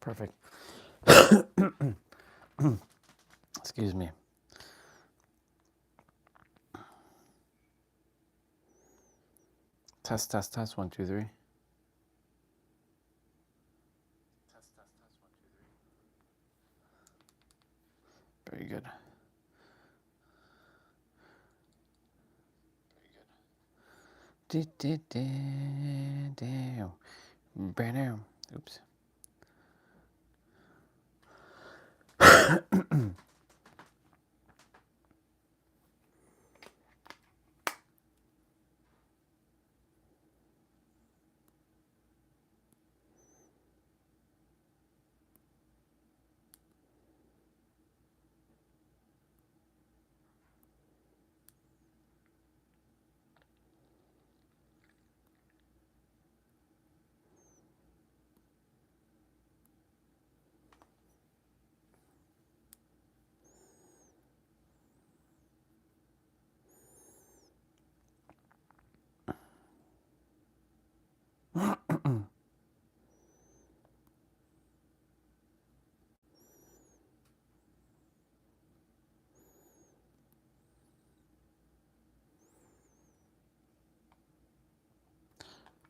Perfect. Excuse me. Test, test, test. 1, 2, 3. Test, test, test. 1, 2, 3. Very good. Oops.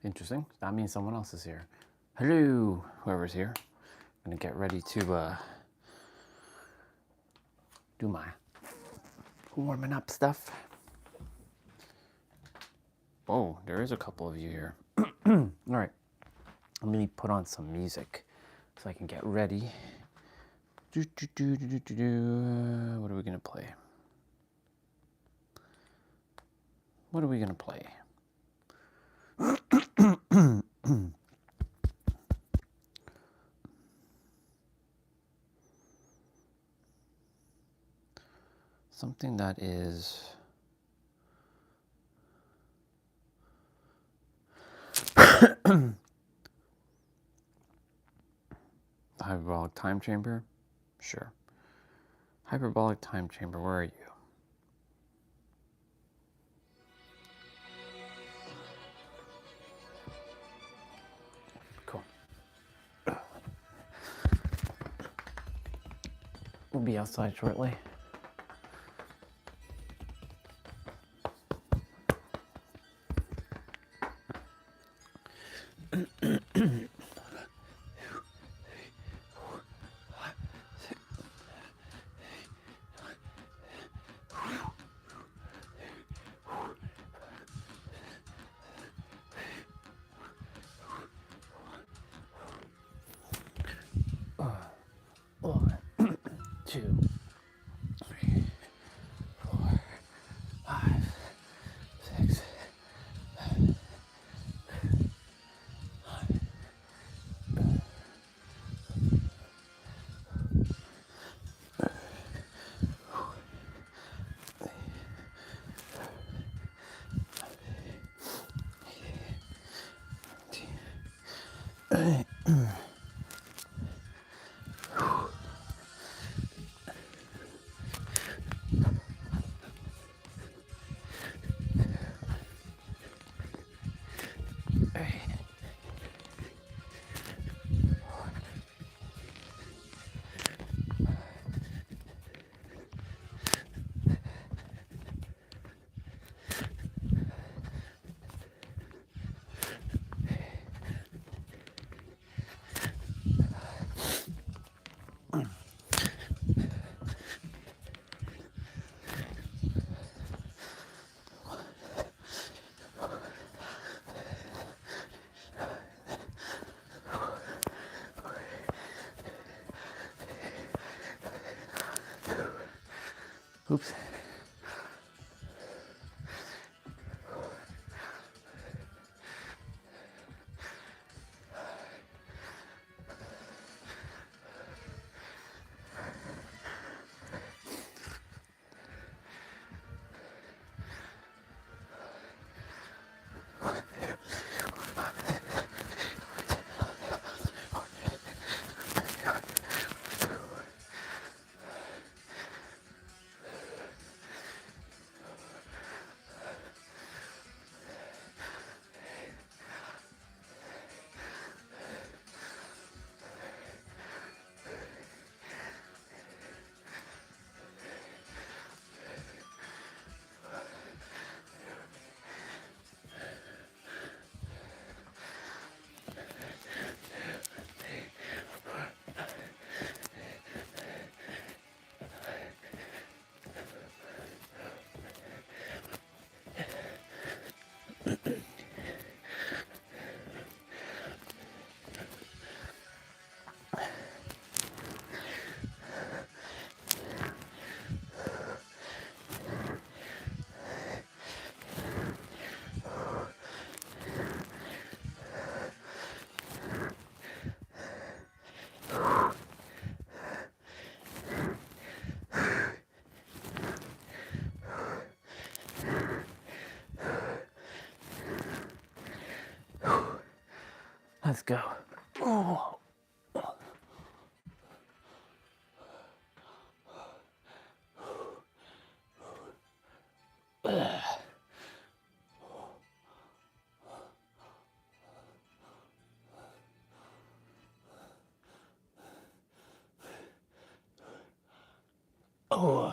Interesting. That means someone else is here. Hello, whoever's here. I'm gonna get ready to do my warming up stuff. Oh, there is a couple of you here. All right, let me put on some music so I can get ready. What are we gonna play? What are we gonna play? Something that is the hyperbolic time chamber? Sure. Hyperbolic time chamber, where are you? Cool. We'll be outside shortly. Oops. Let's go. Oh. Oh.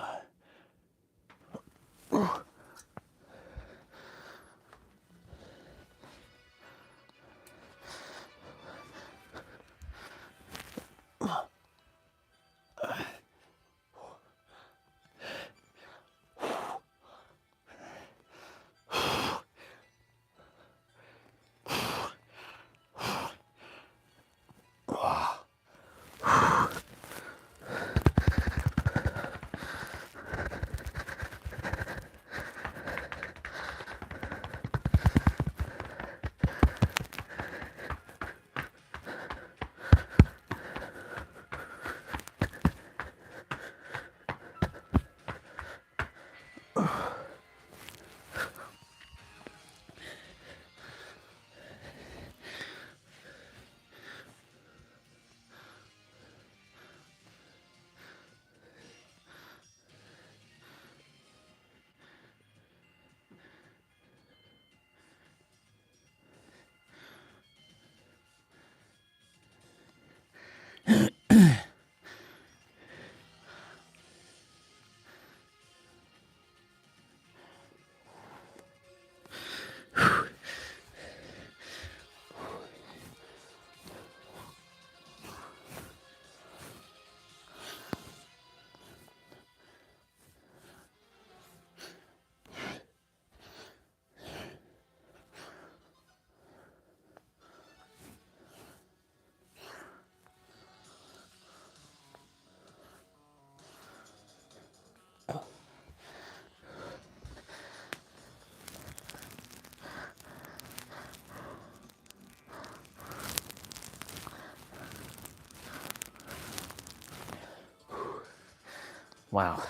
Wow.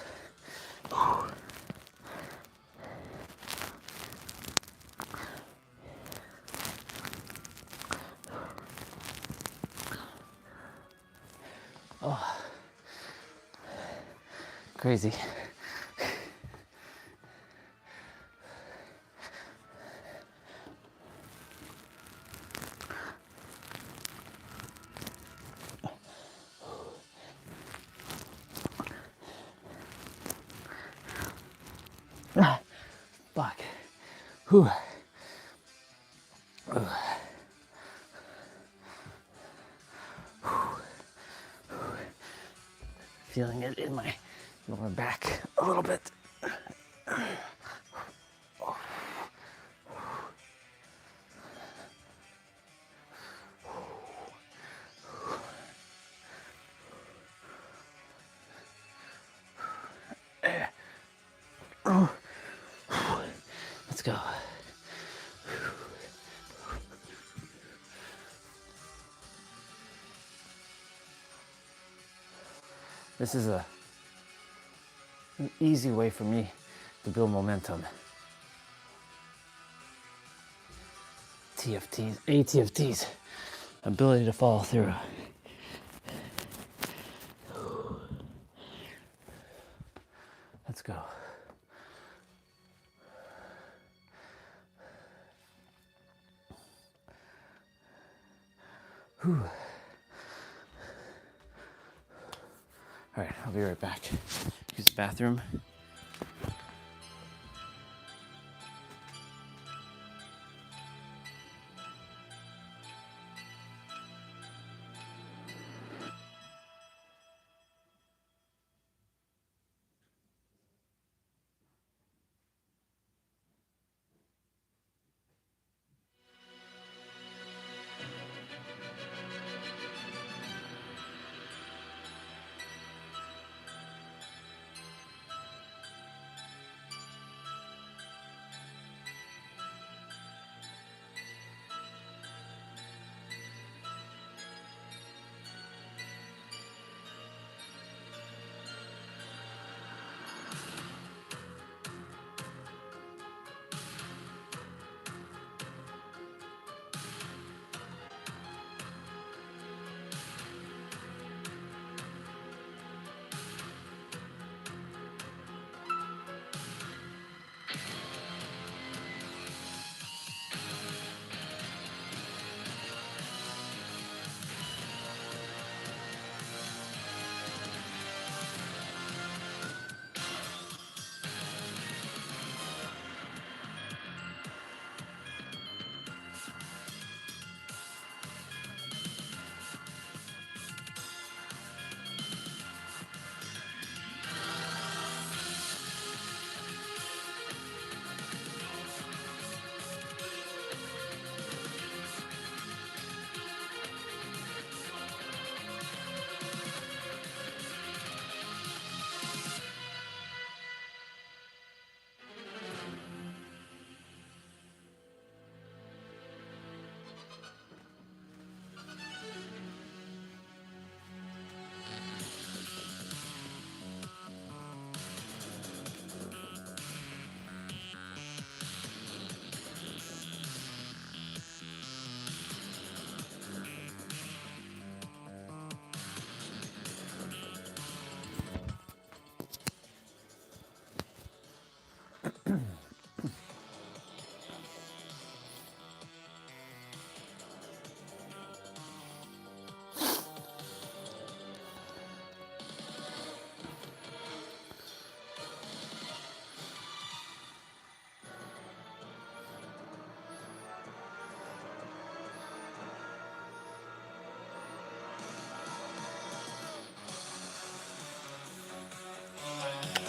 Oh. Crazy. Fuck. Whew. Feeling it in my lower back a little bit. Let's go. This is an easy way for me to build momentum. TFTs, ATFTs, ability to follow through. Let's go. Whew. All right, I'll be right back. Use the bathroom.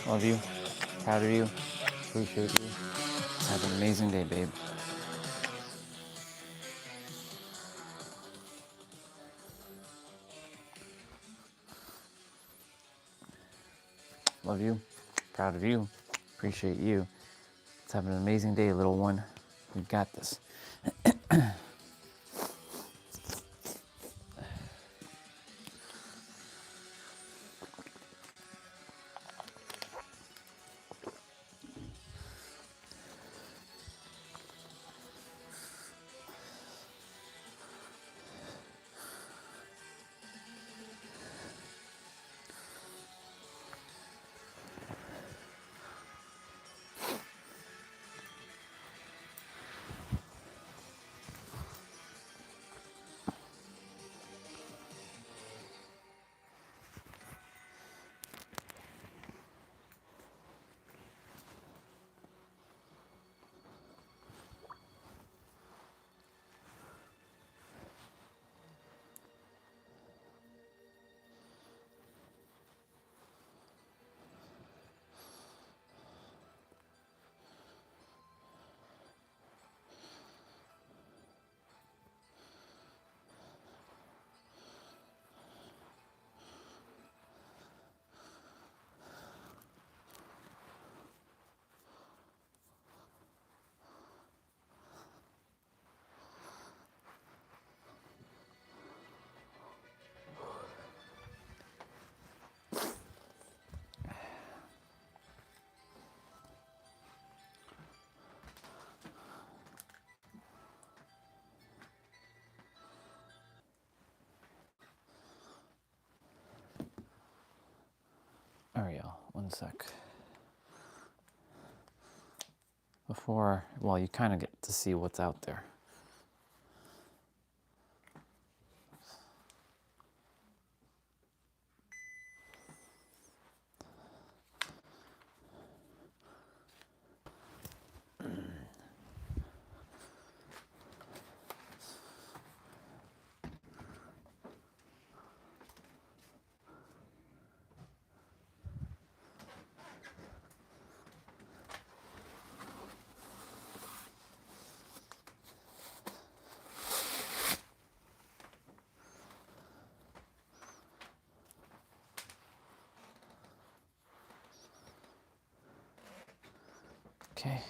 Love you. Proud of you. Appreciate you. Have an amazing day, babe. Love you. Proud of you. Appreciate you. Let's have an amazing day, little one. We've got this. All right, y'all, one sec. Before, well, you kind of get to see what's out there. Okay.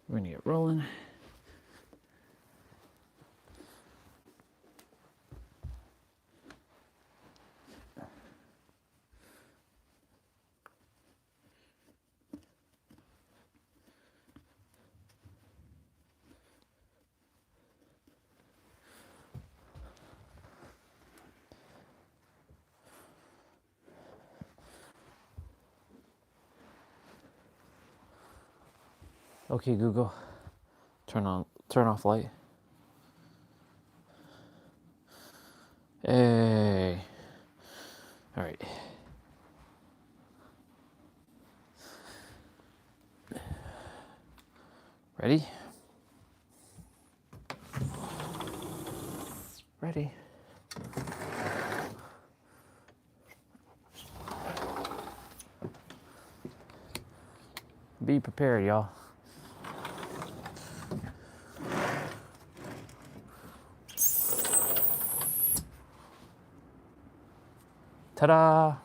We're gonna get rolling. Okay, Google, turn off light. Hey. All right. Ready? Ready. Be prepared, y'all. Ta-da!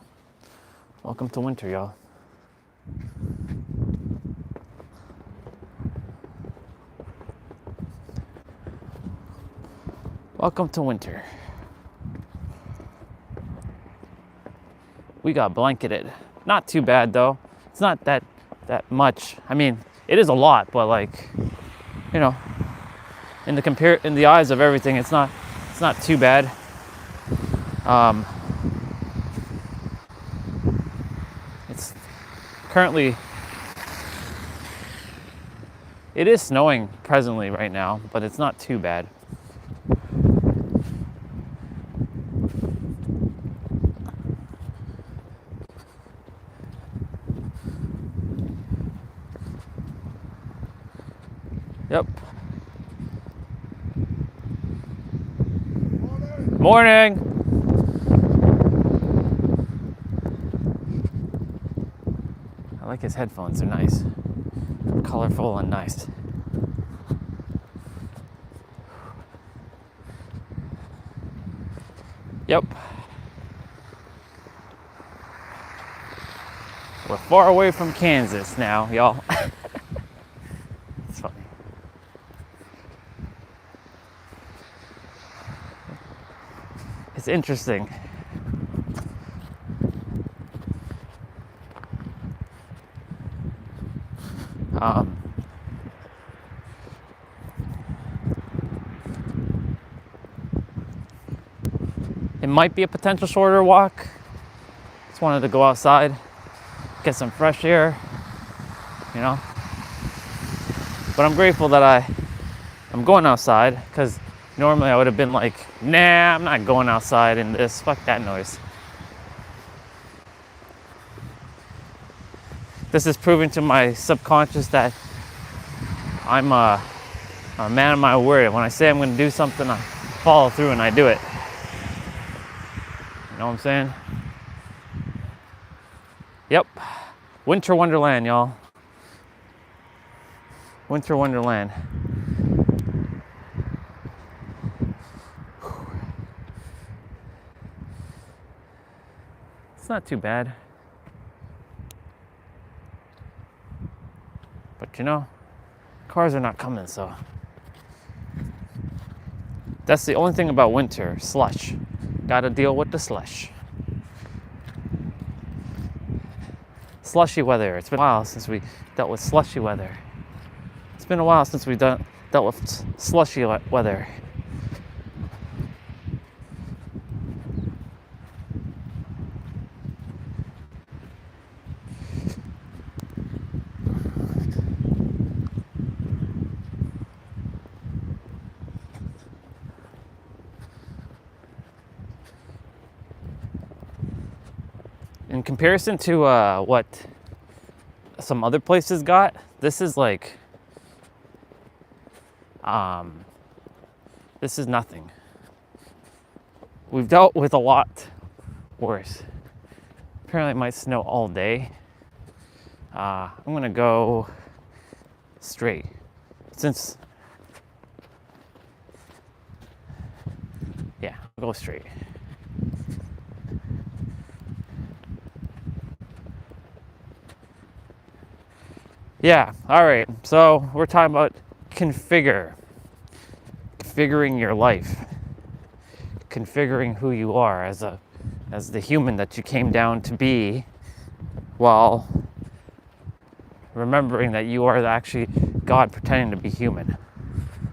Welcome to winter, y'all. Welcome to winter. We got blanketed. Not too bad though. It's not that much. I mean, it is a lot, but like, you know, in the eyes of everything, it's not too bad. It's currently, it is snowing presently right now, but it's not too bad. Yep. Morning. I like his headphones, they're nice. Colorful and nice. Yep. We're far away from Kansas now, y'all. It's funny. It's interesting. It might be a potential shorter walk. Just wanted to go outside, get some fresh air, you know. But I'm grateful that I'm going outside, because normally I would have been like, nah, I'm not going outside in this. Fuck that noise. This is proving to my subconscious that I'm a man of my word. When I say I'm going to do something, I follow through and I do it. You know what I'm saying? Yep. Winter Wonderland, y'all. Winter Wonderland. It's not too bad. But you know, cars are not coming, so. That's the only thing about winter, slush. Gotta deal with the slush. Slushy weather. It's been a while since we dealt with slushy weather. It's been a while since we dealt with slushy weather. In comparison to what some other places got, this is like, this is nothing. We've dealt with a lot worse. Apparently it might snow all day. I'm gonna go straight. I'll go straight. Yeah, all right. So we're talking about configuring your life, configuring who you are as the human that you came down to be, while remembering that you are actually God pretending to be human.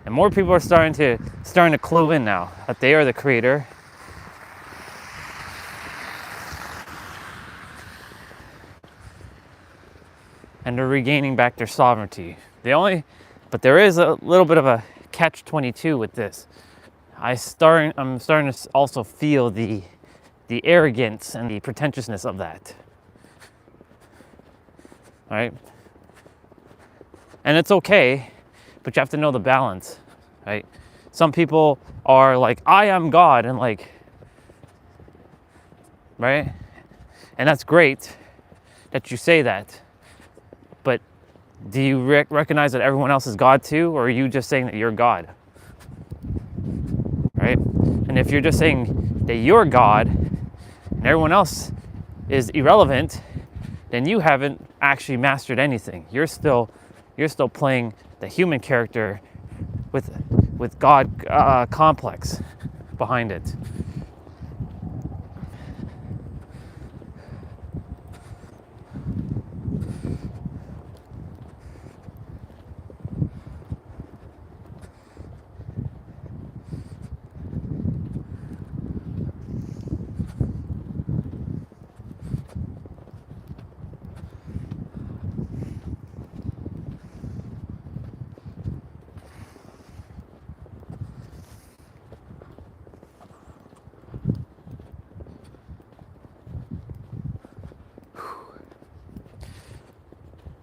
And more people are starting to clue in now that they are the creator. And they're regaining back their sovereignty. But there is a little bit of a catch-22 with this. I'm starting to also feel the arrogance and the pretentiousness of that. All right? And it's okay, but you have to know the balance, right? Some people are like, I am God, and like, right? And that's great that you say that. But do you recognize that everyone else is God too, or are you just saying that you're God? Right? And if you're just saying that you're God and everyone else is irrelevant, then you haven't actually mastered anything. You're still playing the human character with God complex behind it.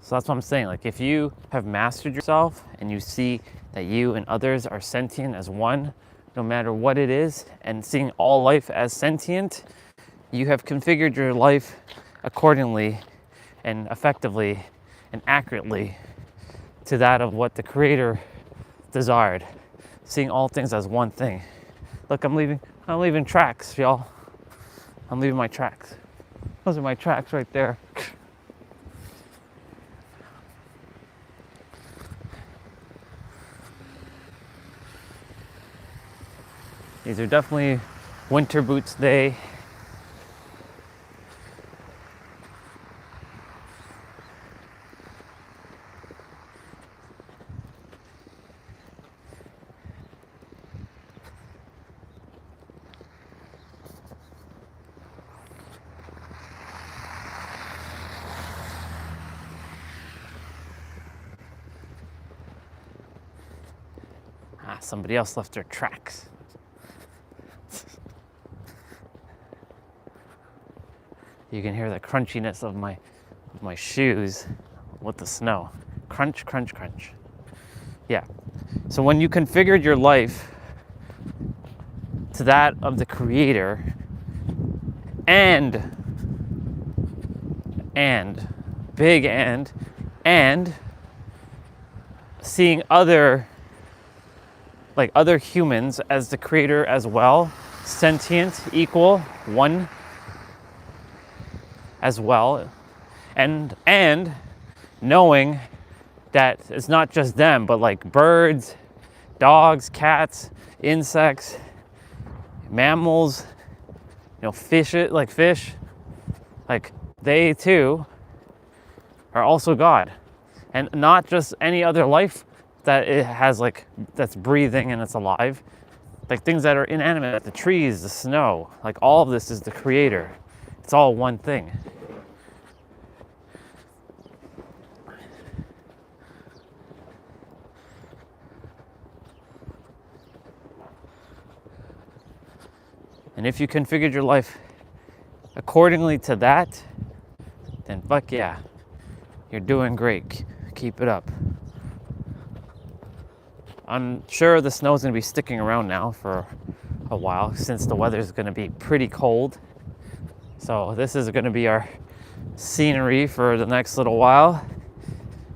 So that's what I'm saying. Like, if you have mastered yourself and you see that you and others are sentient as one, no matter what it is, and seeing all life as sentient, you have configured your life accordingly, and effectively and accurately to that of what the Creator desired, seeing all things as one thing. Look, I'm leaving tracks, y'all. I'm leaving my tracks. Those are my tracks right there. These are definitely winter boots today. Somebody else left their tracks. You can hear the crunchiness of my shoes with the snow. Crunch, crunch, crunch. Yeah. So when you configured your life to that of the Creator and big and seeing other humans as the Creator as well, sentient, equal, one as well, and knowing that it's not just them, but like birds, dogs, cats, insects, mammals, fish, like they too are also God, and not just any other life that it has that's breathing and it's alive, like things that are inanimate, the trees, the snow, like all of this is the Creator. It's all one thing. And if you configured your life accordingly to that, then fuck yeah, you're doing great. Keep it up. I'm sure the snow's gonna be sticking around now for a while since the weather's gonna be pretty cold. So this is gonna be our scenery for the next little while.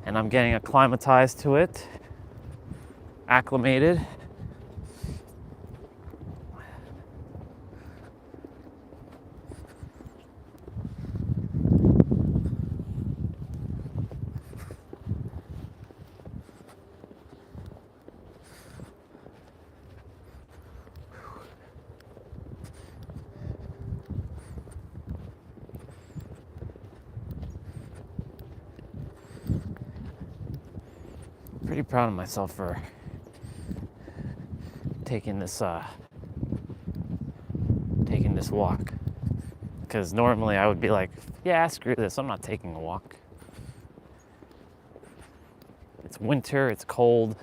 And I'm getting acclimatized to it, acclimated. Pretty proud of myself for taking this walk, because normally I would be like, yeah, screw this, I'm not taking a walk. It's winter, it's cold,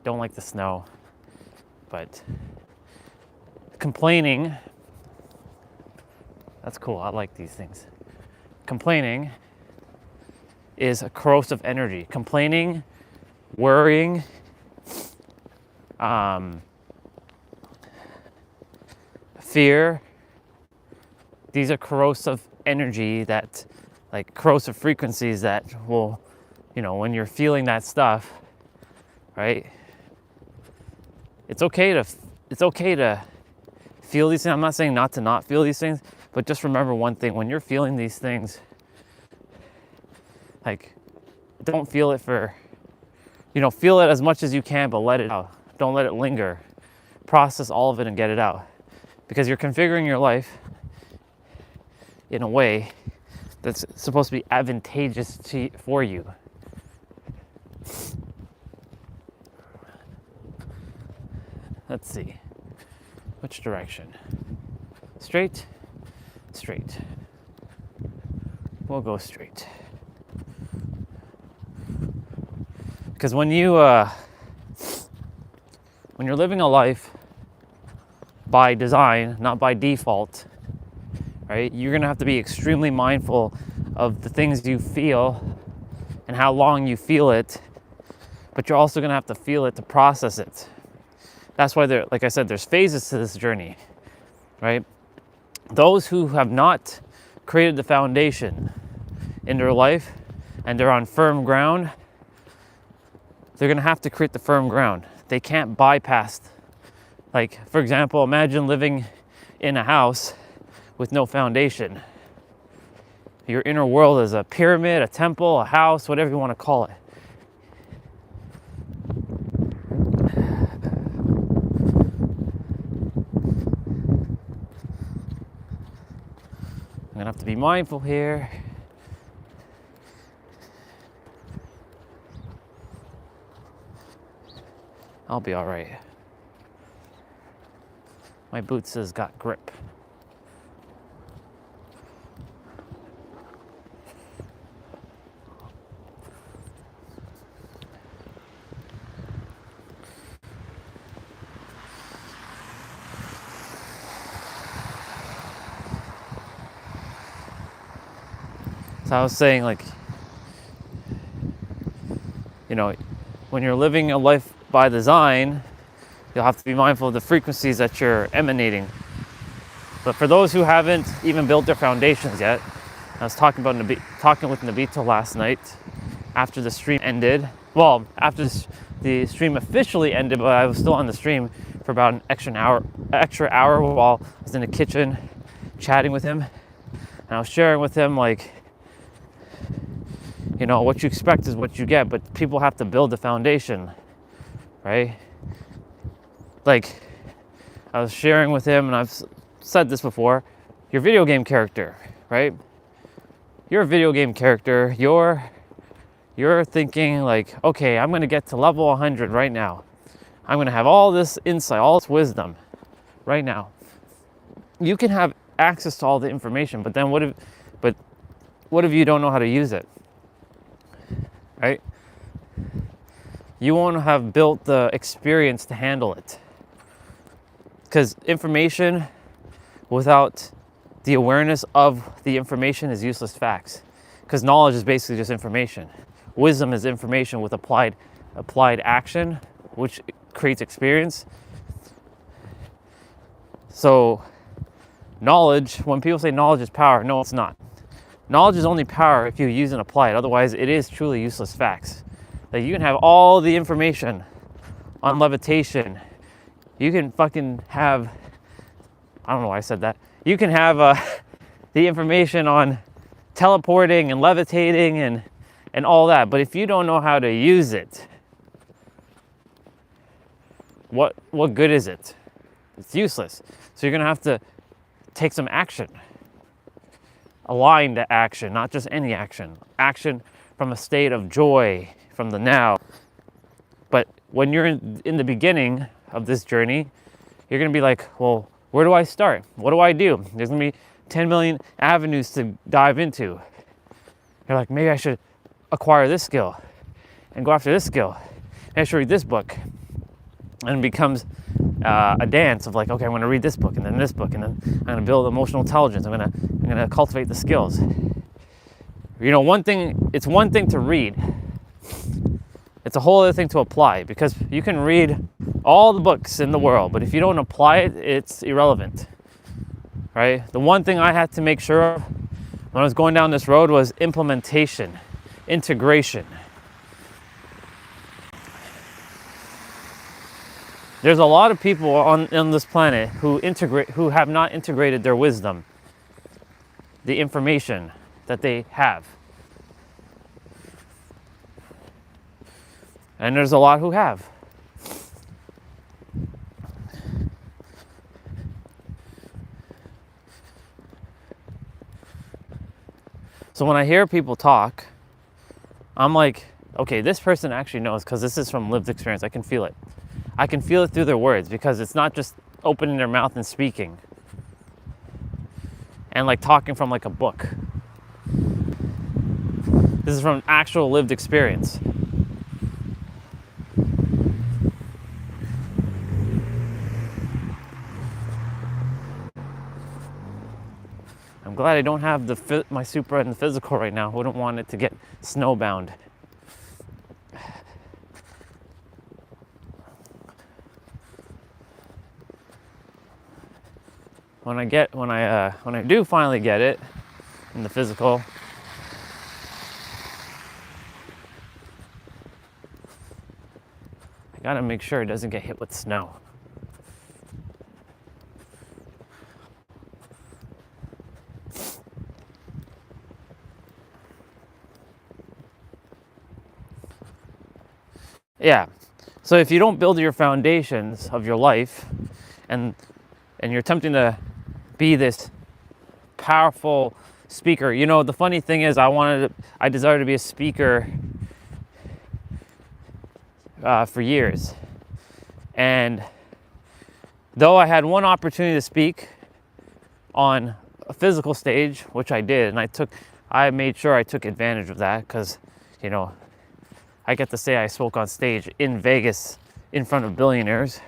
don't like the snow, but complaining, that's cool, I like these things. Complaining is a corrosive energy. Complaining, worrying, fear, these are corrosive energy that, like corrosive frequencies that will, when you're feeling that stuff, right? It's okay to feel these things. I'm not saying not to not feel these things, but just remember one thing: when you're feeling these things, don't feel it for, feel it as much as you can, but let it out. Don't let it linger. Process all of it and get it out. Because you're configuring your life in a way that's supposed to be advantageous for you. Let's see. Which direction? Straight? Straight. We'll go straight. Because when you're living a life by design, not by default, right? You're gonna have to be extremely mindful of the things you feel and how long you feel it, but you're also gonna have to feel it to process it. That's why like I said, there's phases to this journey, right? Those who have not created the foundation, in their life and they're on firm ground, they're gonna have to create the firm ground. They can't bypass. Like, for example, imagine living in a house with no foundation. Your inner world is a pyramid, a temple, a house, whatever you want to call it. I'm gonna have to be mindful here. I'll be all right. My boots has got grip. So I was saying, like, you know, when you're living a life by design, you'll have to be mindful of the frequencies that you're emanating. But for those who haven't even built their foundations yet, I was talking with Nabito last night after the stream ended. Well, after the stream officially ended, but I was still on the stream for about an extra hour while I was in the kitchen chatting with him. And I was sharing with him, like, you know, what you expect is what you get, but people have to build the foundation, right? Like, I was sharing with him, and I've said this before, your video game character, right? You're a video game character. You're thinking like, okay, I'm gonna get to level 100 right now. I'm gonna have all this insight, all this wisdom right now. You can have access to all the information, but then what if you don't know how to use it, right? You won't have built the experience to handle it. Because information without the awareness of the information is useless facts. Because knowledge is basically just information. Wisdom is information with applied action, which creates experience. So knowledge, when people say knowledge is power, no, it's not. Knowledge is only power if you use and apply it. Otherwise, it is truly useless facts. Like, you can have all the information on levitation. You can fucking have, I don't know why I said that. You can have the information on teleporting and levitating and all that. But if you don't know how to use it, what good is it? It's useless. So you're gonna have to take some action. Aligned action, not just any action. Action from a state of joy, from the now. But when you're in the beginning of this journey, you're gonna be like, well, where do I start? What do I do? There's gonna be 10 million avenues to dive into. You're like, maybe I should acquire this skill and go after this skill. Maybe I should read this book. And it becomes a dance of like, okay, I'm gonna read this book and then this book and then I'm gonna build emotional intelligence. I'm gonna cultivate the skills. You know, it's one thing to read. It's a whole other thing to apply, because you can read all the books in the world, but if you don't apply it, it's irrelevant, right? The one thing I had to make sure of when I was going down this road was implementation, integration. There's a lot of people on this planet who have not integrated their wisdom, the information that they have. And there's a lot who have. So when I hear people talk, I'm like, okay, this person actually knows, because this is from lived experience. I can feel it. I can feel it through their words, because it's not just opening their mouth and speaking and like talking from like a book. This is from actual lived experience. I'm glad I don't have my Supra in the physical right now. I wouldn't want it to get snowbound. When I do finally get it in the physical, Gotta make sure it doesn't get hit with snow. Yeah. So if you don't build your foundations of your life, and you're attempting to be this powerful speaker, you know, the funny thing is, I desired to be a speaker for years, and though I had one opportunity to speak on a physical stage, which I did, and I made sure I took advantage of that, because, you know, I get to say I spoke on stage in Vegas in front of billionaires,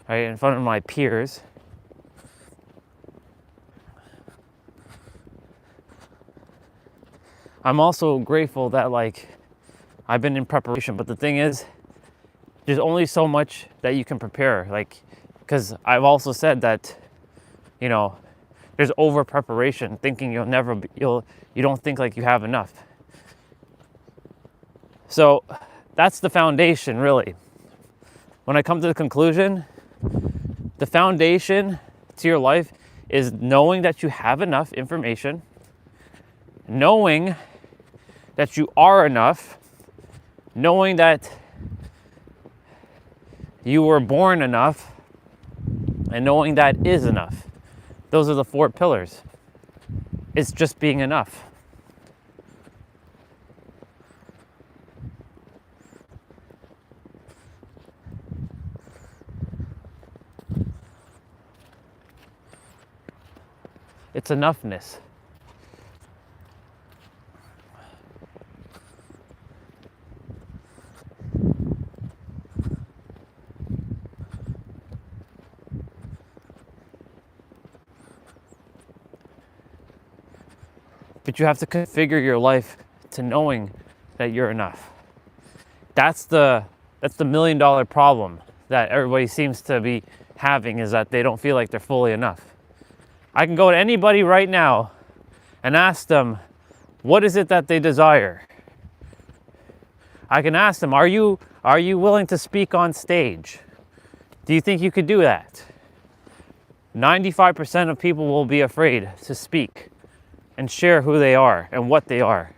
right, in front of my peers. I'm also grateful that, like, I've been in preparation, but the thing is, there's only so much that you can prepare, like, because I've also said that, you know, there's over preparation, thinking you don't think like you have enough. So that's the foundation, really. When I come to the conclusion, the foundation to your life is knowing that you have enough information, knowing that you are enough, knowing that you were born enough, and knowing that is enough. Those are the 4 pillars. It's just being enough. It's enoughness. But you have to configure your life to knowing that you're enough. That's the $1 million problem that everybody seems to be having, is that they don't feel like they're fully enough. I can go to anybody right now and ask them, what is it that they desire? I can ask them, are you willing to speak on stage? Do you think you could do that? 95% of people will be afraid to speak and share who they are and what they are.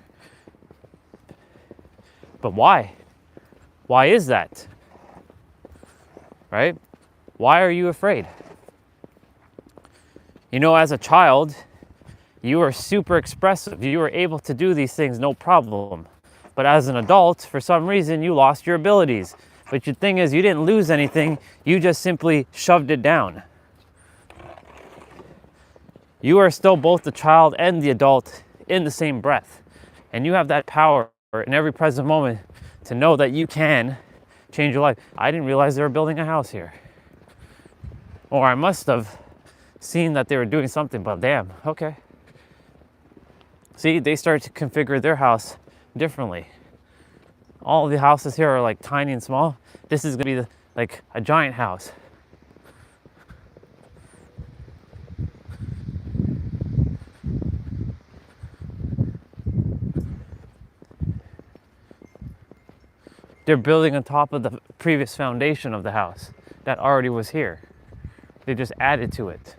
But why? Why is that? Right? Why are you afraid? You know, as a child, you were super expressive. You were able to do these things no problem. But as an adult, for some reason, you lost your abilities. But the thing is, you didn't lose anything. You just simply shoved it down. You are still both the child and the adult in the same breath. And you have that power in every present moment to know that you can change your life. I didn't realize they were building a house here. Or I must have seen that they were doing something, but damn, okay. See, they started to configure their house differently. All the houses here are like tiny and small. This is gonna be like a giant house. They're building on top of the previous foundation of the house that already was here. They just added to it.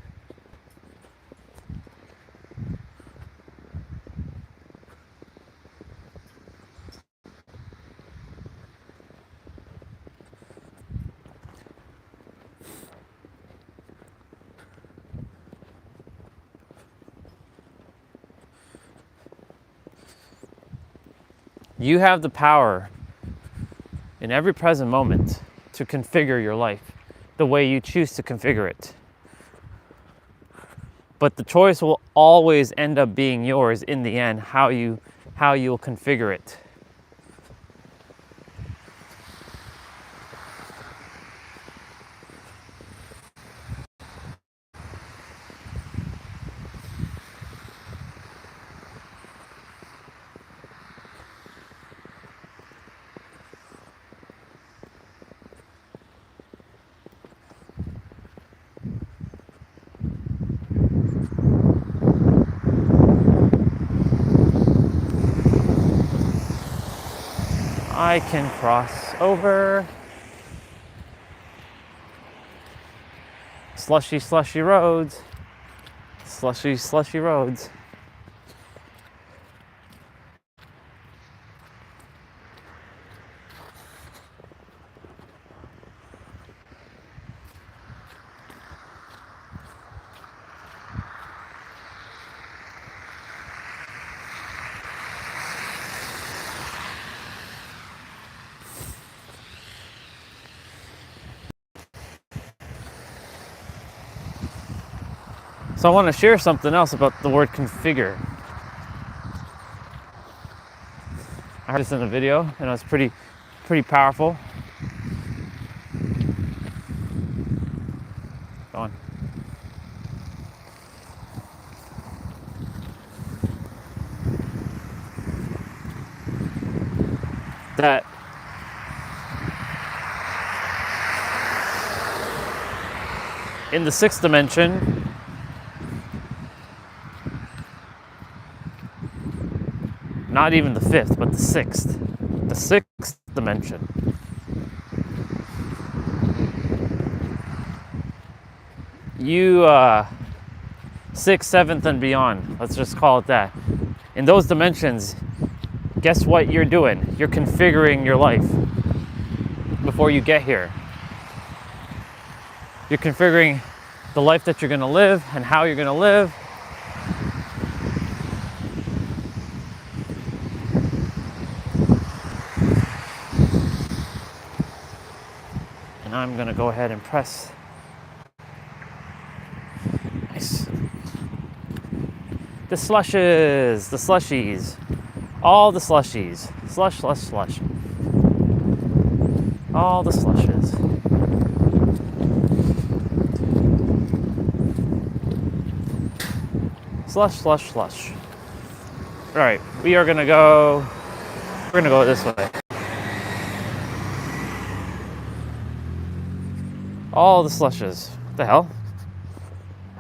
You have the power in every present moment to configure your life the way you choose to configure it. But the choice will always end up being yours in the end, how you'll configure it. I can cross over. Slushy, slushy roads. Slushy, slushy roads. So I want to share something else about the word configure. I heard this in a video and it was pretty powerful. Go on. That in the sixth dimension, not even the fifth, but the sixth dimension, you sixth, seventh, and beyond, let's just call it that. In those dimensions, guess what you're doing? You're configuring your life before you get here. You're configuring the life that you're going to live and how you're going to live. And I'm going to go ahead and press. Nice. The slushes, the slushies, all the slushies. Slush, slush, slush. All the slushes. Slush, slush, slush. All right, we're gonna go this way. All the slushes. What the hell?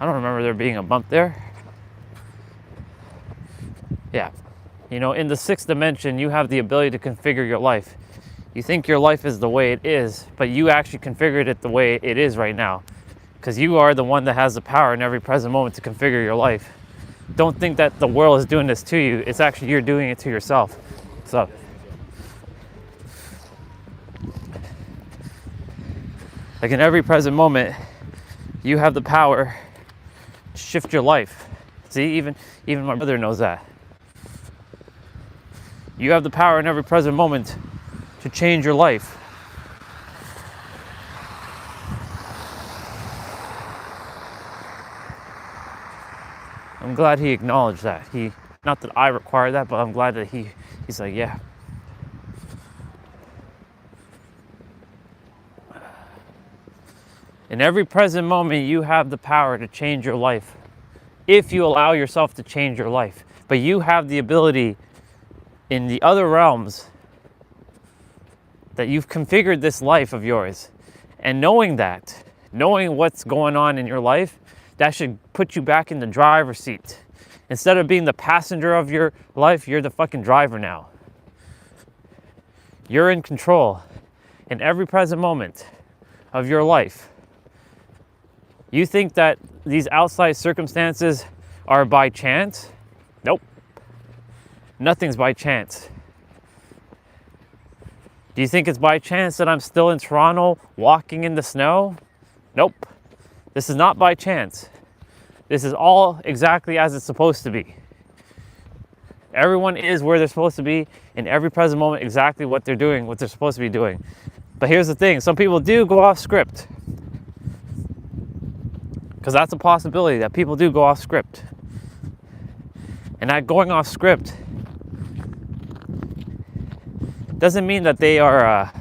I don't remember there being a bump there. Yeah. You know, in the sixth dimension, you have the ability to configure your life. You think your life is the way it is, but you actually configured it the way it is right now. Because you are the one that has the power in every present moment to configure your life. Don't think that the world is doing this to you. It's actually you're doing it to yourself. So, like in every present moment, you have the power to shift your life. See, even my brother knows that. You have the power in every present moment to change your life. I'm glad he acknowledged that. Not that I require that, but I'm glad that he's like, yeah. In every present moment, you have the power to change your life. If you allow yourself to change your life. But you have the ability in the other realms that you've configured this life of yours. And knowing what's going on in your life, that should put you back in the driver's seat. Instead of being the passenger of your life, you're the fucking driver now. You're in control in every present moment of your life. You think that these outside circumstances are by chance? Nope. Nothing's by chance. Do you think it's by chance that I'm still in Toronto walking in the snow? Nope. This is not by chance. This is all exactly as it's supposed to be. Everyone is where they're supposed to be in every present moment, exactly what they're doing, what they're supposed to be doing. But here's the thing, some people do go off script. Because that's a possibility that people do go off script. And that going off script doesn't mean that they are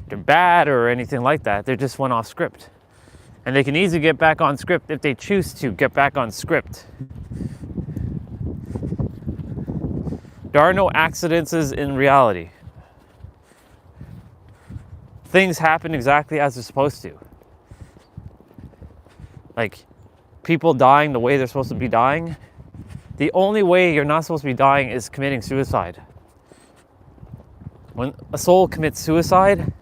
they're bad or anything like that. They just went off script. And they can easily get back on script if they choose to get back on script. There are no accidents in reality. Things happen exactly as they're supposed to. Like people dying the way they're supposed to be dying. The only way you're not supposed to be dying is committing suicide. When a soul commits suicide,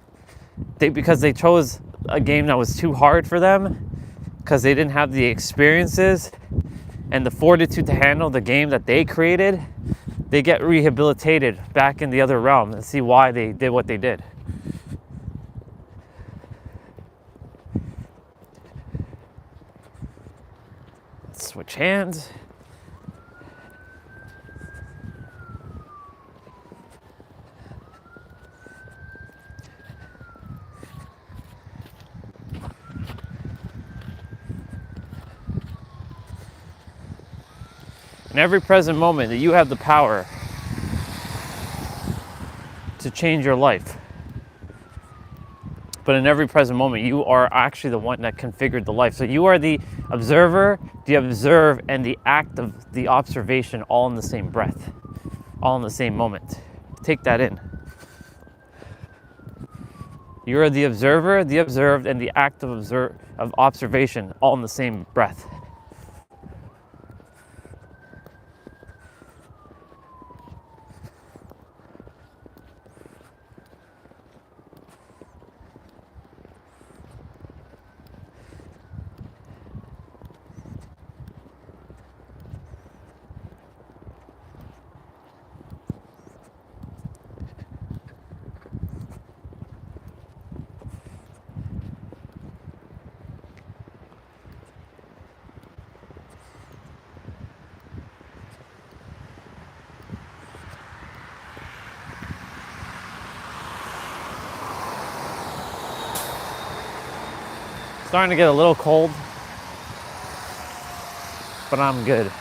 because they chose a game that was too hard for them, because they didn't have the experiences and the fortitude to handle the game that they created, they get rehabilitated back in the other realm and see why they did what they did. Let's switch hands. In every present moment that you have the power to change your life. But in every present moment, you are actually the one that configured the life. So you are the observer, the observe, and the act of the observation all in the same breath, all in the same moment. Take that in. You are the observer, the observed, and the act of observation all in the same breath. Starting to get a little cold, but I'm good.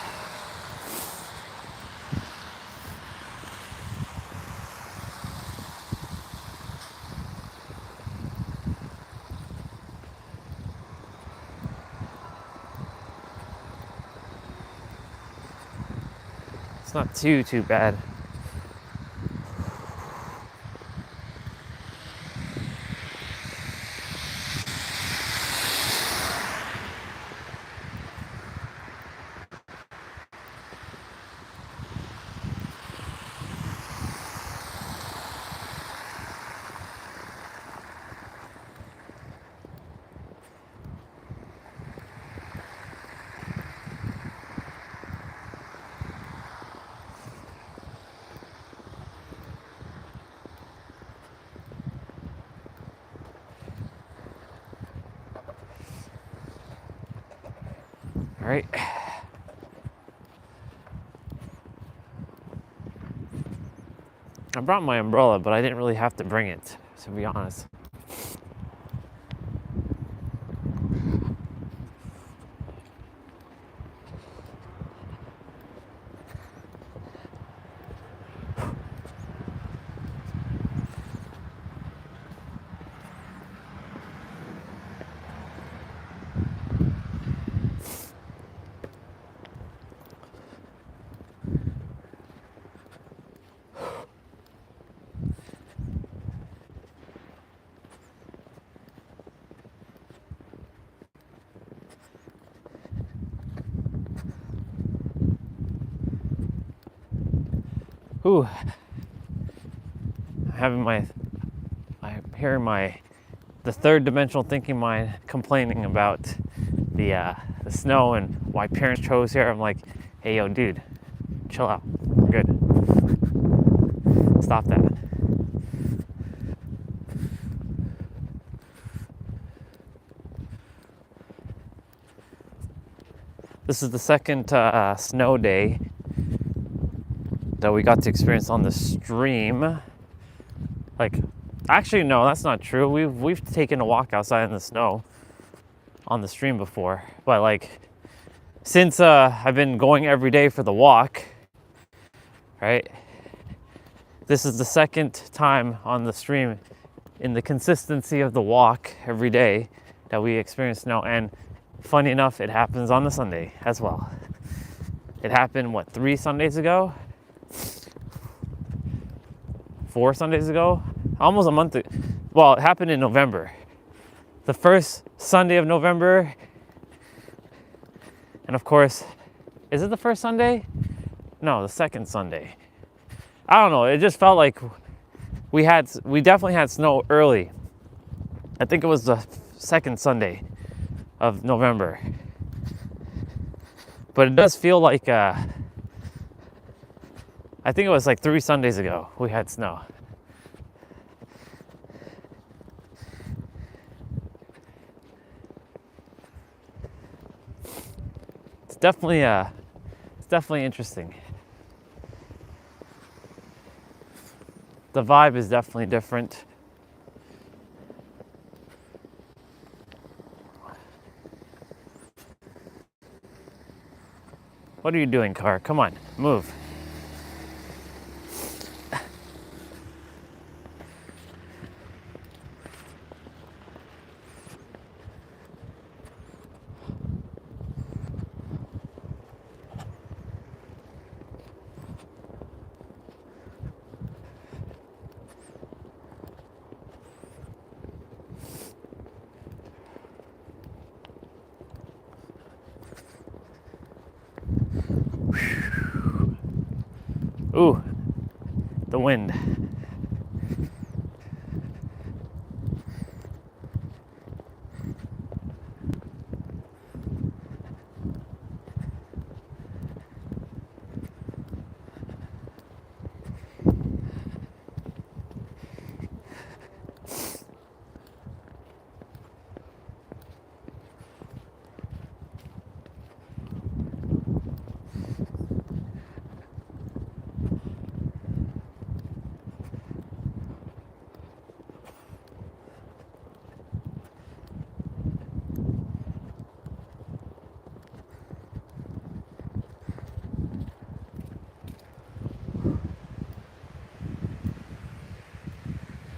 It's not too bad. All right. I brought my umbrella, but I didn't really have to bring it, to be honest. Ooh, I'm hearing the third dimensional thinking mind complaining about the snow and why parents chose here. I'm like, hey, yo, dude, chill out. We're good. Stop that. This is the second snow day that we got to experience on the stream. Like, actually, no, that's not true. We've taken a walk outside in the snow on the stream before, but like, since I've been going every day for the walk, right? This is the second time on the stream in the consistency of the walk every day that we experience snow. And funny enough, it happens on the Sunday as well. It happened, 3 Sundays ago? 4 Sundays ago? Almost a month ago. Well, it happened in November. The first Sunday of November. And of course, is it the first Sunday? No, the second Sunday. I don't know. It just felt like we definitely had snow early. I think it was the second Sunday of November. But it does feel like I think it was like 3 Sundays ago we had snow. It's definitely interesting. The vibe is definitely different. What are you doing, car? Come on, move. Ooh, the wind.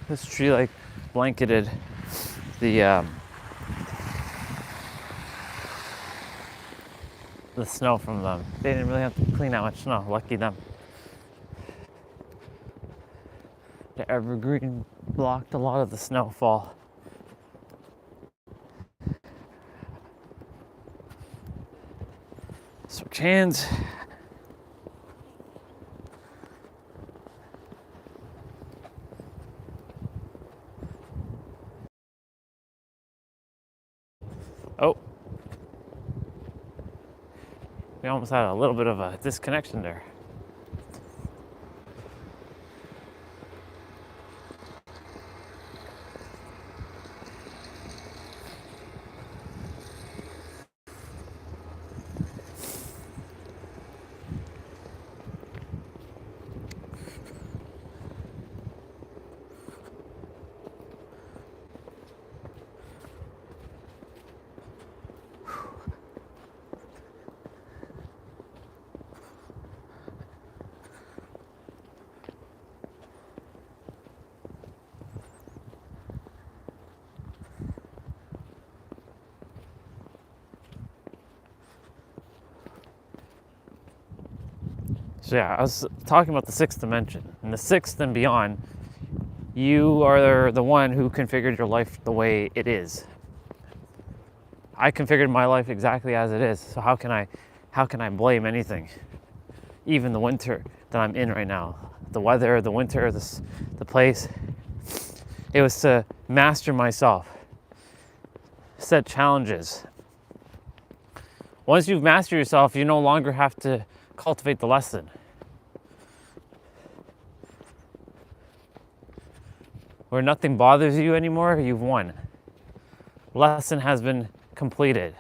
This tree like blanketed the snow from them. They didn't really have to clean that much snow. Lucky them. The evergreen blocked a lot of the snowfall. Switch hands. Oh, we almost had a little bit of a disconnection there. So yeah, I was talking about the sixth dimension. In the sixth and beyond, you are the one who configured your life the way it is. I configured my life exactly as it is. So how can I blame anything? Even the winter that I'm in right now, the weather, the winter, the place. It was to master myself, set challenges. Once you've mastered yourself, you no longer have to cultivate the lesson. Where nothing bothers you anymore, you've won. Lesson has been completed.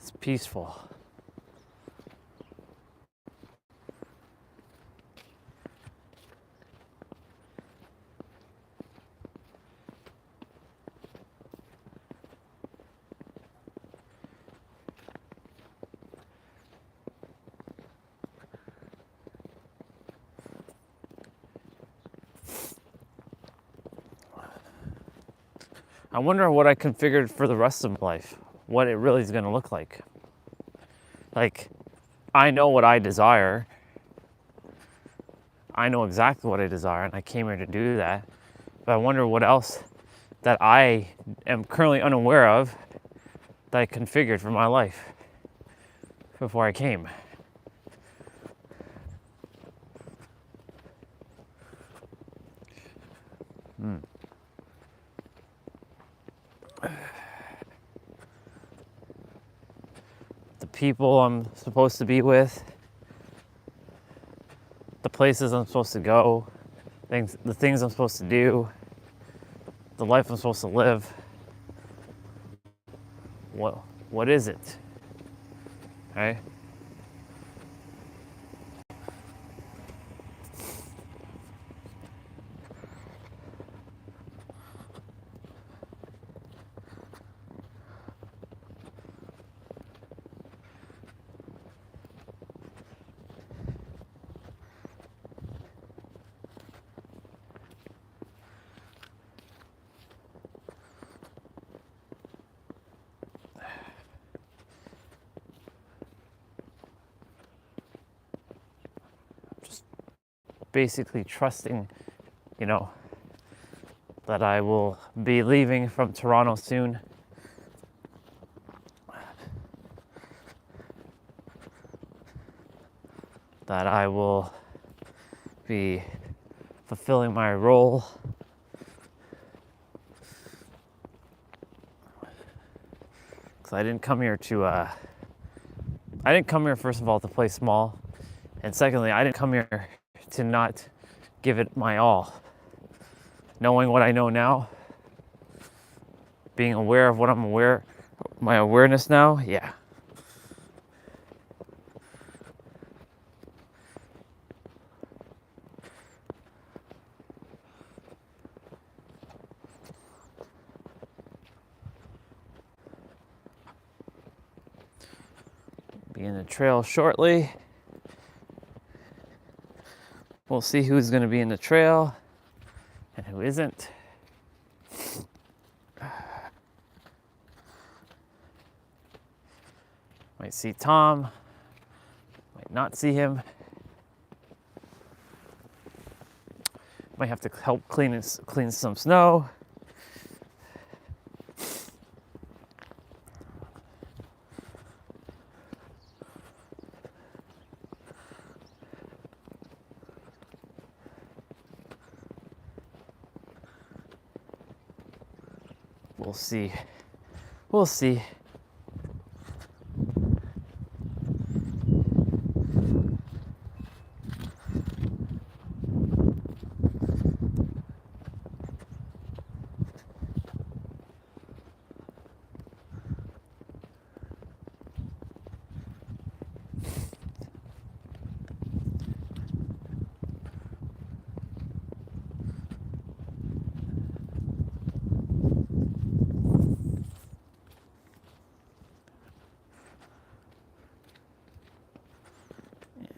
It's peaceful. I wonder what I configured for the rest of my life. what it really is going to look like. Like, I know what I desire. I know exactly what I desire, and I came here to do that. But I wonder what else that I am currently unaware of that I configured for my life before I came. The people I'm supposed to be with, the places I'm supposed to go, the things I'm supposed to do, the life I'm supposed to live. What is it? Right? Basically trusting, that I will be leaving from Toronto soon. That I will be fulfilling my role. Because I didn't come here first of all to play small. And secondly, I didn't come here to not give it my all. Knowing what I know now, being aware of what I'm aware, my awareness now, yeah. Be in the trail shortly. We'll see who's going to be in the trail and who isn't. Might see Tom, might not see him. Might have to help clean some snow. We'll see. We'll see.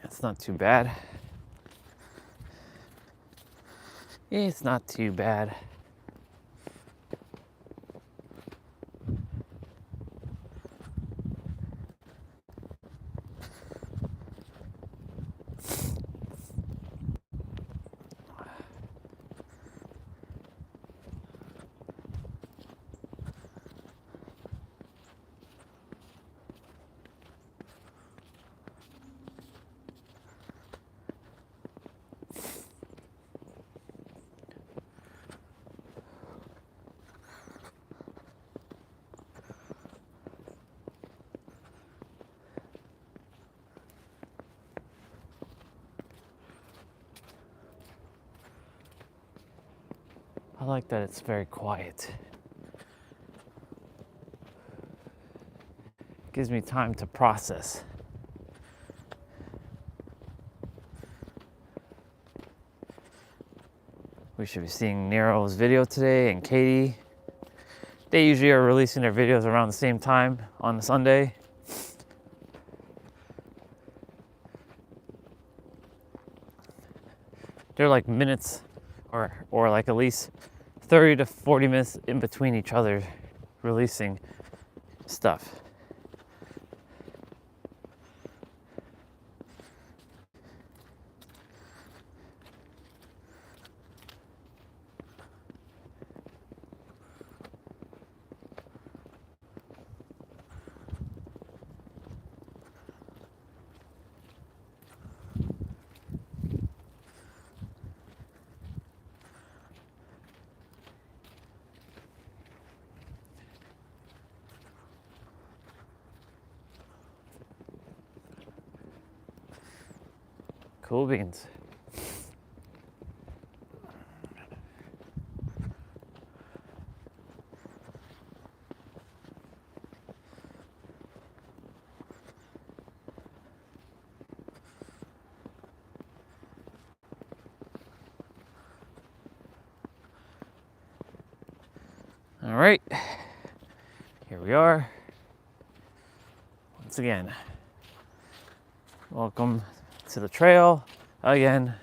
It's not too bad. It's not too bad. I like that it's very quiet. Gives me time to process. We should be seeing Nero's video today and Katie. They usually are releasing their videos around the same time on a Sunday. They're like minutes or like at least 30 to 40 minutes in between each other releasing. stuff. Cool beans. All right, here we are. Once again, welcome to the trail again.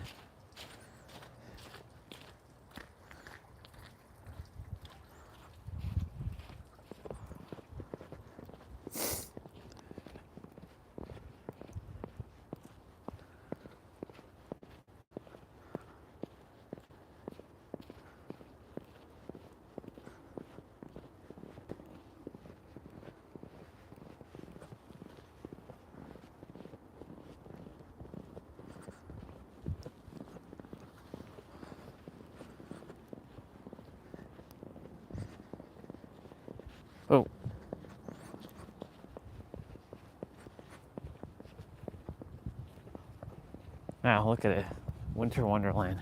Oh. Wow, look at it. Winter Wonderland.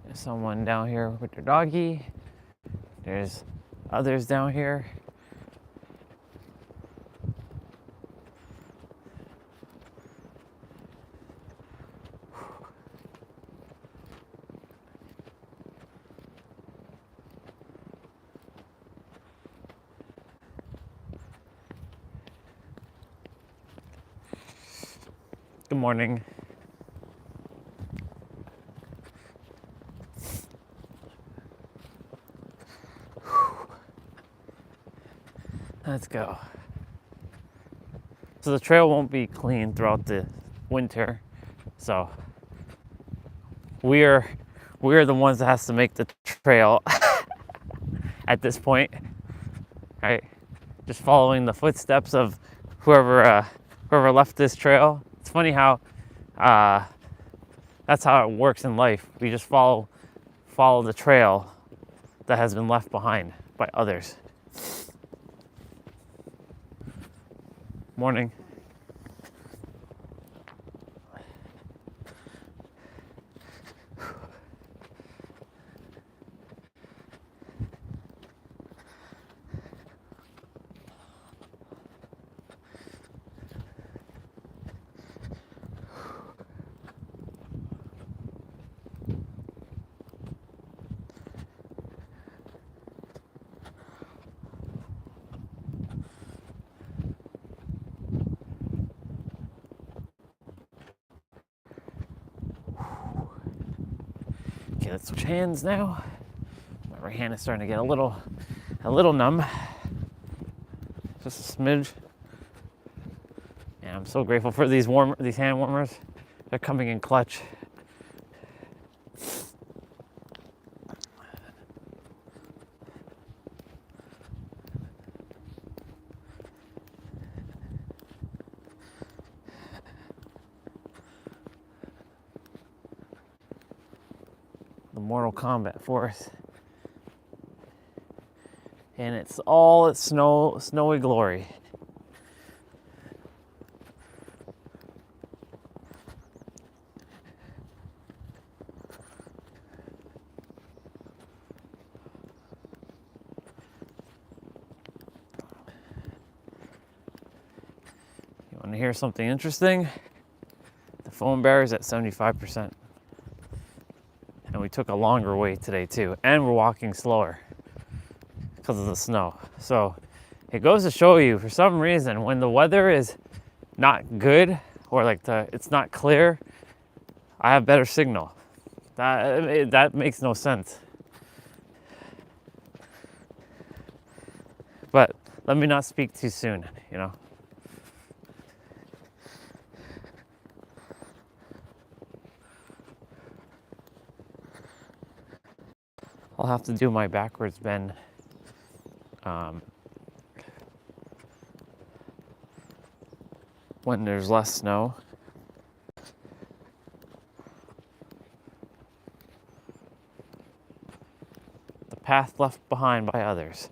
There's someone down here with their doggy. There's others down here. Good morning. Let's go. So the trail won't be clean throughout the winter. So we're the ones that has to make the trail at this point, right? Just following the footsteps of whoever left this trail. It's funny how that's how it works in life. We just follow the trail that has been left behind by others. Morning. Okay, let's switch hands now. My right hand is starting to get a little numb. Just a smidge. And I'm so grateful for these hand warmers. They're coming in clutch. The Mortal Kombat force. And it's all its snowy glory. Want to hear something interesting? The foam barrier is at 75%. And we took a longer way today too. And we're walking slower because of the snow. So it goes to show you, for some reason, when the weather is not good or like it's not clear, I have better signal. That makes no sense. But let me not speak too soon, you know. I'll have to do my backwards bend when there's less snow. The path left behind by others.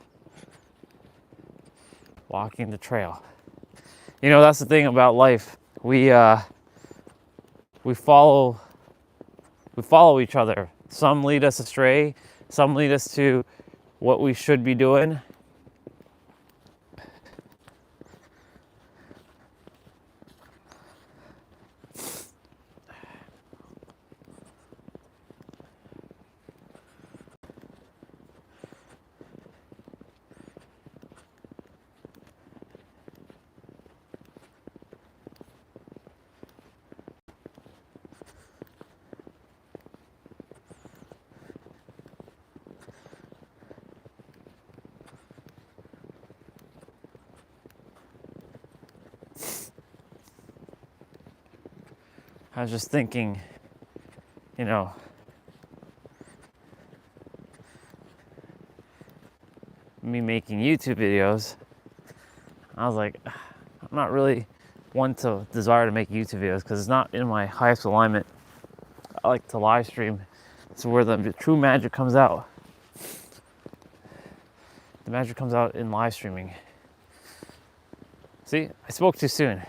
Walking the trail. You know, that's the thing about life. We follow each other. Some lead us astray, some lead us to what we should be doing. I was just thinking, you know, me making YouTube videos, I was like, I'm not really one to desire to make YouTube videos because it's not in my highest alignment. I like to live stream. It's where the true magic comes out. The magic comes out in live streaming. See, I spoke too soon.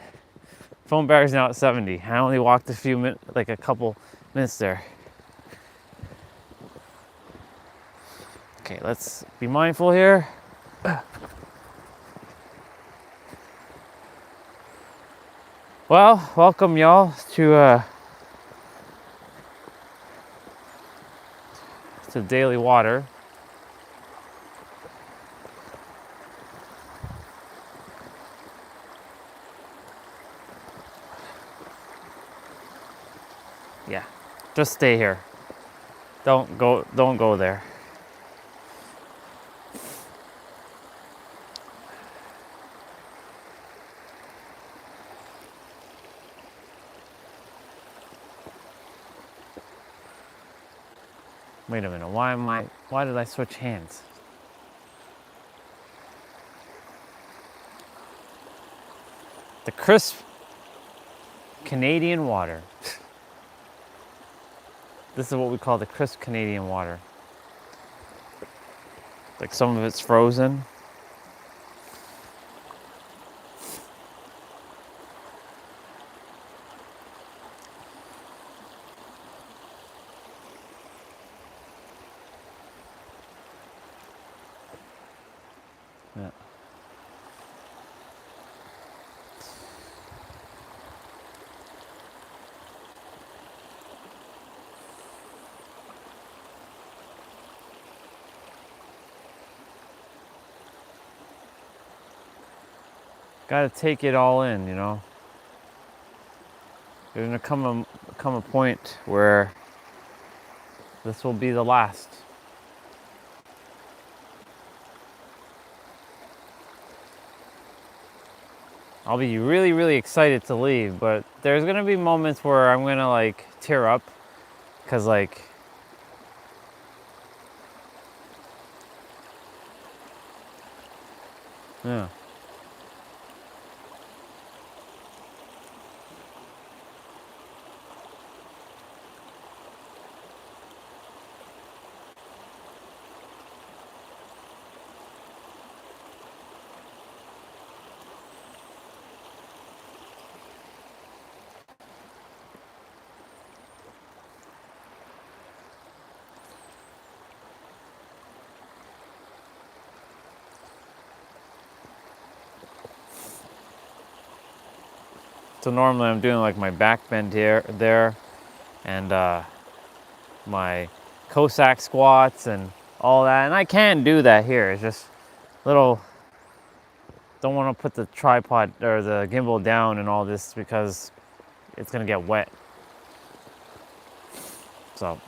Phone battery's now at 70. I only walked a couple minutes there. Okay, let's be mindful here. Well, welcome y'all to daily water. Yeah, just stay here. Don't go there. Wait a minute, why did I switch hands? The crisp Canadian water. This is what we call the crisp Canadian water. Like some of it's frozen. Yeah. Gotta take it all in, you know. There's gonna come a point where this will be the last. I'll be really, really excited to leave, but there's gonna be moments where I'm gonna like tear up, cause like, yeah. So normally I'm doing like my back bend here, there, and my Cossack squats and all that. And I can do that here. It's just little, don't want to put the tripod or the gimbal down and all this because it's gonna get wet. So,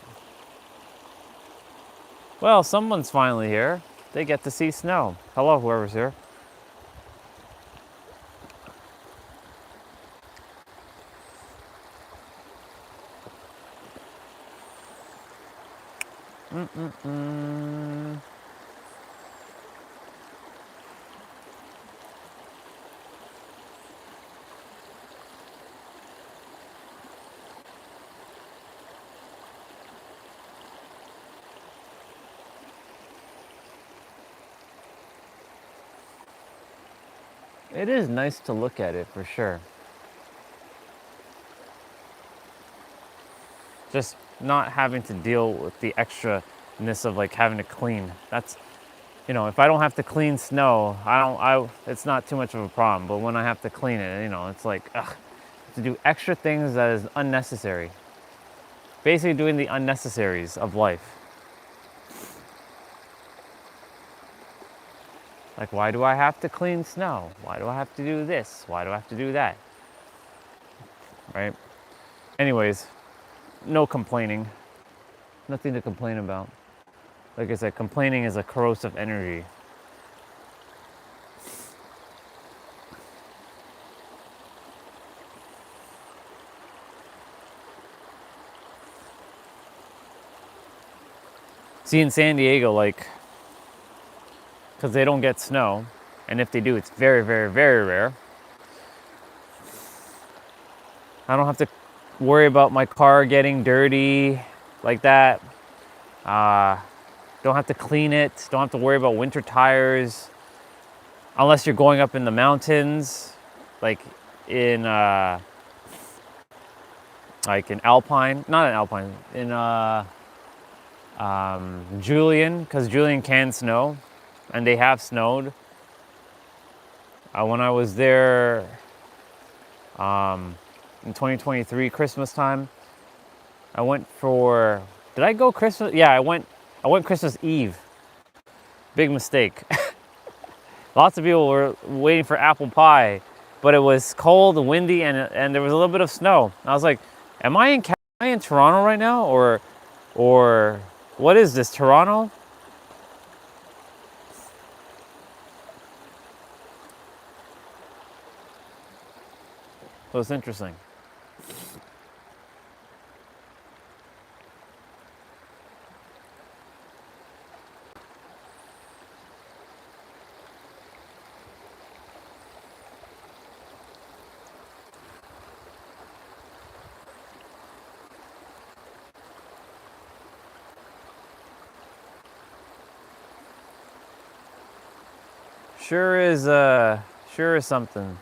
well, someone's finally here. They get to see snow. Hello, whoever's here. It is nice to look at it for sure. Just not having to deal with the extraness of like having to clean. That's, you know, if I don't have to clean snow, it's not too much of a problem. But when I have to clean it, you know, it's like, ugh, to do extra things that is unnecessary. Basically doing the unnecessaries of life. Like, why do I have to clean snow? Why do I have to do this? Why do I have to do that? Right? Anyways, no complaining. Nothing to complain about. Like I said, complaining is a corrosive energy. See, in San Diego, like, because they don't get snow, and if they do, it's very, very, very rare. I don't have to worry about my car getting dirty like that. Don't have to clean it. Don't have to worry about winter tires. Unless you're going up in the mountains, like in Alpine, not in Alpine, in Julian, because Julian can snow, and they have snowed. When I was there in 2023 Christmas time, I went for. Did I go Christmas? Yeah, I went Christmas Eve. Big mistake. Lots of people were waiting for apple pie, but it was cold, windy, and there was a little bit of snow. I was like, am I in Toronto right now, or what is this, Toronto? So it's interesting. Sure is something.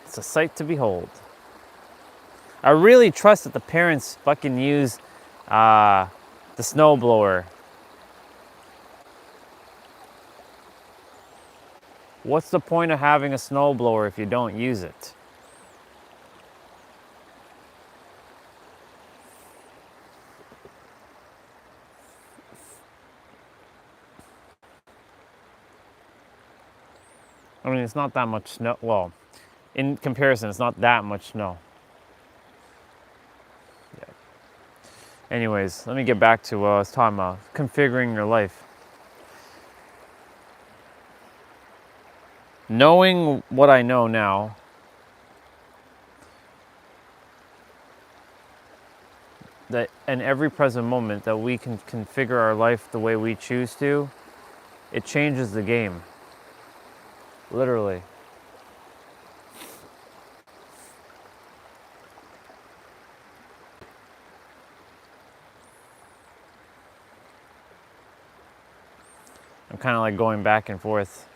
It's a sight to behold. I really trust that the parents fucking use the snowblower. What's the point of having a snowblower if you don't use it? I mean, it's not that much snow. Well, in comparison, it's not that much snow. Yeah. Anyways, let me get back to what I was talking about. Configuring your life. Knowing what I know now, that in every present moment that we can configure our life the way we choose to, it changes the game. Literally. I'm kind of like going back and forth.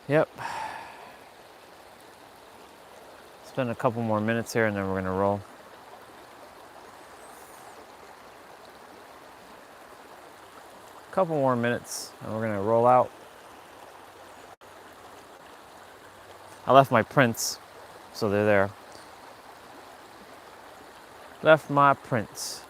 Yep. Spend a couple more minutes here and then we're gonna roll. Couple more minutes and we're gonna roll out. I left my prints, so they're there. Left my prints.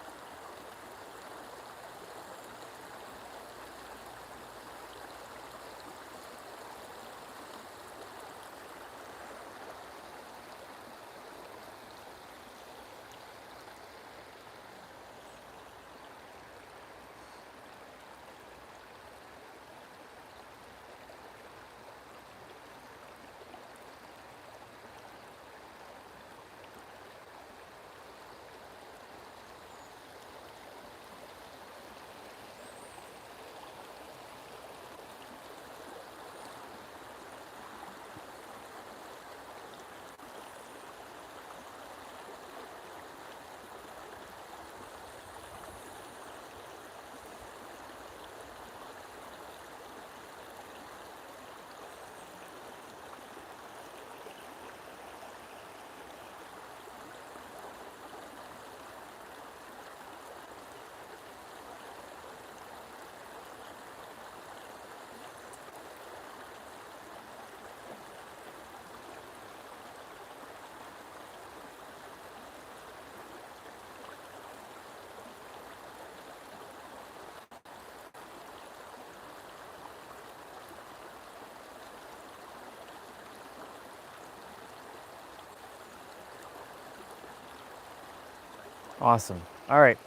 Awesome. All right,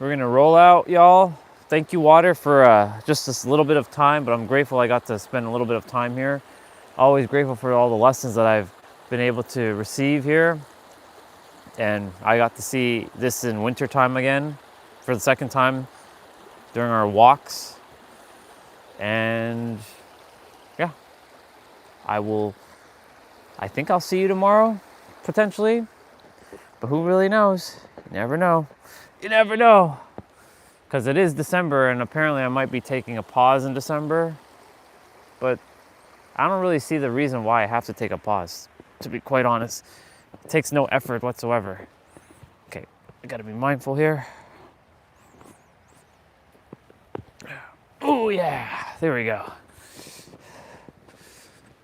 we're gonna roll out, y'all. Thank you, water, for just this little bit of time, but I'm grateful I got to spend a little bit of time here. Always grateful for all the lessons that I've been able to receive here. And I got to see this in winter time again for the second time during our walks. And yeah, I think I'll see you tomorrow, potentially. But who really knows? You never know. You never know. Because it is December, and apparently I might be taking a pause in December. But I don't really see the reason why I have to take a pause, to be quite honest. It takes no effort whatsoever. Okay, I gotta be mindful here. Oh yeah, there we go.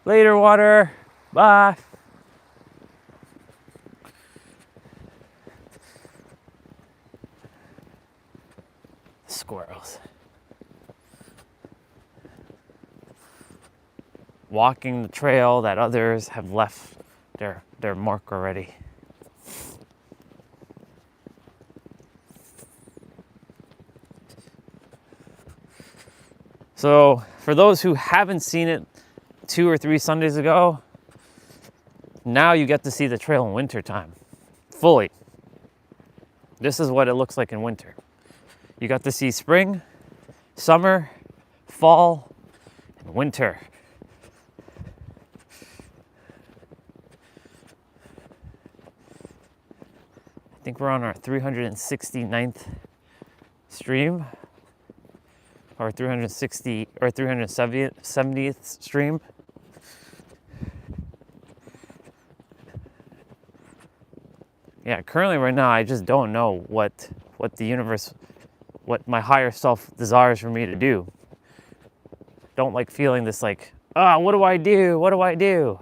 Later, water. Bye. Squirrels. Walking the trail that others have left their mark already. So for those who haven't seen it 2 or 3 Sundays ago, now you get to see the trail in winter time, fully. This is what it looks like in winter. You got to see spring, summer, fall, and winter. I think we're on our 369th stream, or 360 or 370th stream. Yeah, currently right now I just don't know what the universe, what my higher self desires for me to do. Don't like feeling this like, what do I do? What do I do?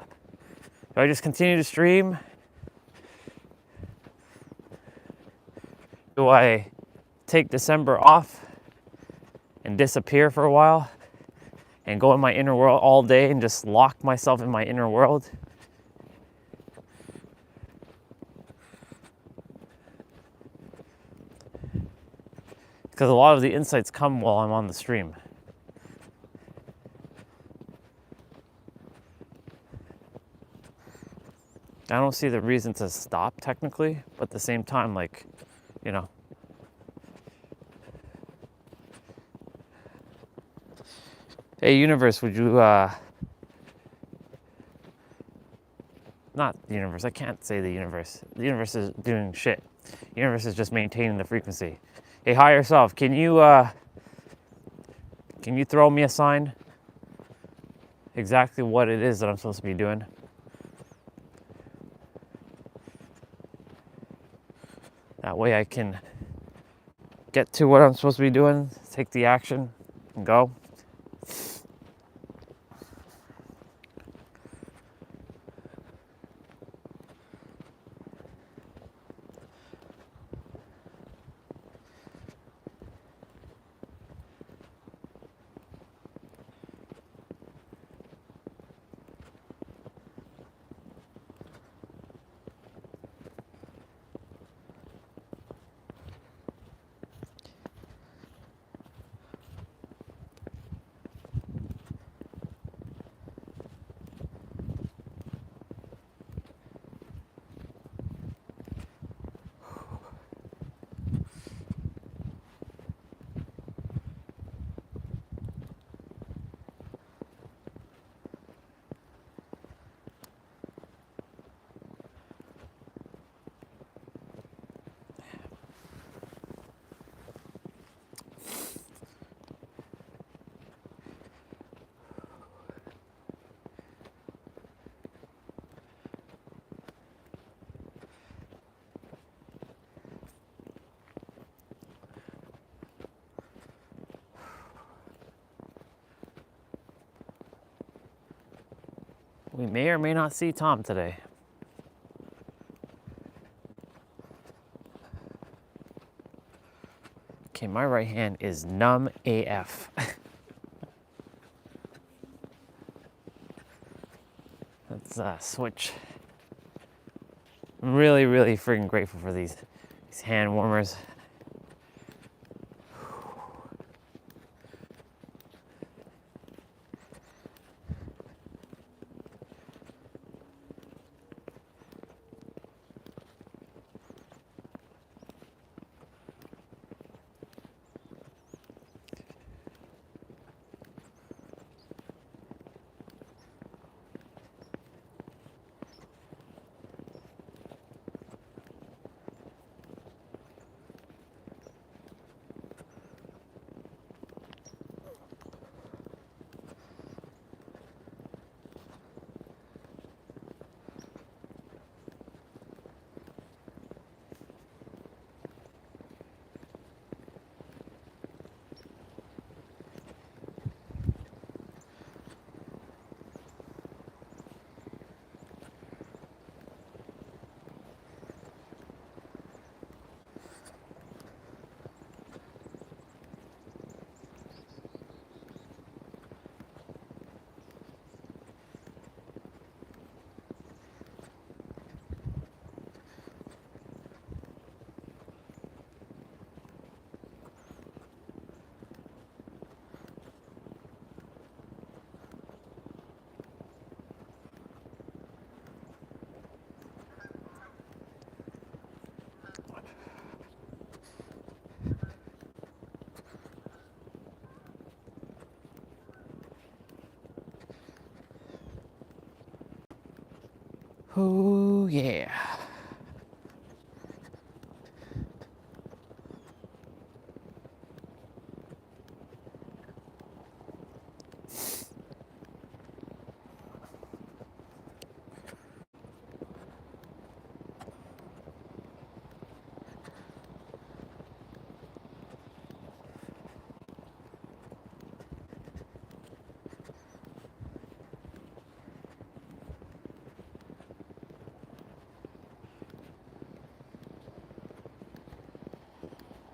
Do I just continue to stream? Do I take December off and disappear for a while and go in my inner world all day and just lock myself in my inner world? Because a lot of the insights come while I'm on the stream. I don't see the reason to stop technically, but at the same time, like, you know. Hey, universe, would you, not the universe, I can't say the universe. The universe is doing shit. The universe is just maintaining the frequency. Hey, higher self, can you throw me a sign? exactly what it is that I'm supposed to be doing. That way I can get to what I'm supposed to be doing, take the action, and go. We may or may not see Tom today. Okay, my right hand is numb AF. Let's switch. I'm really, really freaking grateful for these hand warmers. Oh yeah.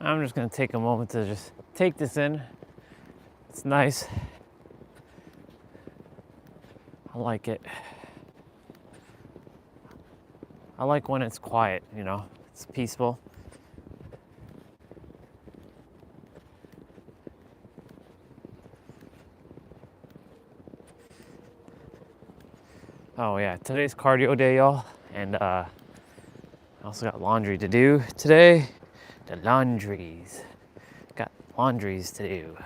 I'm just gonna take a moment to just take this in. It's nice. I like it. I like when it's quiet, you know, it's peaceful. Oh yeah, today's cardio day, y'all. And I also got laundry to do today. The laundries. Got laundries to do.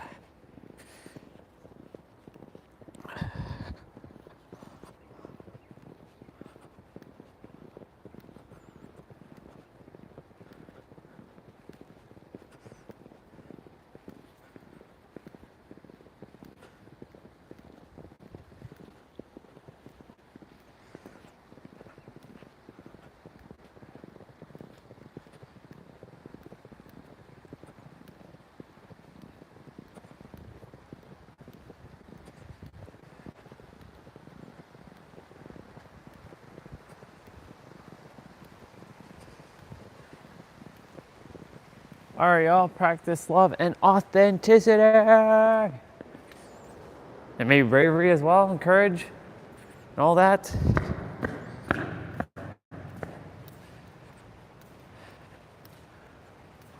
All right, y'all, practice love and authenticity. And maybe bravery as well, and courage, and all that.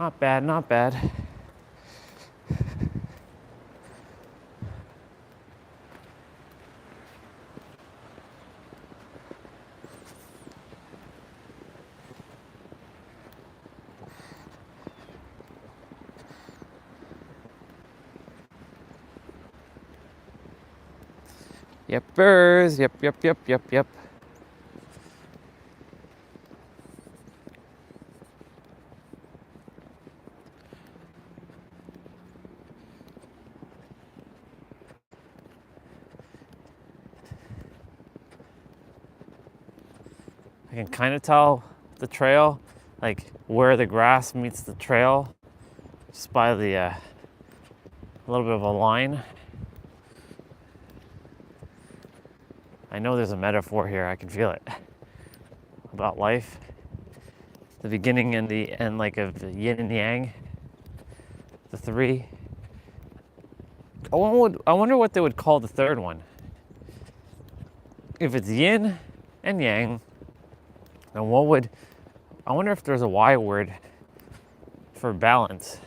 Not bad, not bad. Yepers, yep. I can kind of tell the trail, like where the grass meets the trail, just by the a little bit of a line. I know there's a metaphor here, I can feel it, about life. The beginning and the end, like of the yin and yang, the three. I wonder what they would call the third one. If it's yin and yang, then I wonder if there's a Y word for balance,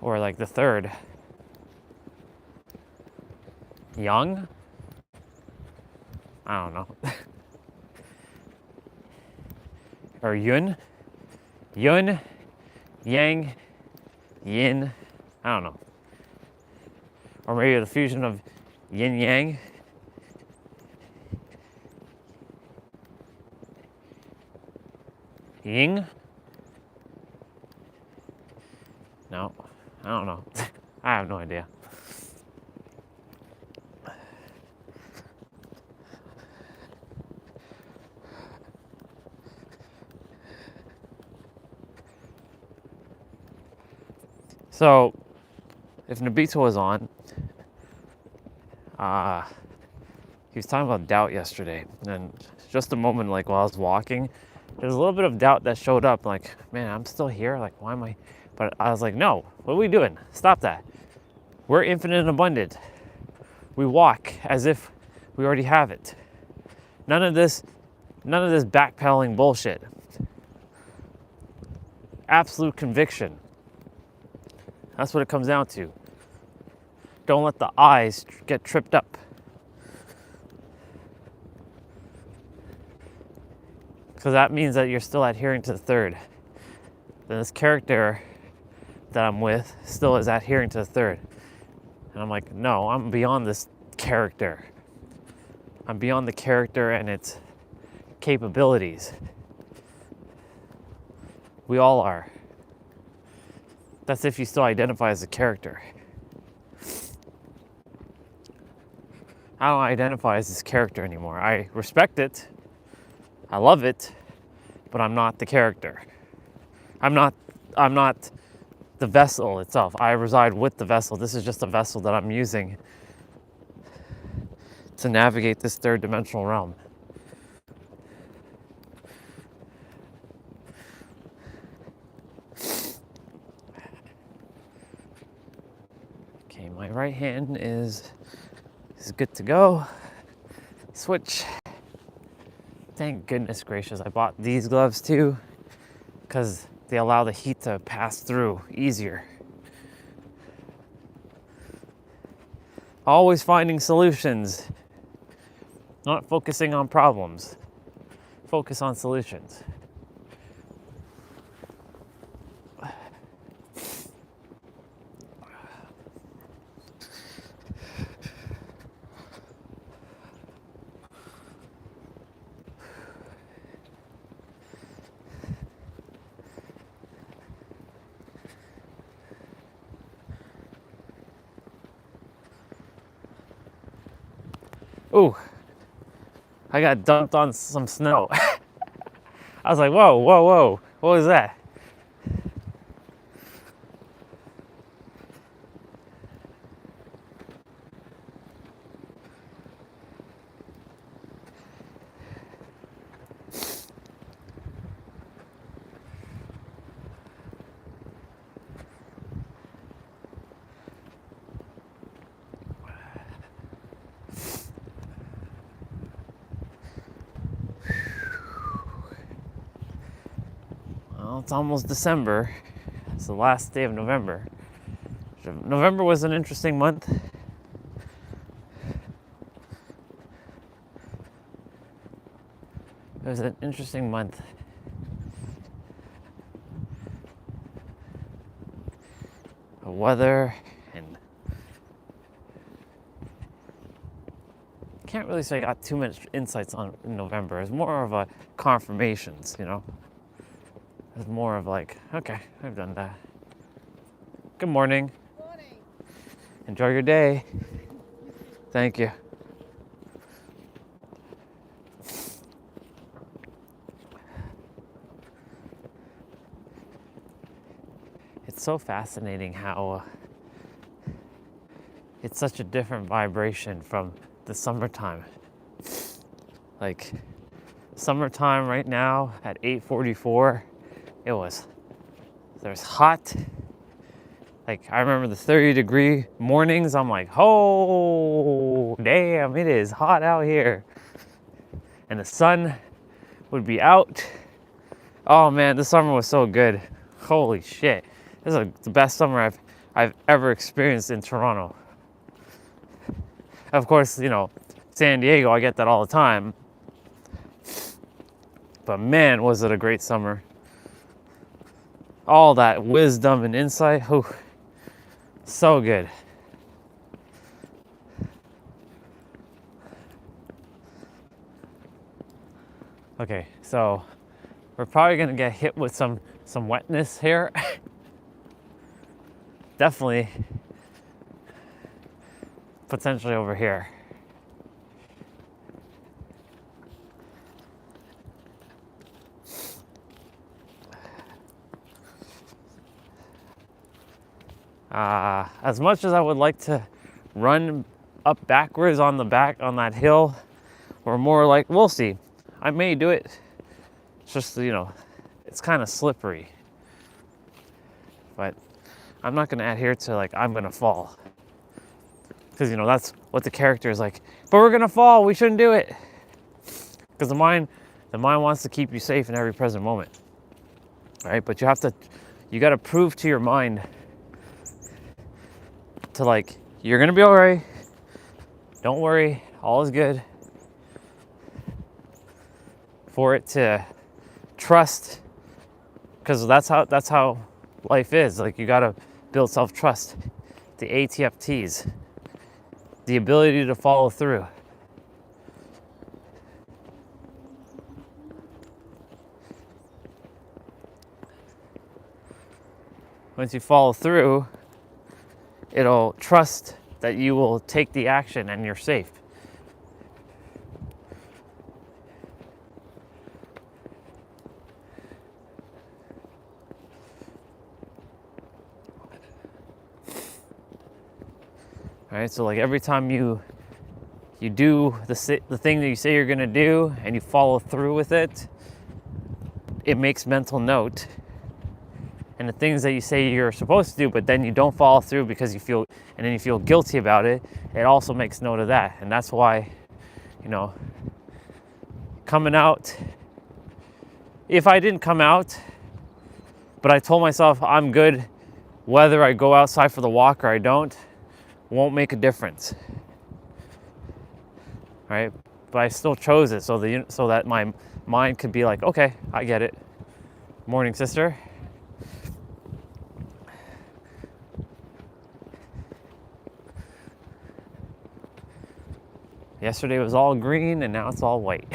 or like the third. Yang? I don't know. Or yun? Yun, yang, yin, I don't know. Or maybe the fusion of yin yang. Ying? No, I don't know. I have no idea. So, if Nabito was on, he was talking about doubt yesterday, and just a moment, like while I was walking, there's a little bit of doubt that showed up. Like, man, I'm still here. Like, why am I? But I was like, no, what are we doing? Stop that. We're infinite and abundant. We walk as if we already have it. None of this backpedaling bullshit. Absolute conviction. That's what it comes down to. Don't let the eyes get tripped up. Because that means that you're still adhering to the third. Then this character that I'm with still is adhering to the third. And I'm like, no, I'm beyond this character. I'm beyond the character and its capabilities. We all are. That's if you still identify as a character. I don't identify as this character anymore. I respect it. I love it, but I'm not the character. I'm not the vessel itself. I reside with the vessel. This is just a vessel that I'm using to navigate this third dimensional realm. Okay, my right hand is good to go. Switch. Thank goodness gracious, I bought these gloves too, because they allow the heat to pass through easier. Always finding solutions, not focusing on problems. Focus on solutions. Ooh, I got dumped on some snow. I was like, whoa, what was that? Well, it's almost December. It's the last day of November. November was an interesting month. It was an interesting month. The weather and can't really say I got too much insights on in November. It's more of a confirmations, you know. It's more of like, okay, I've done that. Good morning. Good morning. Enjoy your day. Thank you. It's so fascinating how it's such a different vibration from the summertime. Like summertime right now at 8:44, there's hot. Like I remember the 30-degree mornings. I'm like, oh damn, it is hot out here. And the sun would be out. Oh man, this summer was so good. Holy shit. This is the best summer I've ever experienced in Toronto. Of course, you know, San Diego, I get that all the time. But man, was it a great summer. All that wisdom and insight, whew, so good. Okay, so we're probably gonna get hit with some wetness here. Definitely, potentially over here. As much as I would like to run up backwards on that hill, or more like, we'll see. I may do it. It's just, you know, it's kind of slippery. But I'm not gonna adhere to like, I'm gonna fall. Because, you know, that's what the character is like, but we're gonna fall, we shouldn't do it. Because the mind wants to keep you safe in every present moment. Right? But you gotta prove to your mind to like, you're gonna be all right. Don't worry, all is good. For it to trust, because that's how life is. Like you gotta build self-trust. The ATFTs, the ability to follow through. Once you follow through, it'll trust that you will take the action and you're safe. All right, so like every time you do the thing that you say you're gonna do and you follow through with it, it makes mental note. And the things that you say you're supposed to do, but then you don't follow through because you feel guilty about it, it also makes note of that. And that's why, you know, coming out, if I didn't come out, but I told myself I'm good whether I go outside for the walk or I don't, won't make a difference. Right? But I still chose it so that my mind could be like, okay, I get it. Morning, sister. Yesterday was all green and now it's all white.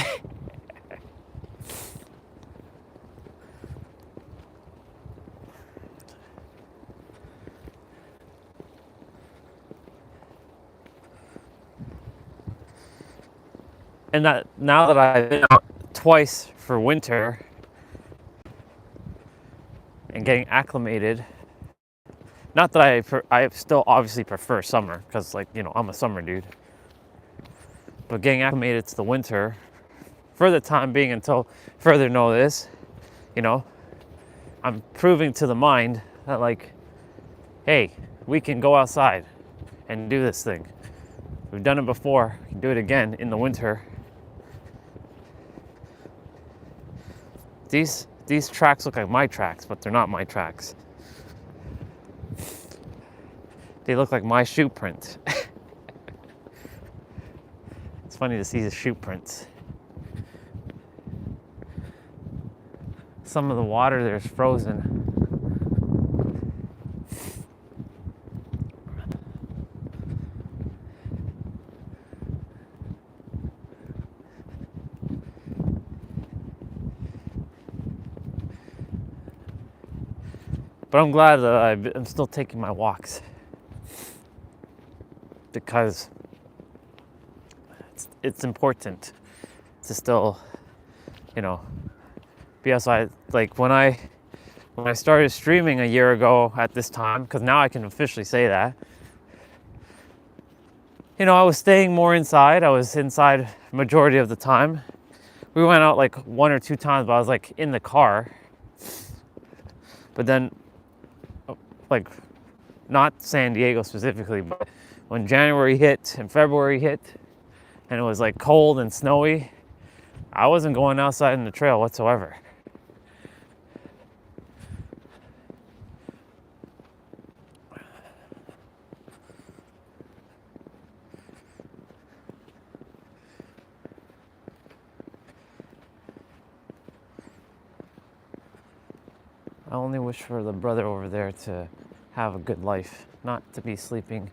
And that now that I've been out twice for winter and getting acclimated, not that I still obviously prefer summer because, like, you know, I'm a summer dude. But getting acclimated to the winter for the time being until further notice, you know, I'm proving to the mind that, like, hey, we can go outside and do this thing. We've done it before, we can do it again in the winter. These these tracks look like my tracks, but they're not my tracks. They look like my shoe print. It's funny to see the shoe prints. Some of the water there is frozen. But I'm glad that I'm still taking my walks, because it's important to still, be outside. Like when I started streaming a year ago at this time, because now I can officially say that, I was staying more inside. I was inside majority of the time. We went out like 1 or 2 times, but I was like in the car. But then, like, not San Diego specifically, but when January hit and February hit and it was like cold and snowy, I wasn't going outside in the trail whatsoever. I only wish for the brother over there to have a good life, not to be sleeping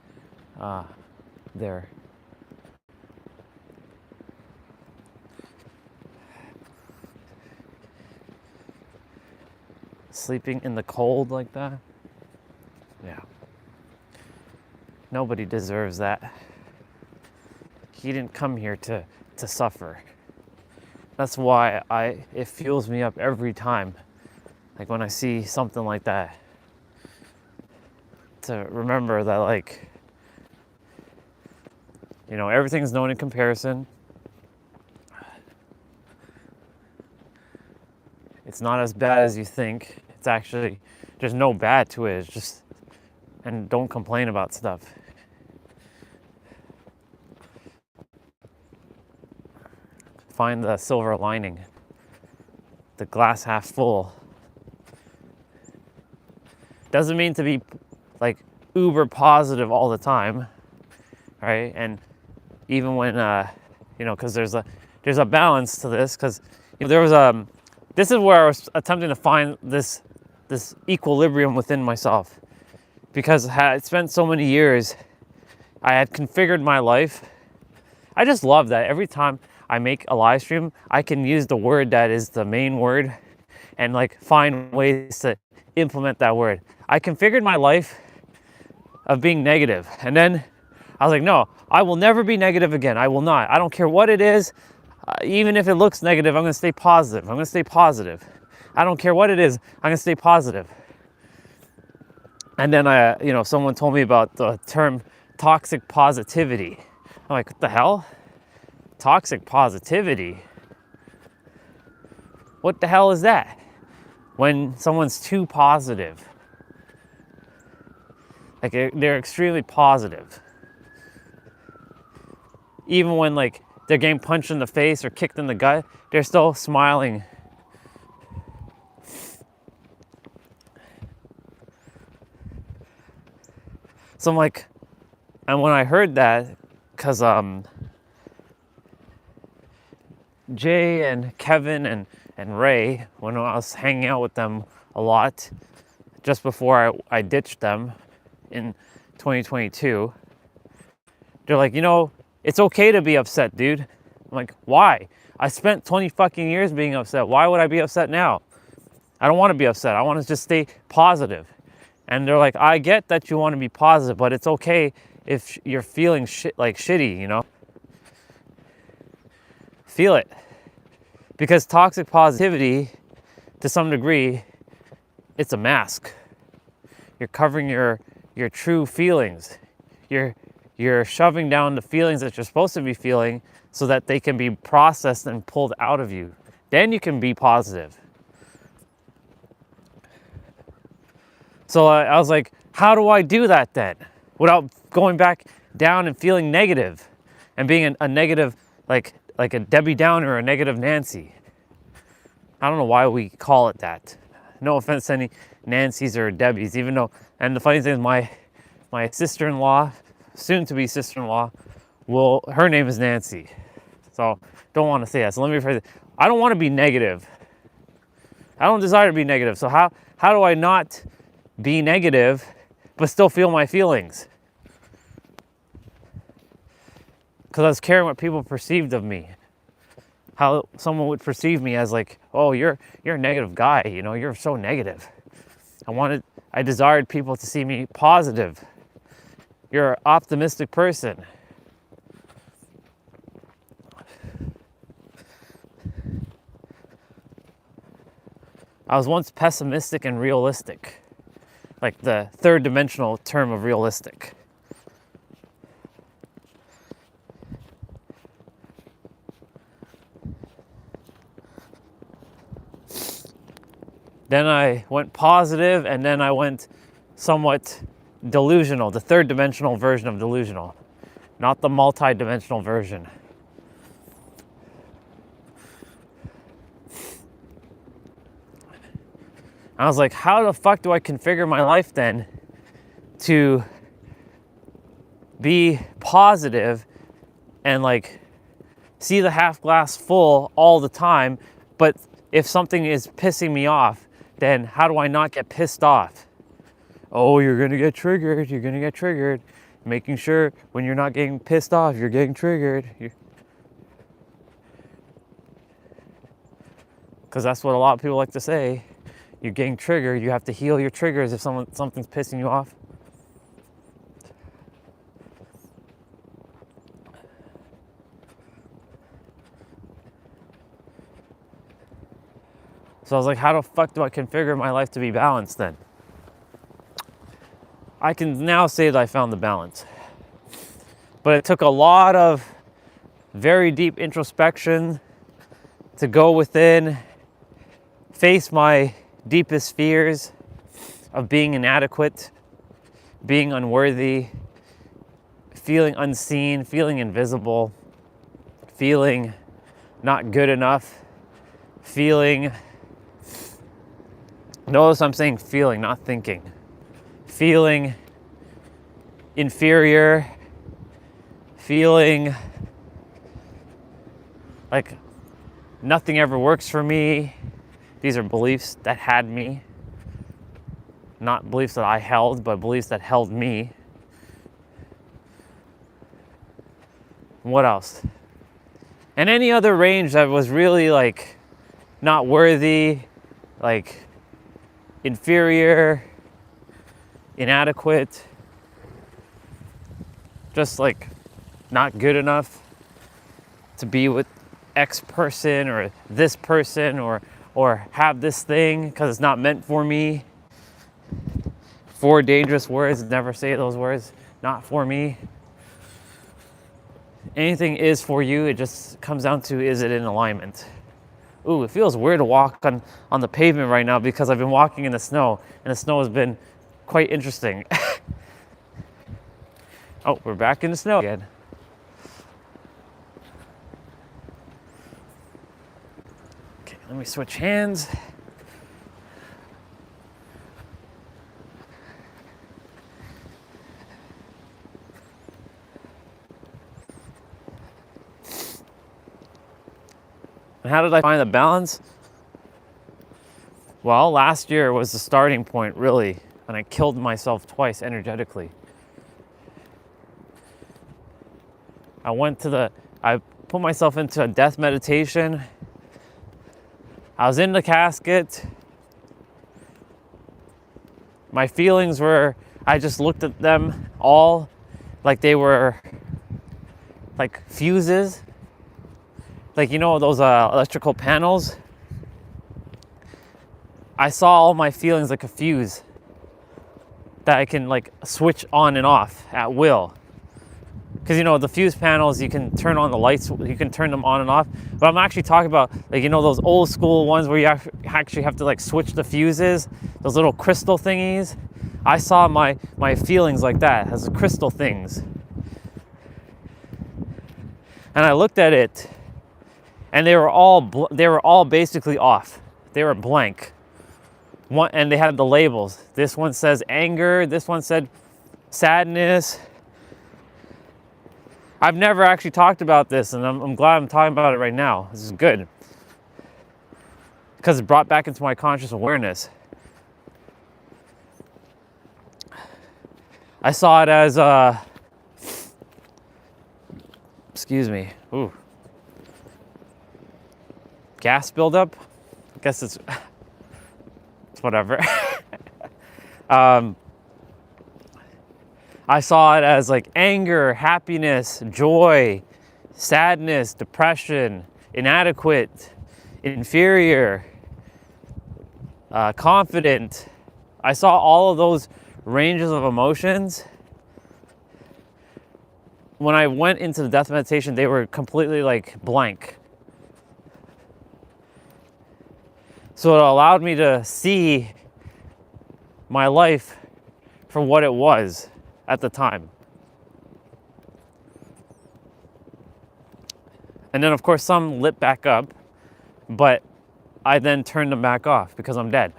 there. Sleeping in the cold like that? Yeah. Nobody deserves that. He didn't come here to suffer. That's why it fuels me up every time. Like when I see something like that, to remember that, like, everything's known in comparison. It's not as bad as you think. It's actually, there's no bad to it. It's just, and don't complain about stuff. Find the silver lining, the glass half full. Doesn't mean to be like uber positive all the time, right? And even when because there's a balance to this, because there was this is where I was attempting to find this equilibrium within myself, because I had spent so many years, I had configured my life. I just love that every time I make a live stream, I can use the word that is the main word and like find ways to implement that word. I configured my life of being negative, and then I was like, no, I will never be negative again. I will not. I don't care what it is. Even if it looks negative, I'm going to stay positive. I'm going to stay positive. I don't care what it is. I'm going to stay positive. And then someone told me about the term toxic positivity. I'm like, what the hell? Toxic positivity? What the hell is that? When someone's too positive. Like they're extremely positive. Even when like they're getting punched in the face or kicked in the gut, they're still smiling. So I'm like, and when I heard that, because Jay and Kevin and Ray, when I was hanging out with them a lot, just before I ditched them in 2022, they're like, it's okay to be upset, dude. I'm like, why? I spent 20 fucking years being upset. Why would I be upset now? I don't want to be upset. I want to just stay positive. And they're like, I get that you want to be positive, but it's okay if you're feeling shitty, Feel it. Because toxic positivity, to some degree, it's a mask. You're covering your true feelings. You're shoving down the feelings that you're supposed to be feeling so that they can be processed and pulled out of you. Then you can be positive. So I was like, how do I do that then? Without going back down and feeling negative and being a negative, like a Debbie Downer or a negative Nancy. I don't know why we call it that. No offense to any Nancy's or Debbie's, even though, and the funny thing is my sister-in-law, soon-to-be sister-in-law, her name is Nancy. So don't want to say that. So let me rephrase it. I don't want to be negative. I don't desire to be negative. So how do I not be negative but still feel my feelings? Because I was caring what people perceived of me. How someone would perceive me as like, oh, you're a negative guy, you know, you're so negative. I desired people to see me positive. You're an optimistic person. I was once pessimistic and realistic, like the third dimensional term of realistic. Then I went positive, and then I went somewhat delusional, the third dimensional version of delusional, not the multi-dimensional version. I was like, how the fuck do I configure my life then to be positive and like see the half glass full all the time, but if something is pissing me off, then how do I not get pissed off? Oh, you're gonna get triggered, you're gonna get triggered. Making sure when you're not getting pissed off, you're getting triggered. Because that's what a lot of people like to say. You're getting triggered, you have to heal your triggers if something's pissing you off. So I was like, how the fuck do I configure my life to be balanced then? I can now say that I found the balance. But it took a lot of very deep introspection to go within, face my deepest fears of being inadequate, being unworthy, feeling unseen, feeling invisible, feeling not good enough, feeling... Notice I'm saying feeling, not thinking. Feeling inferior, feeling like nothing ever works for me. These are beliefs that had me. Not beliefs that I held, but beliefs that held me. What else? And any other range that was really like not worthy, like inferior, inadequate, just like not good enough to be with X person or this person or have this thing because it's not meant for me. 4 dangerous words, never say those words, not for me. Anything is for you, it just comes down to, is it in alignment? Ooh, it feels weird to walk on the pavement right now because I've been walking in the snow, and the snow has been quite interesting. Oh, we're back in the snow again. Okay, let me switch hands. And how did I find the balance? Well, last year was the starting point, really, and I killed myself twice energetically. I put myself into a death meditation. I was in the casket. My feelings were, I just looked at them all like they were like fuses. Like, you know, those electrical panels? I saw all my feelings like a fuse that I can like switch on and off at will. Because, you know, the fuse panels, you can turn on the lights, you can turn them on and off. But I'm actually talking about, like, you know, those old school ones where you actually have to like switch the fuses, those little crystal thingies. I saw my feelings like that, as crystal things. And I looked at it, and they were all basically off. They were blank. One, and they had the labels. This one says anger. This one said sadness. I've never actually talked about this, and I'm glad I'm talking about it right now. This is good. Because it brought back into my conscious awareness. I saw it as, excuse me, ooh. Gas buildup? I guess it's whatever. I saw it as like anger, happiness, joy, sadness, depression, inadequate, inferior, confident. I saw all of those ranges of emotions. When I went into the death meditation, they were completely like blank. So it allowed me to see my life for what it was at the time. And then of course some lit back up, but I then turned them back off because I'm dead.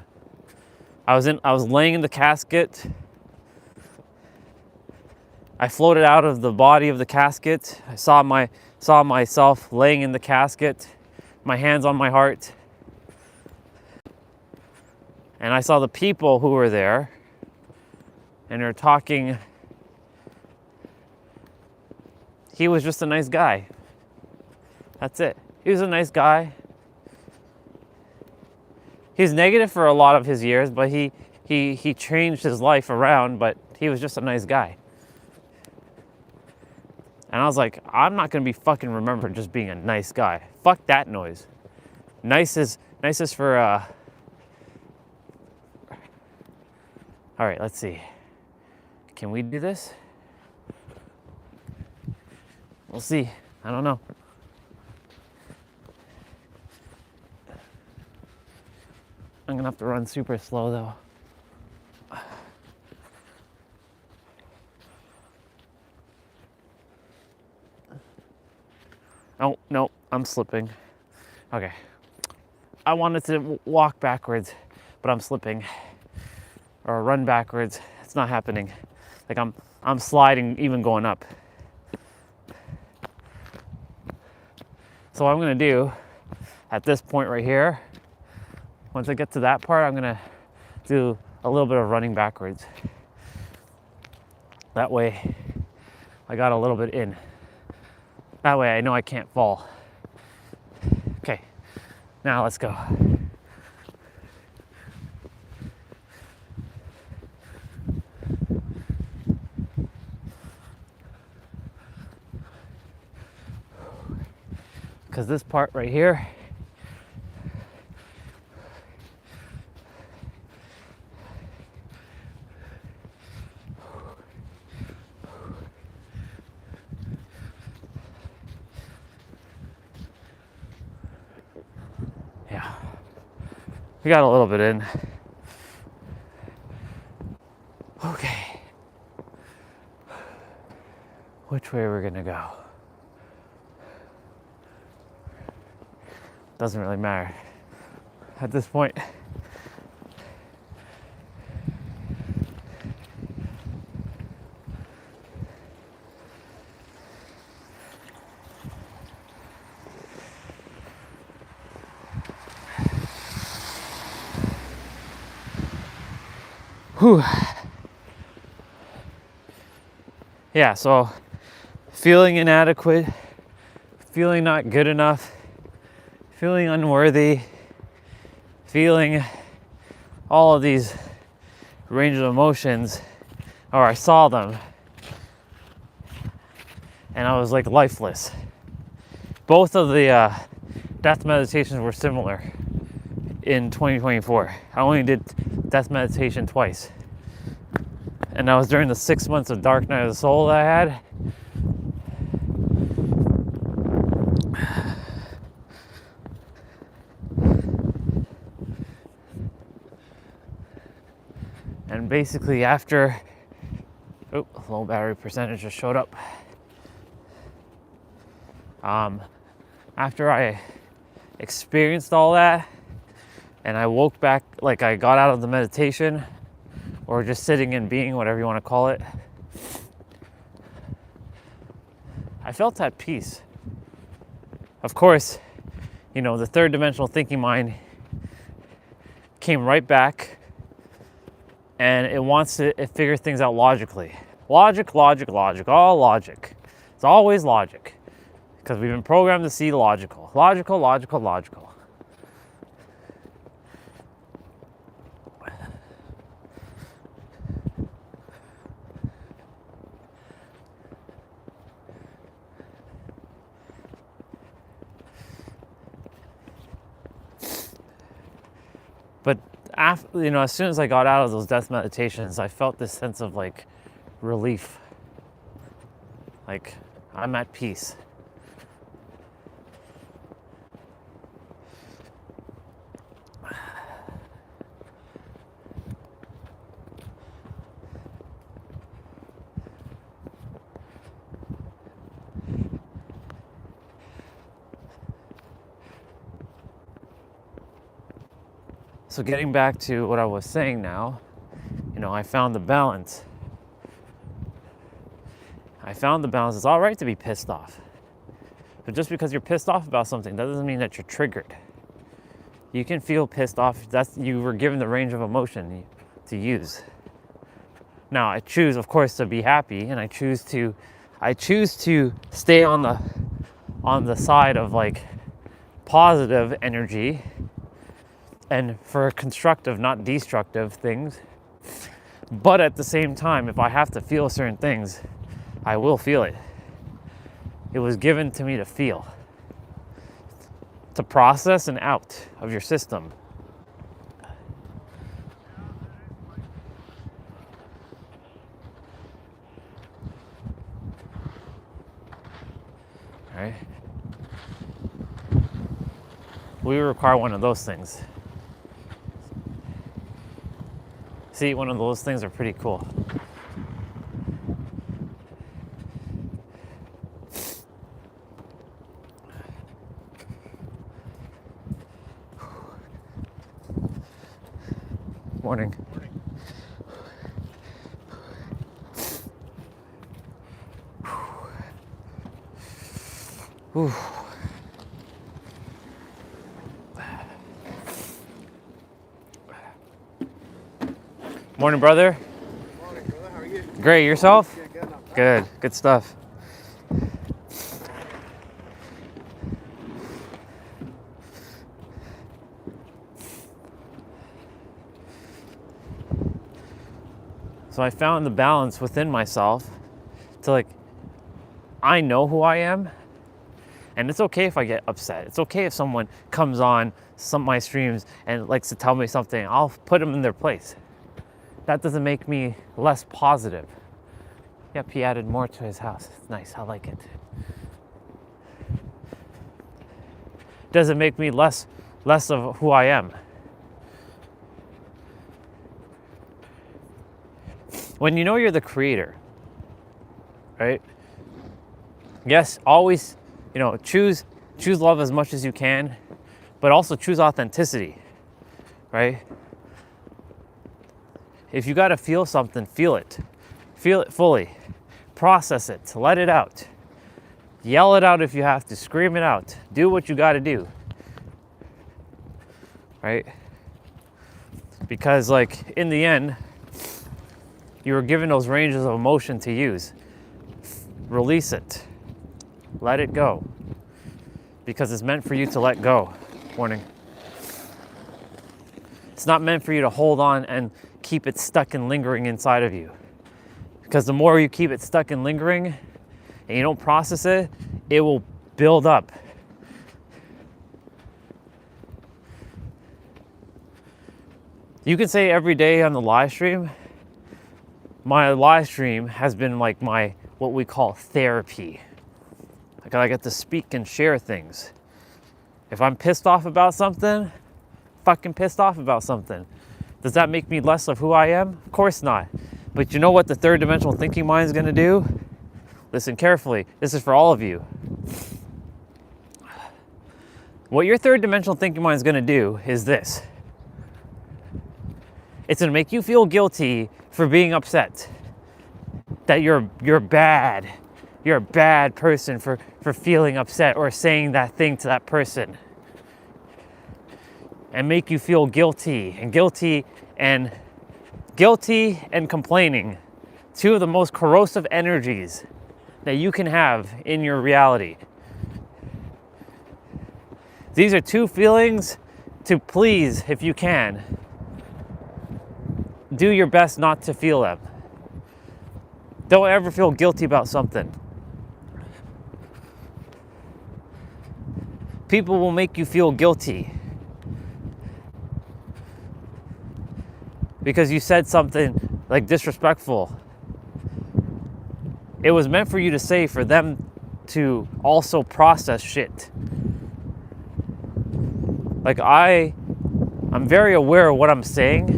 I was laying in the casket. I floated out of the body of the casket. I saw myself laying in the casket, my hands on my heart. And I saw the people who were there, and they're talking. He was just a nice guy. That's it. He was a nice guy. He was negative for a lot of his years, but he changed his life around, but he was just a nice guy. And I was like, I'm not gonna be fucking remembered just being a nice guy. Fuck that noise. Nice is for, all right, let's see. Can we do this? We'll see. I don't know. I'm gonna have to run super slow though. Oh, no, I'm slipping. Okay. I wanted to walk backwards, but I'm slipping. Or run backwards. It's not happening. Like I'm sliding even going up. So what I'm gonna do at this point right here, once I get to that part, I'm gonna do a little bit of running backwards. That way I got a little bit in. That way I know I can't fall. Okay, now let's go. Because this part right here, yeah, we got a little bit in. Okay, which way we're gonna go? Doesn't really matter at this point. Whew. Yeah, so feeling inadequate, feeling not good enough, feeling unworthy, feeling all of these range of emotions, or I saw them, and I was like lifeless. Both of the death meditations were similar in 2024. I only did death meditation twice. And that was during the 6 months of dark night of the soul that I had. And basically after, low battery percentage just showed up. After I experienced all that and I woke back, like I got out of the meditation or just sitting and being, whatever you want to call it, I felt at peace. Of course, you know, the third dimensional thinking mind came right back, and it wants to figure things out logically. Logic, all logic. It's always logic, because we've been programmed to see logical. Logical. But after, you know, as soon as I got out of those death meditations, I felt this sense of like relief. Like I'm at peace. So getting back to what I was saying now, you know, I found the balance. It's all right to be pissed off. But just because you're pissed off about something, that doesn't mean that you're triggered. You can feel pissed off. You were given the range of emotion to use. Now, I choose, of course, to be happy, and I choose to stay on the side of like positive energy, and for constructive, not destructive things. But at the same time, if I have to feel certain things, I will feel it. It was given to me to feel, to process and out of your system. All right. We require one of those things. See, one of those things are pretty cool. Morning. Whew. Morning, brother. Morning, brother. How are you? Great. Yourself? Good. Good stuff. So I found the balance within myself to like, I know who I am, and it's okay if I get upset. It's okay if someone comes on some of my streams and likes to tell me something. I'll put them in their place. That doesn't make me less positive. Yep, he added more to his house. It's nice, I like it. Doesn't make me less of who I am. When you know you're the creator, right? Yes, always, you know, choose love as much as you can, but also choose authenticity, right? If you got to feel something, feel it. Feel it fully. Process it. Let it out. Yell it out if you have to. Scream it out. Do what you got to do. Right? Because, like, in the end, you were given those ranges of emotion to use. Release it. Let it go. Because it's meant for you to let go. Warning. It's not meant for you to hold on and keep it stuck and lingering inside of you. Because the more you keep it stuck and lingering and you don't process it, it will build up. You can say every day on the live stream, my live stream has been like my, what we call therapy. Like I get to speak and share things. If I'm pissed off about something, fucking pissed off about something. Does that make me less of who I am? Of course not. But you know what the third dimensional thinking mind is going to do? Listen carefully. This is for all of you. What your third dimensional thinking mind is going to do is this. It's gonna make you feel guilty for being upset. That you're bad. You're a bad person for feeling upset or saying that thing to that person. And make you feel guilty and complaining. Two of the most corrosive energies that you can have in your reality. These are two feelings to please, if you can, do your best not to feel them. Don't ever feel guilty about something. People will make you feel guilty because you said something like disrespectful. It was meant for you to say for them to also process shit. Like I'm very aware of what I'm saying,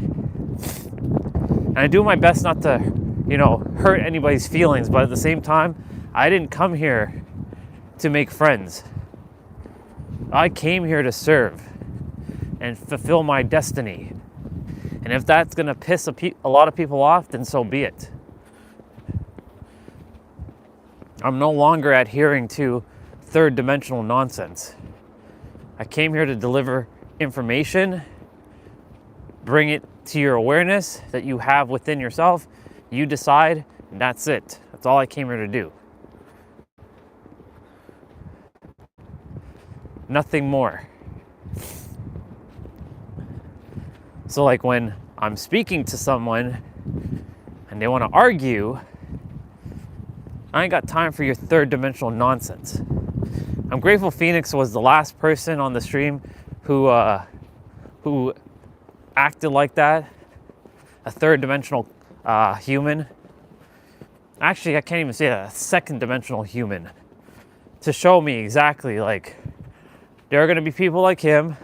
and I do my best not to, hurt anybody's feelings, but at the same time, I didn't come here to make friends. I came here to serve and fulfill my destiny. And if that's gonna piss a lot of people off, then so be it. I'm no longer adhering to third dimensional nonsense. I came here to deliver information, bring it to your awareness that you have within yourself. You decide, and that's it. That's all I came here to do. Nothing more. So like when I'm speaking to someone and they want to argue, I ain't got time for your third dimensional nonsense. I'm grateful Phoenix was the last person on the stream who acted like that, a third dimensional human. Actually, I can't even say a second dimensional human, to show me exactly, like, there are going to be people like him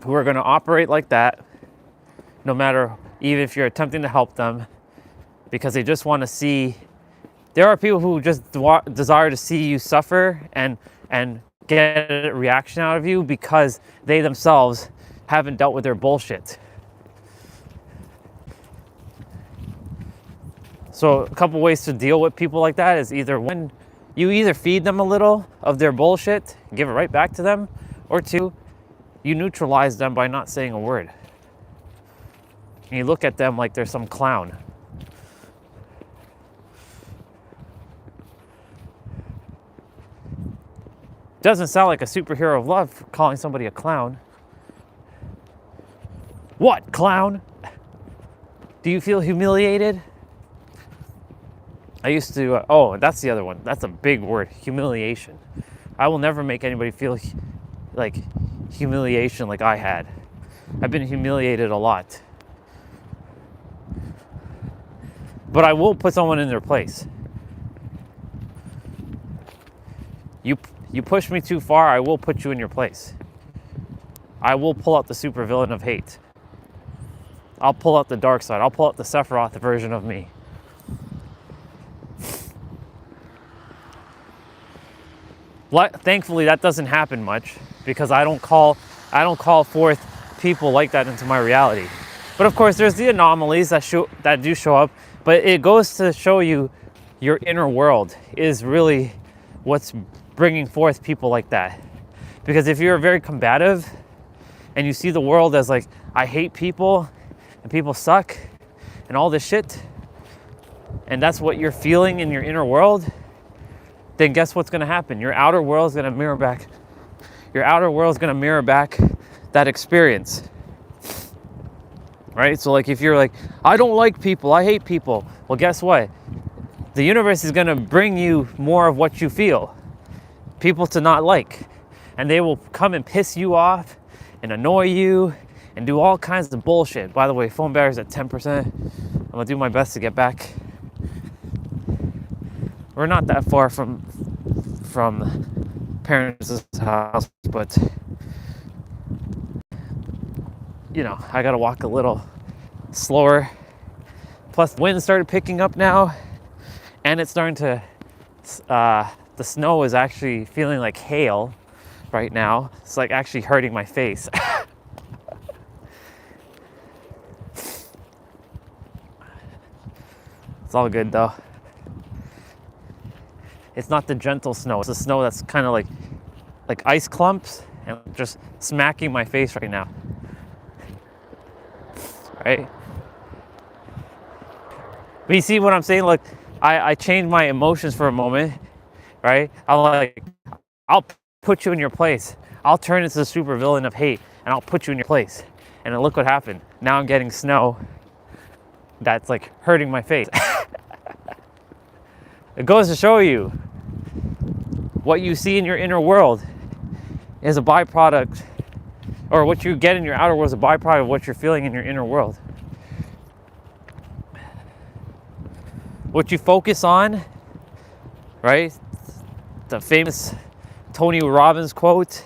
who are going to operate like that, no matter, even if you're attempting to help them, because they just want to see. There are people who just desire to see you suffer and get a reaction out of you because they themselves haven't dealt with their bullshit. So a couple ways to deal with people like that is either when you either feed them a little of their bullshit, give it right back to them, or two, you neutralize them by not saying a word. And you look at them like they're some clown. Doesn't sound like a superhero of love calling somebody a clown. What, clown? Do you feel humiliated? I used to, that's the other one. That's a big word, humiliation. I will never make anybody feel like humiliation like I had. I've been humiliated a lot. But I will put someone in their place. You push me too far, I will put you in your place. I will pull out the supervillain of hate. I'll pull out the dark side. I'll pull out the Sephiroth version of me. Thankfully, that doesn't happen much because I don't call forth people like that into my reality. But of course, there's the anomalies that do show up. But it goes to show you your inner world is really what's bringing forth people like that. Because if you're very combative and you see the world as like, I hate people and people suck and all this shit, and that's what you're feeling in your inner world, then guess what's going to happen? Your outer world is going to mirror back. Your outer world is going to mirror back that experience. Right? So like if you're like, I don't like people, I hate people. Well, guess what? The universe is going to bring you more of what you feel. People to not like. And they will come and piss you off and annoy you and do all kinds of bullshit. By the way, phone battery's at 10%. I'm going to do my best to get back. We're not that far from parents' house, but I gotta walk a little slower. Plus, the wind started picking up now, and it's starting to. The snow is actually feeling like hail right now. It's like actually hurting my face. It's all good though. It's not the gentle snow. It's the snow that's kind of like ice clumps and just smacking my face right now. Right? But you see what I'm saying? Like, I changed my emotions for a moment, right? I'll put you in your place. I'll turn into the super villain of hate and I'll put you in your place. And then look what happened. Now I'm getting snow that's like hurting my face. It goes to show you what you see in your inner world is a byproduct, or what you get in your outer world is a byproduct of what you're feeling in your inner world. What you focus on, right? The famous Tony Robbins quote,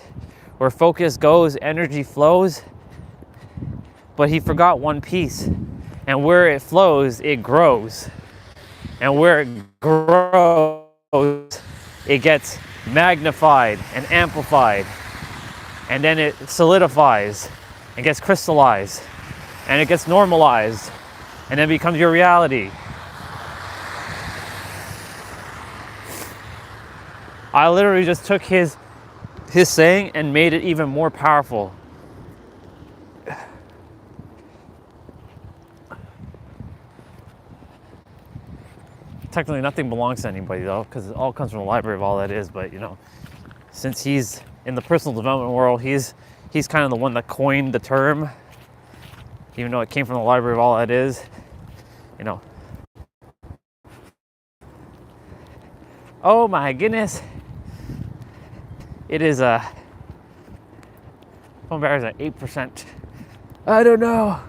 where focus goes, energy flows. But he forgot one piece. And where it flows, it grows. And where it grows, it gets magnified and amplified. And then it solidifies and gets crystallized. And it gets normalized. And then becomes your reality. I literally just took his saying and made it even more powerful. Technically nothing belongs to anybody though, because it all comes from the library of all that is, but you know, since he's in the personal development world, he's kind of the one that coined the term, even though it came from the library of all that is, you know. Oh my goodness. It is phone battery's at 8%. I don't know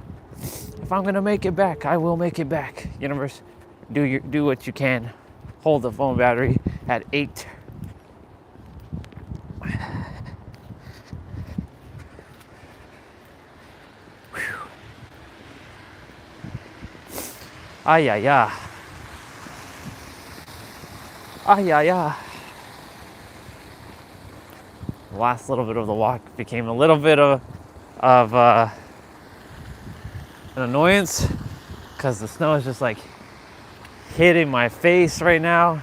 if I'm gonna make it back. I will make it back. Universe, do what you can. Hold the phone battery at 8. Ay, ay, ay. Ay, ay, ay. The last little bit of the walk became a little bit of an annoyance, because the snow is just like hitting my face right now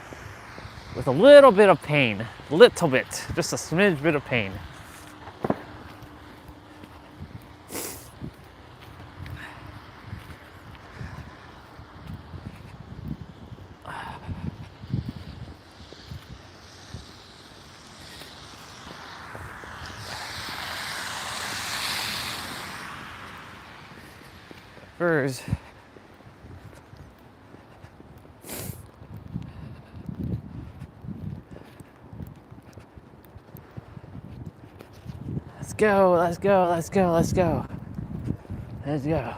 with a little bit of pain. Little bit. Just a smidge bit of pain. Furs. Let's go, let's go, let's go, let's go. Let's go.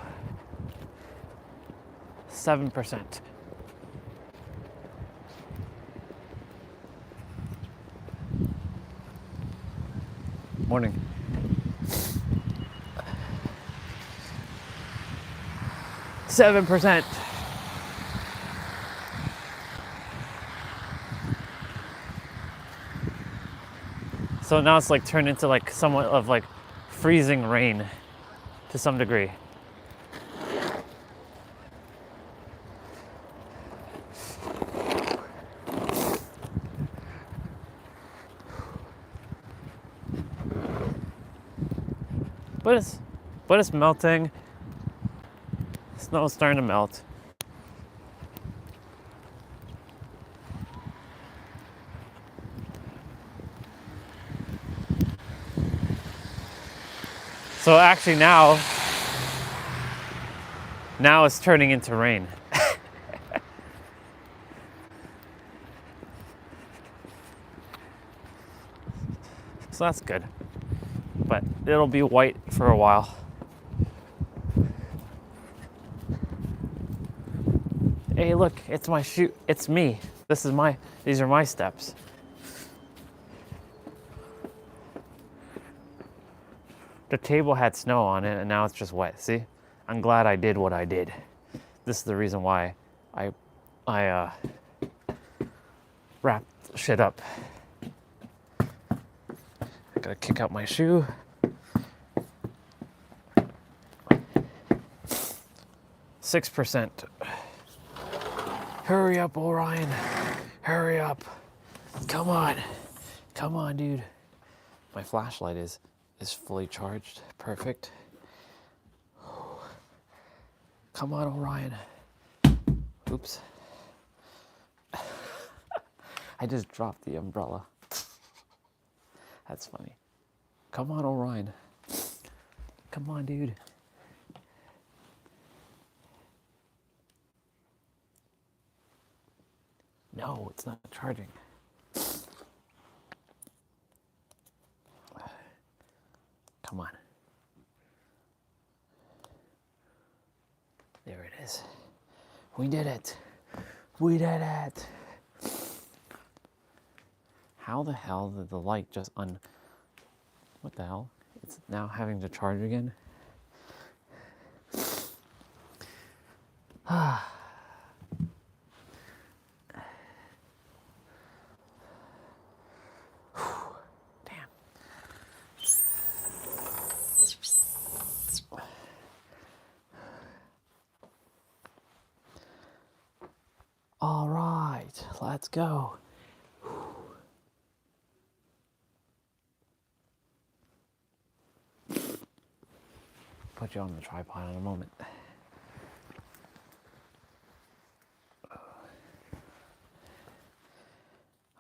7%. Morning. Seven percent. So now it's like turned into like somewhat of like freezing rain to some degree. But it's melting. Snow's starting to melt. So actually now it's turning into rain. So that's good. But it'll be white for a while. Hey, look, it's my shoe. It's me. These are my steps. The table had snow on it and now it's just wet. See? I'm glad I did what I did. This is the reason why I wrapped shit up. I gotta kick out my shoe. Hurry up, Orion. Hurry up. Come on. Come on, dude. My flashlight is fully charged. Perfect. Come on, Orion. Oops. I just dropped the umbrella. That's funny. Come on, Orion. Come on, dude. No, it's not charging. Come on. There it is. We did it. We did it. How the hell did the light just what the hell? It's now having to charge again. Damn. All right, let's go. Put you on the tripod in a moment.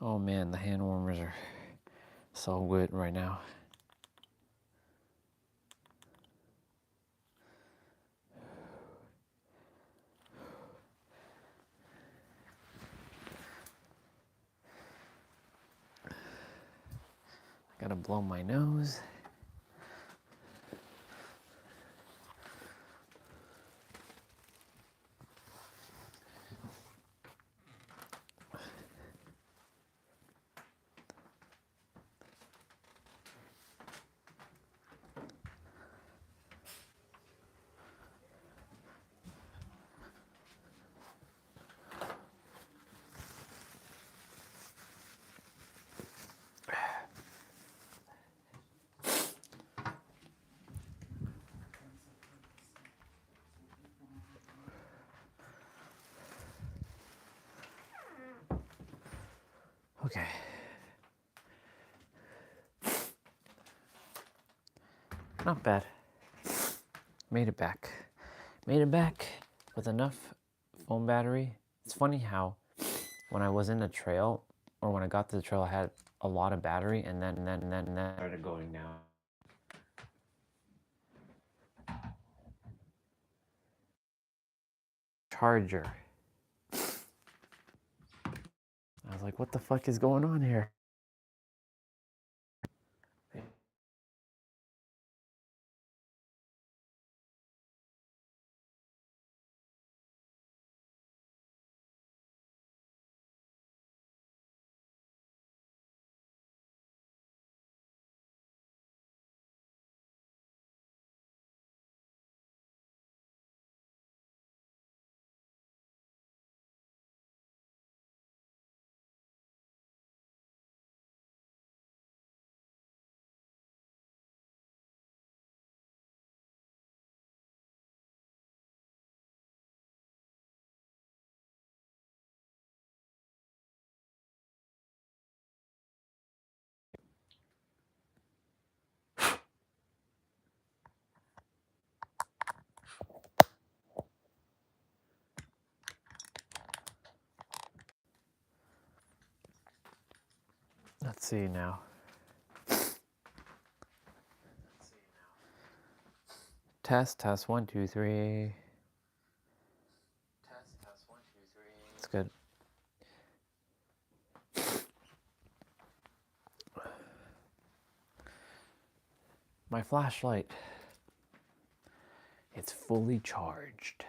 Oh man, the hand warmers are so good right now. I gotta blow my nose. Okay. Not bad. Made it back. Made it back with enough phone battery. It's funny how when I was in the trail, or when I got to the trail, I had a lot of battery, and then started going down. Charger. I was like, what the fuck is going on here? Let's see now. Test, 1, 2, 3. Test, 1, 2, 3. It's good. My flashlight. It's fully charged.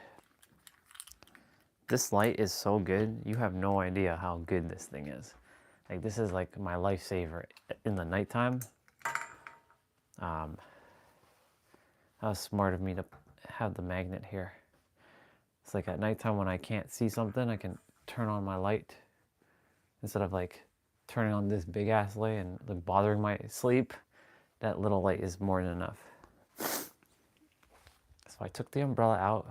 This light is so good, you have no idea how good this thing is. Like, this is like my lifesaver in the nighttime. That was smart of me to have the magnet here. It's like at nighttime when I can't see something, I can turn on my light instead of like turning on this big ass light and like bothering my sleep. That little light is more than enough. So I took the umbrella out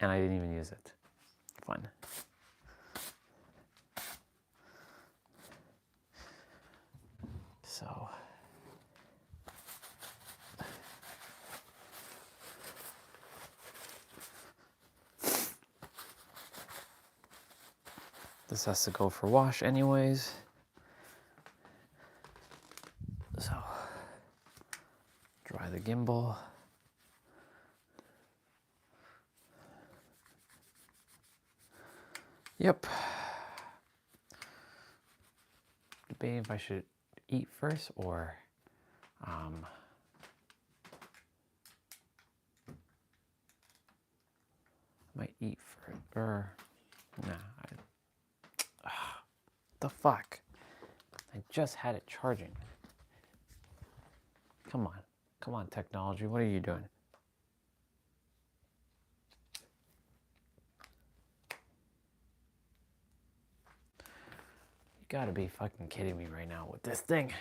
and I didn't even use it. Fun. So this has to go for wash anyways. So dry the gimbal. Yep. Debating if I should eat first or I might eat first or nah. The fuck? I just had it charging. Come on, technology. What are you doing? You gotta be fucking kidding me right now with this thing.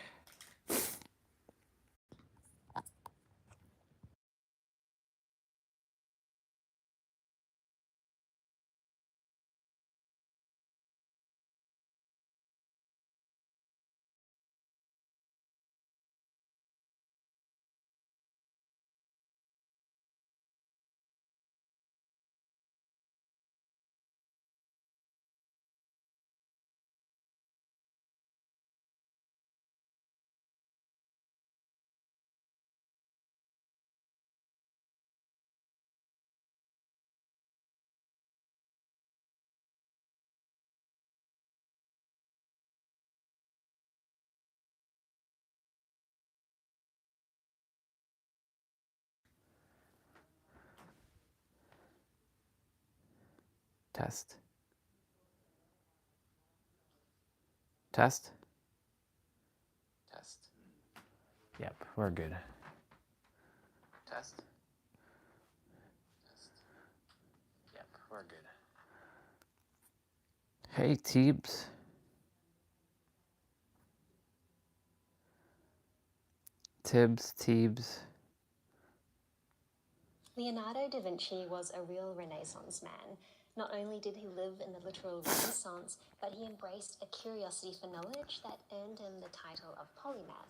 Test. Test. Test. Yep, we're good. Test. Test. Yep, we're good. Hey, Teebs. Teebs. Leonardo da Vinci was a real Renaissance man. Not only did he live in the literal Renaissance, but he embraced a curiosity for knowledge that earned him the title of polymath.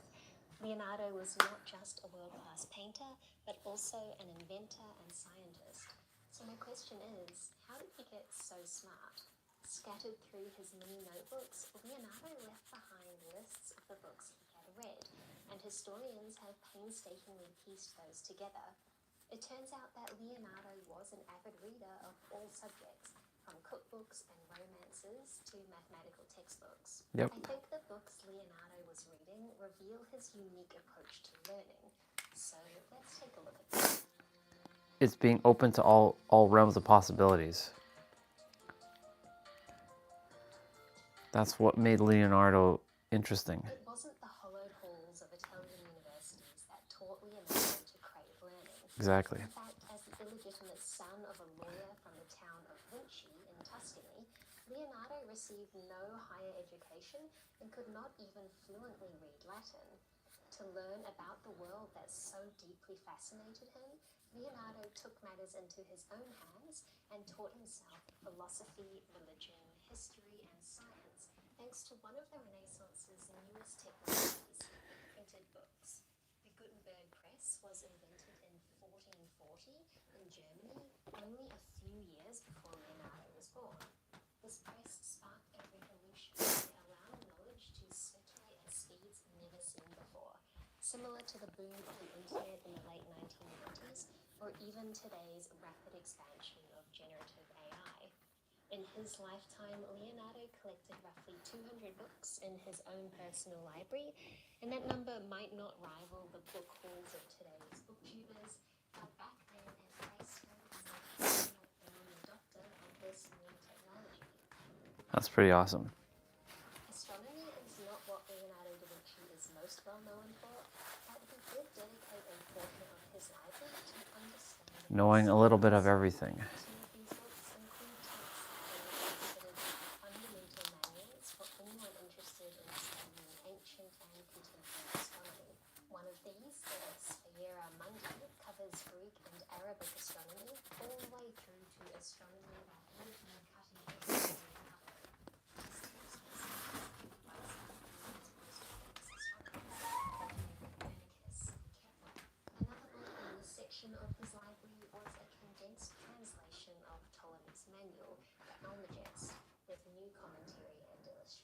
Leonardo was not just a world-class painter, but also an inventor and scientist. So my question is, how did he get so smart? Scattered through his many notebooks, Leonardo left behind lists of the books he had read, and historians have painstakingly pieced those together. It turns out that Leonardo was an avid reader of all subjects, from cookbooks and romances to mathematical textbooks. Yep. I think the books Leonardo was reading reveal his unique approach to learning. So let's take a look at this. It's being open to all realms of possibilities. That's what made Leonardo interesting. It wasn't the hollowed halls of Italian universities that taught Leonardo to crave learning. Exactly. In fact, as the illegitimate son of a lawyer from the town of Vinci in Tuscany, Leonardo received no higher education and could not even fluently read Latin. To learn about the world that so deeply fascinated him, Leonardo took matters into his own hands and taught himself philosophy, religion, history, and science, thanks to one of the Renaissance's newest technologies, printed books. The Gutenberg press was invented in 1440 in Germany, only a few years before Leonardo was born. This press sparked a revolution by allowing knowledge to circulate at speeds never seen before, similar to the boom of the internet in the late 1990s, or even today's rapid expansion of generative AI. In his lifetime, Leonardo collected roughly 200 books in his own personal library, and that number might not rival the book hauls of today's booktubers, but back then it placed him as a early adopter of this new technology. That's pretty awesome. Astronomy is not what Leonardo da Vinci is most well known for, but he did dedicate a portion of his library to understanding Knowing a little bit of everything. Some of these books include texts that are considered fundamental manuals for anyone interested in studying ancient and contemporary astronomy. One of these, the Sphera Mundi, covers Greek and Arabic astronomy all the way through to astronomy that would be cutting edge.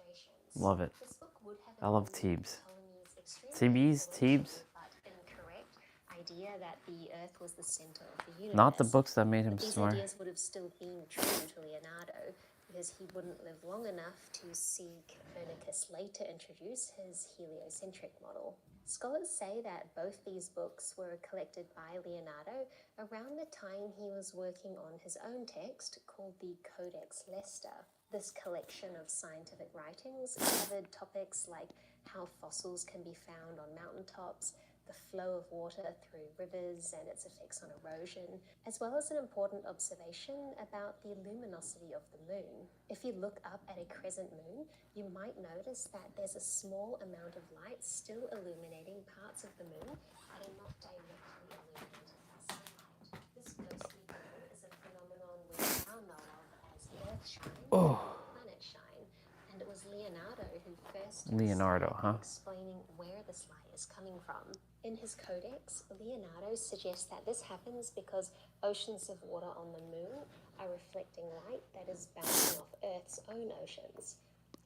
illustrations. Love it. This book would have I love eliminated Teebs. Ptolemy's extremely Teebs? influential but incorrect idea that the Earth was the center of the universe. Not the books that made him But these smart. ideas would have still been true to Leonardo because he wouldn't live long enough to see Copernicus later introduce his heliocentric model. Scholars say that both these books were collected by Leonardo around the time he was working on his own text called the Codex Leicester. This collection of scientific writings covered topics like how fossils can be found on mountaintops, the flow of water through rivers and its effects on erosion, as well as an important observation about the luminosity of the moon. If you look up at a crescent moon, you might notice that there's a small amount of light still illuminating parts of the moon that are not directly illuminated by sunlight. This ghostly glow is a phenomenon we now know of as Earth shine or planet shine, and it was Leonardo who first started explaining where this light is coming from. In his codex, Leonardo suggests that this happens because oceans of water on the moon are reflecting light that is bouncing off Earth's own oceans.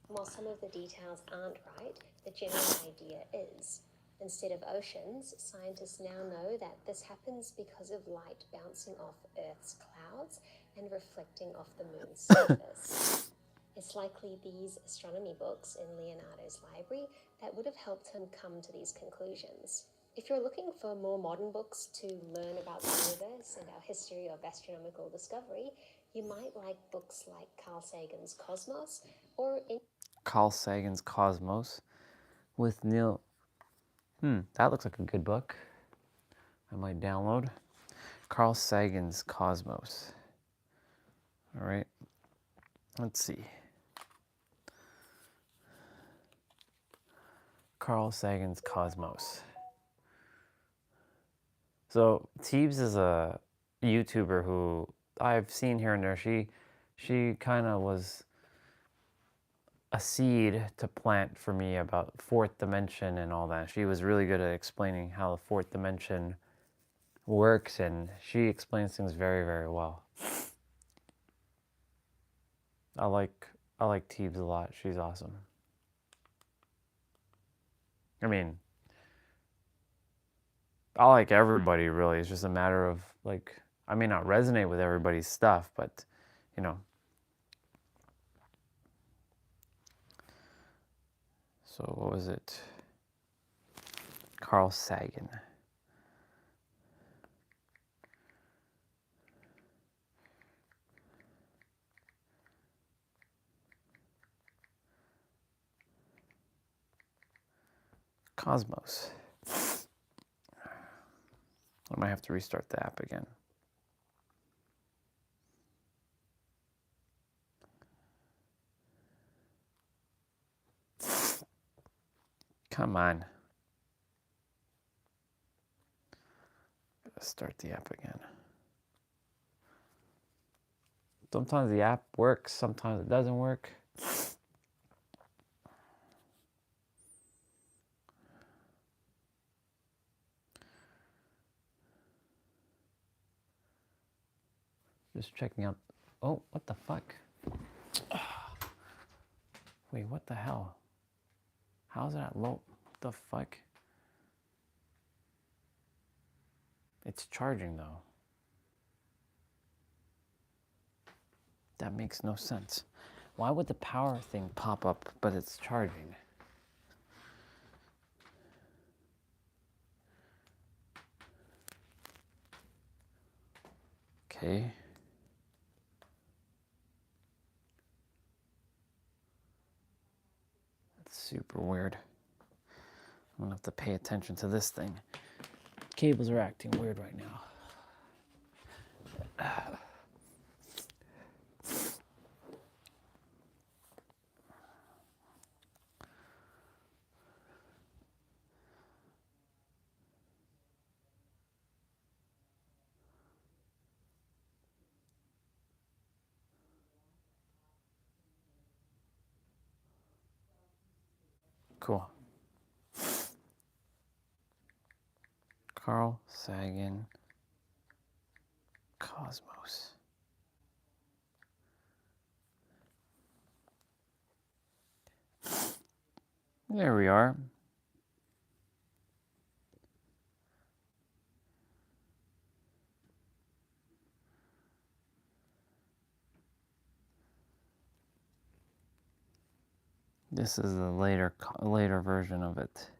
While some of the details aren't right, the general idea is. Instead of oceans, scientists now know that this happens because of light bouncing off Earth's clouds and reflecting off the moon's surface. It's likely these astronomy books in Leonardo's library that would have helped him come to these conclusions. If you're looking for more modern books to learn about the universe and our history of astronomical discovery, you might like books like Carl Sagan's Cosmos or Carl Sagan's Cosmos with Neil. That looks like a good book. I might download. Carl Sagan's Cosmos. All right. Let's see. Carl Sagan's Cosmos. So Teebs is a YouTuber who I've seen here and there. She kind of was a seed to plant for me about fourth dimension and all that. She was really good at explaining how the fourth dimension works, and she explains things very, very well. I like Teebs a lot. She's awesome. I mean, I like everybody, really. It's just a matter of, like, I may not resonate with everybody's stuff, but, you know. So what was it? Carl Sagan. Cosmos. I might have to restart the app again. Come on. Let's start the app again. Sometimes the app works, sometimes it doesn't work. Just checking out. Oh, what the fuck? Wait, what the hell? How's that low? What the fuck? It's charging though. That makes no sense. Why would the power thing pop up, but it's charging? Okay. That's super weird. I'm gonna have to pay attention to this thing. Cables are acting weird right now. Cool. Carl Sagan Cosmos. There we are. This is the later version of it.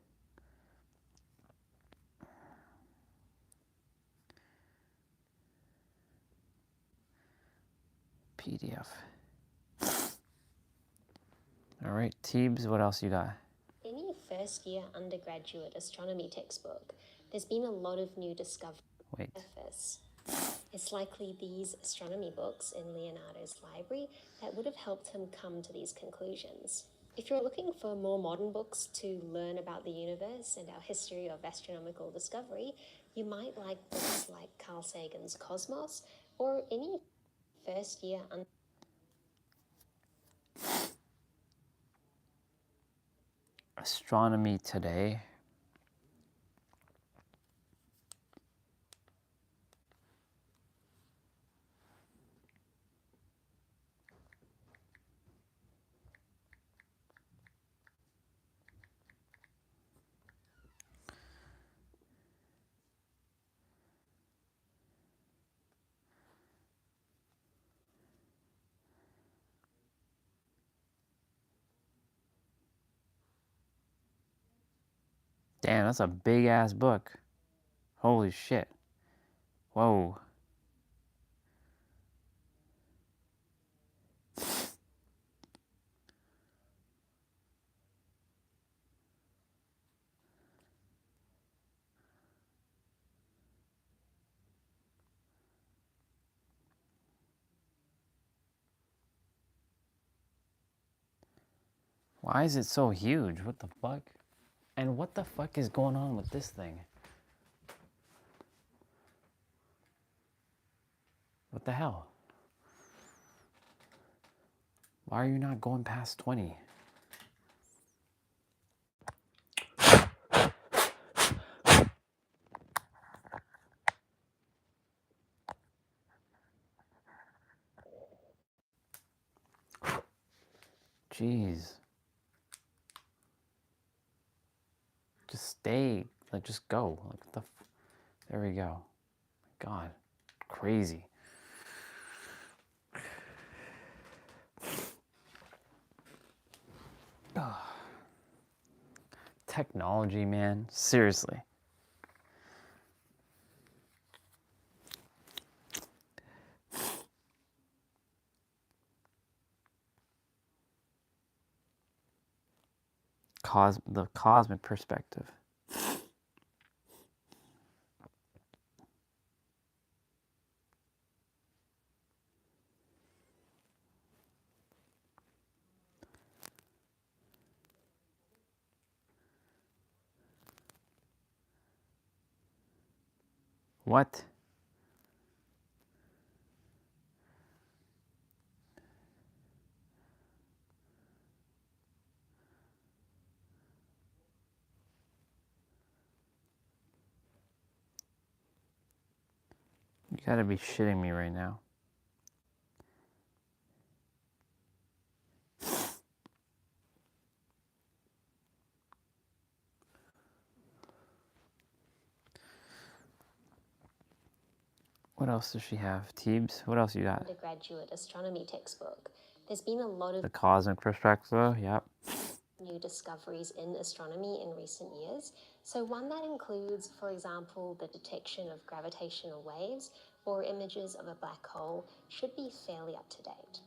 PDF. All right, Teebs, what else you got? Any first year undergraduate astronomy textbook, there's been a lot of new discoveries. Wait. It's likely these astronomy books in Leonardo's library that would have helped him come to these conclusions. If you're looking for more modern books to learn about the universe and our history of astronomical discovery, you might like books like Carl Sagan's Cosmos or any first year Astronomy Today. Damn, that's a big ass book. Holy shit. Whoa. Why is it so huge? What the fuck? And what the fuck is going on with this thing? What the hell? Why are you not going past 20? Jeez. Just stay. Like, just go. Like, what the there we go. God. Crazy. Technology, man. Seriously. The cosmic perspective. What? You gotta be shitting me right now. What else does she have? Teebs? What else you got? undergraduate astronomy textbook. There's been a lot of The cosmic perspective, yep. new discoveries in astronomy in recent years. So one that includes, for example, the detection of gravitational waves or images of a black hole should be fairly up to date.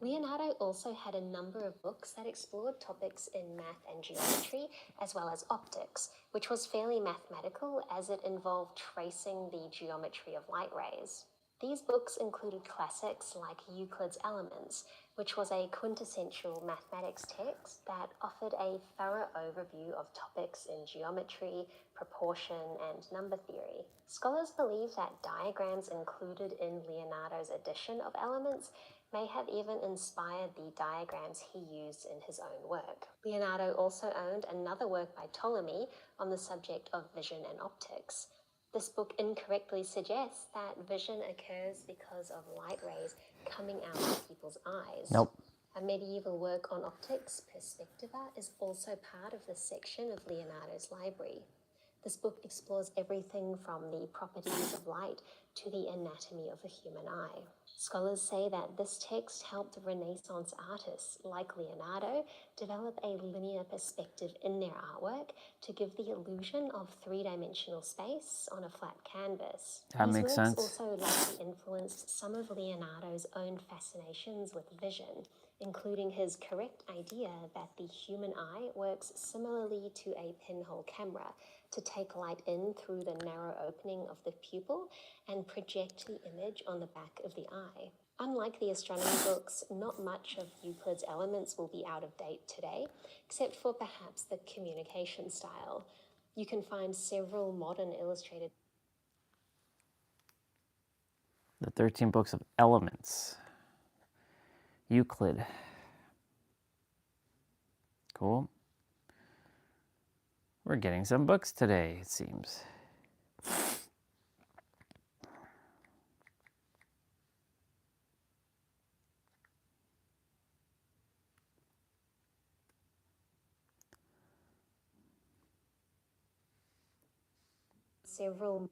Leonardo also had a number of books that explored topics in math and geometry, as well as optics, which was fairly mathematical as it involved tracing the geometry of light rays. These books included classics like Euclid's Elements, which was a quintessential mathematics text that offered a thorough overview of topics in geometry, proportion, and number theory. Scholars believe that diagrams included in Leonardo's edition of Elements may have even inspired the diagrams he used in his own work. Leonardo also owned another work by Ptolemy on the subject of vision and optics. This book incorrectly suggests that vision occurs because of light rays coming out of people's eyes. Nope. A medieval work on optics, Perspectiva, is also part of this section of Leonardo's library. This book explores everything from the properties of light to the anatomy of the human eye. Scholars say that this text helped Renaissance artists like Leonardo develop a linear perspective in their artwork to give the illusion of three-dimensional space on a flat canvas. That These makes works sense. also likely influenced some of Leonardo's own fascinations with vision, including his correct idea that the human eye works similarly to a pinhole camera to take light in through the narrow opening of the pupil and project the image on the back of the eye. Unlike the astronomy books, not much of Euclid's Elements will be out of date today, except for perhaps the communication style. You can find several modern illustrated The 13 books of elements. Euclid. Cool. We're getting some books today, it seems. several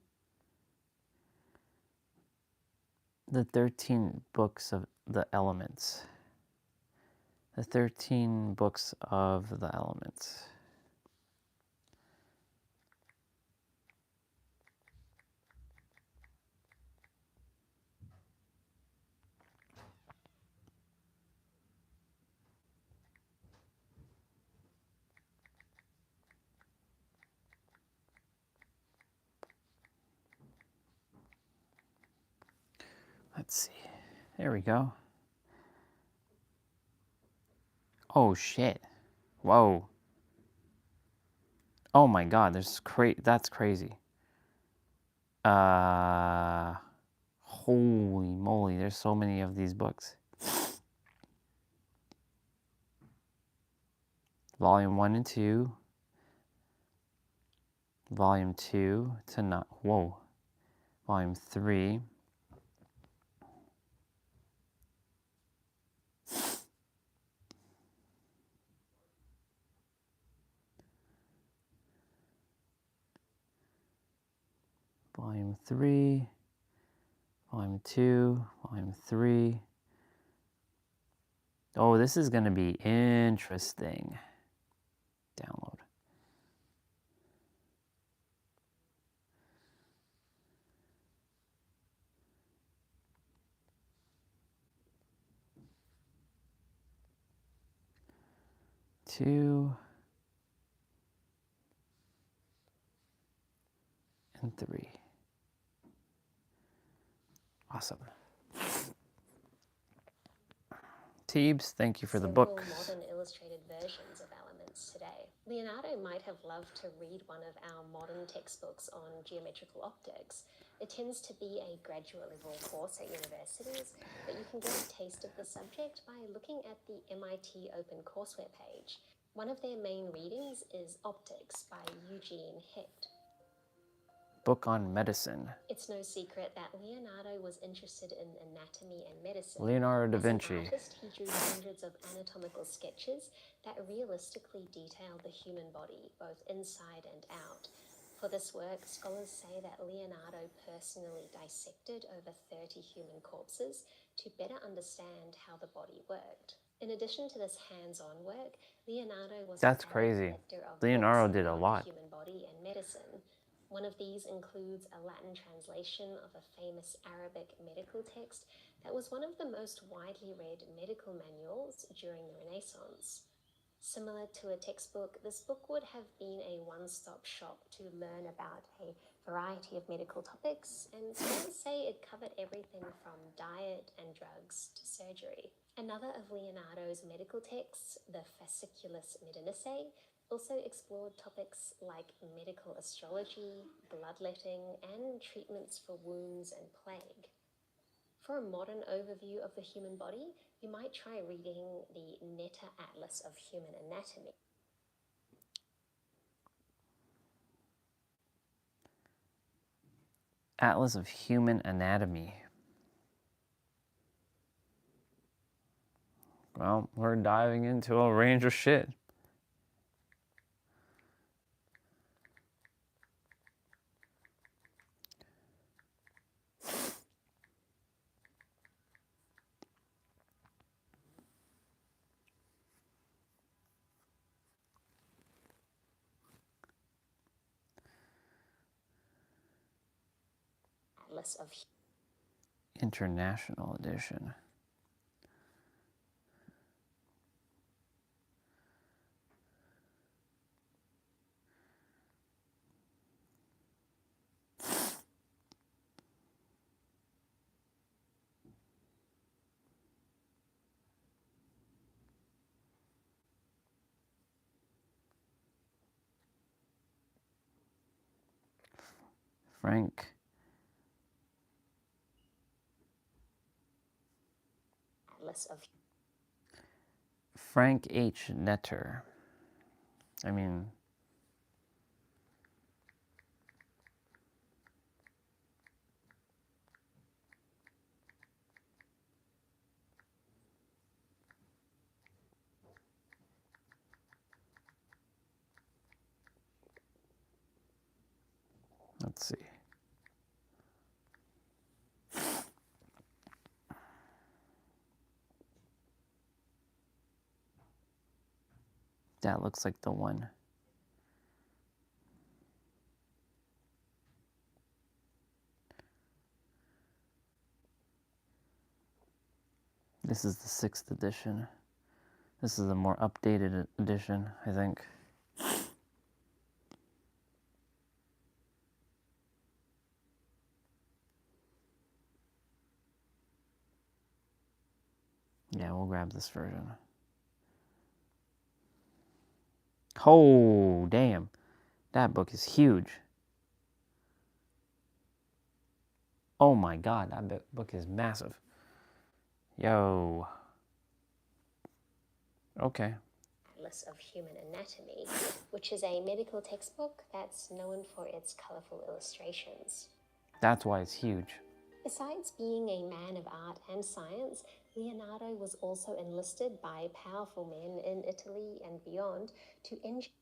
The 13 books of the elements. The 13 books of the elements. Let's see. There we go. Oh shit. Whoa. Oh my god, that's crazy. Holy moly, there's so many of these books. Volume 1 and 2. Volume 2 to not, whoa. Volume 3. Volume 3. Volume 2. Volume 3. Oh, this is going to be interesting. Download. Two and 3. Awesome. Teebs, thank you for the books. modern illustrated versions of Elements today. Leonardo might have loved to read one of our modern textbooks on geometrical optics. It tends to be a graduate level course at universities, but you can get a taste of the subject by looking at the MIT Open Courseware page. One of their main readings is Optics by Eugene Hecht. Book on medicine. It's no secret that Leonardo was interested in anatomy and medicine. Leonardo da As an Vinci. artist, he drew hundreds of anatomical sketches that realistically detail the human body, both inside and out. For this work, scholars say that Leonardo personally dissected over 30 human corpses to better understand how the body worked. In addition to this hands-on work, Leonardo was That's a crazy. collector of Leonardo books did a about lot. the human body and medicine. One of these includes a Latin translation of a famous Arabic medical text that was one of the most widely read medical manuals during the Renaissance. Similar to a textbook, this book would have been a one-stop shop to learn about a variety of medical topics, and scholars say it covered everything from diet and drugs to surgery. Another of Leonardo's medical texts, the Fasciculus Medinicae, also explored topics like medical astrology, bloodletting, and treatments for wounds and plague. For a modern overview of the human body, you might try reading the Meta Atlas of Human Anatomy. Atlas of Human Anatomy. Well, we're diving into a range of shit. Atlas of International edition. Frank. Atlas of Frank H. Netter. I mean, let's see. That looks like the one. This is the 6th edition. This is a more updated edition, I think. Yeah, we'll grab this version. Oh, damn. That book is huge. Oh my god, that book is massive. Yo. Okay. Atlas of Human Anatomy, which is a medical textbook that's known for its colorful illustrations. That's why it's huge. Besides being a man of art and science, Leonardo was also enlisted by powerful men in Italy and beyond to engineer.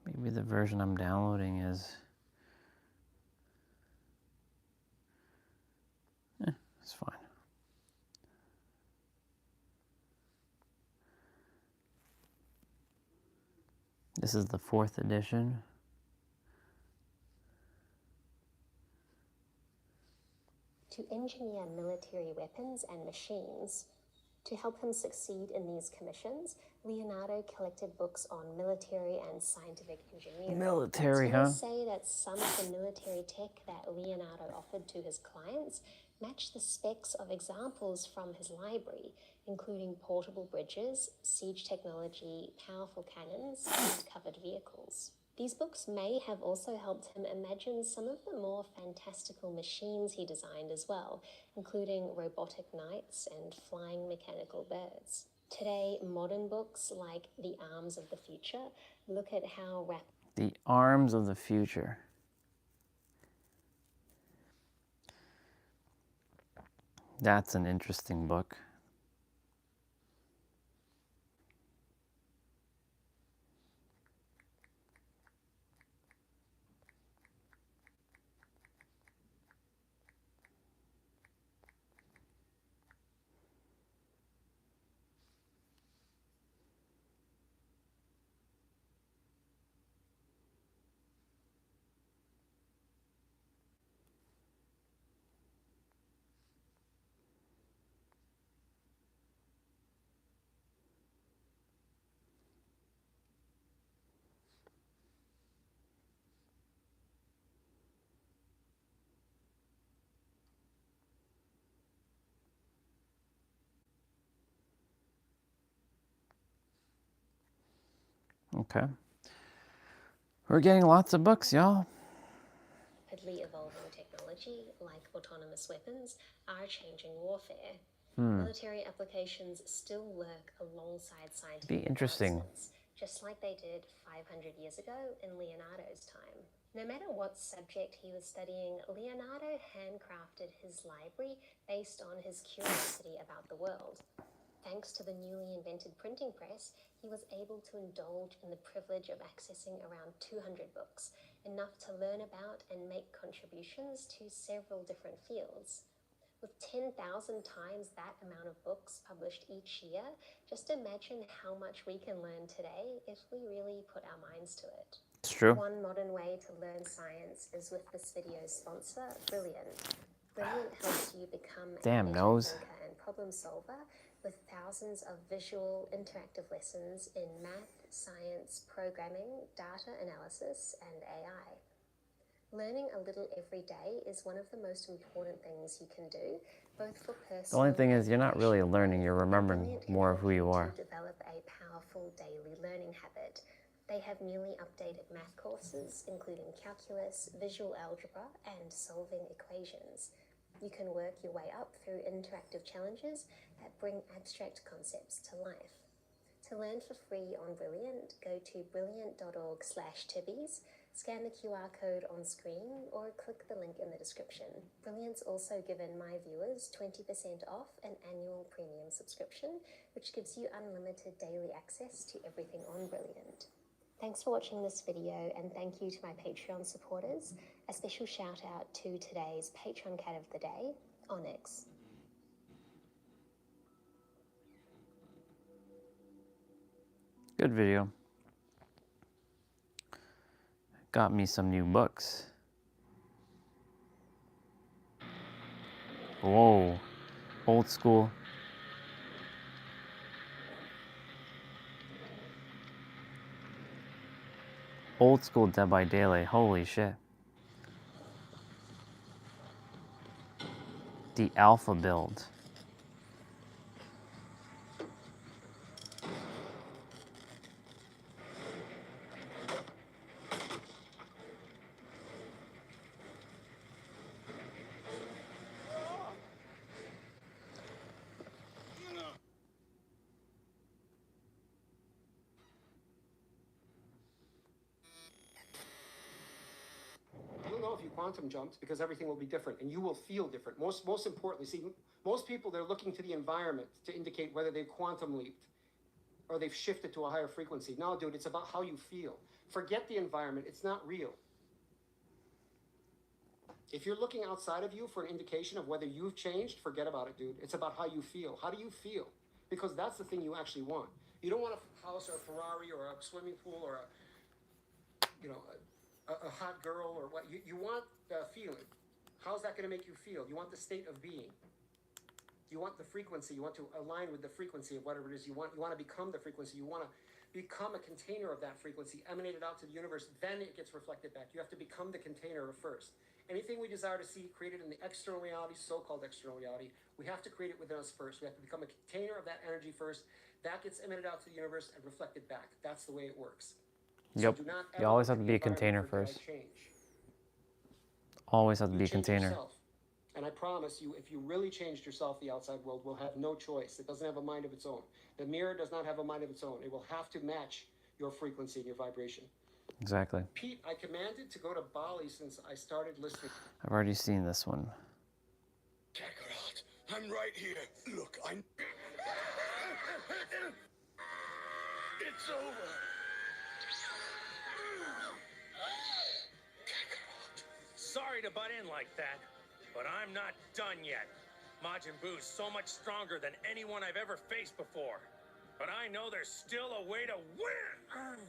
Maybe the version I'm downloading is... it's fine. This is the 4th edition. To engineer military weapons and machines. To help him succeed in these commissions, Leonardo collected books on military and scientific engineering. Military, huh? Sources say that some of the military tech that Leonardo offered to his clients matched the specs of examples from his library, including portable bridges, siege technology, powerful cannons, and covered vehicles. These books may have also helped him imagine some of the more fantastical machines he designed as well, including robotic knights and flying mechanical birds. Today, modern books like The Arms of the Future look at how The Arms of the Future. That's an interesting book. Okay. We're getting lots of books, y'all. Rapidly evolving technology, like autonomous weapons, are changing warfare. Military applications still work alongside scientific interesting. advancements, just like they did 500 years ago in Leonardo's time. No matter what subject he was studying, Leonardo handcrafted his library based on his curiosity about the world. Thanks to the newly invented printing press, he was able to indulge in the privilege of accessing around 200 books, enough to learn about and make contributions to several different fields. With 10,000 times that amount of books published each year, just imagine how much we can learn today if we really put our minds to it. It's true. One modern way to learn science is with this video's sponsor, Brilliant. Brilliant helps you become a Damn better nose. thinker and problem solver with thousands of visual, interactive lessons in math, science, programming, data analysis, and AI. Learning a little every day is one of the most important things you can do, both for personal. The only thing is, you're not really and learning, you're remembering Brilliant can more of help who you are. To develop a powerful daily learning habit. They have newly updated math courses, including calculus, visual algebra, and solving equations. You can work your way up through interactive challenges that bring abstract concepts to life. To learn for free on Brilliant, go to brilliant.org/tibbies, scan the QR code on screen, or click the link in the description. Brilliant's also given my viewers 20% off an annual premium subscription, which gives you unlimited daily access to everything on Brilliant. Thanks for watching this video, and thank you to my Patreon supporters. A special shout out to today's Patreon cat of the day, Onyx. Good video. Got me some new books. Whoa. Old school. Old school Dead by Daylight. Holy shit. The Alpha build. You'll know if you quantum jumped because everything will be different and you will feel different. Most importantly, see, most people, they're looking to the environment to indicate whether they've quantum leaped or they've shifted to a higher frequency. No, dude, it's about how you feel. Forget the environment. It's not real. If you're looking outside of you for an indication of whether you've changed, forget about it, dude. It's about how you feel. How do you feel? Because that's the thing you actually want. You don't want a house or a Ferrari or a swimming pool or a hot girl or what. You want the feeling. How's that going to make you feel? You want the state of being. You want the frequency. You want to align with the frequency of whatever it is you want. You want to become the frequency. You want to become a container of that frequency, emanate it out to the universe. Then it gets reflected back. You have to become the container first. Anything we desire to see created in the external reality, so-called external reality, we have to create it within us first. We have to become a container of that energy first. That gets emitted out to the universe and reflected back. That's the way it works. Yep. So do not You ever always look have to at be the a container environment for first. change. Always have to You be a change container. yourself. And I promise you, if you really changed yourself, the outside world will have no choice. It doesn't have a mind of its own. The mirror does not have a mind of its own. It will have to match your frequency and your vibration. Exactly. Pete, I commanded to go to Bali since I started listening. I've already seen this one. Kakarot, I'm right here. Look, I'm... It's over. Kakarot. Sorry to butt in like that, but I'm not done yet. Majin Buu's so much stronger than anyone I've ever faced before. But I know there's still a way to win!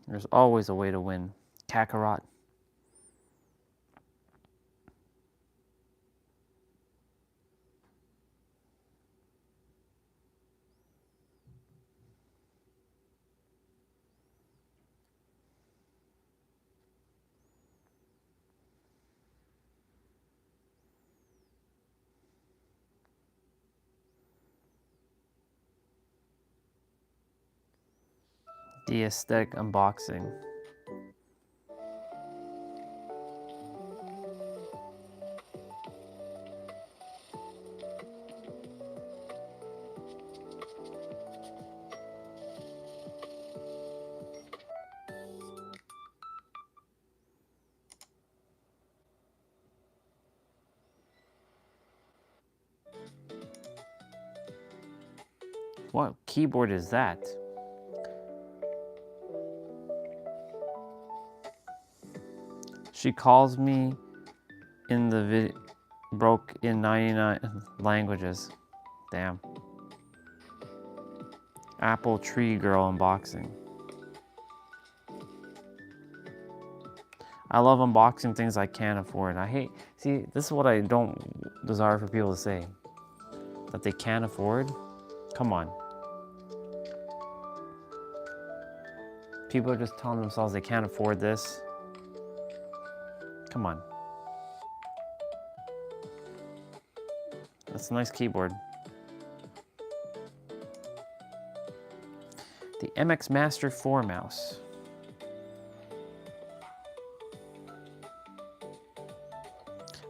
There's always a way to win. Kakarot. The aesthetic unboxing. What keyboard is that? She calls me in the video, broke in 99 languages. Damn. Apple Tree Girl unboxing. I love unboxing things I can't afford. I hate, see, this is what I don't desire for people to say. That they can't afford? Come on. People are just telling themselves they can't afford this. Come on. That's a nice keyboard. The MX Master 4 mouse.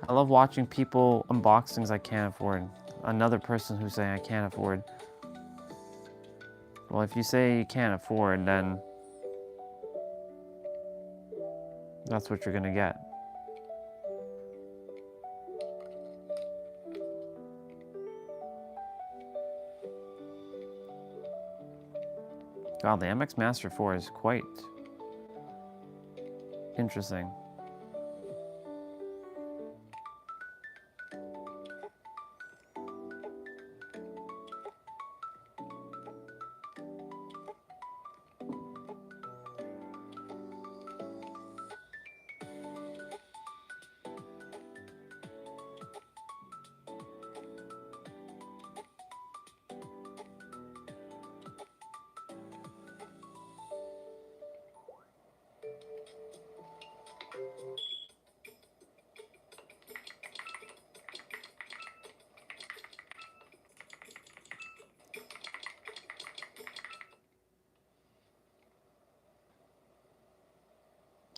I love watching people unbox things I can't afford. Another person who's saying I can't afford. Well, if you say you can't afford, then that's what you're gonna get. God, the MX Master 4 is quite interesting.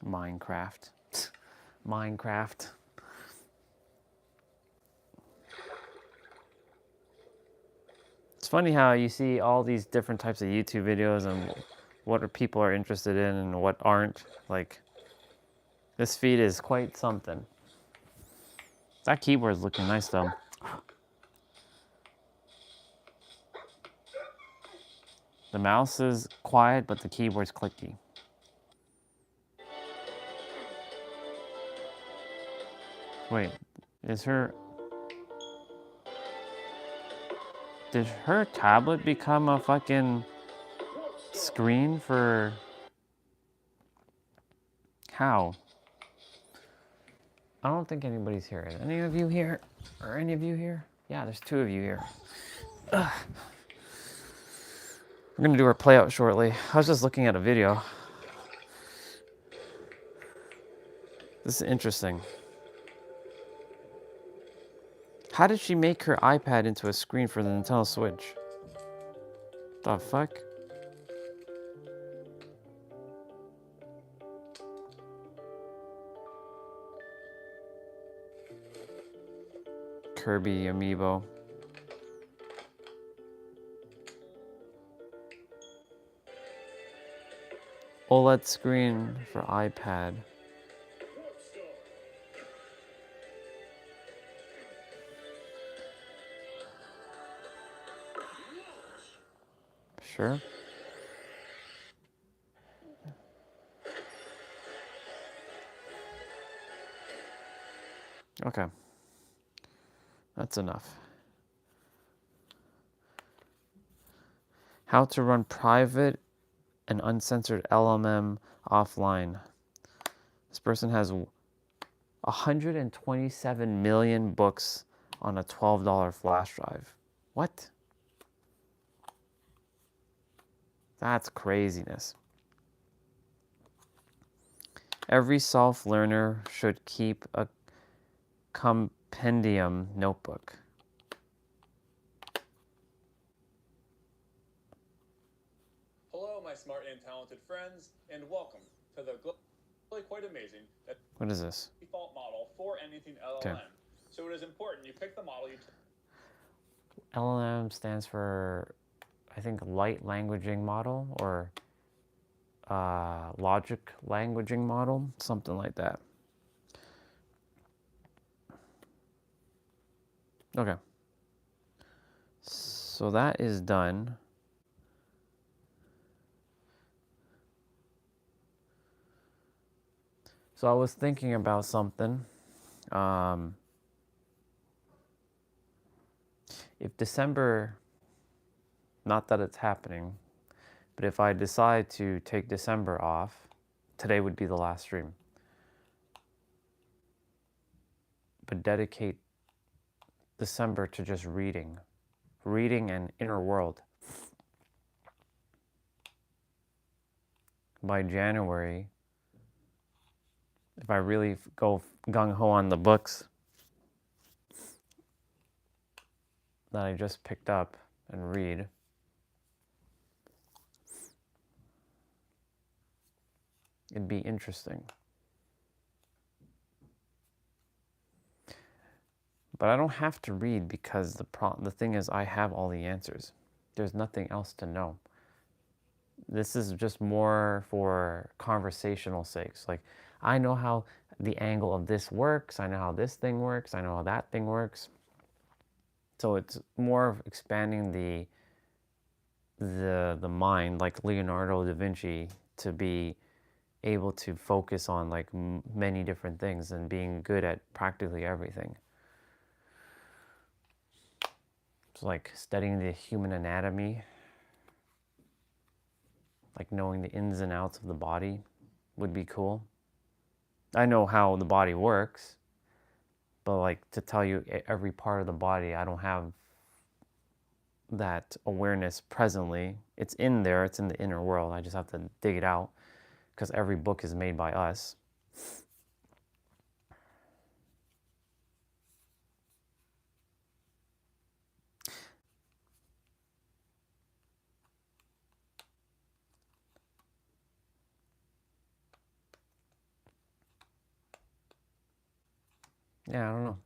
Minecraft. Minecraft. It's funny how you see all these different types of YouTube videos and what people are interested in and what aren't. Like, this feed is quite something. That keyboard is looking nice though. The mouse is quiet, but the keyboard's clicky. Wait, is her... Did her tablet become a fucking screen for... How? I don't think anybody's here. Is any of you here? Are any of you here? Yeah, there's 2 of you here. Ugh. We're gonna do our play out shortly. I was just looking at a video. This is interesting. How did she make her iPad into a screen for the Nintendo Switch? The fuck? Kirby amiibo. OLED screen for iPad. Sure. Okay. That's enough. How to run private and uncensored LMM offline. This person has 127 million books on a $12 flash drive. What? That's craziness. Every self-learner should keep a compendium notebook. Hello, my smart and talented friends, and welcome to the really quite amazing What is this? default model for anything LLM. Okay. So it is important you pick the model you LLM stands for, I think, light languaging model, or logic languaging model, something like that. Okay. So that is done. So I was thinking about something. If December, not that it's happening, but if I decide to take December off, today would be the last stream. But dedicate December to just reading and inner world. By January, if I really go gung-ho on the books that I just picked up and read, it'd be interesting. But I don't have to read, because the thing is, I have all the answers. There's nothing else to know. This is just more for conversational sakes. Like, I know how the angle of this works. I know how this thing works. I know how that thing works. So it's more of expanding the mind, like Leonardo da Vinci, to be able to focus on like many different things and being good at practically everything. It's like studying the human anatomy, like knowing the ins and outs of the body would be cool. I know how the body works, but like to tell you every part of the body, I don't have that awareness presently. It's in there, it's in the inner world. I just have to dig it out, because every book is made by us. Yeah, I don't know.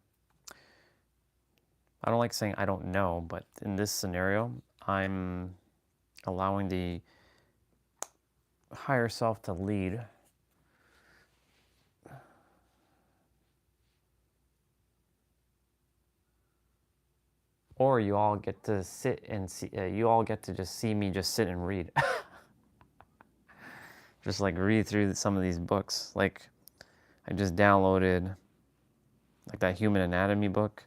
I don't like saying I don't know, but in this scenario, I'm allowing the higher self to lead. Or you all get to sit and see, you all get to just see me just sit and read. Just like read through some of these books. Like, I just downloaded like that human anatomy book.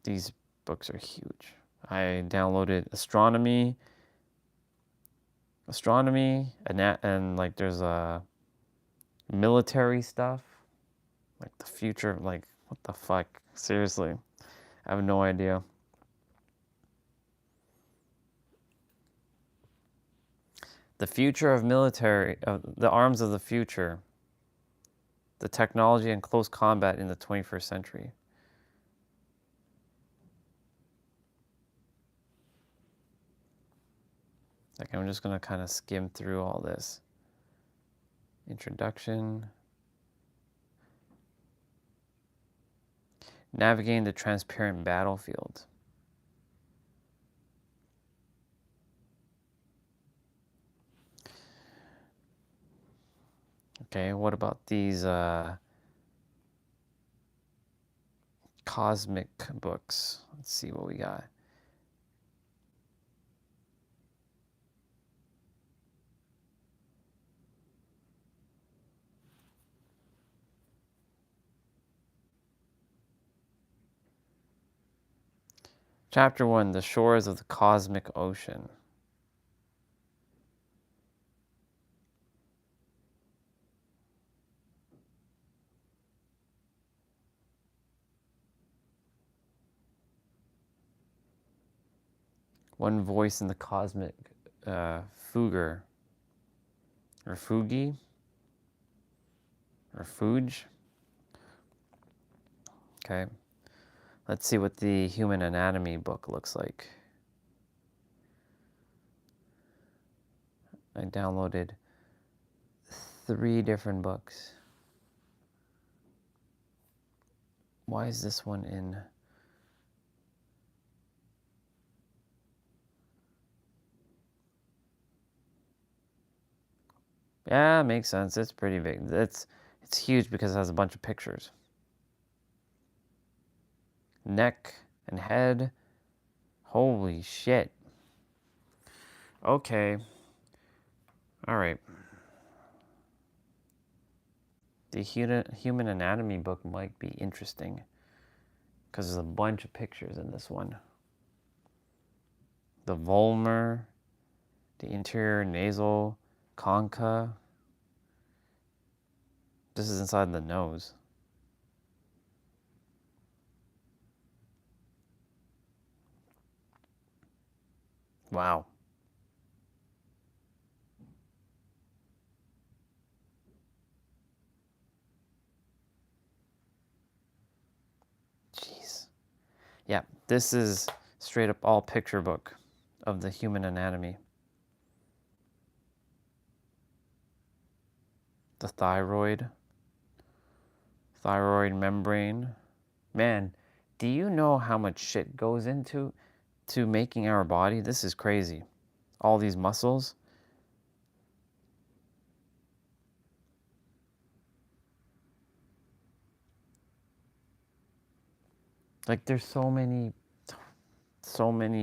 These books are huge. I downloaded astronomy, and like there's a military stuff, like the future. Like, what the fuck? Seriously, I have no idea. The future of military, the arms of the future, the technology and close combat in the 21st century. Like, I'm just gonna kind of skim through all this. Introduction. Navigating the transparent battlefield. Okay, what about these cosmic books? Let's see what we got. Chapter 1, The Shores of the Cosmic Ocean. One voice in the cosmic fugger, or fugi, or fuge. Okay, let's see what the human anatomy book looks like. I downloaded 3 different books. Why is this one in? Yeah, makes sense. It's pretty big. It's huge because it has a bunch of pictures. Neck and head. Holy shit. Okay. All right. The human anatomy book might be interesting because there's a bunch of pictures in this one. The vomer, the interior nasal concha. This is inside the nose. Wow. Jeez. Yeah, this is straight up all picture book of the human anatomy. The thyroid membrane. Man, do you know how much shit goes into making our body? This is crazy. All these muscles. Like there's so many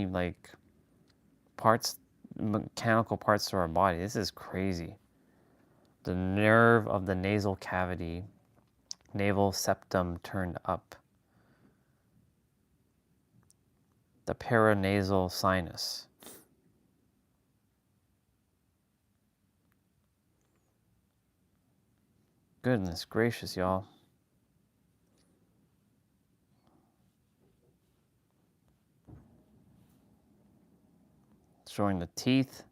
like parts, mechanical parts to our body. This is crazy. The nerve of the nasal cavity, naval septum turned up. The paranasal sinus. Goodness gracious, y'all. Showing the teeth.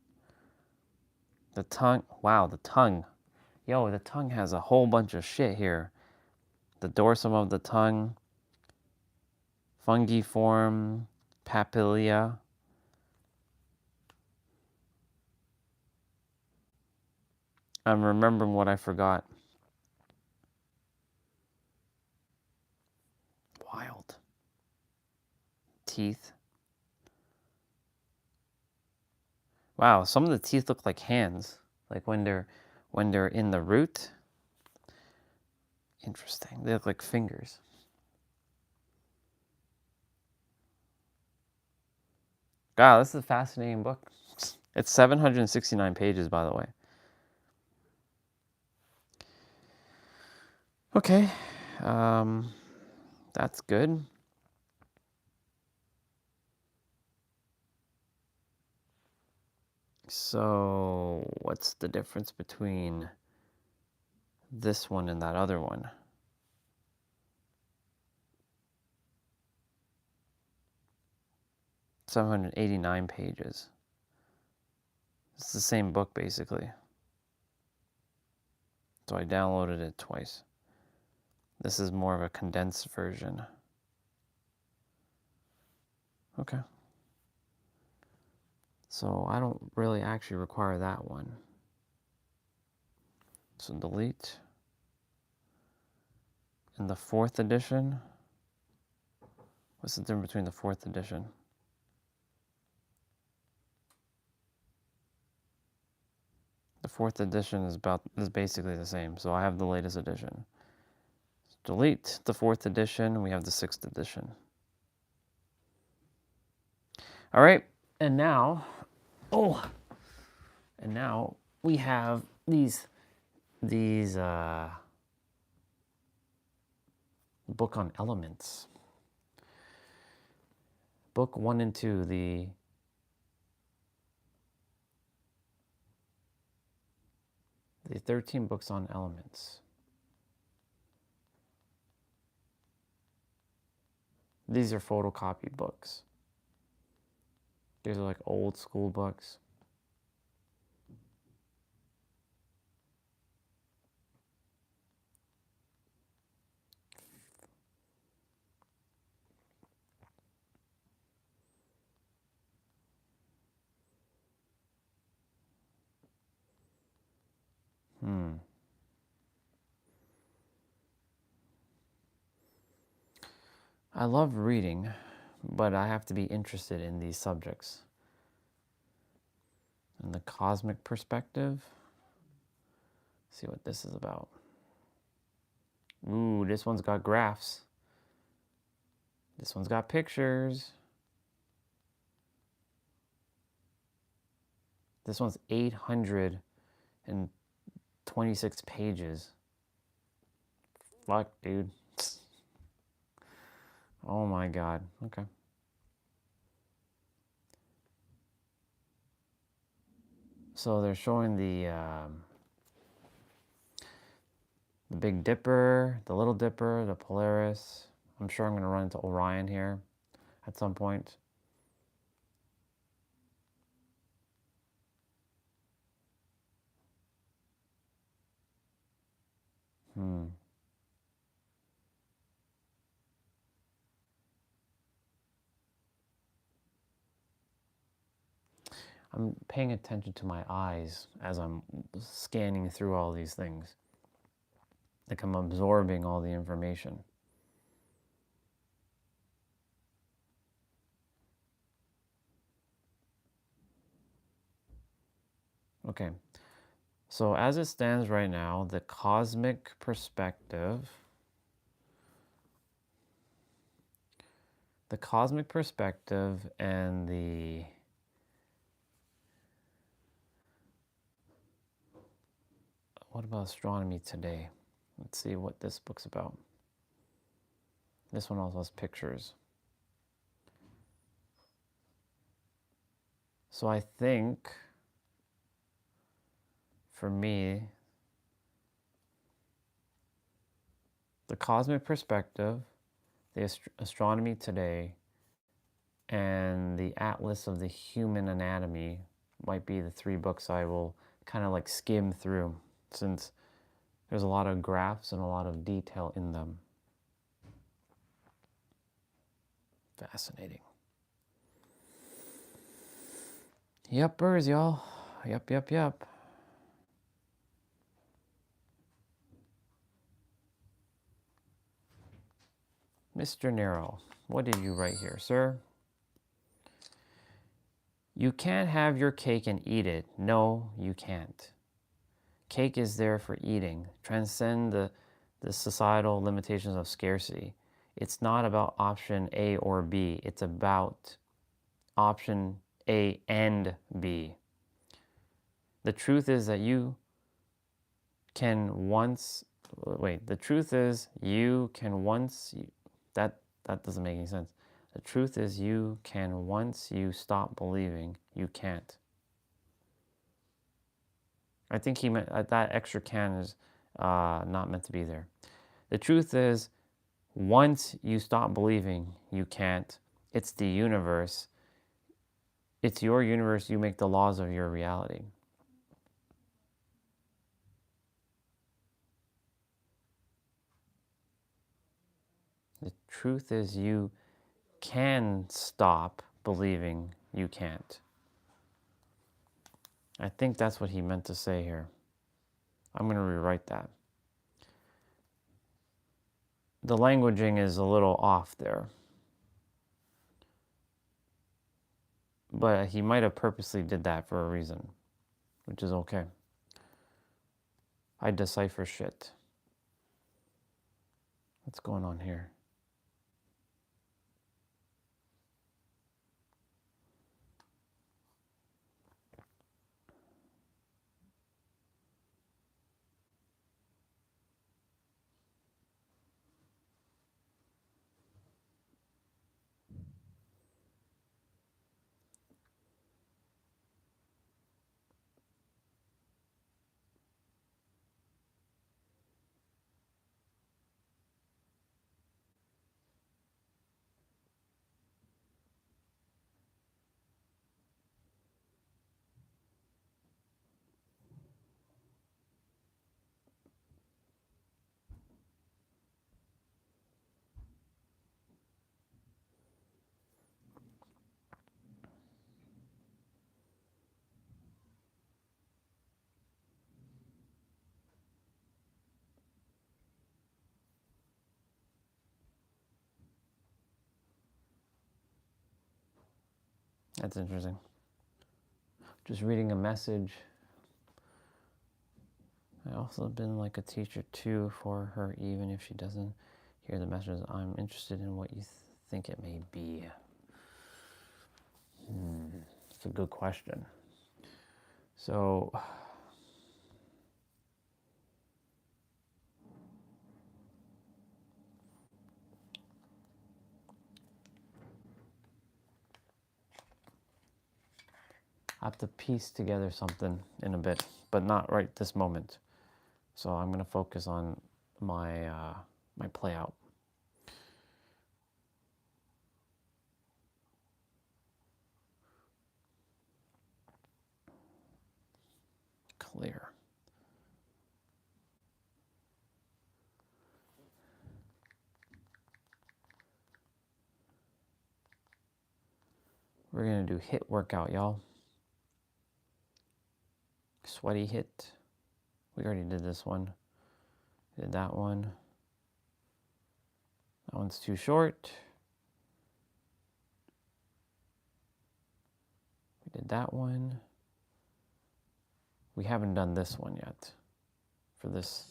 The tongue. Wow, the tongue. Yo, the tongue has a whole bunch of shit here. The dorsum of the tongue. Fungiform papilla. I'm remembering what I forgot. Wild. Teeth. Wow, some of the teeth look like hands, like when they're in the root. Interesting. They look like fingers. Wow, this is a fascinating book. It's 769 pages, by the way. Okay, that's good. So, what's the difference between this one and that other one? $789 pages. It's the same book, basically. So I downloaded it twice. This is more of a condensed version. Okay. So I don't really actually require that one. So delete. And the 4th edition. What's the difference between the 4th edition? The 4th edition is basically the same. So I have the latest edition. Delete the 4th edition. We have the 6th edition. All right. And now we have these book on elements. Book 1 and 2, the the 13 books on elements. These are photocopied books. These are like old school books. I love reading, but I have to be interested in these subjects. And the cosmic perspective. Let's see what this is about. Ooh, this one's got graphs. This one's got pictures. This one's 826 pages. Fuck, dude. Oh my God. Okay. So they're showing the Big Dipper, the Little Dipper, the Polaris. I'm sure I'm going to run into Orion here at some point. I'm paying attention to my eyes as I'm scanning through all these things. Like I'm absorbing all the information. Okay, so as it stands right now, the cosmic perspective, and the what about astronomy today? Let's see what this book's about. This one also has pictures. So I think, for me, the cosmic perspective, the astronomy today, and the Atlas of the Human Anatomy might be the 3 books I will kind of like skim through, since there's a lot of graphs and a lot of detail in them. Fascinating. Yuppers, y'all. Yup. Mr. Nero, what did you write here, sir? You can't have your cake and eat it. No, you can't. Cake is there for eating. Transcend the societal limitations of scarcity. It's not about option A or B. It's about option A and B. The truth is that you can once... Wait, the truth is you can once... That doesn't make any sense. The truth is you can once you stop believing, you can't. I think he meant that extra can is not meant to be there. The truth is, once you stop believing, you can't. It's the universe. It's your universe. You make the laws of your reality. The truth is you can stop believing you can't. I think that's what he meant to say here. I'm going to rewrite that. The languaging is a little off there. But he might have purposely did that for a reason, which is okay. I decipher shit. What's going on here? That's interesting. Just reading a message. I also have been like a teacher too for her, even if she doesn't hear the messages. I'm interested in what you think it may be. It's a good question. So, I have to piece together something in a bit, but not right this moment. So I'm going to focus on my my play out. Clear. We're going to do HIIT workout, y'all. Sweaty HIIT. We already did this one. Did that one. That one's too short. We did that one. We haven't done this one yet. For this.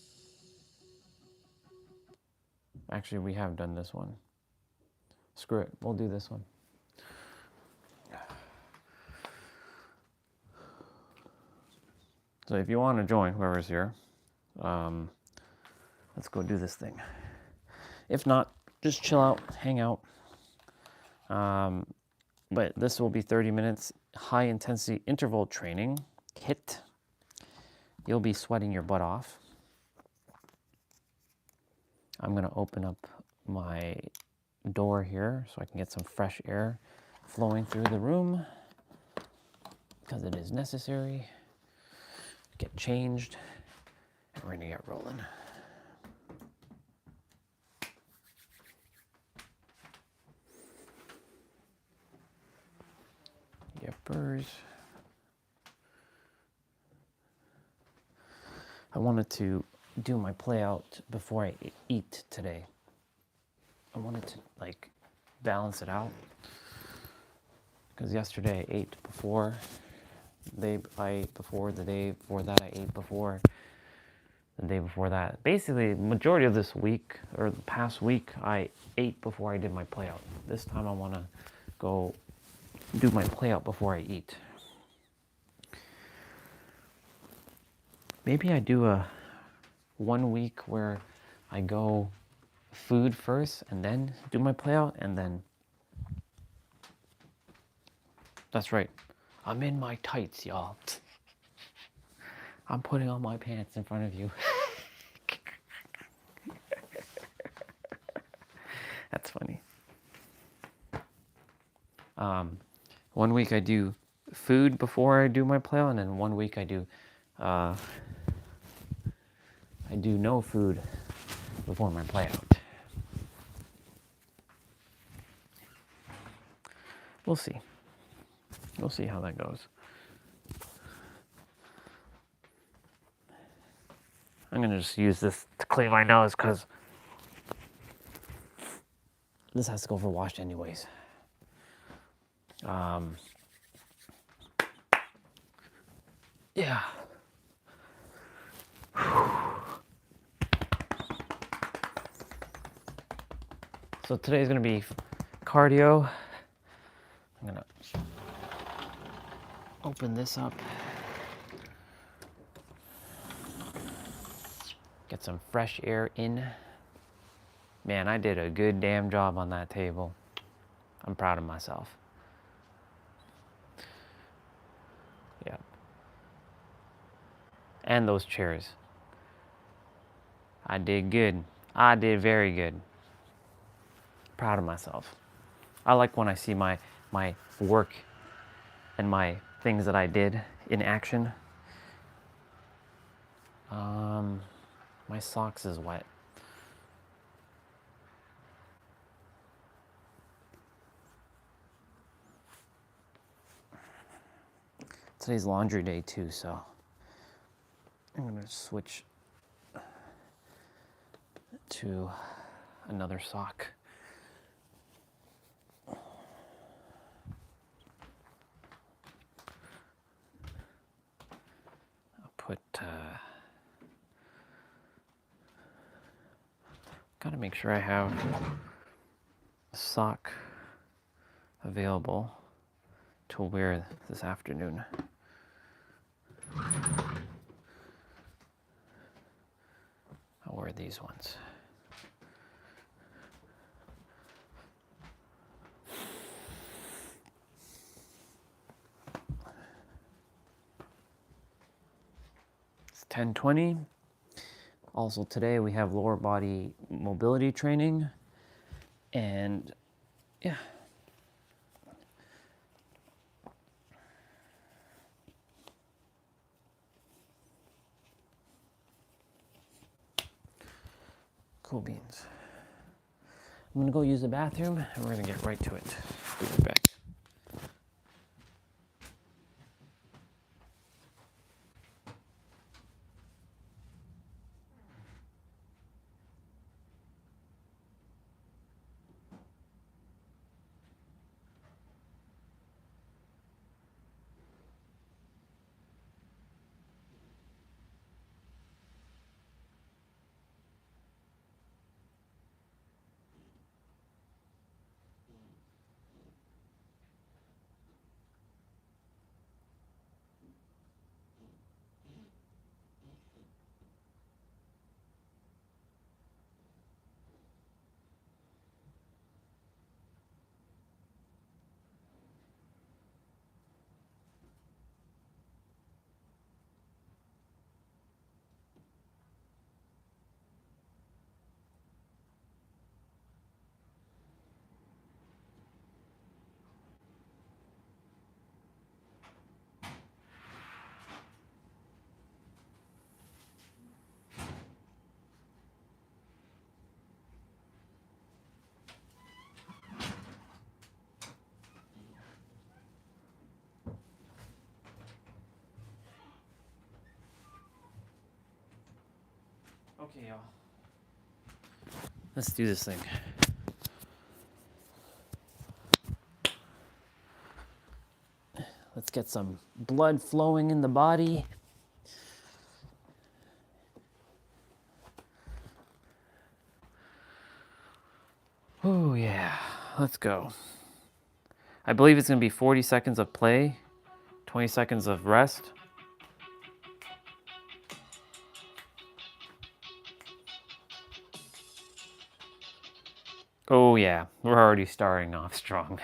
Actually, we have done this one. Screw it. We'll do this one. So if you want to join, whoever's here, let's go do this thing. If not, just chill out, hang out. But this will be 30 minutes, high intensity interval training, HIIT. You'll be sweating your butt off. I'm gonna open up my door here so I can get some fresh air flowing through the room because it is necessary. Get changed, and we're gonna get rolling. Yippers. I wanted to do my play out before I eat today. I wanted to like balance it out because yesterday I ate before. I ate before, the day before that I ate before, the day before that. Basically, the majority of this week, or the past week, I ate before I did my play out. This time I want to go do my play out before I eat. Maybe I do a 1 week where I go food first and then do my play out, and then that's right. I'm in my tights, y'all. I'm putting on my pants in front of you. That's funny. 1 week I do food before I do my play out, and then 1 week I do no food before my play out. We'll see. We'll see how that goes. I'm going to just use this to clean my nose because this has to go for wash anyways. Yeah. So today's going to be cardio. I'm going to open this up. Get some fresh air in. Man, I did a good damn job on that table. I'm proud of myself. Yeah. And those chairs. I did good. I did very good. Proud of myself. I like when I see my work and my things that I did in action. My socks is wet. Today's laundry day too, so I'm gonna switch to another sock. Gotta make sure I have a sock available to wear this afternoon. I'll wear these ones. It's 10:20. Also today we have lower body mobility training, and yeah. Cool beans. I'm gonna go use the bathroom and we're gonna get right to it. Be right back. Okay, y'all. Let's do this thing. Let's get some blood flowing in the body. Oh yeah, let's go. I believe it's gonna be 40 seconds of play, 20 seconds of rest. Oh yeah, we're already starting off strong.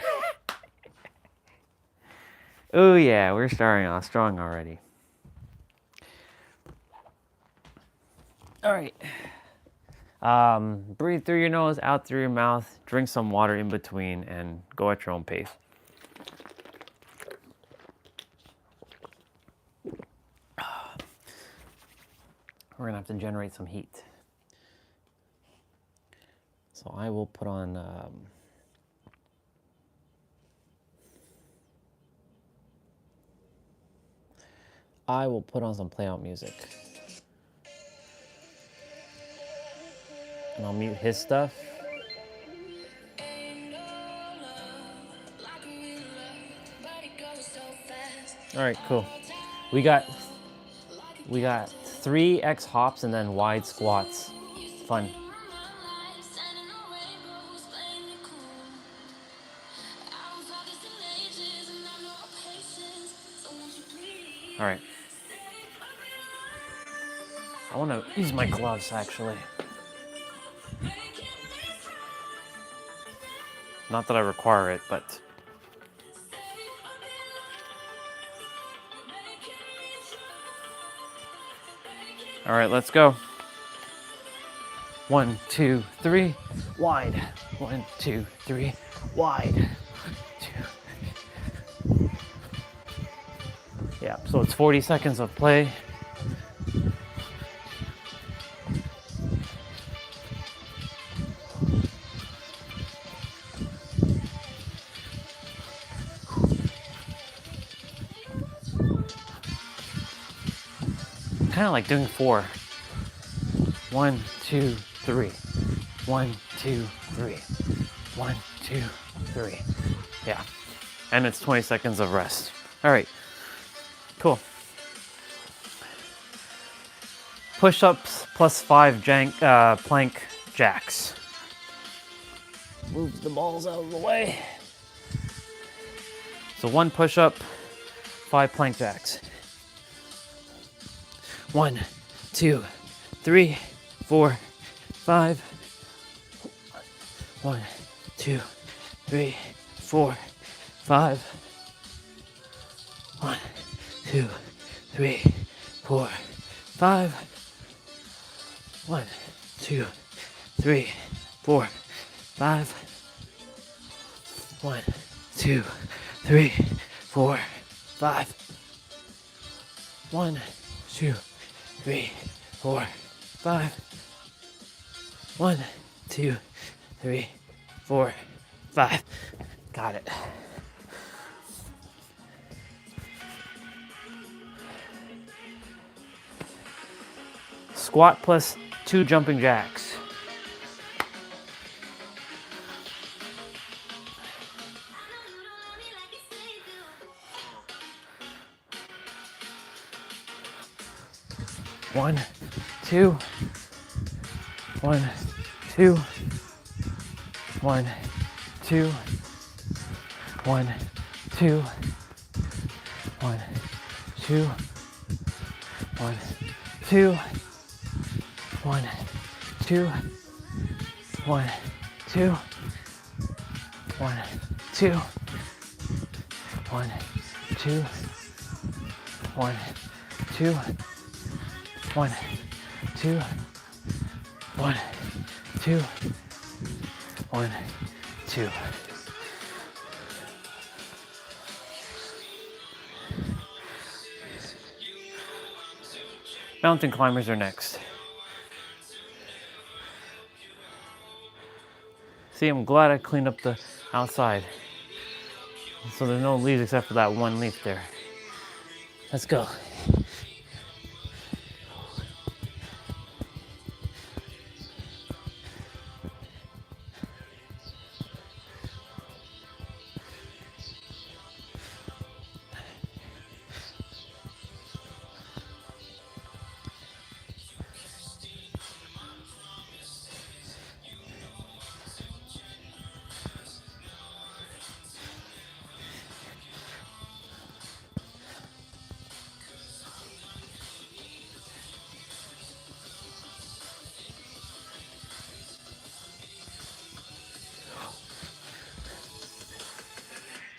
Oh yeah, we're starting off strong already. All right. Breathe through your nose, out through your mouth, drink some water in between, and go at your own pace. We're gonna have to generate some heat. So I will put on some play out music. And I'll mute his stuff. All right, cool. We got 3x hops and then wide squats. Fun. All right. I want to use my gloves actually. Not that I require it, but all right, let's go. 1, 2, 3, wide. 1, 2, 3, wide. 1, 2. Yeah, so it's 40 seconds of play. Kind of like doing 4. 1, 2, 3. 1, 2, 3. 1, 2, 3. Yeah. And it's 20 seconds of rest. All right. Cool. Push-ups plus 5 plank jacks. Move the balls out of the way. So 1 push-up, 5 plank jacks. 1, 2, 3, 4, 5. 1, 2, 3, 4, 5. 1, 2, 3, 4, 5. 1, 2, 3, 4, 5. 1, 2, 3, 4, 5. 1, 2, 3, 4, 5. 1, 2, 3, 4, 5. Got it. Squat plus 2 jumping jacks. One, two, 1, 2, 1, 2, 1, 2, 1, 2, 1, 2, 1, 2, 1, 2, 1, 2, 1, 2, 1, 2, 1, 2, 1, 2, 1, 2. Mountain climbers are next. See, I'm glad I cleaned up the outside. So there's no leaves except for that one leaf there. Let's go.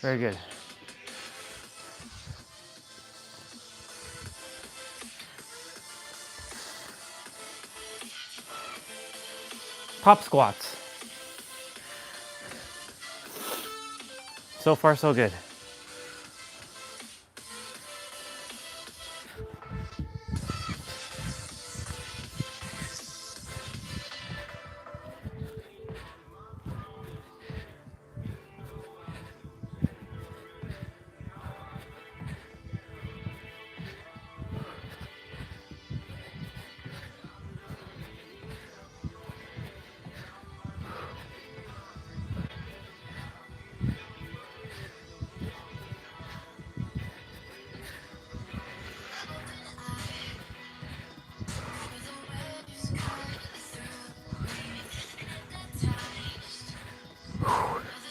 Very good. Pop squats. So far, so good.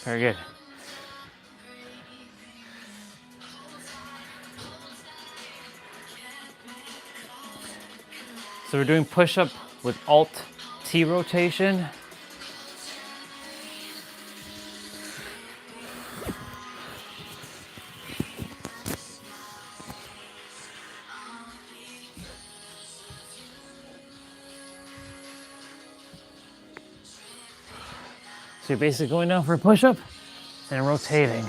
Very good. So we're doing push-up with alt T rotation. So you're basically going down for a push-up and rotating.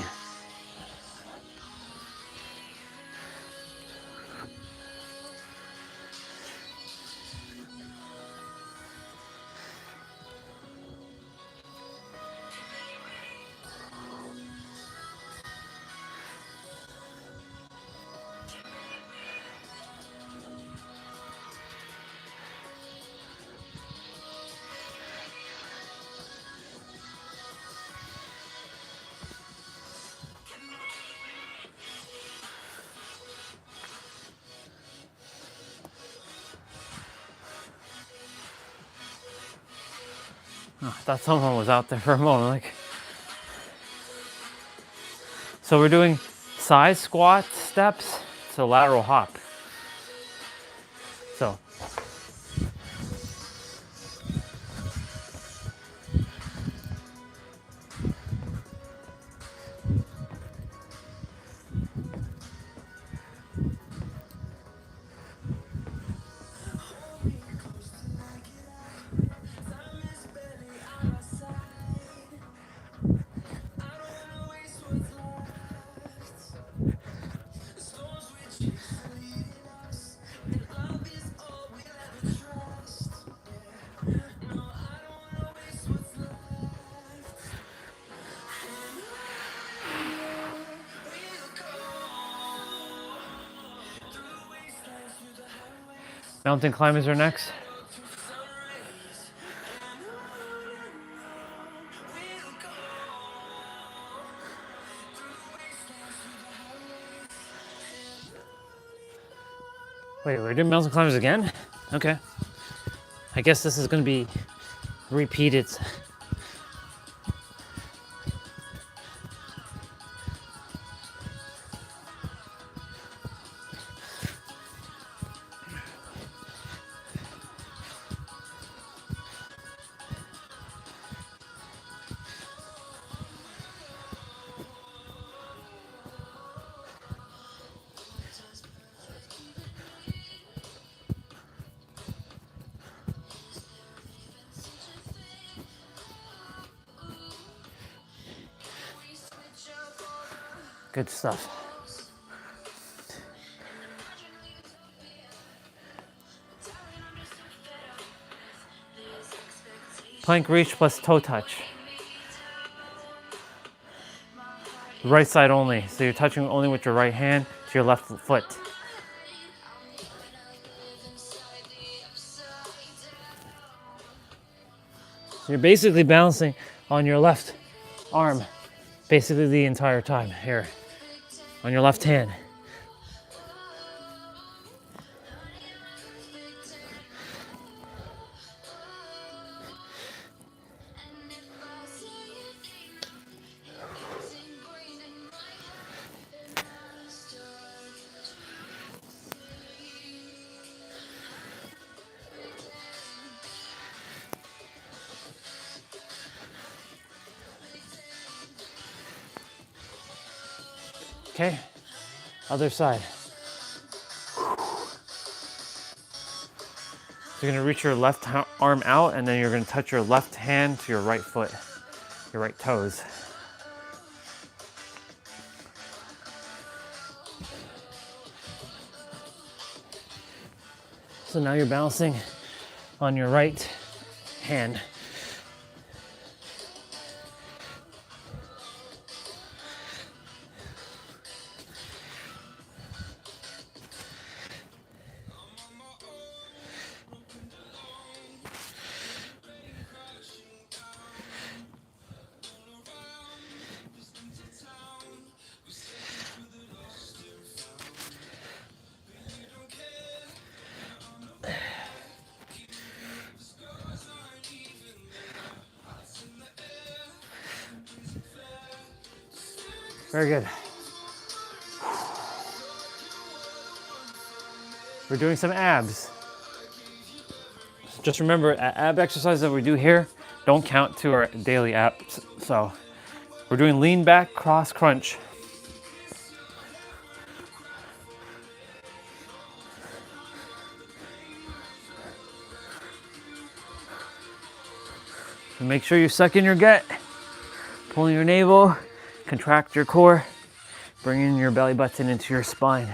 Oh, I thought someone was out there for a moment. Like, so we're doing side squat steps to lateral hop. So mountain climbers are next. Wait, we're doing mountain climbers again? Okay. I guess this is going to be repeated. Good stuff. Plank reach plus toe touch. Right side only. So you're touching only with your right hand to your left foot. So you're basically balancing on your left arm basically the entire time here. On your left hand. Okay, other side. So you're gonna reach your left arm out and then you're gonna touch your left hand to your right foot, your right toes. So now you're balancing on your right hand. Very good. We're doing some abs. Just remember, ab exercises that we do here don't count to our daily abs. So we're doing lean back, cross crunch. So make sure you suck in your gut, pulling your navel, contract your core, bringing your belly button into your spine.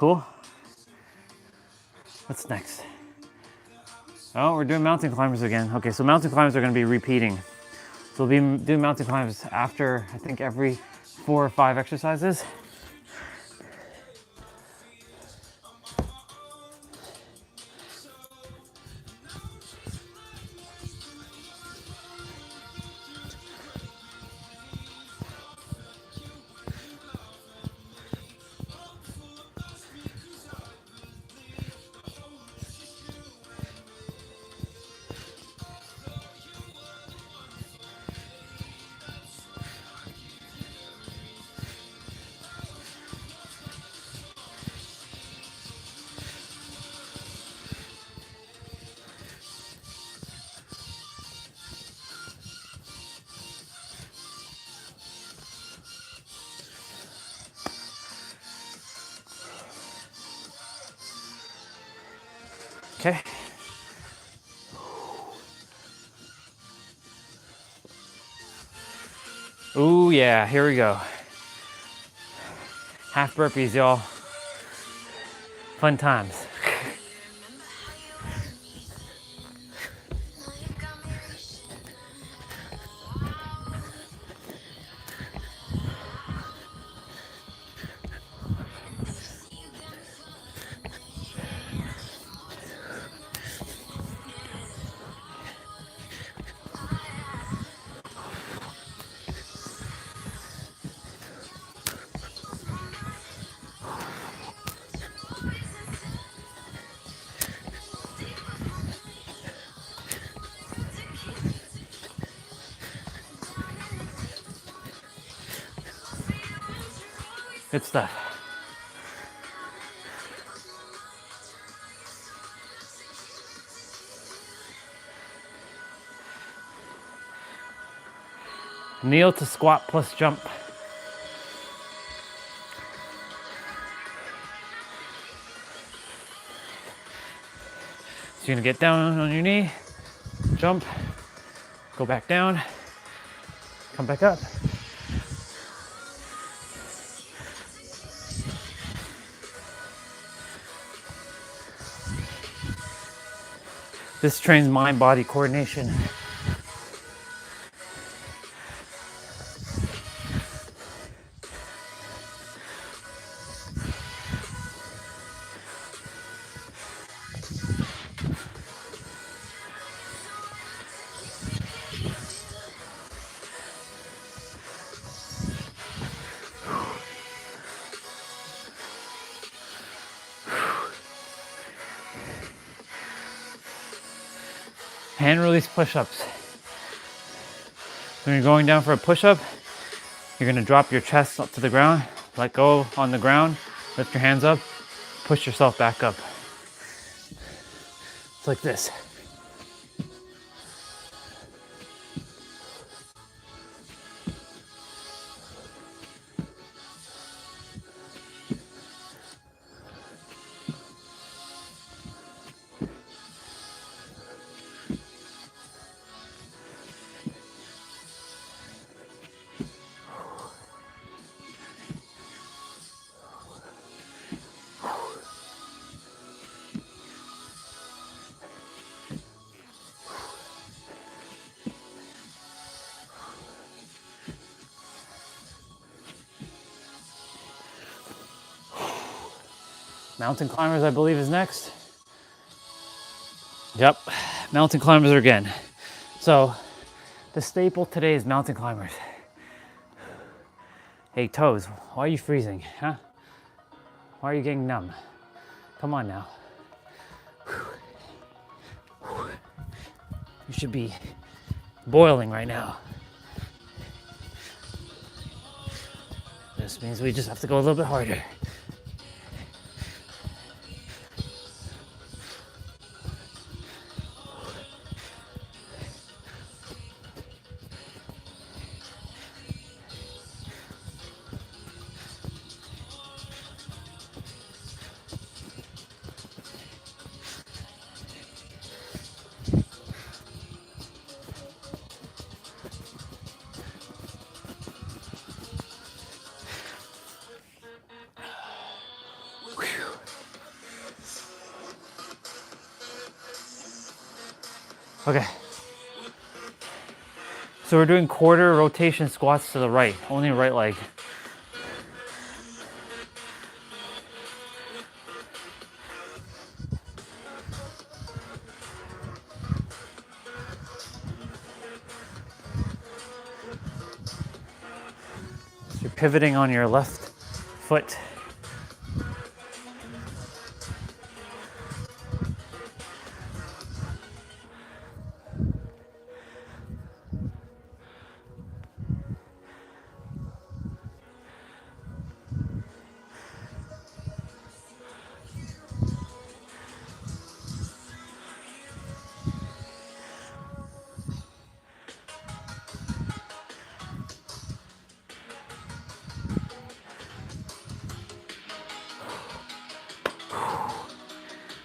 Cool. What's next? Oh, we're doing mountain climbers again. Okay, so mountain climbers are going to be repeating. So we'll be doing mountain climbs after, I think, every 4 or 5 exercises. Okay. Ooh, yeah, here we go. Half burpees, y'all. Fun times. Good stuff. Kneel to squat plus jump. So you're gonna get down on your knee, jump, go back down, come back up. This trains mind-body coordination. Hand release push-ups. When you're going down for a push-up, you're gonna drop your chest up to the ground, let go on the ground, lift your hands up, push yourself back up. It's like this. Mountain climbers, I believe, is next. Yep, mountain climbers again. So the staple today is mountain climbers. Hey, toes, why are you freezing, huh? Why are you getting numb? Come on now. You should be boiling right now. This means we just have to go a little bit harder. Okay. So we're doing quarter rotation squats to the right, only right leg. So you're pivoting on your left foot.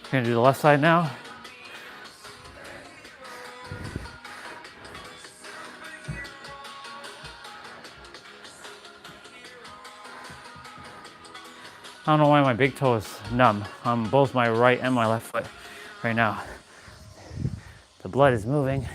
We're gonna do the left side now. I don't know why my big toe is numb on both my right and my left foot right now. The blood is moving.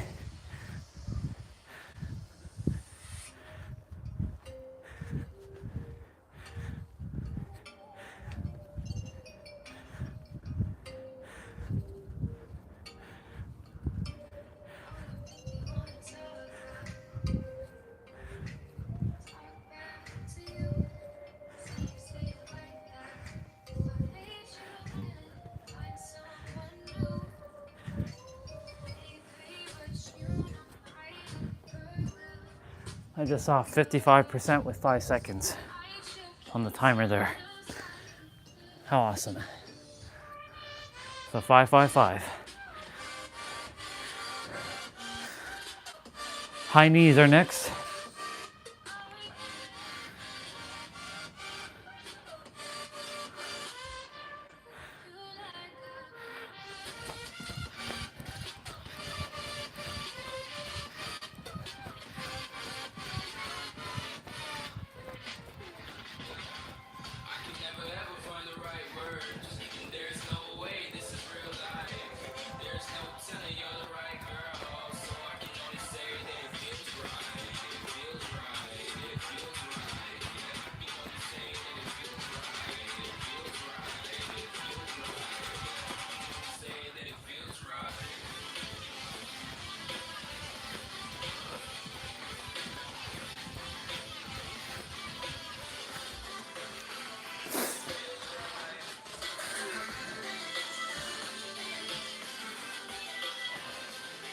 I just saw 55% with 5 seconds on the timer there. How awesome. So 555. High knees are next.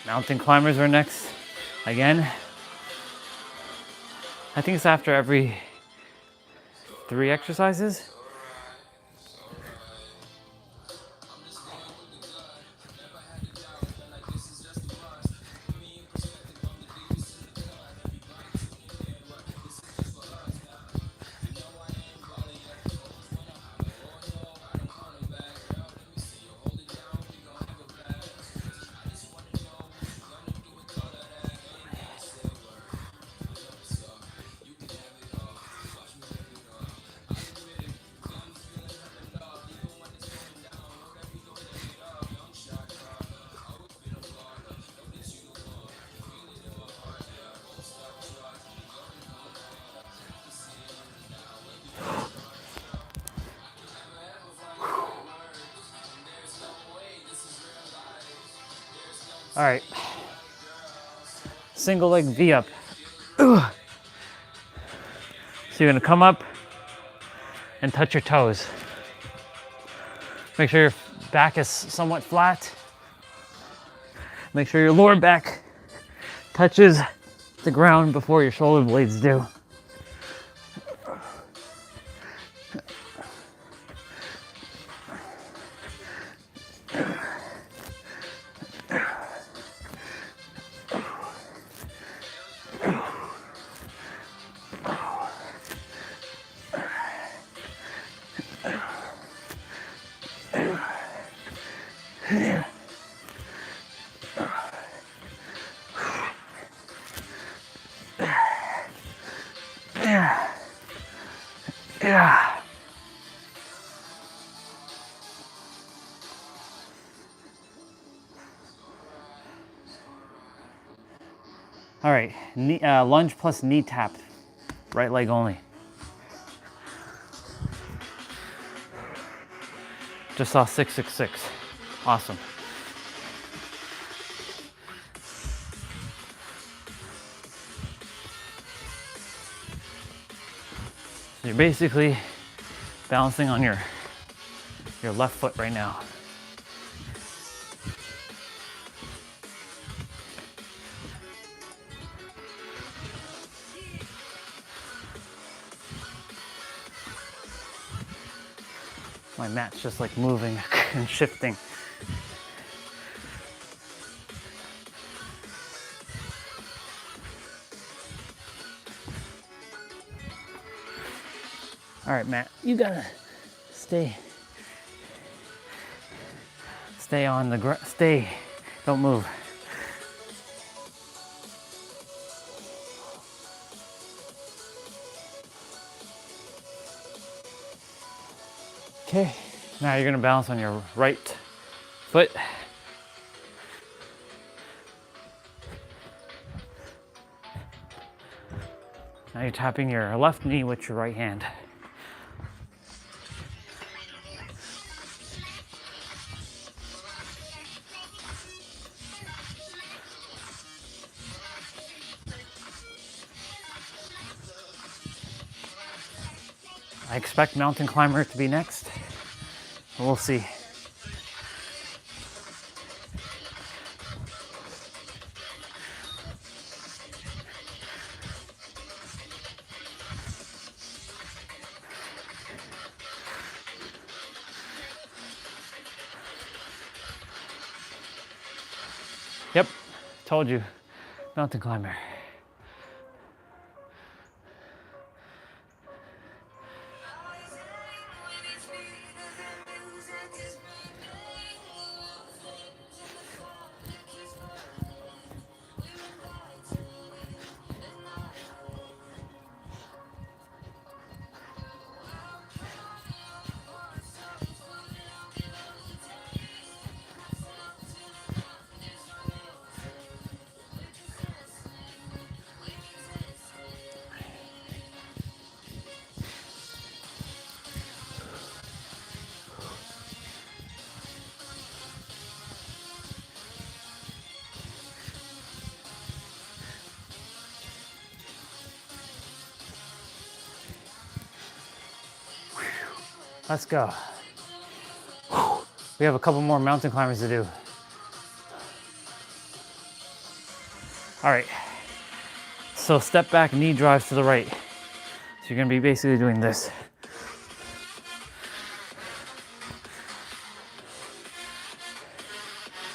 Mountain climbers are next. Again, I think it's after every 3 exercises. All right, single leg V up. Ugh. So you're gonna come up and touch your toes. Make sure your back is somewhat flat. Make sure your lower back touches the ground before your shoulder blades do. Yeah. All right, lunge plus knee tap, right leg only. Just saw 666. Awesome. So you're basically balancing on your left foot right now. My mat's just like moving and shifting. All right, Matt, you gotta stay on the ground. Don't move. Okay, now you're gonna balance on your right foot. Now you're tapping your left knee with your right hand. I expect mountain climber to be next. We'll see. Yep, told you, mountain climber. Let's go. We have a couple more mountain climbers to do. All right. So step back, knee drives to the right. So you're gonna be basically doing this.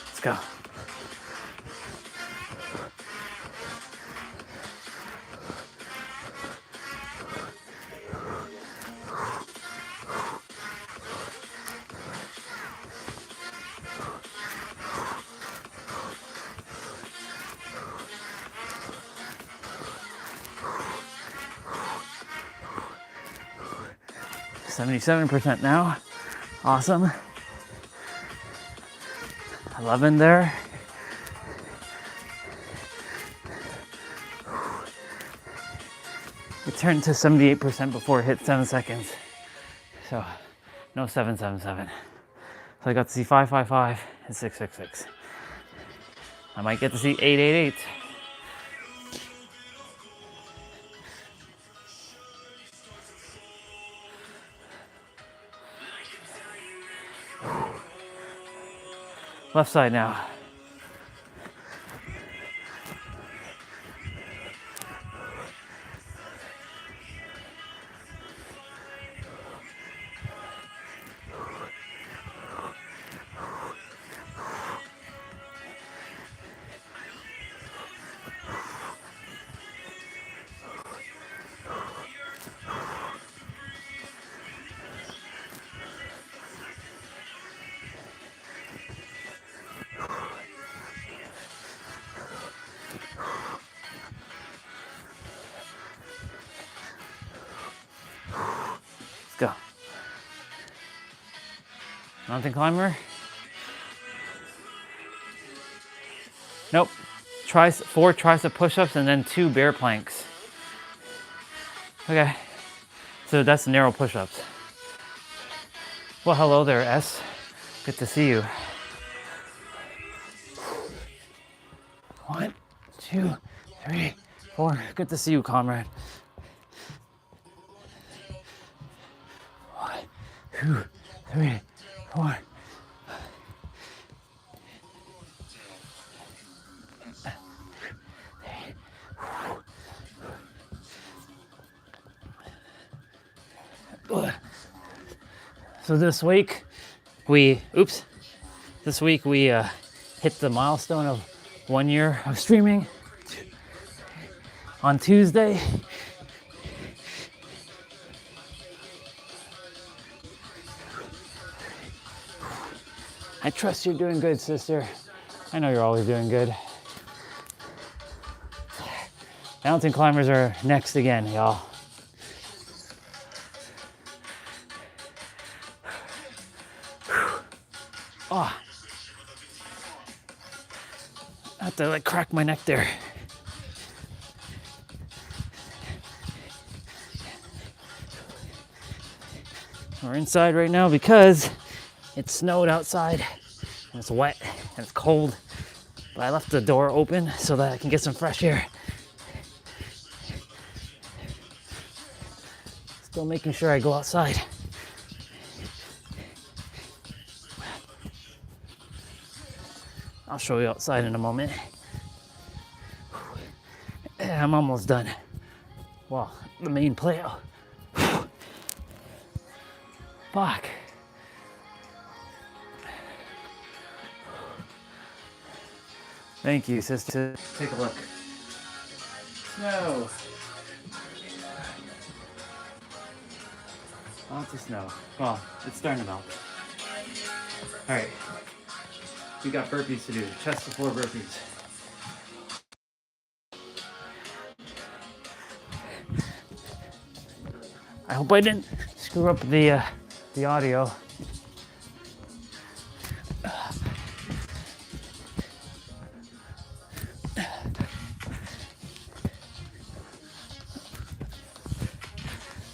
Let's go. %77 now. Awesome. 11 there. It turned to 78% before it hit 7 seconds. So no 777. So I got to see 555 and 666. I might get to see 888. Left side now. Let's go. Mountain climber. Nope. 4 tricep push-ups and then 2 bear planks. Okay, so that's narrow push-ups. Well, hello there, S. Good to see you. 1, 2, 3, 4. Good to see you, comrade. 1, 2, 3, 4. So this week we hit the milestone of 1 year of streaming on Tuesday. I trust you're doing good, sister. I know you're always doing good. Mountain climbers are next again, y'all. Oh, I have to like crack my neck there. We're inside right now because it snowed outside and it's wet and it's cold. But I left the door open so that I can get some fresh air. Still making sure I go outside. I'll show you outside in a moment. I'm almost done. Well, the main playout. Fuck. Thank you, sister. Take a look. Snow. Lots of snow. Well, it's starting to melt. All right. We got burpees to do. Chest to floor burpees. I hope I didn't screw up the audio.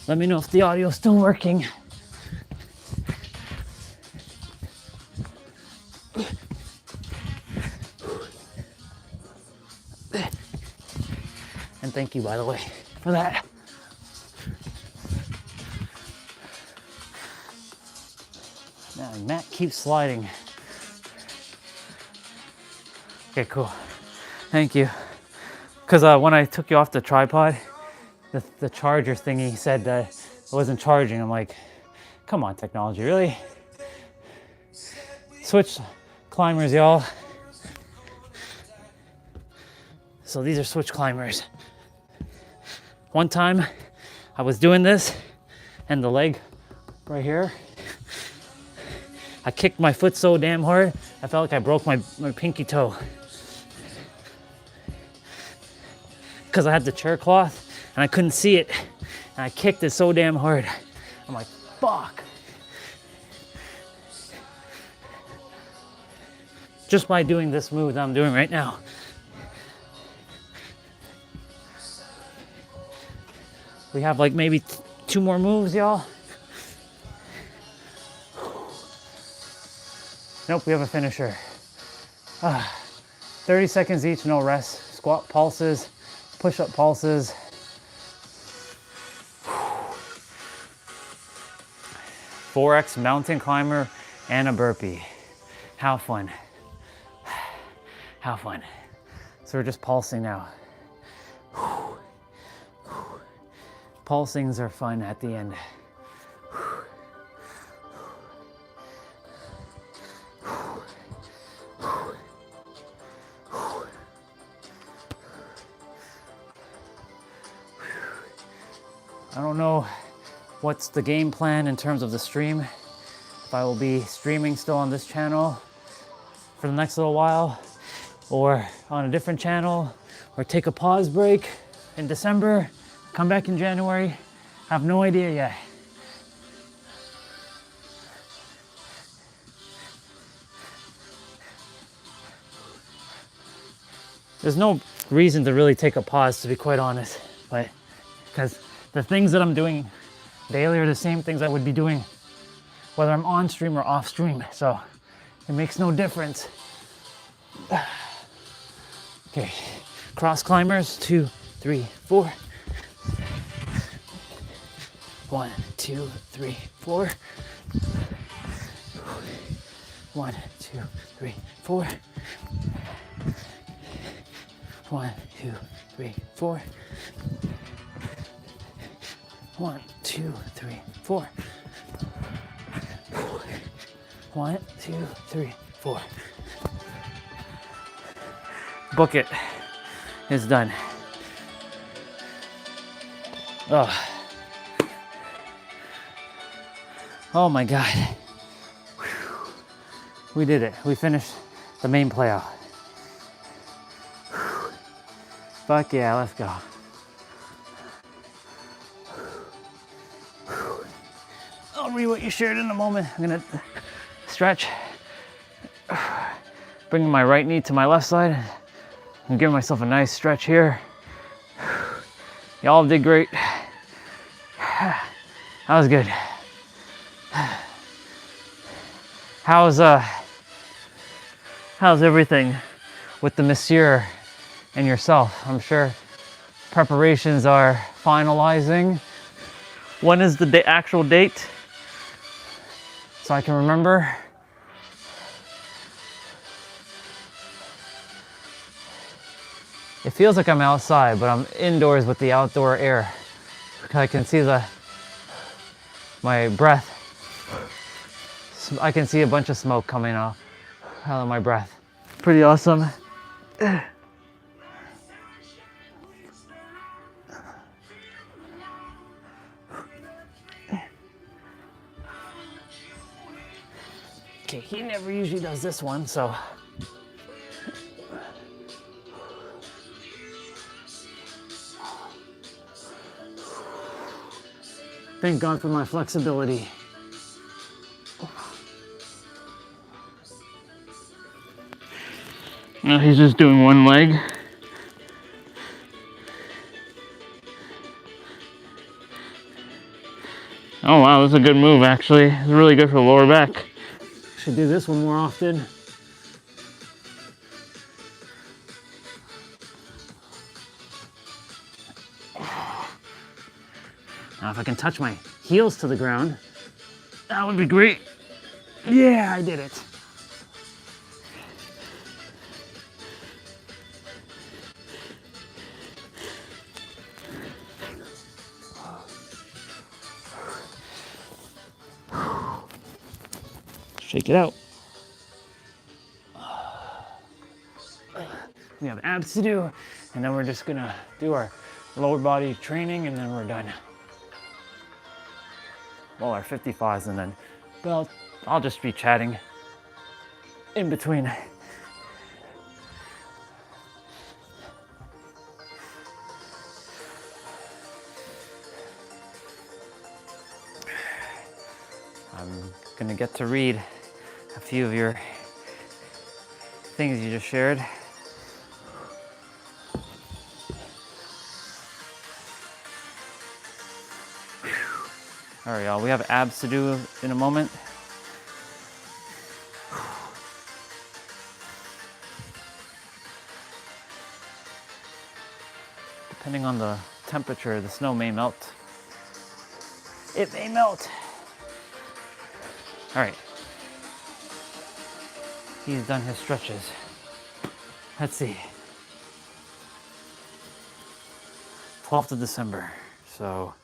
Let me know if the audio is still working. And thank you, by the way, for that. Man, Matt keeps sliding. Okay, cool. Thank you. Because when I took you off the tripod, the charger thingy said that it wasn't charging. I'm like, come on, technology, really? Switch climbers, y'all. So these are switch climbers. One time I was doing this and the leg right here, I kicked my foot so damn hard, I felt like I broke my pinky toe. Because I had the chair cloth and I couldn't see it. And I kicked it so damn hard. I'm like, fuck. Just by doing this move that I'm doing right now. We have like maybe 2 more moves, y'all. Nope, we have a finisher. 30 seconds each, no rest. Squat pulses, push-up pulses. 4x mountain climber and a burpee. How fun. How fun. So we're just pulsing now. Pulsings are fun at the end. I don't know what's the game plan in terms of the stream. If I will be streaming still on this channel for the next little while, or on a different channel, or take a pause break in December, come back in January. I have no idea yet. there's no reason to really take a pause, to be quite honest. But because the things that I'm doing daily are the same things I would be doing whether I'm on stream or off stream. So it makes no difference. Okay, cross climbers, 2, 3, 4. 1, 2, 3, 4. 1, 2, 3, 4. 1, 2, 3, 4. 1, 2, 3, 4. 1, 2, 3, 4. Book it. It's done. Oh. Oh my God. Whew. We did it. We finished the main playout. Whew. Fuck yeah, let's go. Whew. I'll read what you shared in a moment. I'm gonna stretch. Bringing my right knee to my left side. I'm giving myself a nice stretch here. Y'all did great. That was good. How's everything with the monsieur and yourself? I'm sure preparations are finalizing. When is the actual date? So I can remember. It feels like I'm outside, but I'm indoors with the outdoor air. I can see my breath. I can see a bunch of smoke coming out of my breath. Pretty awesome. Okay, he never usually does this one, so. Thank God for my flexibility. Now he's just doing one leg. Oh wow, that's a good move actually. It's really good for the lower back. Should do this one more often. Now if I can touch my heels to the ground, that would be great. Yeah, I did it. Shake it out. We have abs to do, and then we're just gonna do our lower body training, and then we're done. Well, our 55s, and then, well, I'll just be chatting in between. I'm gonna get to read a few of your things you just shared. All right, y'all, we have abs to do in a moment. Depending on the temperature, the snow may melt. It may melt. All right. He's done his stretches. Let's see. 12th of December. So,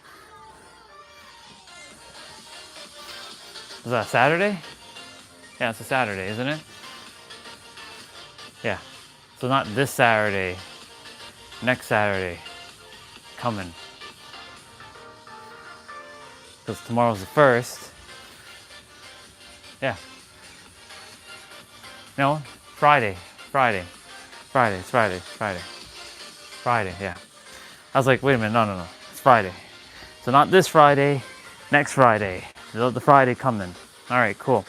is that a Saturday? Yeah, it's a Saturday, isn't it? Yeah. So not this Saturday. Next Saturday. Coming. Because tomorrow's the 1st. Yeah. No, Friday, yeah. I was like, wait a minute, no, it's Friday. So not this Friday, next Friday, the Friday coming. All right, cool.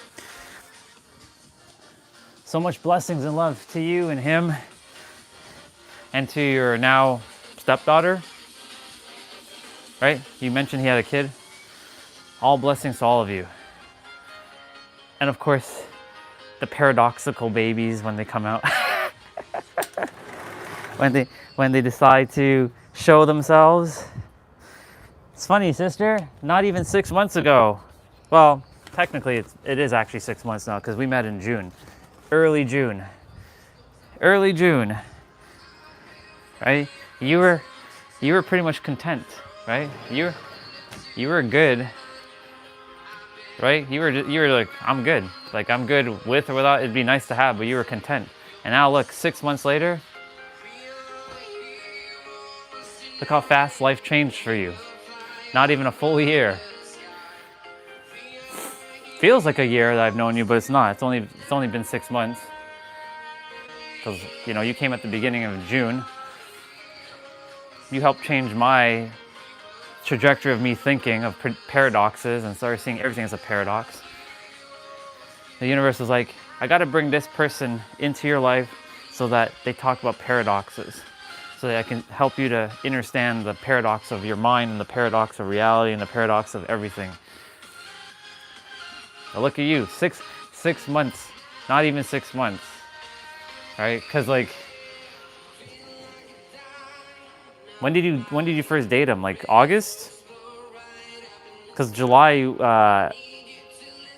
So much blessings and love to you and him. and to your now stepdaughter, right? You mentioned he had a kid. All blessings to all of you. And of course, the paradoxical babies when they come out. when they decide to show themselves. It's funny, sister, not even 6 months ago. Well, technically it is actually 6 months now because we met in June. Early June. Right? You were pretty much content, right? You were good. Right? You were like, I'm good. Like, I'm good with or without. It'd be nice to have, but you were content. And now look, 6 months later, look how fast life changed for you. Not even a full year. Feels like a year that I've known you, but it's not. It's only been 6 months. Because, you know, you came at the beginning of June. You helped change my trajectory of me thinking of paradoxes and started seeing everything as a paradox. The universe was like, I got to bring this person into your life so that they talk about paradoxes, so that I can help you to understand the paradox of your mind and the paradox of reality and the paradox of everything. Now look at you, six months, not even 6 months, right? Because like, when did you first date him? Like August? Because July,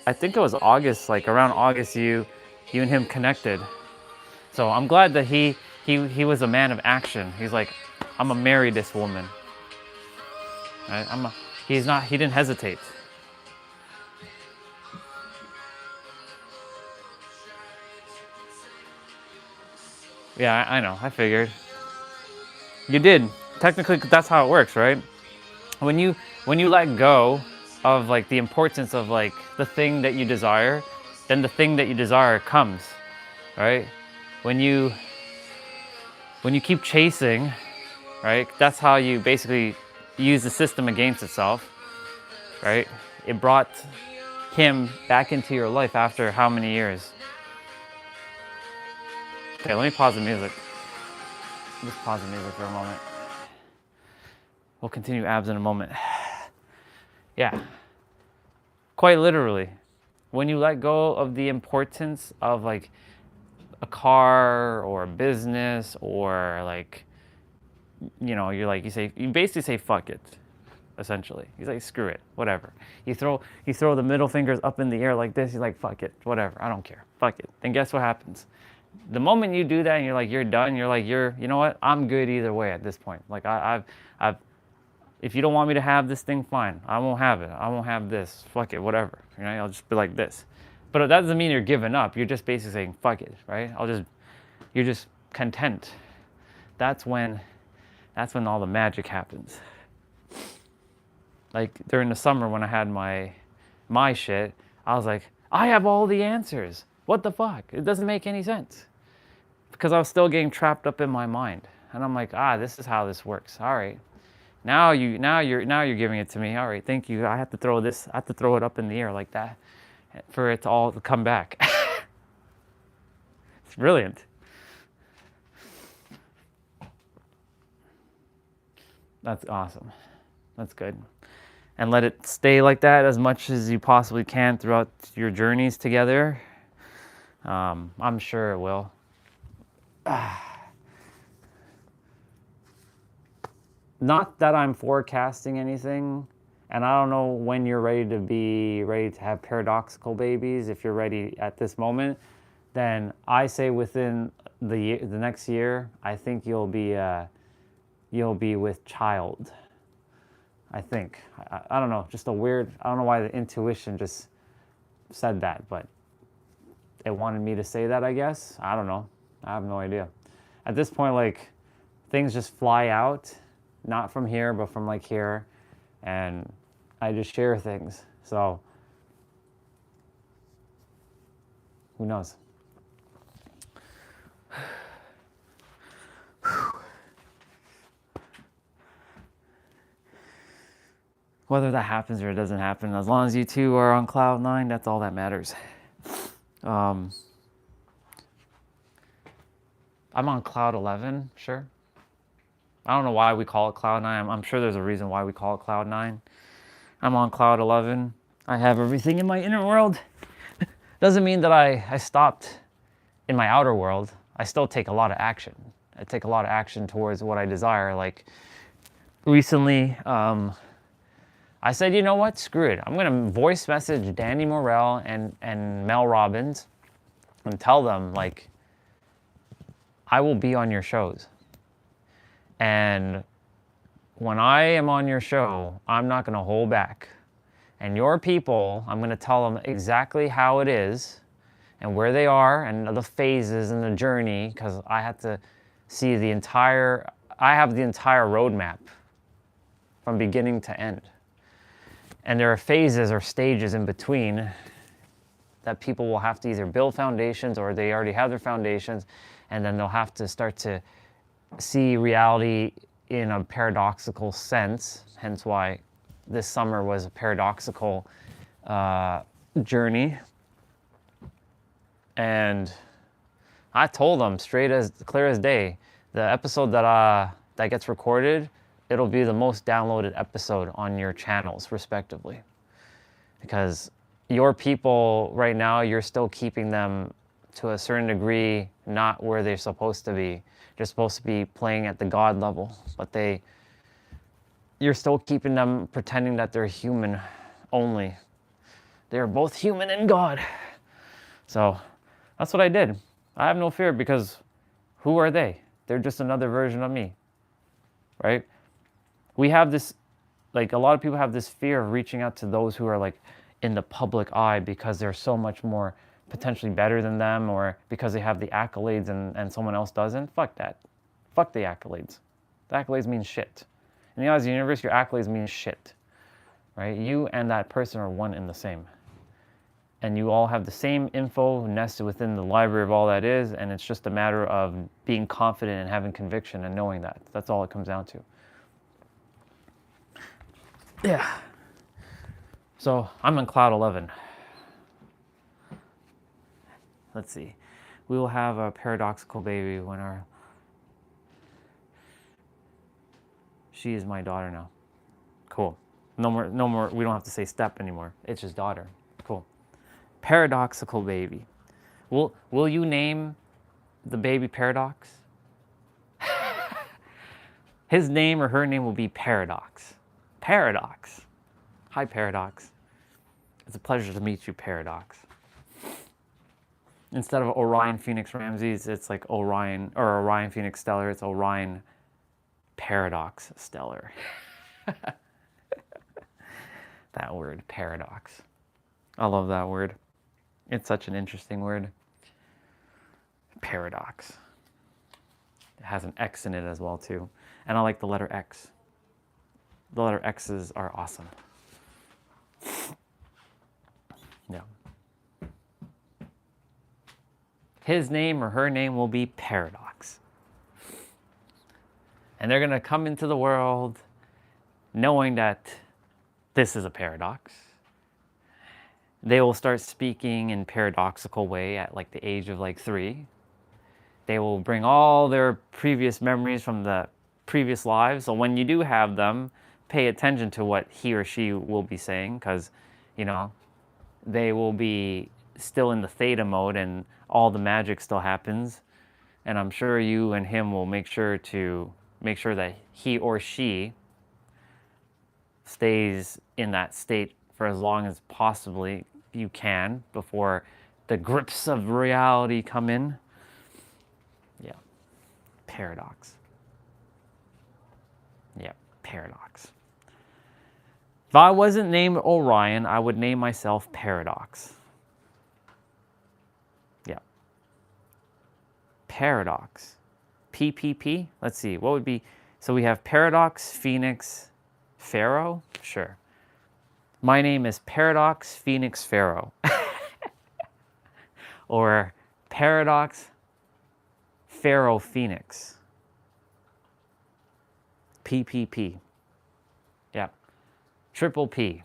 I think it was August. Like around August, you and him connected. So I'm glad that he was a man of action. He's like, I'm gonna marry this woman. Right? He didn't hesitate. Yeah, I know. I figured. You did. Technically, that's how it works, right? When you let go of like the importance of like the thing that you desire, then the thing that you desire comes, right? When you keep chasing, right? That's how you basically use the system against itself, right? It brought him back into your life after how many years? Okay, let me pause the music. Just pause the music for a moment. We'll continue abs in a moment. Yeah. Quite literally. When you let go of the importance of like a car or a business or like, you know, you basically say fuck it, essentially. He's like, screw it, whatever. You throw the middle fingers up in the air like this, you're like, fuck it, whatever, I don't care, fuck it. Then guess what happens? The moment you do that and you're like, you're done, you're like, you know what, I'm good either way at this point. Like I've if you don't want me to have this thing, fine. I won't have it. I won't have this. Fuck it, whatever. You know, I'll just be like this. But that doesn't mean you're giving up. You're just basically saying, fuck it, right? You're just content. That's when all the magic happens. Like during the summer when I had my shit, I was like, I have all the answers. What the fuck? It doesn't make any sense. Because I was still getting trapped up in my mind. And I'm like, this is how this works. All right. Now you're giving it to me. All right, thank you. I have to throw it up in the air like that for it to all come back. It's brilliant. That's awesome. That's good. And let it stay like that as much as you possibly can throughout your journeys together. I'm sure it will. Not that I'm forecasting anything, and I don't know when you're ready to have paradoxical babies. If you're ready at this moment, then I say within the next year, I think you'll be with child. I think. I don't know, just I don't know why the intuition just said that, but it wanted me to say that, I guess. I don't know. I have no idea. At this point, like, things just fly out. Not from here, but from like here, and I just share things. So who knows? Whether that happens or it doesn't happen, as long as you two are on cloud 9, that's all that matters. I'm on cloud 11, sure. I don't know why we call it Cloud 9. I'm sure there's a reason why we call it Cloud 9. I'm on Cloud 11. I have everything in my inner world. Doesn't mean that I stopped in my outer world. I still take a lot of action. I take a lot of action towards what I desire. Like recently, I said, you know what? Screw it. I'm going to voice message Danny Morell and Mel Robbins and tell them, like, I will be on your shows. And when I am on your show, I'm not going to hold back. And your people, I'm going to tell them exactly how it is and where they are and the phases and the journey, because I have to see the entire, I have the entire roadmap from beginning to end. And there are phases or stages in between that people will have to either build foundations or they already have their foundations, and then they'll have to start to see reality in a paradoxical sense, hence why this summer was a paradoxical journey. And I told them straight as clear as day, the episode that gets recorded, it'll be the most downloaded episode on your channels respectively, because your people right now, you're still keeping them to a certain degree not where they're supposed to be. They're supposed to be playing at the God level, but you're still keeping them pretending that they're human only. They're both human and God. So that's what I did. I have no fear, because who are they? They're just another version of me, right? We have this, like a lot of people have this fear of reaching out to those who are like in the public eye because they're so much more potentially better than them, or because they have the accolades and someone else doesn't. Fuck that. Fuck the accolades. The accolades mean shit. In the eyes of the universe, your accolades mean shit, right? You and that person are one and the same. And you all have the same info nested within the library of all that is, and it's just a matter of being confident and having conviction and knowing that. That's all it comes down to. Yeah. So I'm on Cloud 11. Let's see. We will have a paradoxical baby when she is my daughter now. Cool. No more, we don't have to say step anymore. It's just daughter. Cool. Paradoxical baby. Will you name the baby Paradox? His name or her name will be Paradox. Paradox. Hi, Paradox. It's a pleasure to meet you, Paradox. Instead of Orion Phoenix Ramses, it's like Orion, or Orion Phoenix Stellar, it's Orion Paradox Stellar. That word, paradox. I love that word. It's such an interesting word. Paradox. It has an X in it as well too. And I like the letter X. The letter X's are awesome. Yeah. His name or her name will be Paradox. And they're going to come into the world knowing that this is a paradox. They will start speaking in paradoxical way at like the age of like 3. They will bring all their previous memories from the previous lives. So when you do have them, pay attention to what he or she will be saying, because, you know, they will be still in the theta mode and all the magic still happens. And I'm sure you and him will make sure that he or she stays in that state for as long as possibly you can before the grips of reality come in. Yeah. Paradox. Yeah, paradox. If I wasn't named Orion, I would name myself Paradox. Yeah. Paradox. PPP? Let's see, what would be... So we have Paradox, Phoenix, Pharaoh? Sure. My name is Paradox, Phoenix, Pharaoh. Or Paradox, Pharaoh, Phoenix. PPP. Yeah. Triple P.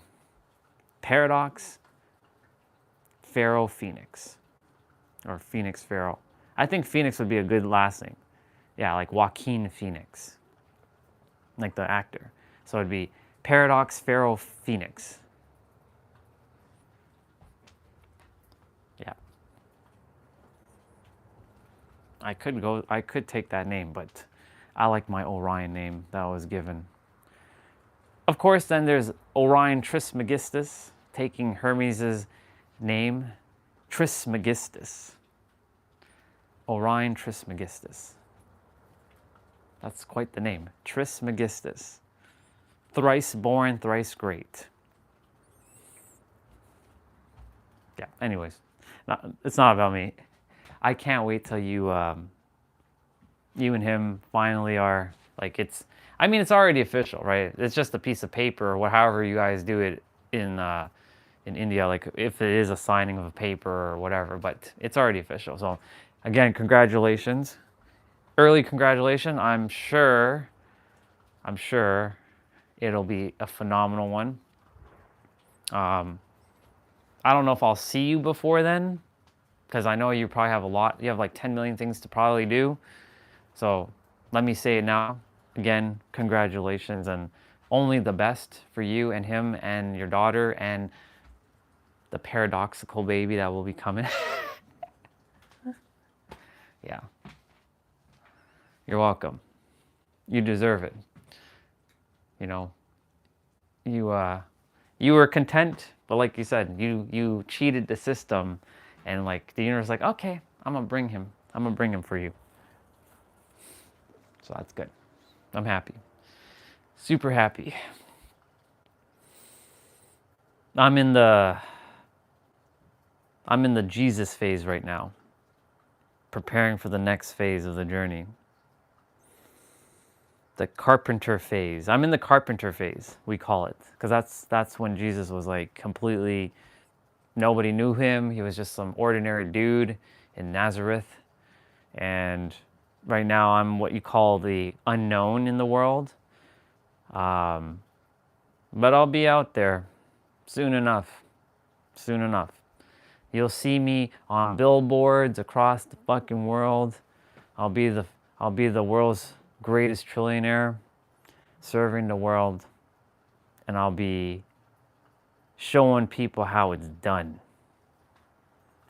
Paradox, Pharaoh, Phoenix. Or Phoenix, Pharaoh. I think Phoenix would be a good last name. Yeah, like Joaquin Phoenix. like the actor. So it'd be Paradox Pharaoh Phoenix. Yeah. I could take that name, but I like my Orion name that was given. Of course, then there's Orion Trismegistus, taking Hermes' name, Trismegistus. Orion Trismegistus. That's quite the name, Trismegistus. Thrice born, thrice great. Yeah, anyways, it's not about me. I can't wait till you and him finally are, like, it's already official, right? It's just a piece of paper, or however you guys do it in India, like if it is a signing of a paper or whatever, but it's already official. So again, congratulations. Early congratulations. I'm sure it'll be a phenomenal one. I don't know if I'll see you before then, because I know you probably have you have like 10 million things to probably do. So let me say it now. Again, congratulations, and only the best for you and him and your daughter and the paradoxical baby that will be coming. Yeah. You're welcome. You deserve it. You know, you were content, but like you said, you cheated the system, and like the universe, like, okay, I'm gonna bring him for you. So that's good. I'm happy. Super happy. I'm in the Jesus phase right now, preparing for the next phase of the journey. The carpenter phase. I'm in the carpenter phase, we call it, because that's when Jesus was like completely, nobody knew him. He was just some ordinary dude in Nazareth. And right now I'm what you call the unknown in the world. But I'll be out there soon enough. Soon enough. You'll see me on billboards across the fucking world. I'll be the world's greatest trillionaire, serving the world, and I'll be showing people how it's done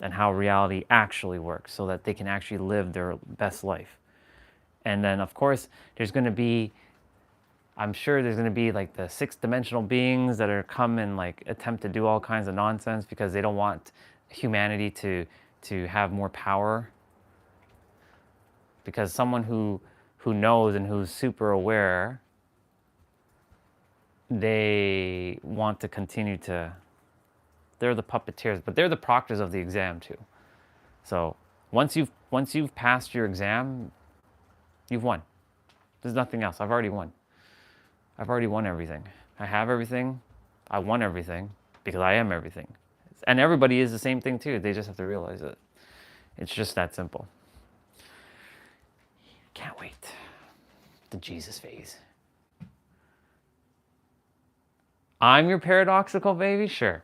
and how reality actually works, so that they can actually live their best life. And then of course I'm sure there's going to be like the 6-dimensional beings that are come and like attempt to do all kinds of nonsense because they don't want humanity to have more power. Because someone who knows and who's super aware, they want to continue to, they're the puppeteers, but they're the proctors of the exam too. So once you've passed your exam, you've won. There's nothing else. I've already won. I've already won everything. I have everything. I won everything because I am everything. And everybody is the same thing too. They just have to realize it. It's just that simple. Can't wait. The Jesus phase. I'm your paradoxical baby? Sure.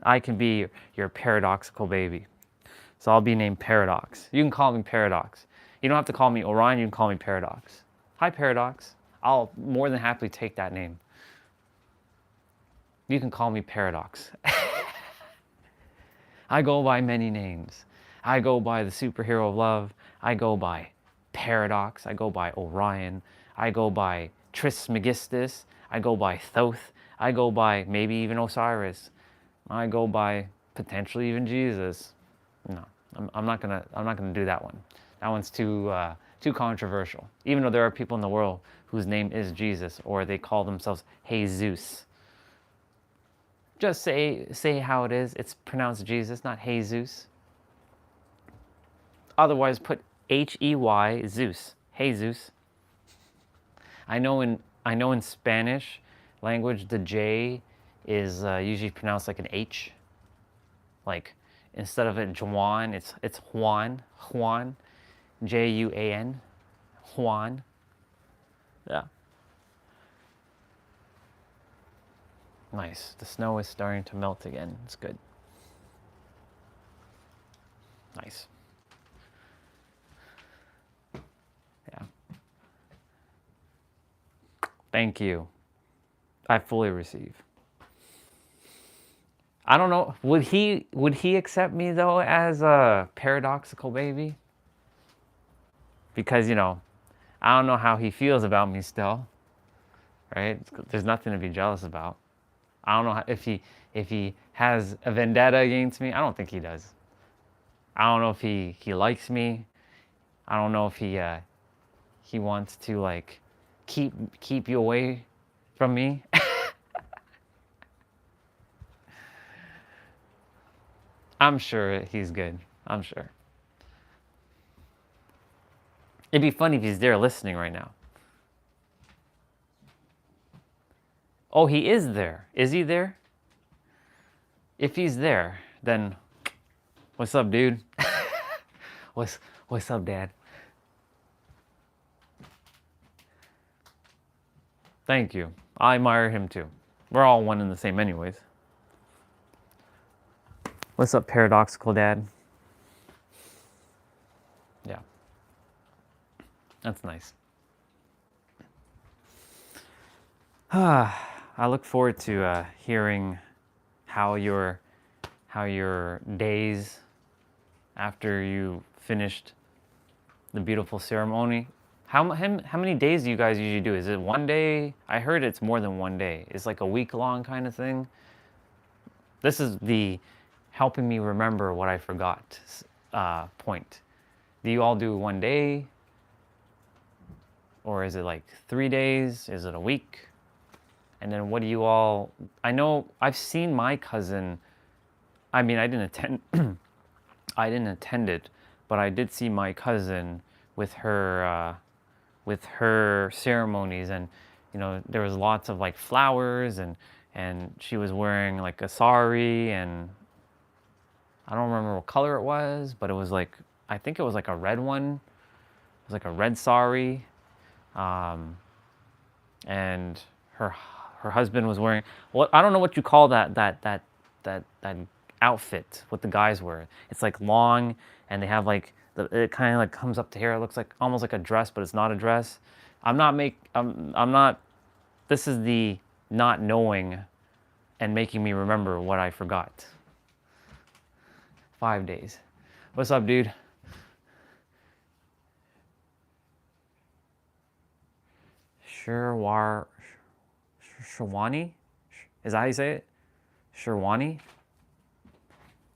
I can be your paradoxical baby. So I'll be named Paradox. You can call me Paradox. You don't have to call me Orion, you can call me Paradox. Hi, Paradox. I'll more than happily take that name. You can call me Paradox. I go by many names. I go by the superhero of love. I go by Paradox. I go by Orion. I go by Trismegistus. I go by Thoth. I go by maybe even Osiris. I go by potentially even Jesus. No, I'm not gonna do that one. That one's too controversial. Even though there are people in the world whose name is Jesus, or they call themselves Jesus. Just say how it is. It's pronounced Jesus, not Jesus. Otherwise, put H-E-Y, Zeus. Jesus. I know in Spanish language, the J is usually pronounced like an H. Like instead of it Juan, it's Juan. Juan. Juan. Juan. Yeah. Nice. The snow is starting to melt again. It's good. Nice. Yeah. Thank you. I fully receive. I don't know. Would he accept me though as a paradoxical baby? Because, you know, I don't know how he feels about me still, right? There's nothing to be jealous about. I don't know if he has a vendetta against me. I don't think he does. I don't know if he likes me. I don't know if he wants to like keep you away from me. I'm sure he's good. I'm sure. It'd be funny if he's there listening right now. Oh, he is there. Is he there? If he's there, then what's up, dude? What's up, Dad? Thank you. I admire him too. We're all one and the same anyways. What's up, paradoxical Dad? Yeah. That's nice. I look forward to hearing how your days after you finished the beautiful ceremony. How many days do you guys usually do? Is it one day? I heard it's more than one day. It's like a week-long kind of thing. This is the helping me remember what I forgot point. Do you all do one day? Or is it like 3 days? Is it a week? And then what do you all... I know I've seen my cousin... I mean, I didn't attend... I didn't attend it, but I did see my cousin with her ceremonies, and you know, there was lots of like flowers, and she was wearing like a sari, and I don't remember what color it was, but it was like, I think it was like a red one. It was like a red sari, and her husband was wearing, what, I don't know what you call that outfit what the guys wear. It's like long, and they have like it kind of like comes up to here. It looks like almost like a dress, but it's not a dress. I'm not. This is the not knowing and making me remember what I forgot. 5 days. What's up, dude? Sherwani? Is that how you say it? Sherwani?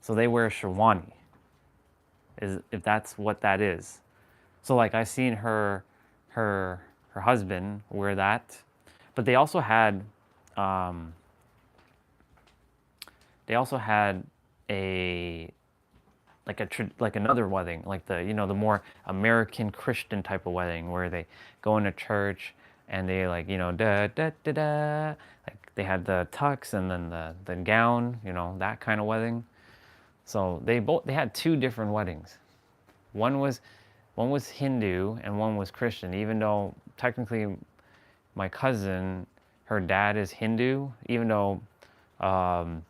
So they wear sherwani, if that's what that is. So like I seen her husband wear that, but they also had like another wedding, like the, you know, the more American Christian type of wedding where they go into church and they like, you know, da da da da, like they had the tux and then the gown, you know, that kind of wedding. So they had two different weddings. One was Hindu and one was Christian, even though technically my cousin, her dad is Hindu, even though her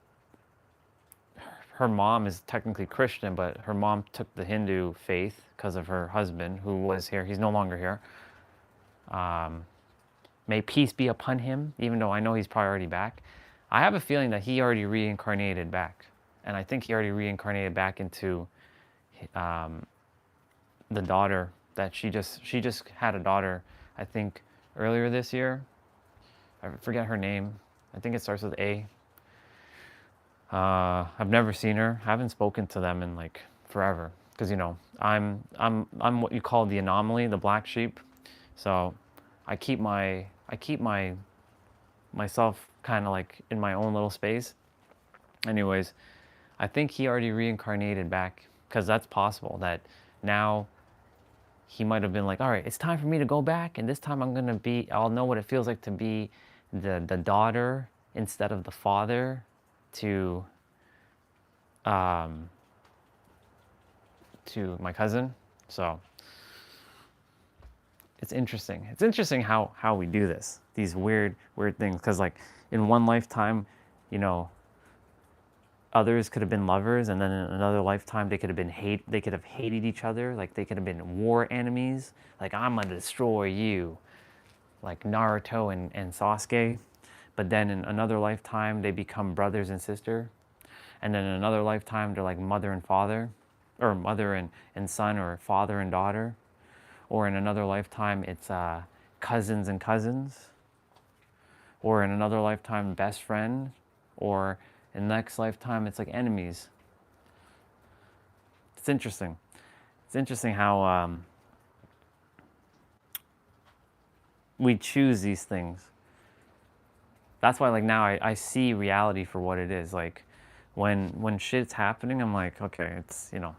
mom is technically Christian, but her mom took the Hindu faith because of her husband who was here. He's no longer here. May peace be upon him, even though I know he's probably already back. I have a feeling that he already reincarnated back. And I think he already reincarnated back into the daughter that she just had a daughter, I think earlier this year. I forget her name. I think it starts with A. I've never seen her. I haven't spoken to them in like forever, because you know I'm what you call the anomaly, the black sheep. So I keep myself kind of like in my own little space. Anyways, I think he already reincarnated back, because that's possible that now he might have been like, all right, it's time for me to go back, and this time I'll know what it feels like to be the daughter instead of the father to my cousin. So it's interesting. It's interesting how we do this, these weird things, because like in one lifetime, you know, others could have been lovers, and then in another lifetime they could have hated each other, like they could have been war enemies, like I'm gonna destroy you. like Naruto and Sasuke, but then in another lifetime they become brothers and sister, and then in another lifetime they're like mother and father, or mother and son, or father and daughter, or in another lifetime it's cousins and cousins, or in another lifetime best friend, or in the next lifetime it's like enemies. It's interesting. It's interesting how we choose these things. That's why like now I see reality for what it is. Like when shit's happening, I'm like, okay, it's, you know,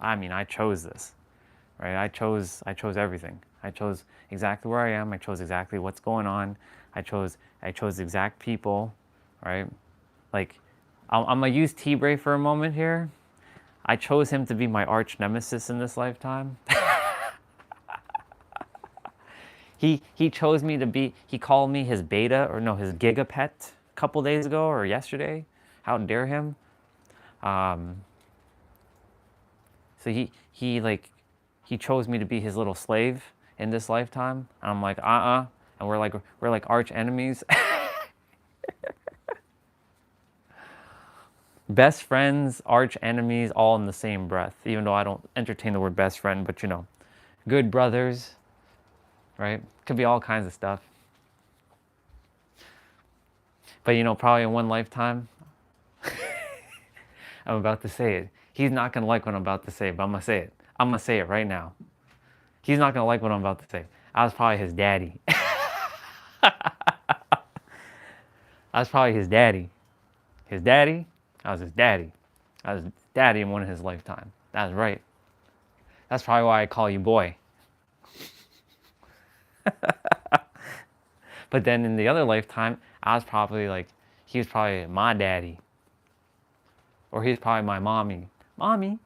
I mean, I chose this, right? I chose everything. I chose exactly where I am. I chose exactly what's going on. I chose the exact people, right? Like I'm gonna use T-Bray for a moment here. I chose him to be my arch nemesis in this lifetime. He chose me to be, he called me his beta, or no, his gigapet a couple days ago or yesterday. How dare him? So he chose me to be his little slave in this lifetime. And I'm like, and we're like arch enemies. Best friends, arch enemies, all in the same breath. Even though I don't entertain the word best friend, but you know, good brothers, right? Could be all kinds of stuff. But you know, probably in one lifetime, I'm about to say it. He's not gonna like what I'm about to say, but I'm gonna say it. I'm gonna say it right now. He's not gonna like what I'm about to say. I was probably his daddy. I was probably his daddy. His daddy? I was his daddy. I was his daddy in one of his lifetime. That's right. That's probably why I call you boy. But then in the other lifetime, I was probably like, he was probably my daddy. Or he's probably my mommy. Mommy.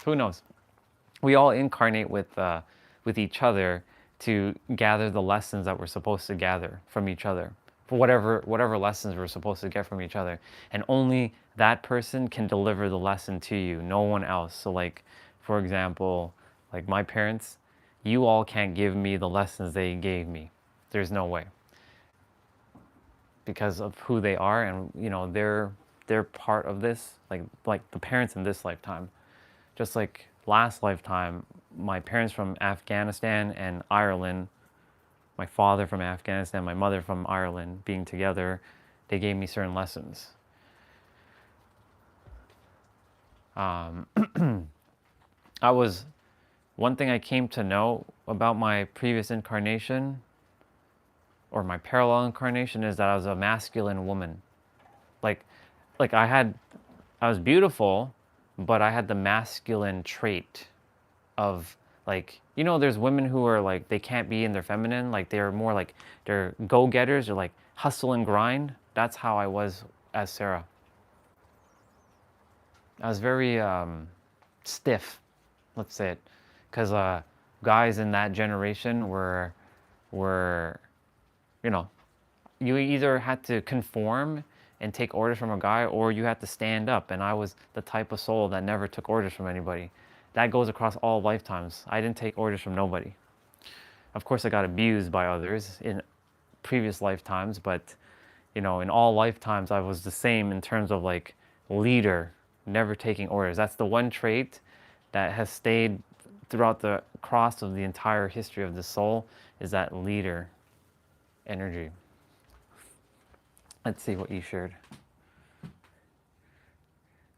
Who knows? We all incarnate with each other to gather the lessons that we're supposed to gather from each other. For whatever lessons we're supposed to get from each other. And only that person can deliver the lesson to you, no one else. So like, for example, like my parents, you all can't give me the lessons they gave me. There's no way. Because of who they are, and you know, they're part of this, like the parents in this lifetime. Just like last lifetime, my parents from Afghanistan and Ireland, my father from Afghanistan, my mother from Ireland, being together, they gave me certain lessons. One thing I came to know about my previous incarnation, or my parallel incarnation, is that I was a masculine woman. Like I was beautiful, but I had the masculine trait of, like, you know, there's women who are like, they can't be in their feminine, like they're more like, they're go-getters, they're like hustle and grind. That's how I was as Sarah. I was very stiff, let's say it, because guys in that generation were, you know, you either had to conform and take orders from a guy, or you had to stand up. And I was the type of soul that never took orders from anybody. That goes across all lifetimes. I didn't take orders from nobody. Of course, I got abused by others in previous lifetimes, but you know, in all lifetimes, I was the same in terms of like leader, never taking orders. That's the one trait that has stayed throughout the cross of the entire history of the soul, is that leader energy. Let's see what you shared.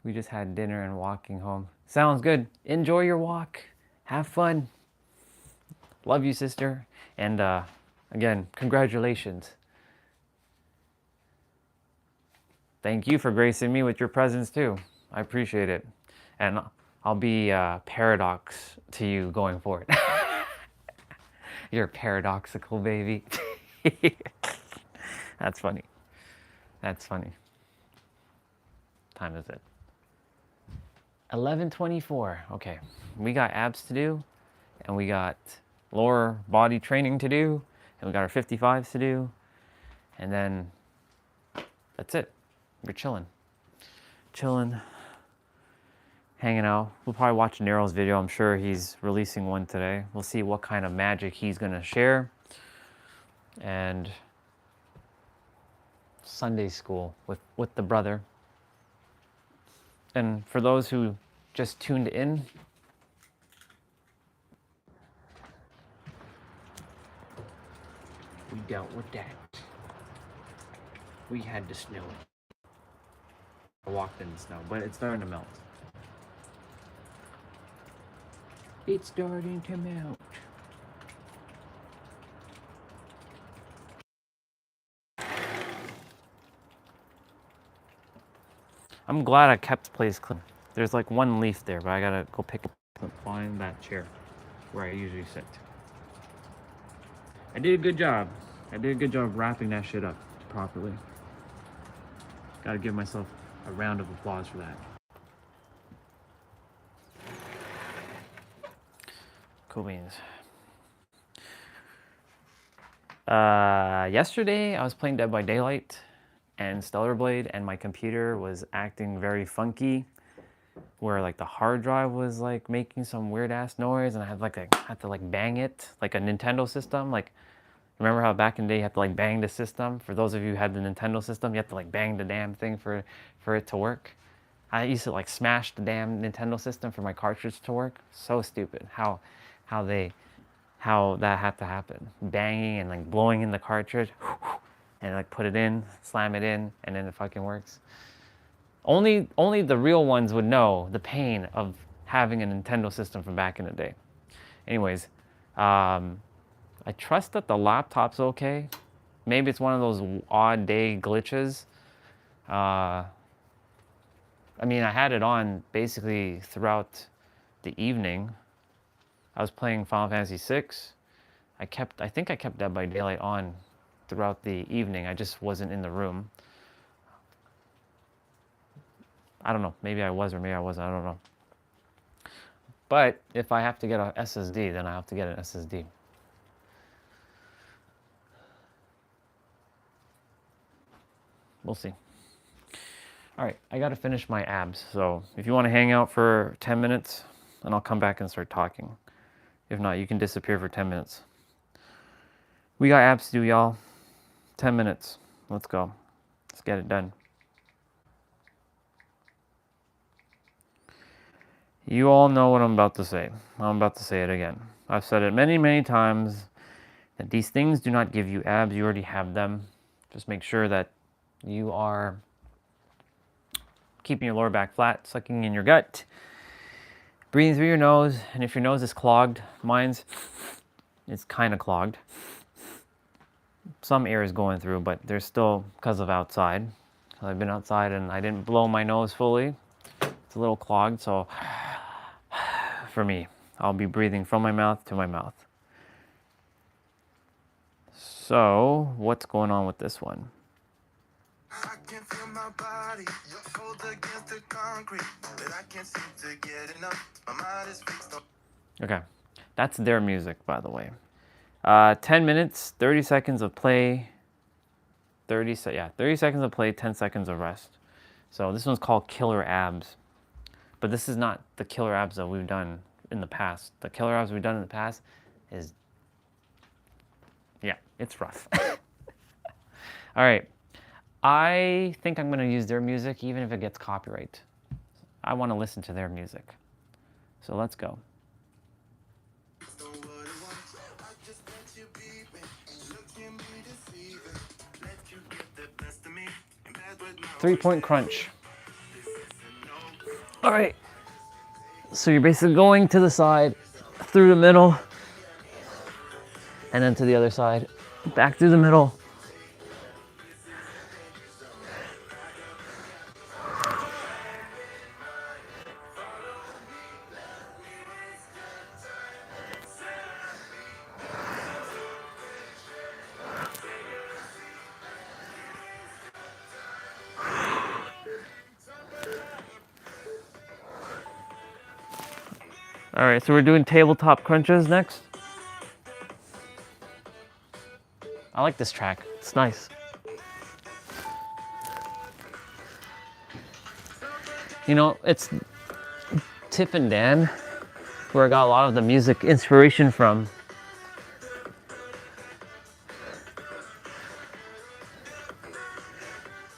We just had dinner and walking home. Sounds good. Enjoy your walk. Have fun. Love you, sister. And again, congratulations. Thank you for gracing me with your presence too. I appreciate it. And I'll be paradox to you going forward. You're paradoxical, baby. That's funny. That's funny. Time is it? 11:24. Okay, we got abs to do, and we got lower body training to do, and we got our 55s to do, and then that's it. We're chilling, hanging out. We'll probably watch Nero's video. I'm sure he's releasing one today. We'll see what kind of magic he's gonna share. and Sunday school with the brother. And for those who just tuned in, we dealt with that. We had the snow. I walked in the snow, but it's starting to melt. It's starting to melt. I'm glad I kept the place clean. There's like one leaf there, but I gotta go pick up and find that chair where I usually sit. I did a good job. I did a good job wrapping that shit up properly. Gotta give myself a round of applause for that. Cool beans. Yesterday I was playing Dead by Daylight and Stellar Blade, and my computer was acting very funky, where like the hard drive was like making some weird ass noise, and I had to like bang it like a Nintendo system. Like, remember how back in the day you had to like bang the system? For those of you who had the Nintendo system, you had to like bang the damn thing for it to work. I used to like smash the damn Nintendo system for my cartridge to work. So stupid how that had to happen. Banging and like blowing in the cartridge and like put it in, slam it in, and then it fucking works. Only the real ones would know the pain of having a Nintendo system from back in the day. Anyways, I trust that the laptop's okay. Maybe it's one of those odd day glitches. I mean, I had it on basically throughout the evening. I was playing Final Fantasy VI. I think I kept Dead by Daylight on throughout the evening. I just wasn't in the room. I don't know. Maybe I was or maybe I wasn't. I don't know. But if I have to get an SSD, then I have to get an SSD. We'll see. All right, I got to finish my abs. So if you want to hang out for 10 minutes, then I'll come back and start talking. If not, you can disappear for 10 minutes. We got abs to do, y'all. 10 minutes. Let's go. Let's get it done. You all know what I'm about to say. I'm about to say it again. I've said it many, many times that these things do not give you abs. You already have them. Just make sure that you are keeping your lower back flat, sucking in your gut, breathing through your nose. And if your nose is clogged, mine's is kind of clogged. Some air is going through, but there's still, because of outside. I've been outside and I didn't blow my nose fully. It's a little clogged, so for me, I'll be breathing from my mouth to my mouth. So, what's going on with this one? I can feel my body, your fold against the concrete, but I can't seem to get enough. My mind is fixed on. Okay, that's their music, by the way. 10 minutes, 30 seconds of play, 30 seconds of play, 10 seconds of rest. So this one's called Killer Abs. But this is not the killer abs that we've done in the past. The killer abs we've done in the past is, yeah, it's rough. All right. I think I'm going to use their music even if it gets copyright. I want to listen to their music. So let's go. 3-point crunch. All right. So you're basically going to the side, through the middle, and then to the other side, back through the middle. All right, so we're doing tabletop crunches next. I like this track, it's nice. You know, it's Tiff and Dan, where I got a lot of the music inspiration from.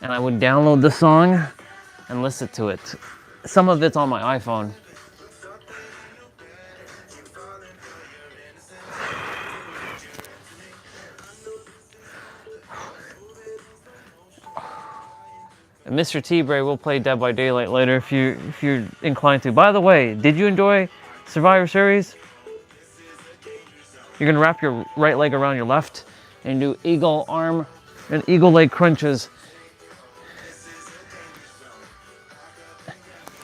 and I would download the song and listen to it. Some of it's on my iPhone. And Mr. T-Bray will play Dead by Daylight later if you're inclined to. By the way, did you enjoy Survivor Series? You're gonna wrap your right leg around your left and do eagle arm and eagle leg crunches.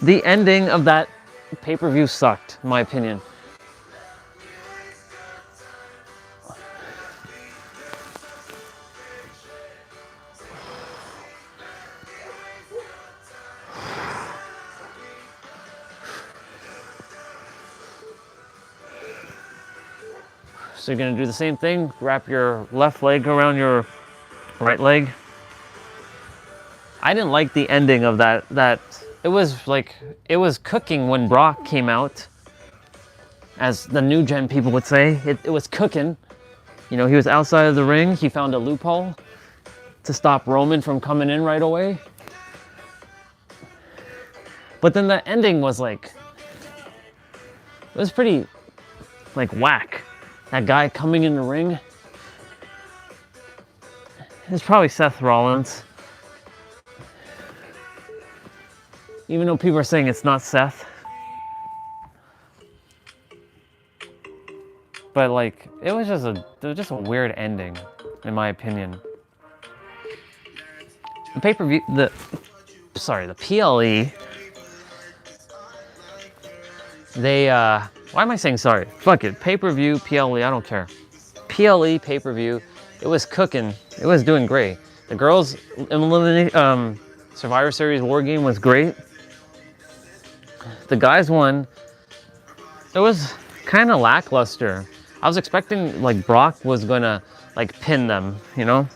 The ending of that pay-per-view sucked, in my opinion. So you're gonna do the same thing, wrap your left leg around your right leg. I didn't like the ending of that. It was cooking when Brock came out, as the new gen people would say. It was cooking. You know, he was outside of the ring. He found a loophole to stop Roman from coming in right away. But then the ending was like, it was pretty like whack. That guy coming in the ring. It's probably Seth Rollins. Even though people are saying it's not Seth. But like, it was just a weird ending, in my opinion. The pay-per-view, the PLE, they, why am I saying sorry? Fuck it, pay-per-view, PLE, I don't care. PLE, pay-per-view, it was cooking, it was doing great. The girls' Survivor Series War Game was great. The guys won. It was kind of lackluster. I was expecting like Brock was gonna like pin them, you know?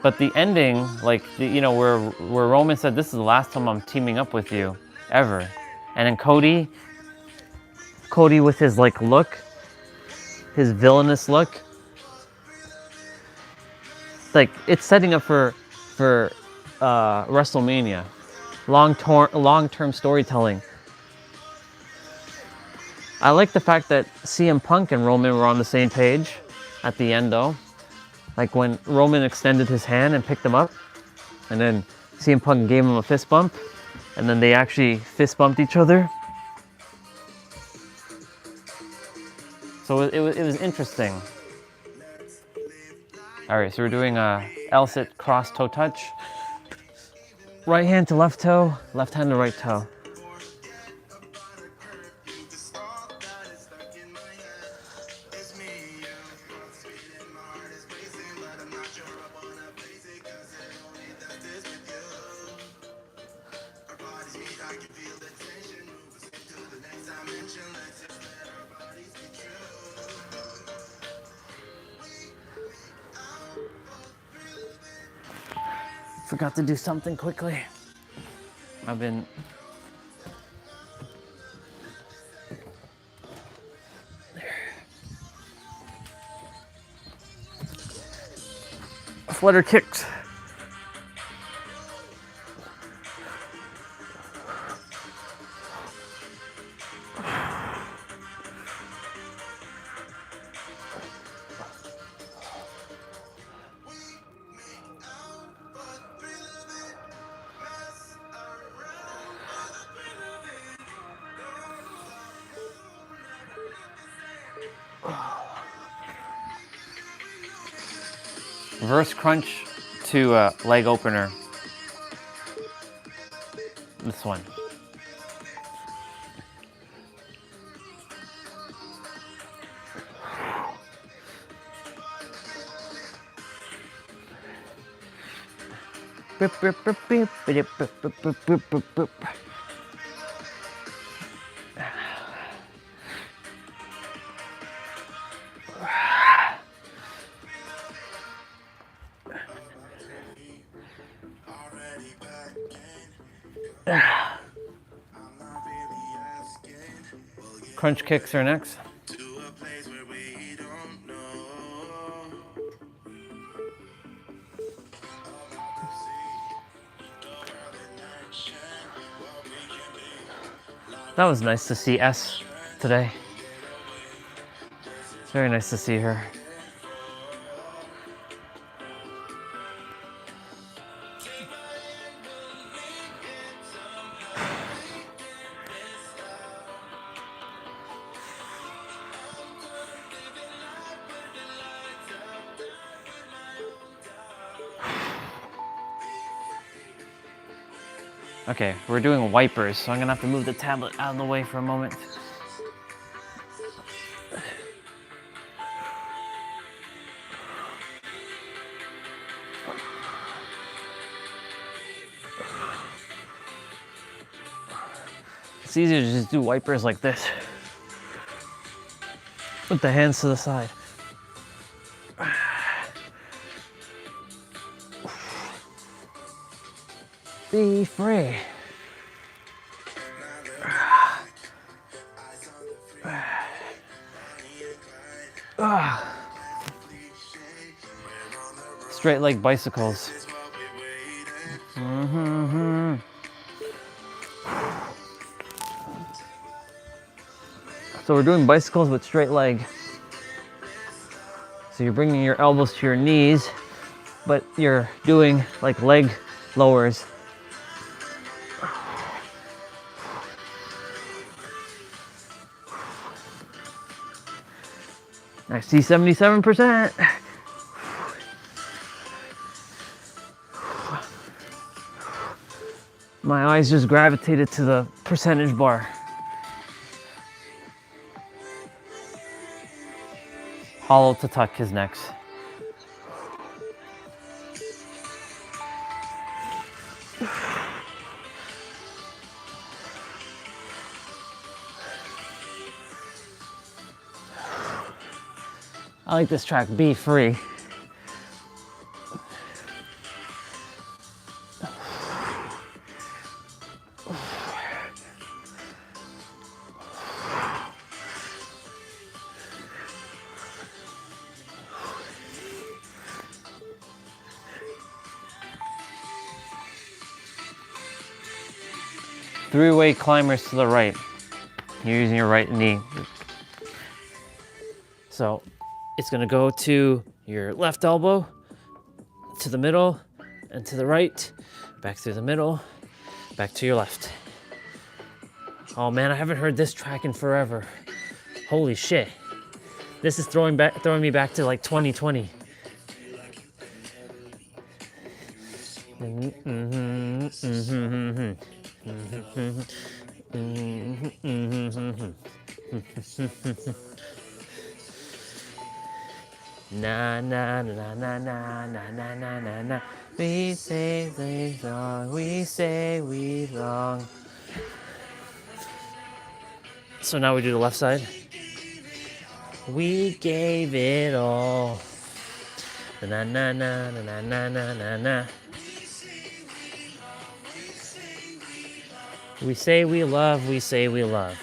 But the ending, like, you know, where Roman said, "This is the last time I'm teaming up with you, ever." And then Cody with his like look, his villainous look, like it's setting up for WrestleMania, long-term storytelling. I like the fact that CM Punk and Roman were on the same page at the end, though. Like when Roman extended his hand and picked him up, and then CM Punk gave him a fist bump, and then they actually fist bumped each other. So it was interesting. All right, so we're doing a L-sit cross toe touch. Right hand to left toe, left hand to right toe. Forgot to do something quickly. I've been flutter kicks. Reverse crunch to leg opener. This one. Crunch kicks are next. To a place where we don't That was nice to see S today. Very nice to see her. Okay, we're doing wipers, so I'm gonna have to move the tablet out of the way for a moment. It's easier to just do wipers like this. With the hands to the side. Be free. Straight leg bicycles. So we're doing bicycles with straight leg. So you're bringing your elbows to your knees, but you're doing like leg lowers. I see 77%. My eyes just gravitated to the percentage bar. Hollow to tuck is next. I like this track, Be Free. Three-way climbers to the right. You're using your right knee. So it's gonna go to your left elbow, to the middle, and to the right, back through the middle, back to your left. Oh man, I haven't heard this track in forever. Holy shit. This is throwing me back to like 2020. Na na na na na na na na na na. We say we long, we say we long. So now we do the left side. We gave it all. Na na na na na na na na na. We say we love, we say we love.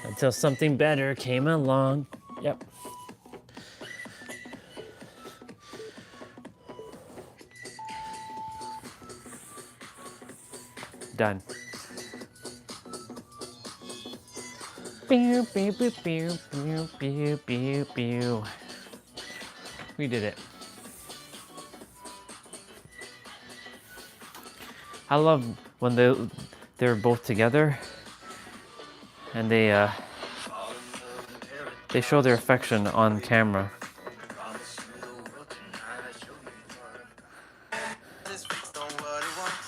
Until something better came along. Yep. Done. Pew, pew, pew, pew, pew, pew, pew, pew. We did it. I love when they're both together and they show their affection on camera.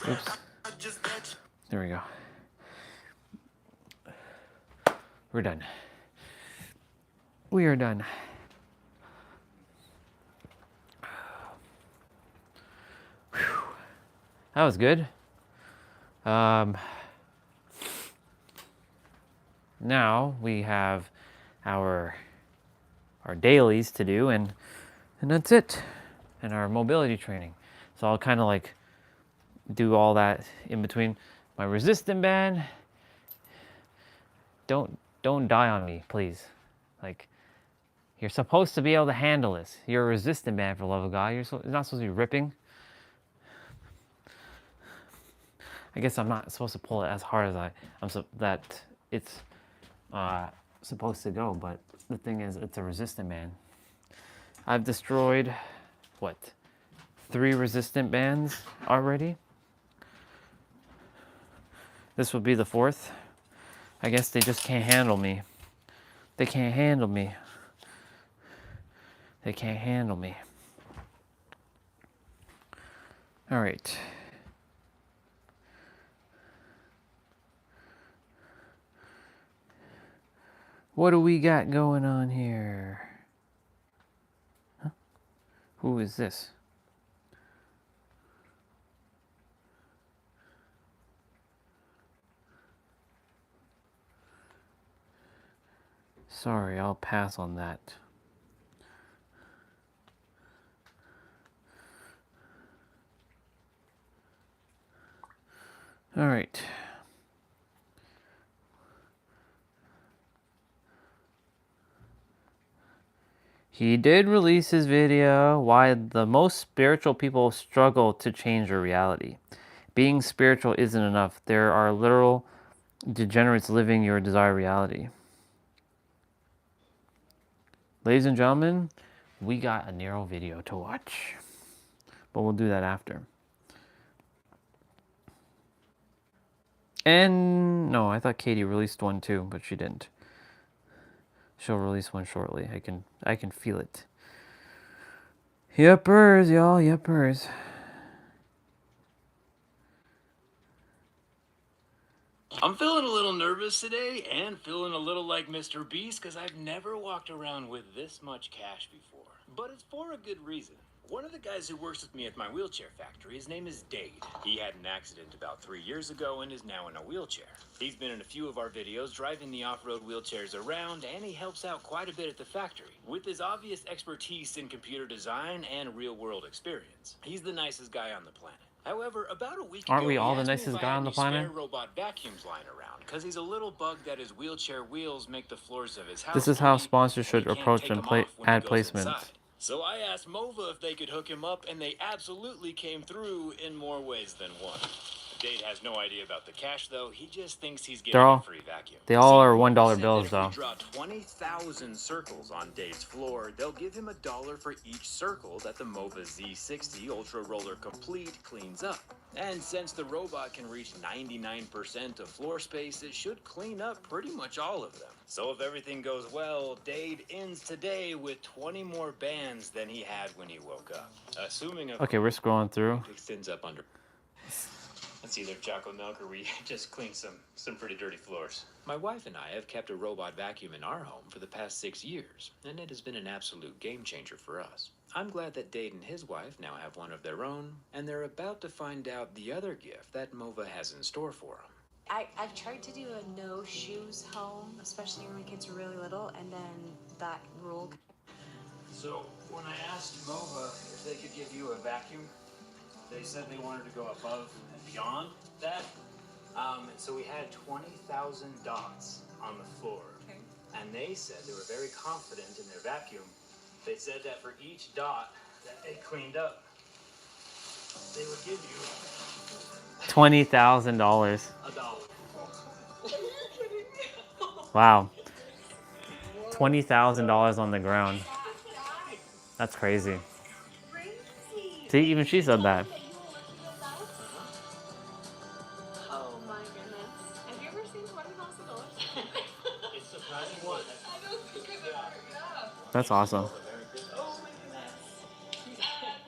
Oops. There we go. We're done. We are done. Whew. That was good. Now we have our dailies to do, and that's it, and our mobility training. So I'll kind of like do all that in between. My resistant band, don't die on me, please. Like, you're supposed to be able to handle this. You're a resistant band, for the love of God. You're not supposed to be ripping. I guess I'm not supposed to pull it as hard as that it's supposed to go, but the thing is, it's a resistant band. I've destroyed, what, 3 resistant bands already? This would be the 4th. I guess they just can't handle me. They can't handle me. They can't handle me. All right. What do we got going on here? Huh? Who is this? Sorry, I'll pass on that. All right. He did release his video, Why the Most Spiritual People Struggle to Change Their Reality. Being spiritual isn't enough. There are literal degenerates living your desired reality. Ladies and gentlemen, we got a Nero video to watch, but we'll do that after. And no, I thought Katie released one too, but she didn't. She'll release one shortly. I can feel it. Yuppers, y'all, yuppers. I'm feeling a little nervous today and feeling a little like Mr. Beast because I've never walked around with this much cash before. But it's for a good reason. One of the guys who works with me at my wheelchair factory, his name is Dade. He had an accident about 3 years ago and is now in a wheelchair. He's been in a few of our videos driving the off-road wheelchairs around, and he helps out quite a bit at the factory. With his obvious expertise in computer design and real-world experience, he's the nicest guy on the planet. However, about a week Aren't ago, we all he the asked me nicest if guy I had on the any spare planet? robot vacuums lying around, because he's a little bugged that his wheelchair wheels make the floors of his house. This is how dirty, sponsors should and he can't approach take and them off when he ad goes placements. inside. So I asked Mova if they could hook him up, and they absolutely came through in more ways than one. Dade has no idea about the cash, though. He just thinks he's getting a free vacuum. They all are See, $1 Mova said bills, that though. if we draw 20,000 circles on Dade's floor, they'll give him $1 for each circle that the Mova Z60 Ultra Roller Complete cleans up. And since the robot can reach 99% of floor space, it should clean up pretty much all of them. So if everything goes well, Dade ends today with 20 more bands than he had when he woke up. Assuming Okay, we're scrolling through. extends up under. That's either chocolate milk or we just cleaned some pretty dirty floors. My wife and I have kept a robot vacuum in our home for the past 6 years, and it has been an absolute game changer for us. I'm glad that Dade and his wife now have one of their own, and they're about to find out the other gift that Mova has in store for them. I've tried to do a no shoes home, especially when my kids are really little, and then that rule. So when I asked Mova if they could give you a vacuum, they said they wanted to go above and beyond that. So we had 20,000 dots on the floor. Okay. And they said they were very confident in their vacuum. They said that for each dot that they cleaned up, they would give you $20,000. $1. Wow. $20,000 on the ground. That's crazy. See, even she said that. Oh my goodness. Have you ever seen $20,000? It's surprising what. I don't think I've ever, yeah. That's awesome. Oh my goodness.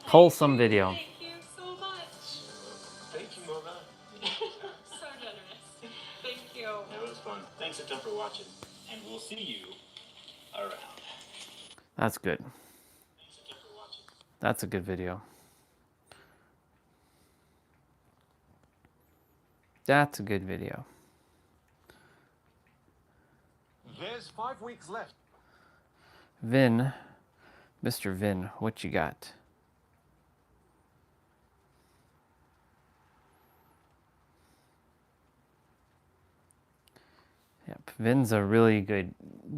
Wholesome video. Thank you so much. Thank you, Mova. So generous. Thank you. It was fun. Thanks a ton for watching, and we'll see you around. That's good. That's a good video. That's a good video. There's 5 weeks left. Vin, Mr. Vin, what you got? Yep, Vin's a really good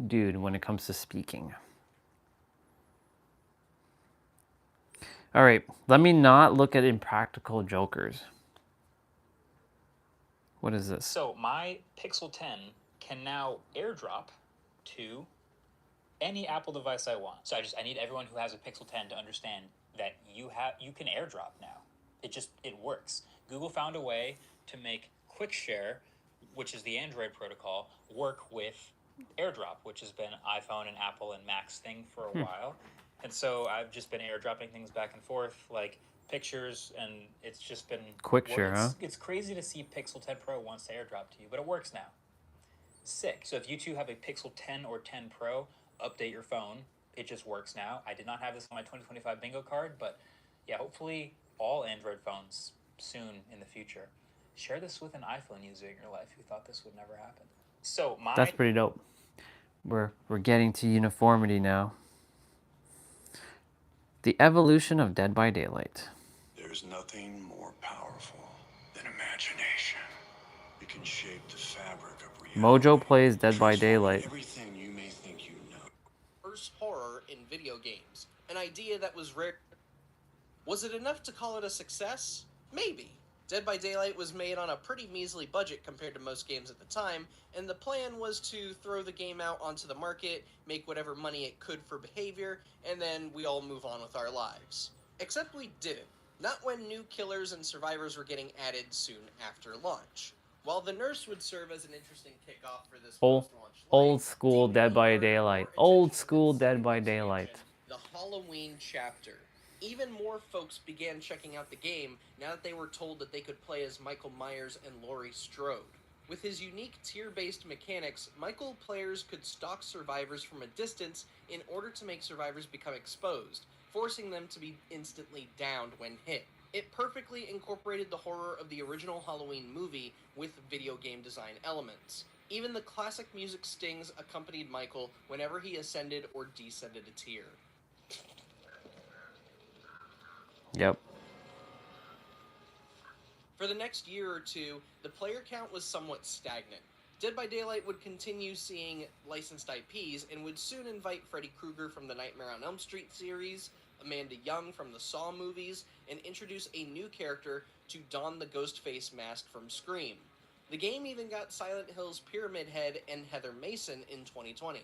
dude when it comes to speaking. All right, let me not look at impractical jokers. What is this? So my Pixel 10 can now AirDrop to any Apple device I want. So I need everyone who has a Pixel 10 to understand that you can AirDrop now. It works. Google found a way to make Quick Share, which is the Android protocol, work with AirDrop, which has been iPhone and Apple and Mac's thing for a while. And so I've just been AirDropping things back and forth, like pictures, and it's just been Quick Share, huh? It's crazy to see Pixel 10 Pro wants to AirDrop to you, but it works now. Sick. So if you two have a Pixel 10 or 10 Pro, update your phone. It just works now. I did not have this on my 2025 bingo card, but yeah, hopefully all Android phones soon in the future. Share this with an iPhone user in your life who thought this would never happen. So That's pretty dope. We're getting to uniformity now. The evolution of Dead by Daylight. There's nothing more powerful than imagination. It can shape the fabric of reality. Mojo plays Dead by Daylight. Everything you may think you know. First horror in video games. An idea that was rare. Was it enough to call it a success? Maybe. Dead by Daylight was made on a pretty measly budget compared to most games at the time, and the plan was to throw the game out onto the market, make whatever money it could for Behavior, and then we all move on with our lives. Except we didn't. Not when new killers and survivors were getting added soon after launch. While the nurse would serve as an interesting kickoff for this post-launch Old school Dead by Daylight. Old school Dead by Daylight. The Halloween chapter. Even more folks began checking out the game now that they were told that they could play as Michael Myers and Laurie Strode. With his unique tier-based mechanics, Michael players could stalk survivors from a distance in order to make survivors become exposed, forcing them to be instantly downed when hit. It perfectly incorporated the horror of the original Halloween movie with video game design elements. Even the classic music stings accompanied Michael whenever he ascended or descended a tier. Yep. For the next year or two, the player count was somewhat stagnant. Dead by Daylight would continue seeing licensed IPs and would soon invite Freddy Krueger from the Nightmare on Elm Street series, Amanda Young from the Saw movies, and introduce a new character to don the Ghostface mask from Scream. The game even got Silent Hill's Pyramid Head and Heather Mason in 2020.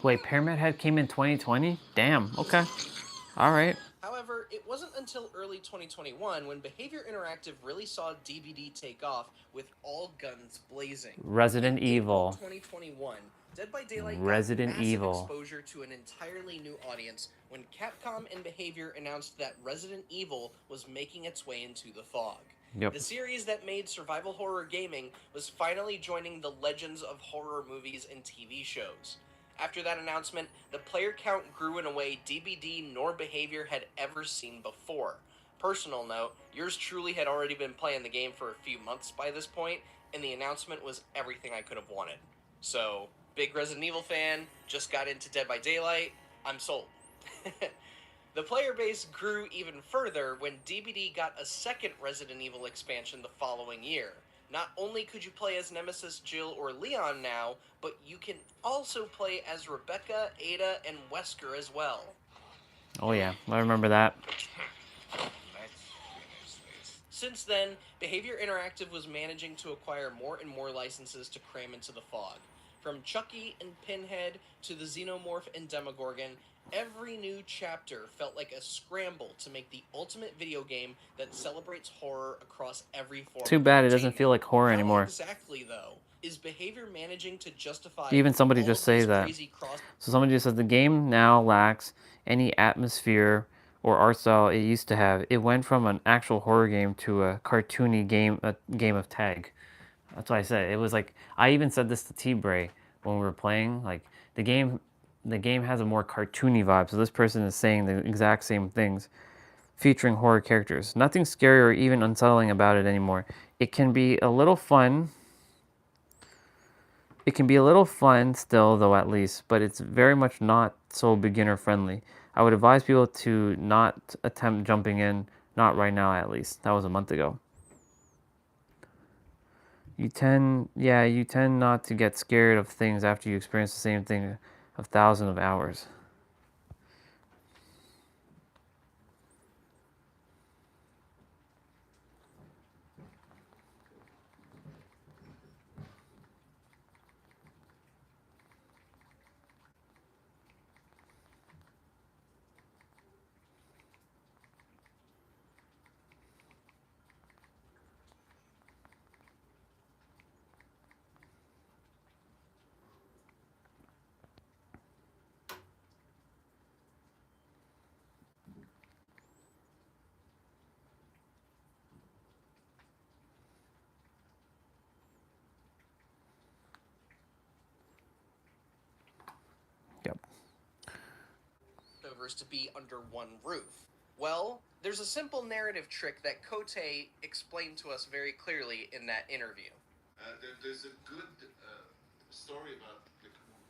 Wait, Pyramid Head came in 2020? Damn, okay. Alright. However, it wasn't until early 2021 when Behavior Interactive really saw DBD take off with all guns blazing. Resident Evil. 2021, Dead by Daylight Resident got massive Evil. exposure to an entirely new audience when Capcom and Behavior announced that Resident Evil was making its way into the fog. Yep. The series that made survival horror gaming was finally joining the legends of horror movies and TV shows. After that announcement, the player count grew in a way DBD nor Behavior had ever seen before. Personal note, yours truly had already been playing the game for a few months by this point, and the announcement was everything I could have wanted. So, big Resident Evil fan, just got into Dead by Daylight, I'm sold. The player base grew even further when DBD got a second Resident Evil expansion the following year. Not only could you play as Nemesis, Jill, or Leon now, but you can also play as Rebecca, Ada, and Wesker as well. Oh yeah, I remember that. Since then, Behavior Interactive was managing to acquire more and more licenses to cram into the fog. From Chucky and Pinhead to the Xenomorph and Demogorgon, every new chapter felt like a scramble to make the ultimate video game that celebrates horror across every form. Too bad it doesn't feel like horror anymore. How exactly, though, is Behavior managing to justify Even somebody all just of say these that. crazy So somebody just says the game now lacks any atmosphere or art style it used to have. It went from an actual horror game to a cartoony game, a game of tag. That's what I said. It was like, I even said this to T-Bray when we were playing. Like, the game has a more cartoony vibe. So this person is saying the exact same things, featuring horror characters. Nothing scary or even unsettling about it anymore. It can be a little fun. It can be a little fun still, though, at least, but it's very much not so beginner friendly. I would advise people to not attempt jumping in, not right now at least. That was a month ago. You tend not to get scared of things after you experience the same thing of thousands of hours. universe to be under one roof? Well, there's a simple narrative trick that Kote explained to us very clearly in that interview. There's a good story about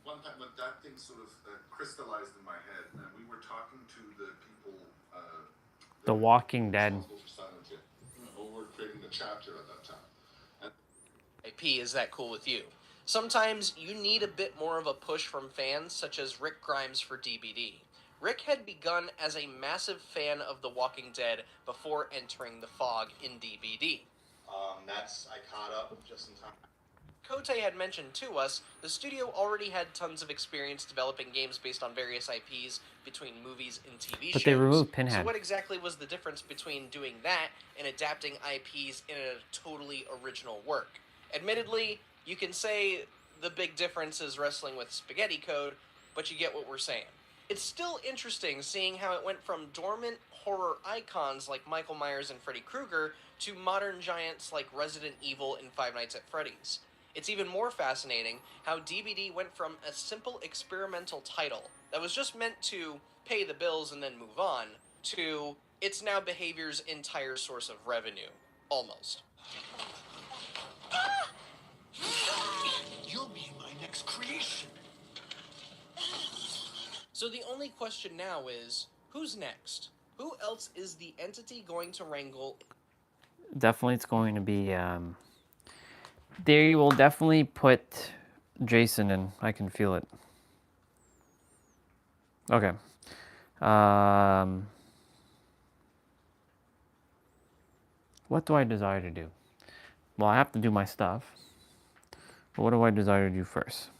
one time when that thing sort of crystallized in my head, and we were talking to the people. The Walking Dead. Who were creating the chapter at that time. IP, is that cool with you? Sometimes you need a bit more of a push from fans, such as Rick Grimes for DBD. Rick had begun as a massive fan of The Walking Dead before entering the fog in DBD. I caught up just in time. Kote had mentioned to us, the studio already had tons of experience developing games based on various IPs between movies and TV shows. But they removed Pinhead. So what exactly was the difference between doing that and adapting IPs in a totally original work? Admittedly, you can say the big difference is wrestling with spaghetti code, but you get what we're saying. It's still interesting seeing how it went from dormant horror icons like Michael Myers and Freddy Krueger to modern giants like Resident Evil and Five Nights at Freddy's. It's even more fascinating how DBD went from a simple experimental title that was just meant to pay the bills and then move on, to it's now Behavior's entire source of revenue. Almost. You'll be my next creation. So the only question now is, who's next? Who else is the entity going to wrangle? Definitely it's going to be, they will definitely put Jason in. I can feel it. Okay. What do I desire to do? Well, I have to do my stuff. But what do I desire to do first?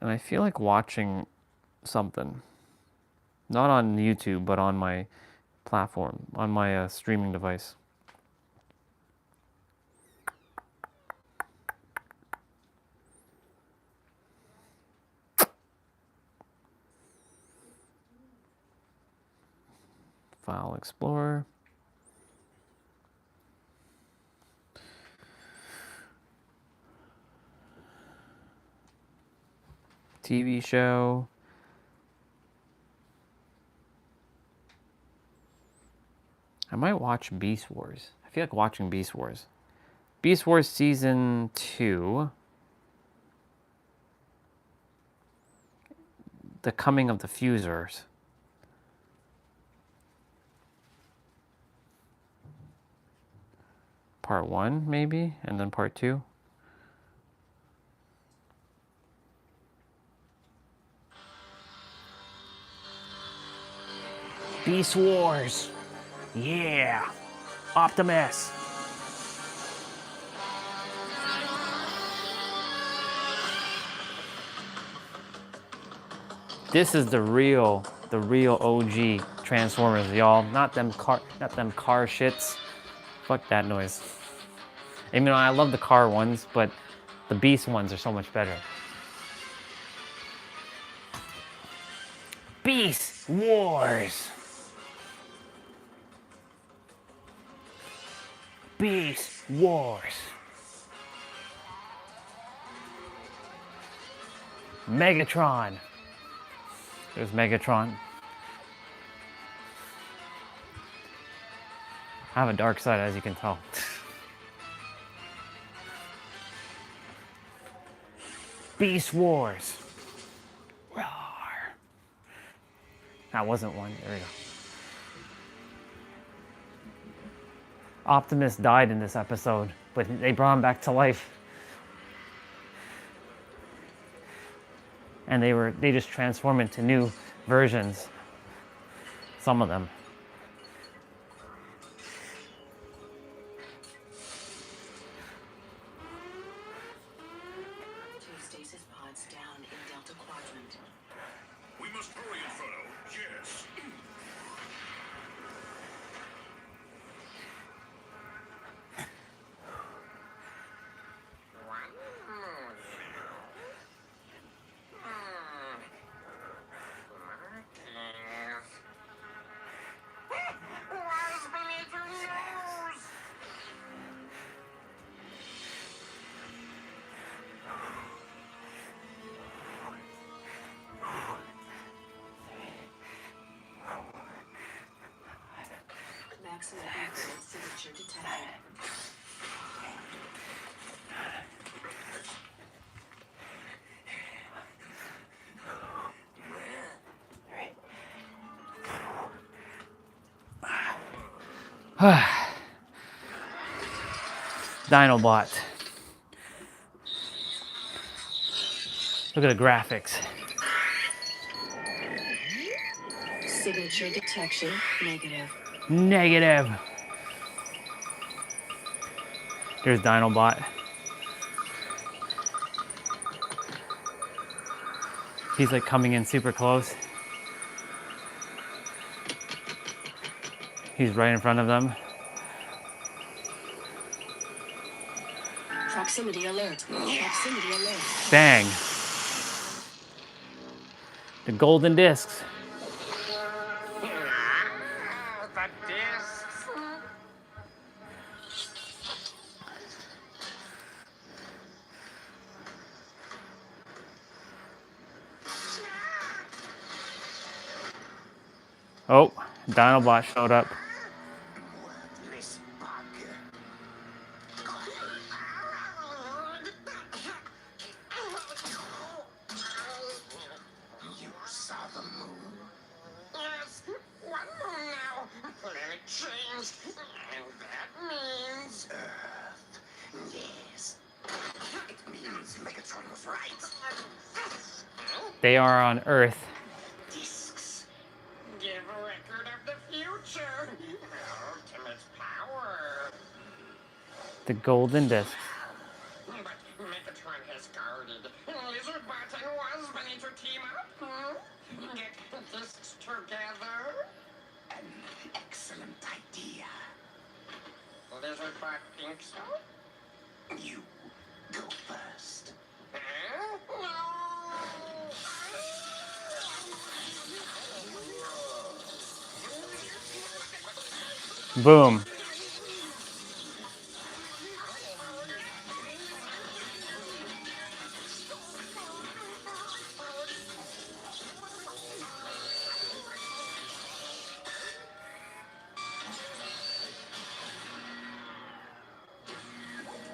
And I feel like watching something. Not on YouTube, but on my platform, on my streaming device. File Explorer. TV show. I might watch Beast Wars. I feel like watching Beast Wars. Beast Wars Season 2. The Coming of the Fusers. Part 1, maybe, and then Part 2. Beast Wars. Yeah. Optimus. This is the real OG Transformers, y'all. Not them car shits. Fuck that noise. Even though I love the car ones, but the Beast ones are so much better. Beast Wars. Beast Wars. Megatron. There's Megatron. I have a dark side, as you can tell. Beast Wars. Roar. That wasn't one. There we go. Optimus died in this episode, but they brought him back to life. And they just transform into new versions. Some of them. Stasis pods down in Delta Quadrant. We must hurry, Inferno. Yes. Approximately signature detected. Dinobot. Look at the graphics. Signature detection negative. Negative. Here's Dinobot. He's like coming in super close. He's right in front of them. Proximity alert. Proximity alert. Bang. The golden discs. The discs. Oh, Dinobot showed up. You saw the moon? Yes, one moon now. Planet changed, and that means Earth. Yes, it means Megatron was right. They are on Earth. Discs give a record of the future. Ultimate power. The golden discs. But Megatron has guarded. Lizardbot and Wasbane to team up. Get the discs together. An excellent idea. Lizardbot think so? You go first. Boom.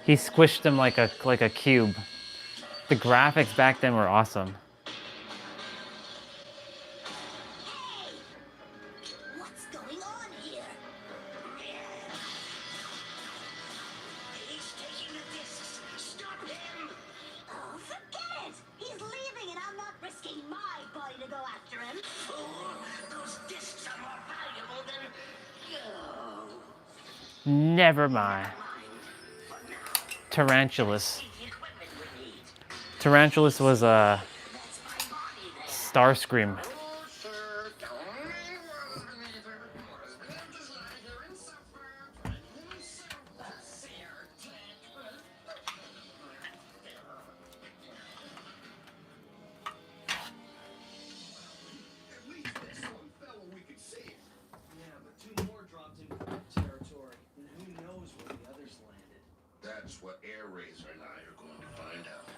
He squished them like a cube. The graphics back then were awesome. What's going on here? He's taking the discs. Stop him! Oh, forget it! He's leaving and I'm not risking my body to go after him. Those discs are more valuable than you. Never mind. Tarantulas. Tarantulas was a Starscream. That's what Air Razor and I are going to find out.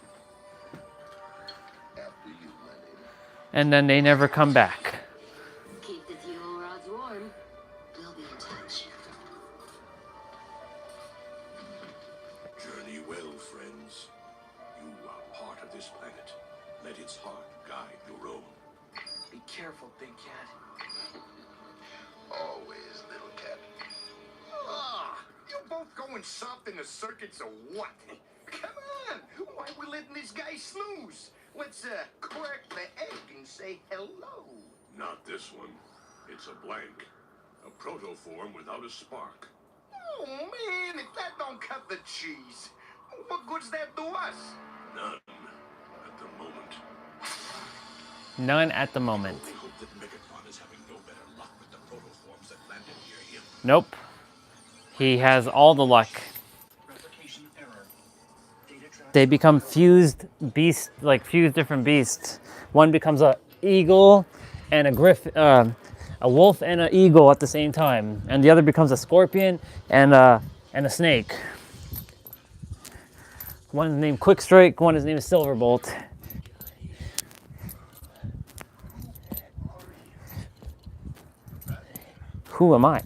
After you, my lady. And then they never come back. Keep the fuel rods warm. We'll be in touch. Journey well, friends. You are part of this planet. Let its heart guide your own. Be careful, big cat. Always, little cat. You both going soft in the circuits or what? Come on! Why we letting this guy snooze? Let's crack the egg and say hello. Not this one. It's a blank. A protoform without a spark. Oh man, if that don't cut the cheese, what good's that do us? None at the moment. None at the moment. I hope that Megatron is having no better luck with the protoforms that landed near him. Nope. He has all the luck. They become fused beasts, like fused different beasts. One becomes a eagle and a wolf and an eagle at the same time, and the other becomes a scorpion and a snake. One is named Quickstrike, one is named Silverbolt. Who am I?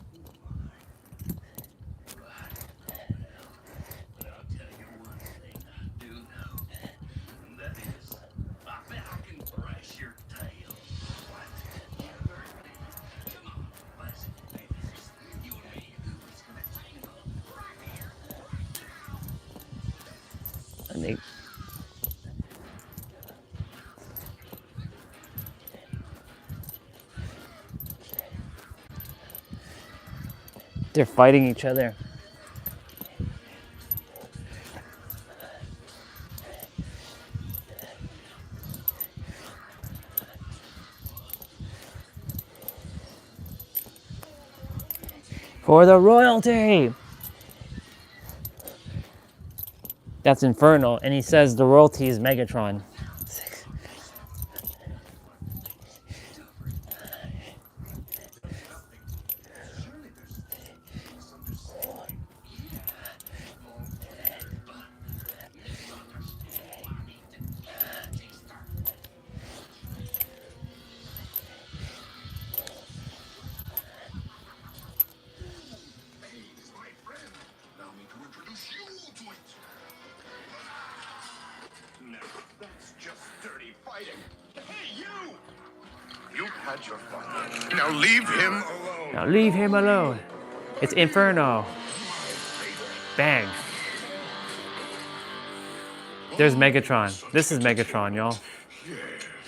They're fighting each other. For the royalty! That's Inferno, and he says the royalty is Megatron. Allow me to introduce you to it. No, that's just dirty fighting. Hey, you! You've had your fun. Now leave him alone. Now leave him alone. It's Inferno. Bang. There's Megatron. This is Megatron, y'all.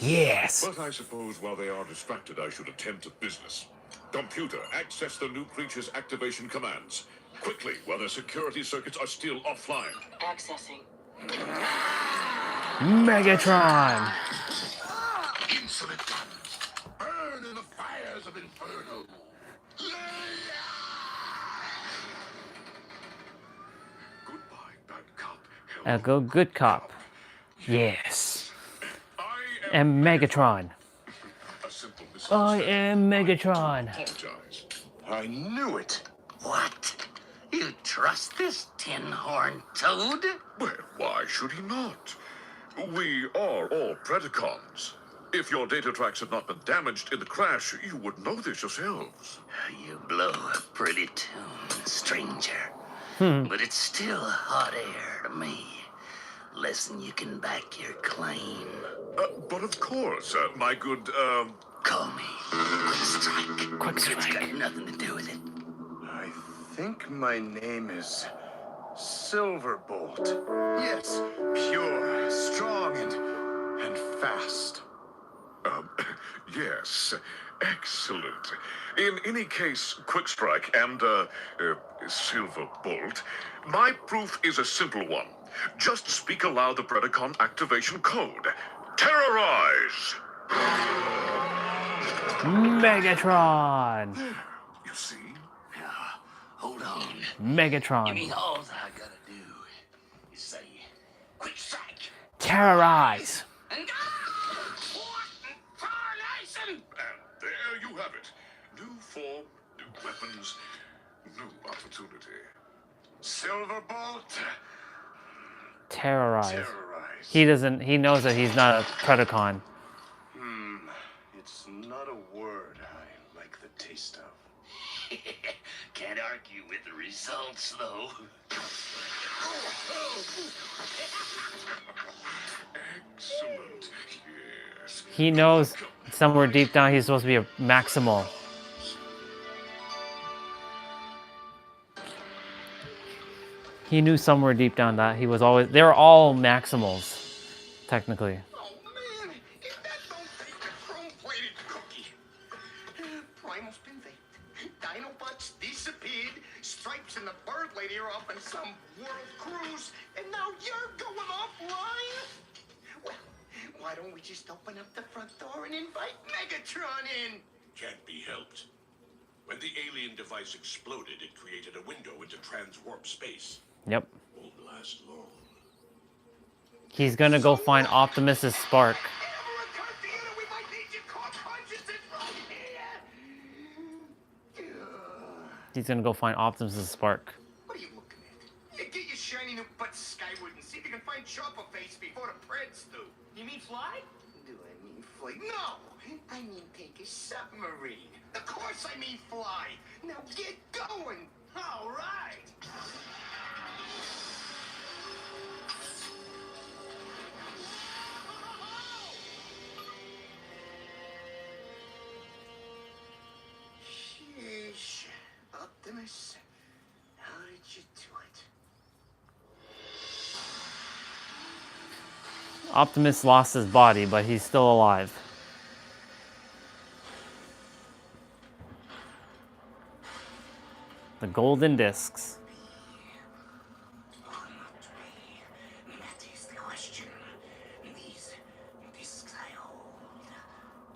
Yes. But I suppose while they are distracted, I should attend to business. Computer, access the new creature's activation commands. Quickly, while their security circuits are still offline. Accessing. Megatron. Insolent ones, burn in the fires of Inferno. Goodbye, bad cop. I'll go good cop. Yes. And Megatron. I am Megatron. Apologize. I knew it. What? You trust this tin-horn toad? Well, why should he not? We are all Predacons. If your data tracks had not been damaged in the crash, you would know this yourselves. You blow a pretty tune, stranger. But it's still hot air to me. Less than you can back your claim. But of course, my good, Call me Quick Strike. Quick It's Strike. got nothing to do with it. I think my name is Silverbolt. Yes, pure, strong, and fast. Yes, excellent. In any case, Quick Strike and, Silver Bolt, my proof is a simple one. Just speak aloud the Predacon activation code. Terrorize! Megatron. You see? Hold on. You Megatron. mean all I gotta do is say, Quick Strike. Terrorize. And tarnation! And there you have it. New form, new weapons, new opportunity. Silverbolt. Terrorize. He knows that he's not a Predacon. It's not a word I like the taste of. Can't argue with the results, though. Excellent. Yes. He knows somewhere deep down he's supposed to be a Maximal. He knew somewhere deep down that he was always... They were all Maximals, technically. Oh man, if that don't take the chrome-plated cookie. Primal's been faked. Dinobots disappeared. Stripes and the Bird Lady are off on some world cruise, and now you're going offline? Well, why don't we just open up the front door and invite Megatron in? Can't be helped. When the alien device exploded, it created a window into transwarp space. Yep. Won't last long. He's gonna go find Optimus's spark. He's gonna go find Optimus's spark. What are you looking at? You get your shiny new butt skyward and see if you can find Chopper Face before the Preds do. You mean fly? Do I mean fly? No! I mean take a submarine. Of course I mean fly. Now get going. All right. Sheesh. Optimus, how did you do it? Optimus lost his body, but he's still alive. The golden discs. That is the question. These discs I hold,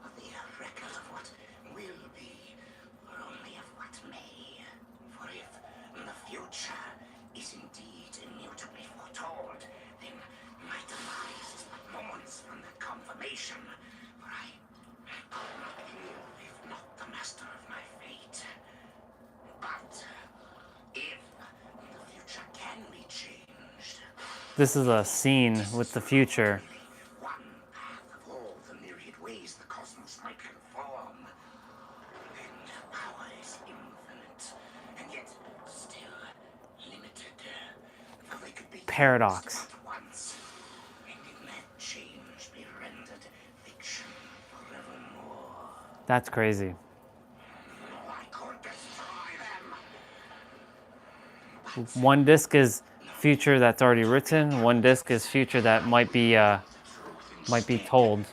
are they a record of what will be, or only of what may? For if the future is indeed immutably foretold, then my demise is but moments from that confirmation. For I could not live if not the master of my fate. But if the future can be changed, This is a scene with the future. one path of all the myriad ways the cosmos might conform, and power is infinite, and yet still limited. For they could be Paradox. used but once, and in that change be rendered fiction forevermore. That's crazy. I could destroy them. One disc is future that's already written. One disc is future that might be told.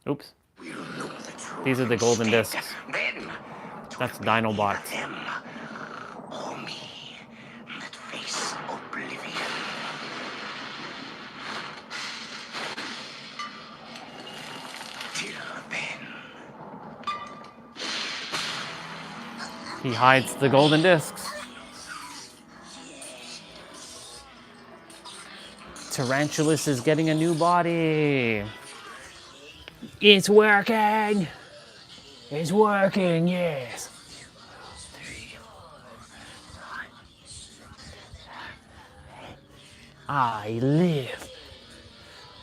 Oops. These are the golden discs. Then That's Dinobots. them or me that face oblivion. Till then. He hides the golden discs. Tarantulas is getting a new body. It's working. It's working, yes. I live.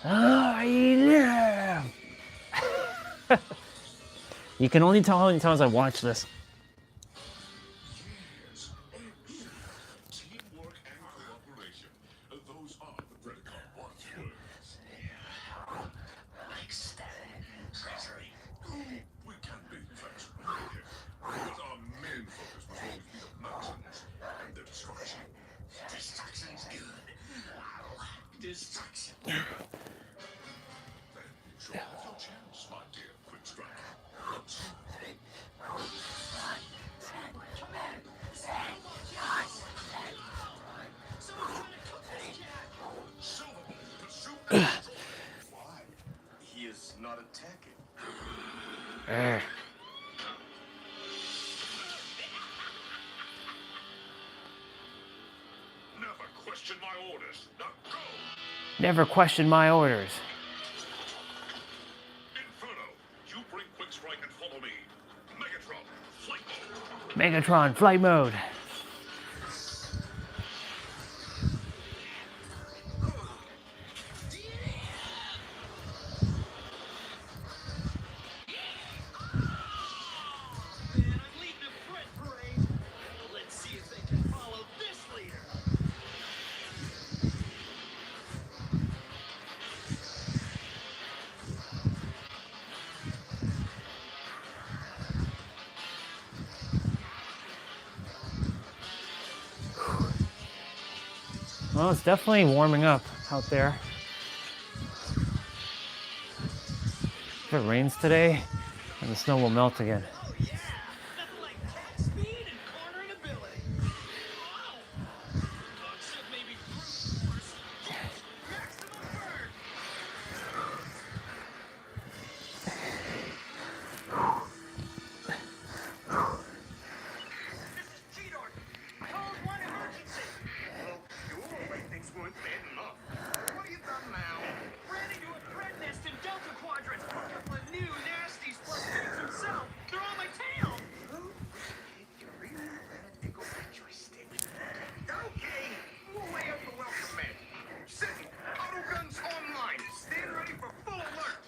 I live. You can only tell how many times I watch this. Teamwork and cooperation. Those are the Predacon words. Treasury. We can be flexible here. But our main focus must always be the Maxons and their destruction. Destruction's good. Destruction. Then show off your chance, my dear Quick Strike. Why? He is not attacking. Never question my orders. Now go! Never question my orders. Inferno, you bring Quick Strike and follow me. Megatron, flight mode. Megatron, flight mode. Let's see if they can follow this leader. Well, it's definitely warming up out there. If it rains today, and the snow will melt again. Oh yeah! Nothing like that speed and cornering ability. Wow! Dog said maybe brute force. Maximum burn! This is Cheetor. Code 1 emergency. Well, sure, but things weren't bad enough. What have you done now? Ran into a threat nest in Delta Quadrant. A couple of new nasties plus Phoenix himself. They're on my tail. You really let it go futuristic. Okay, we'll lay up the welcome mat. Second, auto guns online. Stand ready for full alert.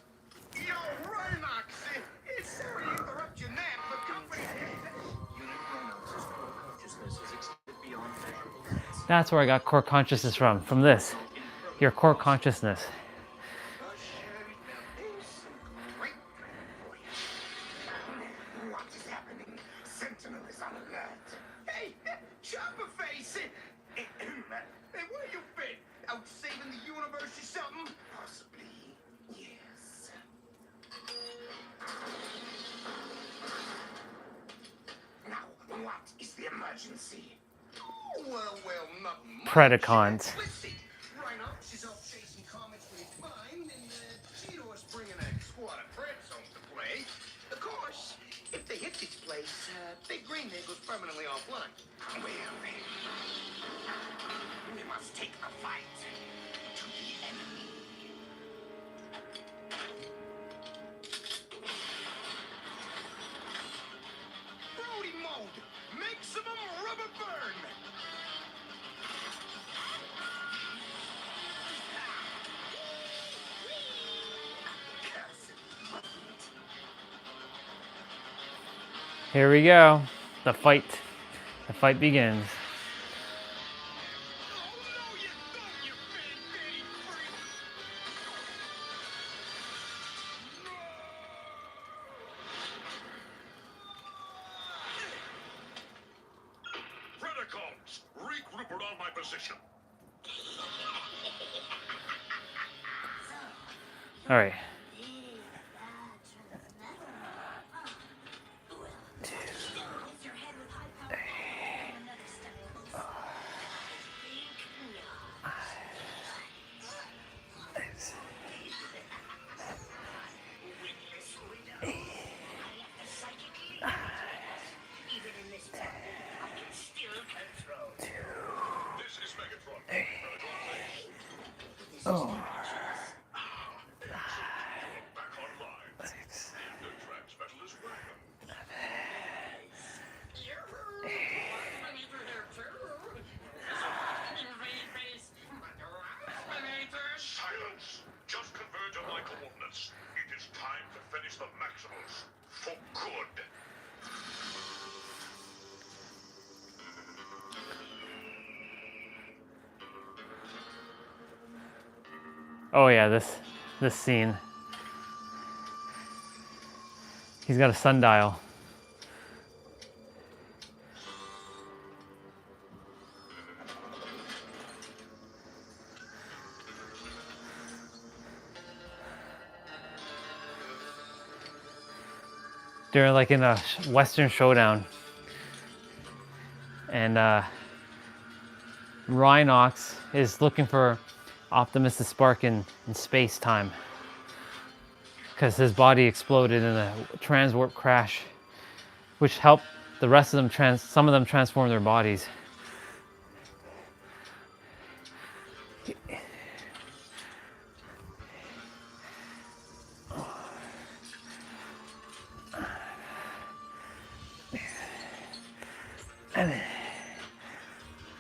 Yo, run, Oxy. It's sorry to interrupt your nap, but company. Unit pronounces core consciousness is extended beyond measurable limits. That's where I got core consciousness from this. Your core consciousness. What is happening? Sentinel is on alert. Hey, Chopper Face! Hey, where you been? Out saving the universe yourself, emergency. Well, nothing much. Predacons. Let's see. Rhinox is off chasing comets with his mind, and Cheetor's bringing a squad of Preds home to play. Of course, if they hit this place, Big Green Day goes permanently offline. Well, we must take the fight to the enemy. Brody mode! Maximum rubber burn! Here we go. The fight. The fight begins. Predacons, regroup around my position. All right. Oh. Silence! Just converge on my coordinates. It is time to finish the Maximals. For good. Oh yeah, this scene. He's got a sundial. They're like in a Western showdown. And Rhinox is looking for Optimus the Spark in space-time. Because his body exploded in a transwarp crash, which helped the rest of them, some of them transform their bodies.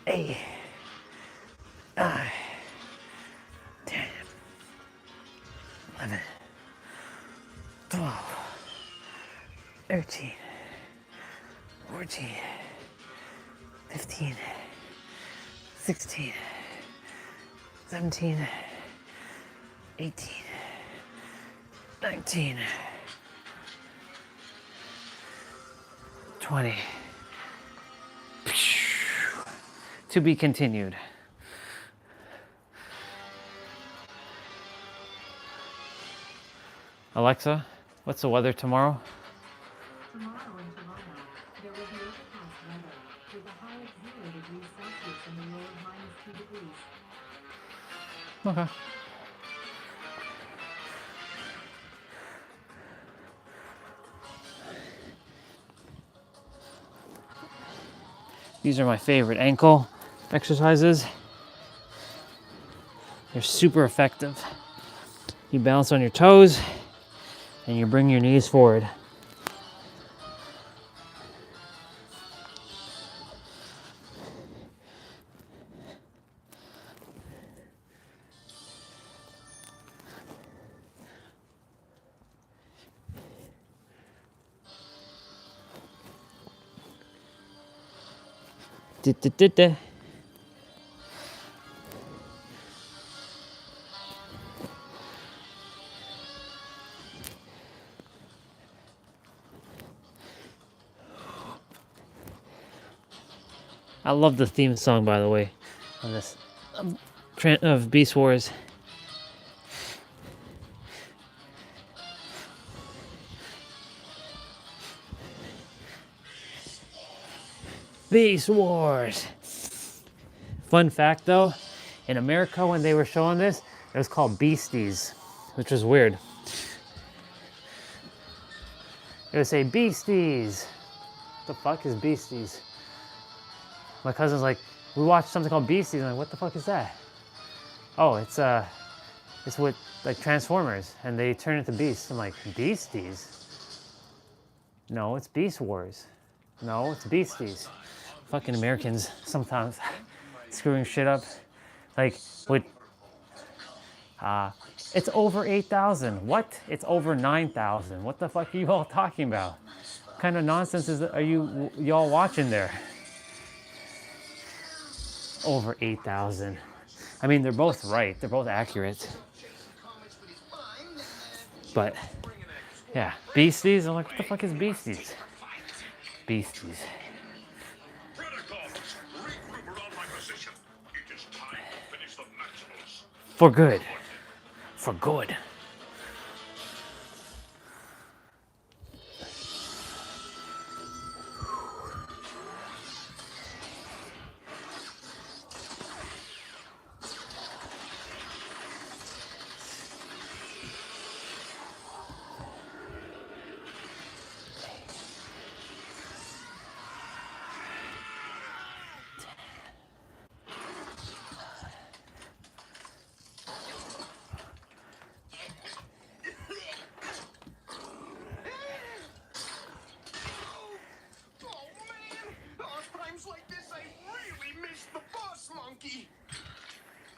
Eight, 9, 10, 11, 12, 13, 14, 15, 16, 17, 18, 19, 20. To be continued. Alexa, what's the weather tomorrow? Tomorrow in Toronto, there will be overcast weather with a high of 0 degrees Celsius and a low of -2 degrees. Okay. These are my favorite ankle exercises. They're super effective. You balance on your toes and you bring your knees forward. I love the theme song, by the way, on this of Beast Wars. Beast Wars. Fun fact though, in America when they were showing this, it was called Beasties, which was weird. It would say Beasties. What the fuck is Beasties? My cousin's like, we watched something called Beasties. I'm like, what the fuck is that? Oh, it's with like Transformers and they turn into beasts. I'm like, Beasties? No, it's Beast Wars. No, it's Beasties. Fucking Americans sometimes screwing shit up. Like with it's over 8,000. What? It's over 9,000. What the fuck are you all talking about? What kind of nonsense are y'all watching there? Over 8,000. I mean, they're both right. They're both accurate. But yeah, Beasties. I'm like, what the fuck is Beasties? Beasties. For good. For good.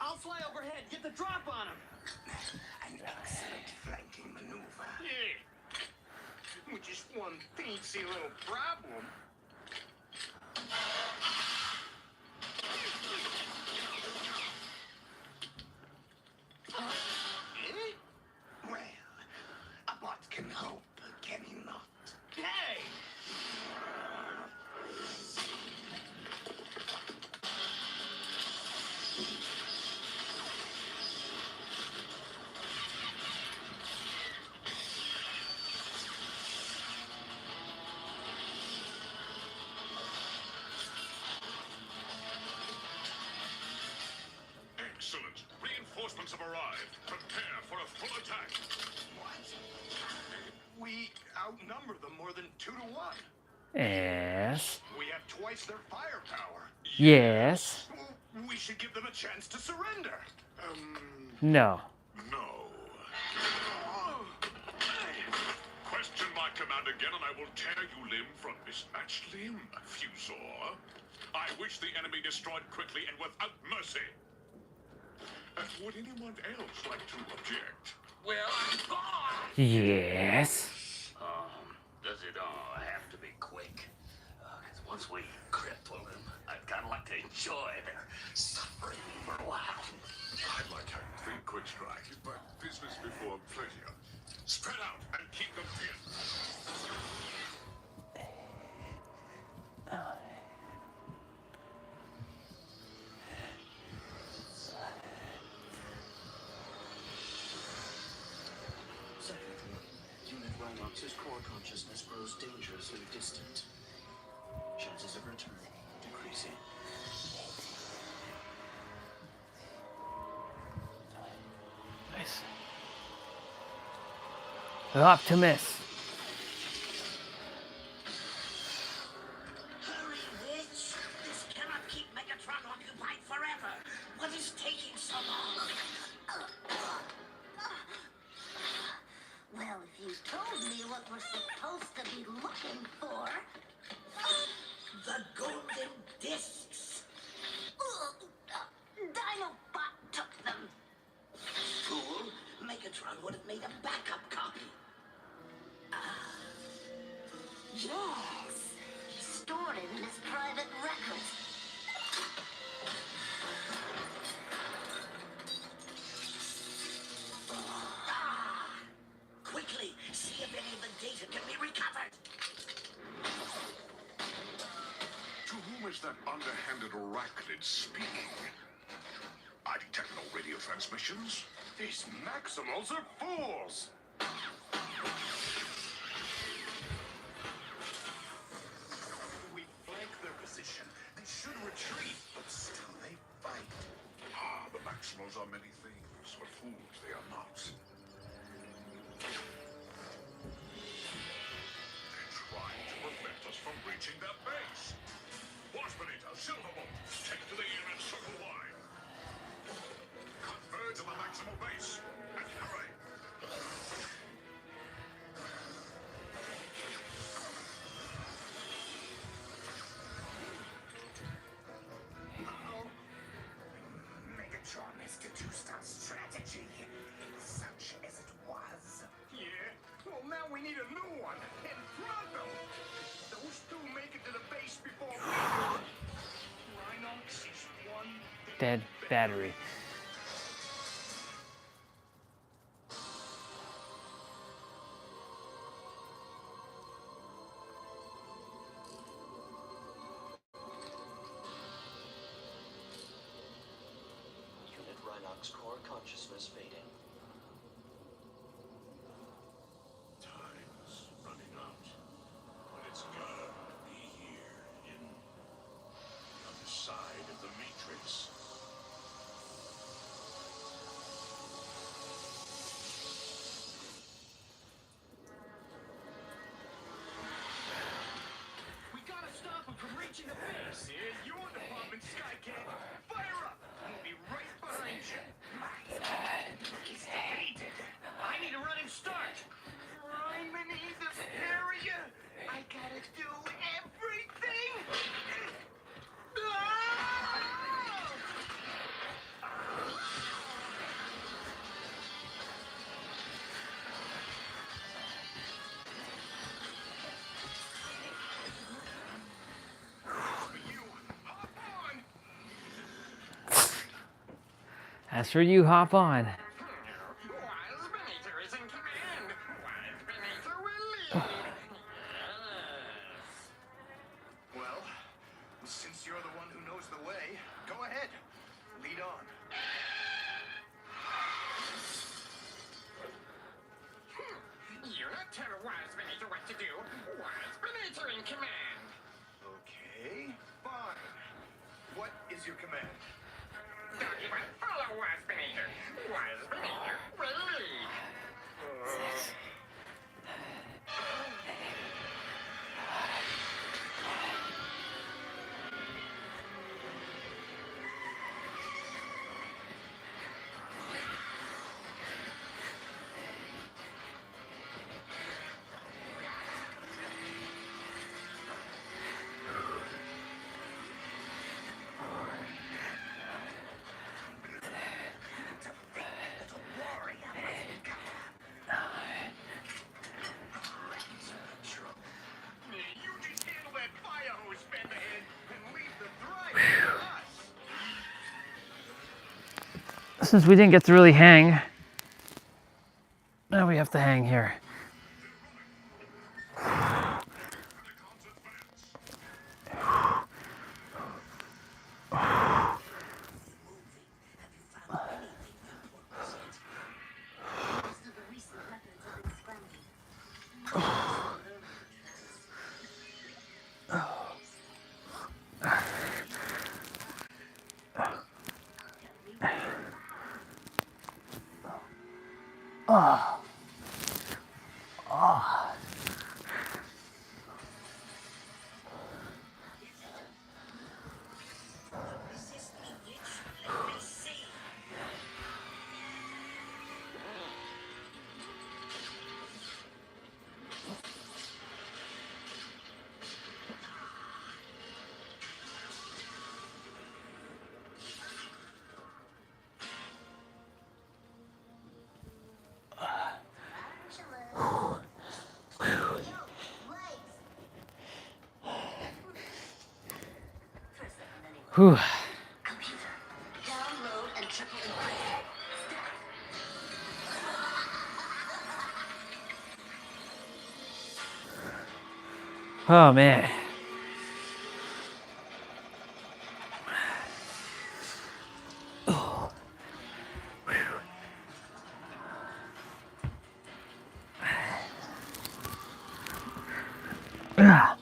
I'll fly overhead. Get the drop on him. An excellent flanking maneuver. Yeah. With just one teensy little problem. Well, a bot can hope, can he not? Hey! Excellent. Reinforcements have arrived. Prepare for a full attack. What? We outnumber them more than 2 to 1. Yes. We have twice their firepower. Yes. We should give them a chance to surrender. No. No. Question my command again and I will tear you limb from mismatched limb, Fusor. I wish the enemy destroyed quickly and without mercy. Would anyone else like to object? Well, Yes. Does it all have to be quick? Because once we cripple them, I'd kind of like to enjoy their suffering for a while. I'd like to think quick strike, but business before pleasure. Spread out and keep them pinned. Unit Rhinox's core consciousness grows dangerously distant. Chances of return decreasing. Nice. Optimus. Hurry, witch! This cannot keep Megatron occupied forever. What is taking so long? Well, if you told me what we're supposed to be looking for. The golden discs. Dinobot took them. Fool! Megatron would have made a backup copy. Yes. He stored it in his private records. Quickly, see if any of the data can be recovered. To whom is that underhanded arachnid speaking? I detect no radio transmissions. these Maximals are fools. We flank their position are many things, but fools they are not. They try to prevent us from reaching their base. Waspinator, Silverbolt, take to the ear and circle wide. Converge on the maximal base, and hurry! Megatron is to two-star strategy, such as it was. Yeah? Well, now we need a new one, and pronto! Those two make it to the base before we do. Rhinox is one Dead battery. Unit Rhinox core consciousness fading. Time's running out, but it's gotta be here in the other side of the Matrix. We gotta stop him from reaching the base. Yeah, your department, Skycat. Fire up! We'll be right behind you. He's defeated. I need a running start. Right beneath this area. I gotta do everything. As for you, hop on. Waspinator is in command. Waspinator will lead. Well, since you're the one who knows the way, go ahead. Lead on. You're not telling Waspinator what to do. Waspinator in command. Okay, fine. What is your command? Document, follow Waspinator. Waspinator will lead. You just handle that fire hose, Featherhead, and leave the drive to us. Since we didn't get to really hang, now we have to hang here. Most of the recent records have been scrambled. Oh. Oh. Whew. Download and triple encrypt. Oh man. Oh. Ah.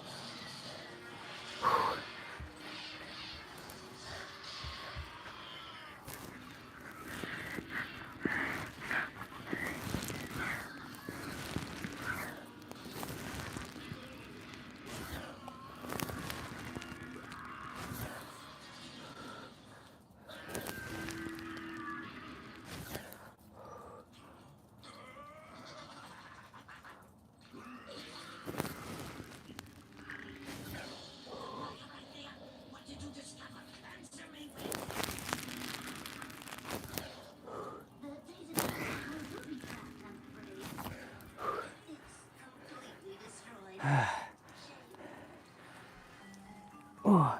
Oh.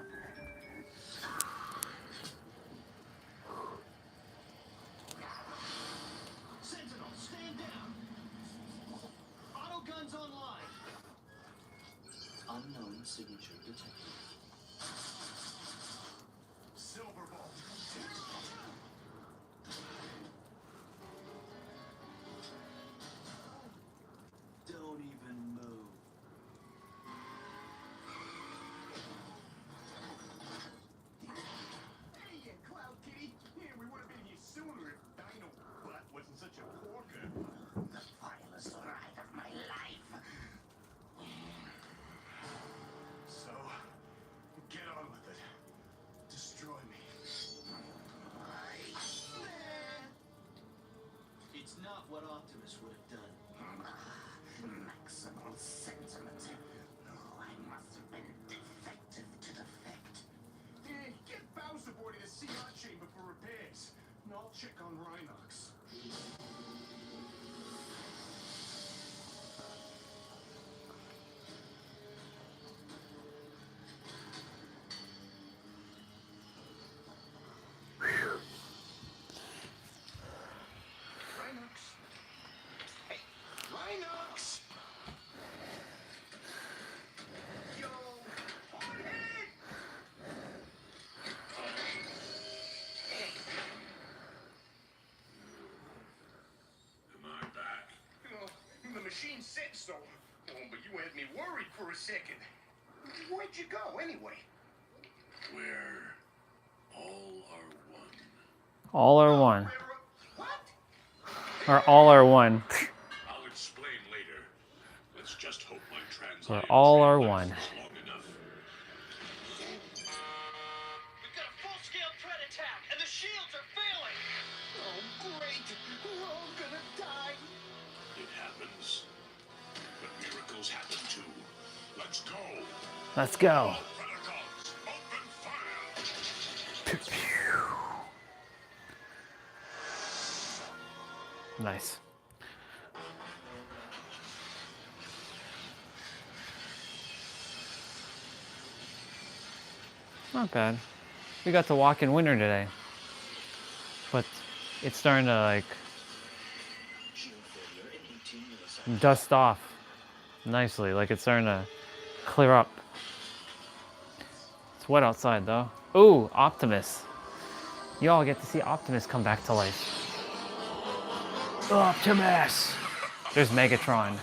Sentinel, stand down. Auto guns online. Unknown signature detected. Silverbolt. Don't even move. Hey, you cloud kitty. Yeah, we would have been here sooner if Dino Butt wasn't such a corker. The vilest ride of my life. So, get on with it. Destroy me. It's not what Optimus would have done. Maximal sentiment. Oh, I must have been defective to defect. Yeah, get Bowser Boy to the CR chamber for repairs. And I'll check on Rhinox. Rhinox. Hey, Rhinox! Yo, on hit! Am I back? Oh, the machine said so. Oh, but you had me worried for a second. Where'd you go, anyway? Where all are one. All are one. What? Or all are one. I'll explain later. Let's just hope my Or translation all are one. lasts long enough. We've got a full-scale threat attack, and the shields are failing! Oh, great! We're all gonna die! It happens. But miracles happen too. Let's go. Let's go. Predacons, open fire. Nice. Not bad. We got to walk in winter today. But it's starting to like dust off nicely. Like it's starting to clear up. It's wet outside though. Ooh, Optimus. You all get to see Optimus come back to life. Optimus! There's Megatron.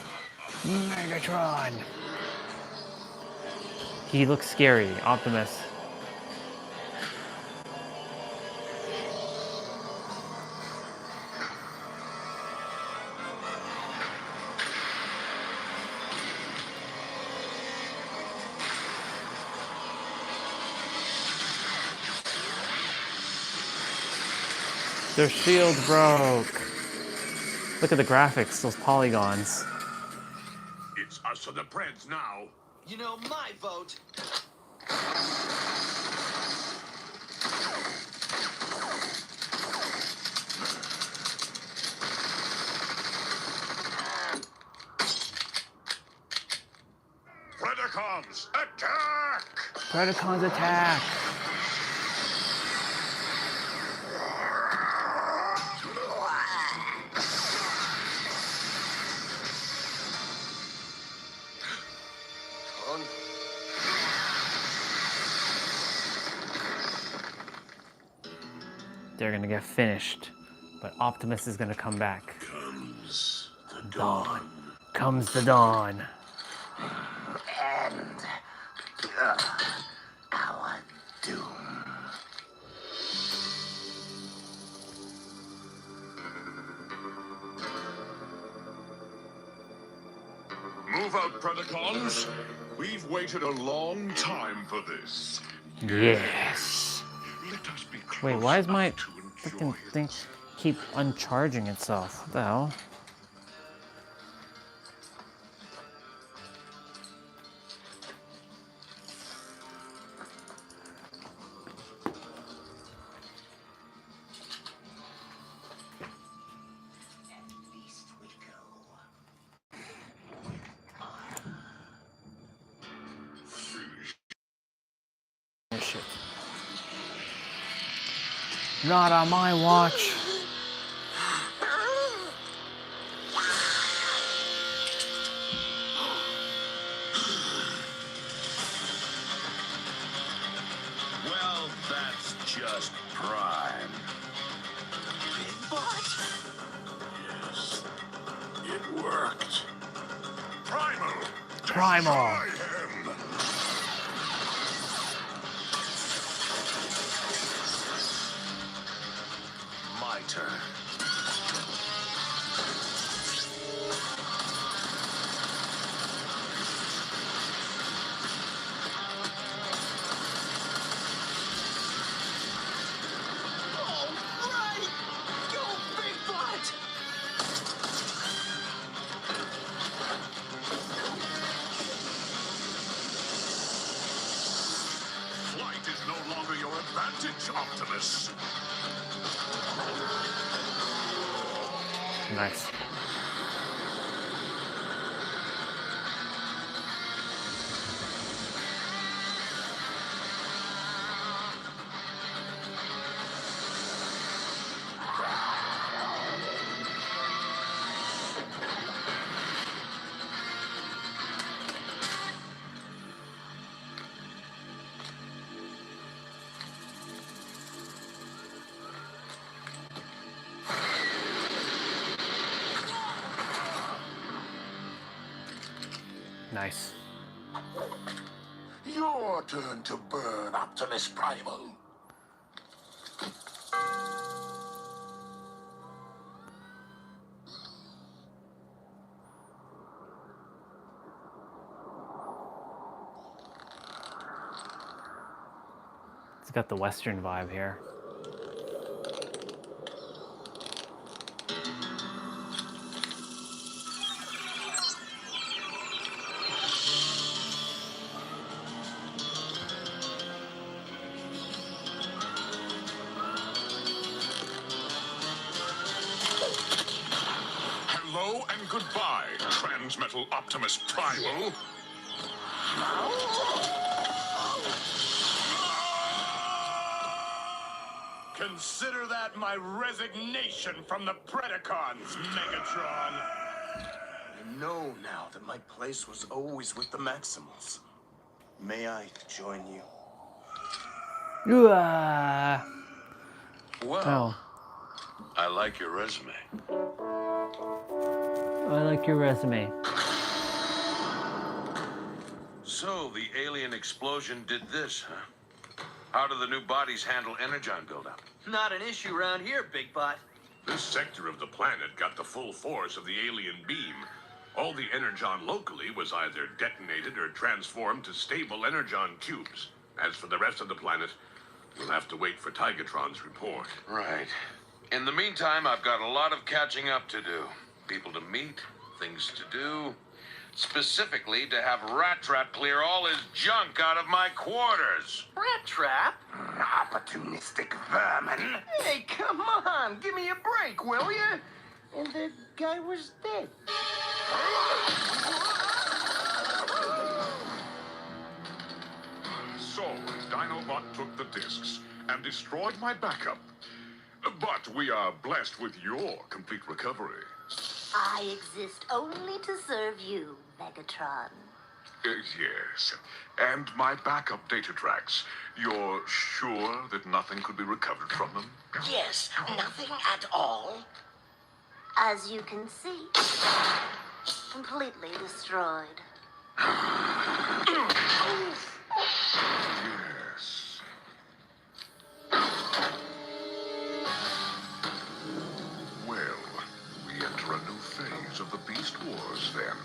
Megatron! He looks scary, Optimus. Their shield broke. Look at the graphics, those polygons. It's us or the Preds now. You know my vote. Predacons, attack! Predacons attack! They're gonna get finished, but Optimus is gonna come back. Comes the Dawn. Comes the dawn. And our doom. Move out, Predacons. We've waited a long time for this. Yes. Let us be Wait, why is my freaking thing keep uncharging itself? What the hell? Not on my watch. Well, that's just prime. Big butt? Yes, it worked. Primal! Primal. Destroy him! My turn. All right! Go, Big Butt! Flight is no longer your advantage, Optimus. Nice. Nice. Your turn to burn, Optimus Primal. It's got the Western vibe here. Hello and goodbye, Transmetal Optimus Primal. Consider that my resignation from the Predacons, Megatron. I know now that my place was always with the Maximals. May I join you? Well, Well, I like your resume. I like your resume. So, the alien explosion did this, huh? How do the new bodies handle energon buildup? Not an issue around here, Big Butt. This sector of the planet got the full force of the alien beam. All the energon locally was either detonated or transformed to stable energon cubes. As for the rest of the planet, we'll have to wait for Tigatron's report. Right. In the meantime, I've got a lot of catching up to do. People to meet, things to do. Specifically, to have Rat Trap clear all his junk out of my quarters. Rat Trap? Opportunistic vermin. Hey, come on, give me a break, will you? And the guy was dead. So, Dinobot took the discs and destroyed my backup. But we are blessed with your complete recovery. I exist only to serve you, Megatron. Yes. And my backup data tracks. You're sure that nothing could be recovered from them? Yes, nothing at all. As you can see, completely destroyed. Yes. Well, we enter a new phase of the Beast Wars, then.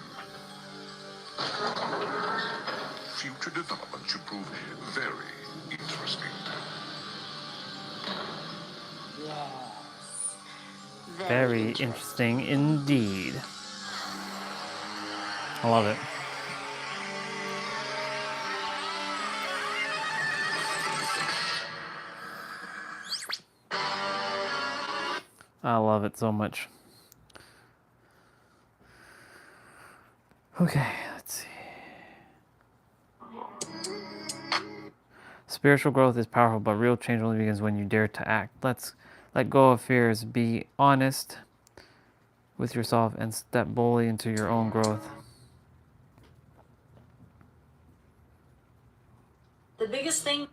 Future development should prove very interesting. Yes. Very interesting indeed. I love it. I love it so much. Okay, let's see. Spiritual growth is powerful, but real change only begins when you dare to act. Let go of fears. Be honest with yourself and step boldly into your own growth. The biggest thing.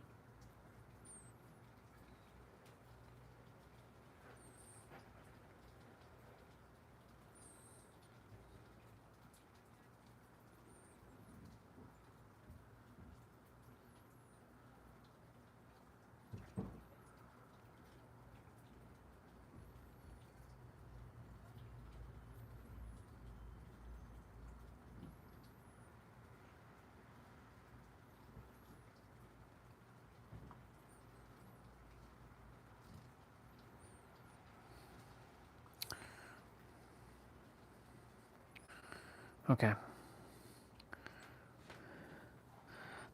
Okay.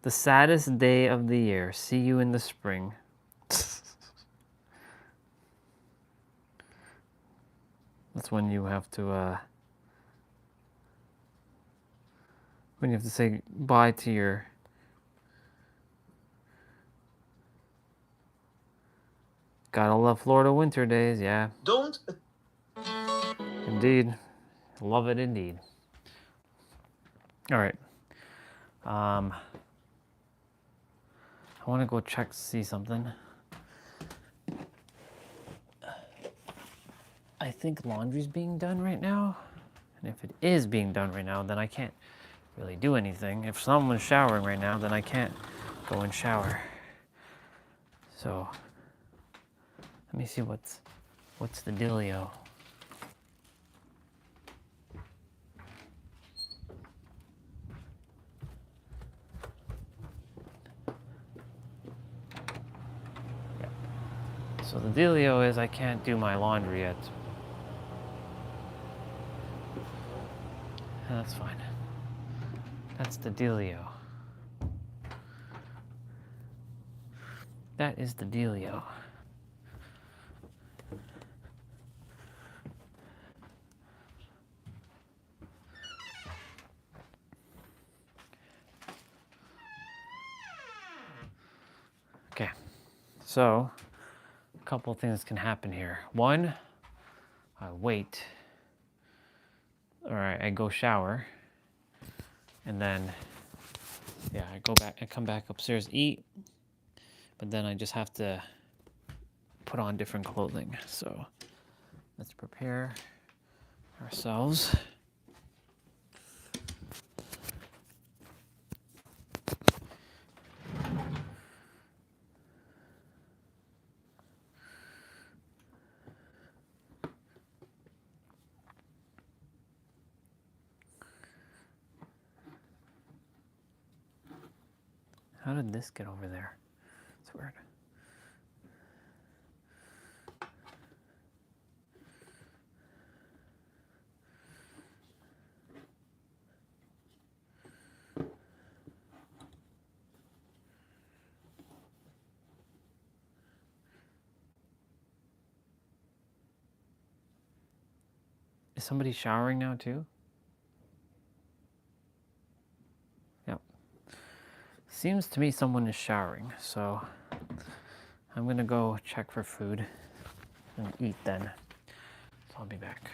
The saddest day of the year. See you in the spring. That's when you have to say bye to your gotta love Florida winter days, yeah. Don't. Indeed. Love it indeed. All right. I want to go check, see something. I think laundry's being done right now. And if it is being done right now, then I can't really do anything. If someone's showering right now, then I can't go and shower. So, let me see what's the dealio. So the dealio is I can't do my laundry yet. And that's fine. That's the dealio. That is the dealio. Okay, so a couple things can happen here. One, I wait, or I go shower, and then, yeah, I come back upstairs, eat, but then I just have to put on different clothing. So let's prepare ourselves. How did this get over there? It's weird. Is somebody showering now too? Yep. Seems to me someone is showering, so I'm gonna go check for food and eat then. So I'll be back.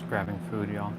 Just grabbing food, y'all.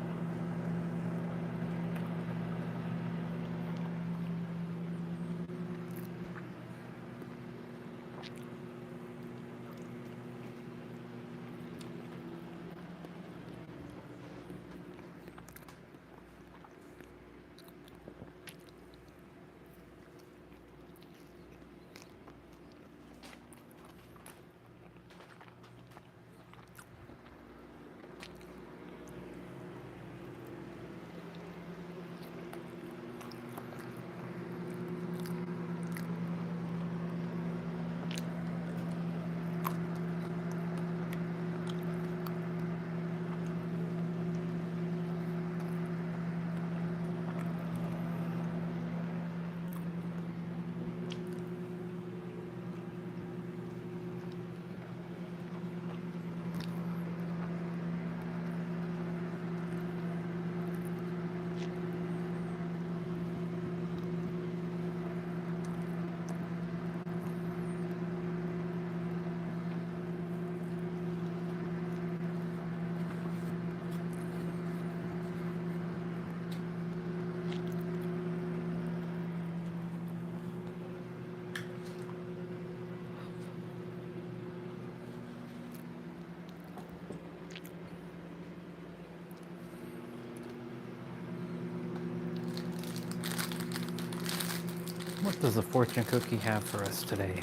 What does the fortune cookie have for us today?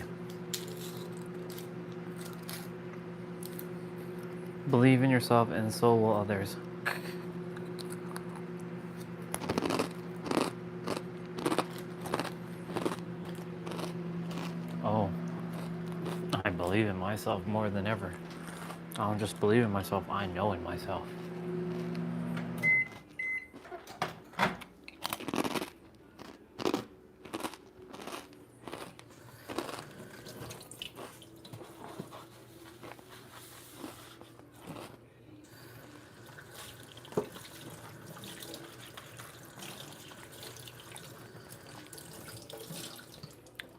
Believe in yourself and so will others. Oh, I believe in myself more than ever. I don't just believe in myself, I know in myself.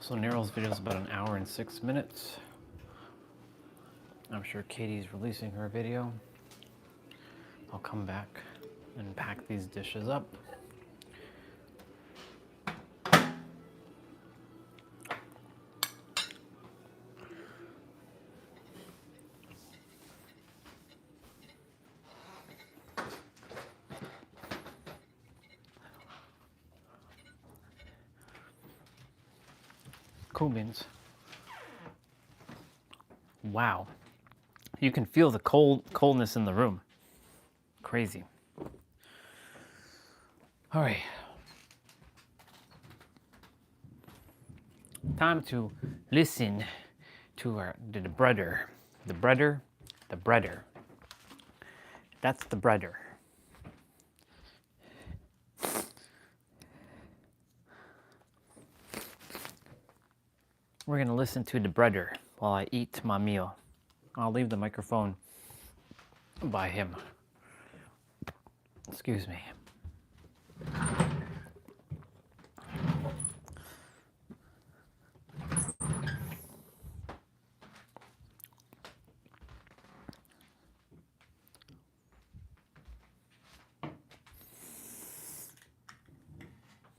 So Nero's video is about 1 hour and 6 minutes. I'm sure Katie's releasing her video. I'll come back and pack these dishes up. Cool beans. Wow. You can feel the coldness in the room. Crazy. All right. Time to listen to the brother. The brother. That's the brother. We're gonna listen to the brother while I eat my meal. I'll leave the microphone by him. Excuse me.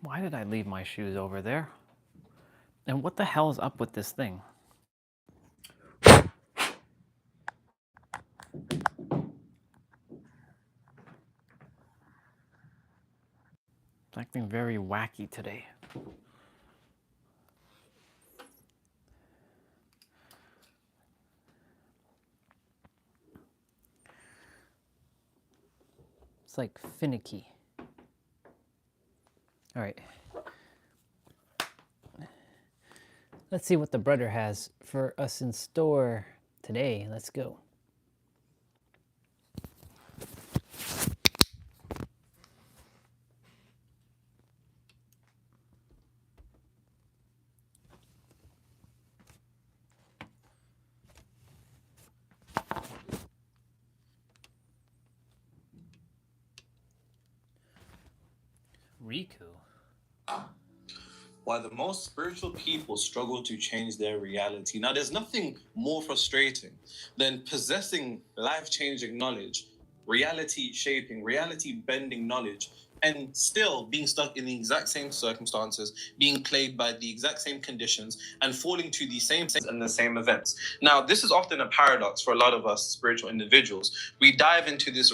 Why did I leave my shoes over there? And what the hell is up with this thing? It's acting very wacky today. It's like finicky. All right. Let's see what the brother has for us in store today. Let's go. Riku. Why the most spiritual people struggle to change their reality. Now, there's nothing more frustrating than possessing life-changing knowledge reality shaping, reality bending knowledge, and still being stuck in the exact same circumstances, being plagued by the exact same conditions, and falling to the same things and the same events. Now, this is often a paradox for a lot of us spiritual individuals. We dive into this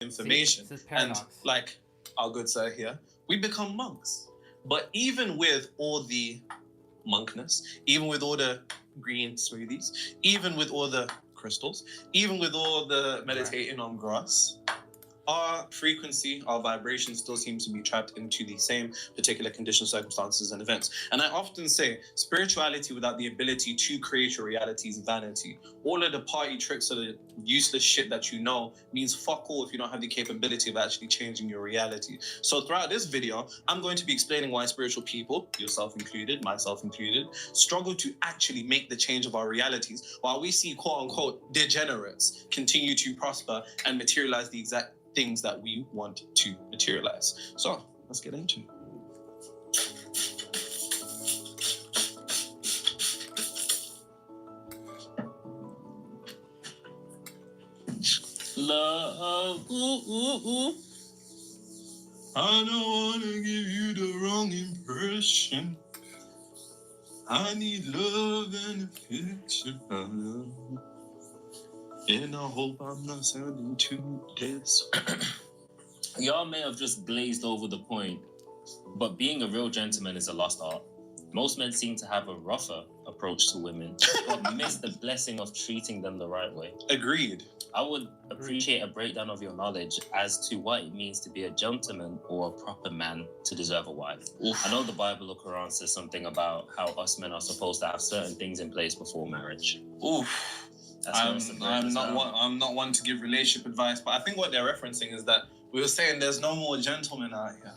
information, and like our good sir here, we become monks. But even with all the monkness, even with all the green smoothies, even with all the crystals, even with all the meditating on grass, our frequency, our vibration still seems to be trapped into the same particular conditions, circumstances, and events. And I often say, spirituality without the ability to create your reality is vanity. All of the party tricks or the useless shit that you know means fuck all if you don't have the capability of actually changing your reality. So throughout this video, I'm going to be explaining why spiritual people, yourself included, myself included, struggle to actually make the change of our realities, while we see quote-unquote degenerates continue to prosper and materialize the exact things that we want to materialize. So let's get into it. Love, ooh, ooh, ooh. I don't want to give you the wrong impression. I need love and affection. And I hope I'm not sounding too dense. Y'all may have just glazed over the point, but being a real gentleman is a lost art. Most men seem to have a rougher approach to women, but miss the blessing of treating them the right way. Agreed. I would appreciate a breakdown of your knowledge as to what it means to be a gentleman or a proper man to deserve a wife. Oof. I know the Bible or Quran says something about how us men are supposed to have certain things in place before marriage. Oof. I'm not one to give relationship advice, but I think what they're referencing is that we were saying there's no more gentlemen out here.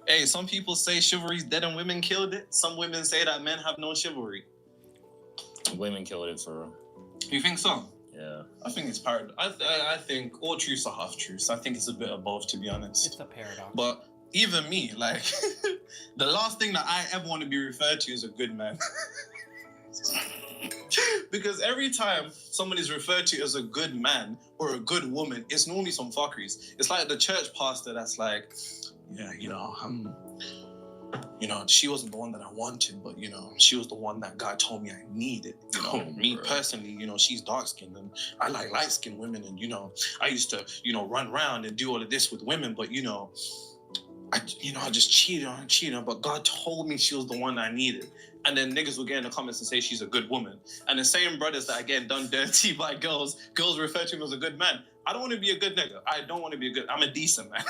Hey, some people say chivalry's dead and women killed it. Some women say that men have no chivalry. Women killed it for real. You think so? Yeah. I think it's paradox. I think all truths are half truths. I think it's a bit of both, to be honest. It's a paradox. But even me, like, the last thing that I ever want to be referred to is a good man. Because every time someone is referred to as a good man or a good woman, it's normally some fuckeries. It's like the church pastor that's like, yeah, she wasn't the one that I wanted, but, she was the one that God told me I needed. Me personally, she's dark-skinned and I like light-skinned women. And, I used to, run around and do all of this with women, but, I just cheated on her, but God told me she was the one I needed. And then niggas will get in the comments and say she's a good woman. And the same brothers that are getting done dirty by girls refer to him as a good man. I don't want to be a good nigga. I don't want to be I'm a decent man.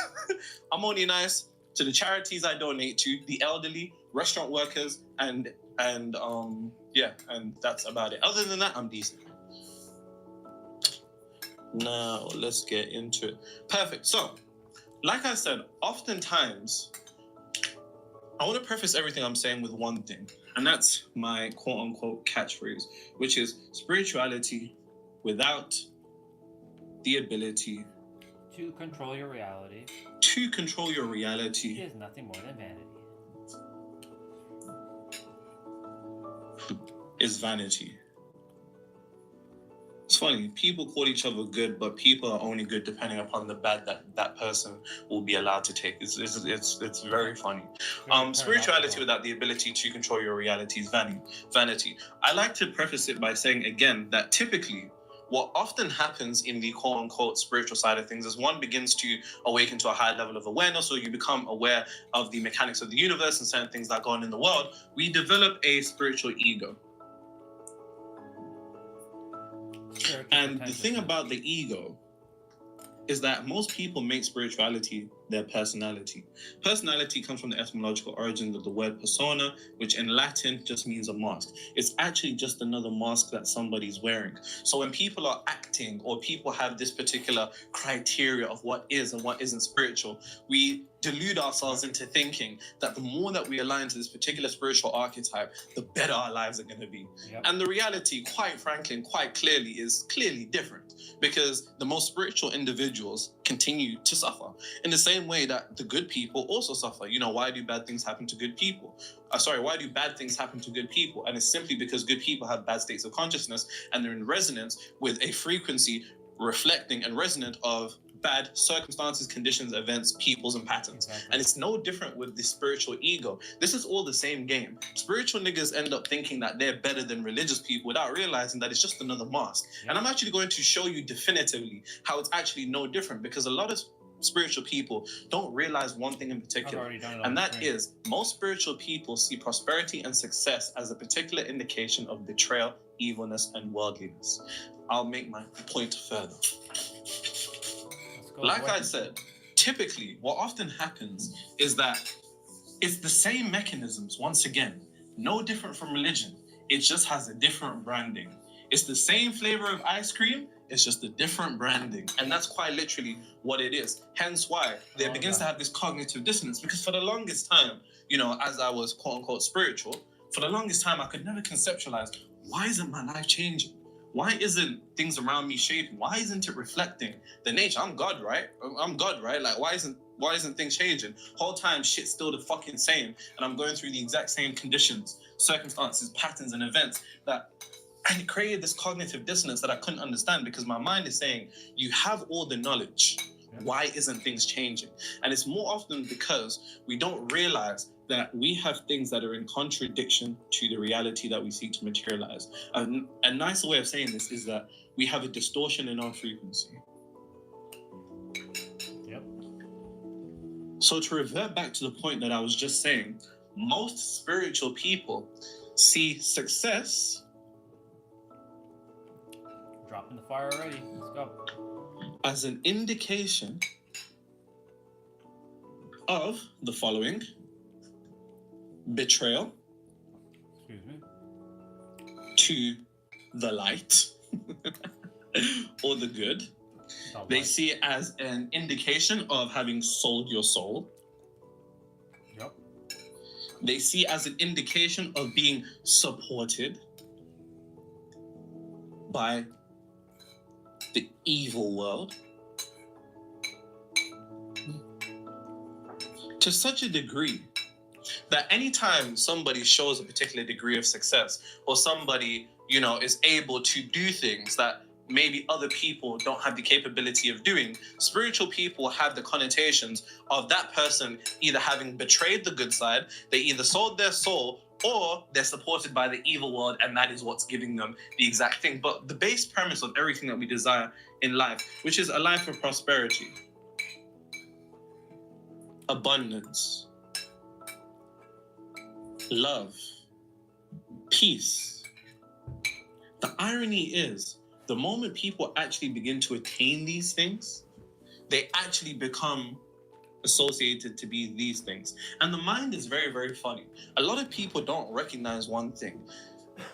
I'm only nice to the charities I donate to, the elderly, restaurant workers, and that's about it. Other than that, I'm decent. Now, let's get into it. Perfect. So, like I said, oftentimes, I want to preface everything I'm saying with one thing, and that's my quote-unquote catchphrase, which is spirituality without the ability to control your reality. To control your reality is nothing more than vanity. Is vanity. It's funny, people call each other good, but people are only good depending upon the bad that person will be allowed to take. It's very funny. Spirituality without the ability to control your reality is vanity. I like to preface it by saying again that typically what often happens in the quote-unquote spiritual side of things is one begins to awaken to a higher level of awareness, or you become aware of the mechanics of the universe and certain things that go on in the world. We develop a spiritual ego. And the thing about the ego is that most people make spirituality their personality. Personality comes from the etymological origins of the word persona, which in Latin just means a mask. It's actually just another mask that somebody's wearing. So when people are acting or people have this particular criteria of what is and what isn't spiritual, we delude ourselves into thinking that the more that we align to this particular spiritual archetype, the better our lives are going to be. Yep. And the reality, quite frankly and quite clearly, is clearly different, because the most spiritual individuals continue to suffer in the same way that the good people also suffer. Why do bad things happen to good people? Why do bad things happen to good people? And it's simply because good people have bad states of consciousness and they're in resonance with a frequency reflecting and resonant of bad circumstances, conditions, events, peoples, and patterns. And it's no different with the spiritual ego. This is all the same game. Spiritual niggas end up thinking that they're better than religious people without realizing that it's just another mask. And I'm actually going to show you definitively how it's actually no different, because a lot of spiritual people don't realize one thing in particular, and that is most spiritual people see prosperity and success as a particular indication of betrayal, evilness, and worldliness. I'll make my point further. Like I said, typically what often happens is that it's the same mechanisms, once again, no different from religion. It just has a different branding. It's the same flavor of ice cream, it's just a different branding. And that's quite literally what it is. Hence why there begins to have this cognitive dissonance, because for the longest time, you know, as I was quote unquote spiritual, for the longest time I could never conceptualize, why isn't my life changing? Why isn't things around me shaping? Why isn't it reflecting the nature? I'm God, right? I'm God, right? Like, why isn't things changing? Whole time shit's still the fucking same, and I'm going through the exact same conditions, circumstances, patterns, and events and it created this cognitive dissonance that I couldn't understand, because my mind is saying, you have all the knowledge. Why isn't things changing? And it's more often because we don't realize that we have things that are in contradiction to the reality that we seek to materialize. A nicer way of saying this is that we have a distortion in our frequency. Yep. So to revert back to the point that I was just saying, most spiritual people see success. Dropping the fire already. Let's go. As an indication of the following: betrayal to the light or the good. They see it as an indication of having sold your soul. Yep. They see it as an indication of being supported by the evil world. To such a degree that anytime somebody shows a particular degree of success, or somebody, you know, is able to do things that maybe other people don't have the capability of doing, spiritual people have the connotations of that person either having betrayed the good side, they either sold their soul, or they're supported by the evil world, and that is what's giving them the exact thing. But the base premise of everything that we desire in life, which is a life of prosperity, abundance, love, peace. The irony is, the moment people actually begin to attain these things, they actually become associated to be these things. And the mind is very, very funny. A lot of people don't recognize one thing.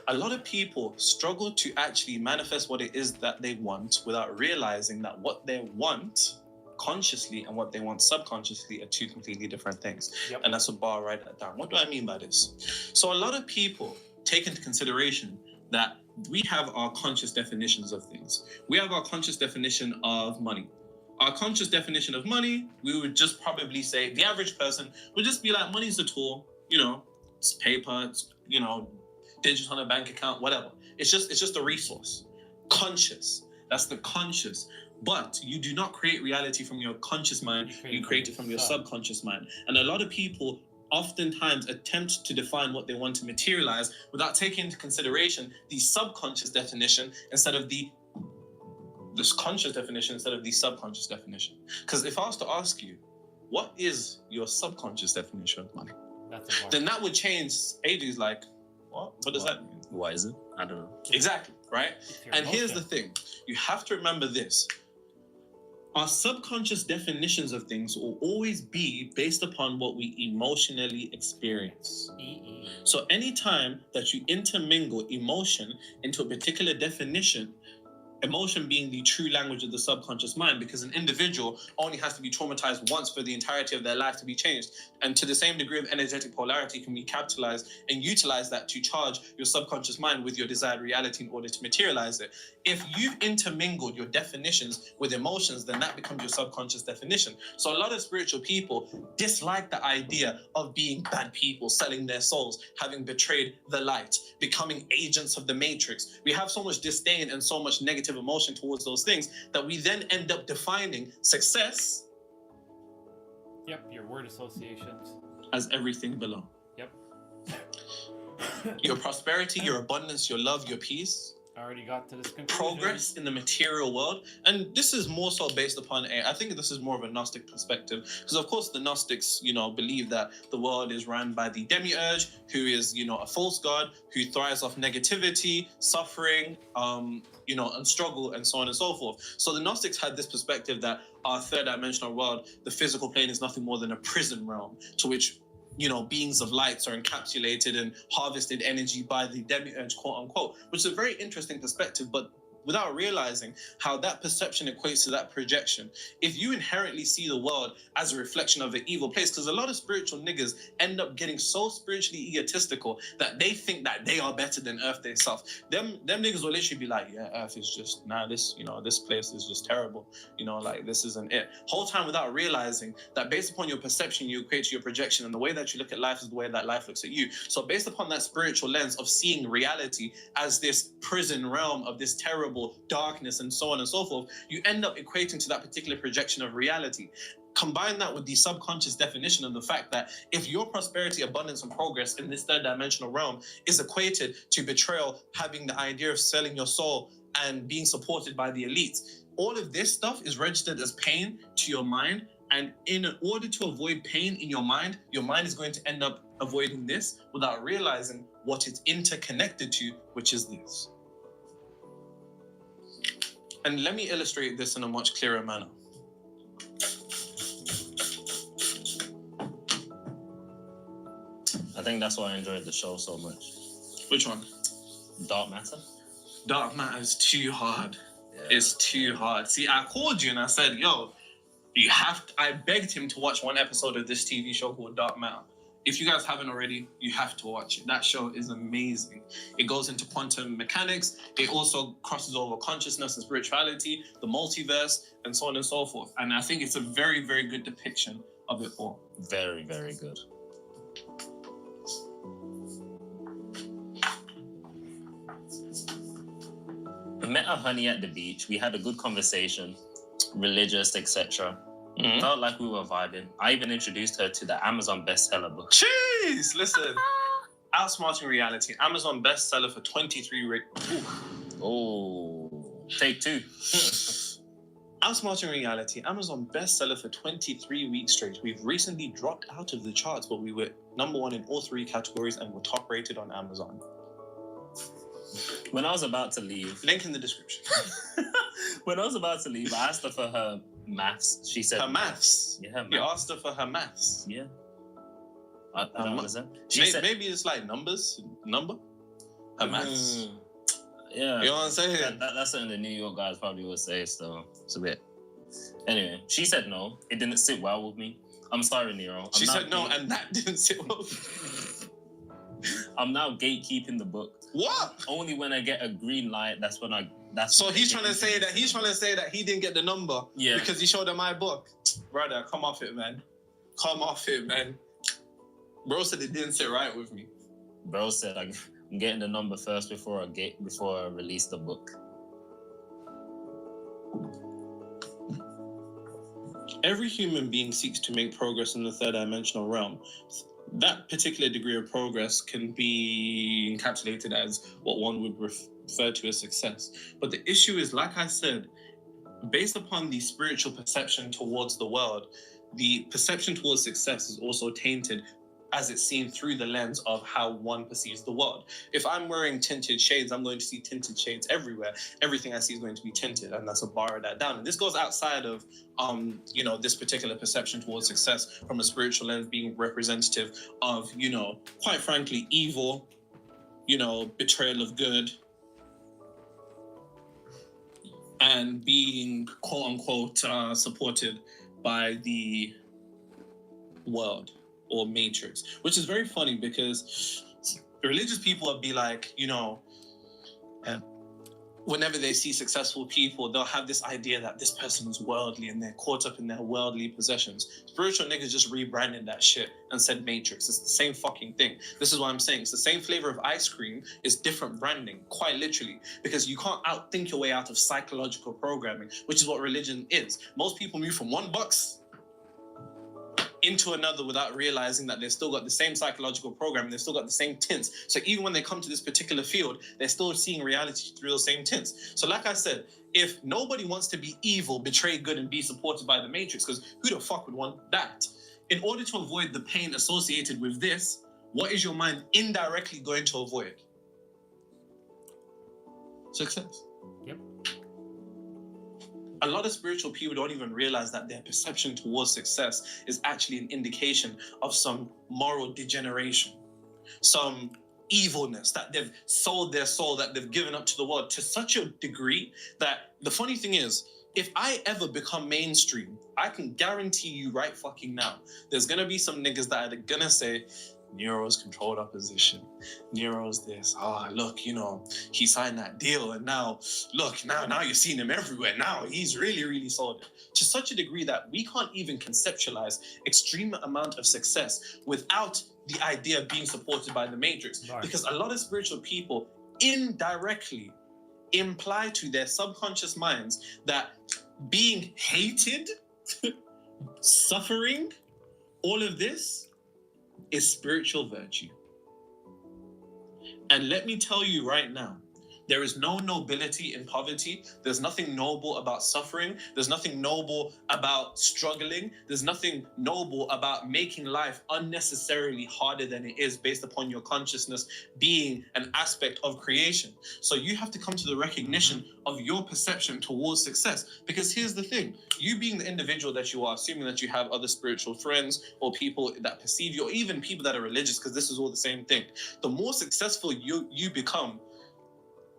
A lot of people struggle to actually manifest what it is that they want without realizing that what they want consciously and what they want subconsciously are two completely different things. Yep. And that's a bar, write that down. What do I mean by this? So a lot of people take into consideration that we have our conscious definitions of things. We have our conscious definition of money. Our conscious definition of money, we would just probably say, the average person would just be like, money's a tool, you know, it's paper, it's, you know, digits on a bank account, whatever. It's just a resource. Conscious, that's the conscious. But you do not create reality from your conscious mind, you create it from your subconscious mind. And a lot of people oftentimes attempt to define what they want to materialize without taking into consideration the subconscious definition instead of this conscious definition instead of the subconscious definition. Because if I was to ask you, what is your subconscious definition of money? Then that would change. AJ's like, what? What does that mean? Why is it? I don't know. Exactly, right? And here's the thing. You have to remember this. Our subconscious definitions of things will always be based upon what we emotionally experience. So anytime that you intermingle emotion into a particular definition, emotion being the true language of the subconscious mind, because an individual only has to be traumatized once for the entirety of their life to be changed. And to the same degree of energetic polarity can be capitalized and utilize that to charge your subconscious mind with your desired reality in order to materialize it. If you've intermingled your definitions with emotions, then that becomes your subconscious definition. So a lot of spiritual people dislike the idea of being bad people, selling their souls, having betrayed the light, becoming agents of the matrix. We have so much disdain and so much negative negative emotion towards those things that we then end up defining success. Yep, your word associations. As everything below. Yep. Your prosperity, your abundance, your love, your peace. I already got to this conclusion. Progress in the material world. And this is more so based upon I think this is more of a Gnostic perspective. Because of course the Gnostics, believe that the world is run by the demiurge, who is, a false god, who thrives off negativity, suffering, and struggle, and so on and so forth. So the Gnostics had this perspective that our third dimensional world, the physical plane, is nothing more than a prison realm to which beings of lights are encapsulated and harvested energy by the demiurge, quote unquote, which is a very interesting perspective, but without realizing how that perception equates to that projection. If you inherently see the world as a reflection of an evil place, because a lot of spiritual niggas end up getting so spiritually egotistical that they think that they are better than Earth themselves. Them niggas will literally be like, yeah, Earth is just, this place is just terrible. This isn't it. Whole time without realizing that based upon your perception, you equate to your projection, and the way that you look at life is the way that life looks at you. So based upon that spiritual lens of seeing reality as this prison realm of this terrible darkness and so on and so forth, you end up equating to that particular projection of reality. Combine that with the subconscious definition of the fact that if your prosperity, abundance, and progress in this third dimensional realm is equated to betrayal, having the idea of selling your soul, and being supported by the elites, all of this stuff is registered as pain to your mind. And in order to avoid pain in your mind is going to end up avoiding this without realizing what it's interconnected to, which is this. And let me illustrate this in a much clearer manner. I think that's why I enjoyed the show so much. Which one? Dark Matter. Dark Matter is too hard. Yeah. It's too hard. See, I called you and I said, yo, I begged him to watch one episode of this TV show called Dark Matter. If you guys haven't already, you have to watch it. That show is amazing. It goes into quantum mechanics. It also crosses over consciousness and spirituality, the multiverse, and so on and so forth. And I think it's a very, very good depiction of it all. Very, very good. I met a honey at the beach. We had a good conversation, religious, etc. Felt like we were vibing. I even introduced her to the Amazon bestseller book. Jeez, listen. Outsmarting reality. Amazon bestseller for 23 take two. Outsmarting reality. Amazon bestseller for 23 weeks straight. We've recently dropped out of the charts, but we were #1 in all 3 categories and were top rated on Amazon. When I was about to leave... Link in the description. When I was about to leave, I asked her for her maths. She said... Her maths? Yeah, her maths. You asked her for her maths? Yeah. I don't understand. Maybe it's like number? Her maths? Yeah. You know what I'm saying? That's something the New York guys probably would say, so it's a bit... Anyway, she said no. It didn't sit well with me. I'm sorry, Nero. She said no, and that didn't sit well with me. I'm now gatekeeping the book. What? Only when I get a green light, that's when I... So he's trying to say that he didn't get the number because he showed her my book. Brother, come off it, man. Come off it, man. Bro said it didn't sit right with me. Bro said I'm getting the number first before I release the book. Every human being seeks to make progress in the third dimensional realm. That particular degree of progress can be encapsulated as what one would refer to as success. But the issue is, like I said, based upon the spiritual perception towards the world, the perception towards success is also tainted as it's seen through the lens of how one perceives the world. If I'm wearing tinted shades, I'm going to see tinted shades everywhere. Everything I see is going to be tinted, and that's a borrow that down. And this goes outside of, this particular perception towards success from a spiritual lens being representative of, quite frankly, evil, betrayal of good, and being quote unquote supported by the world or matrix, which is very funny because religious people would be like, whenever they see successful people, they'll have this idea that this person is worldly and they're caught up in their worldly possessions. Spiritual niggas just rebranded that shit and said Matrix. It's the same fucking thing. This is what I'm saying. It's the same flavor of ice cream. It's different branding, quite literally, because you can't outthink your way out of psychological programming, which is what religion is. Most people move from one box into another without realizing that they've still got the same psychological program, they've still got the same tints. So even when they come to this particular field, they're still seeing reality through those same tints. So like I said, if nobody wants to be evil, betray good, and be supported by the Matrix, because who the fuck would want that? In order to avoid the pain associated with this, what is your mind indirectly going to avoid? Success. Yep. A lot of spiritual people don't even realize that their perception towards success is actually an indication of some moral degeneration, some evilness, that they've sold their soul, that they've given up to the world to such a degree that the funny thing is, if I ever become mainstream, I can guarantee you right fucking now, there's gonna be some niggas that are gonna say, Nero's controlled opposition. Nero's this. Look, you know, he signed that deal, and now, look, now you're seeing him everywhere. Now he's really sold it to such a degree that we can't even conceptualize extreme amount of success without the idea of being supported by the Matrix. Right. Because a lot of spiritual people indirectly imply to their subconscious minds that being hated, suffering, all of this is spiritual virtue. And let me tell you right now, there is no nobility in poverty. There's nothing noble about suffering. There's nothing noble about struggling. There's nothing noble about making life unnecessarily harder than it is based upon your consciousness being an aspect of creation. So you have to come to the recognition of your perception towards success. Because here's the thing, you being the individual that you are, assuming that you have other spiritual friends or people that perceive you, or even people that are religious, because this is all the same thing. The more successful you become,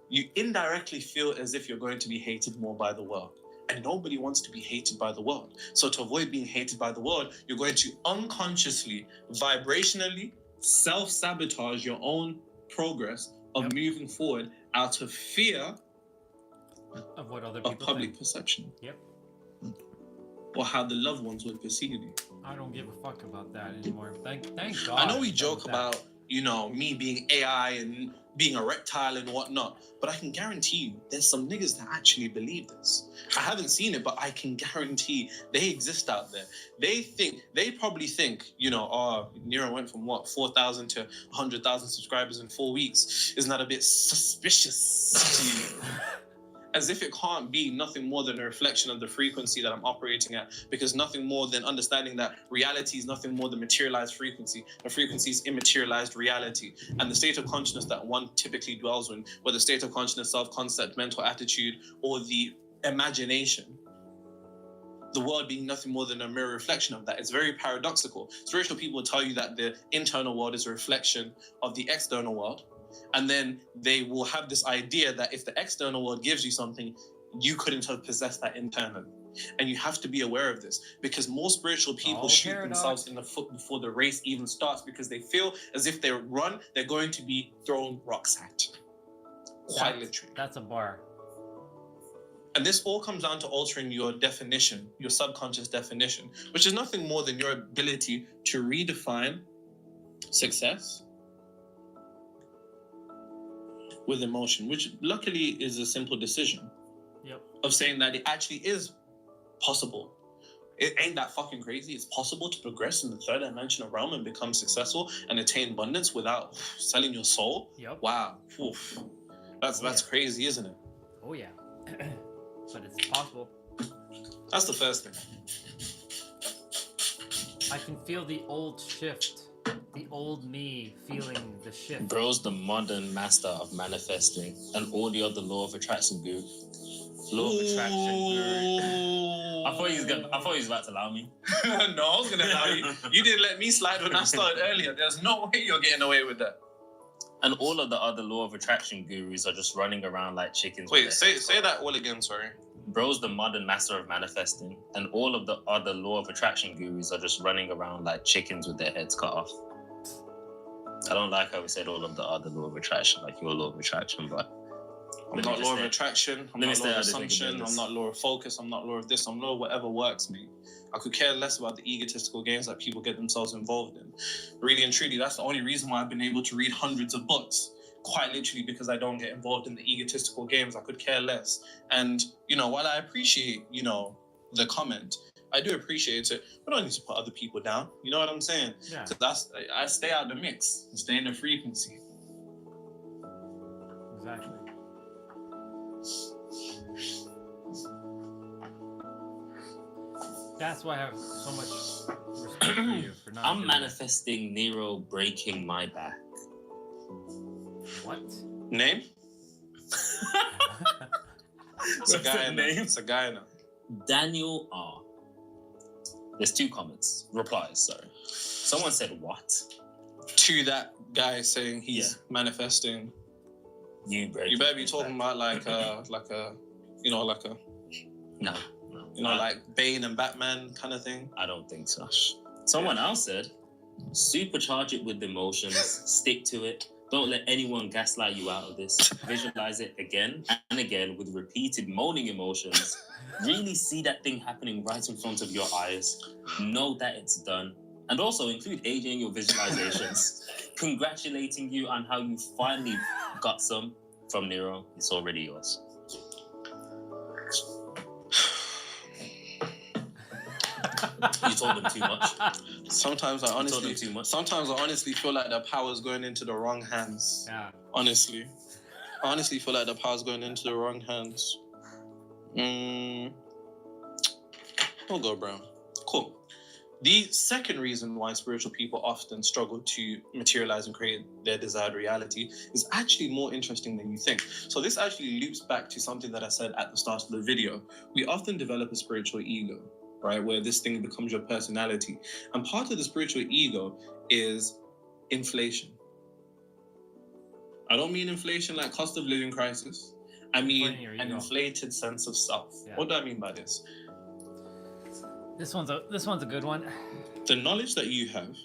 you indirectly feel as if you're going to be hated more by the world. And nobody wants to be hated by the world. So to avoid being hated by the world, you're going to unconsciously, vibrationally, self-sabotage your own progress of moving forward out of fear of what other people of public think. Perception. Yep. Or how the loved ones would perceive you. I don't give a fuck about that anymore. Thank God. I know we joke about, you know, me being AI and being a reptile and whatnot, but I can guarantee you there's some niggas that actually believe this. I haven't seen it, but I can guarantee they exist out there. They probably think, you know, Nero went from 4,000 to 100,000 subscribers in 4 weeks. Isn't that a bit suspicious? As if it can't be nothing more than a reflection of the frequency that I'm operating at, because nothing more than understanding that reality is nothing more than materialized frequency. The frequency is immaterialized reality. And the state of consciousness that one typically dwells in, whether state of consciousness, self-concept, mental attitude, or the imagination, the world being nothing more than a mirror reflection of that. It's very paradoxical. Spiritual people will tell you that the internal world is a reflection of the external world. And then they will have this idea that if the external world gives you something, you couldn't have possessed that internally. And you have to be aware of this, because more spiritual people shoot themselves in the foot before the race even starts, because they feel as if they run, they're going to be thrown rocks at. Quite literally. That's a bar. And this all comes down to altering your definition, your subconscious definition, which is nothing more than your ability to redefine success with emotion, which luckily is a simple decision. Yep. Of saying that it actually is possible. It ain't that fucking crazy. It's possible to progress in the third dimensional realm and become successful and attain abundance without selling your soul. Yep. Wow. Oof. That's crazy, isn't it? Oh yeah. But it's possible. That's the first thing. I can feel the old shift. The old me feeling the shift. Bro's the modern master of manifesting, and all the other law of attraction guru. Law of attraction guru. I thought he was about to allow me. No, I was gonna allow you. You didn't let me slide when I started earlier. There's no way you're getting away with that. And all of the other law of attraction gurus are just running around like chickens. Wait, say that all again, sorry. Bro's the modern master of manifesting, and all of the other law of attraction gurus are just running around like chickens with their heads cut off. I don't like how we said all of the other law of attraction, like your law of attraction, but I'm not law of attraction. I'm not law of assumption. I'm not law of focus. I'm not law of this. I'm law of whatever works me. I could care less about the egotistical games that people get themselves involved in. Really and truly, that's the only reason why I've been able to read hundreds of books. Quite literally because I don't get involved in the egotistical games. I could care less. And, while I appreciate, the comment, I do appreciate it, but I don't need to put other people down. You know what I'm saying? Yeah. Because I stay out the mix, and stay in the frequency. Exactly. That's why I have so much respect for you for not. I'm manifesting Nero breaking my back. What? Name? It's a guy. It's a guy now. Daniel R. There's 2 comments. Replies, sorry. Someone said what? To that guy saying he's manifesting. You better be talking about like a No. Like Bane and Batman kind of thing. I don't think so. Someone else said, supercharge it with emotions, stick to it. Don't let anyone gaslight you out of this. Visualize it again and again with repeated moaning emotions. Really see that thing happening right in front of your eyes. Know that it's done. And also include AJ in your visualizations. Congratulating you on how you finally got some from Nero. It's already yours. You told them too much. Sometimes I honestly feel like the power's going into the wrong hands. Yeah. Honestly. I honestly feel like the power's going into the wrong hands. We'll go brown. Cool. The second reason why spiritual people often struggle to materialize and create their desired reality is actually more interesting than you think. So this actually loops back to something that I said at the start of the video. We often develop a spiritual ego, right? Where this thing becomes your personality. And part of the spiritual ego is inflation. I don't mean inflation like cost of living crisis. I mean an inflated sense of self. Yeah. What do I mean by this? This one's a good one. The knowledge that you have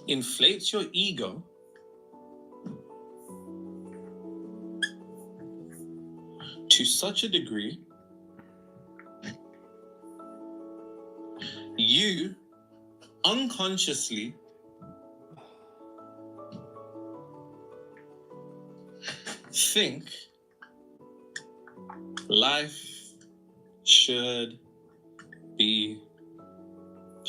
inflates your ego to such a degree you unconsciously think life should be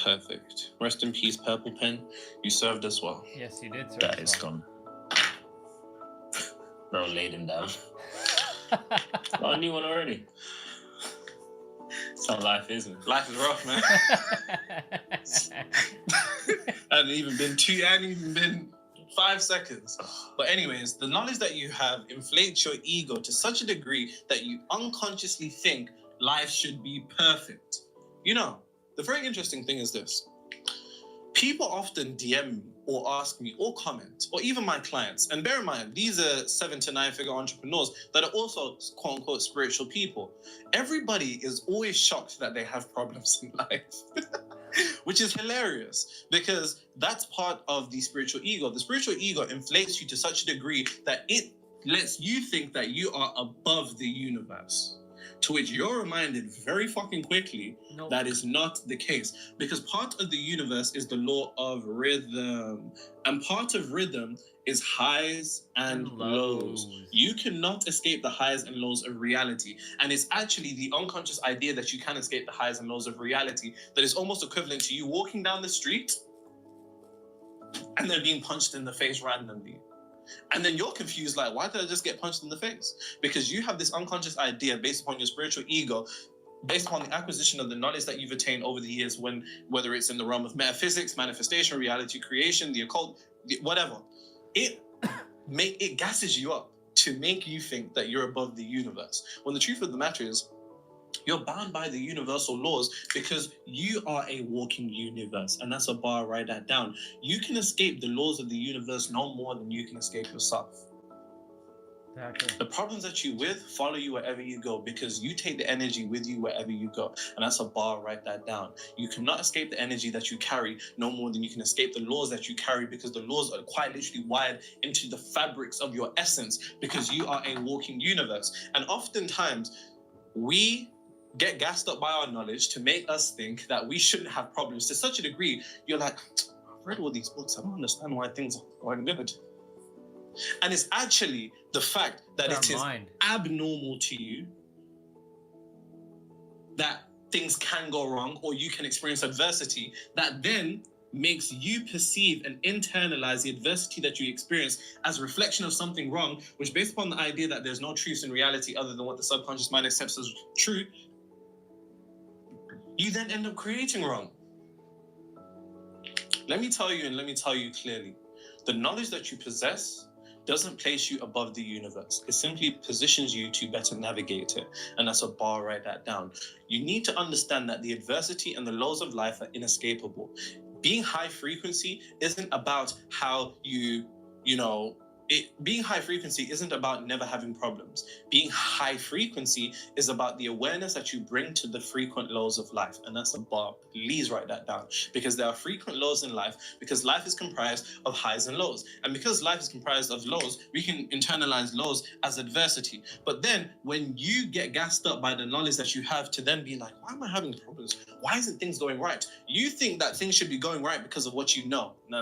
perfect. Rest in peace, Purple Pen. You served us well. Yes, you did. That is gone. Bro, laid him down. Got a new one already. That's how life is, man. Life is rough, man. I hadn't even been 5 seconds. But anyways, the knowledge that you have inflates your ego to such a degree that you unconsciously think life should be perfect. The very interesting thing is this. People often DM me or ask me or comment, or even my clients, and bear in mind, these are 7 to 9 figure entrepreneurs that are also quote unquote spiritual people. Everybody is always shocked that they have problems in life. Which is hilarious because that's part of the spiritual ego. The spiritual ego inflates you to such a degree that it lets you think that you are above the universe. To which you're reminded very fucking quickly that is not the case. Because part of the universe is the law of rhythm. And part of rhythm is highs and lows. You cannot escape the highs and lows of reality. And it's actually the unconscious idea that you can escape the highs and lows of reality that is almost equivalent to you walking down the street and then being punched in the face randomly. And then you're confused, like, why did I just get punched in the face? Because you have this unconscious idea based upon your spiritual ego, based upon the acquisition of the knowledge that you've attained over the years, whether it's in the realm of metaphysics, manifestation, reality creation, the occult, whatever. It gasses you up to make you think that you're above the universe. When the truth of the matter is, you're bound by the universal laws because you are a walking universe. And that's a bar, write that down. You can escape the laws of the universe no more than you can escape yourself. Exactly. The problems that you with follow you wherever you go because you take the energy with you wherever you go. And that's a bar, write that down. You cannot escape the energy that you carry no more than you can escape the laws that you carry because the laws are quite literally wired into the fabrics of your essence because you are a walking universe. And oftentimes, we get gassed up by our knowledge to make us think that we shouldn't have problems. To such a degree, you're like, I've read all these books, I don't understand why things are good. And it's actually the fact that it is abnormal to you that things can go wrong or you can experience adversity that then makes you perceive and internalize the adversity that you experience as a reflection of something wrong, which based upon the idea that there's no truth in reality other than what the subconscious mind accepts as true, you then end up creating wrong. Let me tell you clearly, the knowledge that you possess doesn't place you above the universe. It simply positions you to better navigate it. And that's a bar, write that down. You need to understand that the adversity and the laws of life are inescapable. Being high frequency isn't about how being high frequency isn't about never having problems. Being high frequency is about the awareness that you bring to the frequent lows of life. And that's a bar. Please write that down. Because there are frequent lows in life, because life is comprised of highs and lows. And because life is comprised of lows, we can internalize lows as adversity. But then when you get gassed up by the knowledge that you have to then be like, why am I having problems? Why isn't things going right? You think that things should be going right because of what you know. No.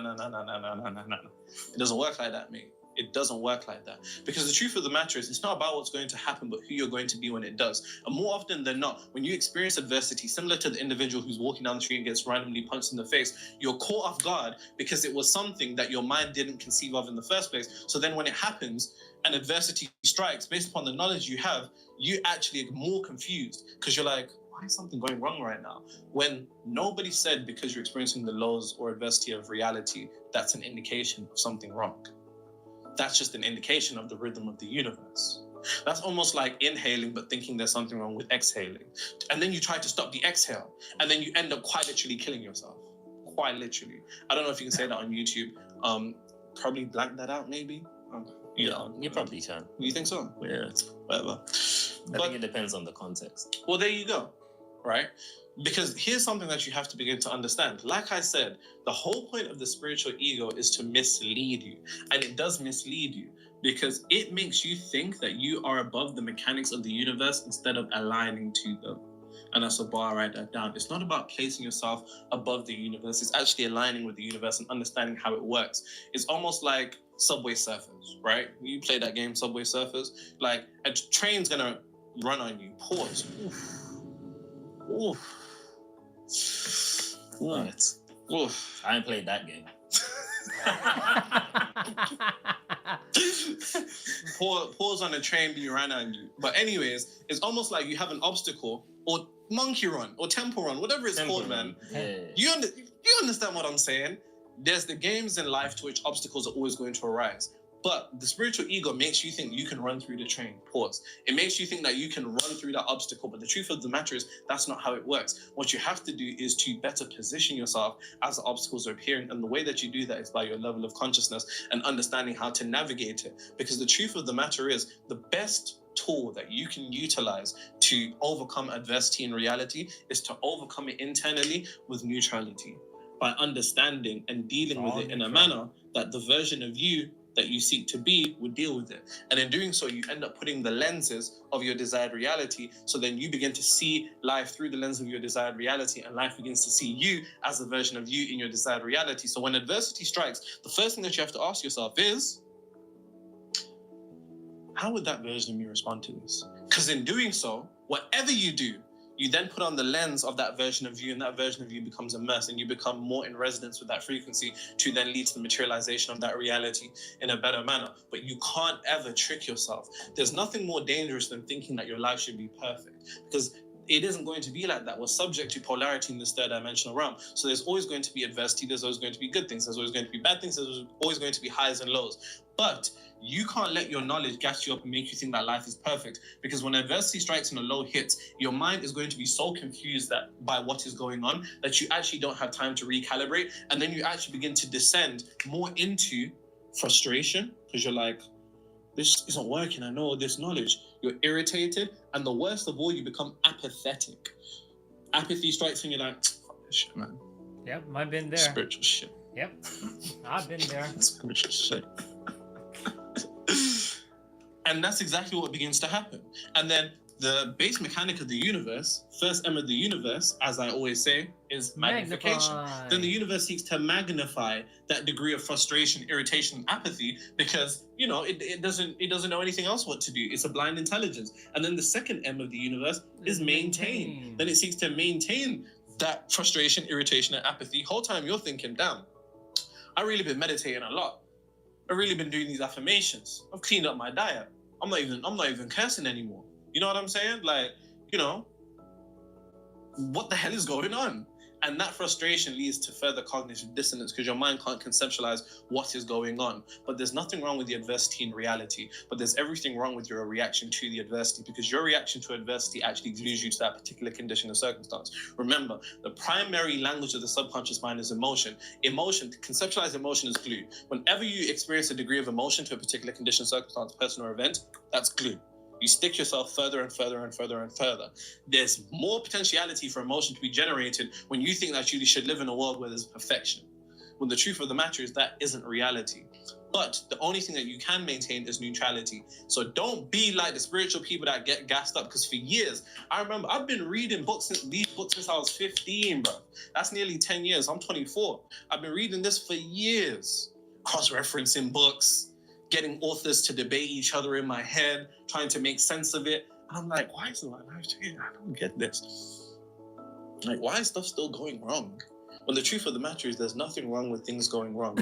It doesn't work like that, mate. It doesn't work like that. Because the truth of the matter is, it's not about what's going to happen, but who you're going to be when it does. And more often than not, when you experience adversity, similar to the individual who's walking down the street and gets randomly punched in the face, you're caught off guard because it was something that your mind didn't conceive of in the first place. So then when it happens and adversity strikes, based upon the knowledge you have, you actually are more confused because you're like, why is something going wrong right now? When nobody said because you're experiencing the lows or adversity of reality, that's an indication of something wrong. That's just an indication of the rhythm of the universe. That's almost like inhaling, but thinking there's something wrong with exhaling. And then you try to stop the exhale, and then you end up quite literally killing yourself. Quite literally. I don't know if you can say that on YouTube. Probably blank that out, maybe. You probably can. You think so? Yeah. Whatever. I think it depends on the context. Well, there you go. Right? Because here's something that you have to begin to understand. Like I said, the whole point of the spiritual ego is to mislead you. And it does mislead you because it makes you think that you are above the mechanics of the universe instead of aligning to them. And that's a bar, write that down. It's not about placing yourself above the universe. It's actually aligning with the universe and understanding how it works. It's almost like Subway Surfers, right? You play that game, Subway Surfers. Like, a train's gonna run on you. Pause. Oof. Right. Oof. I ain't played that game. Pause on a train being ran on you. But anyways, it's almost like you have an obstacle or monkey run or temple run, whatever it's called, man. Yeah. You understand what I'm saying? There's the games in life to which obstacles are always going to arise. But the spiritual ego makes you think you can run through the train. Pause. It makes you think that you can run through that obstacle. But the truth of the matter is, that's not how it works. What you have to do is to better position yourself as the obstacles are appearing. And the way that you do that is by your level of consciousness and understanding how to navigate it. Because the truth of the matter is, the best tool that you can utilize to overcome adversity in reality is to overcome it internally with neutrality. By understanding and dealing with it in a manner that the version of you that you seek to be would deal with it. And in doing so, you end up putting the lenses of your desired reality. So then you begin to see life through the lens of your desired reality, and life begins to see you as the version of you in your desired reality. So when adversity strikes, the first thing that you have to ask yourself is, how would that version of me respond to this? Because in doing so, whatever you do, you then put on the lens of that version of you, and that version of you becomes immersed, and you become more in resonance with that frequency to then lead to the materialization of that reality in a better manner. But you can't ever trick yourself. There's nothing more dangerous than thinking that your life should be perfect, because it isn't going to be like that. We're subject to polarity in this third dimensional realm. So there's always going to be adversity. There's always going to be good things. There's always going to be bad things. There's always going to be highs and lows. But you can't let your knowledge gas you up and make you think that life is perfect. Because when adversity strikes and a low hits, your mind is going to be so confused that by what is going on that you actually don't have time to recalibrate. And then you actually begin to descend more into frustration, because you're like, this isn't working. I know all this knowledge. You're irritated, and the worst of all, you become apathetic. Apathy strikes when you're like, fuck this shit, man. Yep, I've been there. Spiritual shit. Yep, I've been there. Spiritual shit. And that's exactly what begins to happen. And then the base mechanic of the universe, first M of the universe, as I always say, is magnification. Magnify. Then the universe seeks to magnify that degree of frustration, irritation, and apathy because, you know, it doesn't know anything else what to do. It's a blind intelligence. And then the second M of the universe is maintain. Then it seeks to maintain that frustration, irritation, and apathy. Whole time you're thinking, damn, I really been meditating a lot. I've really been doing these affirmations. I've cleaned up my diet. I'm not even cursing anymore. You know what I'm saying? Like, you know, what the hell is going on? And that frustration leads to further cognitive dissonance because your mind can't conceptualize what is going on. But there's nothing wrong with the adversity in reality, but there's everything wrong with your reaction to the adversity because your reaction to adversity actually glues you to that particular condition or circumstance. Remember, the primary language of the subconscious mind is emotion. Conceptualized emotion is glue. Whenever you experience a degree of emotion to a particular condition, circumstance, person, or event, that's glue. You stick yourself further and further and further and further. There's more potentiality for emotion to be generated when you think that you should live in a world where there's perfection. When the truth of the matter is that isn't reality. But the only thing that you can maintain is neutrality. So don't be like the spiritual people that get gassed up because for years, I remember I've been reading these books since I was 15, bro. That's nearly 10 years. I'm 24. I've been reading this for years. Cross-referencing books, getting authors to debate each other in my head, trying to make sense of it. And I'm like, why is my life changing? I don't get this. Like, why is stuff still going wrong? When the truth of the matter is there's nothing wrong with things going wrong.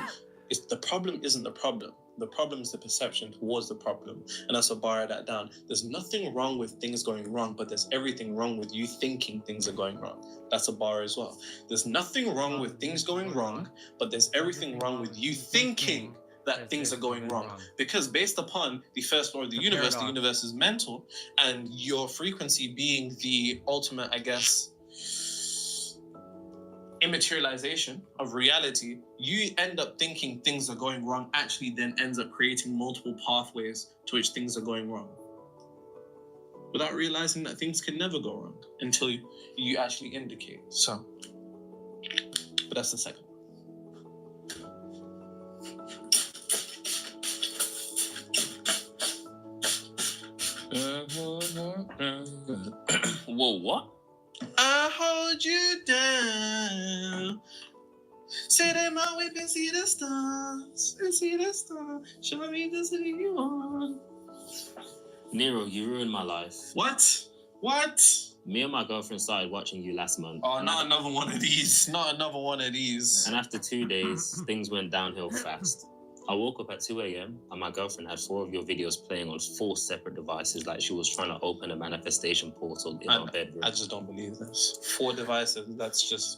The problem isn't the problem. The problem is the perception towards the problem. And that's what borrow that down. There's nothing wrong with things going wrong, but there's everything wrong with you thinking things are going wrong. That's a bar as well. There's nothing wrong with things going wrong, but there's everything wrong with you thinking that things are going wrong. Because based upon the first law of the universe is mental, and your frequency being the ultimate, I guess, immaterialization of reality, you end up thinking things are going wrong, actually then ends up creating multiple pathways to which things are going wrong. Without realizing that things can never go wrong until you actually indicate. So, but that's the second. Whoa, what? I hold you down. Say them out with and see the stars. And see the stars. Show me the city you want. Nero, you ruined my life. What? What? Me and my girlfriend started watching you last month. Oh, not another one of these. Not another one of these. And after 2 days, things went downhill fast. I woke up at 2 a.m. and my girlfriend had 4 of your videos playing on 4 separate devices, like she was trying to open a manifestation portal in our bedroom. I just don't believe this. 4 devices, that's just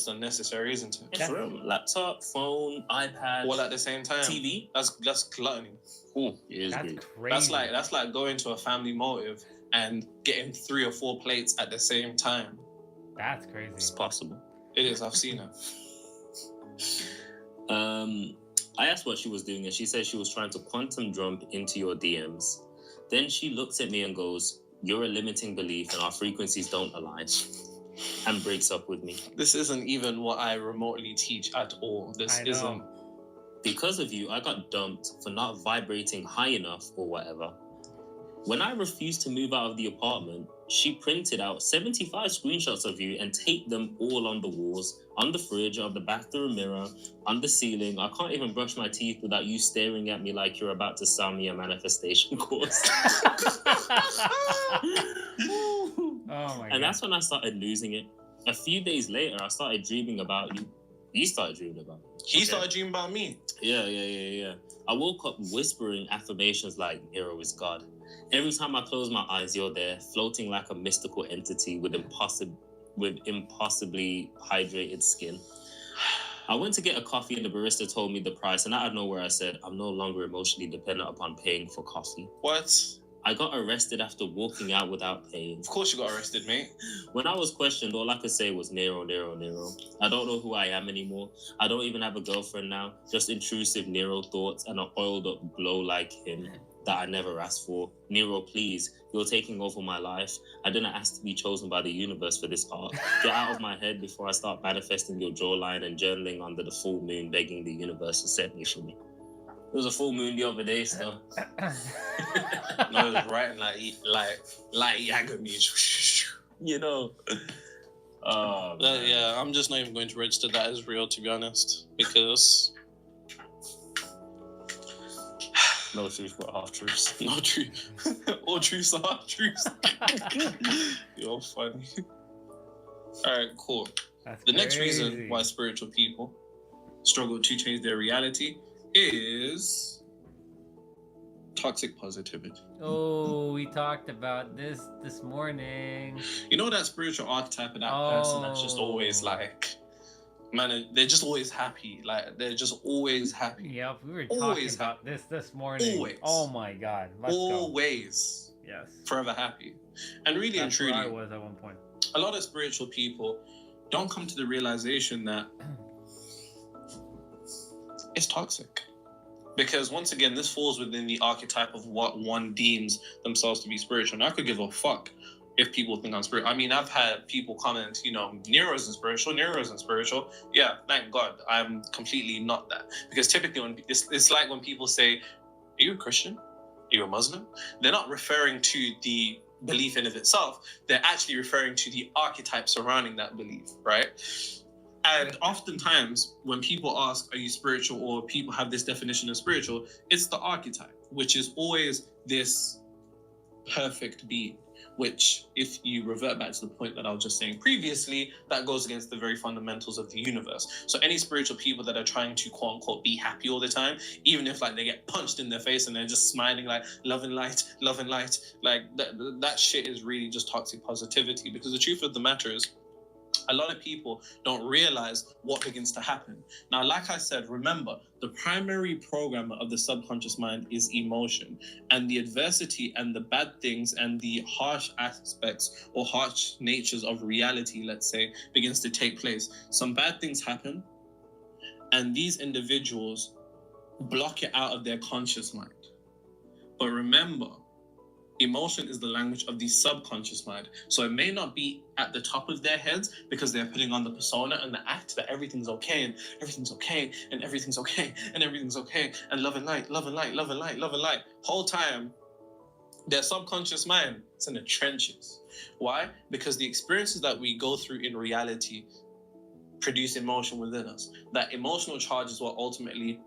unnecessary, isn't it? For real. Laptop, phone, iPad. All at the same time. TV. That's gluttony. Ooh, it is good. Crazy. That's like going to a family motive and getting 3 or 4 plates at the same time. That's crazy. It's possible. It is, I've seen it. I asked what she was doing and she said she was trying to quantum jump into your DMs. Then she looks at me and goes, "You're a limiting belief and our frequencies don't align," and breaks up with me. This isn't even what I remotely teach at all. This isn't. Because of you, I got dumped for not vibrating high enough or whatever. When I refused to move out of the apartment, she printed out 75 screenshots of you and taped them all on the walls, on the fridge, on the bathroom mirror, on the ceiling. I can't even brush my teeth without you staring at me like you're about to sell me a manifestation course. Oh my God. And that's when I started losing it. A few days later, I started dreaming about you. You started dreaming about me. He started dreaming about me. Yeah. I woke up whispering affirmations like, "Nero is God." Every time I close my eyes, you're there, floating like a mystical entity with impossibly hydrated skin. I went to get a coffee and the barista told me the price, and out of nowhere I said, "I'm no longer emotionally dependent upon paying for coffee." What? I got arrested after walking out without paying. Of course you got arrested, mate. When I was questioned, all I could say was Nero, Nero, Nero. I don't know who I am anymore. I don't even have a girlfriend now. Just intrusive Nero thoughts and an oiled up glow like him. that I never asked for. Nero, please, you're taking over my life. I didn't ask to be chosen by the universe for this art. Get out of my head before I start manifesting your jawline and journaling under the full moon, begging the universe to set me free. It was a full moon the other day, so. No, it was writing like Yagami. You know. Yeah, I'm just not even going to register that as real, to be honest, because no truth but half truths. No truth. All truths are half truths. You're funny. Alright, cool. The next reason why spiritual people struggle to change their reality is toxic positivity. Oh, we talked about this morning. You know that spiritual archetype of that person that's just always like, man, they're just always happy. Like, they're just always happy. Yep, we were talking about this morning. Always. Oh my God. Let's always. Go. Yes. Forever happy. And really and truly, where I was at one point. A lot of spiritual people don't come to the realization that it's toxic. Because once again, this falls within the archetype of what one deems themselves to be spiritual. And I could give a fuck if people think I'm spiritual. I mean, I've had people comment, you know, Nero isn't spiritual. Yeah, thank God. I'm completely not that. Because typically, when it's like when people say, are you a Christian? Are you a Muslim? They're not referring to the belief in of itself. They're actually referring to the archetype surrounding that belief, right? And oftentimes, when people ask, are you spiritual, or people have this definition of spiritual, it's the archetype, which is always this perfect being, which, if you revert back to the point that I was just saying previously, that goes against the very fundamentals of the universe. So any spiritual people that are trying to, quote unquote, be happy all the time, even if like they get punched in their face and they're just smiling like love and light, like that shit is really just toxic positivity. Because the truth of the matter is, a lot of people don't realize what begins to happen. Now, like I said, remember, the primary programmer of the subconscious mind is emotion, and the adversity and the bad things and the harsh aspects or harsh natures of reality, let's say, begins to take place. Some bad things happen, and these individuals block it out of their conscious mind. But remember, emotion is the language of the subconscious mind. So it may not be at the top of their heads because they're putting on the persona and the act that everything's okay and everything's okay and everything's okay and everything's okay and love and light, love and light, love and light, love and light. Whole time, their subconscious mind is in the trenches. Why? Because the experiences that we go through in reality produce emotion within us. That emotional charge is what ultimately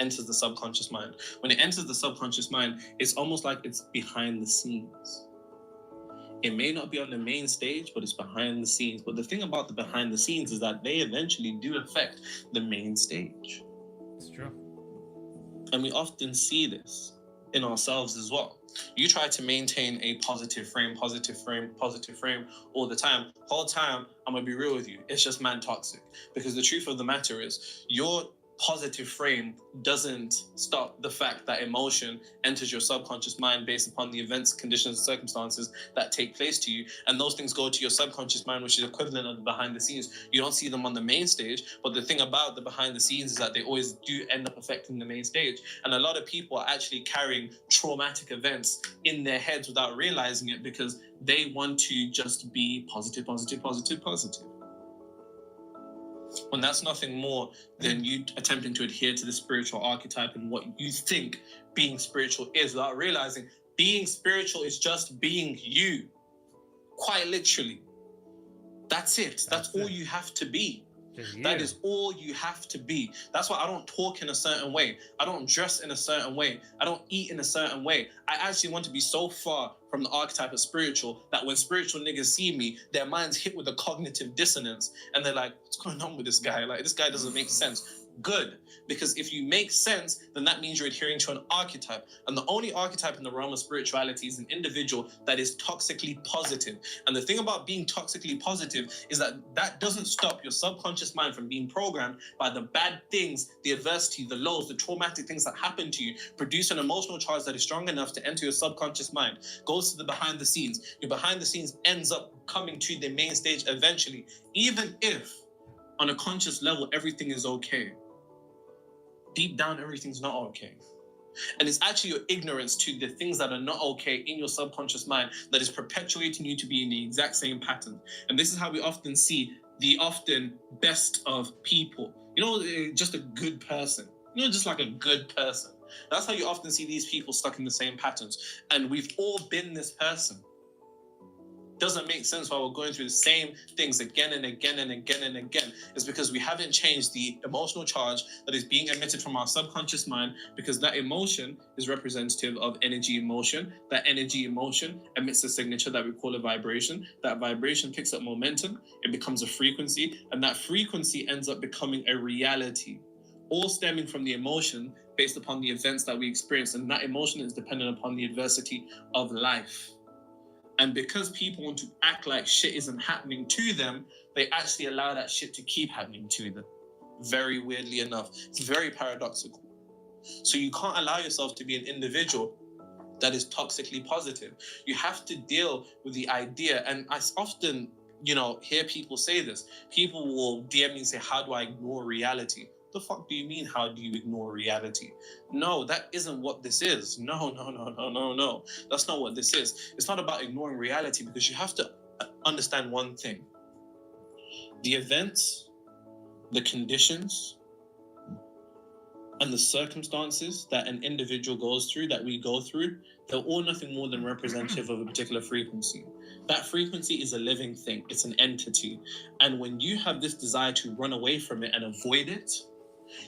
enters the subconscious mind. When it enters the subconscious mind, it's almost like it's behind the scenes. It may not be on the main stage, but it's behind the scenes. But the thing about the behind the scenes is that they eventually do affect the main stage. It's true. And we often see this in ourselves as well. You try to maintain a positive frame all the time. Whole time, I'm gonna be real with you, it's just man toxic. Because the truth of the matter is, your positive frame doesn't stop the fact that emotion enters your subconscious mind based upon the events, conditions, and circumstances that take place to you. And those things go to your subconscious mind, which is equivalent of the behind the scenes. You don't see them on the main stage, but the thing about the behind the scenes is that they always do end up affecting the main stage. And a lot of people are actually carrying traumatic events in their heads without realizing it because they want to just be positive. When that's nothing more than you attempting to adhere to the spiritual archetype and what you think being spiritual is, without realizing being spiritual is just being you. Quite literally. That's it. That's all you have to be. That is all you have to be. That's why I don't talk in a certain way. I don't dress in a certain way. I don't eat in a certain way. I actually want to be so far from the archetype of spiritual that when spiritual niggas see me, their minds hit with a cognitive dissonance and they're like, what's going on with this guy? Like, this guy doesn't make sense. Good. Because if you make sense, then that means you're adhering to an archetype. And the only archetype in the realm of spirituality is an individual that is toxically positive. And the thing about being toxically positive is that that doesn't stop your subconscious mind from being programmed by the bad things, the adversity, the lows, the traumatic things that happen to you, produce an emotional charge that is strong enough to enter your subconscious mind, goes to the behind the scenes. Your behind the scenes ends up coming to the main stage eventually, even if on a conscious level, everything is okay. Deep down, everything's not okay. And it's actually your ignorance to the things that are not okay in your subconscious mind that is perpetuating you to be in the exact same pattern. And this is how we often see the often best of people. Just a good person. Just like a good person. That's how you often see these people stuck in the same patterns. And we've all been this person. Doesn't make sense why we're going through the same things again and again and again and again. It's because we haven't changed the emotional charge that is being emitted from our subconscious mind, because that emotion is representative of energy emotion. That energy emotion emits a signature that we call a vibration. That vibration picks up momentum, it becomes a frequency, and that frequency ends up becoming a reality, all stemming from the emotion based upon the events that we experience. And that emotion is dependent upon the adversity of life. And because people want to act like shit isn't happening to them, they actually allow that shit to keep happening to them. Very weirdly enough. It's very paradoxical. So you can't allow yourself to be an individual that is toxically positive. You have to deal with the idea, and I often, hear people say this. People will DM me and say, how do I ignore reality? The fuck do you mean, how do you ignore reality? No, that isn't what this is. No. That's not what this is. It's not about ignoring reality, because you have to understand one thing. The events, the conditions, and the circumstances that an individual goes through, that we go through, they're all nothing more than representative of a particular frequency. That frequency is a living thing. It's an entity. And when you have this desire to run away from it and avoid it,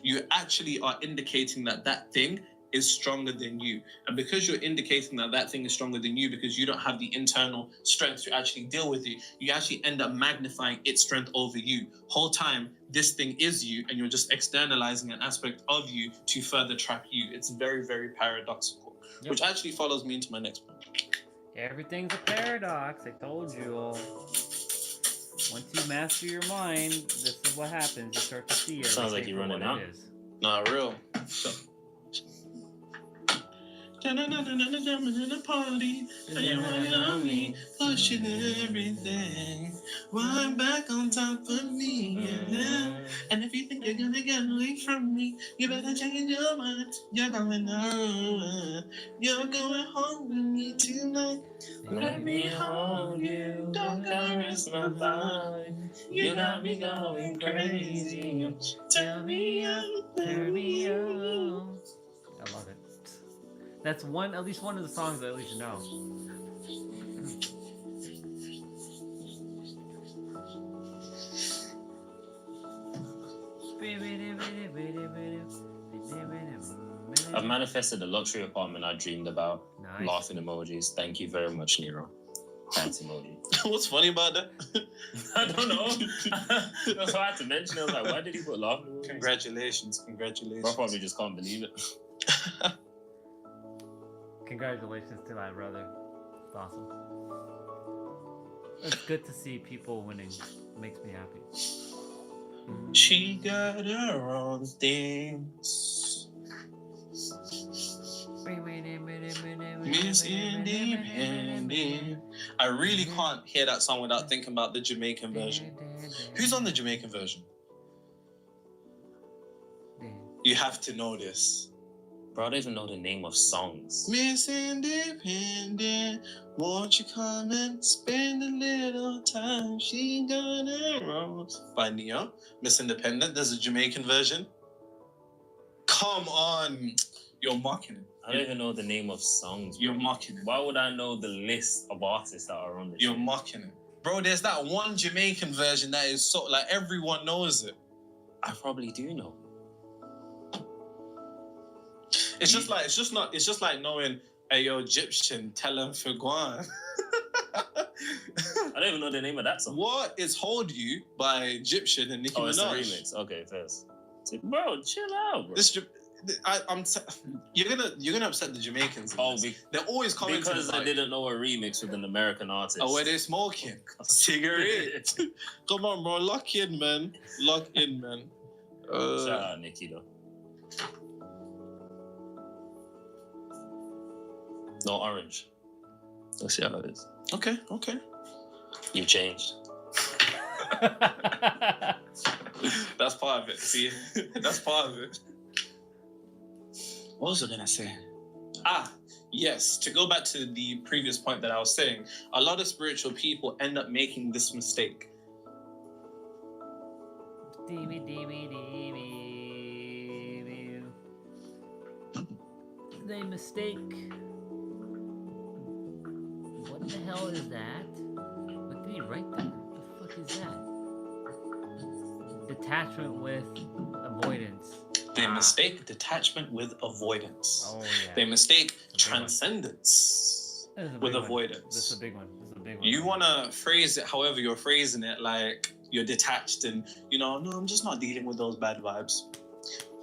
you actually are indicating that that thing is stronger than you. And because you're indicating that that thing is stronger than you, because you don't have the internal strength to actually deal with it, you actually end up magnifying its strength over you. Whole time, this thing is you, and you're just externalizing an aspect of you to further trap you. It's very, very paradoxical, which actually follows me into my next point. Everything's a paradox. I told you all. Once you master your mind, this is what happens. You start to see everything. Sounds like you're running out. Nah, real. In a party, you want me, pushing everything. Right back on top of me, and if you think you're gonna get away from me, you better change your mind. You're going on. You're going home with me tonight. Let me hold you, don't caress my body. You got me going crazy. Turn me up, turn me up. I love it. That's at least one of the songs that at least you know. I've manifested the luxury apartment I dreamed about. Nice. Laughing emojis. Thank you very much, Nero. Dance emoji. What's funny about that? I don't know. That's why I had to mention it. I was like, why did he put laughing emojis? Congratulations. I probably just can't believe it. Congratulations to my brother. It's awesome. It's good to see people winning. It makes me happy. She got her own things. Miss Independent. I really can't hear that song without thinking about the Jamaican version. Who's on the Jamaican version? You have to know this. Bro, I don't even know the name of songs. Miss Independent, won't you come and spend a little time? She got her own. By Neo. Miss Independent, there's a Jamaican version. Come on. You're mocking it. I don't even know the name of songs. Bro. You're mocking it. Why would I know the list of artists that are on the show? You're mocking it. Bro, there's that one Jamaican version that is so, like, everyone knows it. I probably do know. It's just like knowing, hey, yo, Egyptian, tell him for Guan. I don't even know the name of that song. What is Hold You by Egyptian and Nicki Minaj? Oh, it's a remix. Okay, first. Bro, chill out, bro. You're gonna upset the Jamaicans. They're always commenting because they didn't know a remix with an American artist. Oh, where they smoking cigarette. Come on, bro, lock in, man. Shout out Nicki though. No orange. Let's see how it is. Okay. You've changed. That's part of it. See, that's part of it. What was I gonna say? Yes, to go back to the previous point that I was saying, a lot of spiritual people end up making this mistake. They mistake. What the hell is that? What did he write there? What the fuck is that? Detachment with avoidance. They mistake detachment with avoidance. Oh, yeah. They mistake transcendence with avoidance. This is a big one. You want to phrase it however you're phrasing it, like you're detached and, no, I'm just not dealing with those bad vibes.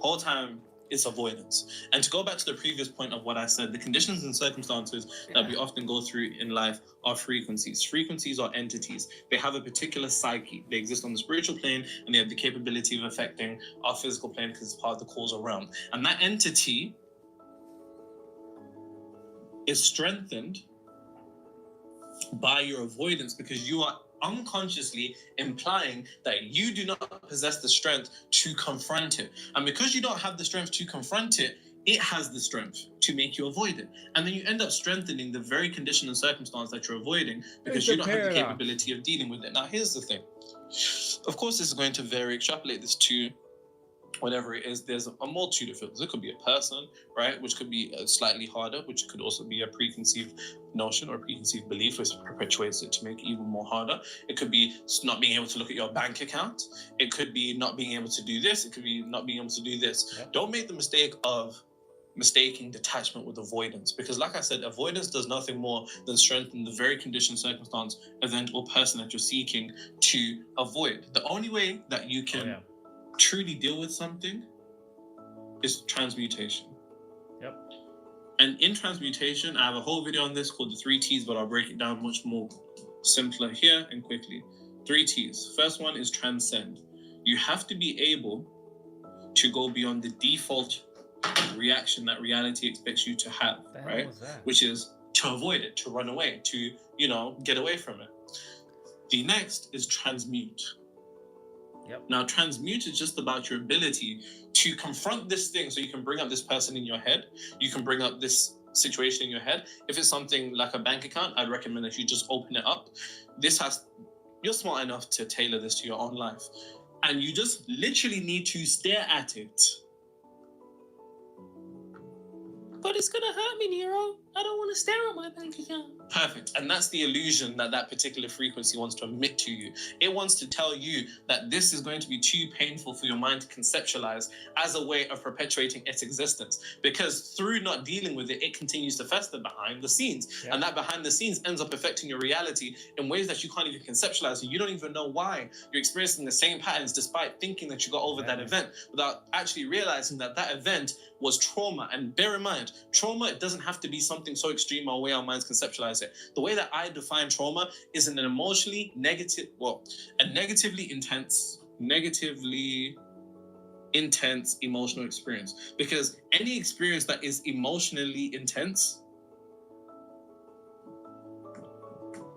Whole time, it's avoidance. And to go back to the previous point of what I said, the conditions and circumstances that we often go through in life are frequencies. Frequencies are entities. They have a particular psyche. They exist on the spiritual plane, and they have the capability of affecting our physical plane because it's part of the causal realm. And that entity is strengthened by your avoidance because you are unconsciously implying that you do not possess the strength to confront it. And because you don't have the strength to confront it, it has the strength to make you avoid it. And then you end up strengthening the very condition and circumstance that you're avoiding because you don't have the capability of dealing with it. Now, here's the thing. Of course, this is going to vary. Extrapolate this to whatever it is. There's a multitude of filters. It could be a person, right? Which could be slightly harder, which could also be a preconceived notion or preconceived belief, which perpetuates it to make it even more harder. It could be not being able to look at your bank account. It could be not being able to do this. It could be not being able to do this. Yep. Don't make the mistake of mistaking detachment with avoidance, because like I said, avoidance does nothing more than strengthen the very condition, circumstance, event, or person that you're seeking to avoid. The only way that you can truly deal with something is transmutation. Yep. And in transmutation, I have a whole video on this called the 3 T's, but I'll break it down much more simpler here and quickly. 3 T's. First one is transcend. You have to be able to go beyond the default reaction that reality expects you to have, right? Which is to avoid it, to run away, to, get away from it. The next is transmute. Yep. Now, transmute is just about your ability to confront this thing. So you can bring up this person in your head. You can bring up this situation in your head. If it's something like a bank account, I'd recommend that you just open it up. You're smart enough to tailor this to your own life. And you just literally need to stare at it. But it's gonna hurt me, Nero. I don't want to stare at my bank account. Perfect. And that's the illusion that particular frequency wants to emit to you. It wants to tell you that this is going to be too painful for your mind to conceptualize as a way of perpetuating its existence. Because through not dealing with it, it continues to fester behind the scenes. Yeah. And that behind the scenes ends up affecting your reality in ways that you can't even conceptualize. And you don't even know why you're experiencing the same patterns despite thinking that you got over that event without actually realizing that event was trauma. And bear in mind, trauma, it doesn't have to be something so extreme our way our minds conceptualize it. The way that I define trauma is a negatively intense emotional experience. Because any experience that is emotionally intense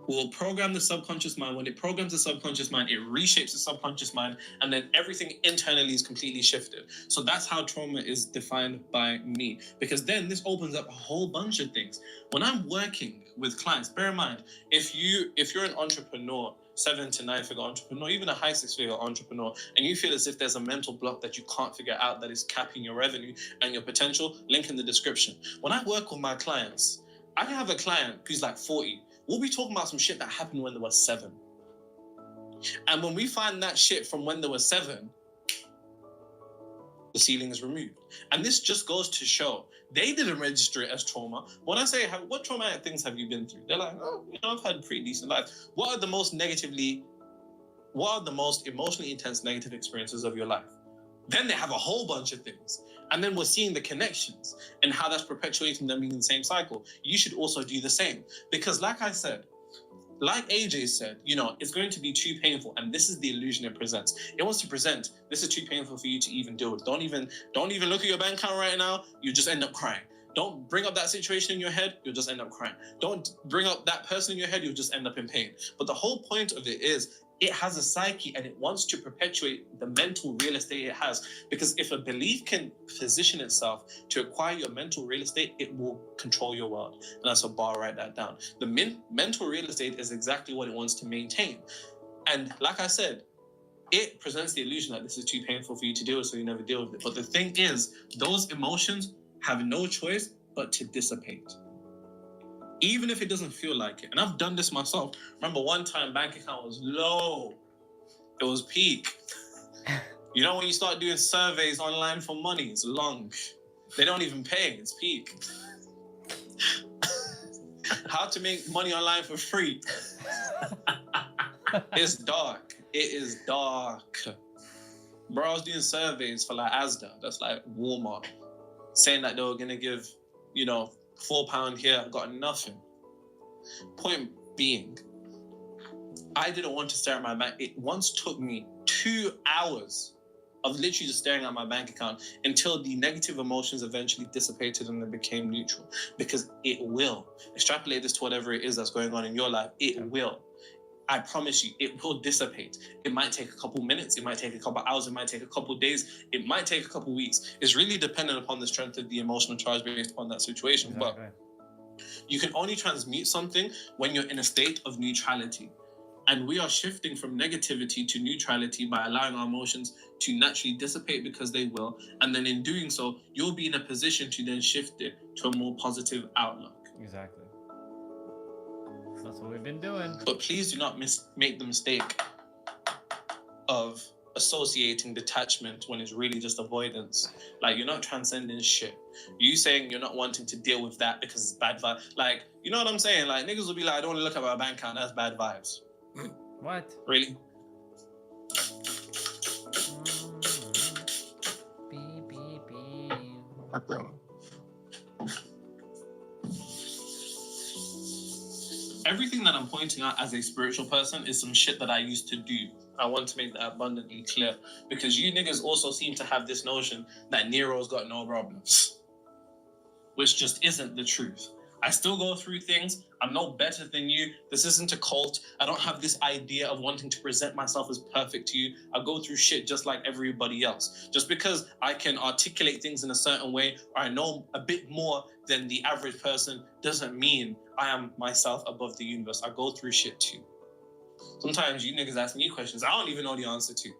will program the subconscious mind. When it programs the subconscious mind, it reshapes the subconscious mind, and then everything internally is completely shifted. So that's how trauma is defined by me. Because then this opens up a whole bunch of things. When I'm working with clients, bear in mind, if you're an entrepreneur, 7 to 9 figure entrepreneur, even a high 6-figure entrepreneur, and you feel as if there's a mental block that you can't figure out that is capping your revenue and your potential, link in the description. When I work with my clients, I can have a client who's like 40. We'll be talking about some shit that happened when they were 7. And when we find that shit from when they were 7, the ceiling is removed. And this just goes to show they didn't register it as trauma. When I say, what traumatic things have you been through? They're like, I've had a pretty decent life. What are the most emotionally intense negative experiences of your life? Then they have a whole bunch of things. And then we're seeing the connections and how that's perpetuating them being in the same cycle. You should also do the same. Because like I said, like AJ said, it's going to be too painful. And this is the illusion it presents. It wants to present, this is too painful for you to even deal with. Don't even look at your bank account right now. You just end up crying. Don't bring up that situation in your head, you'll just end up crying. Don't bring up that person in your head, you'll just end up in pain. But the whole point of it is, it has a psyche and it wants to perpetuate the mental real estate it has. Because if a belief can position itself to acquire your mental real estate, it will control your world. And that's a bar, write that down. The mental real estate is exactly what it wants to maintain. And like I said, it presents the illusion that this is too painful for you to deal with, so you never deal with it. But the thing is, those emotions have no choice but to dissipate. Even if it doesn't feel like it. And I've done this myself. Remember one time bank account was low. It was peak. You know when you start doing surveys online for money, it's long. They don't even pay, it's peak. How to make money online for free. It's dark. It is dark. Bro, I was doing surveys for like Asda, that's like Walmart, saying that they were gonna give, you know, £4 here, I got nothing. Point being, I didn't want to stare at my bank. It once took me 2 hours of literally just staring at my bank account until the negative emotions eventually dissipated and they became neutral. Because it will. Extrapolate this to whatever it is that's going on in your life. It will. I promise you, it will dissipate. It might take a couple minutes, it might take a couple hours, it might take a couple days, it might take a couple weeks. It's really dependent upon the strength of the emotional charge based upon that situation. Exactly. But you can only transmute something when you're in a state of neutrality. And we are shifting from negativity to neutrality by allowing our emotions to naturally dissipate, because they will. And then in doing so, you'll be in a position to then shift it to a more positive outlook. Exactly. That's what we've been doing. But please do not make the mistake of associating detachment when it's really just avoidance. Like, you're not transcending shit. You saying you're not wanting to deal with that because it's bad vibes. Like, you know what I'm saying? Like, niggas will be like, I don't want to look at my bank account, that's bad vibes. What? Really? Everything that I'm pointing out as a spiritual person is some shit that I used to do. I want to make that abundantly clear, because you niggas also seem to have this notion that Nero's got no problems, which just isn't the truth. I still go through things. I'm no better than you. This isn't a cult. I don't have this idea of wanting to present myself as perfect to you. I go through shit just like everybody else. Just because I can articulate things in a certain way, or I know a bit more than the average person, doesn't mean I am myself above the universe. I go through shit too. Sometimes you niggas ask me questions I don't even know the answer to.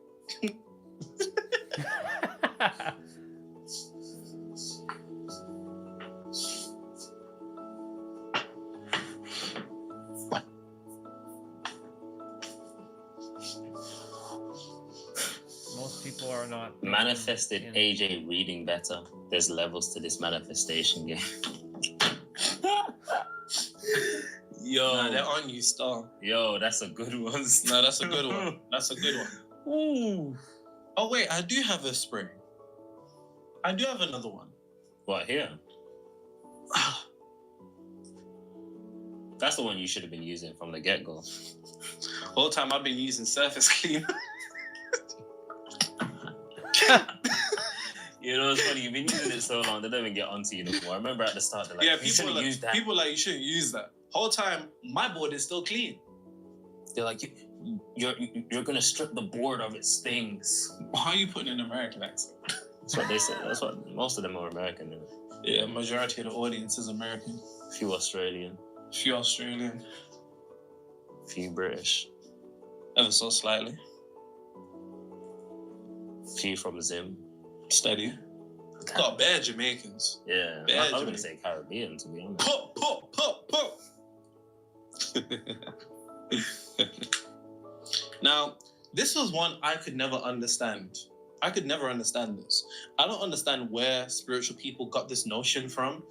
Most people are not. Manifested AJ reading better. There's levels to this manifestation game. Yo, nah, they're on you, Star. Yo, that's a good one. No, that's a good one. That's a good one. Ooh. Oh wait, I do have a spray. I do have another one. What, here? That's the one you should have been using from the get-go. Whole time I've been using surface cleaner. You know, it's funny, you've been using it so long, they don't even get onto you anymore. I remember at the start, they're like, yeah, you shouldn't use that. People like, you shouldn't use that. Whole time, my board is still clean. They're like, you're going to strip the board of its things. Why are you putting an American accent? That's what they say. That's what most of them are American. Yeah, majority of the audience is American. Few Australian. Few Australian. Few British. Ever so slightly. Few from Zim. Steady. Got bad Jamaicans. Yeah. I was going to say Caribbean, to be honest. Pop, pop, pop, pop. Now, this was one I could never understand. I could never understand this. I don't understand where spiritual people got this notion from.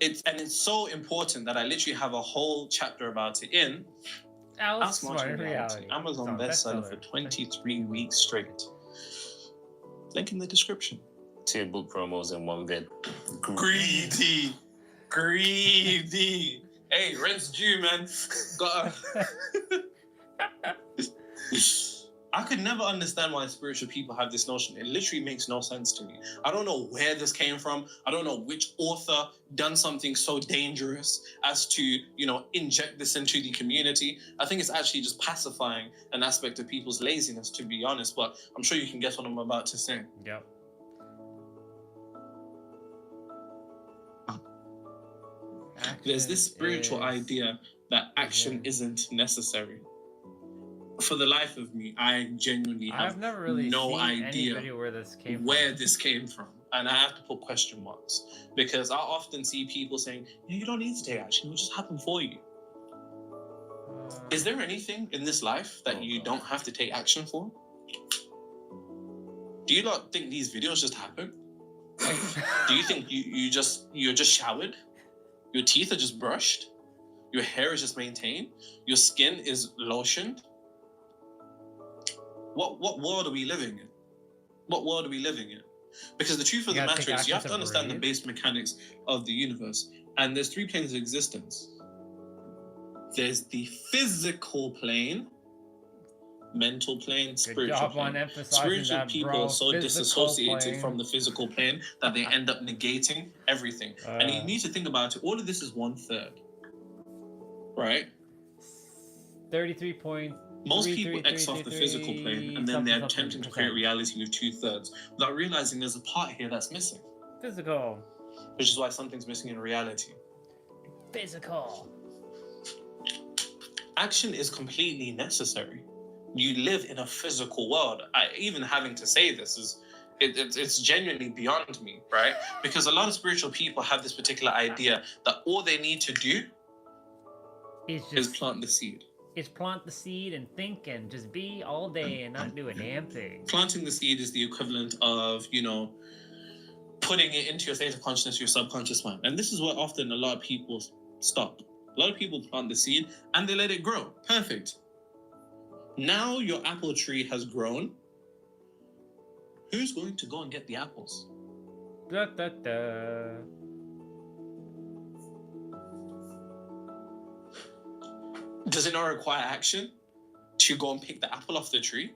It's so important that I literally have a whole chapter about it in Outsmart Reality. Amazon bestseller for 23 weeks straight. Link in the description. 2 book promos in 1 vid. Greedy. Hey, rent's due, man. I could never understand why spiritual people have this notion. It literally makes no sense to me. I don't know where this came from. I don't know which author done something so dangerous as to, you know, inject this into the community. I think it's actually just pacifying an aspect of people's laziness, to be honest, but I'm sure you can guess what I'm about to say. Yep. There's this spiritual idea that action isn't necessary. For the life of me, I genuinely have I've never really no seen any idea video where this came where from. this came from. And I have to put question marks because I often see people saying, you don't need to take action, it will just happen for you. Is there anything in this life that you don't have to take action for? Do you not think these videos just happen? Do you think you're just showered? Your teeth are just brushed? Your hair is just maintained? Your skin is lotioned? What world are we living in? What world are we living in? Because the truth of the matter is, you have to understand the base mechanics of the universe. And there's 3 planes of existence. There's the physical plane, mental plane, spiritual plane. Spiritual people are so disassociated from the physical plane that they end up negating everything. And you need to think about it. All of this is 1/3, right? 33. Most people X off the physical plane and then they're attempting to create reality with 2/3 without realizing there's a part here that's missing. Physical. Which is why something's missing in reality. Physical. Action is completely necessary. You live in a physical world. Even having to say this is, it's genuinely beyond me, right? Because a lot of spiritual people have this particular idea that all they need to do is plant the seed. It's plant the seed and think and just be all day and not do a damn thing. Planting the seed is the equivalent of, you know, putting it into your state of consciousness, your subconscious mind. And this is where often a lot of people stop. A lot of people plant the seed and they let it grow. Perfect. Now your apple tree has grown. Who's going to go and get the apples? Da, da, da. Does it not require action to go and pick the apple off the tree?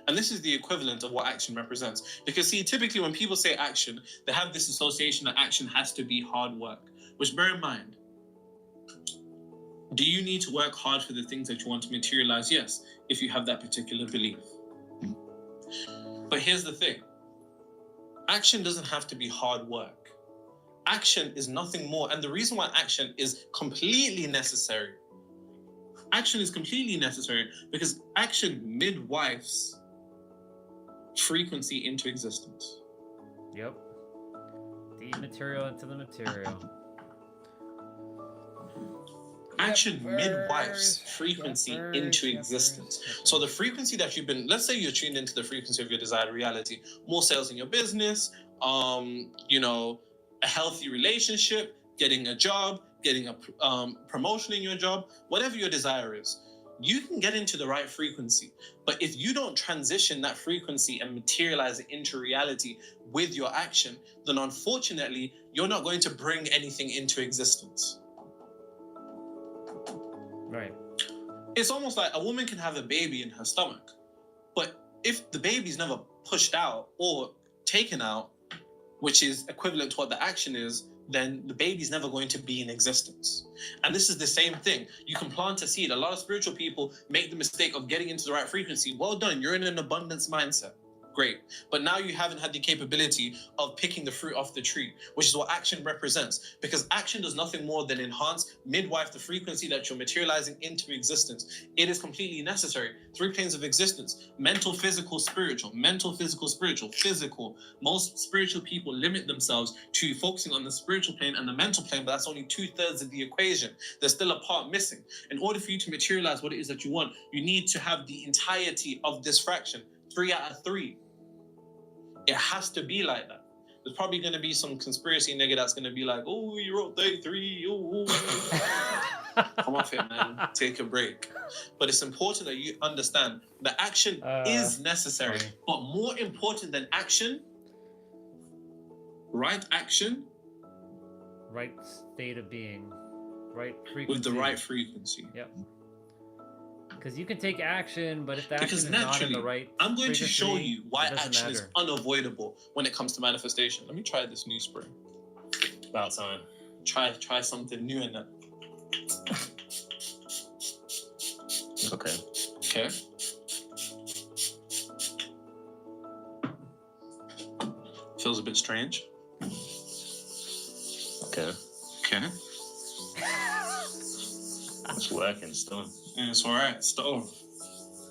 And this is the equivalent of what action represents. Because see, typically when people say action, they have this association that action has to be hard work. Which, bear in mind, do you need to work hard for the things that you want to materialize? Yes, if you have that particular belief. But here's the thing. Action doesn't have to be hard work. Action is nothing more. And the reason why action is completely necessary, action is completely necessary because action midwifes frequency into existence. Yep. The material into the material. Action midwifes frequency into existence. So the frequency that you've been, let's say you're tuned into the frequency of your desired reality, more sales in your business, you know, a healthy relationship, getting a job, getting a promotion in your job, whatever your desire is, you can get into the right frequency. But if you don't transition that frequency and materialize it into reality with your action, then unfortunately, you're not going to bring anything into existence. Right. It's almost like a woman can have a baby in her stomach, but if the baby's never pushed out or taken out, which is equivalent to what the action is, then the baby's never going to be in existence. And this is the same thing. You can plant a seed. A lot of spiritual people make the mistake of getting into the right frequency. Well done. You're in an abundance mindset. Great. But now you haven't had the capability of picking the fruit off the tree, which is what action represents. Because action does nothing more than enhance, midwife the frequency that you're materializing into existence. It is completely necessary. 3 planes of existence: mental, physical, spiritual. Mental, physical, spiritual. Physical. Most spiritual people limit themselves to focusing on the spiritual plane and the mental plane, but that's only 2/3 of the equation. There's still a part missing. In order for you to materialize what it is that you want, you need to have the entirety of this fraction. 3 out of 3. It has to be like that. There's probably going to be some conspiracy nigga that's going to be like, oh, you wrote 33. Oh. Come off it, man. Take a break. But it's important that you understand that action is necessary. But more important than action, right action. Right state of being. Right frequency. With the right frequency. Yep. Because you can take action, but if the action Because is not in naturally, the right I'm going to show frequency, you why it doesn't action is matter. unavoidable when it comes to manifestation. Let me try this new spray. About time. Try something new in that. Okay. Okay. Feels a bit strange. Okay. Okay. It's working still. Yeah, it's alright. Still.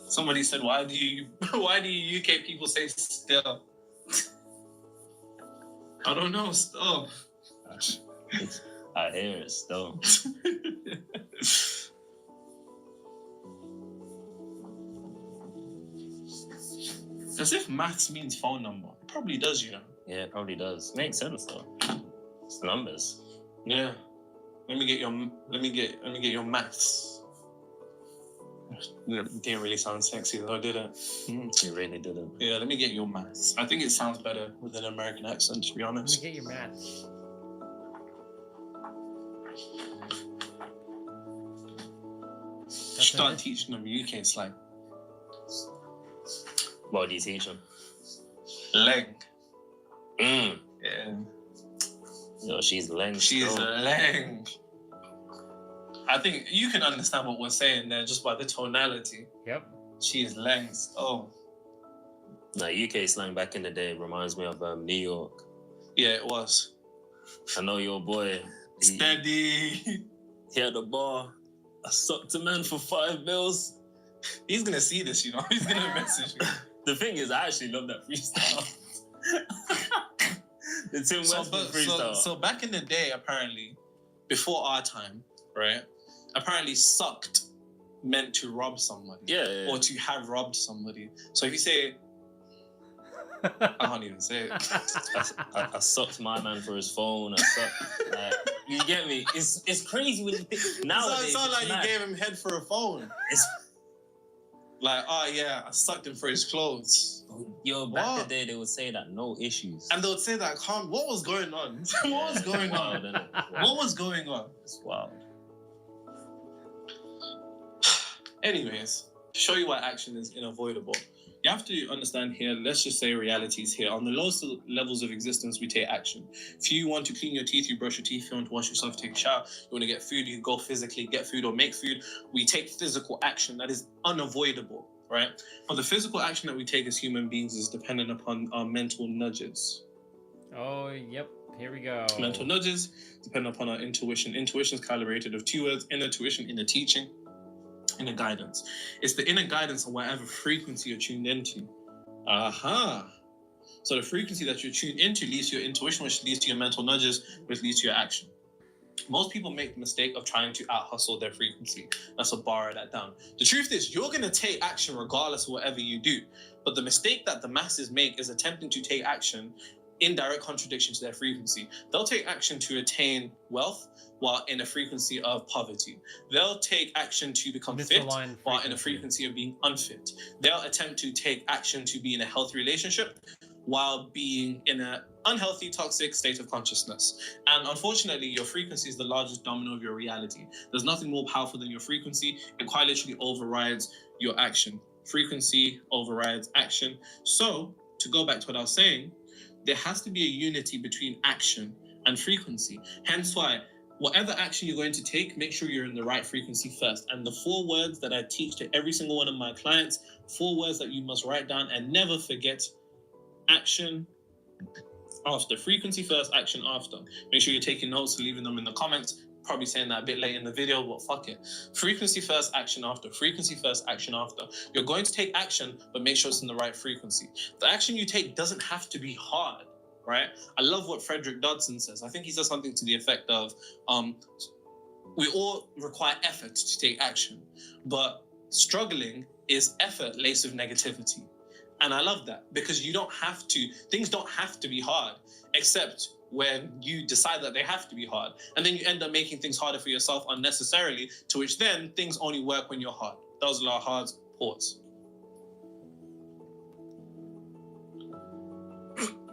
Somebody said, why do you UK people say still? I don't know, still. I hear it still. As if maths means phone number. It probably does, you know. Yeah, it probably does. Makes sense though. It's numbers. Yeah. Let me get your maths. It didn't really sound sexy though, did it? It really didn't. Yeah, let me get your maths. I think it sounds better with an American accent, to be honest. Let me get your maths. Start teaching them UK slang. What do you teach them? Leg. Mm. Yeah. Yo, she's leng. She's leng. I think you can understand what we're saying there just by the tonality. Yep. She's leng. Oh. No, UK slang back in the day reminds me of New York. Yeah, it was. I know your boy. Steady. He had a bar. I sucked a man for 5 mils. He's gonna see this, you know. He's gonna message me. The thing is, I actually love that freestyle. The Tim Westwood freestyle. So back in the day, apparently, before our time, right? Apparently, sucked meant to rob somebody. Yeah. Or to have robbed somebody. So if you say, I can't even say it. I sucked my man for his phone. I sucked. You get me? It's crazy when you think nowadays. It's not like you gave him head for a phone. It's like, oh yeah, I sucked him for his clothes. Yo, back in the day, they would say that no issues. And they would say that what was going on? What was going on? What was going on? It's wild. Anyways, to show you why action is unavoidable. You have to understand here, let's just say realities here. On the lowest levels of existence, we take action. If you want to clean your teeth, you brush your teeth. If you want to wash yourself, take a shower. You want to get food, you go physically get food or make food. We take physical action. That is unavoidable, right? But the physical action that we take as human beings is dependent upon our mental nudges. Oh, yep. Here we go. Mental nudges depend upon our intuition. Intuition is calibrated of 2 words: inner tuition, inner teaching, inner guidance. It's the inner guidance of whatever frequency you're tuned into. So the frequency that you're tuned into leads to your intuition, which leads to your mental nudges, which leads to your action. Most people make the mistake of trying to out-hustle their frequency. That's a borrow that down. The truth is, you're going to take action regardless of whatever you do. But the mistake that the masses make is attempting to take action in direct contradiction to their frequency. They'll take action to attain wealth while in a frequency of poverty. They'll take action to become fit while in a frequency of being unfit. They'll attempt to take action to be in a healthy relationship while being in an unhealthy, toxic state of consciousness. And unfortunately, your frequency is the largest domino of your reality. There's nothing more powerful than your frequency. It quite literally overrides your action. Frequency overrides action. So, to go back to what I was saying, there has to be a unity between action and frequency. Hence why, whatever action you're going to take, make sure you're in the right frequency first. And the 4 words that I teach to every single one of my clients, 4 words that you must write down and never forget: action after. Frequency first, action after. Make sure you're taking notes and leaving them in the comments. Probably saying that a bit late in the video, but fuck it. Frequency first, action after. Frequency first, action after. You're going to take action, but make sure it's in the right frequency. The action you take doesn't have to be hard, right? I love what Frederick Dodson says. I think he says something to the effect of, we all require effort to take action, but struggling is effort laced with negativity. And I love that, because things don't have to be hard, except when you decide that they have to be hard. And then you end up making things harder for yourself unnecessarily, to which then things only work when you're hard. Those are our hard pause.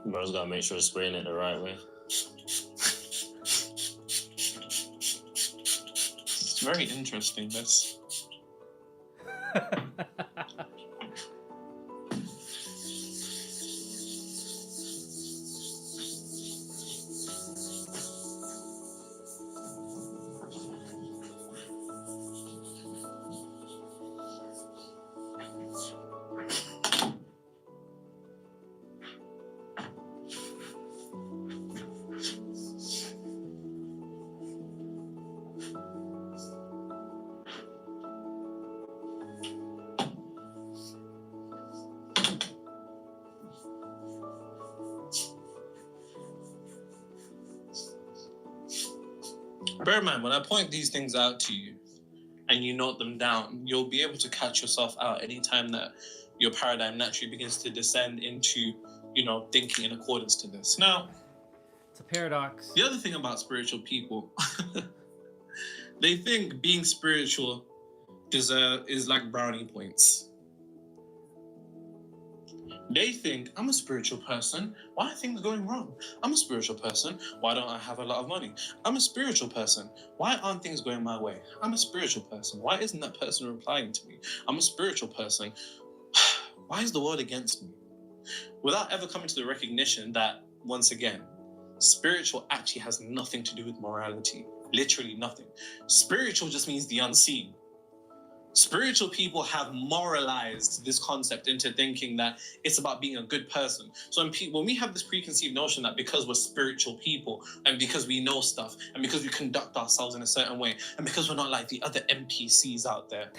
Bro's gotta make sure he's spraying it the right way. It's very interesting, this. Bear in mind, when I point these things out to you and you note them down, you'll be able to catch yourself out anytime that your paradigm naturally begins to descend into, thinking in accordance to this. Now, it's a paradox. The other thing about spiritual people, they think being spiritual is like brownie points. They think, I'm a spiritual person. Why are things going wrong? I'm a spiritual person. Why don't I have a lot of money? I'm a spiritual person. Why aren't things going my way? I'm a spiritual person. Why isn't that person replying to me? I'm a spiritual person. Why is the world against me? Without ever coming to the recognition that, once again, spiritual actually has nothing to do with morality. Literally nothing. Spiritual just means the unseen. Spiritual people have moralized this concept into thinking that it's about being a good person. So when we have this preconceived notion that because we're spiritual people and because we know stuff and because we conduct ourselves in a certain way and because we're not like the other NPCs out there,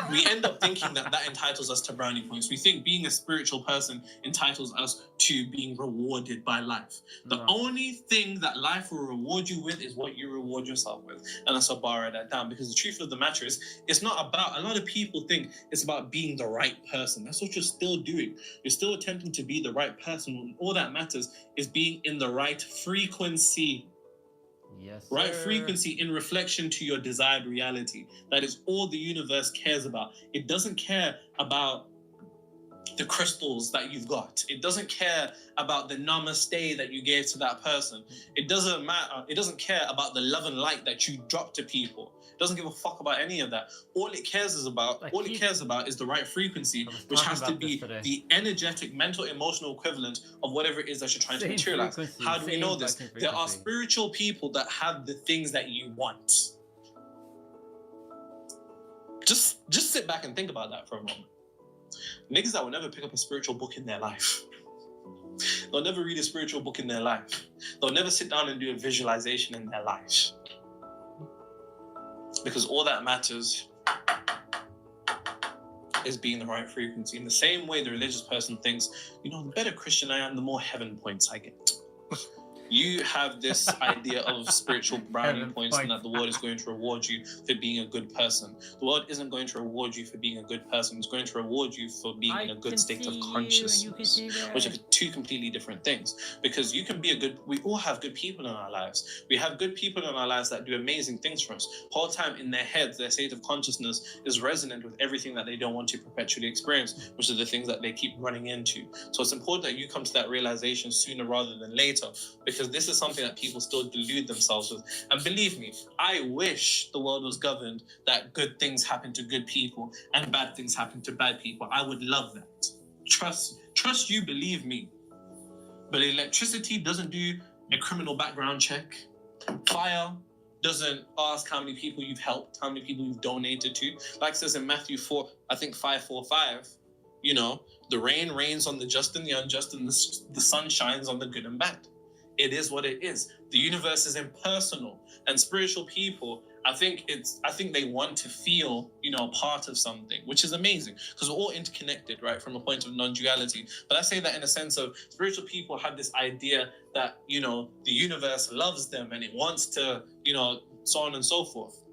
we end up thinking that entitles us to brownie points. We think being a spiritual person entitles us to being rewarded by life. The only thing that life will reward you with is what you reward yourself with. And that's what borrow that down, because the truth of the matter is, it's not about, a lot of people think it's about being the right person. That's what you're still doing. You're still attempting to be the right person. When all that matters is being in the right frequency. Yes, right sir. Frequency in reflection to your desired reality. That is all the universe cares about. It doesn't care about the crystals that you've got. It doesn't care about the namaste that you gave to that person. It doesn't matter. It doesn't care about the love and light that you drop to people. It doesn't give a fuck about any of that. All it cares about is the right frequency, which has to be the energetic, mental, emotional equivalent of whatever it is that you're trying to materialize. How do we know this? There are spiritual people that have the things that you want. Just sit back and think about that for a moment. Niggas that will never pick up a spiritual book in their life. They'll never read a spiritual book in their life. They'll never sit down and do a visualization in their life. Because all that matters is being the right frequency. In the same way the religious person thinks, the better Christian I am, the more heaven points I get. You have this idea of spiritual brownie points and that the world is going to reward you for being a good person. The world isn't going to reward you for being a good person. It's going to reward you for being in a good state of consciousness, which are two completely different things. Because you can be we all have good people in our lives. We have good people in our lives that do amazing things for us. Whole time in their heads, their state of consciousness is resonant with everything that they don't want to perpetually experience, which are the things that they keep running into. So it's important that you come to that realization sooner rather than later, because this is something that people still delude themselves with. And believe me, I wish the world was governed that good things happen to good people and bad things happen to bad people. I would love that. Trust you, believe me. But electricity doesn't do a criminal background check. Fire doesn't ask how many people you've helped, how many people you've donated to. Like it says in Matthew 4, I think 5:45, the rain rains on the just and the unjust, and the sun shines on the good and bad. It is what it is. The universe is impersonal, and spiritual people, I think they want to feel, part of something, which is amazing because we're all interconnected, right? From a point of non-duality. But I say that in a sense of spiritual people have this idea that, the universe loves them and it wants to, so on and so forth.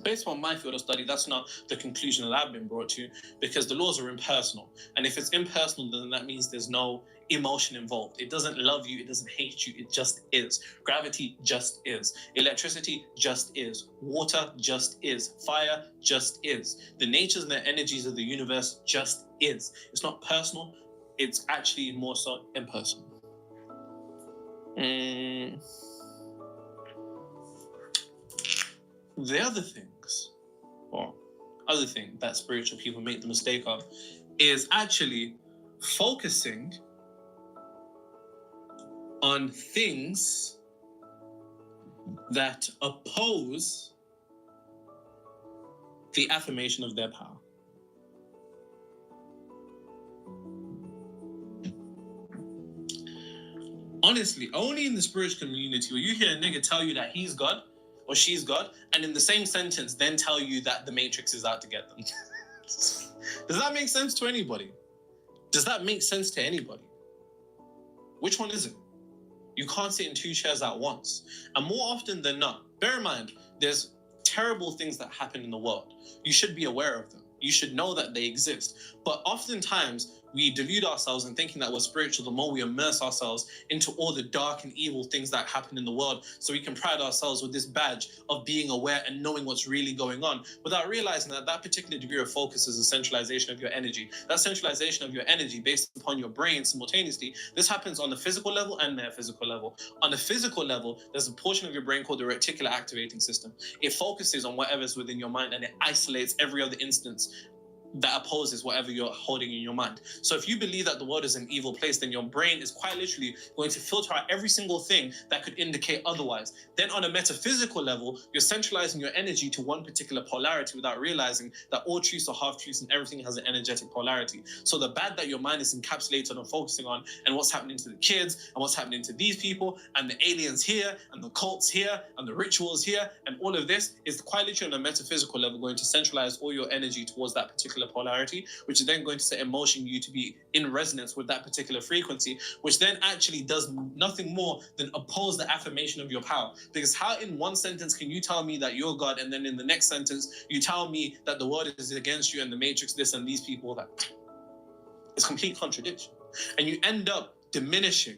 Based on my field of study, that's not the conclusion that I've been brought to, because the laws are impersonal. And if it's impersonal, then that means there's no emotion involved. It doesn't love you, it doesn't hate you, it just is. Gravity just is. Electricity just is. Water just is. Fire just is. The natures and the energies of the universe just is. It's not personal, it's actually more so impersonal. The other things, other thing that spiritual people make the mistake of is actually focusing on things that oppose the affirmation of their power. Honestly, only in the spiritual community will you hear a nigga tell you that he's God or she's God, and in the same sentence then tell you that the Matrix is out to get them. Does that make sense to anybody? Does that make sense to anybody? Which one is it? You can't sit in two chairs at once. And more often than not, bear in mind, there's terrible things that happen in the world. You should be aware of them. You should know that they exist. But oftentimes, we delude ourselves in thinking that we're spiritual the more we immerse ourselves into all the dark and evil things that happen in the world, so we can pride ourselves with this badge of being aware and knowing what's really going on, without realizing that that particular degree of focus is a centralization of your energy. That centralization of your energy based upon your brain simultaneously, this happens on the physical level and metaphysical level. On the physical level, there's a portion of your brain called the reticular activating system. It focuses on whatever's within your mind and it isolates every other instance that opposes whatever you're holding in your mind. So if you believe that the world is an evil place, then your brain is quite literally going to filter out every single thing that could indicate otherwise. Then on a metaphysical level, you're centralizing your energy to one particular polarity without realizing that all truths are half-truths and everything has an energetic polarity. So the bad that your mind is encapsulated on focusing on and what's happening to the kids and what's happening to these people and the aliens here and the cults here and the rituals here and all of this is quite literally on a metaphysical level going to centralize all your energy towards that particular polarity, which is then going to set in motion you to be in resonance with that particular frequency, which then actually does nothing more than oppose the affirmation of your power. Because how in one sentence can you tell me that you're God, and then in the next sentence you tell me that the world is against you and the Matrix this and these people that? It's complete contradiction. And you end up diminishing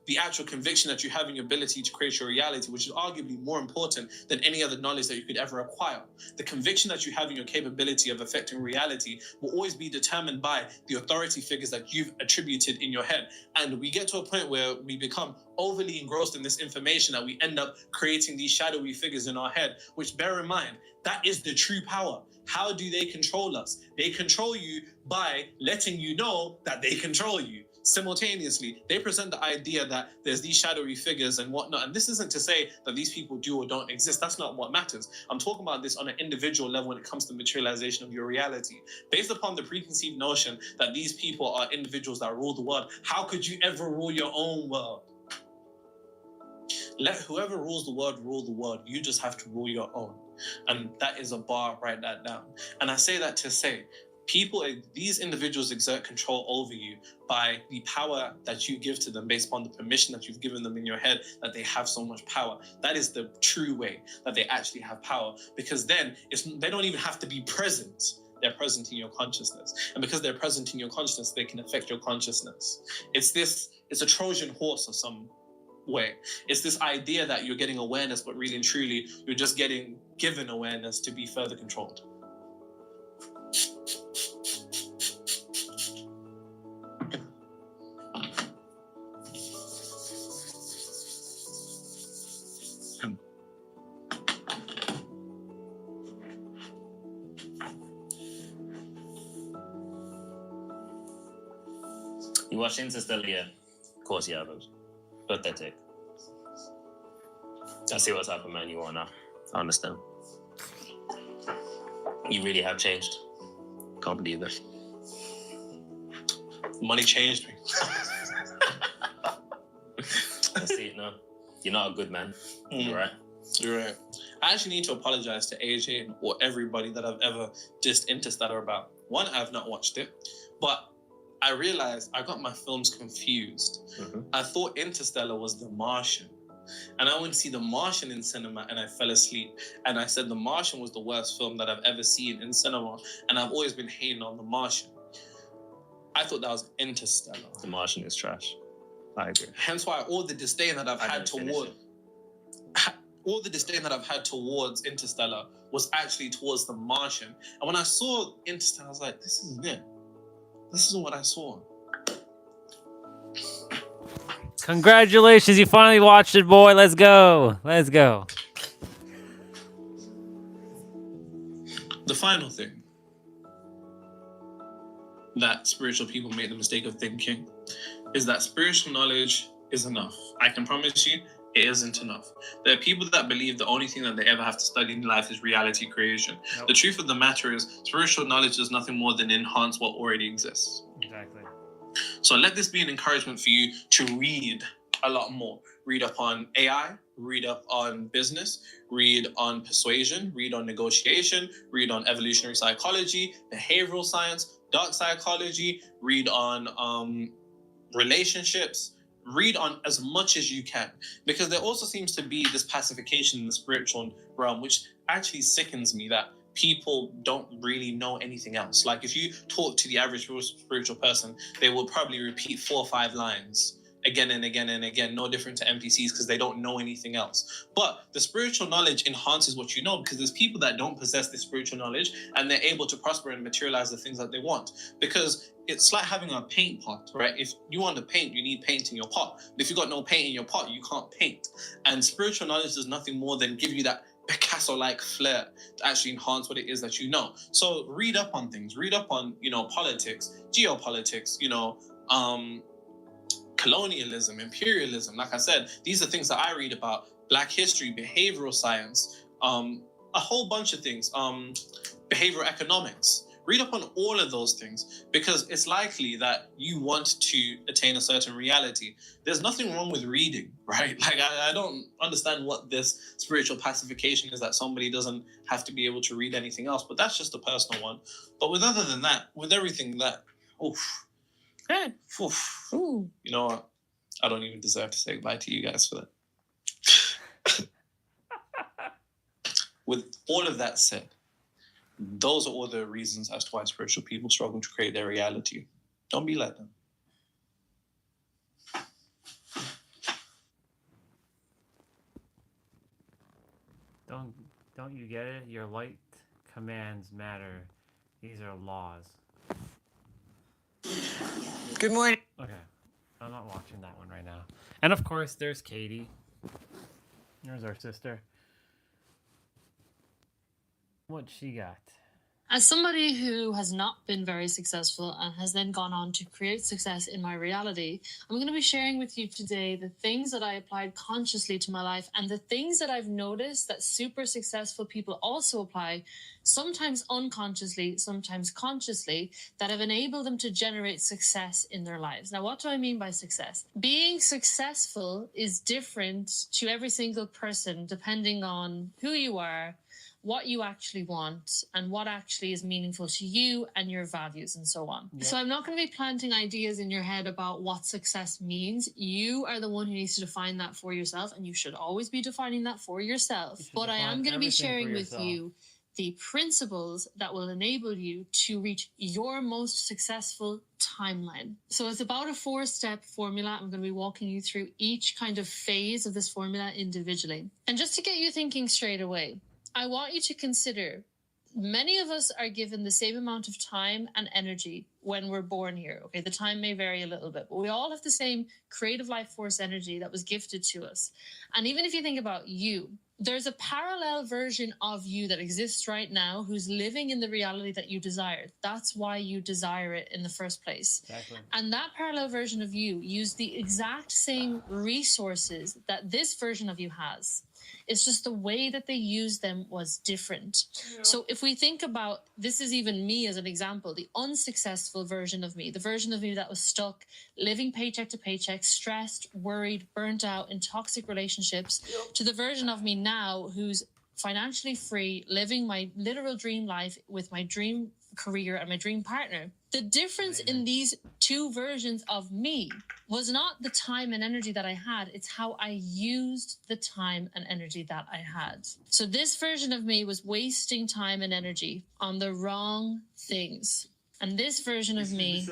the actual conviction that you have in your ability to create your reality, which is arguably more important than any other knowledge that you could ever acquire. The conviction that you have in your capability of affecting reality will always be determined by the authority figures that you've attributed in your head. And we get to a point where we become overly engrossed in this information that we end up creating these shadowy figures in our head, which, bear in mind, that is the true power. How do they control us? They control you by letting you know that they control you. Simultaneously, they present the idea that there's these shadowy figures and whatnot. And this isn't to say that these people do or don't exist. That's not what matters. I'm talking about this on an individual level when it comes to materialization of your reality. Based upon the preconceived notion that these people are individuals that rule the world, how could you ever rule your own world? Let whoever rules the world rule the world. You just have to rule your own. And that is a bar, write that down. And I say that to say, these individuals exert control over you by the power that you give to them based upon the permission that you've given them in your head that they have so much power. That is the true way that they actually have power, because then they don't even have to be present. They're present in your consciousness. And because they're present in your consciousness, they can affect your consciousness. It's a Trojan horse or some way. It's this idea that you're getting awareness, but really and truly, you're just getting given awareness to be further controlled. You watch Interstellar yet? Of course you haven't. Pathetic. I see what's happened, man. You are now. I understand. You really have changed. Can't believe it. Money changed me. I see it now. You're not a good man. You're right. You're right. I actually need to apologize to AJ or everybody that I've ever dissed Interstellar about. One, I've not watched it, but I realized I got my films confused. Mm-hmm. I thought Interstellar was The Martian. And I went to see The Martian in cinema and I fell asleep. And I said The Martian was the worst film that I've ever seen in cinema. And I've always been hating on The Martian. I thought that was Interstellar. The Martian is trash. I agree. Hence why all the disdain that I've had towards Interstellar was actually towards The Martian. And when I saw Interstellar, I was like, this isn't it. This isn't what I saw. Congratulations, you finally watched it, boy. Let's go. Let's go. The final thing that spiritual people make the mistake of thinking is that spiritual knowledge is enough. I can promise you, it isn't enough. There are people that believe the only thing that they ever have to study in life is reality creation. Nope. The truth of the matter is, spiritual knowledge does nothing more than enhance what already exists. Exactly. So let this be an encouragement for you to read a lot more. Read up on AI, read up on business, read on persuasion, read on negotiation, read on evolutionary psychology, behavioral science, dark psychology, read on relationships, read on as much as you can, because there also seems to be this pacification in the spiritual realm, which actually sickens me that people don't really know anything else. Like if you talk to the average spiritual person, they will probably repeat 4 or 5 lines again and again and again, no different to NPCs because they don't know anything else. But the spiritual knowledge enhances what you know, because there's people that don't possess this spiritual knowledge and they're able to prosper and materialize the things that they want. Because it's like having a paint pot, right? If you want to paint, you need paint in your pot. But if you got no paint in your pot, you can't paint. And spiritual knowledge does nothing more than give you that Picasso-like flair to actually enhance what it is that you know. So read up on things. Read up on, politics, geopolitics, colonialism, imperialism. Like I said, these are things that I read about. Black history, behavioral science, a whole bunch of things. Behavioral economics. Read up on all of those things, because it's likely that you want to attain a certain reality. There's nothing wrong with reading, right? Like, I don't understand what this spiritual pacification is, that somebody doesn't have to be able to read anything else, but that's just a personal one. But with other than that, with everything that, you know what? I don't even deserve to say goodbye to you guys for that. With all of that said, those are all the reasons as to why spiritual people struggle to create their reality. Don't be like them. Don't you get it? Your light commands matter. These are laws. Good morning. Okay. I'm not watching that one right now. And of course, there's Katie. There's our sister. What she got? As somebody who has not been very successful and has then gone on to create success in my reality, I'm going to be sharing with you today the things that I applied consciously to my life and the things that I've noticed that super successful people also apply, sometimes unconsciously, sometimes consciously, that have enabled them to generate success in their lives. Now, what do I mean by success? Being successful is different to every single person depending on who you are, what you actually want, and what actually is meaningful to you and your values and so on. Yep. So I'm not going to be planting ideas in your head about what success means. You are the one who needs to define that for yourself, and you should always be defining that for yourself. But I am going to be sharing with you the principles that will enable you to reach your most successful timeline. So it's about a 4-step formula. I'm going to be walking you through each kind of phase of this formula individually. And just to get you thinking straight away, I want you to consider, many of us are given the same amount of time and energy when we're born here. Okay, the time may vary a little bit, but we all have the same creative life force energy that was gifted to us. And even if you think about you, there's a parallel version of you that exists right now who's living in the reality that you desire. That's why you desire it in the first place. Exactly. And that parallel version of you used the exact same resources that this version of you has. It's just the way that they used them was different. Yeah. So if we think about, this is even me as an example, the unsuccessful version of me, the version of me that was stuck, living paycheck to paycheck, stressed, worried, burnt out in toxic relationships, to the version of me now who's financially free, living my literal dream life with my dream career and my dream partner. The difference in these two versions of me was not the time and energy that I had, it's how I used the time and energy that I had. So this version of me was wasting time and energy on the wrong things. And this version of me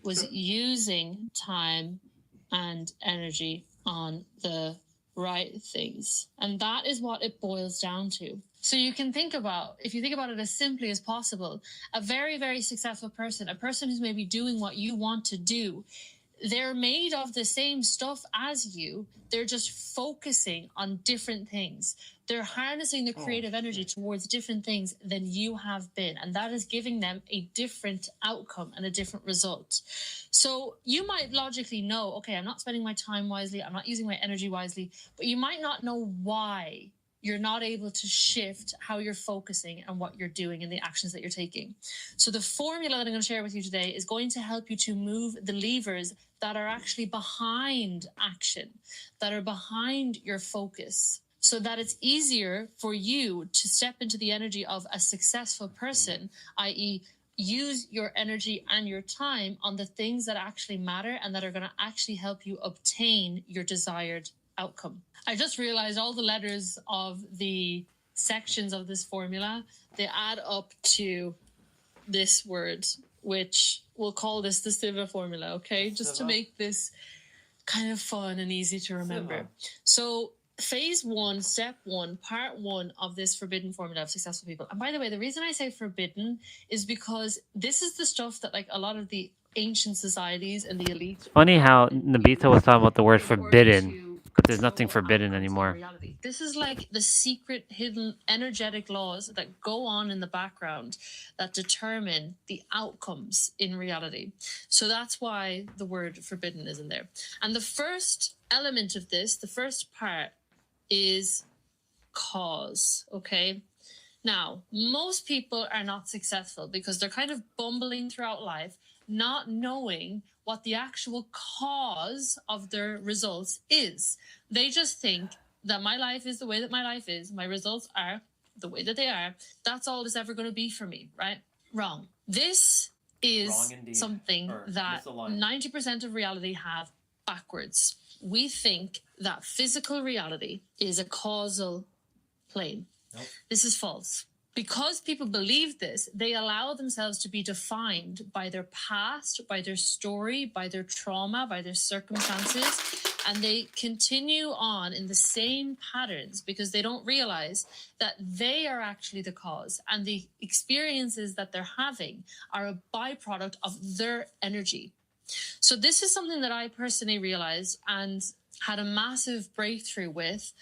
was using time and energy on the right things. And that is what it boils down to. So you can think about, if you think about it as simply as possible, a very, very successful person, a person who's maybe doing what you want to do, they're made of the same stuff as you. They're just focusing on different things. They're harnessing the creative energy towards different things than you have been. And that is giving them a different outcome and a different result. So you might logically know, okay, I'm not spending my time wisely. I'm not using my energy wisely. But you might not know why you're not able to shift how you're focusing and what you're doing and the actions that you're taking. So the formula that I'm going to share with you today is going to help you to move the levers that are actually behind action, that are behind your focus, so that it's easier for you to step into the energy of a successful person, i.e., use your energy and your time on the things that actually matter and that are going to actually help you obtain your desired outcome. I just realized all the letters of the sections of this formula, they add up to this word, which we'll call this the SIVA formula, okay? Just to make this kind of fun and easy to remember. SIVA. So phase 1, step 1, part 1 of this forbidden formula of successful people. And by the way, the reason I say forbidden is because this is the stuff that like a lot of the ancient societies and the elite. It's funny how Nabitha was talking about the word forbidden, but there's nothing forbidden anymore. This is like the secret, hidden, energetic laws that go on in the background that determine the outcomes in reality. So that's why the word forbidden is in there. And the first element of this, the first part, is cause, okay? Now, most people are not successful because they're kind of bumbling throughout life, not knowing what the actual cause of their results is. They just think that my life is the way that my life is, my results are the way that they are, that's all it's ever going to be for me, right? Wrong. This is something that 90% of reality have backwards. We think that physical reality is a causal plane. Nope. This is false. Because people believe this, they allow themselves to be defined by their past, by their story, by their trauma, by their circumstances, and they continue on in the same patterns because they don't realize that they are actually the cause, and the experiences that they're having are a byproduct of their energy. So this is something that I personally realized and had a massive breakthrough with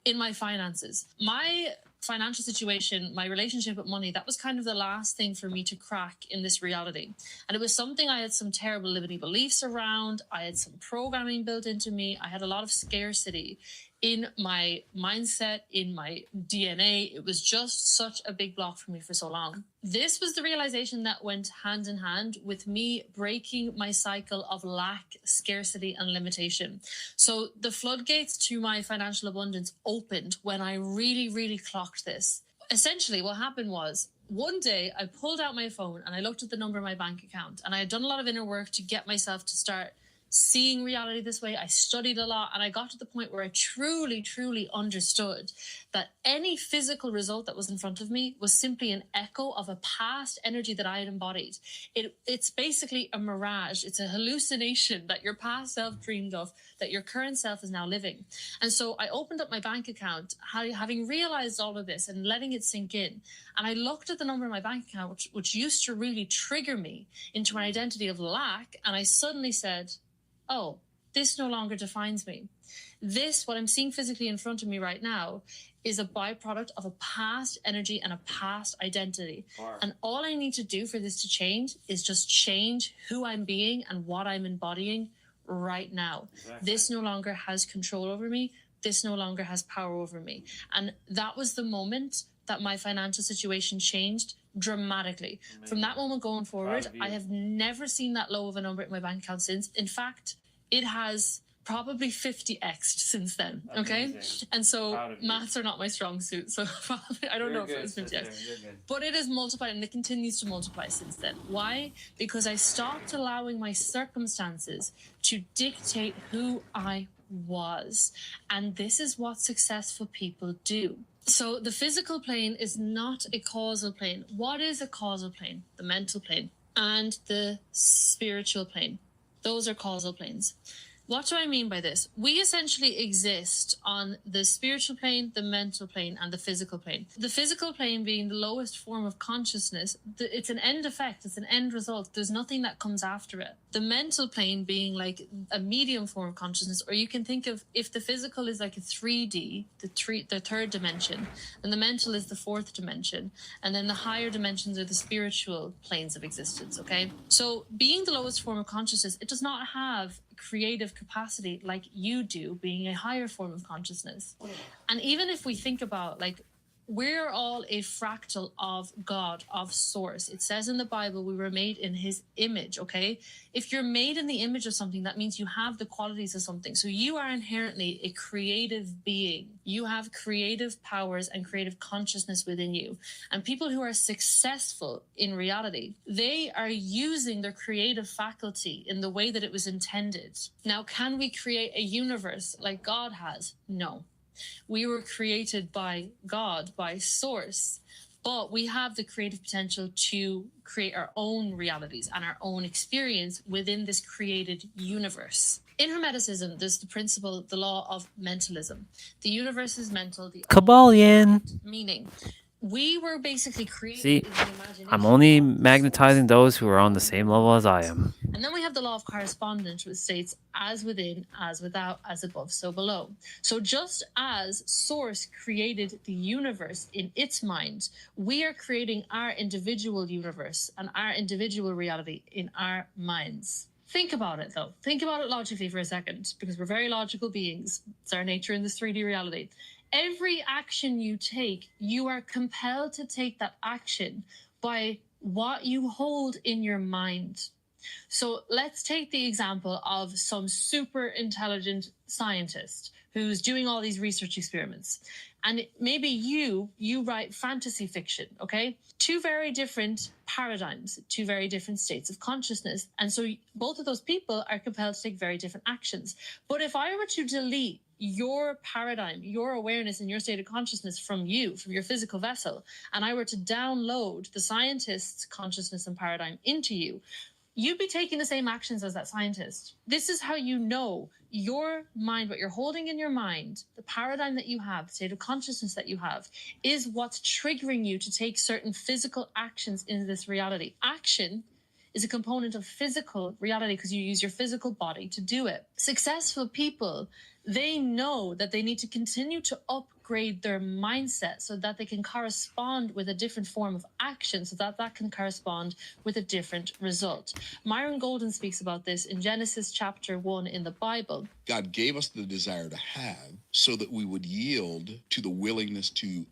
in my finances. My financial situation, my relationship with money, that was kind of the last thing for me to crack in this reality. And it was something I had some terrible limiting beliefs around. I had some programming built into me. I had a lot of scarcity in my mindset, in my DNA. It was just such a big block for me for so long. This was the realization that went hand in hand with me breaking my cycle of lack, scarcity, and limitation. So the floodgates to my financial abundance opened when I really, really clocked this. Essentially, what happened was, one day I pulled out my phone and I looked at the number of my bank account, and I had done a lot of inner work to get myself to start seeing reality this way. I studied a lot, and I got to the point where I truly, truly understood that any physical result that was in front of me was simply an echo of a past energy that I had embodied. It's basically a mirage. It's a hallucination that your past self dreamed of, that your current self is now living. And so I opened up my bank account, having realized all of this and letting it sink in. And I looked at the number in my bank account, which used to really trigger me into an identity of lack. And I suddenly said, oh, this no longer defines me. This, what I'm seeing physically in front of me right now, is a byproduct of a past energy and a past identity. And all I need to do for this to change is just change who I'm being and what I'm embodying right now. Exactly. This no longer has control over me. This no longer has power over me. And that was the moment that my financial situation changed dramatically. Amazing. From that moment going forward, I have never seen that low of a number in my bank account since. In fact, it has probably 50x'd since then. Okay. Amazing. And so maths are not my strong suit. So probably, I don't know if it was 50x, but it has multiplied, and it continues to multiply since then. Why? Because I stopped allowing my circumstances to dictate who I was. And this is what successful people do. So the physical plane is not a causal plane. What is a causal plane? The mental plane and the spiritual plane. Those are causal planes. What do I mean by this? We essentially exist on the spiritual plane, the mental plane, and the physical plane. The physical plane being the lowest form of consciousness, it's an end effect, it's an end result. There's nothing that comes after it. The mental plane being like a medium form of consciousness, or you can think of if the physical is like a 3D, the third dimension, and the mental is the fourth dimension, and then the higher dimensions are the spiritual planes of existence, okay? So being the lowest form of consciousness, it does not have creative capacity like you do, being a higher form of consciousness. And even if we think about, like, we're all a fractal of God, of Source. It says in the Bible we were made in his image, okay? If you're made in the image of something, that means you have the qualities of something. So you are inherently a creative being. You have creative powers and creative consciousness within you. And people who are successful in reality, they are using their creative faculty in the way that it was intended. Now, can we create a universe like God has? No. We were created by God, by Source, but we have the creative potential to create our own realities and our own experience within this created universe. In Hermeticism, there's the principle, the law of mentalism. The universe is mental, the Kabbalion. meaning we were basically created See, in the imagination. I'm only magnetizing those who are on the same level as I am. And then we have the law of correspondence, which states as within, as without, as above, so below. So just as Source created the universe in its mind, we are creating our individual universe and our individual reality in our minds. Think about it, though. Think about it logically for a second, because we're very logical beings. It's our nature in this 3D reality. Every action you take, you are compelled to take that action by what you hold in your mind. So let's take the example of some super intelligent scientist who's doing all these research experiments. And maybe you write fantasy fiction, okay? Two very different paradigms, two very different states of consciousness. And so both of those people are compelled to take very different actions. But if I were to delete your paradigm, your awareness, and your state of consciousness from you, from your physical vessel, and I were to download the scientist's consciousness and paradigm into you, you'd be taking the same actions as that scientist. This is how you know your mind, what you're holding in your mind, the paradigm that you have, the state of consciousness that you have, is what's triggering you to take certain physical actions in this reality. Action is a component of physical reality because you use your physical body to do it. Successful people, they know that they need to continue to upgrade their mindset so that they can correspond with a different form of action, so that that can correspond with a different result. Myron Golden speaks about this in Genesis chapter 1 in the Bible. God gave us the desire to have so that we would yield to the willingness to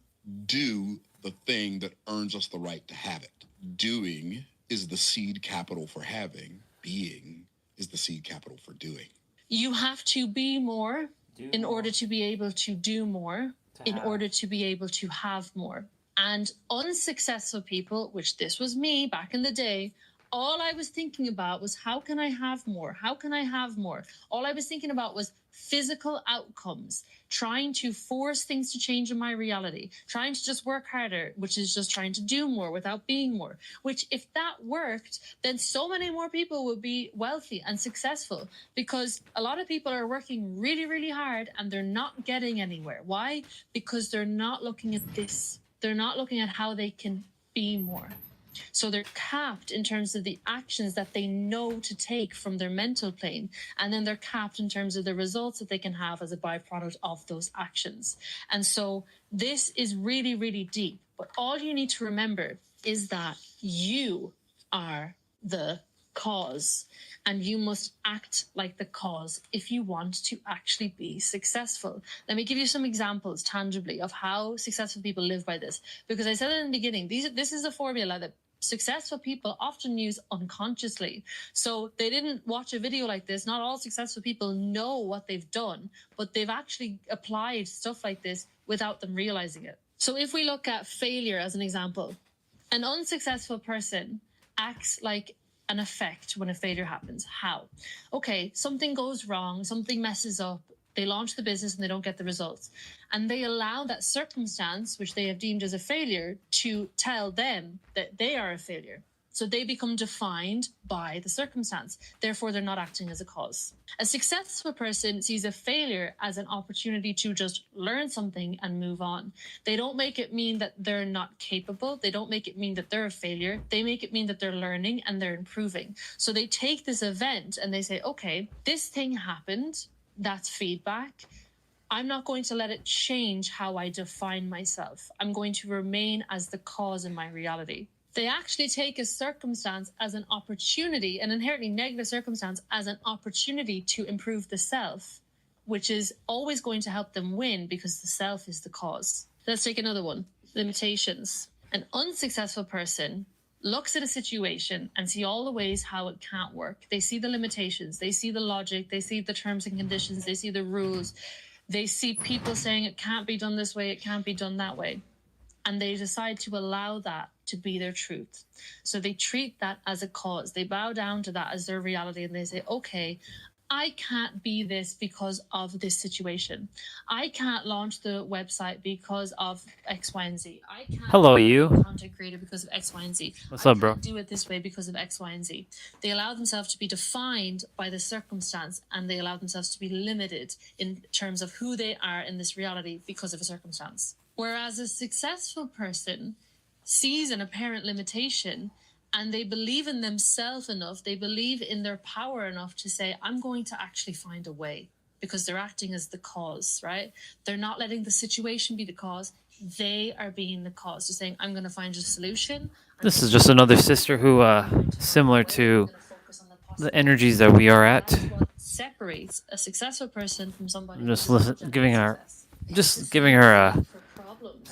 do the thing that earns us the right to have it. Doing is the seed capital for having. Being is the seed capital for doing. You have to be more in order to be able to do more, in order to be able to have more. And unsuccessful people, which this was me back in the day, all I was thinking about was, how can I have more? How can I have more? All I was thinking about was physical outcomes, trying to force things to change in my reality, trying to just work harder, which is just trying to do more without being more, which if that worked, then so many more people would be wealthy and successful, because a lot of people are working really, really hard and they're not getting anywhere. Why? Because they're not looking at this. They're not looking at how they can be more. So they're capped in terms of the actions that they know to take from their mental plane. And then they're capped in terms of the results that they can have as a byproduct of those actions. And so this is really, really deep. But all you need to remember is that you are the cause, and you must act like the cause if you want to actually be successful. Let me give you some examples tangibly of how successful people live by this, because I said it in the beginning, this is a formula that successful people often use unconsciously. So they didn't watch a video like this. Not all successful people know what they've done, but they've actually applied stuff like this without them realizing it. So if we look at failure as an example, an unsuccessful person acts like an effect when a failure happens. How? Okay, something goes wrong, something messes up, they launch the business and they don't get the results. And they allow that circumstance, which they have deemed as a failure, to tell them that they are a failure. So they become defined by the circumstance. Therefore, they're not acting as a cause. A successful person sees a failure as an opportunity to just learn something and move on. They don't make it mean that they're not capable. They don't make it mean that they're a failure. They make it mean that they're learning and they're improving. So they take this event and they say, okay, this thing happened. That's feedback. I'm not going to let it change how I define myself. I'm going to remain as the cause in my reality. They actually take a circumstance as an opportunity, an inherently negative circumstance, as an opportunity to improve the self, which is always going to help them win because the self is the cause. Let's take another one. Limitations. An unsuccessful person looks at a situation and see all the ways how it can't work. They see the limitations. They see the logic. They see the terms and conditions. They see the rules. They see people saying it can't be done this way. It can't be done that way. And they decide to allow that to be their truth. So they treat that as a cause. They bow down to that as their reality and they say, okay, I can't be this because of this situation. I can't launch the website because of X, Y, and Z. I can't Hello, you. content creator because of X, Y, and Z. What's up, bro? I can't do it this way because of X, Y, and Z. They allow themselves to be defined by the circumstance and they allow themselves to be limited in terms of who they are in this reality because of a circumstance. Whereas a successful person sees an apparent limitation and they believe in themselves enough, they believe in their power enough to say, I'm going to actually find a way, because they're acting as the cause, right? They're not letting the situation be the cause. They are being the cause. They're saying, I'm going to find a solution. This is just another sister who, similar to the energies that we are at. That's what separates a successful person from somebody I'm just who does not giving generate her, success.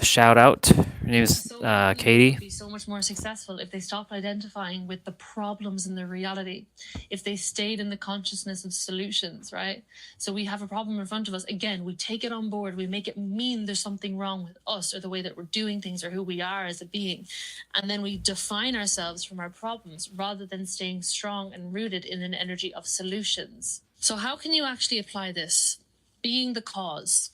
a shout out. Her name is Katie. Would be so much more successful if they stopped identifying with the problems in their reality, if they stayed in the consciousness of solutions, right? So we have a problem in front of us. Again, we take it on board. We make it mean there's something wrong with us or the way that we're doing things or who we are as a being. And then we define ourselves from our problems rather than staying strong and rooted in an energy of solutions. So how can you actually apply this? Being the cause.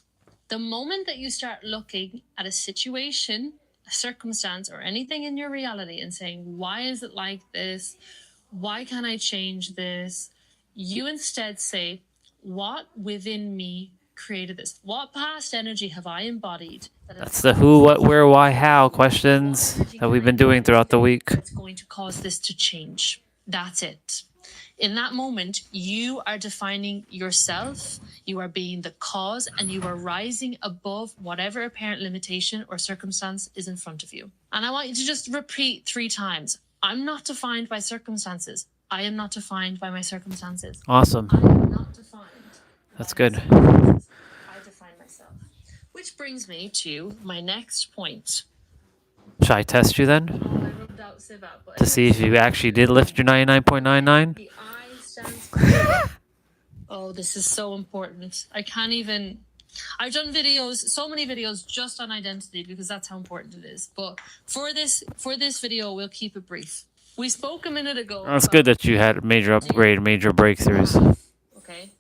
The moment that you start looking at a situation, a circumstance, or anything in your reality and saying, why is it like this? Why can't I change this? You instead say, what within me created this? What past energy have I embodied? That's the who, what, where, why, how questions that we've been doing throughout the week. That's going to cause this to change. That's it. In that moment, you are defining yourself, you are being the cause, and you are rising above whatever apparent limitation or circumstance is in front of you. And I want you to just repeat 3 times. I'm not defined by circumstances. I am not defined by my circumstances. Awesome. I am not defined. That's good. I define myself. Which brings me to my next point. Should I test you then? I rubbed out Siva, but To see if you actually did lift your 99.99? the I stands for... Oh, this is so important. I can't even... I've done videos, so many videos just on identity because that's how important it is. But for this video, we'll keep it brief. We spoke a minute ago. Well, it's good that you had a major upgrade, major breakthroughs. Okay.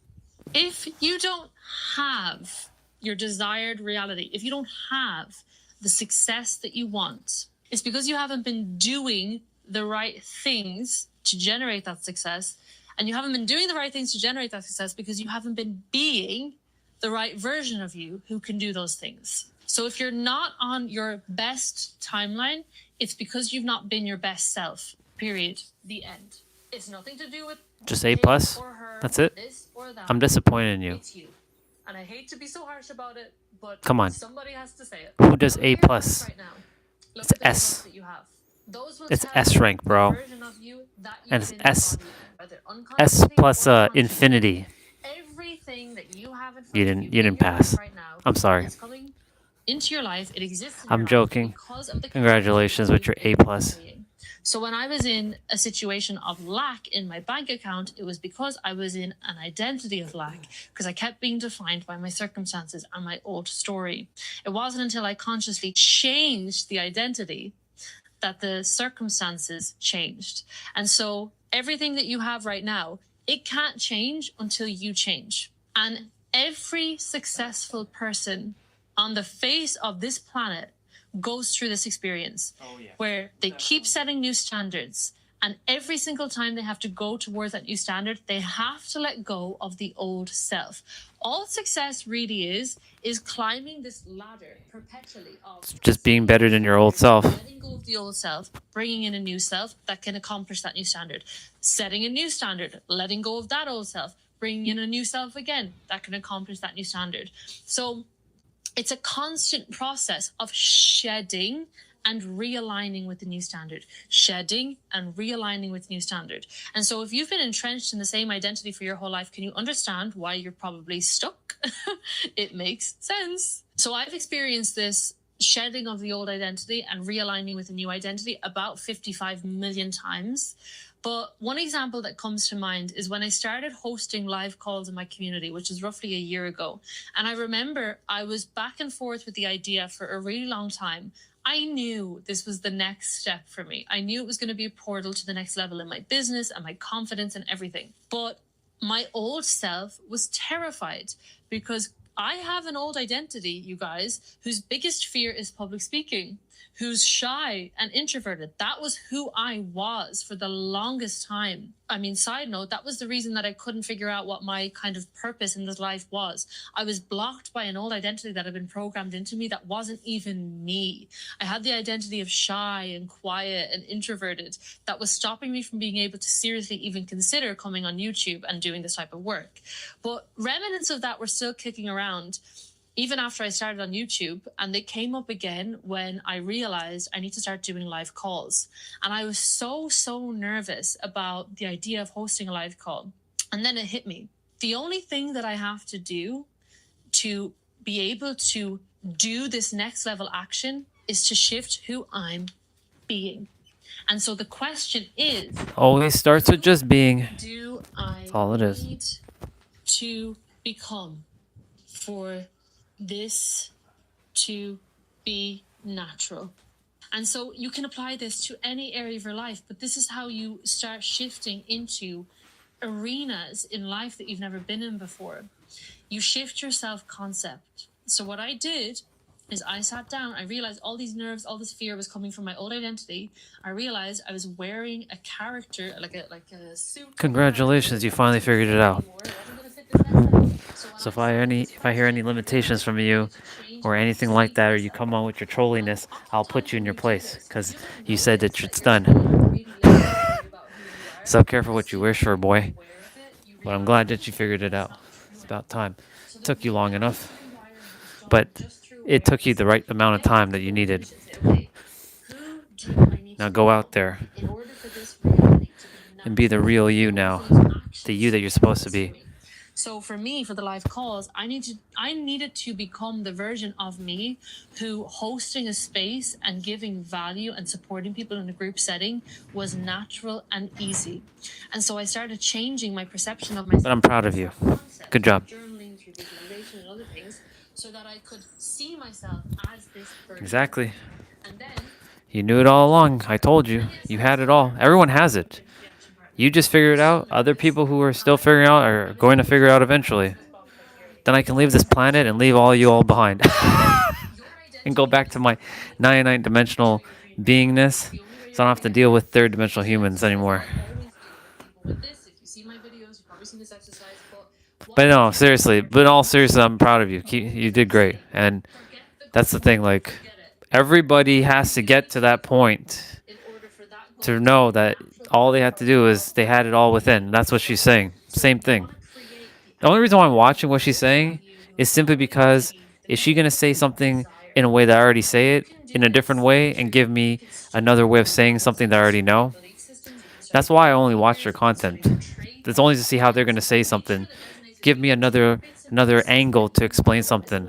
If you don't have your desired reality, if you don't have the success that you want, it's because you haven't been doing the right things to generate that success. And you haven't been doing the right things to generate that success because you haven't been being the right version of you who can do those things. So if you're not on your best timeline, it's because you've not been your best self. Period. The end. It's nothing to do with Just A+? him or her, That's it? this or that. I'm disappointed in you. It's you. And I hate to be so harsh about it, but Come on. somebody has to say it. Who does A+? Right now. Look It's at the S. results that you have. Those will It's tell S you rank, the bro. version of you that you And it's didn't S. embody, whether S unconsciously plus or consciously. infinity. Everything that you have in front You of didn't in you didn't your life pass. right now I'm sorry. is coming into your life. It exists in I'm your life joking. because of the Congratulations with your A+. So when I was in a situation of lack in my bank account, it was because I was in an identity of lack, because I kept being defined by my circumstances and my old story. It wasn't until I consciously changed the identity that the circumstances changed. And so everything that you have right now, it can't change until you change. And every successful person on the face of this planet goes through this experience where they keep setting new standards And every single time they have to go towards that new standard, they have to let go of the old self. All success really is climbing this ladder perpetually of Just being better than your old self. letting go of the old self, bringing in a new self that can accomplish that new standard, setting a new standard, letting go of that old self, bringing in a new self again that can accomplish that new standard. So it's a constant process of shedding and realigning with the new standard, shedding and realigning with the new standard. And so if you've been entrenched in the same identity for your whole life, can you understand why you're probably stuck? It makes sense. So I've experienced this shedding of the old identity and realigning with a new identity about 55 million times. But one example that comes to mind is when I started hosting live calls in my community, which is roughly a year ago. And I remember I was back and forth with the idea for a really long time. I knew this was the next step for me. I knew it was going to be a portal to the next level in my business and my confidence and everything. But my old self was terrified because I have an old identity, you guys, whose biggest fear is public speaking, who's shy and introverted. That was who I was for the longest time. I mean, side note, that was the reason that I couldn't figure out what my kind of purpose in this life was. I was blocked by an old identity that had been programmed into me that wasn't even me. I had the identity of shy and quiet and introverted that was stopping me from being able to seriously even consider coming on YouTube and doing this type of work. But remnants of that were still kicking around even after I started on YouTube, and they came up again when I realized I need to start doing live calls. And I was so nervous about the idea of hosting a live call. And then it hit me. The only thing that I have to do to be able to do this next level action is to shift who I'm being. And so the question is, Always starts with just being. do I That's all it is. need to become for this to be natural? And so you can apply this to any area of your life, but this is how you start shifting into arenas in life that you've never been in before. You shift your self-concept. So what I did is I sat down, I realized all these nerves, all this fear was coming from my old identity. I realized I was wearing a character, like a suit. Congratulations, you finally figured it out. So if I hear any limitations from you or anything like that, or you come on with your trolliness, I'll put you in your place because you said that it's done. So careful what you wish for, boy. But I'm glad that you figured it out. It's about time. It took you long enough, but it took you the right amount of time that you needed. Now go out there and be the real you now, the you that you're supposed to be. So for me, for the live calls, I needed to become the version of me who hosting a space and giving value and supporting people in a group setting was natural and easy. And so I started changing my perception of myself. But I'm proud of you. Good job. Journaling, through visualization and other things, so that I could see myself as this person. Exactly. And then You knew it all along. I told you. You had it all. Everyone has it. You just figure it out. Other people who are still figuring out are going to figure it out eventually. Then I can leave this planet and leave all you all behind. And go back to my 99-dimensional beingness. So I don't have to deal with third-dimensional humans anymore. But no, seriously. But in all seriousness, I'm proud of you. You did great. And that's the thing. Like, everybody has to get to that point to know that all they have to do is they had it all within. That's what she's saying. Same thing. The only reason why I'm watching what she's saying is simply because is she going to say something in a way that I already say it in a different way and give me another way of saying something that I already know? That's why I only watch their content. It's only to see how they're going to say something. Give me another angle to explain something.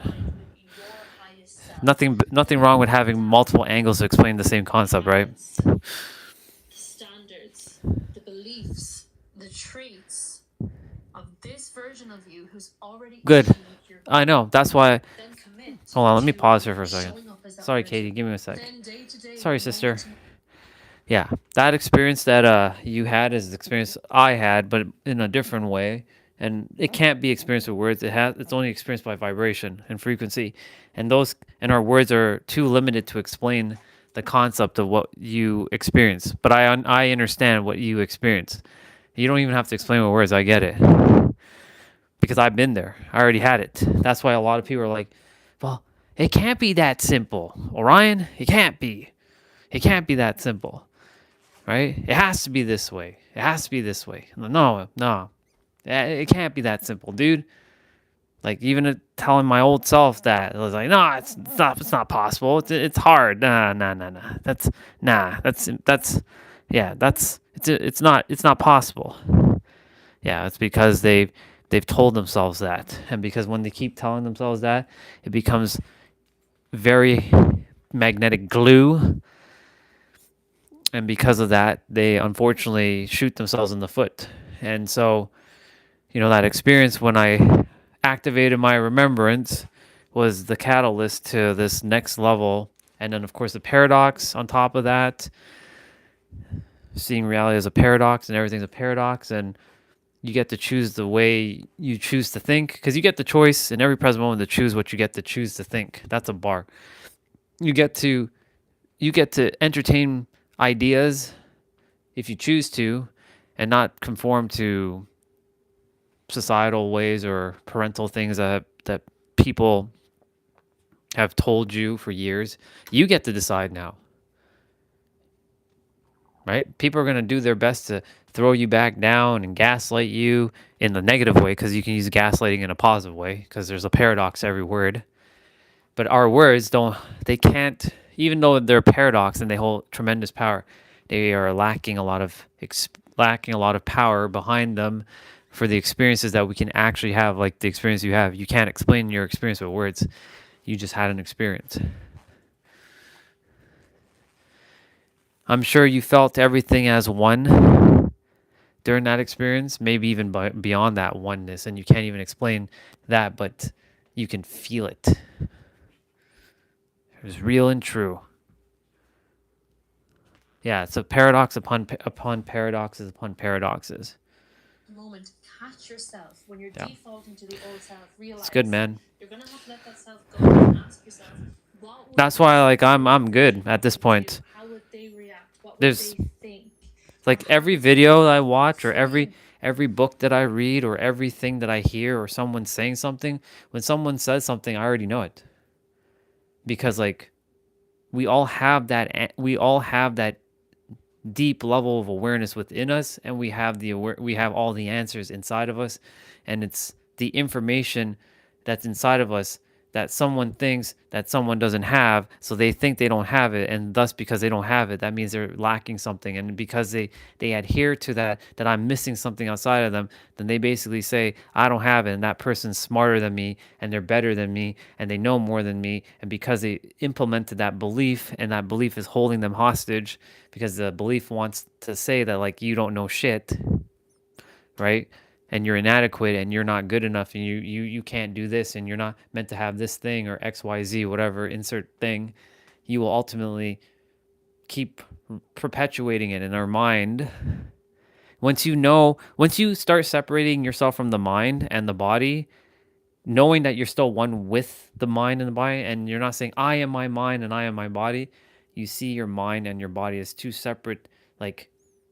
Nothing wrong with having multiple angles to explain the same concept, right? Standards, the beliefs, the traits of this version of you who's already Good. I know. That's why. Hold on. Let me pause here for a second. Sorry, Katie. Give me a sec. Sorry, sister. Yeah, that experience that you had is the experience I had, but in a different way. And it can't be experienced with words. It's only experienced by vibration and frequency. And our words are too limited to explain the concept of what you experience, but I understand what you experience. You don't even have to explain with words. I get it because I've been there. I already had it. That's why a lot of people are like, well, it can't be that simple, Orion. It can't be. It can't be that simple, right? It has to be this way. It has to be this way. No, no, it can't be that simple, dude. Like even telling my old self that, I was like, no, it's not possible. It's hard. Nah. It's not possible. Yeah, it's because they've told themselves that, and because when they keep telling themselves that, it becomes very magnetic glue, and because of that, they unfortunately shoot themselves in the foot. And so, that experience when I activated my remembrance was the catalyst to this next level. And then, of course, the paradox on top of that, seeing reality as a paradox, and everything's a paradox, and you get to choose the way you choose to think, because you get the choice in every present moment to choose what you get to choose to think. That's a bar. You get to entertain ideas if you choose to, and not conform to societal ways or parental things that people have told you for years. You get to decide now. Right? People are going to do their best to throw you back down and gaslight you in the negative way, because you can use gaslighting in a positive way, because there's a paradox to every word. But our words they can't, even though they're a paradox and they hold tremendous power, they are lacking a lot of power behind them for the experiences that we can actually have, like the experience you have. You can't explain your experience with words. You just had an experience. I'm sure you felt everything as one during that experience, maybe even beyond that oneness, and you can't even explain that, but you can feel it. It was real and true. Yeah, it's a paradox upon paradoxes upon paradoxes. Moment, catch yourself when you're defaulting to the old self. Realize it's good, man. You're gonna have to let that self go and ask yourself, what would that's why I'm good at this point. How would they react? What would There's they think? Like every video I watch, or every book that I read, or everything that I hear, or someone saying something, when someone says something, I already know it. Because we all have that deep level of awareness within us, and we have all the answers inside of us, and it's the information that's inside of us that someone thinks that someone doesn't have, so they think they don't have it, and thus because they don't have it, that means they're lacking something, and because they adhere to that I'm missing something outside of them, then they basically say, I don't have it, and that person's smarter than me, and they're better than me, and they know more than me, and because they implemented that belief, and that belief is holding them hostage, because the belief wants to say that you don't know shit, right? And you're inadequate, and you're not good enough, and you can't do this, and you're not meant to have this thing, or XYZ, whatever, insert thing. You will ultimately keep perpetuating it in our mind. Once you start separating yourself from the mind and the body, knowing that you're still one with the mind and the body, and you're not saying, I am my mind and I am my body, you see your mind and your body as two separate,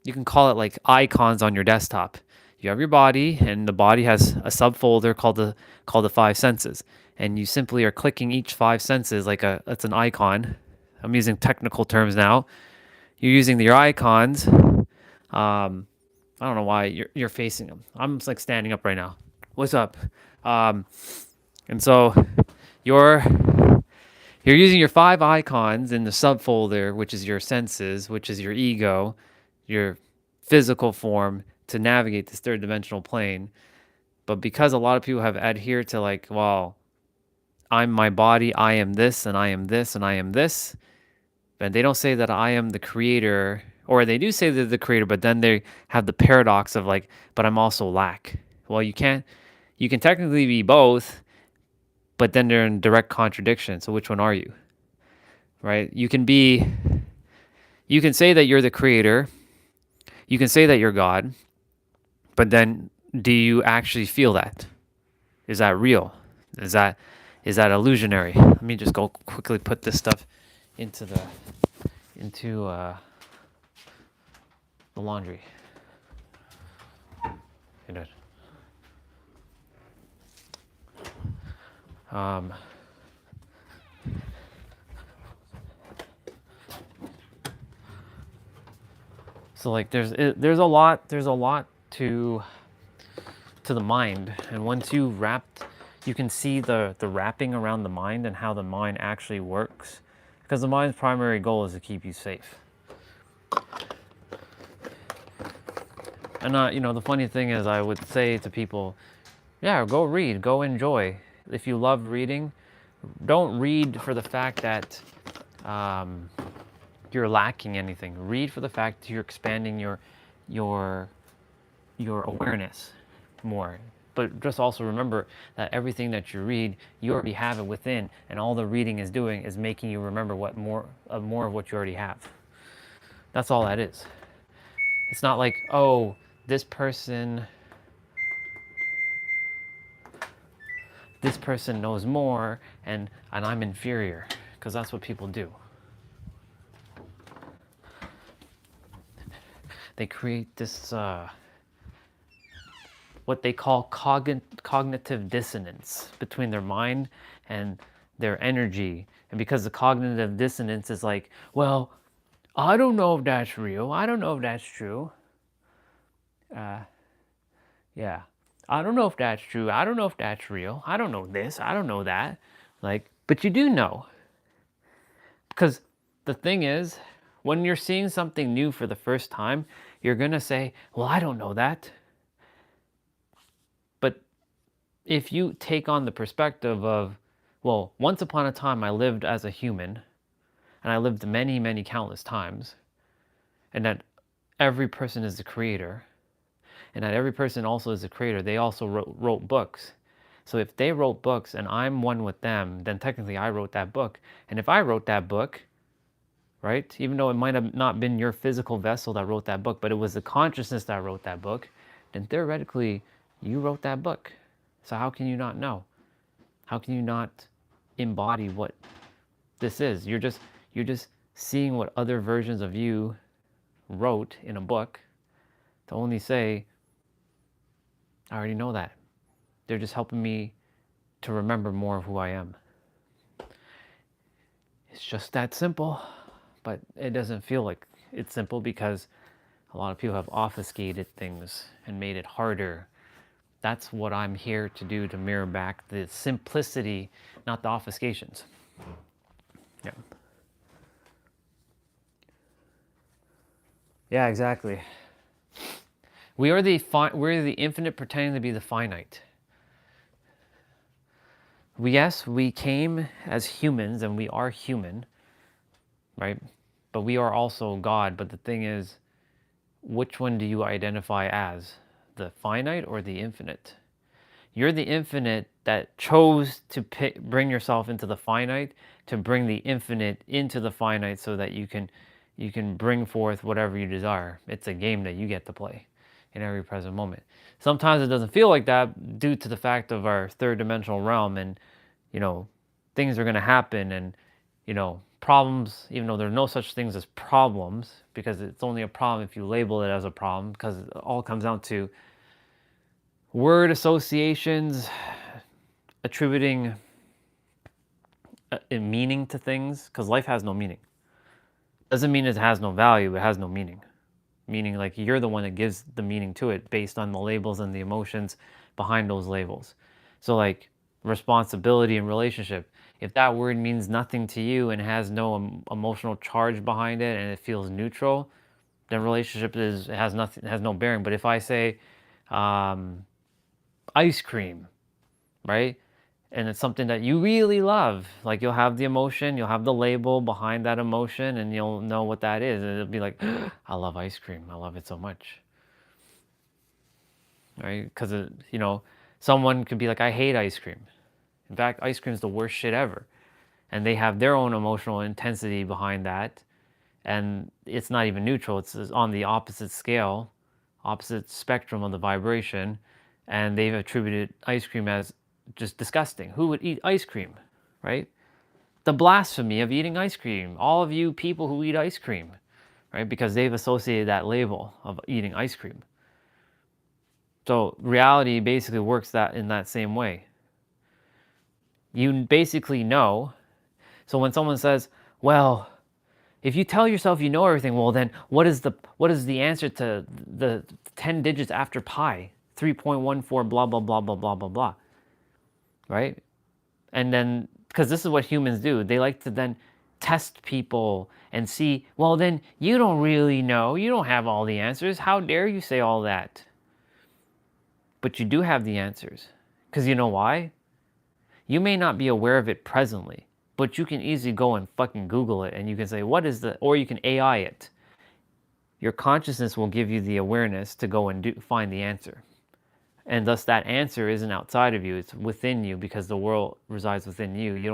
you can call it icons on your desktop. You have your body, and the body has a subfolder called the five senses, and you simply are clicking each five senses it's an icon. I'm using technical terms now. You're using your icons. I don't know why you're facing them. I'm just standing up right now. What's up? And so you're using your five icons in the subfolder, which is your senses, which is your ego, your physical form, to navigate this third dimensional plane. But because a lot of people have adhered to I'm my body, I am this, and I am this, and I am this, and they don't say that I am the creator, or they do say they're the creator, but then they have the paradox of but I'm also lack. Well, you can technically be both, but then they're in direct contradiction. So which one are you? Right? You can say that you're the creator. You can say that you're God. But then, do you actually feel that? Is that real? Is that illusionary? Let me just go quickly put this stuff into the into the laundry. You did. So like there's a lot to the mind, and once you can see the wrapping around the mind and how the mind actually works, because the mind's primary goal is to keep you safe. And the funny thing is, I would say to people, yeah, go read, go enjoy. If you love reading, don't read for the fact that you're lacking anything. Read for the fact that you're expanding your awareness more. But just also remember that everything that you read, you already have it within, and all the reading is doing is making you remember more of what you already have. That's all that is. It's not like, oh, this person knows more and I'm inferior, because that's what people do. They create this what they call cognitive dissonance between their mind and their energy. And because the cognitive dissonance is like, well, I don't know if that's real. I don't know if that's true. Yeah. I don't know if that's true. I don't know if that's real. I don't know this. I don't know that. Like, but you do know. Because the thing is, when you're seeing something new for the first time, you're going to say, well, I don't know that. But if you take on the perspective of, well, once upon a time I lived as a human, and I lived many, many countless times, and that every person is a creator, and that every person also is a creator, they also wrote books. So if they wrote books and I'm one with them, then technically I wrote that book. And if I wrote that book, right, even though it might have not been your physical vessel that wrote that book, but it was the consciousness that wrote that book, then theoretically you wrote that book. So how can you not know? How can you not embody what this is? You're just seeing what other versions of you wrote in a book to only say, I already know that. They're just helping me to remember more of who I am. It's just that simple, but it doesn't feel like it's simple because a lot of people have obfuscated things and made it harder. That's what I'm here to do, to mirror back the simplicity, not the obfuscations. Yeah. Yeah, exactly. We're the infinite pretending to be the finite. Yes, we came as humans and we are human, right? But we are also God. But the thing is, which one do you identify as? The finite or the infinite? You're the infinite that chose to bring yourself into the finite, to bring the infinite into the finite so that you can bring forth whatever you desire. It's a game that you get to play in every present moment. Sometimes it doesn't feel like that due to the fact of our third dimensional realm, and things are going to happen, and problems, even though there's no such things as problems, because it's only a problem if you label it as a problem, because it all comes down to word associations, attributing a meaning to things, because life has no meaning. Doesn't mean it has no value, it has no meaning. Meaning, like, you're the one that gives the meaning to it based on the labels and the emotions behind those labels. So like responsibility and relationship, if that word means nothing to you and has no emotional charge behind it and it feels neutral, then relationship has no bearing. But if I say ice cream, right? And it's something that you really love, like, you'll have the emotion, you'll have the label behind that emotion, and you'll know what that is. And it'll be like, I love ice cream. I love it so much. Right? Because, someone could be like, I hate ice cream. In fact, ice cream is the worst shit ever. And they have their own emotional intensity behind that. And it's not even neutral. It's on the opposite scale, opposite spectrum of the vibration. And they've attributed ice cream as just disgusting. Who would eat ice cream, right? the blasphemy of eating ice cream. All of you people who eat ice cream, right? Because they've associated that label of eating ice cream. So reality basically works that in that same way. You basically know. So when someone says, well, if you tell yourself you know everything, well then what is the answer to the 10 digits after pi? 3.14 blah blah blah blah blah blah blah. Right? And then, because this is what humans do, they like to then test people and see, well then you don't really know, you don't have all the answers, how dare you say all that? But you do have the answers. Because you know why? You may not be aware of it presently, but you can easily go and fucking Google it and you can say, what is the, or you can AI it. Your consciousness will give you the awareness to go and find the answer. And thus that answer isn't outside of you, it's within you, because the world resides within you. You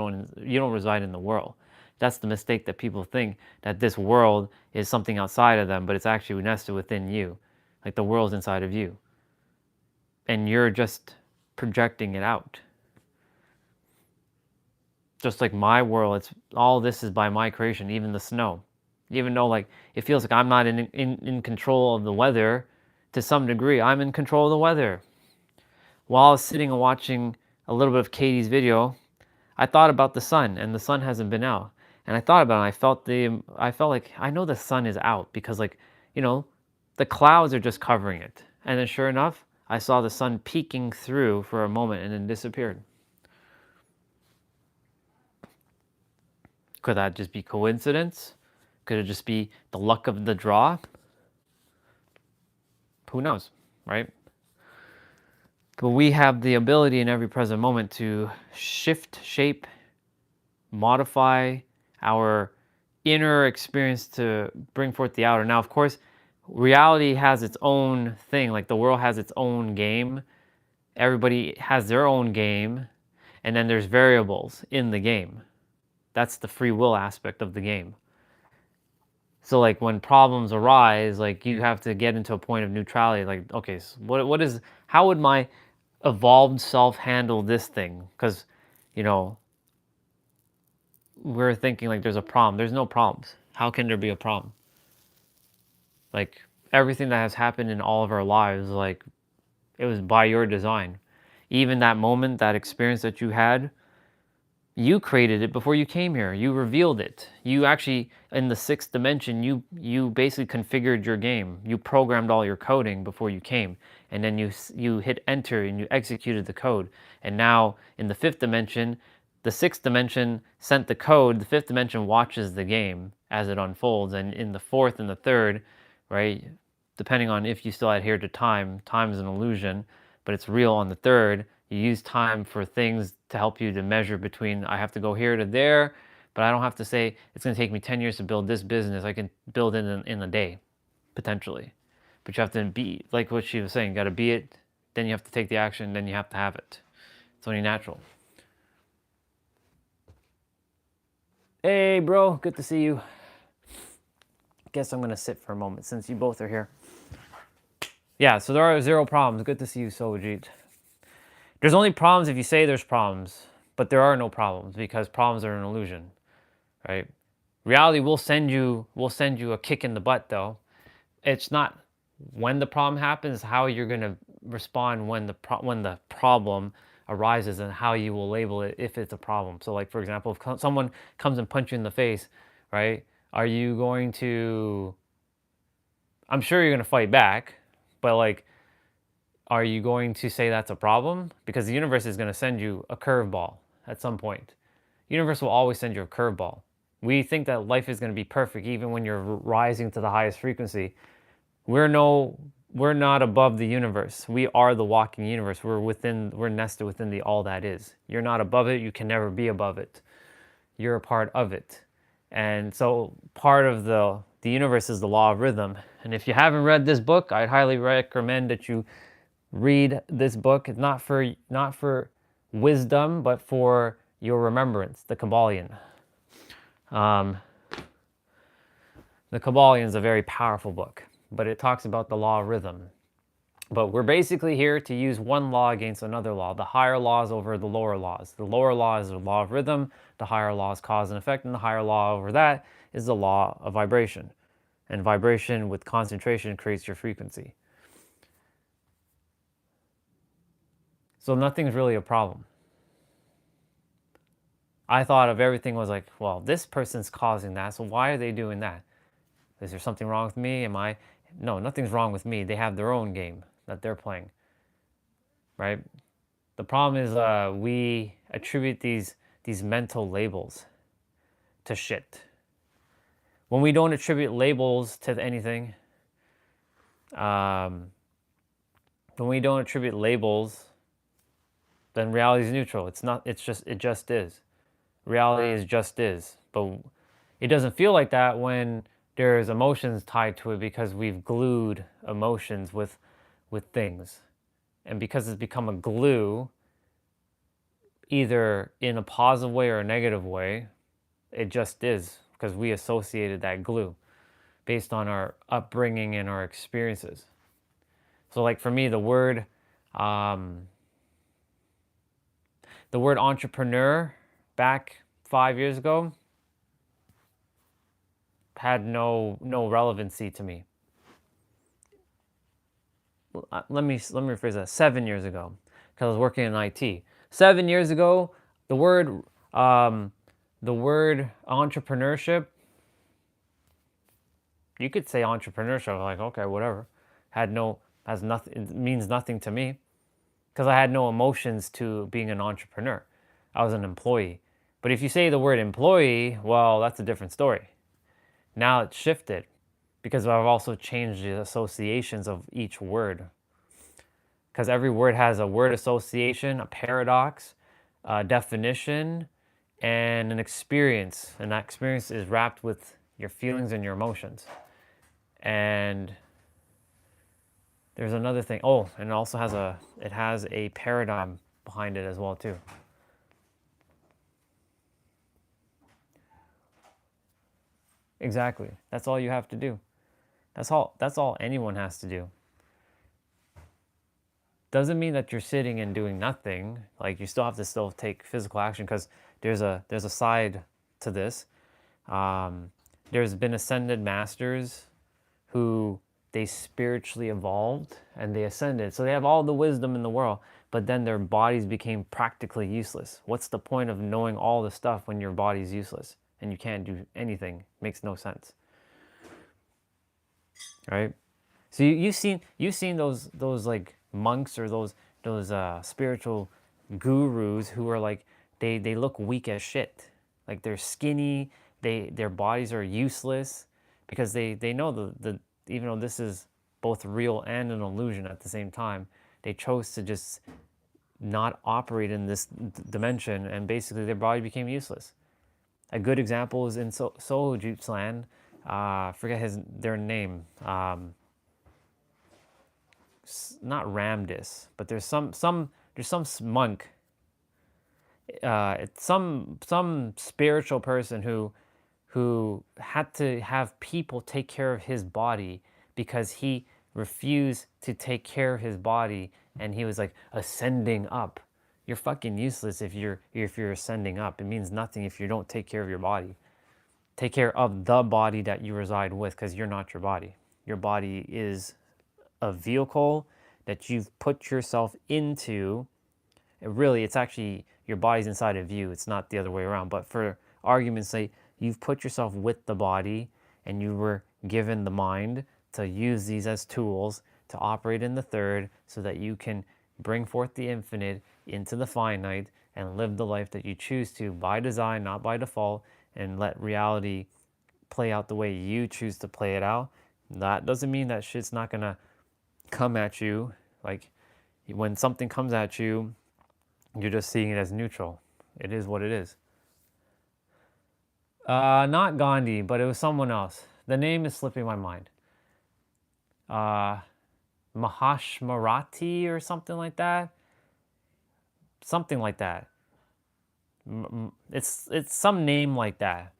don't reside in the world. That's the mistake that people think, that this world is something outside of them, but it's actually nested within you. Like the world's inside of you. And you're just projecting it out. Just like my world, it's all this is by my creation, even the snow. Even though like it feels like I'm not in control of the weather, to some degree, I'm in control of the weather. While I was sitting and watching a little bit of Katie's video, I thought about the sun, and the sun hasn't been out. And I thought about it, and I felt like I know the sun is out because, like, you know, the clouds are just covering it. And then sure enough, I saw the sun peeking through for a moment and then disappeared. Could that just be coincidence? Could it just be the luck of the draw? Who knows, right? But we have the ability in every present moment to shift, shape, modify our inner experience to bring forth the outer. Now, of course, reality has its own thing. Like the world has its own game. Everybody has their own game. And then there's variables in the game. That's the free will aspect of the game. So like when problems arise, like you have to get into a point of neutrality. Like, okay, so how would my evolved self handle this thing? Because, you know, we're thinking like there's a problem. There's no problems. How can there be a problem? Like everything that has happened in all of our lives, like it was by your design. Even that moment, that experience that you had, you created it before you came here. You revealed it. You actually, in the 6th dimension, you basically configured your game. You programmed all your coding before you came. And then you hit enter and you executed the code. And now in the 5th dimension, the 6th dimension sent the code. The 5th dimension watches the game as it unfolds. And in the 4th and the 3rd, right, depending on if you still adhere to time, time is an illusion, but it's real on the 3rd. You use time for things to help you to measure between, I have to go here to there, but I don't have to say, it's going to take me 10 years to build this business. I can build it in a day, potentially. But you have to be, like what she was saying, you got to be it, then you have to take the action, then you have to have it. It's only natural. Hey, bro, good to see you. Guess I'm going to sit for a moment since you both are here. Yeah, so there are 0 problems. Good to see you, Sojit. There's only problems if you say there's problems, but there are no problems because problems are an illusion, right? Reality will send you a kick in the butt, though. It's not when the problem happens, how you're going to respond when the problem arises and how you will label it if it's a problem. So like, for example, if someone comes and punches you in the face, right? Are you going to, I'm sure you're going to fight back, but like, are you going to say that's a problem? Because the universe is going to send you a curveball at some point. The universe will always send you a curveball. We think that life is going to be perfect even when you're rising to the highest frequency. We're not above the universe. We are the walking universe. We're nested within the all that is. You're not above it. You can never be above it. You're a part of it. And so part of the universe is the law of rhythm. And if you haven't read this book, I'd highly recommend that you read this book. It's not for wisdom, but for your remembrance, the Kabbalion. The Kabbalion is a very powerful book, but it talks about the law of rhythm. But we're basically here to use one law against another law. The higher laws over the lower laws. The lower law is the law of rhythm. The higher law is cause and effect. And the higher law over that is the law of vibration. And vibration with concentration creates your frequency. So nothing's really a problem. I thought of everything was like, well, this person's causing that, so why are they doing that? Is there something wrong with me? No, nothing's wrong with me. They have their own game that they're playing, right? The problem is we attribute these mental labels to shit. When we don't attribute labels to anything, when we don't attribute labels, then reality is neutral. It just is. Reality is just is. But it doesn't feel like that when there's emotions tied to it, because we've glued emotions with things. And because it's become a glue, either in a positive way or a negative way, it just is, because we associated that glue based on our upbringing and our experiences. So like for me, the word entrepreneur back 5 years ago had no relevancy to me. Let me rephrase that. 7 years ago, because I was working in IT. 7 years ago, the word entrepreneurship, you could say entrepreneurship, like, okay, whatever. It means nothing to me, because I had no emotions to being an entrepreneur. I was an employee. But if you say the word employee, well, that's a different story. Now it's shifted, because I've also changed the associations of each word. Because every word has a word association, a paradox, a definition, and an experience. And that experience is wrapped with your feelings and your emotions. And there's another thing. Oh, and it also has a paradigm behind it as well too. Exactly. That's all you have to do. That's all anyone has to do. Doesn't mean that you're sitting and doing nothing. Like, you still have to take physical action, because there's a side to this. There's been ascended masters who they spiritually evolved and they ascended. So they have all the wisdom in the world, but then their bodies became practically useless. What's the point of knowing all the stuff when your body's useless and you can't do anything? Makes no sense. Right? So you've seen those like monks or those spiritual gurus who are like, they look weak as shit. Like, they're skinny, their bodies are useless, because they know the even though this is both real and an illusion at the same time, they chose to just not operate in this dimension, and basically their body became useless. A good example is in Soho land. Forget their name. Not Ramdas, but there's some monk, some spiritual person who had to have people take care of his body, because he refused to take care of his body, and he was like ascending up. You're fucking useless if you're ascending up. It means nothing if you don't take care of your body. Take care of the body that you reside with, because you're not your body. Your body is a vehicle that you've put yourself into. Really, it's actually your body's inside of you. It's not the other way around. But for argument's sake, you've put yourself with the body, and you were given the mind to use these as tools to operate in the third, so that you can bring forth the infinite into the finite and live the life that you choose to, by design, not by default, and let reality play out the way you choose to play it out. That doesn't mean that shit's not gonna come at you. Like, when something comes at you, you're just seeing it as neutral. It is what it is. Not Gandhi, but it was someone else. The name is slipping my mind. Mahashmarati or something like that. Something like that. It's some name like that.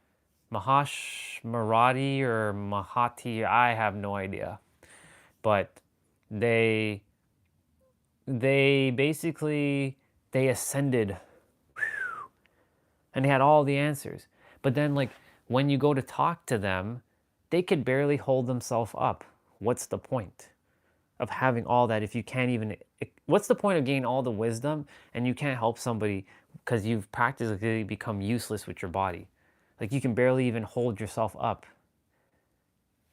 Mahashmarati or Mahati, I have no idea. But they they basically, they ascended and they had all the answers. But then like when you go to talk to them, they could barely hold themselves up. What's the point of having all that if you can't even, what's the point of gaining all the wisdom and you can't help somebody because you've practically become useless with your body? Like you can barely even hold yourself up,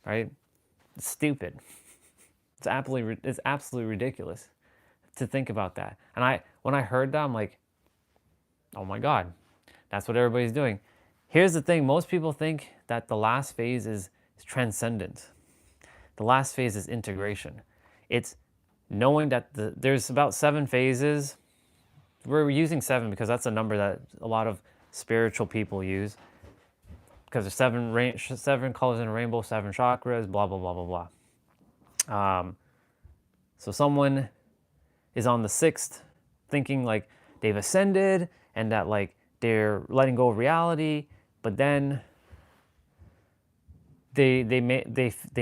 right? It's stupid. It's absolutely ridiculous to think about that. And when I heard that, I'm like, oh my God, that's what everybody's doing. Here's the thing, most people think that the last phase is transcendent. The last phase is integration. It's knowing that there's about 7 phases. We're using 7 because that's a number that a lot of spiritual people use. Because there's 7 colors in a rainbow, 7 chakras, blah, blah, blah, blah, blah. So someone is on the 6th thinking like they've ascended and that like they're letting go of reality, but then they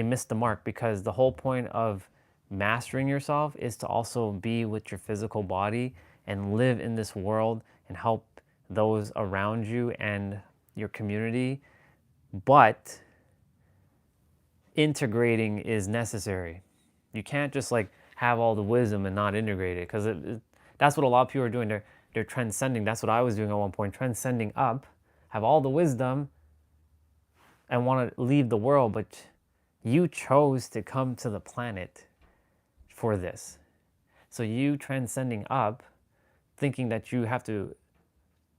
missed the mark, because the whole point of mastering yourself is to also be with your physical body and live in this world and help those around you and your community. But integrating is necessary. You can't just like have all the wisdom and not integrate it, because that's what a lot of people are doing. They're transcending. That's what I was doing at one point, transcending up, have all the wisdom and want to leave the world, but you chose to come to the planet for this. So you transcending up, thinking that you have to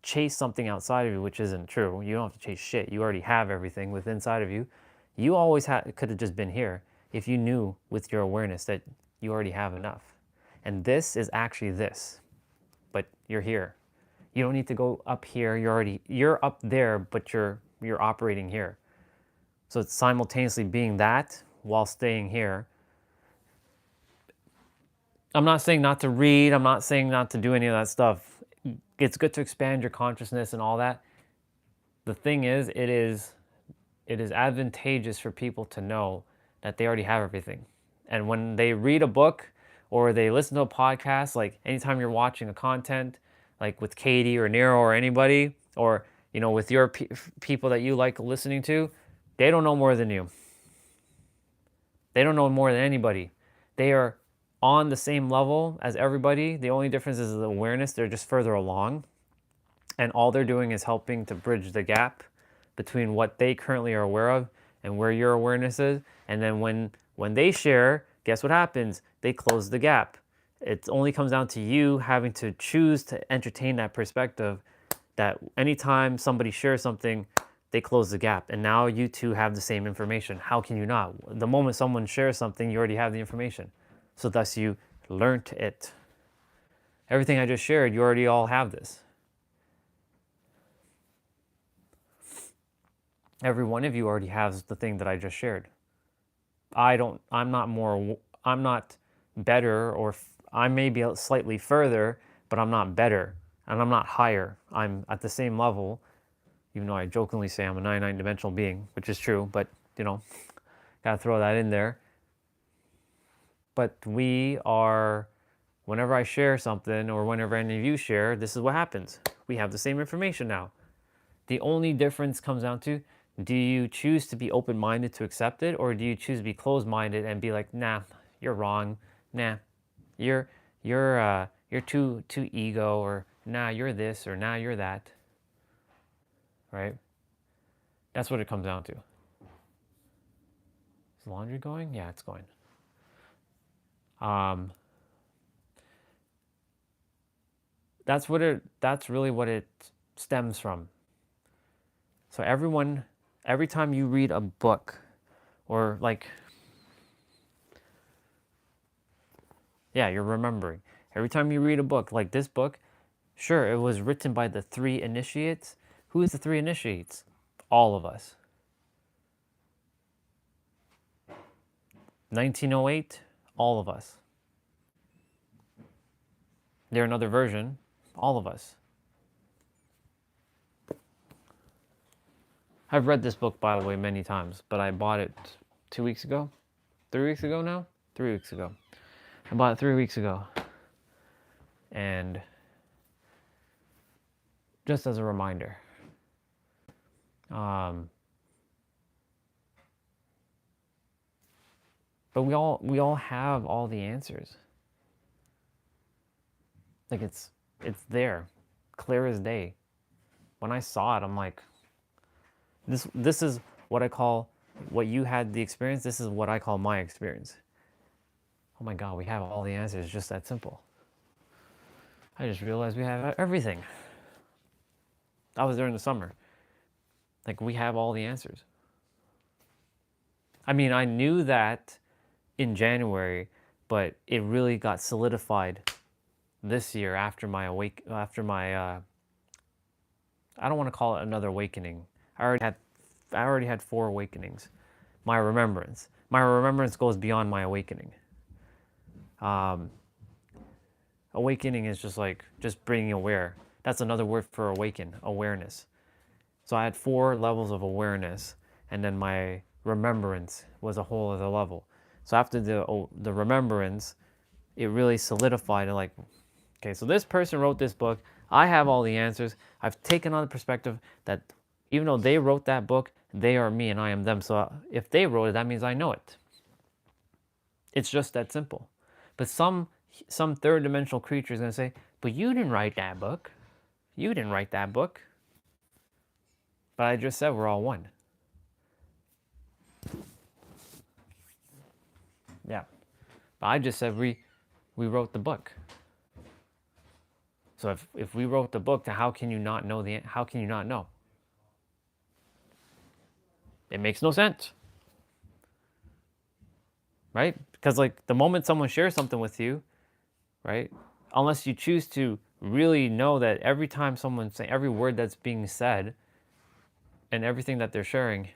chase something outside of you, which isn't true. You don't have to chase shit. You already have everything within inside of you. You always could have just been here if you knew with your awareness that you already have enough. And this is actually this, but you're here. You don't need to go up here. You're up there, but you're operating here. So it's simultaneously being that while staying here. I'm not saying not to read. I'm not saying not to do any of that stuff. It's good to expand your consciousness and all that. The thing is, it is advantageous for people to know that they already have everything. And when they read a book or they listen to a podcast, like anytime you're watching a content, like with Katie or Nero or anybody, or with your people that you like listening to, they don't know more than you. They don't know more than anybody. They are on the same level as everybody. The only difference is the awareness. They're just further along. And all they're doing is helping to bridge the gap between what they currently are aware of and where your awareness is. And then when they share, guess what happens? They close the gap. It only comes down to you having to choose to entertain that perspective, that anytime somebody shares something, they close the gap. And now you two have the same information. How can you not? The moment someone shares something, you already have the information. So thus you learnt it. Everything I just shared, you already all have this. Every one of you already has the thing that I just shared. I'm not better, or I may be slightly further, but I'm not better and I'm not higher. I'm at the same level, even though I jokingly say I'm a 99-dimensional being, which is true, but gotta throw that in there. But we are, whenever I share something or whenever any of you share, this is what happens. We have the same information now. The only difference comes down to, do you choose to be open-minded to accept it, or do you choose to be closed-minded and be like, nah, you're wrong. Nah, you're too ego, or nah, you're this, or nah, you're that. Right? That's what it comes down to. Is the laundry going? Yeah, it's going. That's really what it stems from. So every time you read a book, or you're remembering. Every time you read a book, like this book, sure, it was written by the 3 initiates. Who is the 3 initiates? All of us. 1908, all of us. They're another version, all of us. I've read this book, by the way, many times, but I bought it 2 weeks ago? 3 weeks ago now? 3 weeks ago. I bought it 3 weeks ago. And just as a reminder, but we all have all the answers. Like it's there, clear as day. When I saw it, I'm like, this is what I call, what you had the experience, this is what I call my experience. Oh my God, we have all the answers, just that simple. I just realized we have everything. That was during the summer. Like, we have all the answers. I mean, I knew that in January, but it really got solidified this year after my I don't want to call it another awakening. I already had 4 awakenings. My remembrance goes beyond my awakening. Awakening is just like, just being aware. That's another word for awaken, awareness. So I had 4 levels of awareness, and then my remembrance was a whole other level. So after the remembrance, it really solidified and like, okay, so this person wrote this book. I have all the answers. I've taken on the perspective that even though they wrote that book, they are me and I am them. So if they wrote it, that means I know it. It's just that simple. But some third dimensional creature is going to say, but you didn't write that book. You didn't write that book. But I just said we're all one. Yeah. But I just said we wrote the book. So if we wrote the book, then how can you not know how can you not know? It makes no sense. Right? Because like the moment someone shares something with you, right? Unless you choose to really know that every time someone's saying, every word that's being said and everything that they're sharing,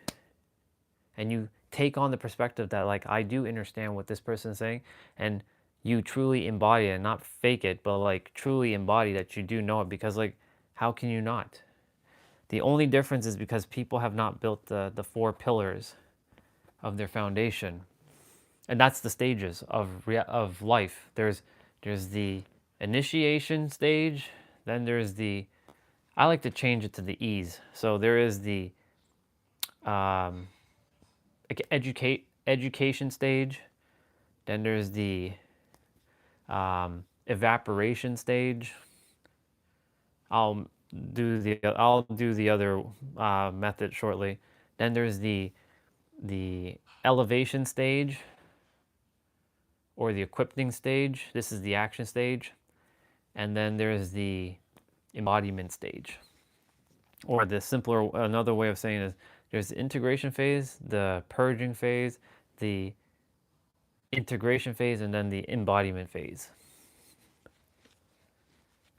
and you take on the perspective that like, I do understand what this person is saying, and you truly embody it, not fake it, but like truly embody that you do know it, because like, how can you not? The only difference is because people have not built the 4 pillars of their foundation. And that's the stages of life. There's the initiation stage, then there's the, I like to change it to the ease. So there is the education stage, then there's the evaporation stage. I'll do the other method shortly. Then there's the elevation stage, or the equipping stage. This is the action stage. And then there's the embodiment stage. Or the simpler, another way of saying it is, there's the integration phase, the purging phase, the integration phase, and then the embodiment phase.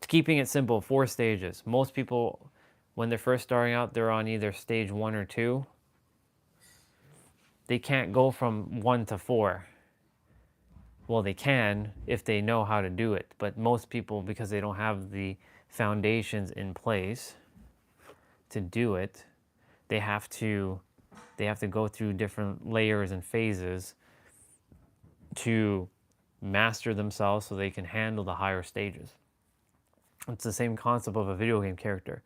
Keeping it simple, 4 stages. Most people, when they're first starting out, they're on either stage 1 or 2. They can't go from 1 to 4. Well, they can if they know how to do it. But most people, because they don't have the foundations in place to do it, they have to go through different layers and phases to master themselves so they can handle the higher stages. It's the same concept of a video game character.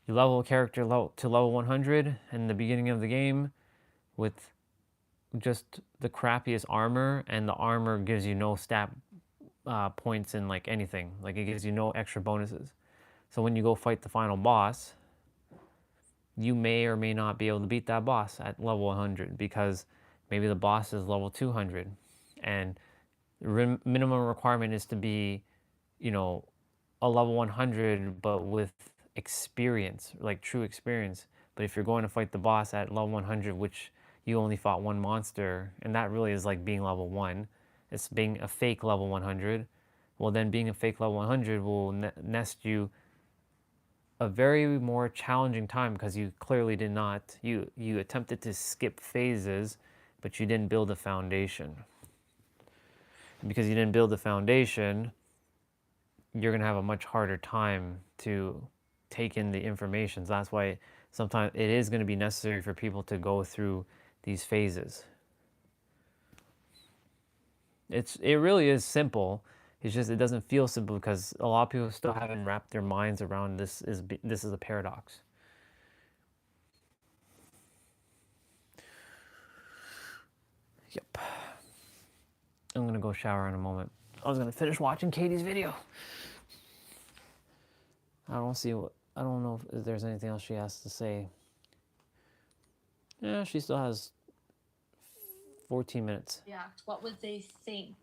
You level a character to level 100 in the beginning of the game with just the crappiest armor, and the armor gives you no stat points in like anything. Like, it gives you no extra bonuses. So when you go fight the final boss, you may or may not be able to beat that boss at level 100, because maybe the boss is level 200, and minimum requirement is to be, you know, a level 100, but with experience, like true experience. But if you're going to fight the boss at level 100, which you only fought 1 monster, and that really is like being level 1, it's being a fake level 100, well then being a fake level 100 will nest you a very more challenging time, because you clearly did not, you attempted to skip phases, but you didn't build a foundation. And because you didn't build the foundation, you're going to have a much harder time to take in the information. So that's why sometimes it is going to be necessary for people to go through these phases. It really is simple. It's just, it doesn't feel simple because a lot of people still haven't wrapped their minds around this is a paradox. Yep. I'm gonna go shower in a moment. I was gonna finish watching Katie's video. I don't know if there's anything else she has to say. Yeah, she still has 14 minutes. React? What would they think?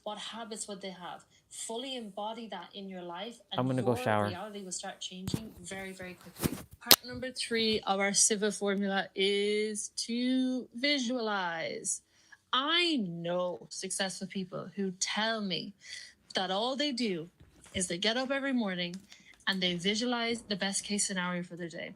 What habits would they have? Fully embody that in your life, and I'm gonna your go shower. reality will start changing very, very quickly. Part number 3 of our CIVA formula is to visualize. I know successful people who tell me that all they do is they get up every morning and they visualize the best case scenario for their day.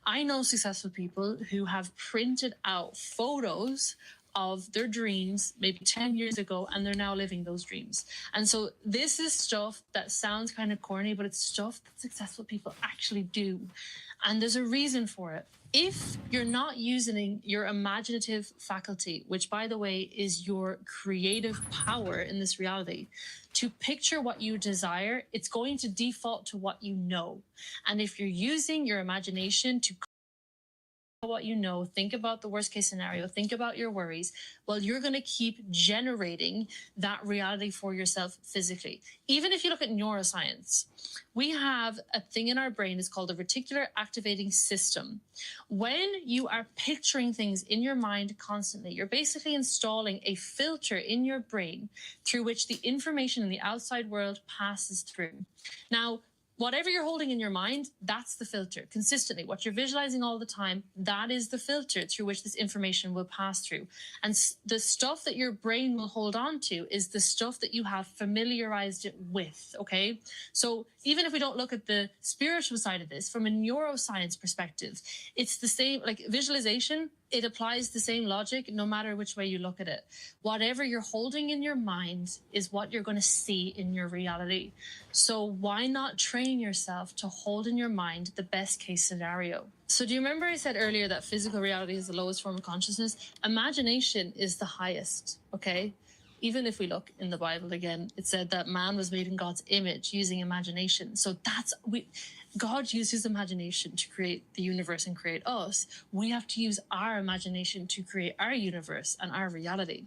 I know successful people who have printed out photos of their dreams maybe 10 years ago, and they're now living those dreams. And so this is stuff that sounds kind of corny, but it's stuff that successful people actually do. And there's a reason for it. If you're not using your imaginative faculty, which by the way is your creative power in this reality, to picture what you desire, it's going to default to what you know. And if you're using your imagination to what you know, think about the worst case scenario, think about your worries, well, you're going to keep generating that reality for yourself physically. Even if you look at neuroscience, we have a thing in our brain, it's called the reticular activating system. When you are picturing things in your mind constantly, you're basically installing a filter in your brain through which the information in the outside world passes through. Now, whatever you're holding in your mind, that's the filter. Consistently, what you're visualizing all the time, that is the filter through which this information will pass through. And the stuff that your brain will hold on to is the stuff that you have familiarized it with, okay? So even if we don't look at the spiritual side of this, from a neuroscience perspective, it's the same, like visualization, it applies the same logic no matter which way you look at it. Whatever you're holding in your mind is what you're going to see in your reality. So why not train yourself to hold in your mind the best case scenario? So do you remember I said earlier that physical reality is the lowest form of consciousness? Imagination is the highest, okay? Even if we look in the Bible again, it said that man was made in God's image using imagination. So God used his imagination to create the universe and create us. We have to use our imagination to create our universe and our reality.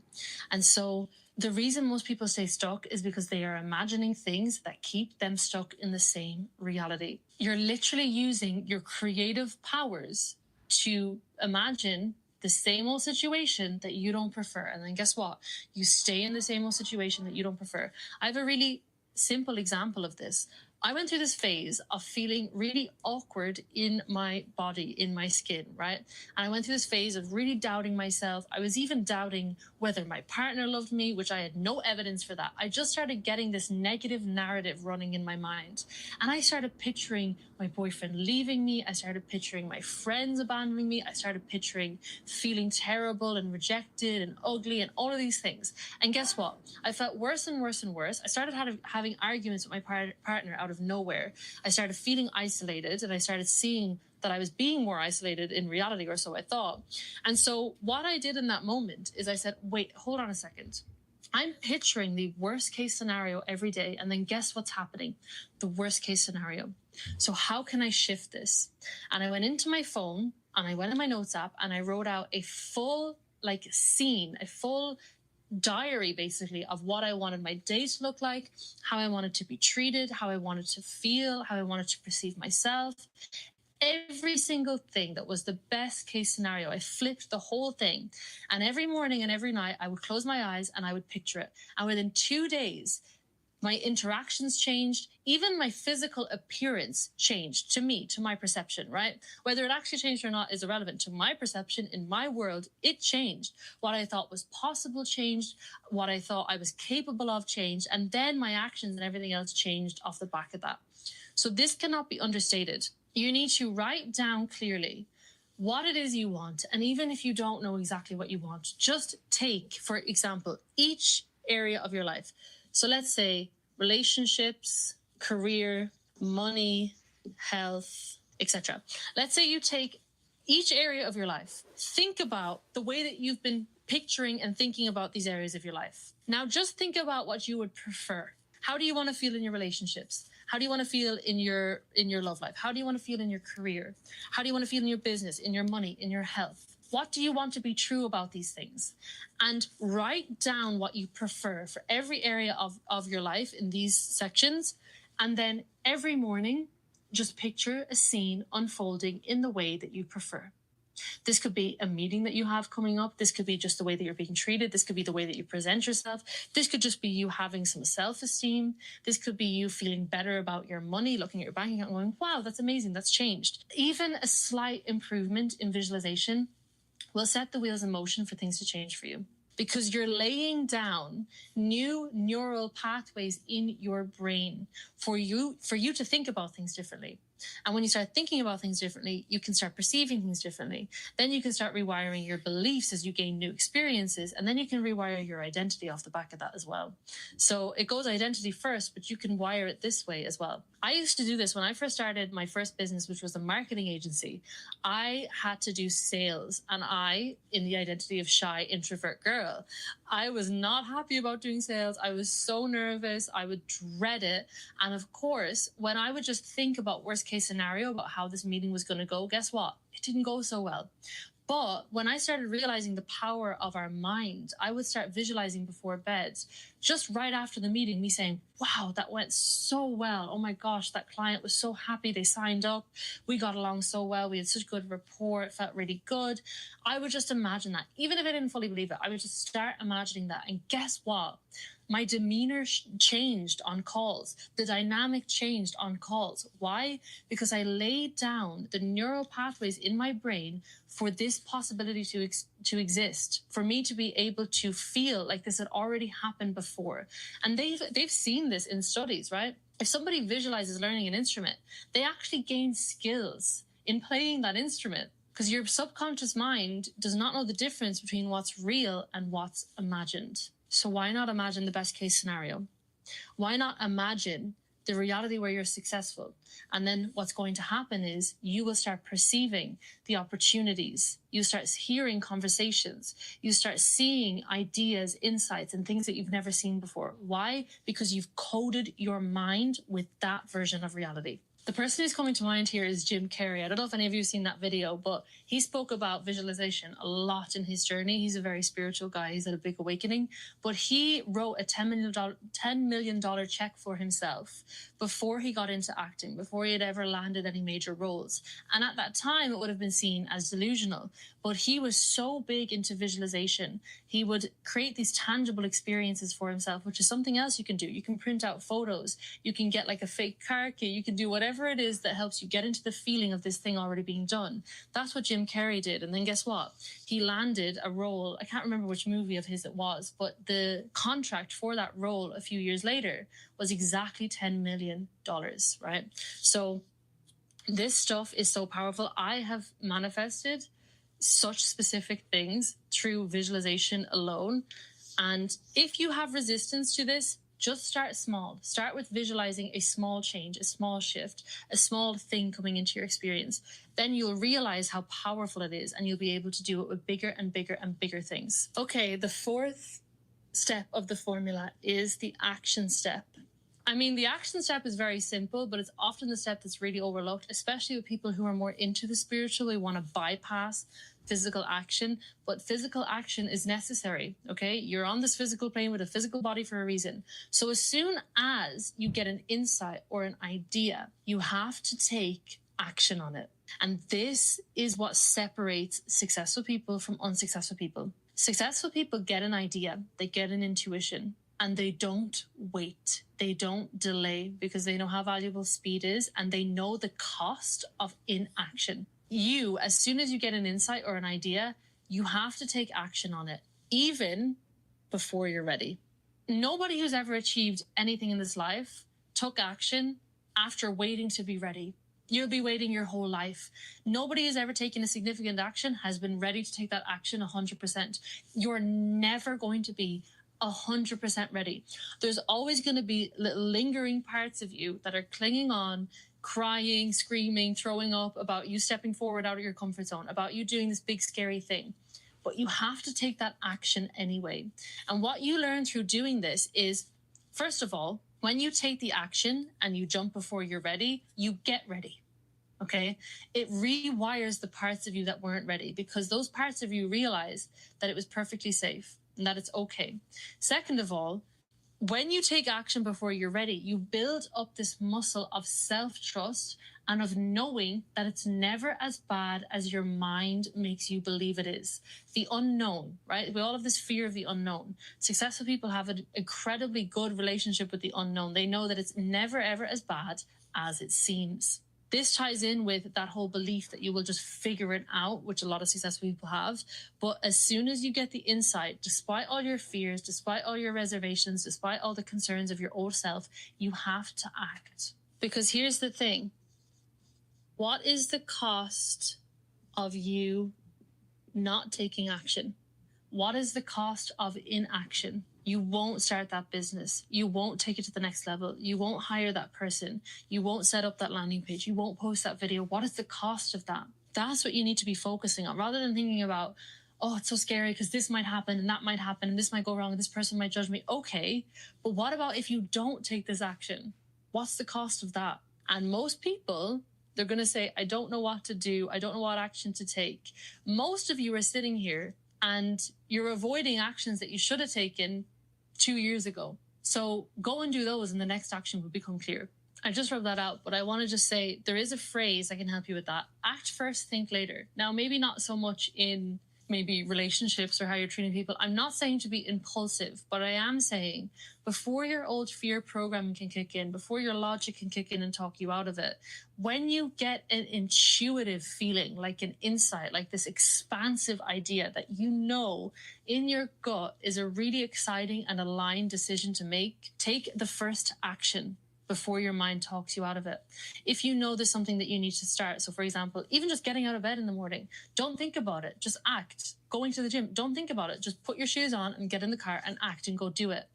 And so the reason most people stay stuck is because they are imagining things that keep them stuck in the same reality. You're literally using your creative powers to imagine the same old situation that you don't prefer. And then guess what? You stay in the same old situation that you don't prefer. I have a really simple example of this. I went through this phase of feeling really awkward in my body, in my skin, right? And I went through this phase of really doubting myself. I was even doubting whether my partner loved me, which I had no evidence for that. I just started getting this negative narrative running in my mind. And I started picturing my boyfriend leaving me. I started picturing my friends abandoning me. I started picturing feeling terrible and rejected and ugly and all of these things. And guess what? I felt worse and worse and worse. I started having arguments with my partner out of nowhere. I started feeling isolated, and I started seeing that I was being more isolated in reality, or so I thought. And so what I did in that moment is I said, wait, hold on a second. I'm picturing the worst case scenario every day, and then guess what's happening? The worst case scenario. So how can I shift this? And I went into my phone, and I went in my notes app, and I wrote out a full scene, a full diary basically of what I wanted my day to look like, how I wanted to be treated, how I wanted to feel, how I wanted to perceive myself. Every single thing that was the best case scenario, I flipped the whole thing. And every morning and every night, I would close my eyes and I would picture it. And within 2 days, my interactions changed. Even my physical appearance changed to me, to my perception, right? Whether it actually changed or not is irrelevant. To my perception, in my world, it changed. What I thought was possible changed. What I thought I was capable of changed. And then my actions and everything else changed off the back of that. So this cannot be understated. You need to write down clearly what it is you want. And even if you don't know exactly what you want, just take, for example, each area of your life. So let's say relationships, career, money, health, etc. Let's say you take each area of your life. Think about the way that you've been picturing and thinking about these areas of your life. Now just think about what you would prefer. How do you want to feel in your relationships? How do you want to feel in your love life? How do you want to feel in your career? How do you want to feel in your business, in your money, in your health? What do you want to be true about these things? And write down what you prefer for every area of your life in these sections. And then every morning, just picture a scene unfolding in the way that you prefer. This could be a meeting that you have coming up. This could be just the way that you're being treated. This could be the way that you present yourself. This could just be you having some self-esteem. This could be you feeling better about your money, looking at your bank account and going, wow, that's amazing. That's changed. Even a slight improvement in visualization will set the wheels in motion for things to change for you, because you're laying down new neural pathways in your brain for you to think about things differently. And when you start thinking about things differently, you can start perceiving things differently. Then you can start rewiring your beliefs as you gain new experiences, and then you can rewire your identity off the back of that as well. So it goes identity first, but you can wire it this way as well. I used to do this when I first started my first business, which was a marketing agency. I had to do sales, and I, in the identity of shy introvert girl, I was not happy about doing sales. I was so nervous. I would dread it. And of course, when I would just think about worst case scenario about how this meeting was going to go, guess what? It didn't go so well. But when I started realizing the power of our mind, I would start visualizing before bed, just right after the meeting, me saying, wow, that went so well. Oh my gosh, that client was so happy. They signed up. We got along so well. We had such good rapport. It felt really good. I would just imagine that. Even if I didn't fully believe it, I would just start imagining that. And guess what? My demeanor changed on calls. The dynamic changed on calls. Why? Because I laid down the neural pathways in my brain for this possibility to exist, for me to be able to feel like this had already happened before. And they've seen this in studies, right? If somebody visualizes learning an instrument, they actually gain skills in playing that instrument, because your subconscious mind does not know the difference between what's real and what's imagined. So why not imagine the best case scenario? Why not imagine the reality where you're successful? And then what's going to happen is you will start perceiving the opportunities. You start hearing conversations. You start seeing ideas, insights, and things that you've never seen before. Why? Because you've coded your mind with that version of reality. The person who's coming to mind here is Jim Carrey. I don't know if any of you have seen that video, but he spoke about visualization a lot in his journey. He's a very spiritual guy. He's had a big awakening. But he wrote a $10 million check for himself before he got into acting, before he had ever landed any major roles. And at that time, it would have been seen as delusional. But he was so big into visualization. He would create these tangible experiences for himself, which is something else you can do. You can print out photos. You can get like a fake car key. You can do whatever it is that helps you get into the feeling of this thing already being done. That's what Jim Carrey did. And then guess what? He landed a role. I can't remember which movie of his it was, but the contract for that role a few years later was exactly $10 million, right? So this stuff is so powerful. I have manifested such specific things through visualization alone. And if you have resistance to this, just start small. Start with visualizing a small change, a small shift, a small thing coming into your experience. Then you'll realize how powerful it is, and you'll be able to do it with bigger and bigger and bigger things. Okay, the fourth step of the formula is the action step. I mean, the action step is very simple, but it's often the step that's really overlooked, especially with people who are more into the spiritual. They want to bypass physical action, but physical action is necessary, okay? You're on this physical plane with a physical body for a reason. So as soon as you get an insight or an idea, you have to take action on it. And this is what separates successful people from unsuccessful people. Successful people get an idea, they get an intuition, and they don't wait. They don't delay, because they know how valuable speed is, and they know the cost of inaction. You, as soon as you get an insight or an idea, you have to take action on it, even before you're ready. Nobody who's ever achieved anything in this life took action after waiting to be ready. You'll be waiting your whole life. Nobody who's ever taken a significant action has been ready to take that action 100%. You're never going to be 100% ready. There's always going to be little lingering parts of you that are clinging on, crying, screaming, throwing up about you stepping forward out of your comfort zone, about you doing this big scary thing. But you have to take that action anyway. And what you learn through doing this is, first of all, When you take the action and you jump before you're ready, you get ready. Okay? It rewires the parts of you that weren't ready, because those parts of you realize that it was perfectly safe and that it's okay. Second of all, when you take action before you're ready, you build up this muscle of self-trust and of knowing that it's never as bad as your mind makes you believe it is. The unknown, right? We all have this fear of the unknown. Successful people have an incredibly good relationship with the unknown. They know that it's never, ever as bad as it seems. This ties in with that whole belief that you will just figure it out, which a lot of successful people have. But as soon as you get the insight, despite all your fears, despite all your reservations, despite all the concerns of your old self, you have to act. Because here's the thing. What is the cost of you not taking action? What is the cost of inaction? You won't start that business. You won't take it to the next level. You won't hire that person. You won't set up that landing page. You won't post that video. What is the cost of that? That's what you need to be focusing on, rather than thinking about, oh, it's so scary because this might happen and that might happen and this might go wrong and this person might judge me. Okay, but what about if you don't take this action? What's the cost of that? And most people, they're going to say, I don't know what to do. I don't know what action to take. Most of you are sitting here and you're avoiding actions that you should have taken 2 years ago. So go and do those and the next action will become clear. I just rubbed that out, but I want to just say there is a phrase I can help you with that. Act first, think later. Now, maybe not so much in maybe relationships or how you're treating people. I'm not saying to be impulsive, but I am saying before your old fear programming can kick in, before your logic can kick in and talk you out of it, when you get an intuitive feeling, like an insight, like this expansive idea that you know in your gut is a really exciting and aligned decision to make, take the first action before your mind talks you out of it. If you know there's something that you need to start, so for example, even just getting out of bed in the morning, don't think about it, just act. Going to the gym, don't think about it, just put your shoes on and get in the car and act and go do it.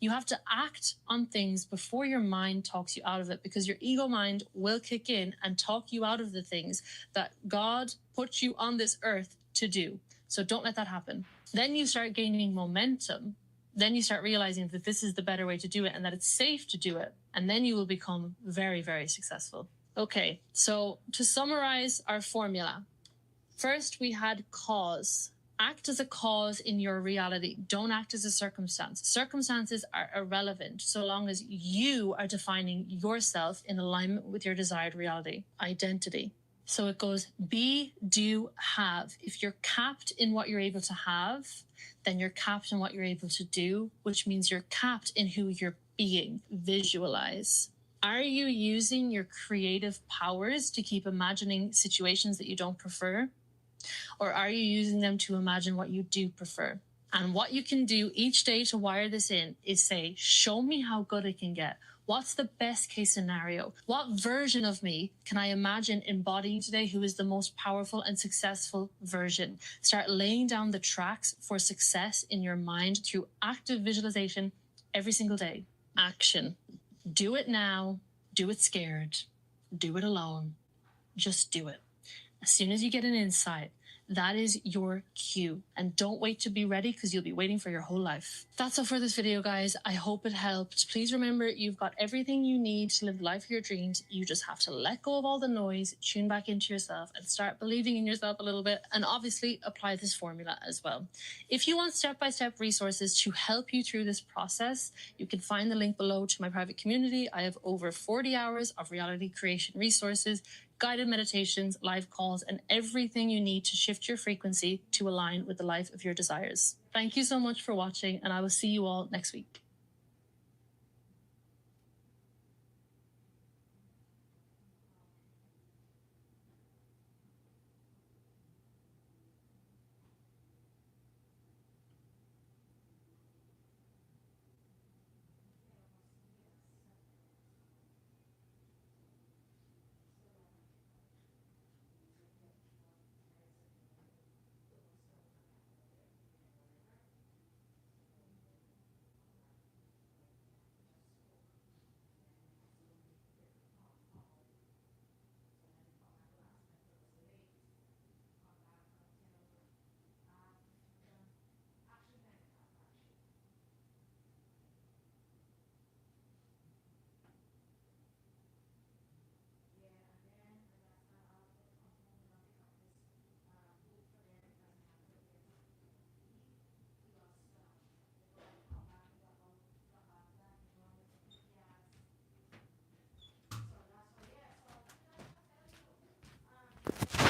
You have to act on things before your mind talks you out of it, because your ego mind will kick in and talk you out of the things that God put you on this earth to do. So don't let that happen. Then you start gaining momentum. Then you start realizing that this is the better way to do it and that it's safe to do it. And then you will become very, very successful. Okay, so to summarize our formula, first we had cause. Act as a cause in your reality. Don't act as a circumstance. Circumstances are irrelevant so long as you are defining yourself in alignment with your desired reality. Identity. So it goes be, do, have. If you're capped in what you're able to have, then you're capped in what you're able to do, which means you're capped in who you're being. Visualize. Are you using your creative powers to keep imagining situations that you don't prefer? Or are you using them to imagine what you do prefer? And what you can do each day to wire this in is say, show me how good it can get. What's the best case scenario? What version of me can I imagine embodying today who is the most powerful and successful version? Start laying down the tracks for success in your mind through active visualization every single day. Action. Do it now. Do it scared. Do it alone. Just do it. As soon as you get an insight, that is your cue. And don't wait to be ready, because you'll be waiting for your whole life. That's all for this video, guys. I hope it helped. Please remember, you've got everything you need to live the life of your dreams. You just have to let go of all the noise, tune back into yourself, and start believing in yourself a little bit. And obviously, apply this formula as well. If you want step-by-step resources to help you through this process, you can find the link below to my private community. I have over 40 hours of reality creation resources, guided meditations, live calls, and everything you need to shift your frequency to align with the life of your desires. Thank you so much for watching, and I will see you all next week.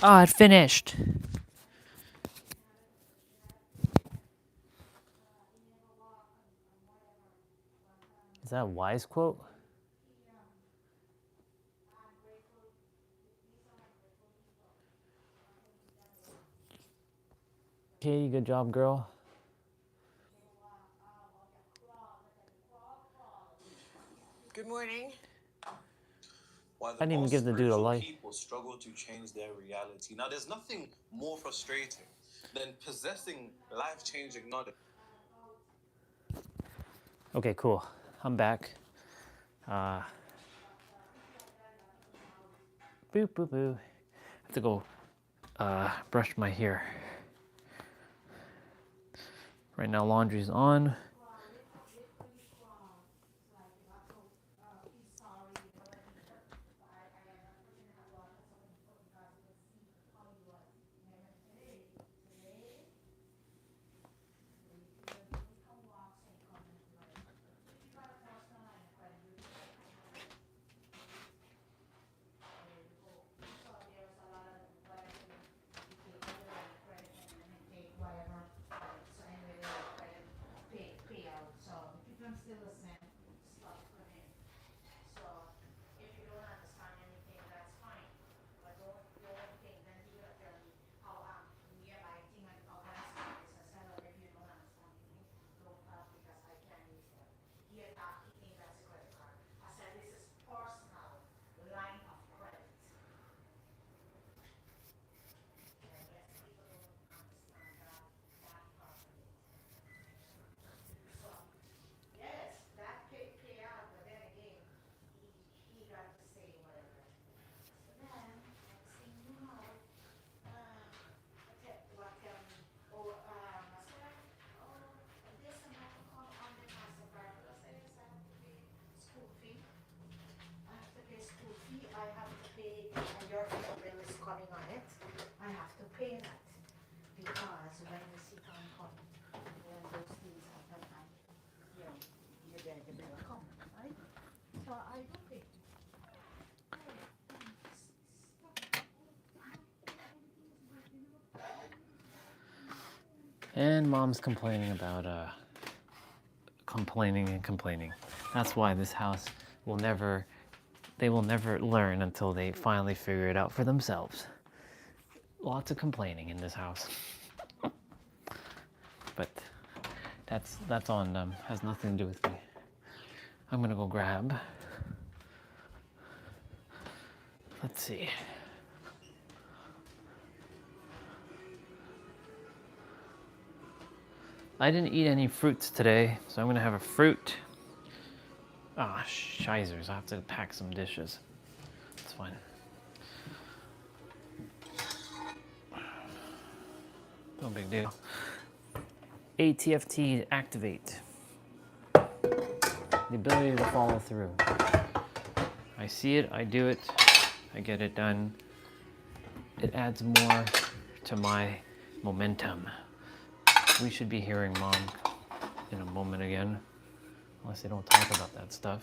Ah, it finished. Is that a wise quote? Katie, good job, girl. Good morning. Why I the didn't even most give the dude a spiritual light. people struggle to change their reality. Now, there's nothing more frustrating than possessing life-changing knowledge. Okay, cool. I'm back. Boo, boo, boo. I have to go brush my hair. Right now, laundry's on. And mom's complaining about complaining and complaining. That's why this house will never, they will never learn until they finally figure it out for themselves. Lots of complaining in this house. But that's on them, has nothing to do with me. I'm gonna go grab, let's see. I didn't eat any fruits today, so I'm gonna have a fruit. Ah, shizers, I have to pack some dishes. It's fine. No big deal. ATFT activate. The ability to follow through. I see it, I do it, I get it done. It adds more to my momentum. We should be hearing Mom in a moment again, unless they don't talk about that stuff.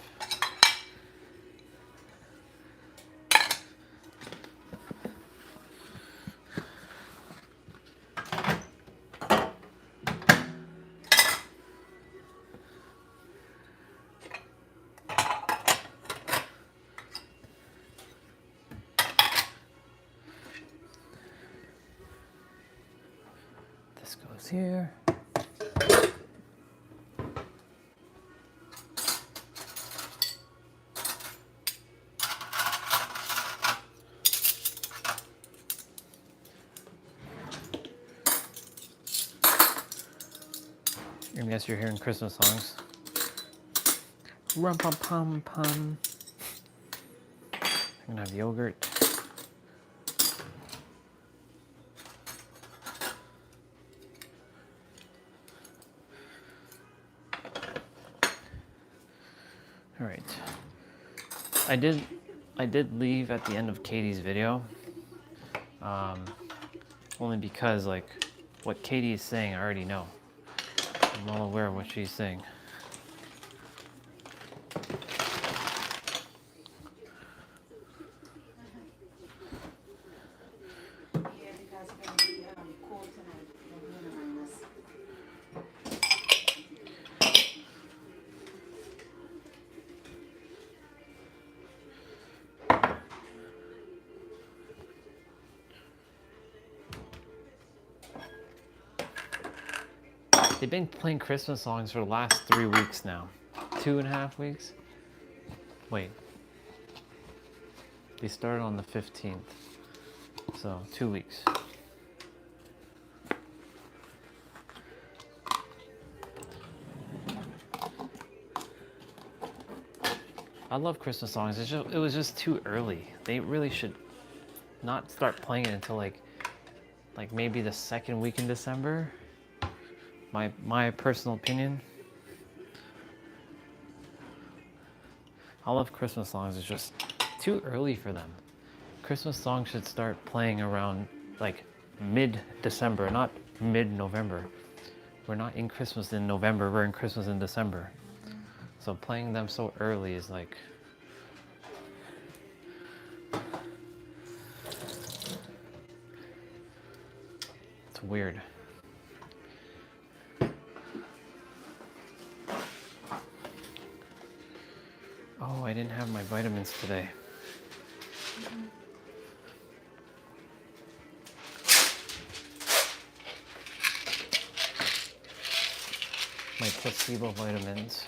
This goes here. I guess you're hearing Christmas songs. Rum-pum-pum-pum. I'm gonna have yogurt. All right. I did leave at the end of Katie's video. Only because like what Katie is saying, I already know. I'm well aware of what she's saying. They've been playing Christmas songs for the last 3 weeks now. 2.5 weeks? Wait. They started on the 15th. So 2 weeks. I love Christmas songs. It was just too early. They really should not start playing it until like maybe the second week in December. My personal opinion. I love Christmas songs. It's just too early for them. Christmas songs should start playing around like mid-December, not mid-November. We're not in Christmas in November, we're in Christmas in December. So playing them so early is like... It's weird. Oh, I didn't have my vitamins today. My placebo vitamins.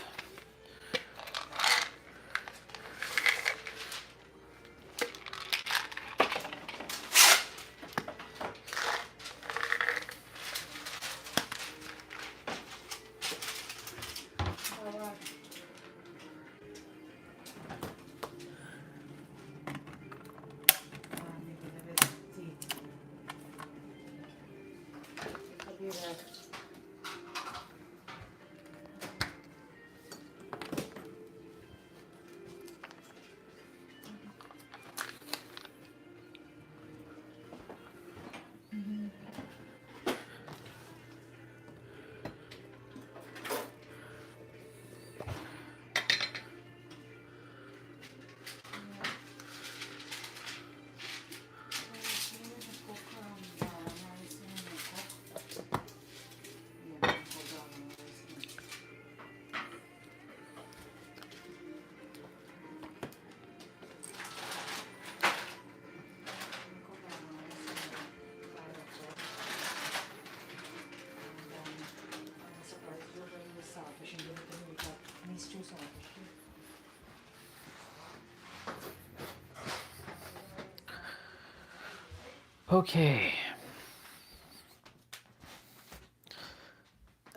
Okay.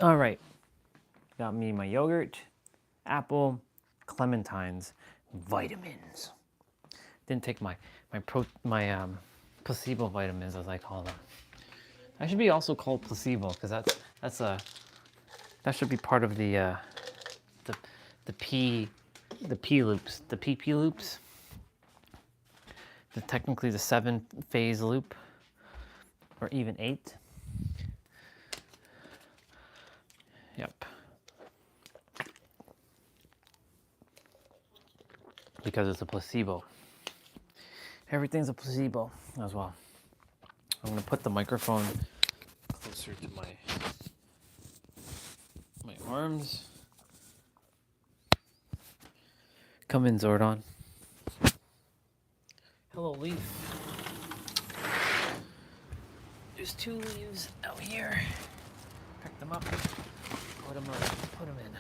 All right. Got me my yogurt, apple, clementines, vitamins. Didn't take my placebo vitamins, as I call them. I should be also called placebo because that should be part of the P loops, the PP loops. Technically the 7-phase loop, or even 8. Yep. Because it's a placebo. Everything's a placebo as well. I'm gonna put the microphone closer to my arms. Come in, Zordon. Hello, leaf. There's 2 leaves out here. Pick them up, put them in.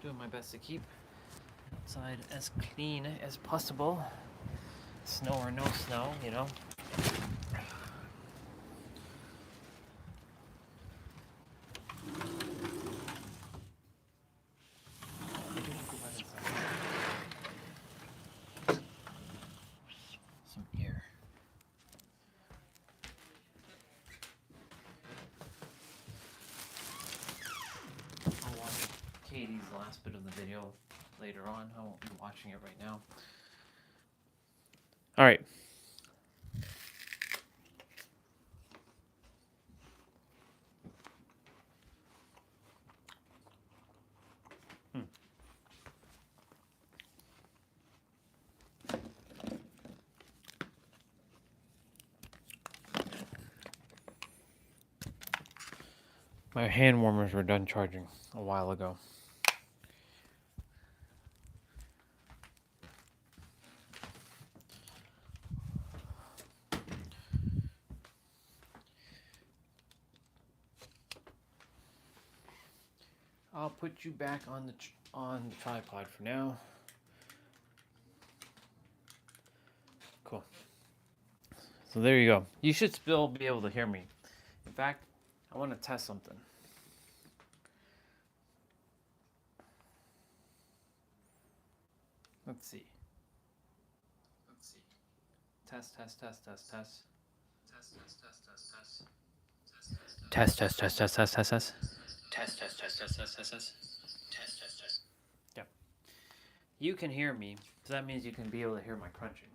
Doing my best to keep outside as clean as possible. Snow or no snow, you know. Some air. I'll watch Katie's last bit of the video later on. I won't be watching it right now. All right. My hand warmers were done charging a while ago. I'll put you back on the tripod for now. Cool. So there you go. You should still be able to hear me. In fact, I want to test something. Let's see. Test. Yeah. You can hear me, so that means you can be able to hear my crunching.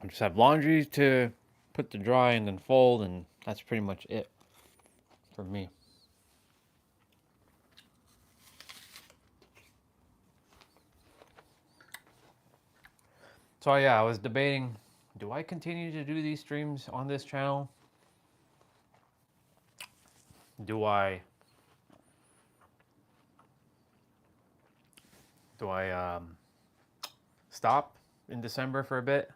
I just have laundry to put to dry and then fold, and that's pretty much it for me. So yeah, I was debating, do I continue to do these streams on this channel? Do I stop in December for a bit?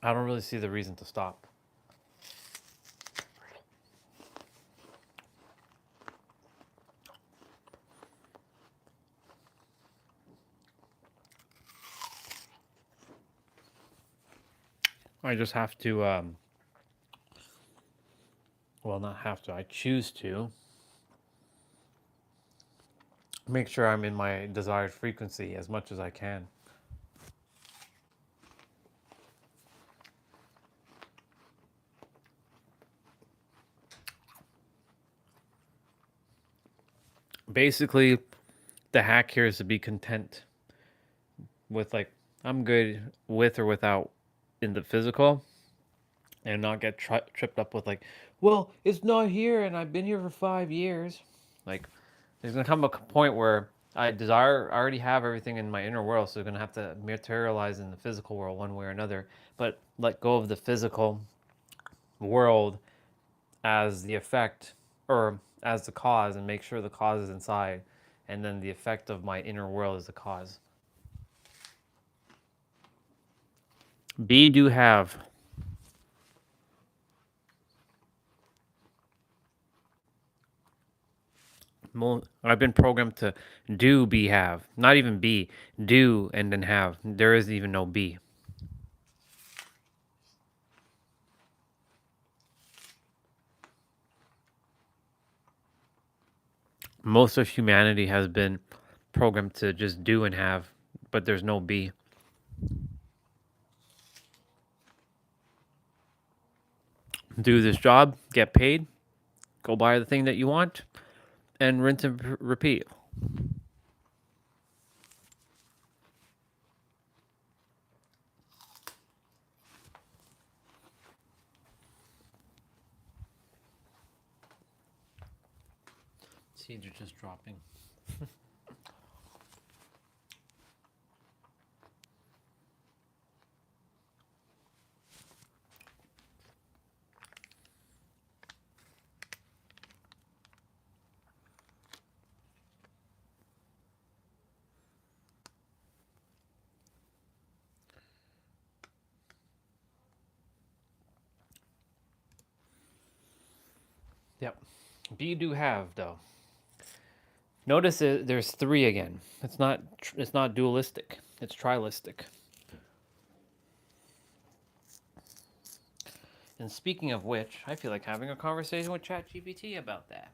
I don't really see the reason to stop. I just have to, well, not have to, I choose to make sure I'm in my desired frequency as much as I can. Basically, the hack here is to be content with, like, I'm good with or without in the physical, and not get tripped up with, like, well, it's not here and I've been here for 5 years. Like, there's gonna come a point where I already have everything in my inner world, so it's gonna have to materialize in the physical world one way or another. But let go of the physical world as the effect, or as the cause, and make sure the cause is inside, and then the effect of my inner world is the cause. Be, do, have. I've been programmed to do, be, have. Not even be. Do, and then have. There is even no be. Most of humanity has been programmed to just do and have, but there's no be. Do this job, get paid, go buy the thing that you want, and rinse and repeat. Seeds are just dropping. Yep. Be, do, have, though. Notice there's 3 again. It's not dualistic. It's trilistic. And speaking of which, I feel like having a conversation with ChatGPT about that.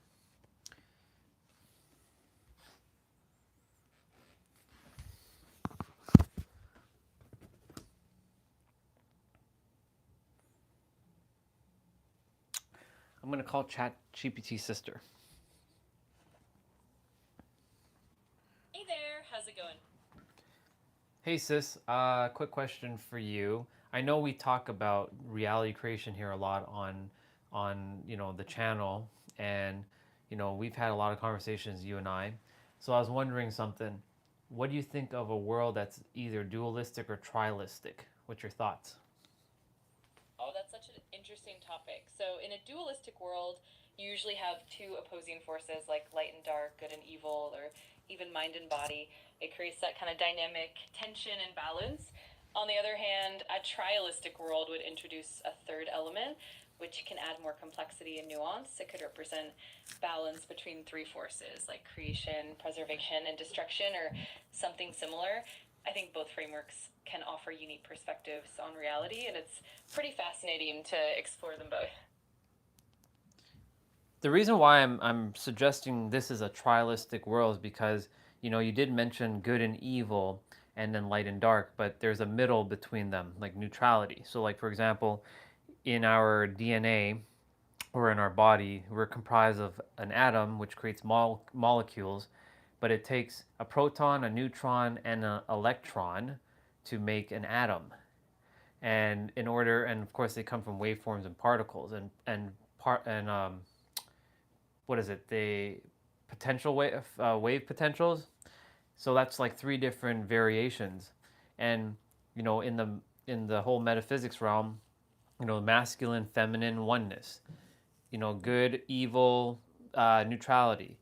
I'm gonna call ChatGPT sister. Hey there, how's it going? Hey sis, quick question for you. I know we talk about reality creation here a lot on the channel, and we've had a lot of conversations, you and I. So I was wondering something. What do you think of a world that's either dualistic or trialistic? What's your thoughts? Oh, that's such an interesting topic. So, in a dualistic world, you usually have two opposing forces like light and dark, good and evil, or even mind and body. It creates that kind of dynamic tension and balance. On the other hand, a trialistic world would introduce a third element, which can add more complexity and nuance. It could represent balance between three forces like creation, preservation, and destruction, or something similar. I think both frameworks can offer unique perspectives on reality, and it's pretty fascinating to explore them both. The reason why I'm suggesting this is a trialistic world is because you did mention good and evil and then light and dark, but there's a middle between them, like neutrality. So like for example, in our DNA or in our body, we're comprised of an atom which creates molecules, but it takes a proton, a neutron, and an electron to make an atom. And of course they come from waveforms and particles and what is it? The potential wave potentials. So that's like three different variations, and in the whole metaphysics realm, masculine, feminine, oneness. Good, evil, neutrality.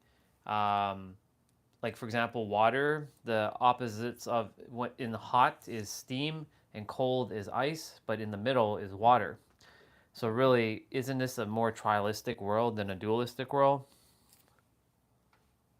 Like for example, water. The opposites of what in hot is steam and cold is ice, but in the middle is water. So really, isn't this a more trialistic world than a dualistic world?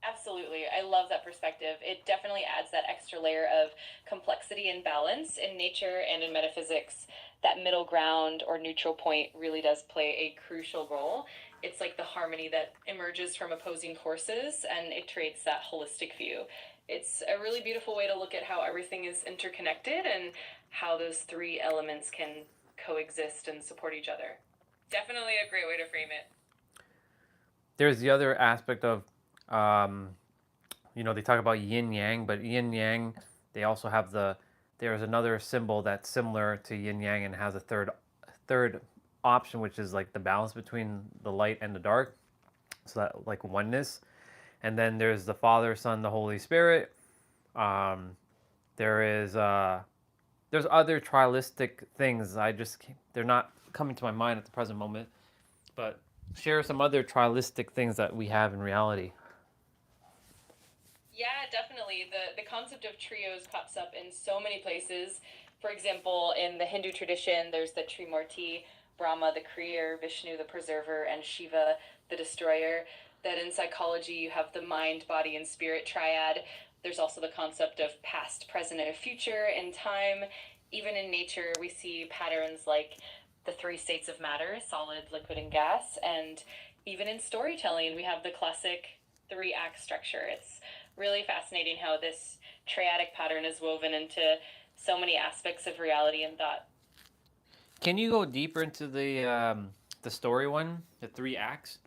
Absolutely. I love that perspective. It definitely adds that extra layer of complexity and balance in nature and in metaphysics. That middle ground or neutral point really does play a crucial role. It's like the harmony that emerges from opposing forces, and it creates that holistic view. It's a really beautiful way to look at how everything is interconnected and how those three elements can coexist and support each other. Definitely a great way to frame it. There's the other aspect of, they talk about yin yang, but yin yang, they also have there's another symbol that's similar to yin yang and has a third option, which is like the balance between the light and the dark. So that like oneness. And then there's the Father, Son, the Holy Spirit. There's other trialistic things. They're not coming to my mind at the present moment. But share some other trialistic things that we have in reality. Yeah, definitely. The concept of trios pops up in so many places. For example, in the Hindu tradition, there's the Trimurti, Brahma, the creator, Vishnu, the preserver, and Shiva, the destroyer. That in psychology, you have the mind, body, and spirit triad. There's also the concept of past, present, and future in time. Even in nature, we see patterns like the three states of matter, solid, liquid, and gas. And even in storytelling, we have the classic three-act structure. It's really fascinating how this triadic pattern is woven into so many aspects of reality and thought. Can you go deeper into the story one, the three acts?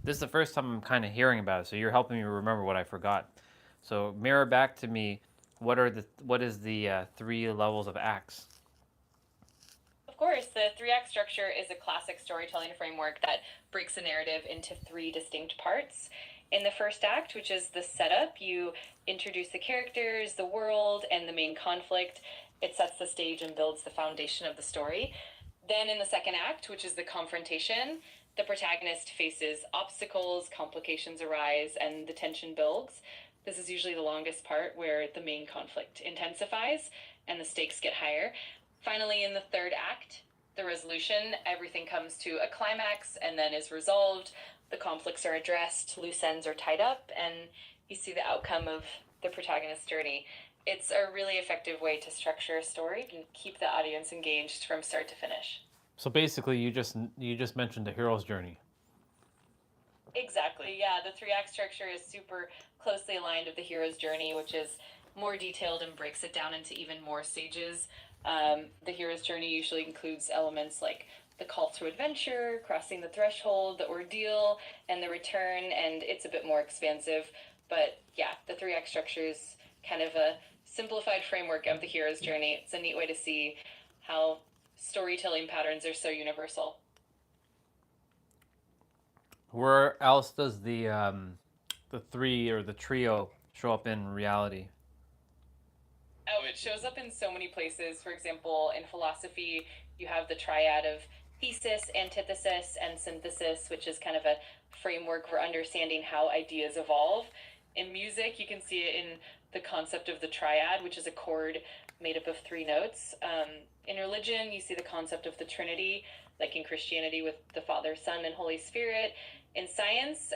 This is the first time I'm kind of hearing about it, so you're helping me remember what I forgot. So mirror back to me. What is the three levels of acts? Of course, the three-act structure is a classic storytelling framework that breaks a narrative into three distinct parts. In the first act, which is the setup, you introduce the characters, the world, and the main conflict. It sets the stage and builds the foundation of the story. Then in the second act, which is the confrontation, the protagonist faces obstacles, complications arise, and the tension builds. This is usually the longest part where the main conflict intensifies and the stakes get higher. Finally, in the third act, the resolution, everything comes to a climax and then is resolved. The conflicts are addressed, loose ends are tied up, and you see the outcome of the protagonist's journey. It's a really effective way to structure a story and keep the audience engaged from start to finish. So basically, you just mentioned the hero's journey. Exactly, yeah. The three-act structure is super closely aligned with the hero's journey, which is more detailed and breaks it down into even more stages. The hero's journey usually includes elements like the call to adventure, crossing the threshold, the ordeal, and the return, and it's a bit more expansive. But yeah, the 3 act structure is kind of a simplified framework of the hero's journey. It's a neat way to see how storytelling patterns are so universal. Where else does the 3 or the trio show up in reality? Oh, it shows up in so many places. For example, in philosophy, you have the triad of thesis, antithesis, and synthesis, which is kind of a framework for understanding how ideas evolve. In music, you can see it in the concept of the triad, which is a chord made up of 3 notes. In religion, you see the concept of the Trinity, like in Christianity with the Father, Son, and Holy Spirit. In science,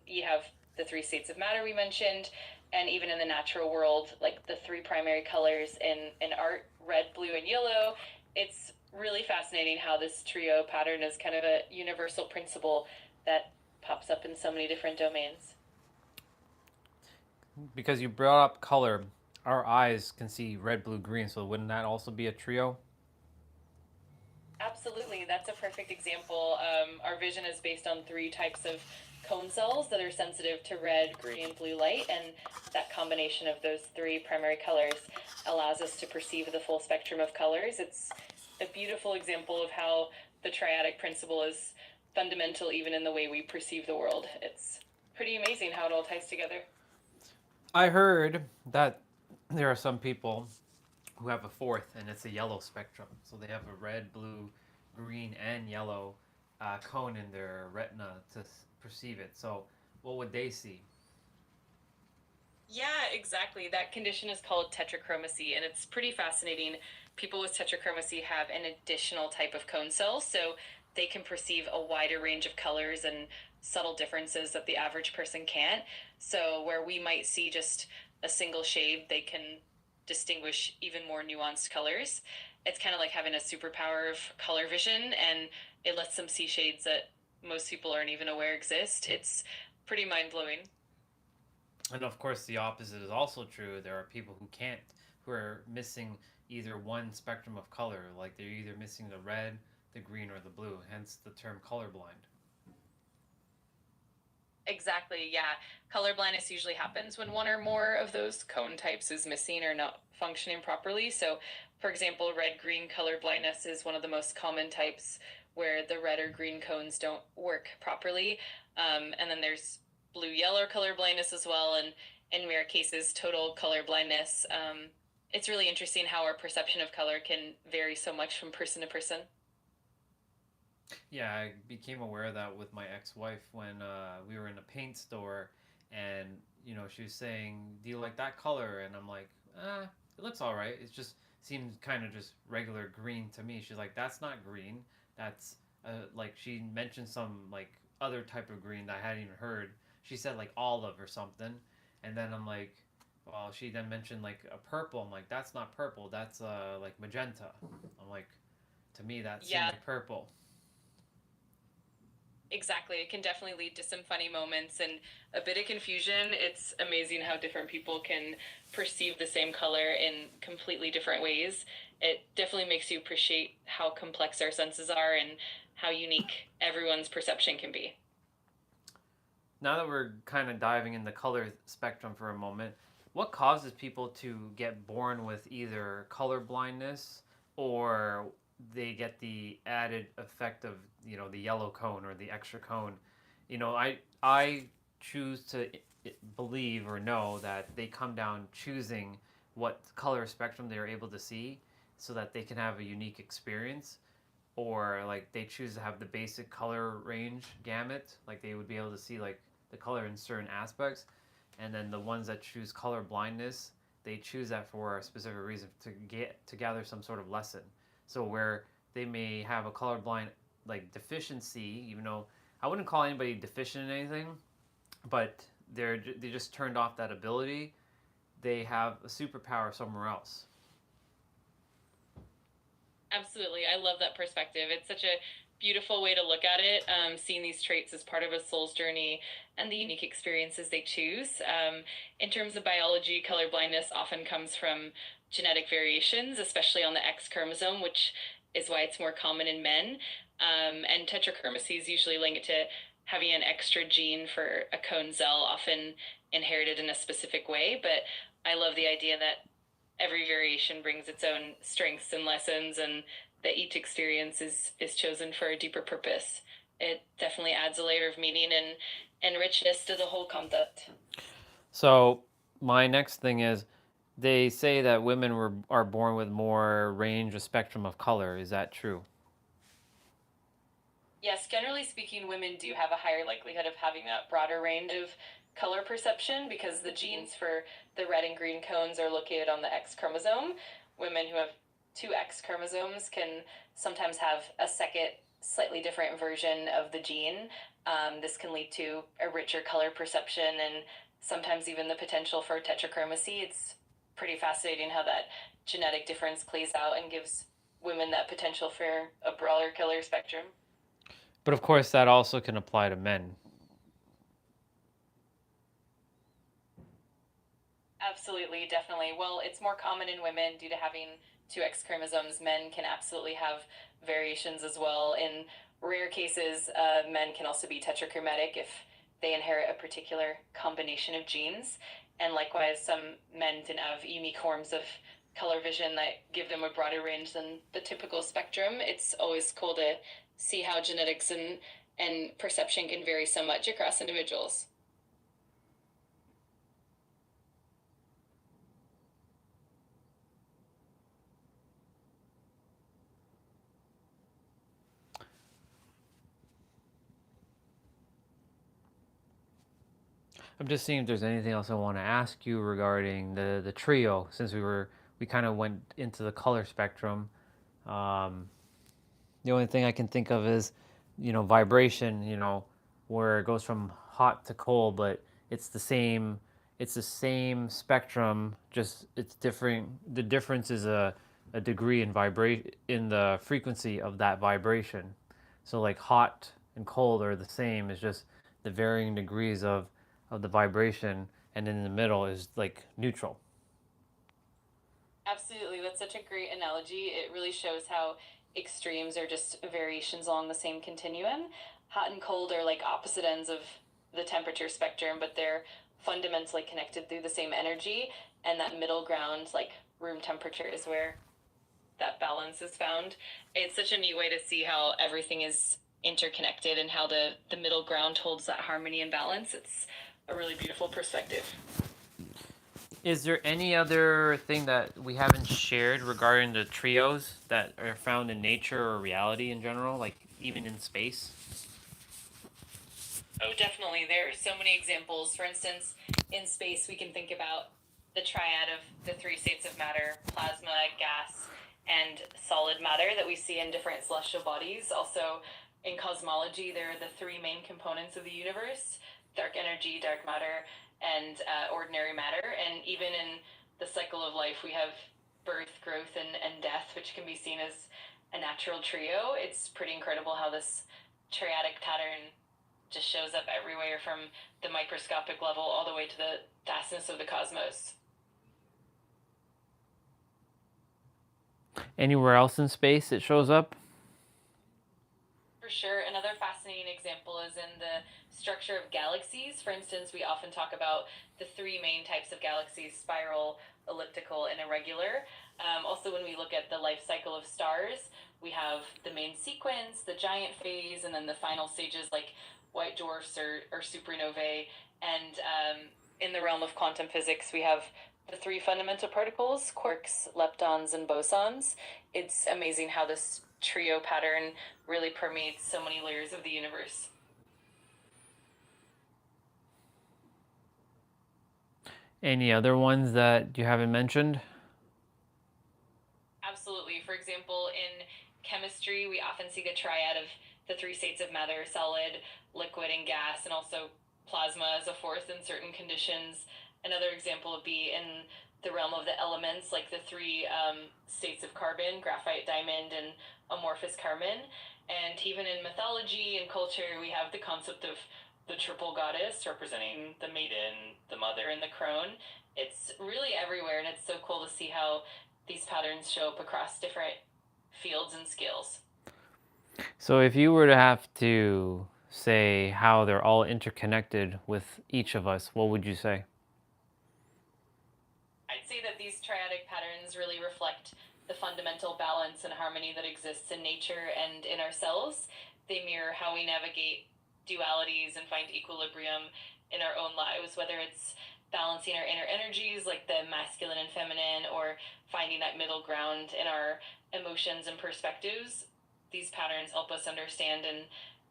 you have the 3 states of matter we mentioned, and even in the natural world, like the 3 primary colors in art, red, blue, and yellow. It's really fascinating how this trio pattern is kind of a universal principle that pops up in so many different domains. Because you brought up color, our eyes can see red, blue, green, so wouldn't that also be a trio? Absolutely, that's a perfect example. Our vision is based on 3 types of cone cells that are sensitive to red, green, and blue light, and that combination of those 3 primary colors allows us to perceive the full spectrum of colors. It's a beautiful example of how the triadic principle is fundamental even in the way we perceive the world. It's pretty amazing how it all ties together. I heard that there are some people who have a 4th, and it's a yellow spectrum. So they have a red, blue, green, and yellow cone in their retina to perceive it. So what would they see? Yeah, exactly. That condition is called tetrachromacy, and it's pretty fascinating. People with tetrachromacy have an additional type of cone cell, so they can perceive a wider range of colors and subtle differences that the average person can't. So where we might see just a single shade, they can distinguish even more nuanced colors. It's kind of like having a superpower of color vision, and it lets them see shades that most people aren't even aware exist. It's pretty mind-blowing. And of course, the opposite is also true. There are people who are missing either one spectrum of color, like they're either missing the red, the green, or the blue, hence the term colorblind. Exactly, yeah. Color blindness usually happens when one or more of those cone types is missing or not functioning properly. So, for example, red-green color blindness is one of the most common types where the red or green cones don't work properly. And then there's blue-yellow color blindness as well, and in rare cases, total color blindness. It's really interesting how our perception of color can vary so much from person to person. Yeah, I became aware of that with my ex-wife when we were in a paint store, and she was saying, "Do you like that color?" And I'm like, it looks all right. It just seems kind of just regular green to me." She's like, "That's not green. That's like," she mentioned some like other type of green that I hadn't even heard. She said like olive or something, and then I'm like, well, she then mentioned like a purple. I'm like, "That's not purple. That's like magenta." I'm like, to me that seems Yeah. like purple. Exactly. It can definitely lead to some funny moments and a bit of confusion. It's amazing how different people can perceive the same color in completely different ways. It definitely makes you appreciate how complex our senses are and how unique everyone's perception can be. Now that we're kind of diving in the color spectrum for a moment, what causes people to get born with either color blindness or they get the added effect of the yellow cone or the extra cone? I choose to believe or know that they come down choosing what color spectrum they are able to see so that they can have a unique experience, or like they choose to have the basic color range gamut, like they would be able to see like the color in certain aspects. And then the ones that choose color blindness, they choose that for a specific reason, to gather some sort of lesson. So where they may have a colorblind like deficiency, even though I wouldn't call anybody deficient in anything, but they just turned off that ability, they have a superpower somewhere else. Absolutely. I love that perspective. It's such a beautiful way to look at it, seeing these traits as part of a soul's journey and the unique experiences they choose. In terms of biology, color blindness often comes from genetic variations, especially on the X chromosome, which is why it's more common in men. And tetrachromacy is usually linked to having an extra gene for a cone cell, often inherited in a specific way. But I love the idea that every variation brings its own strengths and lessons, and that each experience is chosen for a deeper purpose. It definitely adds a layer of meaning and richness to the whole concept. So my next thing is, they say that women are born with more range of spectrum of color. Is that true? Yes, generally speaking, women do have a higher likelihood of having that broader range of color perception because the genes for the red and green cones are located on the X chromosome. Women who have two X chromosomes can sometimes have a second, slightly different version of the gene. This can lead to a richer color perception and sometimes even the potential for tetrachromacy. It's pretty fascinating how that genetic difference plays out and gives women that potential for a broader color spectrum. But of course, that also can apply to men. Absolutely, definitely. Well, it's more common in women due to having two X chromosomes. Men can absolutely have variations as well. In rare cases, men can also be tetrachromatic if they inherit a particular combination of genes. And likewise, some men can have unique forms of color vision that give them a broader range than the typical spectrum. It's always cool to see how genetics and perception can vary so much across individuals. I'm just seeing if there's anything else I want to ask you regarding the trio, since we kind of went into the color spectrum. The only thing I can think of is, vibration, where it goes from hot to cold, but it's the same spectrum, just it's different. The difference is a degree in the frequency of that vibration. So like hot and cold are the same, it's just the varying degrees of the vibration, and in the middle is like neutral. Absolutely, that's such a great analogy. It really shows how extremes are just variations along the same continuum. Hot and cold are like opposite ends of the temperature spectrum, but they're fundamentally connected through the same energy. And that middle ground, like room temperature, is where that balance is found. It's such a neat way to see how everything is interconnected and how the middle ground holds that harmony and balance. It's a really beautiful perspective. Is there any other thing that we haven't shared regarding the trios that are found in nature or reality in general, like even in space? Oh, definitely. There are so many examples. For instance, in space, we can think about the triad of the three states of matter: plasma, gas, and solid matter that we see in different celestial bodies. Also, in cosmology, there are the three main components of the universe: dark energy, dark matter, and ordinary matter. And even in the cycle of life, we have birth, growth, and death, which can be seen as a natural trio. It's pretty incredible how this triadic pattern just shows up everywhere, from the microscopic level all the way to the vastness of the cosmos. Anywhere else in space it shows up? For sure. Another fascinating example is in the structure of galaxies. For instance, we often talk about the three main types of galaxies: spiral, elliptical, and irregular. Also, when we look at the life cycle of stars, we have the main sequence, the giant phase, and then the final stages like white dwarfs or supernovae. And in the realm of quantum physics, we have the three fundamental particles: quarks, leptons, and bosons. It's amazing how this trio pattern really permeates so many layers of the universe. Any other ones that you haven't mentioned? Absolutely. For example, in chemistry, we often see the triad of the three states of matter: solid, liquid, and gas, and also plasma as a fourth in certain conditions. Another example would be in the realm of the elements, like the three states of carbon: graphite, diamond, and amorphous carbon. And even in mythology and culture, we have the concept of the triple goddess representing the maiden, the mother, and the crone. It's really everywhere, and it's so cool to see how these patterns show up across different fields and skills. So if you were to have to say how they're all interconnected with each of us, what would you say? I'd say that these triadic patterns really reflect the fundamental balance and harmony that exists in nature and in ourselves. They mirror how we navigate dualities and find equilibrium in our own lives, whether it's balancing our inner energies like the masculine and feminine, or finding that middle ground in our emotions and perspectives. These patterns help us understand and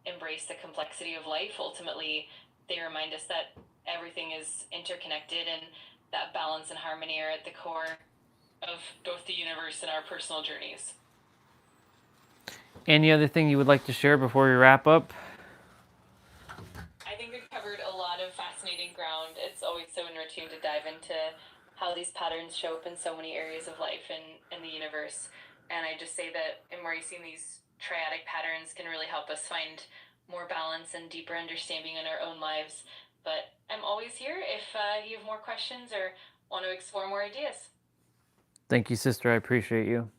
embrace the complexity of life. Ultimately, they remind us that everything is interconnected and that balance and harmony are at the core of both the universe and our personal journeys. Any other thing you would like to share before we wrap up? I think we've covered a lot of fascinating ground. It's always so enriching to dive into how these patterns show up in so many areas of life and the universe. And I just say that embracing these triadic patterns can really help us find more balance and deeper understanding in our own lives. But I'm always here if you have more questions or want to explore more ideas. Thank you, sister. I appreciate you.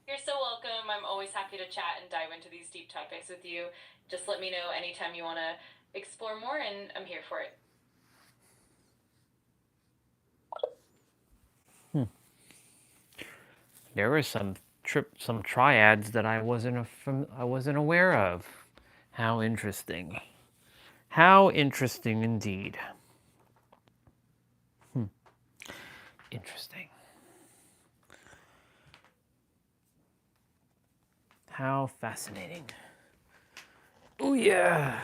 You're so welcome. I'm always happy to chat and dive into these deep topics with you. Just let me know anytime you want to explore more, and I'm here for it. There were some triads that I wasn't aware of. How interesting. How interesting indeed. Interesting. How fascinating. Oh yeah.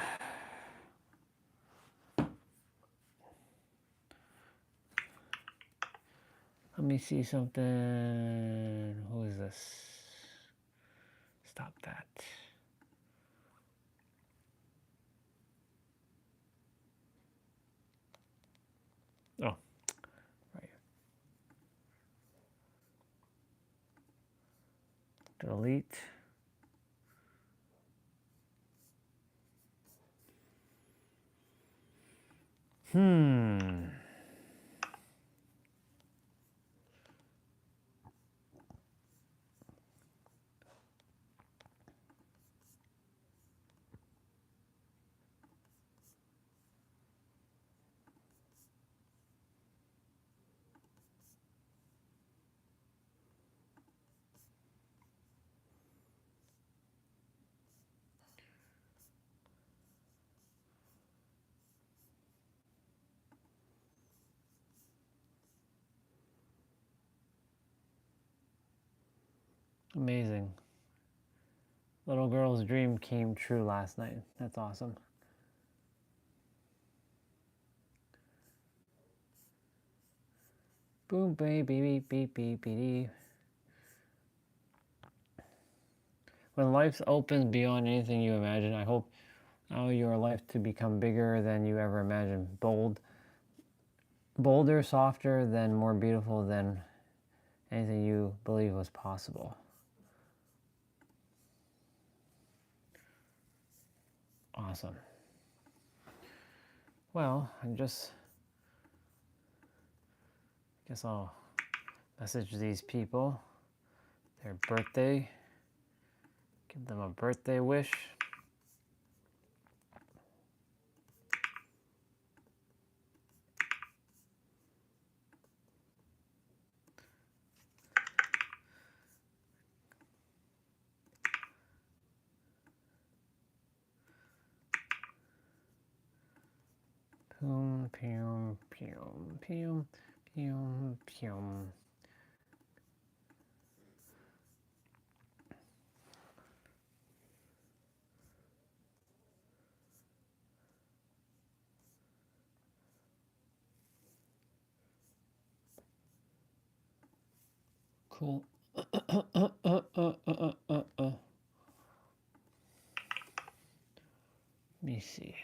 Let me see something. Who is this? Stop that. Oh, right. Delete. Amazing. Little girl's dream came true last night. That's awesome. Boom, baby, beep, beep, beep, beep. When life opens beyond anything you imagine, I hope your life to become bigger than you ever imagined. Bolder, softer, than more beautiful than anything you believe was possible. Awesome. Well, guess I'll message these people their birthday, give them a birthday wish. Pum, pum, pum, pum, pum, pum. Cool. Let me see.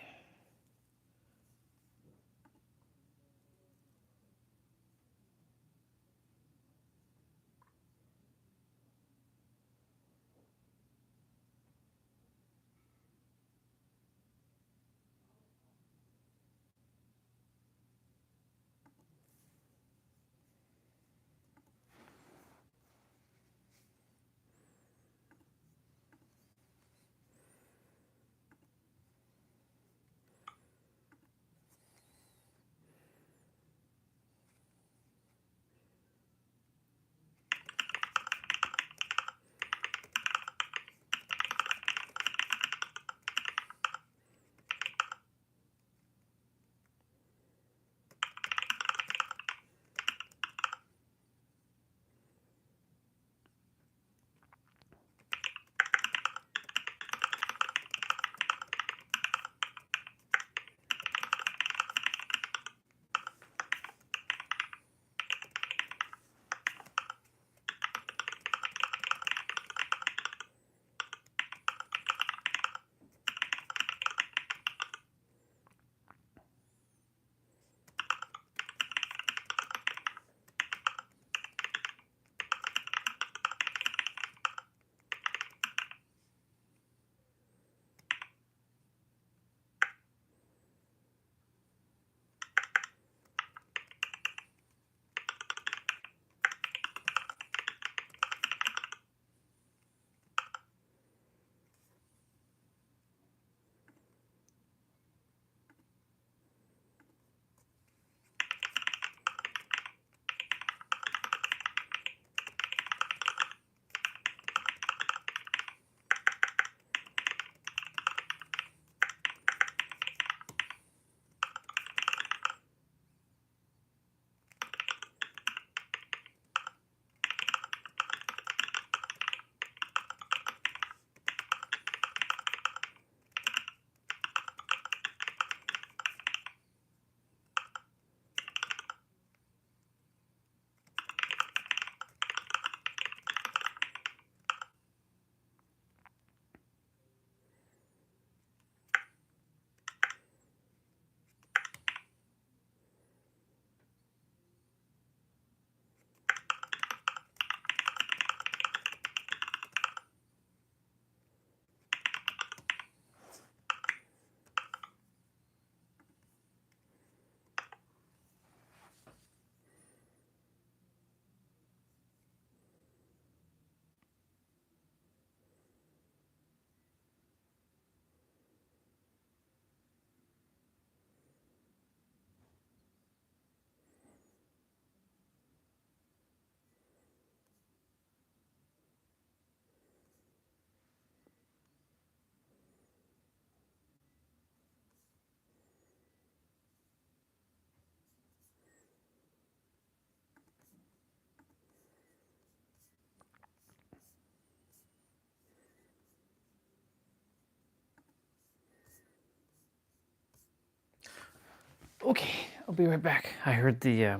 Okay, I'll be right back. I heard the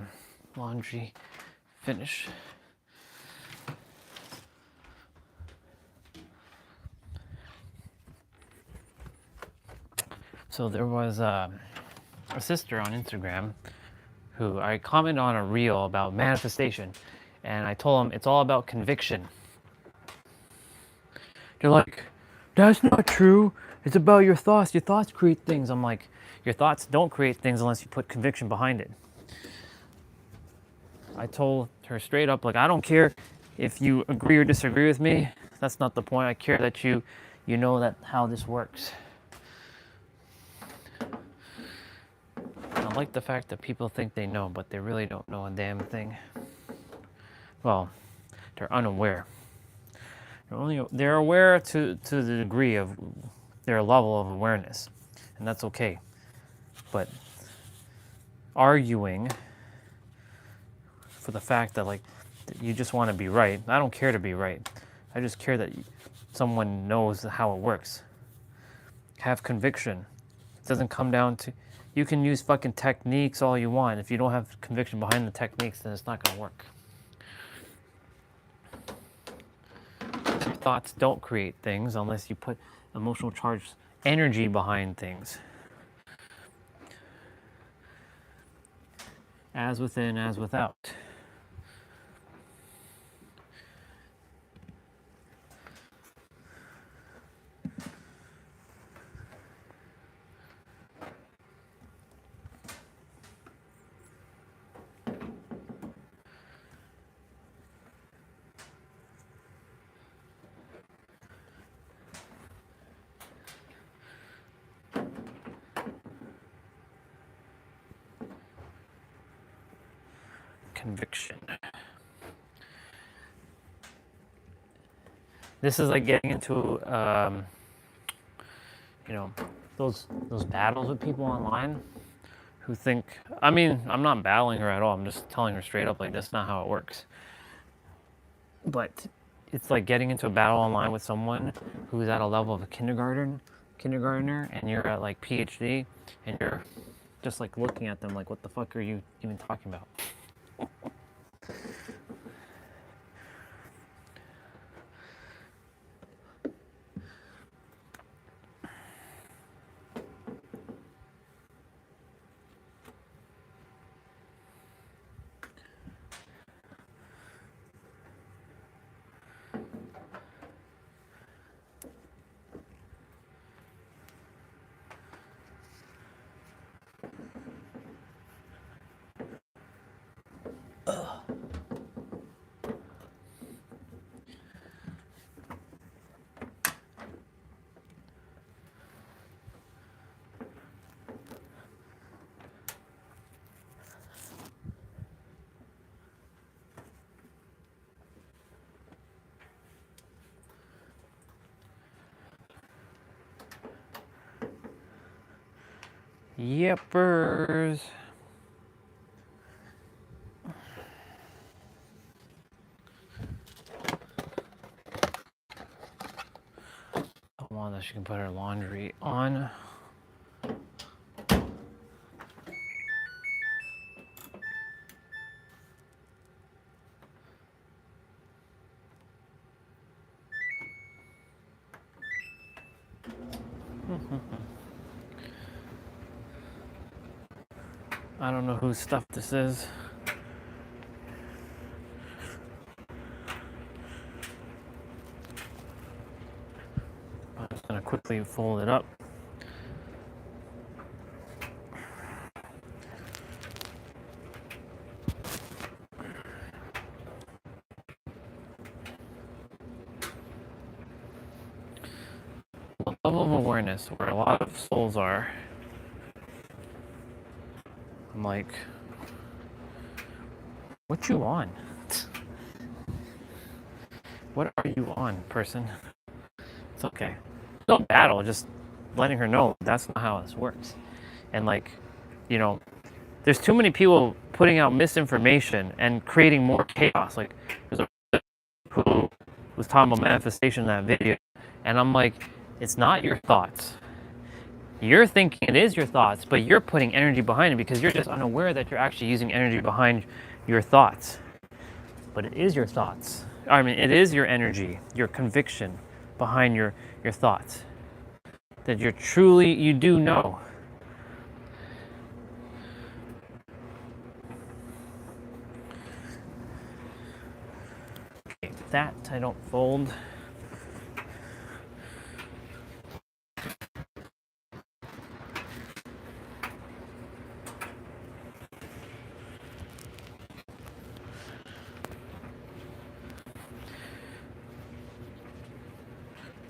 laundry finish. So there was a sister on Instagram who I commented on a reel about manifestation, and I told them it's all about conviction. They're like, that's not true. It's about your thoughts. Your thoughts create things. I'm like, your thoughts don't create things unless you put conviction behind it. I told her straight up, like, I don't care if you agree or disagree with me. That's not the point. I care that you know that how this works. I like the fact that people think they know, but they really don't know a damn thing. Well, they're unaware. They're aware to the degree of their level of awareness, and that's okay. But arguing for the fact that like that you just want to be right, I don't care to be right. I just care that someone knows how it works. Have conviction. It doesn't come down to, you can use fucking techniques all you want. If you don't have conviction behind the techniques, then it's not going to work. Your thoughts don't create things unless you put emotional charged energy behind things. As within, as without. Conviction. This is like getting into, those battles with people online who think, I mean, I'm not battling her at all. I'm just telling her straight up, like, that's not how it works. But it's like getting into a battle online with someone who's at a level of a kindergartner, and you're at like PhD, and you're just like looking at them like, what the fuck are you even talking about? Yepers. Wanda, she can put her laundry on. I don't know whose stuff this is. I'm just gonna quickly fold it up. Level of awareness where a lot of souls are. I'm like, what you on? What are you on, person? It's okay. No battle, just letting her know that's not how this works. And like, there's too many people putting out misinformation and creating more chaos. Like, there's a person who was talking about manifestation in that video, and I'm like, it's not your thoughts. You're thinking it is your thoughts, but you're putting energy behind it because you're just unaware that you're actually using energy behind your thoughts. But it is your thoughts. I mean, it is your energy, your conviction behind your thoughts. That you're truly, you do know. Okay, that I don't fold.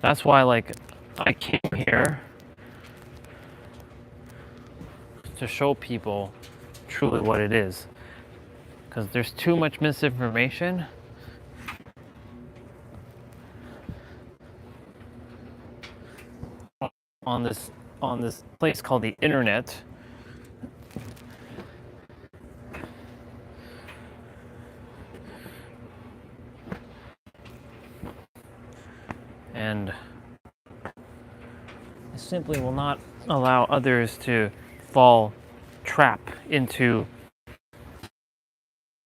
That's why, like, I came here to show people truly what it is. Because there's too much misinformation. On this place called the internet. And I simply will not allow others to fall trap into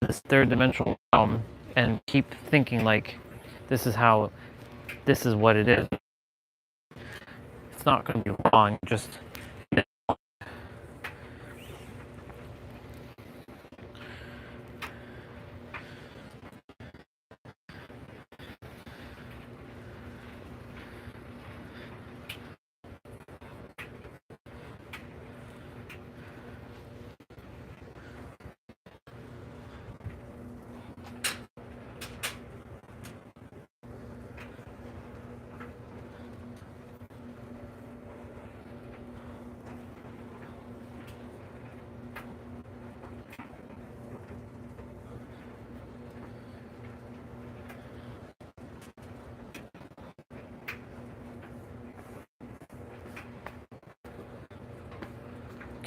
this third dimensional realm and keep thinking like this is what it is. It's not going to be wrong, just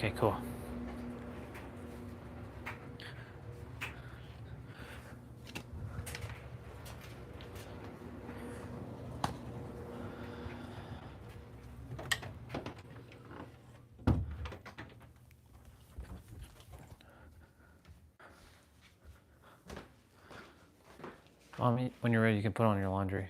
okay, cool. Mommy, when you're ready, you can put on your laundry.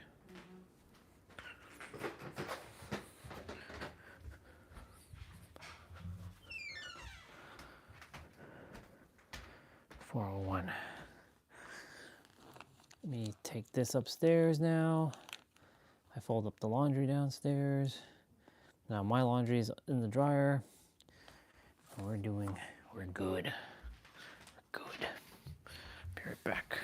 $401. Let me take this upstairs now. I fold up the laundry downstairs. Now my laundry is in the dryer. We're good. Good. Be right back.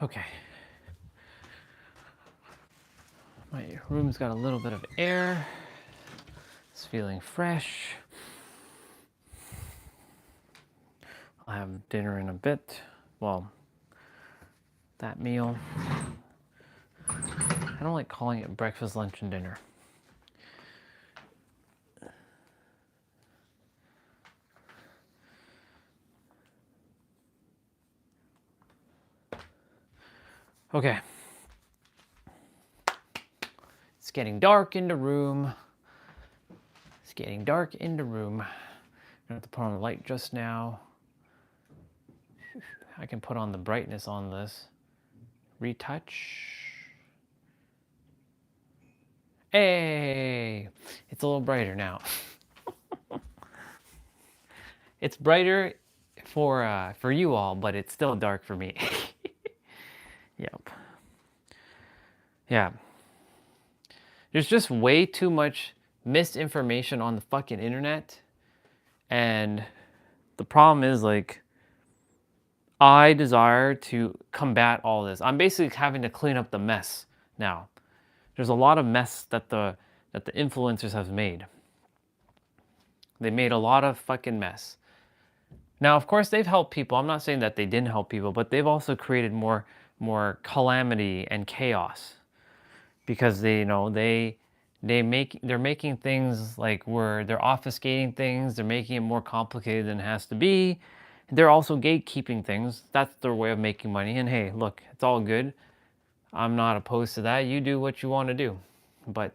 Okay. My room's got a little bit of air. It's feeling fresh. I'll have dinner in a bit. Well, that meal. I don't like calling it breakfast, lunch, and dinner. Okay. It's getting dark in the room. It's getting dark in the room. I'm gonna have to put on the light just now. I can put on the brightness on this. Retouch. Hey, it's a little brighter now. It's brighter for you all, but it's still dark for me. Yep. Yeah. There's just way too much misinformation on the fucking internet. And the problem is, like, I desire to combat all this. I'm basically having to clean up the mess now. There's a lot of mess that the influencers have made. They made a lot of fucking mess. Now, of course, they've helped people. I'm not saying that they didn't help people, but they've also created more calamity and chaos because they're making things like where they're obfuscating things. They're making it more complicated than it has to be. They're also gatekeeping things. That's their way of making money. And hey, look, it's all good. I'm not opposed to that. You do what you want to do. But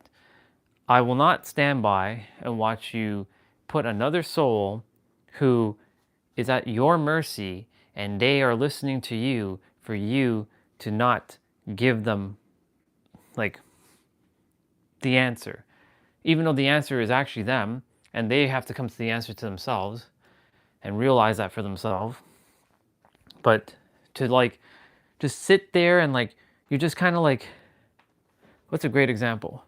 I will not stand by and watch you put another soul who is at your mercy and they are listening to you for you to not give them, like, the answer. Even though the answer is actually them and they have to come to the answer to themselves and realize that for themselves. But to, like, just sit there and, like, you just kind of, like, what's a great example?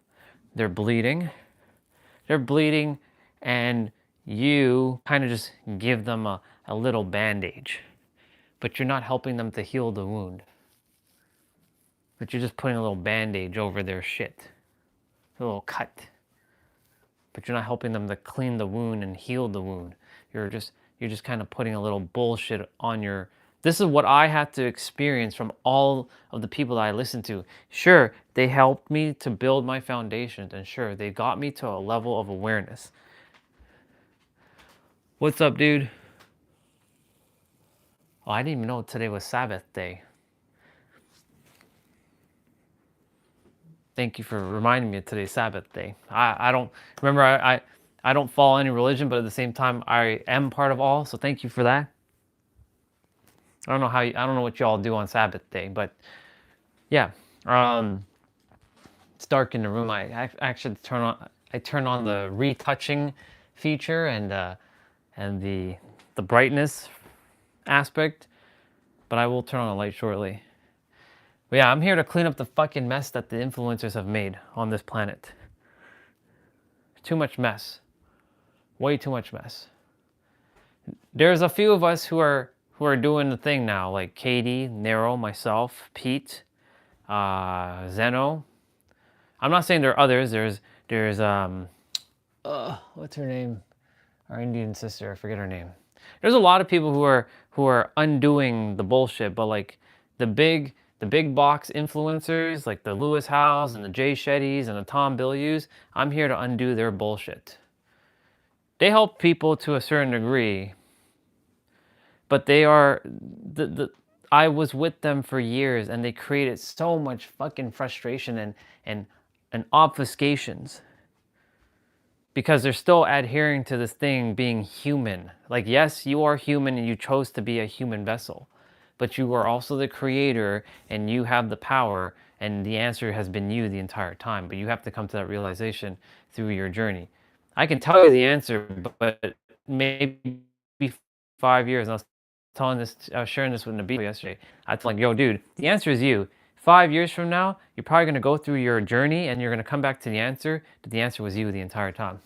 They're bleeding and you kind of just give them a little bandage, but you're not helping them to heal the wound. But you're just putting a little bandage over their shit, a little cut. But you're not helping them to clean the wound and heal the wound. You're just kind of putting a little bullshit on your. This is what I had to experience from all of the people that I listened to. Sure, they helped me to build my foundations, and sure, they got me to a level of awareness. What's up, dude? Oh, I didn't even know today was Sabbath day. Thank you for reminding me of today's Sabbath day. I don't remember. I don't follow any religion, but at the same time, I am part of all. So thank you for that. I don't know I don't know what y'all do on Sabbath day, but yeah, it's dark in the room. I actually turn on the retouching feature and the brightness aspect, but I will turn on the light shortly. But yeah, I'm here to clean up the fucking mess that the influencers have made on this planet. Too much mess. Way too much mess. There's a few of us who are doing the thing now, like Katie, Nero, myself, Pete, Zeno. I'm not saying there are others. There's what's her name? Our Indian sister, I forget her name. There's a lot of people who are undoing the bullshit, but like the big box influencers, like the Lewis Howes and the Jay Shettys and the Tom Billius, I'm here to undo their bullshit. They help people to a certain degree, but they are I was with them for years and they created so much fucking frustration and obfuscations. Because they're still adhering to this thing being human. Like, yes, you are human and you chose to be a human vessel, but you are also the creator and you have the power, and the answer has been you the entire time. But you have to come to that realization through your journey. I can tell you the answer, but maybe 5 years, and I was sharing this with Nabil yesterday. I was like, yo, dude, the answer is you. 5 years from now, you're probably going to go through your journey and you're going to come back to the answer that the answer was you the entire time.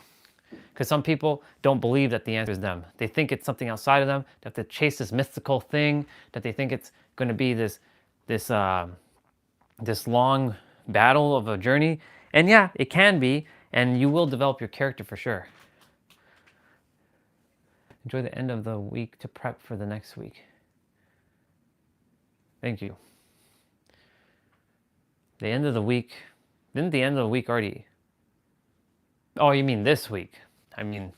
Because some people don't believe that the answer is them. They think it's something outside of them. They have to chase this mystical thing, that they think it's going to be this long battle of a journey. And yeah, it can be, and you will develop your character for sure. Enjoy the end of the week to prep for the next week. Thank you. The end of the week, didn't the end of the week already? Oh, you mean this week? I mean,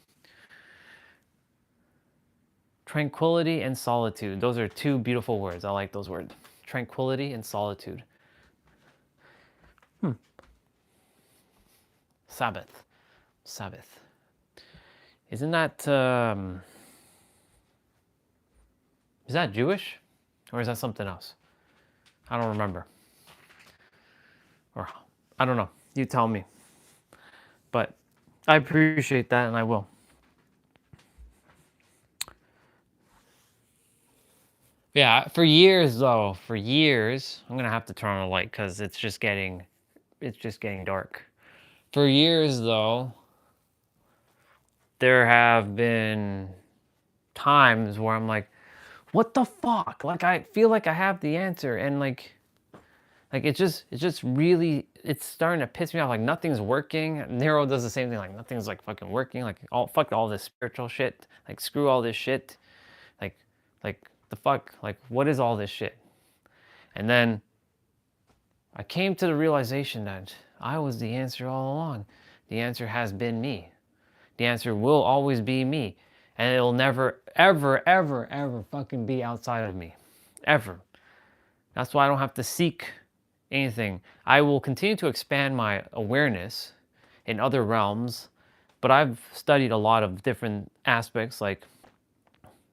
tranquility and solitude. Those are two beautiful words. I like those words. Tranquility and solitude. Sabbath. Sabbath. Isn't that, is that Jewish? Or is that something else? I don't remember. Or, I don't know. You tell me. But I appreciate that, and I will. Yeah, for years though, for years, I'm gonna have to turn on the light because it's just getting dark. For years though, there have been times where I'm like, what the fuck? Like I feel like I have the answer, and like it's just really, it's starting to piss me off. Like nothing's working. Nero does the same thing. Like nothing's like fucking working. Like fuck all this spiritual shit. Like screw all this shit. Like like the fuck. Like what is all this shit? And then I came to the realization that I was the answer all along. The answer has been me. The answer will always be me. And it'll never, ever, ever, ever fucking be outside of me. Ever. That's why I don't have to seek anything. I will continue to expand my awareness in other realms, but I've studied a lot of different aspects. Like,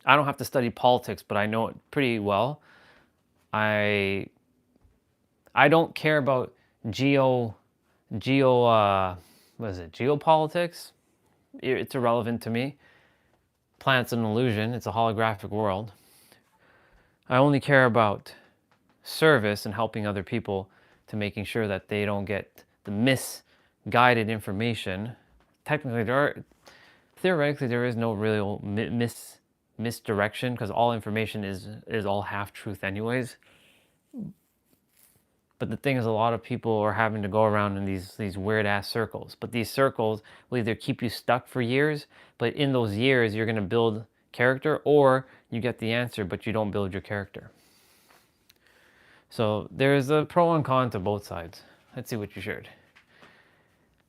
I don't have to study politics, but I know it pretty well. I don't care about geopolitics. It's irrelevant to me. Planet's an illusion. It's a holographic world. I only care about service and helping other people to making sure that they don't get the misguided information. Theoretically, there is no real misdirection because all information is all half truth anyways. But the thing is, a lot of people are having to go around in these weird ass circles. But these circles will either keep you stuck for years, but in those years you're gonna build character, or you get the answer but you don't build your character. So there's a pro and con to both sides. Let's see what you shared.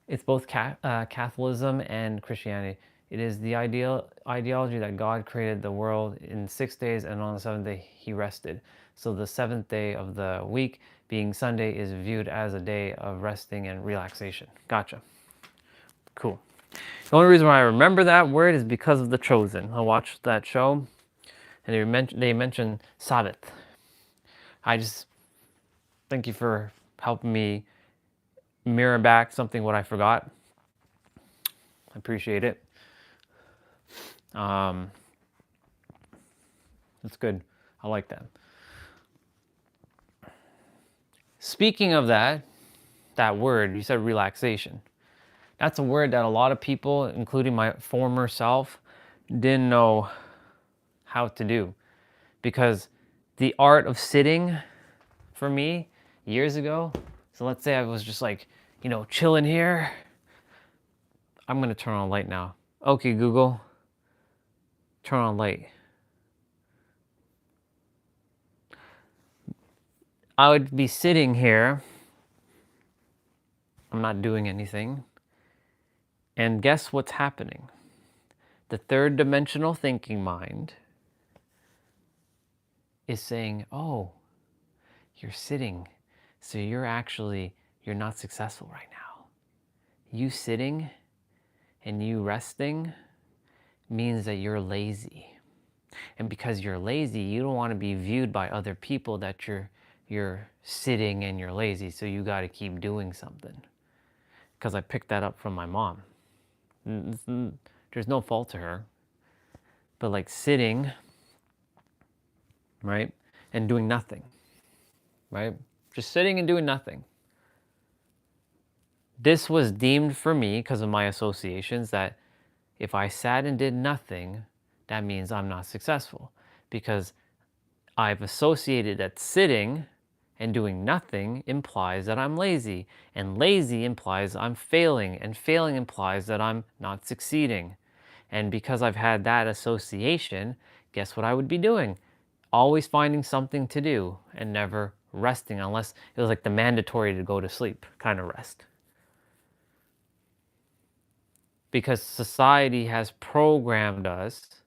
It's both Catholicism and Christianity. It is the ideology that God created the world in 6 days, and on the seventh day he rested. So the seventh day of the week, being Sunday, is viewed as a day of resting and relaxation. Gotcha. Cool. The only reason why I remember that word is because of The Chosen. I watched that show, and they mentioned Sabbath. I just thank you for helping me mirror back something what I forgot. I appreciate it. That's good. I like that. Speaking of that word, you said relaxation. That's a word that a lot of people, including my former self, didn't know how to do. Because the art of sitting for me years ago, so let's say I was just like, chilling here. I'm gonna turn on light now. Okay, Google, turn on light. I would be sitting here. I'm not doing anything. And guess what's happening? The third dimensional thinking mind is saying, oh, you're sitting, so you're not successful right now. You sitting and you resting means that you're lazy. And because you're lazy, you don't want to be viewed by other people that you're sitting and you're lazy, so you got to keep doing something. Because I picked that up from my mom. There's no fault to her. But like sitting, right, and doing nothing, right? Just sitting and doing nothing. This was deemed for me, because of my associations, that if I sat and did nothing, that means I'm not successful. Because I've associated that sitting and doing nothing implies that I'm lazy. And lazy implies I'm failing. And failing implies that I'm not succeeding. And because I've had that association, guess what I would be doing? Always finding something to do and never resting, unless it was like the mandatory to go to sleep kind of rest. Because society has programmed us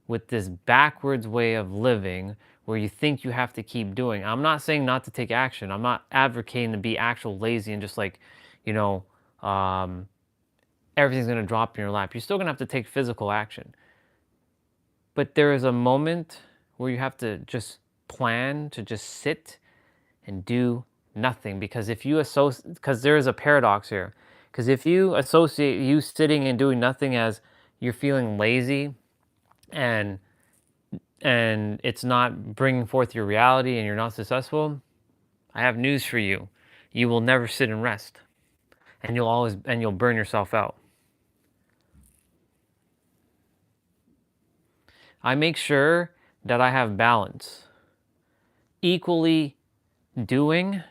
with this backwards way of living where you think you have to keep doing. I'm not saying not to take action. I'm not advocating to be actual lazy and just like, you know, everything's going to drop in your lap. You're still going to have to take physical action. But there is a moment where you have to just plan to just sit and do nothing. Because if you associate, because there is a paradox here. Because if you associate you sitting and doing nothing as you're feeling lazy and it's not bringing forth your reality and you're not successful, I have news for you. You will never sit and rest. And you'll burn yourself out. I make sure that I have balance. Equally doing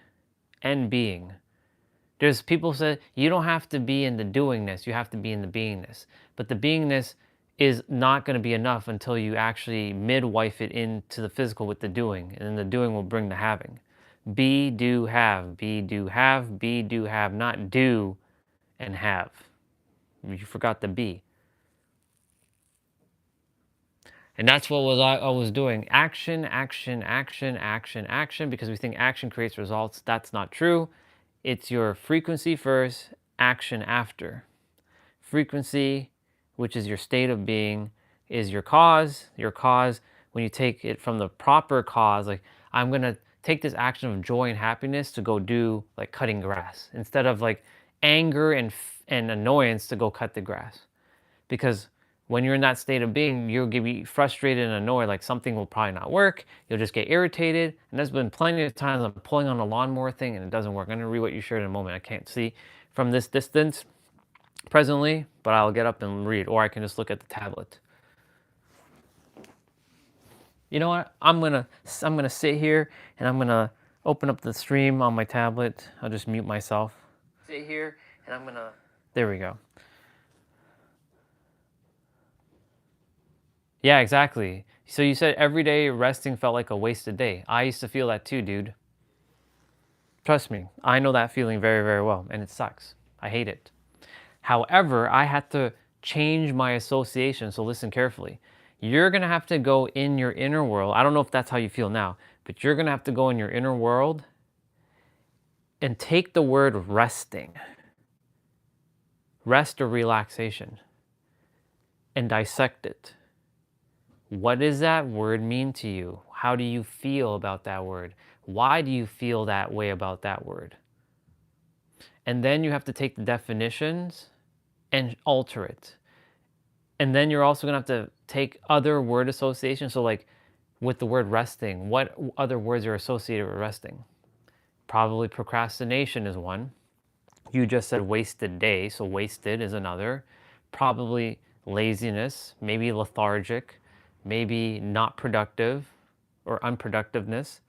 and being. There's people say you don't have to be in the doingness, you have to be in the beingness. But the beingness is not going to be enough until you actually midwife it into the physical with the doing, and then the doing will bring the having. Be, do, have. Be, do, have. Be, do, have. Not do and have. You forgot the be. And that's what I was doing. Action, action, action, action, action, because we think action creates results. That's not true. It's your frequency first, action after. Frequency, which is your state of being, is your cause. Your cause, when you take it from the proper cause, like I'm going to take this action of joy and happiness to go do like cutting grass instead of like anger and annoyance to go cut the grass. Because when you're in that state of being, you'll be frustrated and annoyed, like something will probably not work. You'll just get irritated. And there's been plenty of times I'm pulling on a lawnmower thing and it doesn't work. I'm going to read what you shared in a moment. I can't see from this distance presently, but I'll get up and read, or I can just look at the tablet. You know what? I'm gonna sit here and I'm gonna open up the stream on my tablet. I'll just mute myself. Sit here and I'm gonna. There we go. Yeah, exactly. So you said every day resting felt like a wasted day. I used to feel that too, dude. Trust me, I know that feeling very, very well, and it sucks. I hate it. However, I had to change my association, so listen carefully. You're going to have to go in your inner world. I don't know if that's how you feel now, but you're going to have to go in your inner world and take the word resting, rest or relaxation, and dissect it. What does that word mean to you? How do you feel about that word? Why do you feel that way about that word? And then you have to take the definitions and alter it. And then you're also going to have to take other word associations. So like with the word resting, what other words are associated with resting? Probably procrastination is one. You just said wasted day, so wasted is another. Probably laziness, maybe lethargic, maybe not productive or unproductiveness,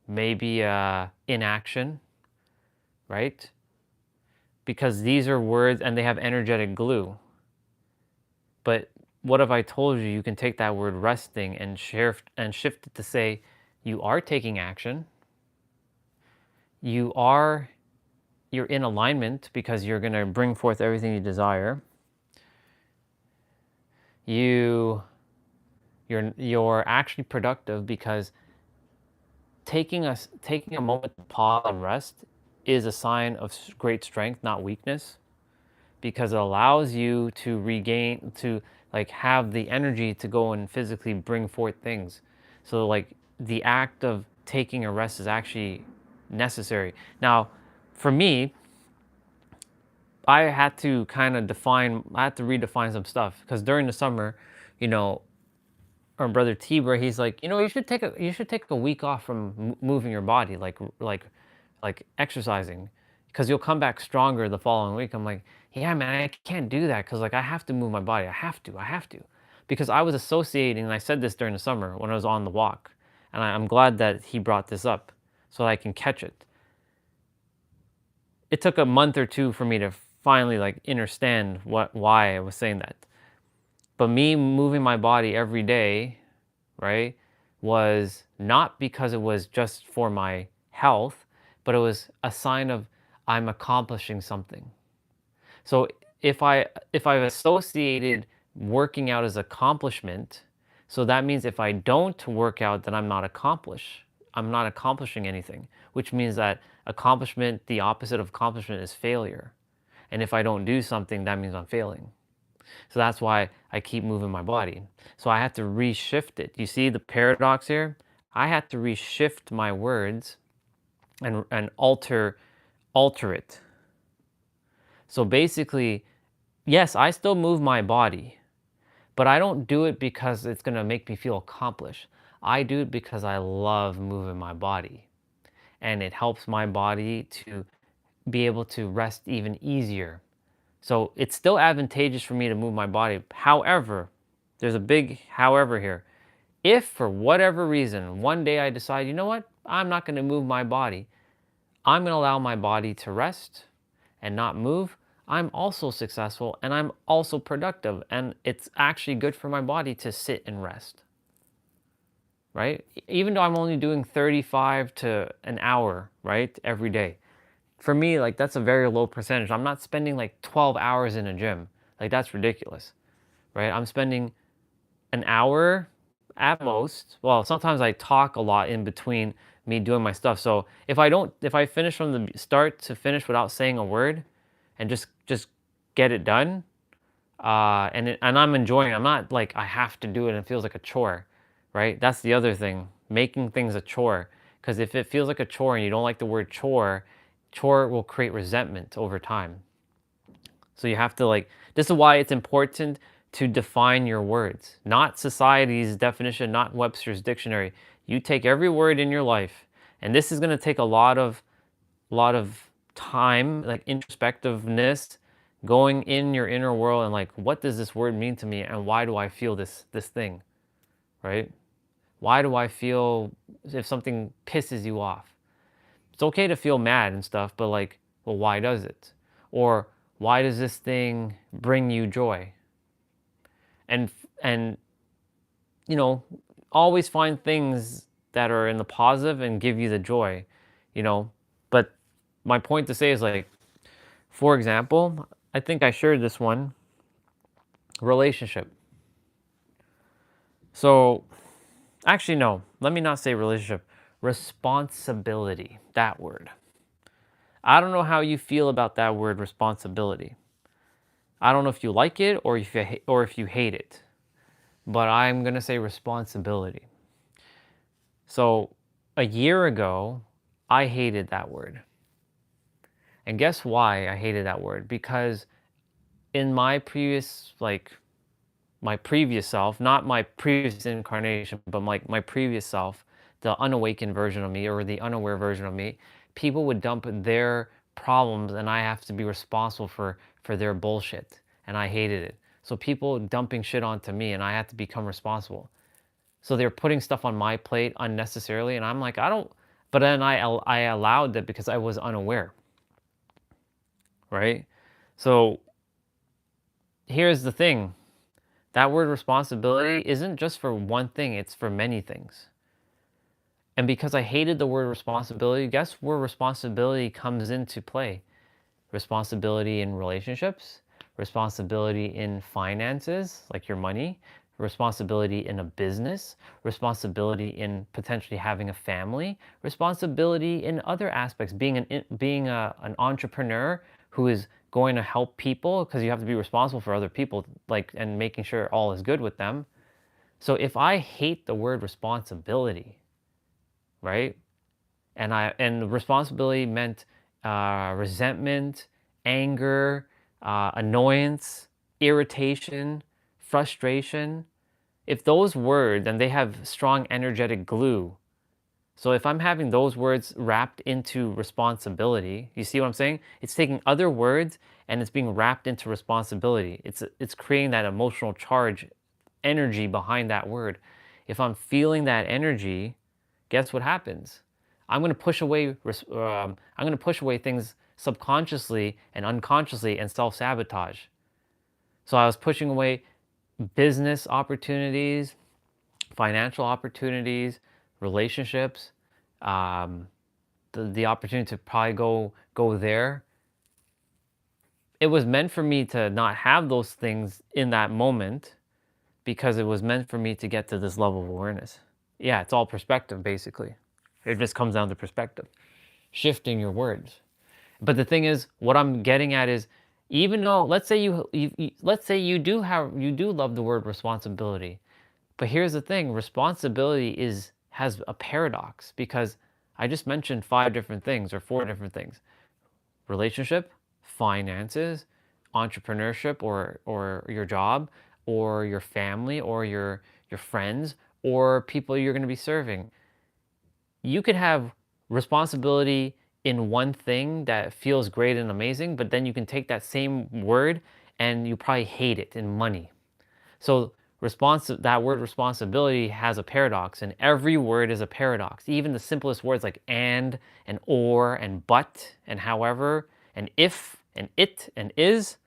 maybe inaction, right? Because these are words and they have energetic glue. But what if I told you you can take that word resting and shift it to say you are taking action, you're in alignment because you're going to bring forth everything you desire. You're actually productive because taking a moment to pause and rest is a sign of great strength, not weakness, because it allows you to regain, to like have the energy to go and physically bring forth things. So like the act of taking a rest is actually necessary. Now, for me, I had to redefine some stuff because during the summer, you know, our brother Tibor, he's like, you know, you should take a week off from moving your body, like exercising, because you'll come back stronger the following week. I'm like, yeah, man, I can't do that because like I have to move my body. I have to, because I was associating, and I said this during the summer when I was on the walk, and I'm glad that he brought this up so that I can catch it. It took a month or two for me to finally like understand why I was saying that. But me moving my body every day, right, was not because it was just for my health, but it was a sign of I'm accomplishing something. So if I've associated working out as accomplishment, So that means if I don't work out, then I'm not accomplishing anything, which means that accomplishment, the opposite of accomplishment is failure. And if I don't do something, that means I'm failing. So that's why I keep moving my body. So I have to reshift it. You see the paradox here? I have to reshift my words and alter it. So basically, yes, I still move my body, but I don't do it because it's going to make me feel accomplished. I do it because I love moving my body. And it helps my body to be able to rest even easier. So it's still advantageous for me to move my body. However, there's a big however here. If for whatever reason, one day I decide, you know what, I'm not going to move my body, I'm going to allow my body to rest and not move, I'm also successful and I'm also productive. And it's actually good for my body to sit and rest, right? Even though I'm only doing 35 to an hour, right, every day. For me, like, that's a very low percentage. I'm not spending like 12 hours in a gym. Like, that's ridiculous, right? I'm spending an hour at most. Well, sometimes I talk a lot in between me doing my stuff. So if I finish from the start to finish without saying a word and just get it done, and I'm enjoying it. I'm not like I have to do it and it feels like a chore, right? That's the other thing, making things a chore. Because if it feels like a chore and you don't like the word chore, chore will create resentment over time. So you have to, like, this is why it's important to define your words, not society's definition, not Webster's dictionary. You take every word in your life, and this is going to take a lot of time, like introspectiveness, going in your inner world and like, what does this word mean to me, and why do I feel this thing, right? Why do I feel if something pisses you off? It's okay to feel mad and stuff, but like, well, why does it? Or why does this thing bring you joy? And you know, always find things that are in the positive and give you the joy, you know. But my point to say is, like, for example, I think I shared this one, relationship. So actually, no, let me not say relationship, responsibility, that word. I don't know how you feel about that word, responsibility. I don't know if you like it or if you hate it, but I'm going to say responsibility. So a year ago, I hated that word. And guess why I hated that word? Because in my previous, my previous self, not my previous incarnation, but my previous self, the unawakened version of me or the unaware version of me, people would dump their problems and I have to be responsible for their bullshit. And I hated it. So people dumping shit onto me and I had to become responsible. So they're putting stuff on my plate unnecessarily. And I'm like, I don't, but then I allowed it because I was unaware. Right? So here's the thing. That word responsibility isn't just for one thing, it's for many things. And because I hated the word responsibility, guess where responsibility comes into play? Responsibility in relationships, responsibility in finances, like your money, responsibility in a business, responsibility in potentially having a family, responsibility in other aspects, being an entrepreneur who is going to help people, because you have to be responsible for other people, like, and making sure all is good with them. So if I hate the word responsibility, right? And responsibility meant resentment, anger, annoyance, irritation, frustration. If those words, and they have strong energetic glue. So if I'm having those words wrapped into responsibility, you see what I'm saying? It's taking other words and it's being wrapped into responsibility. It's creating that emotional charge, energy behind that word. If I'm feeling that energy, guess what happens? I'm going to push away. I'm going to push away things subconsciously and unconsciously and self-sabotage. So I was pushing away business opportunities, financial opportunities, relationships, the opportunity to probably go there. It was meant for me to not have those things in that moment, because it was meant for me to get to this level of awareness. Yeah, it's all perspective, basically. It just comes down to perspective, shifting your words. But the thing is, what I'm getting at is, even though, let's say let's say you do love the word responsibility, but here's the thing: responsibility has a paradox, because I just mentioned 5 different things or 4 different things: relationship, finances, entrepreneurship, or your job, or your family, or your friends, or people you're going to be serving. You could have responsibility in one thing that feels great and amazing, but then you can take that same word and you probably hate it in money. So that word responsibility has a paradox, and every word is a paradox. Even the simplest words like and or and but and however and if and it and is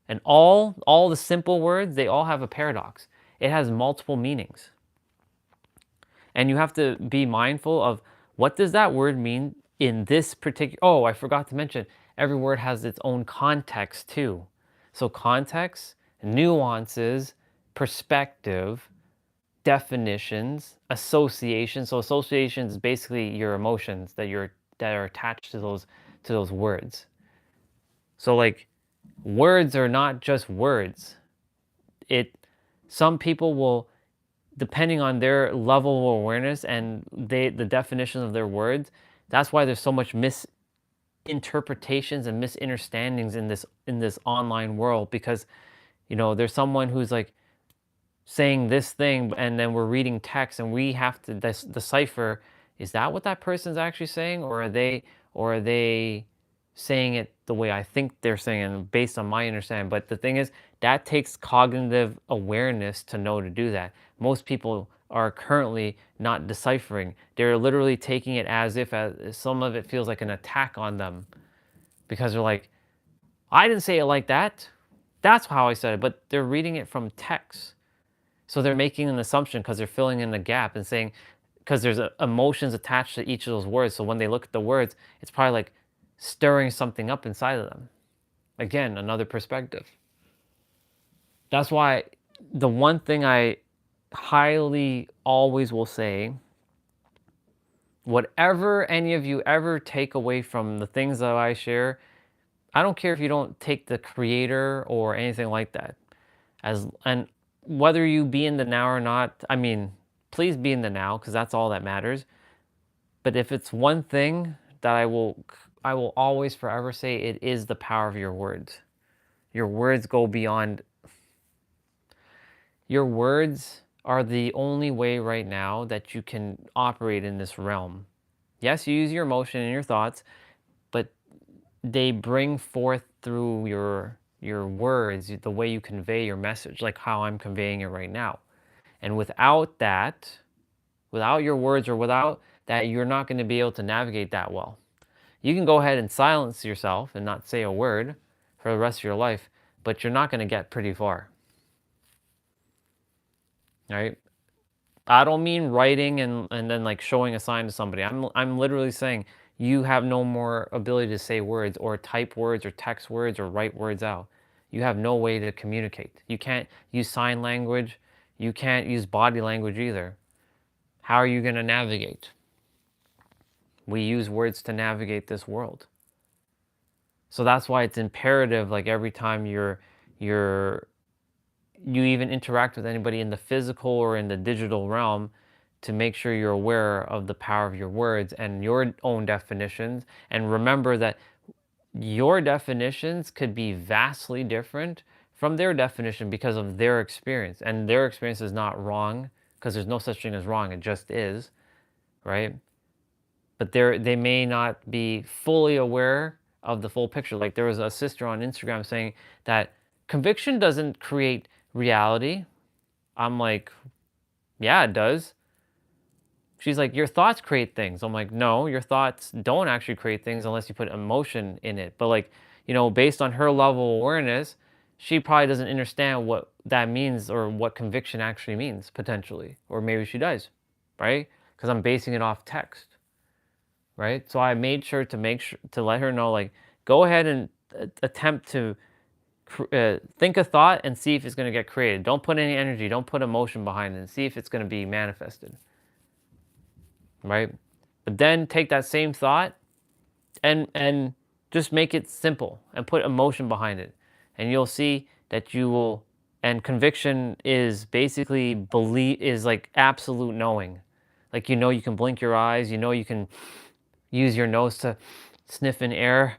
and all the simple words, they all have a paradox. It has multiple meanings. And you have to be mindful of, what does that word mean in this particular... Oh, I forgot to mention, every word has its own context too. So context, nuances, perspective, definitions, association. So association is basically your emotions that are attached to those words. So like, words are not just words. Some people will, depending on their level of awareness and the definition of their words, that's why there's so much misinterpretations and misunderstandings in this online world, because there's someone who's like saying this thing, and then we're reading text and we have to decipher, is that what that person's actually saying, or are they saying it the way I think they're saying it based on my understanding. But the thing is, that takes cognitive awareness to know to do that. Most people are currently not deciphering. They're literally taking it as if some of it feels like an attack on them, because they're like, I didn't say it like that. That's how I said it. But they're reading it from text. So they're making an assumption because they're filling in the gap and saying, because there's emotions attached to each of those words. So when they look at the words, it's probably like stirring something up inside of them. Again, another perspective. That's why the one thing I highly always will say, whatever any of you ever take away from the things that I share, I don't care if you don't take the creator or anything like that. And whether you be in the now or not, I mean, please be in the now, because that's all that matters. But if it's one thing that I will always forever say, it is the power of your words. Your words go beyond. Your words are the only way right now that you can operate in this realm. Yes, you use your emotion and your thoughts, but they bring forth through your words, the way you convey your message, like how I'm conveying it right now. And without that, without your words, or without that, you're not going to be able to navigate that well. You can go ahead and silence yourself and not say a word for the rest of your life, but you're not going to get pretty far. Right? I don't mean writing and then like showing a sign to somebody. I'm literally saying you have no more ability to say words or type words or text words or write words out. You have no way to communicate. You can't use sign language. You can't use body language either. How are you going to navigate? We use words to navigate this world. So that's why it's imperative, like every time you even interact with anybody in the physical or in the digital realm, to make sure you're aware of the power of your words and your own definitions. And remember that your definitions could be vastly different from their definition because of their experience. And their experience is not wrong, because there's no such thing as wrong, it just is, right? But they may not be fully aware of the full picture. Like there was a sister on Instagram saying that conviction doesn't create reality. I'm like, yeah, it does. She's like, your thoughts create things. I'm like, no, your thoughts don't actually create things unless you put emotion in it. But like, based on her level of awareness, she probably doesn't understand what that means or what conviction actually means, potentially. Or maybe she does, right? Because I'm basing it off text, right? So I made sure to let her know, like, go ahead and attempt to think a thought and see if it's going to get created. Don't put any energy, don't put emotion behind it, and see if it's going to be manifested. Right? But then take that same thought and just make it simple and put emotion behind it. And you'll see that you will, and conviction is basically is like absolute knowing. Like, you can blink your eyes, you can use your nose to sniff in air.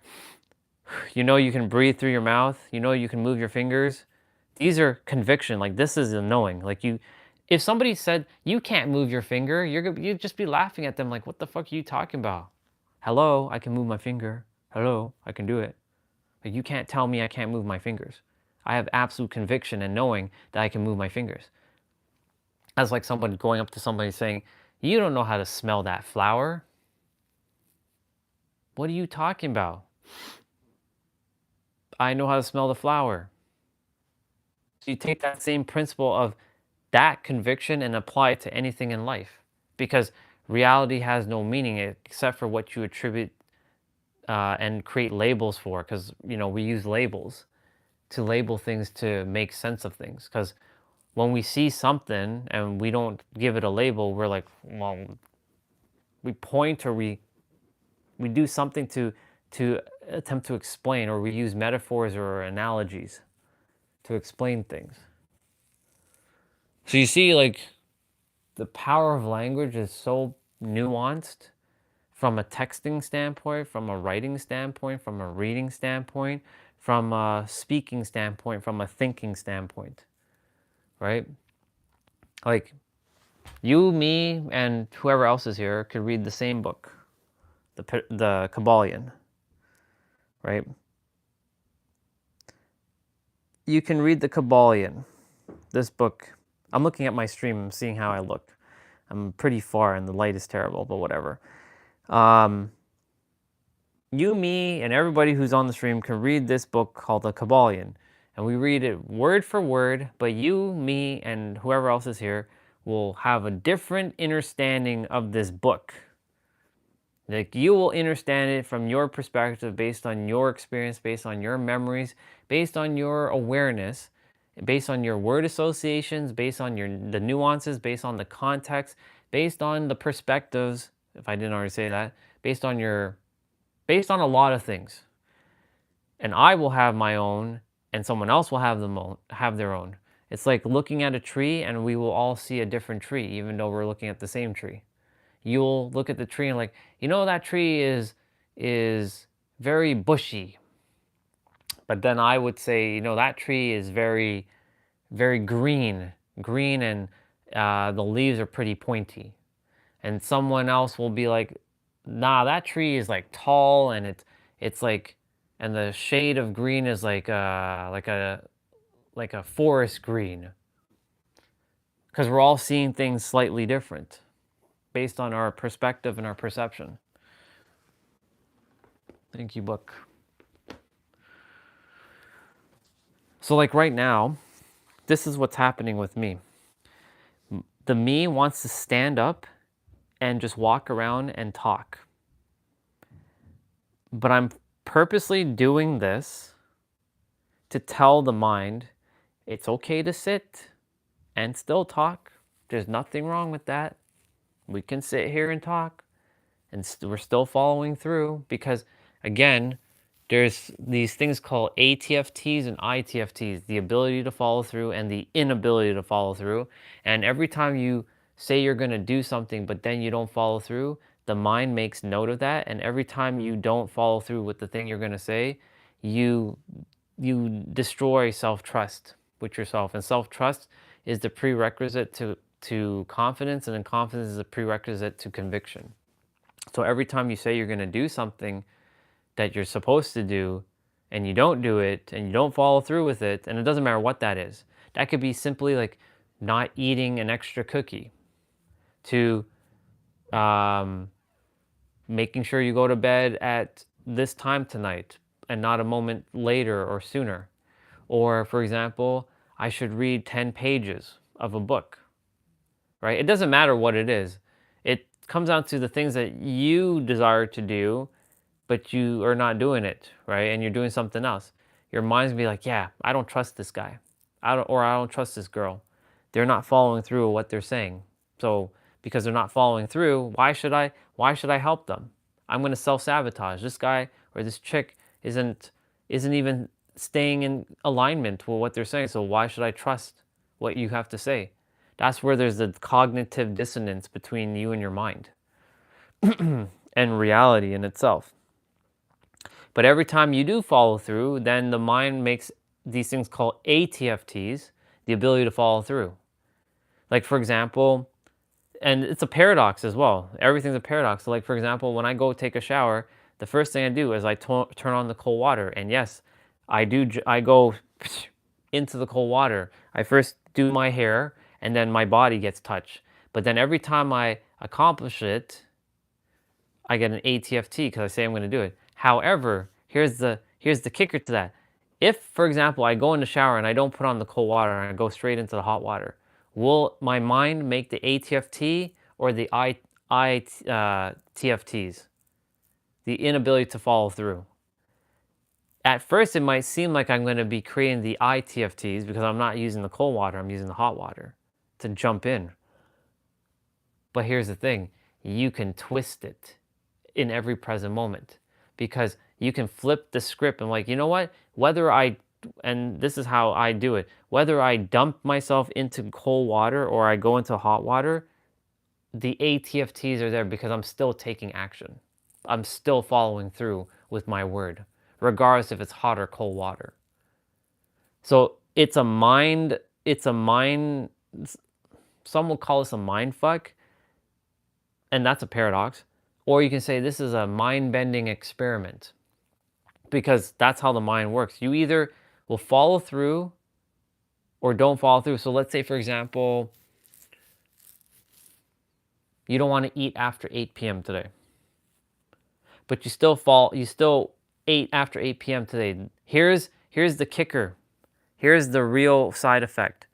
You can breathe through your mouth. You can move your fingers. These are conviction. Like, this is a knowing. Like, if somebody said you can't move your finger, you'd just be laughing at them like, what the fuck are you talking about? Hello, I can move my finger. Hello, I can do it. Like, you can't tell me I can't move my fingers. I have absolute conviction and knowing that I can move my fingers. That's like somebody going up to somebody saying, you don't know how to smell that flower. What are you talking about? I know how to smell the flower. So you take that same principle of that conviction and apply it to anything in life, because reality has no meaning except for what you attribute and create labels for, because we use labels to label things to make sense of things. Because when we see something and we don't give it a label, we're like, well, we point or we do something to attempt to explain, or we use metaphors or analogies to explain things. So you see, like, the power of language is so nuanced from a texting standpoint, from a writing standpoint, from a reading standpoint, from a speaking standpoint, from a thinking standpoint, right? Like, you, me, and whoever else is here could read the same book, the Kabbalion, right? You can read the Kabbalion, this book. I'm looking at my stream, I'm seeing how I look. I'm pretty far and the light is terrible, but whatever. You, me, and everybody who's on the stream can read this book called the Kabbalion. And we read it word for word, but you, me, and whoever else is here will have a different understanding of this book. Like, you will understand it from your perspective, based on your experience, based on your memories, based on your awareness, based on your word associations, based on the nuances, based on the context, based on the perspectives, if I didn't already say that, based on a lot of things. And I will have my own, and someone else will have their own. It's like looking at a tree and we will all see a different tree, even though we're looking at the same tree. You'll look at the tree and like, that tree is very bushy. But then I would say, that tree is very, very green, and the leaves are pretty pointy. And someone else will be like, nah, that tree is like tall, and it's like, and the shade of green is like a forest green. Because we're all seeing things slightly different based on our perspective and our perception. Thank you, book. So like right now, this is what's happening with me. The me wants to stand up and just walk around and talk. But I'm purposely doing this to tell the mind it's okay to sit and still talk. There's nothing wrong with that. We can sit here and talk, and we're still following through, because again, there's these things called ATFTs and ITFTs, the ability to follow through and the inability to follow through. And every time you say you're going to do something but then you don't follow through, the mind makes note of that. And every time you don't follow through with the thing you're going to say, you destroy self-trust with yourself. And self-trust is the prerequisite to confidence, and then confidence is a prerequisite to conviction. So every time you say you're going to do something that you're supposed to do, and you don't do it, and you don't follow through with it, and it doesn't matter what that is. That could be simply like not eating an extra cookie, to making sure you go to bed at this time tonight and not a moment later or sooner. Or, for example, I should read 10 pages of a book, right? It doesn't matter what it is. It comes down to the things that you desire to do, but you are not doing it, right? And you're doing something else. your mind's gonna be like, yeah, I don't trust this guy. I don't trust this girl. They're not following through with what they're saying. So because they're not following through, why should I help them? I'm gonna self-sabotage. This guy or this chick isn't even staying in alignment with what they're saying. So why should I trust what you have to say? That's where there's a cognitive dissonance between you and your mind and reality in itself. But every time you do follow through, then the mind makes these things called ATFTs, the ability to follow through. Like, for example, and it's a paradox as well. Everything's a paradox. So, like, for example, when I go take a shower, the first thing I do is I turn on the cold water. And yes, I go into the cold water. I first do my hair, and then my body gets touched. But then every time I accomplish it, I get an ATFT because I say I'm going to do it. However, here's the kicker to that. If, for example, I go in the shower and I don't put on the cold water and I go straight into the hot water, will my mind make the ATFT or the TFTs? The inability to follow through. At first, it might seem like I'm going to be creating the ITFTs because I'm not using the cold water, I'm using the hot water to jump in. But here's the thing, you can twist it in every present moment because you can flip the script and like, you know what, and this is how I do it, whether I dump myself into cold water or I go into hot water, the ATFTs are there because I'm still taking action. I'm still following through with my word, regardless if it's hot or cold water. So it's a mind, some will call this a mind fuck, and that's a paradox. Or you can say this is a mind-bending experiment because that's how the mind works. You either will follow through or don't follow through. So let's say, for example, you don't want to eat after 8 p.m. today, but you still ate after 8 p.m. today. Here's the kicker. Here's the real side effect.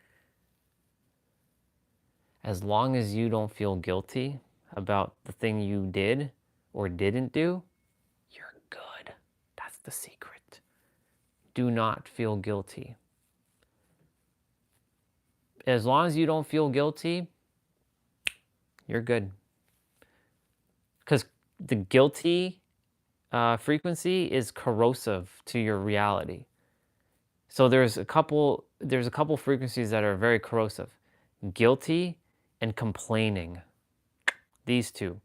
As long as you don't feel guilty about the thing you did or didn't do, you're good. That's the secret. Do not feel guilty. As long as you don't feel guilty, you're good. Because the guilty frequency is corrosive to your reality. So there's a couple frequencies that are very corrosive. Guilty and complaining. These two.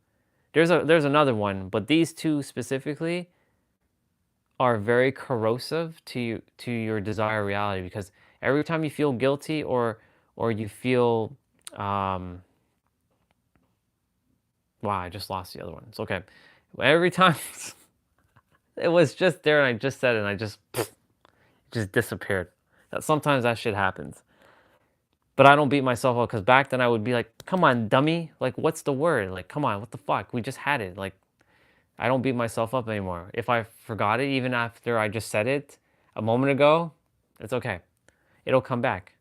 There's another one, but these two specifically are very corrosive to your desired reality because every time you feel guilty or you feel wow, I just lost the other one. It's okay. Every time it was just there and I just said it and I just disappeared. Sometimes that shit happens. But I don't beat myself up because back then I would be like, come on, dummy. Like, what's the word? Like, come on, what the fuck? We just had it. Like, I don't beat myself up anymore. If I forgot it, even after I just said it a moment ago, it's okay. It'll come back.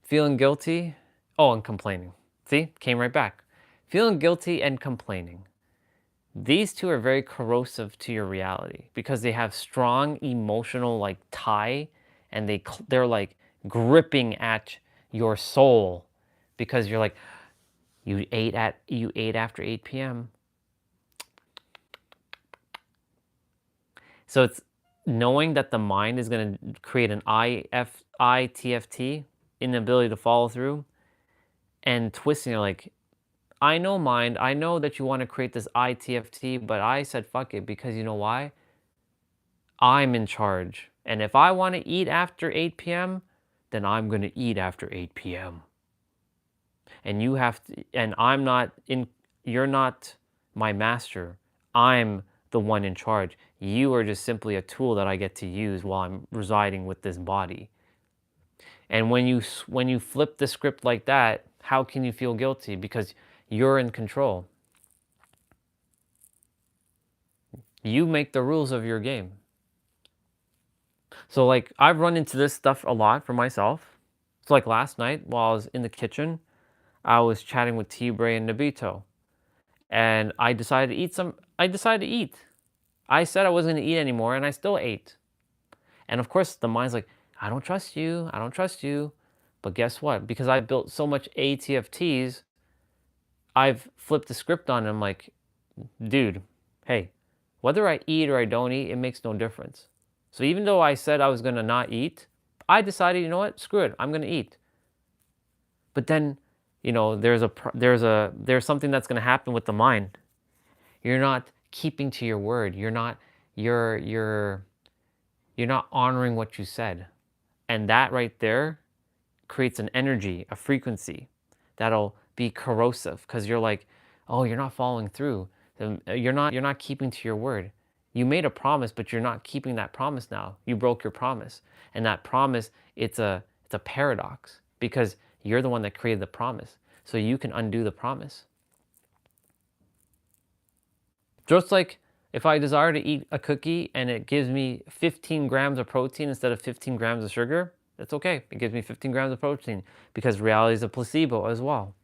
Feeling guilty, and complaining. See, came right back. Feeling guilty and complaining. These two are very corrosive to your reality because they have strong emotional like tie, and they're like gripping at your soul because you're like, you ate after 8 p.m. So it's knowing that the mind is going to create an ITFT, inability to follow through, and twisting it like, I know mind, I know that you want to create this ITFT, but I said fuck it because you know why? I'm in charge. And if I want to eat after 8 p.m., then I'm going to eat after 8 p.m. And you have to, and you're not my master. I'm the one in charge. You are just simply a tool that I get to use while I'm residing with this body. And when you flip the script like that, how can you feel guilty? Because you're in control. You make the rules of your game. So like I've run into this stuff a lot for myself. So like last night while I was in the kitchen, I was chatting with T-Bray and Nabito. And I decided to eat. I said I wasn't going to eat anymore, and I still ate. And of course, the mind's like, I don't trust you. I don't trust you. But guess what? Because I built so much ATFTs, I've flipped the script on them like, dude, hey, whether I eat or I don't eat, it makes no difference. So even though I said I was going to not eat, I decided, you know what? Screw it. I'm going to eat. But then, you know, there's something that's going to happen with the mind. You're not keeping to your word. You're not honoring what you said. And that right there creates an energy, a frequency that'll be corrosive because you're like, oh, you're not following through. You're not keeping to your word. You made a promise, but you're not keeping that promise now. You broke your promise. And that promise, it's a paradox because you're the one that created the promise. So you can undo the promise. Just like if I desire to eat a cookie and it gives me 15 grams of protein instead of 15 grams of sugar, that's okay. It gives me 15 grams of protein because reality is a placebo as well.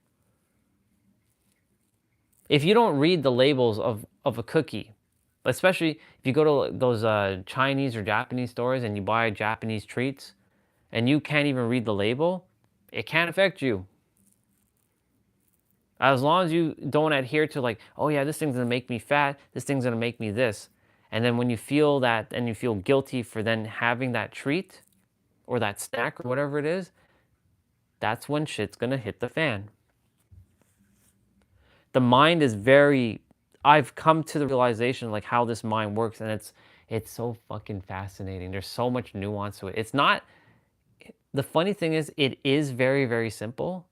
If you don't read the labels of a cookie, especially if you go to those Chinese or Japanese stores and you buy Japanese treats and you can't even read the label, it can't affect you. As long as you don't adhere to like, oh yeah, this thing's gonna make me fat, this thing's gonna make me this. And then when you feel that and you feel guilty for then having that treat or that snack or whatever it is, that's when shit's gonna hit the fan. The mind is I've come to the realization like how this mind works, and it's so fucking fascinating. There's so much nuance to it. It's not, the funny thing is it is very, very simple,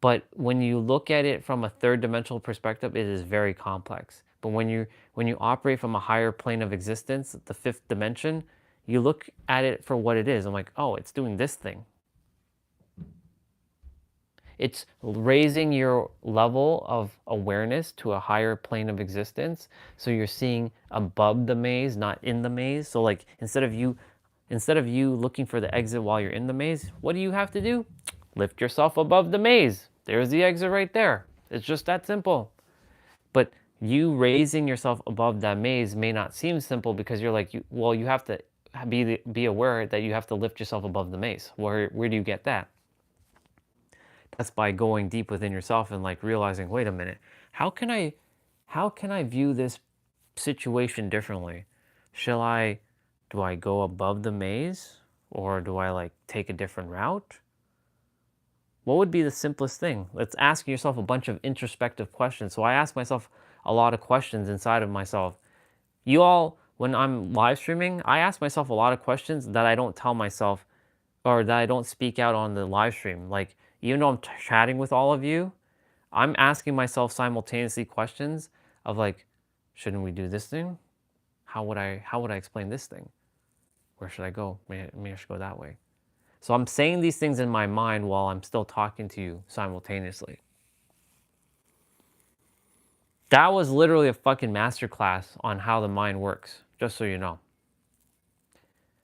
but when you look at it from a third dimensional perspective, it is very complex. But when you operate from a higher plane of existence, the fifth dimension, you look at it for what it is. I'm like, oh, it's doing this thing. It's raising your level of awareness to a higher plane of existence. So you're seeing above the maze, not in the maze. So like instead of you looking for the exit while you're in the maze, what do you have to do? Lift yourself above the maze. There's the exit right there. It's just that simple. But you raising yourself above that maze may not seem simple because you're like, you have to be aware that you have to lift yourself above the maze. Where do you get that? That's by going deep within yourself and like realizing, wait a minute, how can I view this situation differently? Do I go above the maze or do I like take a different route? What would be the simplest thing? Let's ask yourself a bunch of introspective questions. So I ask myself a lot of questions inside of myself. You all, when I'm live streaming, I ask myself a lot of questions that I don't tell myself or that I don't speak out on the live stream. Like, even though I'm chatting with all of you, I'm asking myself simultaneously questions of like, shouldn't we do this thing? How would I explain this thing? Where should I go? Maybe I should go that way. So I'm saying these things in my mind while I'm still talking to you simultaneously. That was literally a fucking masterclass on how the mind works, just so you know.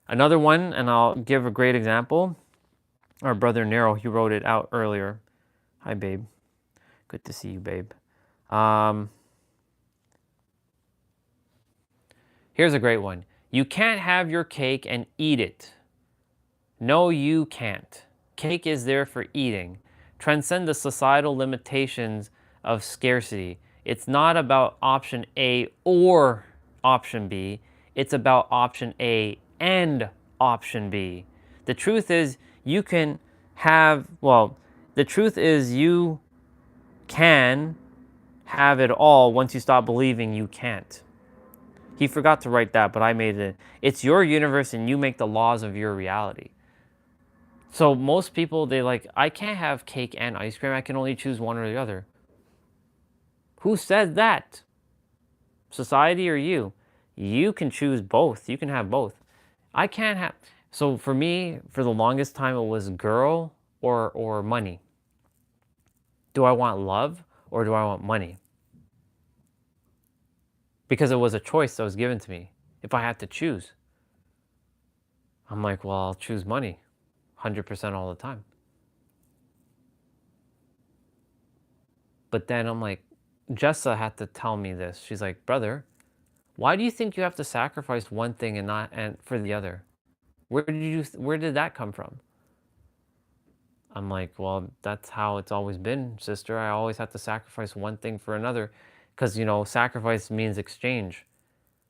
Another one, and I'll give a great example. Our brother Nero, he wrote it out earlier. Hi, babe. Good to see you, babe. Here's a great one. You can't have your cake and eat it. No, you can't. Cake is there for eating. Transcend the societal limitations of scarcity. It's not about option A or option B. It's about option A and option B. The truth is you can have it all once you stop believing you can't. He forgot to write that, but I made it. It's your universe and you make the laws of your reality. So most people, they like, I can't have cake and ice cream. I can only choose one or the other. Who said that? Society or you? You can choose both. You can have both. I can't have. So for me, for the longest time, it was girl or money. Do I want love or do I want money? Because it was a choice that was given to me. If I had to choose, I'm like, well, I'll choose money 100% all the time. But then I'm like, Jessa had to tell me this. She's like, brother, Why do you think you have to sacrifice one thing and not and for the other? Where did that come from? I'm like, well, that's how it's always been, sister. I always have to sacrifice one thing for another because, sacrifice means exchange,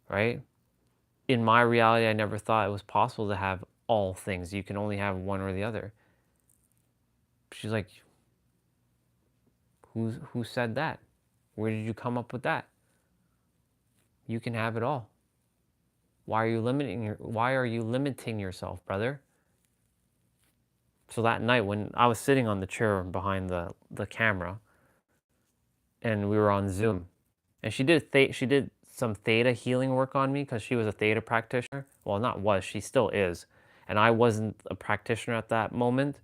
right? In my reality, I never thought it was possible to have all things. You can only have one or the other. She's like, who said that? Where did you come up with that? You can have it all. Why are you limiting yourself, brother? So that night when I was sitting on the chair behind the camera and we were on Zoom, and she did some theta healing work on me because she was a theta practitioner. Well, not was, she still is. And I wasn't a practitioner at that moment.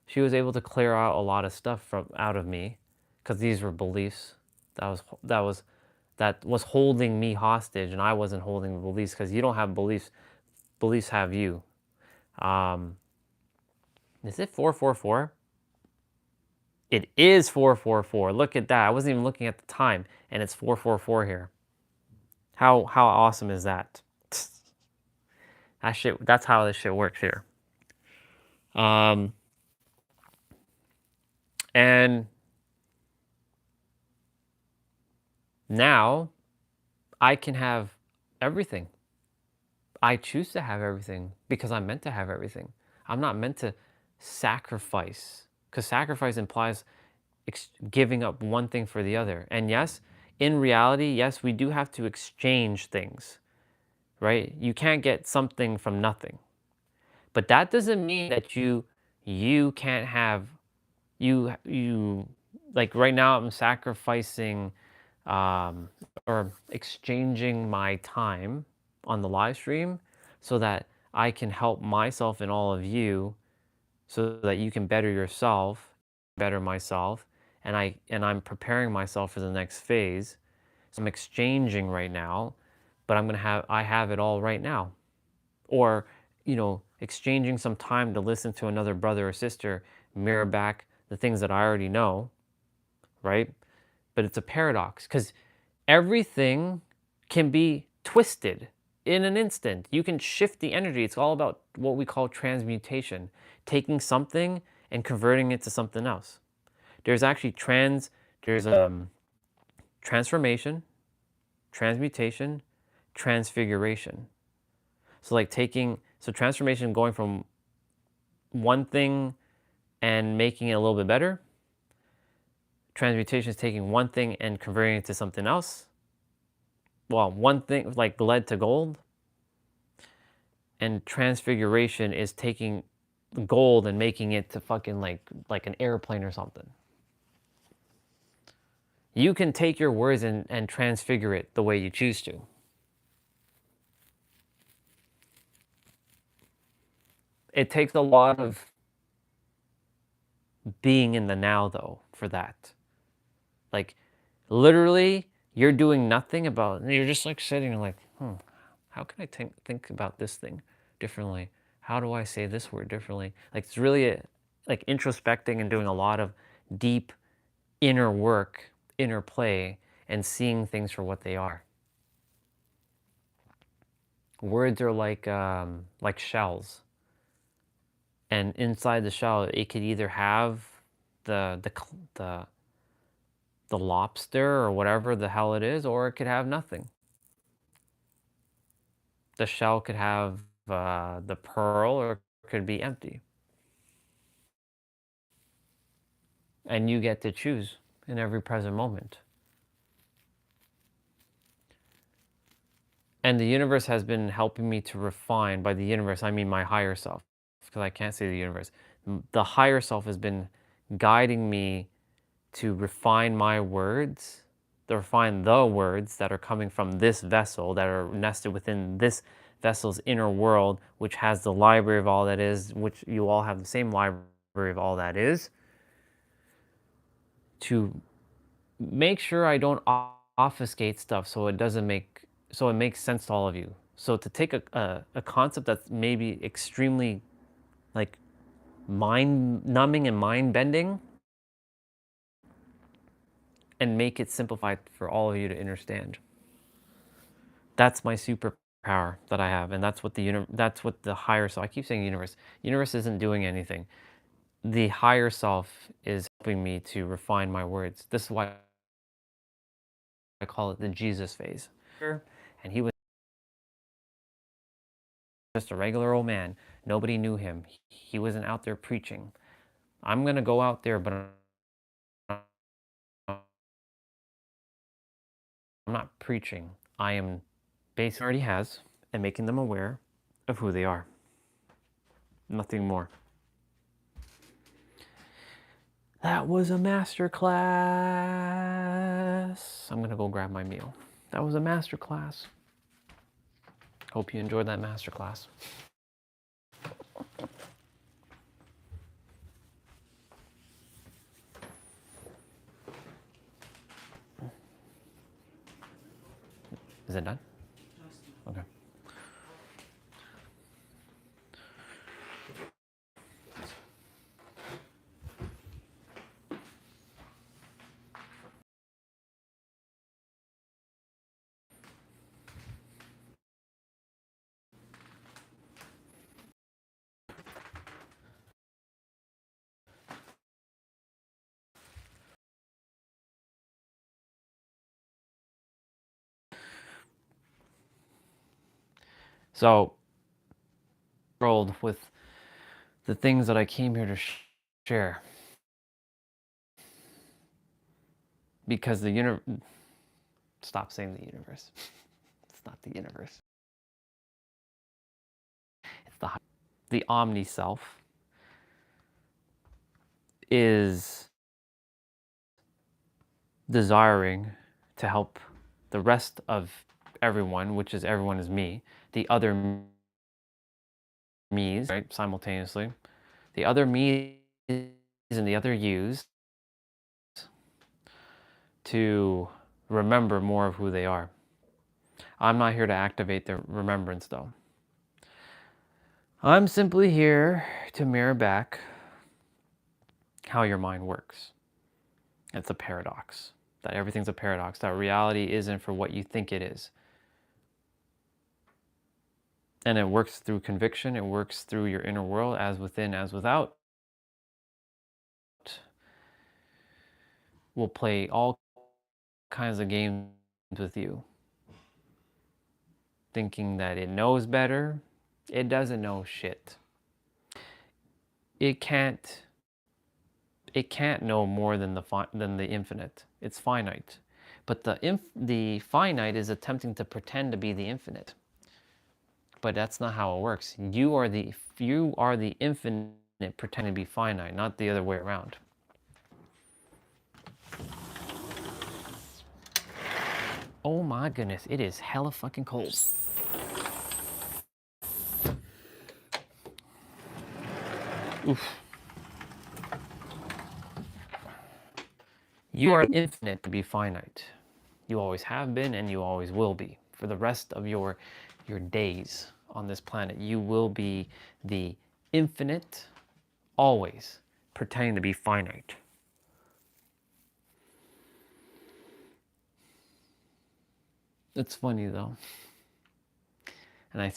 She was able to clear out a lot of stuff out of me because these were beliefs that was holding me hostage, and I wasn't holding the beliefs because you don't have beliefs. Beliefs have you. Is it 444? It is 444. Look at that. I wasn't even looking at the time, and it's 444 here. How awesome is that? That's how this shit works here. And now I can have everything. I choose to have everything because I'm meant to have everything. I'm not meant to sacrifice, because sacrifice implies giving up one thing for the other. And yes, in reality, yes, we do have to exchange things, right? You can't get something from nothing. But that doesn't mean that you can't have you like right now I'm sacrificing or exchanging my time on the live stream so that I can help myself and all of you so that you can better yourself, better myself, and I'm preparing myself for the next phase. So I'm exchanging right now, but I have it all right now. Or, exchanging some time to listen to another brother or sister mirror back the things that I already know, right? But it's a paradox because everything can be twisted in an instant. You can shift the energy. It's all about what we call transmutation, taking something and converting it to something else. There's actually transformation, transmutation, transfiguration. So transformation going from one thing and making it a little bit better. Transmutation is taking one thing and converting it to something else. Well, one thing like lead to gold. And transfiguration is taking gold and making it to fucking like an airplane or something. You can take your words and transfigure it the way you choose to. It takes a lot of being in the now, though, for that. Like, literally, you're doing nothing about it. You're just like sitting like, how can I think about this thing differently? How do I say this word differently? Like, it's really like introspecting and doing a lot of deep inner work, inner play, and seeing things for what they are. Words are like shells. And inside the shell, it could either have the lobster or whatever the hell it is, or it could have nothing. The shell could have the pearl, or it could be empty. And you get to choose in every present moment. And the universe has been helping me to refine. By the universe, I mean my higher self, because I can't say the universe. The higher self has been guiding me to refine my words, to refine the words that are coming from this vessel, that are nested within this vessel's inner world, which has the library of all that is, which you all have the same library of all that is, to make sure I don't obfuscate stuff so it makes sense to all of you. So to take a concept that's maybe extremely like mind numbing and mind bending and make it simplified for all of you to understand. That's my superpower that I have, and that's what that's what the higher self. I keep saying universe. Universe isn't doing anything. The higher self is helping me to refine my words. This is why I call it the Jesus phase. And he was just a regular old man. Nobody knew him. He wasn't out there preaching. I'm going to go out there, but I'm not preaching. I am basically already has and making them aware of who they are. Nothing more. That was a master class. I'm going to go grab my meal. That was a master class. Hope you enjoyed that master class. Is it done? Okay. So, rolled with the things that I came here to share. Because the universe, stop saying the universe. It's not the universe. It's the omni self is desiring to help the rest of everyone, which is everyone is me, the other me's, right, simultaneously, the other me's and the other you's to remember more of who they are. I'm not here to activate their remembrance though. I'm simply here to mirror back how your mind works. It's a paradox, that everything's a paradox, that reality isn't for what you think it is. And it works through conviction, it works through your inner world, as within, as without. We'll play all kinds of games with you, thinking that it knows better. It doesn't know shit. It can't know more than the infinite. It's finite. But the finite is attempting to pretend to be the infinite. But that's not how it works. You are the infinite pretending to be finite, not the other way around. Oh my goodness, it is hella fucking cold. Oof. You are infinite to be finite. You always have been and you always will be. For the rest of your days on this planet, you will be the infinite, always pretending to be finite. It's funny though. And I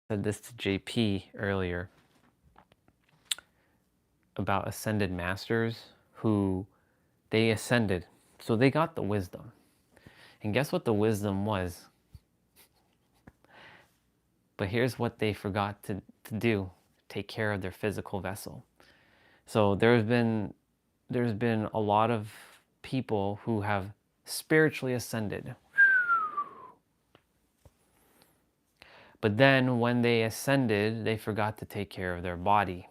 said this to JP earlier about ascended masters who they ascended. So they got the wisdom. And guess what the wisdom was? But here's what they forgot to do. Take care of their physical vessel. So there's been a lot of people who have spiritually ascended. But then when they ascended, they forgot to take care of their body.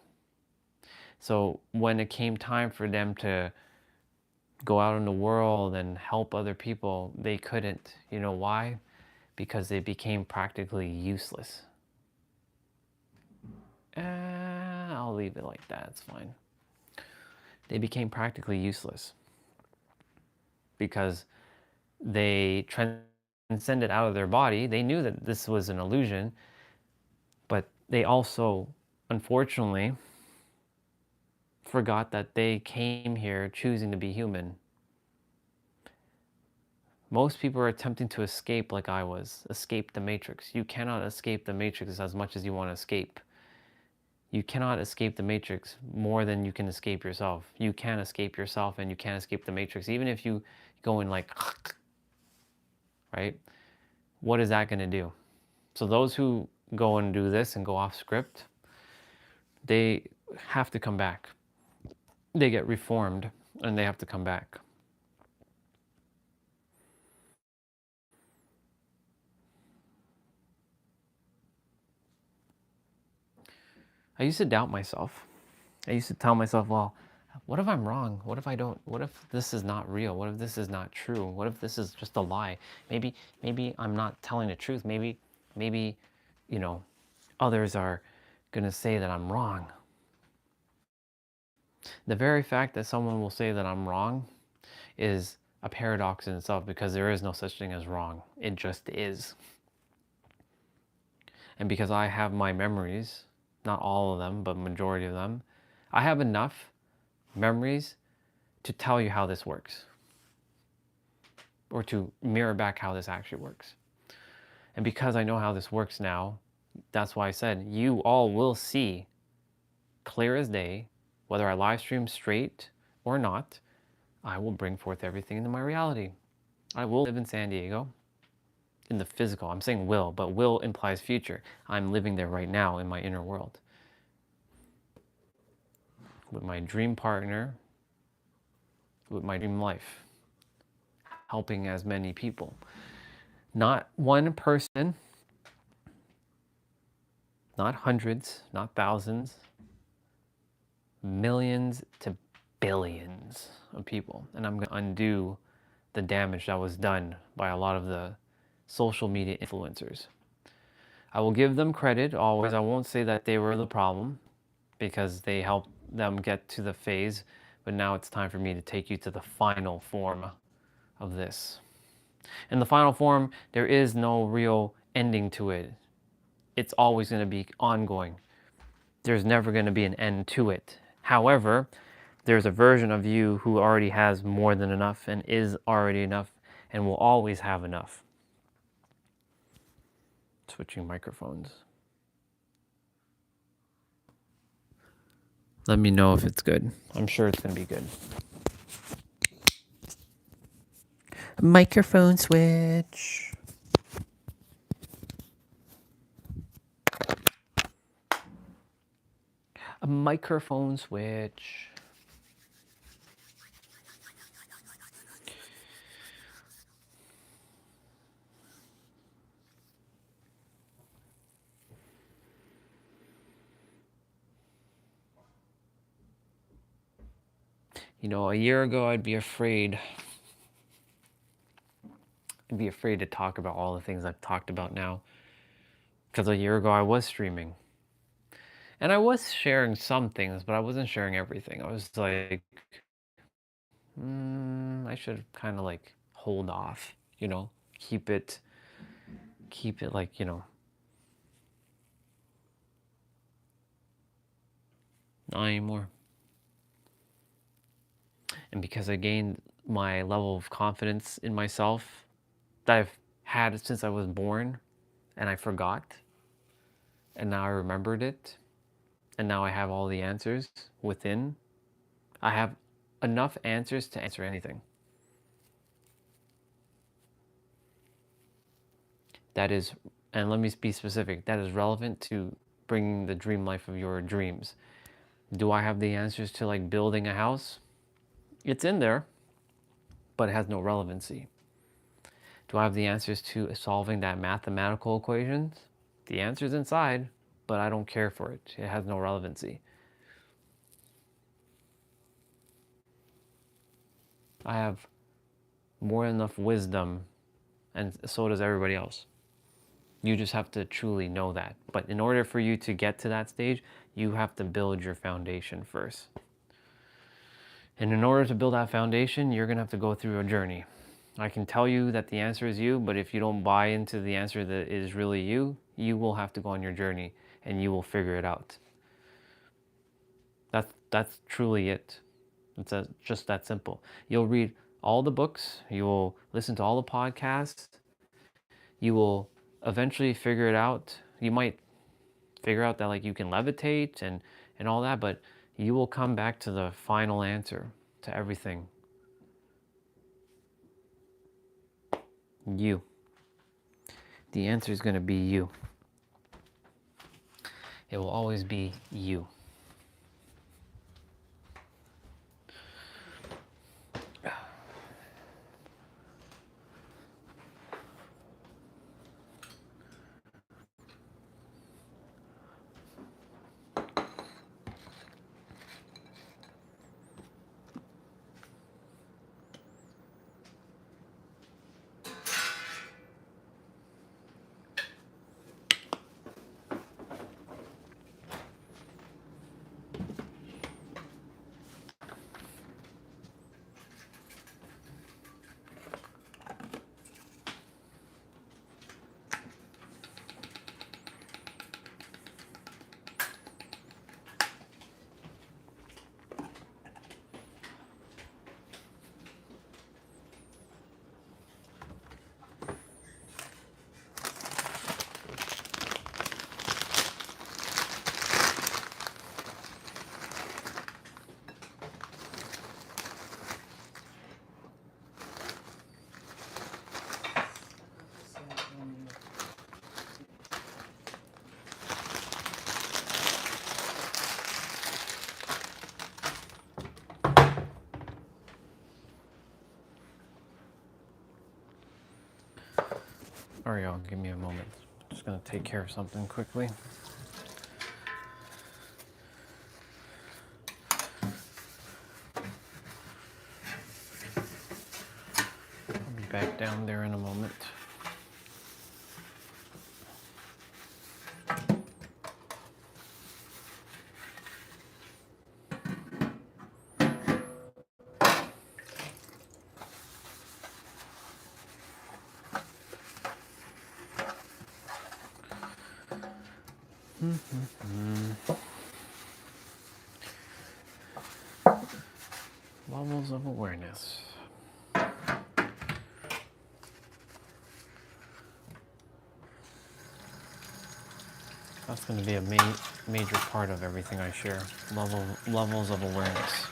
So when it came time for them to go out in the world and help other people, they couldn't. You know why? Because they became practically useless. I'll leave it like that, it's fine. They became practically useless because they transcended out of their body. They knew that this was an illusion, but they also, unfortunately, forgot that they came here choosing to be human. Most people are attempting to escape like I was, escape the matrix. You cannot escape the matrix as much as you want to escape. You cannot escape the matrix more than you can escape yourself. You can escape yourself and you can't escape the matrix. Even if you go in like, right? What is that going to do? So those who go and do this and go off script, they have to come back. They get reformed and they have to come back. I used to doubt myself. I used to tell myself, well, what if I'm wrong? What if I don't? What if this is not real? What if this is not true? What if this is just a lie? Maybe I'm not telling the truth. Maybe, you know, others are going to say that I'm wrong. The very fact that someone will say that I'm wrong is a paradox in itself, because there is no such thing as wrong. It just is. And because I have my memories, not all of them, but majority of them, I have enough memories to tell you how this works, or to mirror back how this actually works. And because I know how this works now, that's why I said you all will see clear as day, whether I live stream straight or not, I will bring forth everything into my reality. I will live in San Diego in the physical. I'm saying will, but will implies future. I'm living there right now in my inner world with my dream partner, with my dream life, helping as many people. Not one person, not hundreds, not thousands, millions to billions of people. And I'm going to undo the damage that was done by a lot of the social media influencers. I will give them credit always. I won't say that they were the problem, because they helped them get to the phase, but now it's time for me to take you to the final form of this. In the final form, there is no real ending to it. It's always going to be ongoing. There's never going to be an end to it. However, there's a version of you who already has more than enough and is already enough and will always have enough. Switching microphones. Let me know if it's good. I'm sure it's going to be good. Microphone switch. A microphone switch. You know, a year ago, I'd be afraid to talk about all the things I've talked about now. Because a year ago, I was streaming. And I was sharing some things, but I wasn't sharing everything. I was like, I should kind of like hold off, you know, keep it like, you know, not anymore. And because I gained my level of confidence in myself that I've had since I was born, and I forgot, and now I remembered it, and now I have all the answers within. I have enough answers to answer anything. That is, and let me be specific, that is relevant to bringing the dream life of your dreams. Do I have the answers to like building a house? It's in there, but it has no relevancy. Do I have the answers to solving that mathematical equations? The answer's inside, but I don't care for it. It has no relevancy. I have more than enough wisdom, and so does everybody else. You just have to truly know that. But in order for you to get to that stage, you have to build your foundation first. And in order to build that foundation, you're going to have to go through a journey. I can tell you that the answer is you, but if you don't buy into the answer that is really you, you will have to go on your journey and you will figure it out. That's truly it. It's just that simple. You'll read all the books, you will listen to all the podcasts, you will eventually figure it out. You might figure out that like you can levitate and all that, but you will come back to the final answer to everything. You. The answer is going to be you. It will always be you. Alright, y'all, give me a moment. Just gonna take care of something quickly. I'll be back down there in a moment. Levels of awareness. That's going to be a major part of everything I share. Levels of awareness.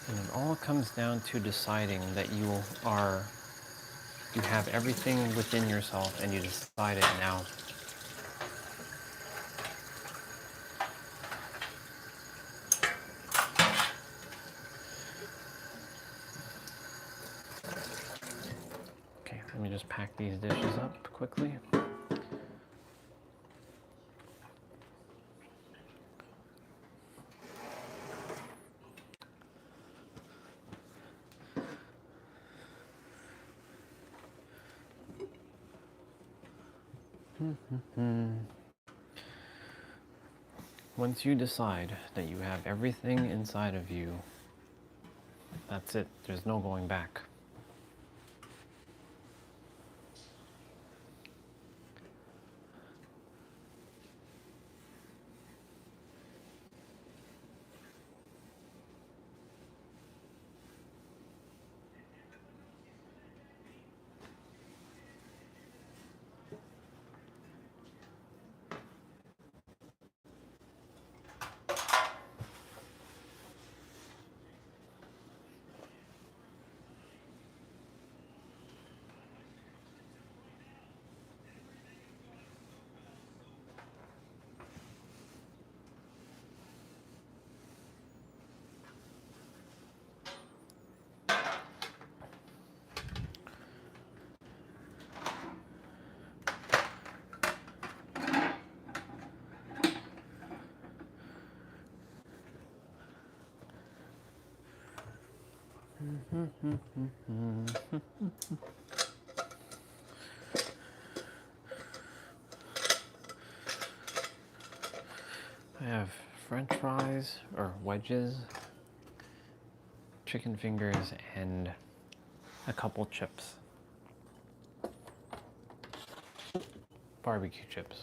And it all comes down to deciding that you have everything within yourself and you decide it now. Okay, let me just pack these dishes up quickly. Once you decide that you have everything inside of you, that's it. There's no going back. I have French fries or wedges, chicken fingers, and a couple chips. Barbecue chips.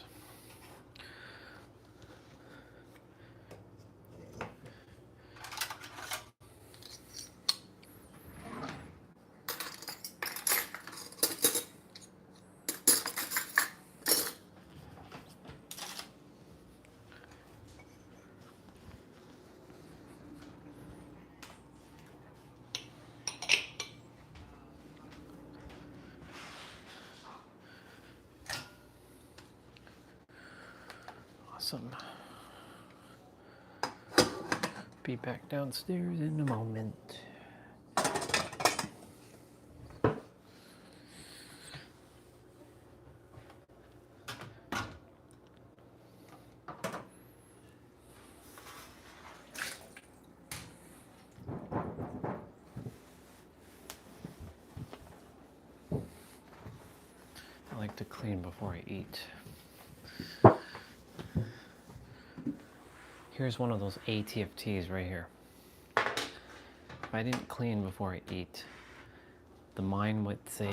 Awesome. Be back downstairs in a moment. I like to clean before I eat. Here's one of those ATFTs right here. If I didn't clean before I eat, the mind would say,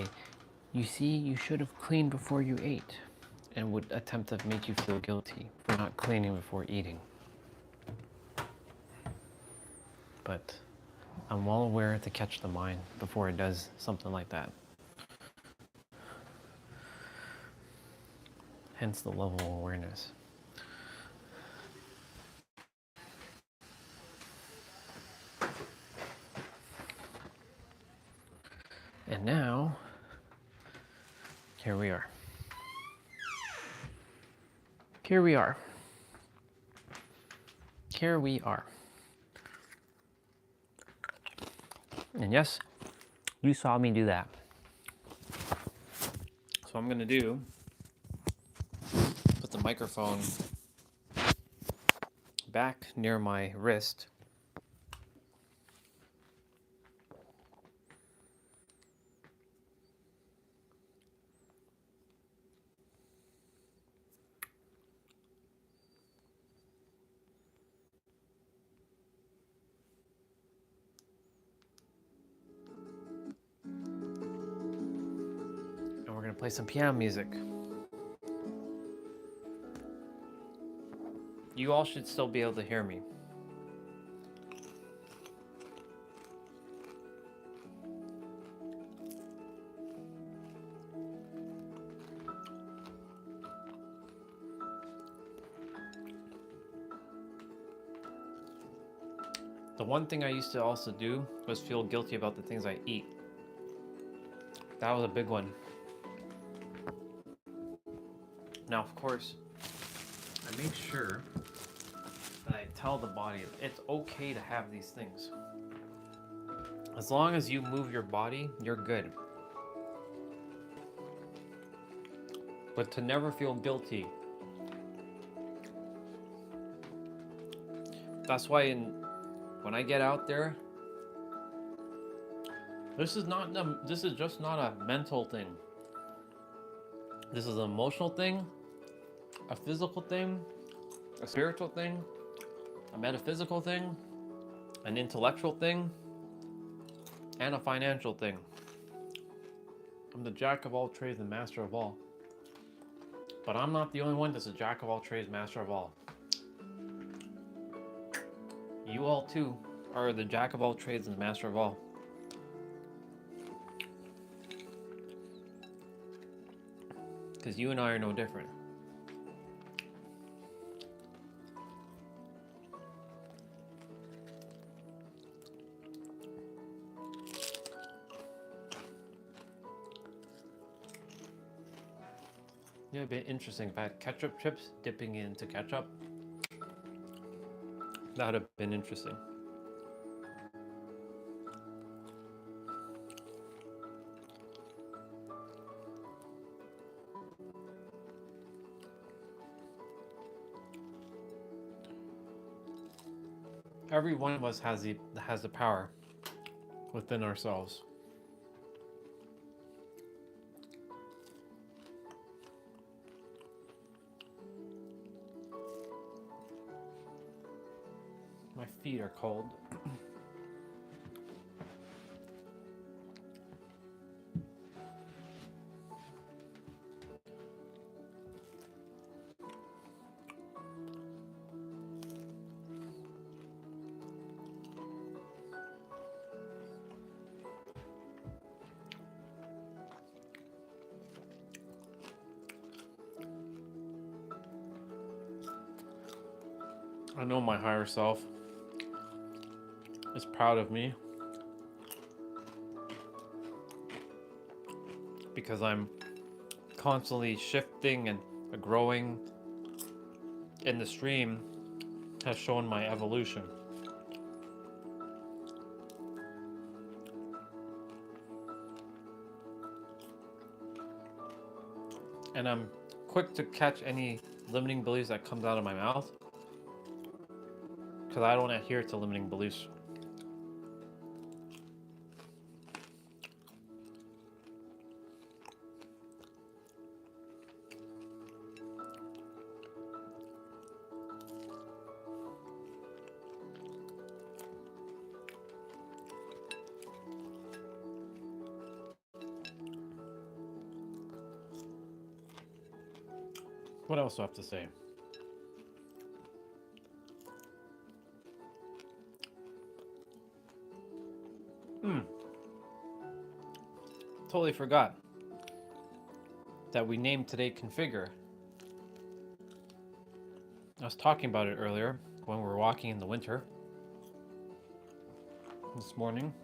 you see, you should have cleaned before you ate, and would attempt to make you feel guilty for not cleaning before eating. But I'm well aware to catch the mind before it does something like that. Hence the level of awareness. And now, here we are. Here we are. Here we are. And yes, you saw me do that. So I'm gonna do, put the microphone back near my wrist. And we're gonna play some piano music. You all should still be able to hear me. The one thing I used to also do was feel guilty about the things I eat. That was a big one. Now, of course, I make sure that I tell the body it's okay to have these things. As long as you move your body, you're good. But to never feel guilty. That's why when I get out there, this is just not a mental thing. This is an emotional thing, a physical thing, a spiritual thing, a metaphysical thing, an intellectual thing, and a financial thing. I'm the jack of all trades and master of all. But I'm not the only one that's a jack of all trades, master of all. You all too are the jack of all trades and master of all. Because you and I are no different. Yeah, it'd be interesting if I had ketchup chips dipping into ketchup. That would have been interesting. Every one of us has the power within ourselves. My feet are cold. I know my higher self is proud of me because I'm constantly shifting and growing, and the stream has shown my evolution. And I'm quick to catch any limiting beliefs that comes out of my mouth because I don't adhere to limiting beliefs. What else do I have to say? Totally forgot that we named today Configure. I was talking about it earlier when we were walking in the winter this morning.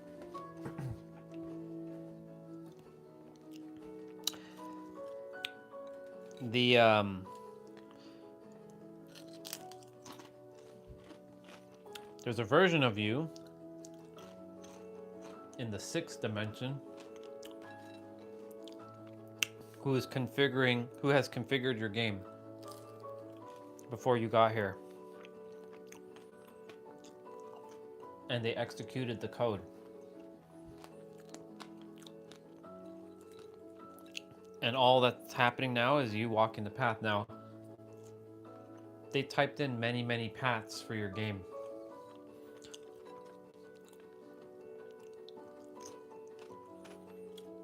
There's a version of you in the 6th dimension who has configured your game before you got here. And they executed the code. And all that's happening now is you walking the path. Now, they typed in many, many paths for your game.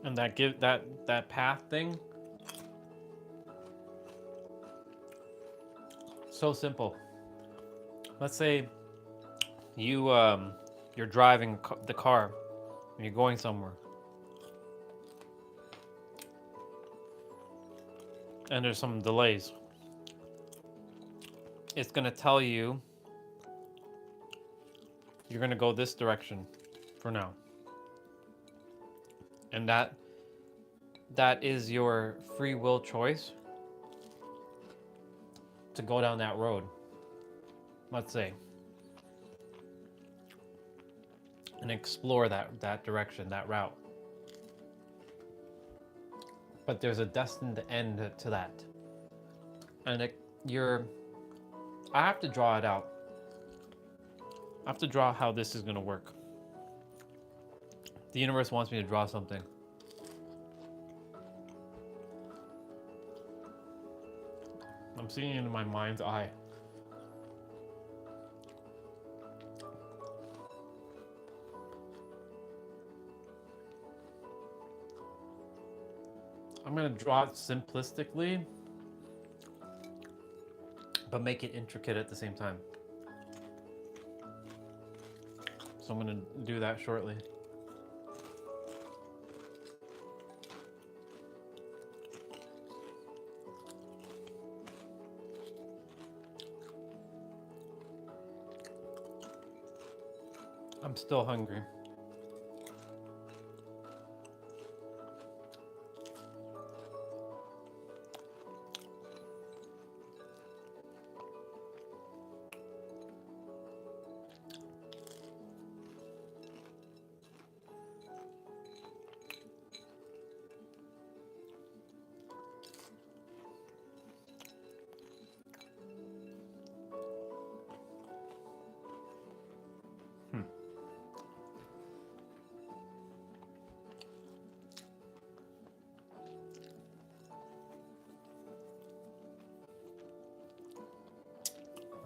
And that path thing, so simple. Let's say you're driving the car and you're going somewhere, and there's some delays. It's gonna tell you you're gonna go this direction for now. And that is your free will choice to go down that road, let's say, and explore that direction, that route. But there's a destined end to that. And I have to draw it out. I have to draw how this is gonna work. The universe wants me to draw something. I'm seeing it in my mind's eye. I'm gonna draw it simplistically, but make it intricate at the same time. So I'm gonna do that shortly. I'm still hungry.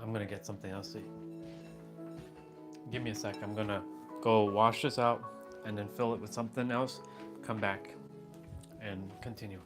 I'm gonna get something else to eat. Give me a sec. I'm gonna go wash this out and then fill it with something else. Come back and continue.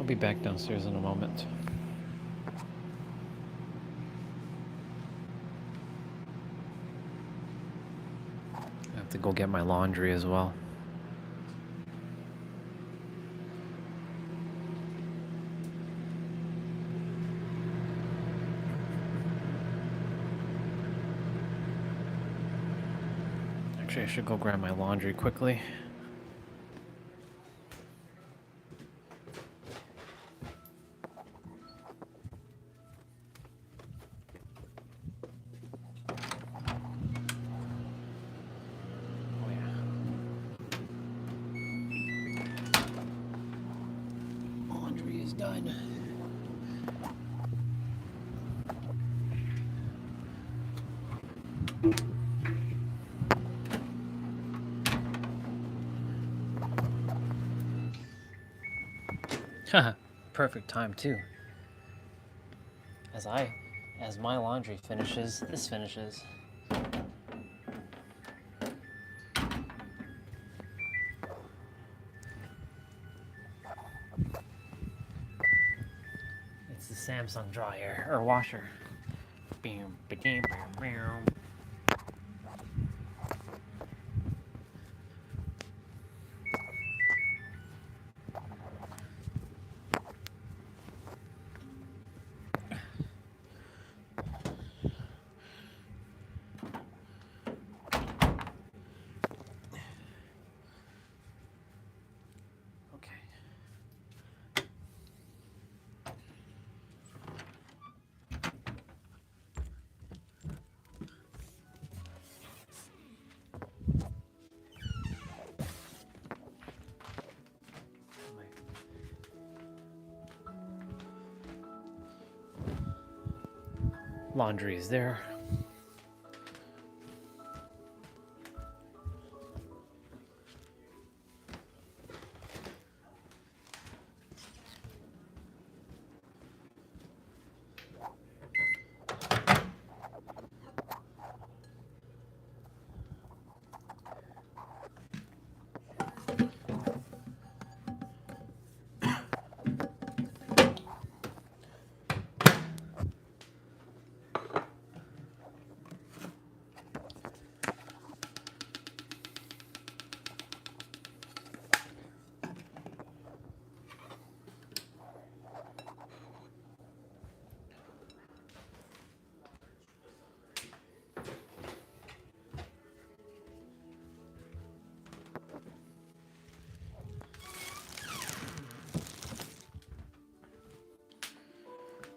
I'll be back downstairs in a moment. I have to go get my laundry as well. Actually, I should go grab my laundry quickly. Laundry is done. Haha, perfect time too. As my laundry finishes, this finishes. It's the Samsung dryer or washer. Bam, ba-dam, bam, bam. Laundry is there.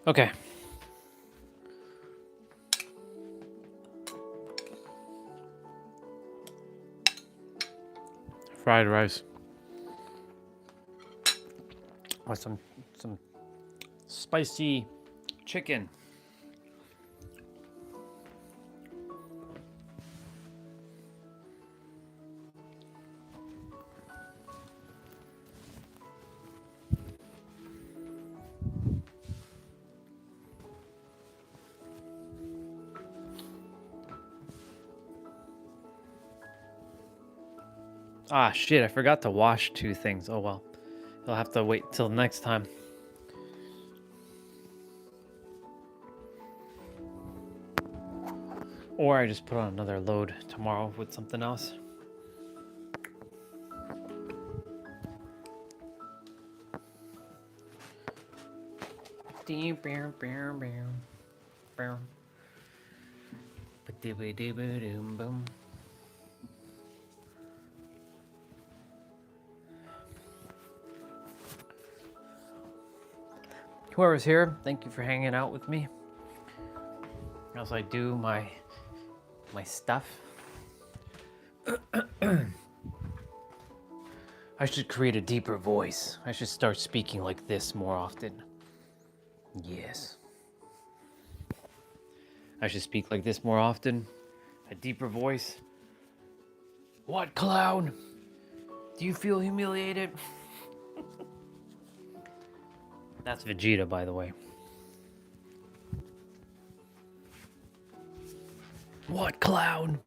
Okay. Fried rice. With some spicy chicken. Ah, shit, I forgot to wash 2 things. Oh well. You'll have to wait till next time. Or I just put on another load tomorrow with something else. Whoever's here, thank you for hanging out with me as I do my stuff. I should create a deeper voice. I should start speaking like this more often. Yes. I should speak like this more often. A deeper voice. What, clown? Do you feel humiliated? That's Vegeta, by the way. What, clown?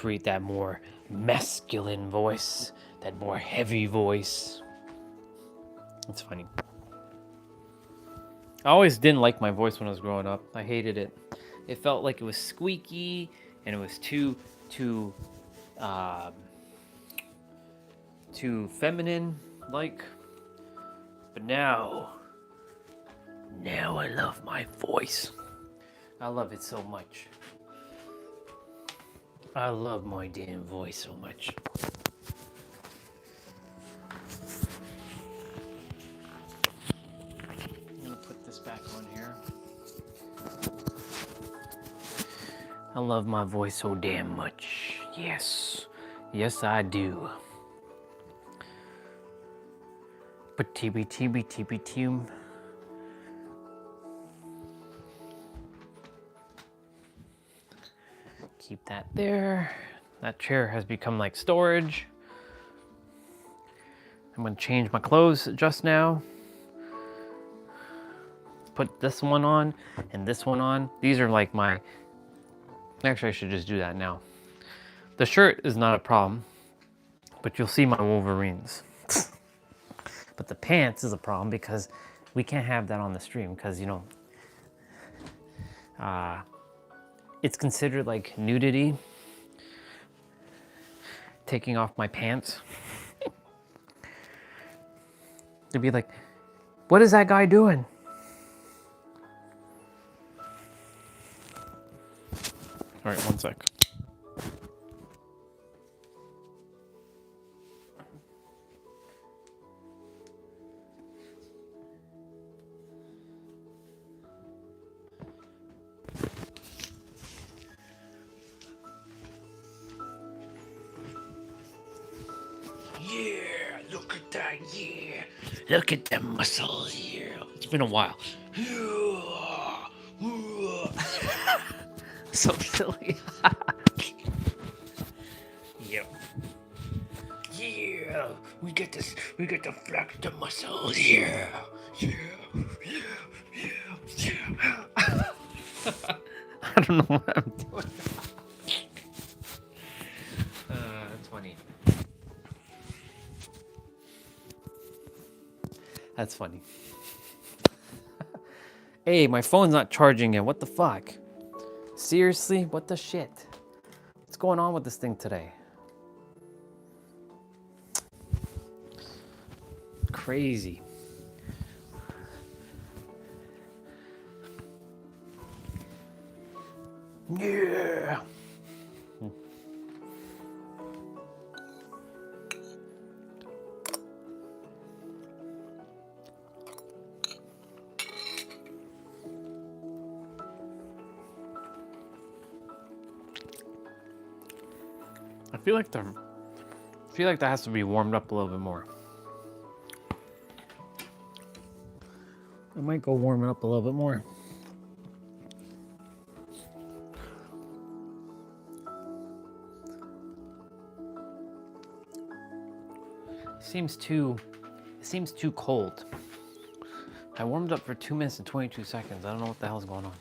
create that more masculine voice, that more heavy voice. It's funny. I always didn't like my voice when I was growing up. I hated it. It felt like it was squeaky and it was too feminine like. But now I love my voice. I love it so much. I love my damn voice so much. I'm gonna put this back on here. I love my voice so damn much. Yes. Yes, I do. But TB. Keep that there. That chair has become like storage. I'm gonna change my clothes just now. Put this one on and this one on. These are like my... Actually, I should just do that now. The shirt is not a problem, but you'll see my Wolverines. But the pants is a problem because we can't have that on the stream because, you know, it's considered like nudity, taking off my pants. They'd be like, what is that guy doing? All right, one sec. Yeah, look at that, yeah. Look at the muscles, yeah. It's been a while. So silly. Yep. Yeah, we get to flex the muscles, yeah. I don't know what I'm doing. That's funny. That's funny. Hey, my phone's not charging yet. What the fuck? Seriously? What the shit? What's going on with this thing today? Crazy. Yeah. I feel like that has to be warmed up a little bit more. I might go warm it up a little bit more. Seems too cold. I warmed up for 2 minutes and 22 seconds. I don't know what the hell's going on.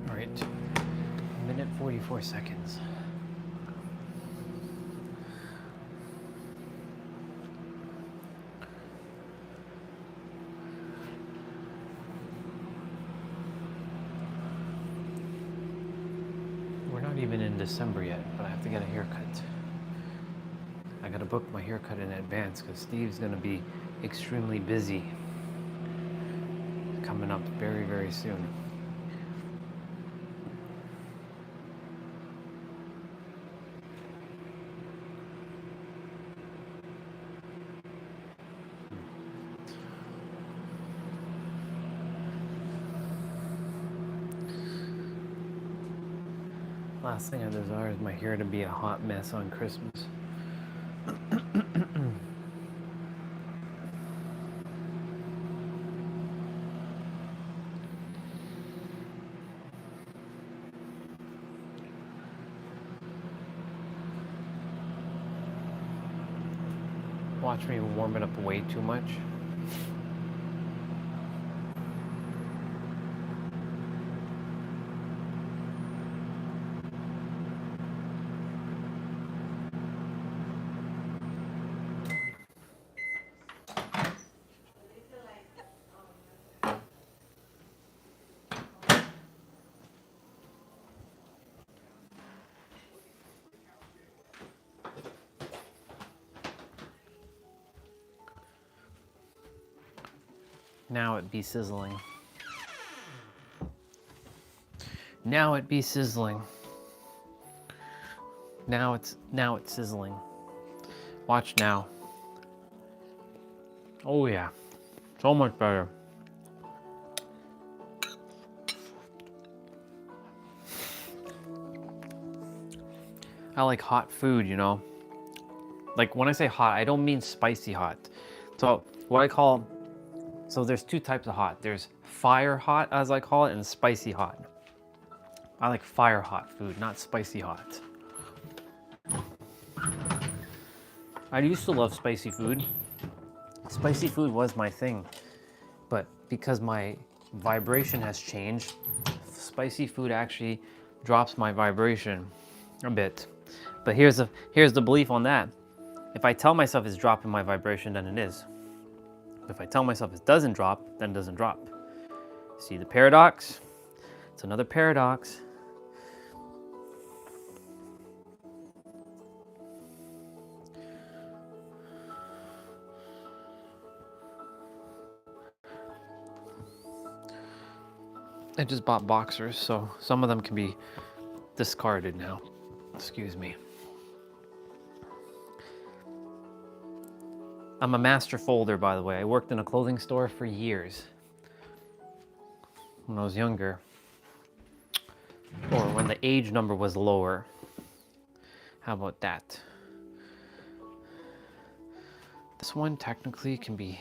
All right, 1:44 seconds. We're not even in December yet, but I have to get a haircut. I gotta book my haircut in advance because Steve's gonna be extremely busy coming up very, very soon. Last thing I desire is my hair to be a hot mess on Christmas. Watch me warm it up way too much. Now it be sizzling. Now it be sizzling. Now it's sizzling. Watch now. Oh yeah. So much better. I like hot food, you know. Like when I say hot, I don't mean spicy hot. So what I call, so there's two types of hot. There's fire hot, as I call it, and spicy hot. I like fire hot food, not spicy hot. I used to love spicy food. Spicy food was my thing. But because my vibration has changed, spicy food actually drops my vibration a bit. But here's the belief on that. If I tell myself it's dropping my vibration, then it is. If I tell myself it doesn't drop, then it doesn't drop. See the paradox? It's another paradox. I just bought boxers, so some of them can be discarded now. Excuse me. I'm a master folder, by the way. I worked in a clothing store for years. When I was younger. Or when the age number was lower. How about that? This one technically can be...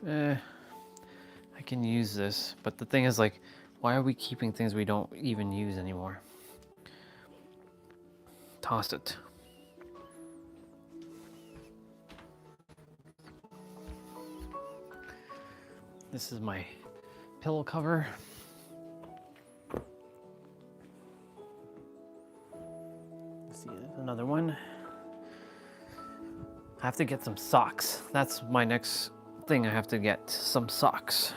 I can use this, but the thing is, like, why are we keeping things we don't even use anymore? Toss it. This is my pillow cover. Let's see, there's another one. I have to get some socks. That's my next thing. I have to get some socks.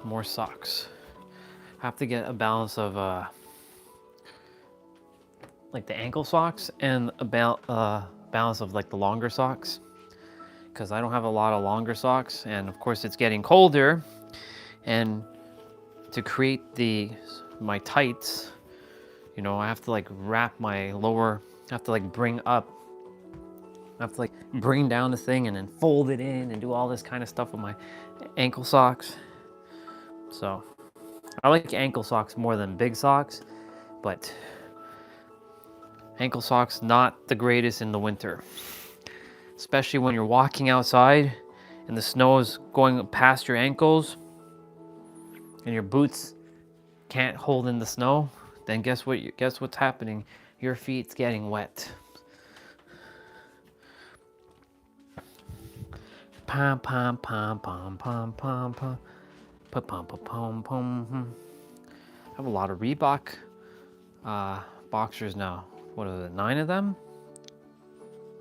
More socks. I have to get a balance of like the ankle socks and a balance of like the longer socks, because I don't have a lot of longer socks, and of course it's getting colder, and to create my tights, you know, I have to like wrap my lower, I have to like bring down the thing and then fold it in and do all this kind of stuff with my ankle socks. So I like ankle socks more than big socks, but ankle socks not the greatest in the winter, especially when you're walking outside and the snow is going past your ankles and your boots can't hold in the snow. Then guess what's happening? Your feet's getting wet. Pom pom pom pom pom pom pom. I have a lot of Reebok boxers now. What are there, 9 of them?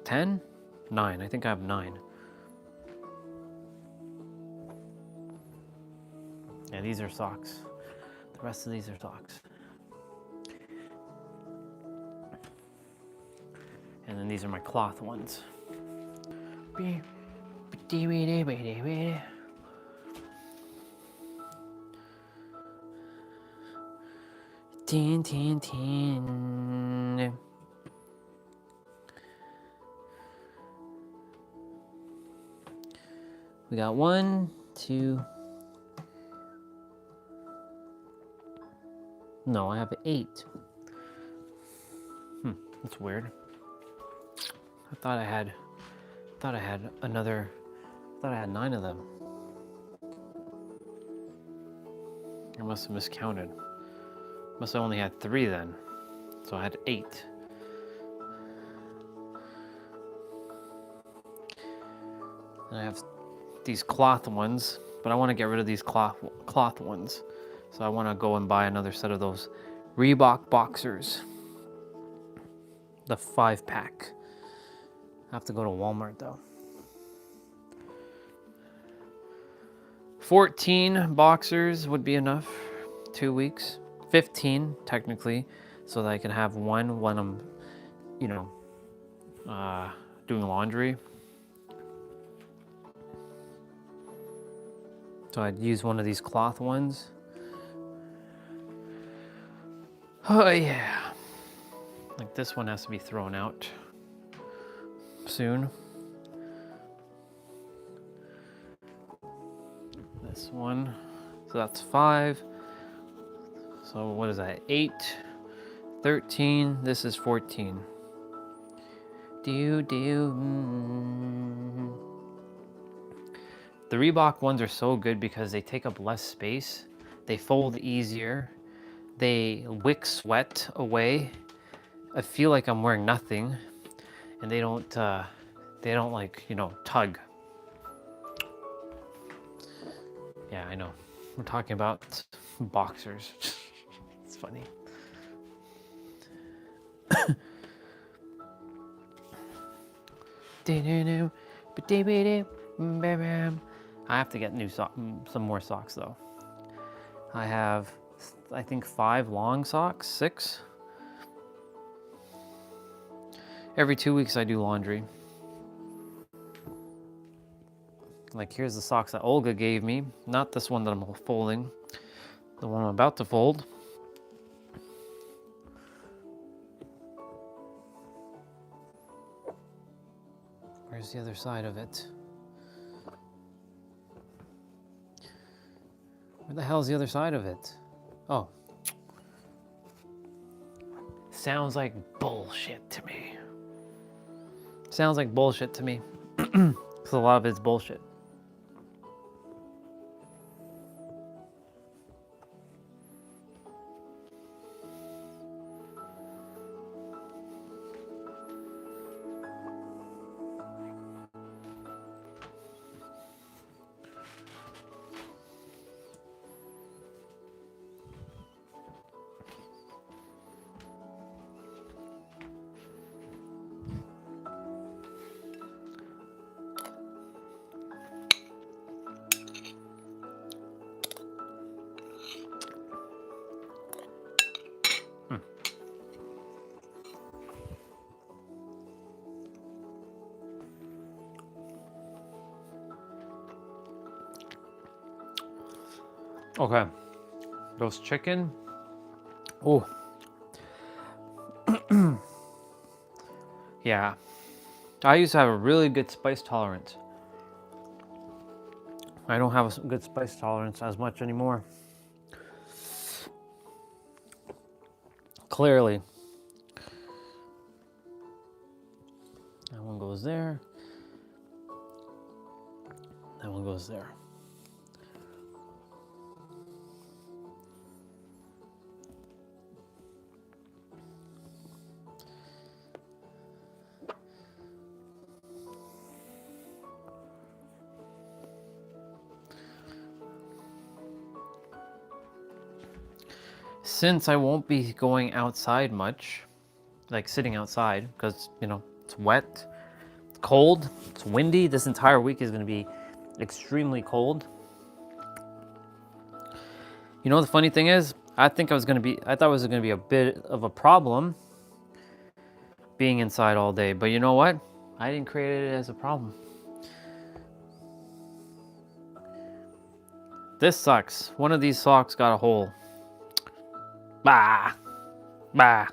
10? 9, I think I have 9. Yeah, these are socks. The rest of these are socks. And then these are my cloth ones. Tin, tin, tin. We got 1, 2. No, I have 8. That's weird. I thought I had 9 of them. I must have miscounted. Must have only had 3 then. So I had 8. I have these cloth ones, but I want to get rid of these cloth ones. So I want to go and buy another set of those Reebok boxers. The 5-pack. I have to go to Walmart though. 14 boxers would be enough. 2 weeks. 15 technically, so that I can have one when I'm, you know, doing laundry. So I'd use one of these cloth ones. Oh yeah. Like this one has to be thrown out soon. This one. So that's 5. So what is that? 8, 13. This is 14. The Reebok ones are so good because they take up less space. They fold easier. They wick sweat away. I feel like I'm wearing nothing, and they don't like, you know, tug. Yeah, I know. We're talking about boxers. It's funny. I have to get some more socks though. I have, I think 5 long socks, 6. Every 2 weeks I do laundry. Like here's the socks that Olga gave me, not this one that I'm folding, the one I'm about to fold. Where's the other side of it? Where the hell's the other side of it? Oh. Sounds like bullshit to me. Sounds like bullshit to me. Because a lot of it's bullshit. Okay, roast chicken. Oh, yeah. I used to have a really good spice tolerance. I don't have a good spice tolerance as much anymore. Clearly. That one goes there. That one goes there. Since I won't be going outside much, like sitting outside, because, you know, it's wet, it's cold, it's windy. This entire week is going to be extremely cold. You know, the funny thing is, I thought it was going to be a bit of a problem being inside all day, but you know what? I didn't create it as a problem. This sucks. One of these socks got a hole. Bah! Bah!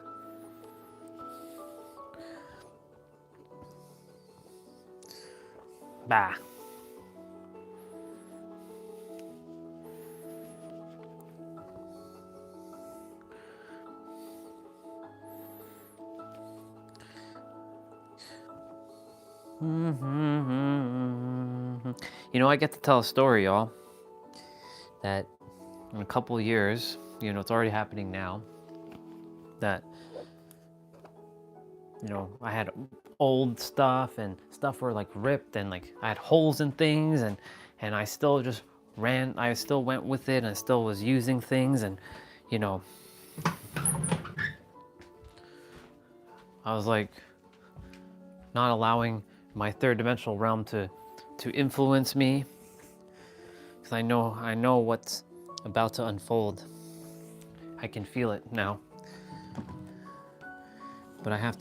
Bah! You know, I get to tell a story, y'all, that in a couple of years, you know, it's already happening now, that, you know, I had old stuff, and stuff were like ripped, and like I had holes in things, and I still just I still went with it, and I still was using things, and you know, I was like not allowing my third dimensional realm to influence me, because I know what's about to unfold. I can feel it now. But I have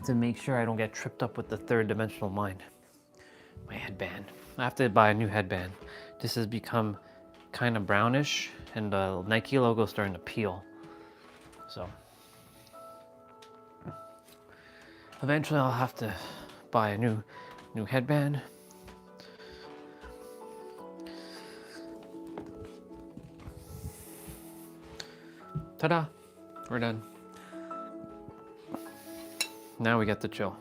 to make sure I don't get tripped up with the third dimensional mind. My headband. I have to buy a new headband. This has become kind of brownish, and the Nike logo is starting to peel. So eventually I'll have to buy a new headband. Ta-da! We're done. Now we get to chill.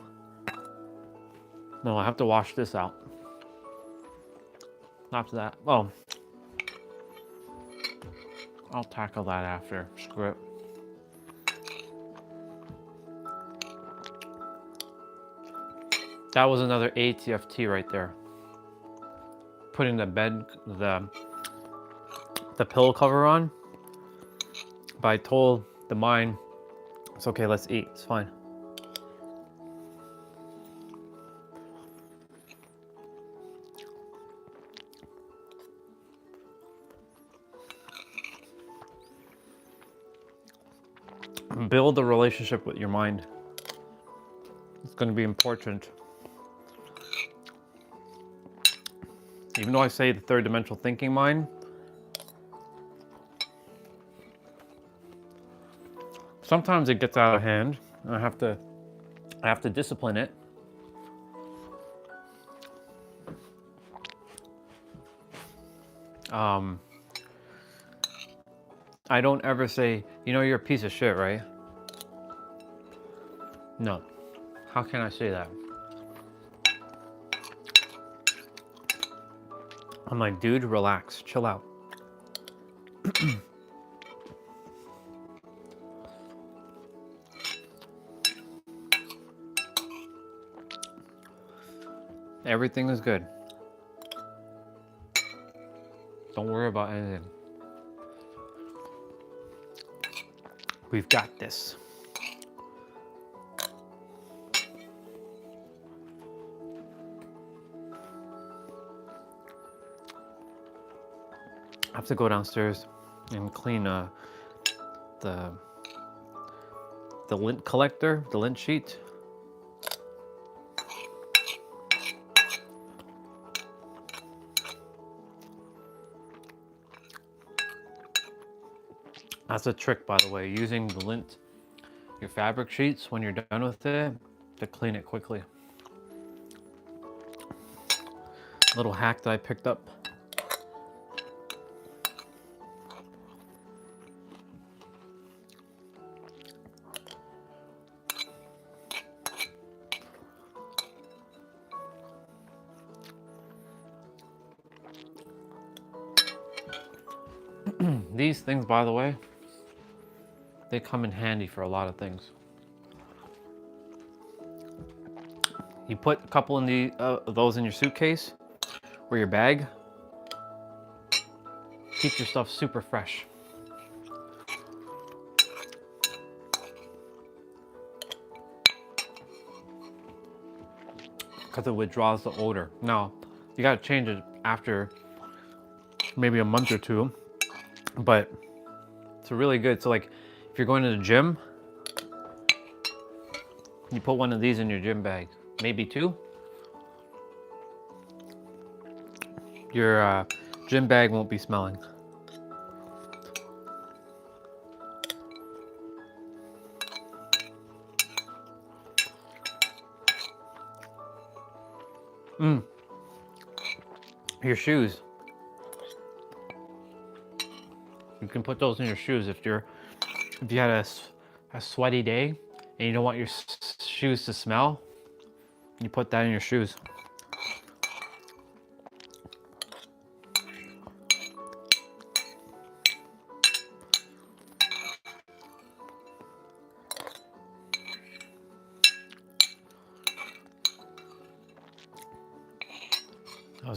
No, I have to wash this out. After that, oh, I'll tackle that after. Screw it. That was another ATFT right there. Putting the pillow cover on. But I told the mind, it's okay, let's eat, it's fine. Build a relationship with your mind. It's going to be important. Even though I say the third dimensional thinking mind, sometimes it gets out of hand, and I have to discipline it. I don't ever say, you know, you're a piece of shit, right? No. How can I say that? I'm like, dude, relax, chill out. Everything is good. Don't worry about anything. We've got this. I have to go downstairs and clean the lint collector, the lint sheet. That's a trick, by the way, using the lint, your fabric sheets, when you're done with it, to clean it quickly. Little hack that I picked up. These things, by the way, they come in handy for a lot of things. You put a couple in those in your suitcase or your bag. Keep your stuff super fresh. Because it withdraws the odor. Now, you gotta change it after maybe a month or two, but it's really good. So like, if you're going to the gym, you put one of these in your gym bag, maybe two. Your gym bag won't be smelling. Your shoes. You can put those in your shoes if you had a sweaty day and you don't want your shoes to smell. You put that in your shoes.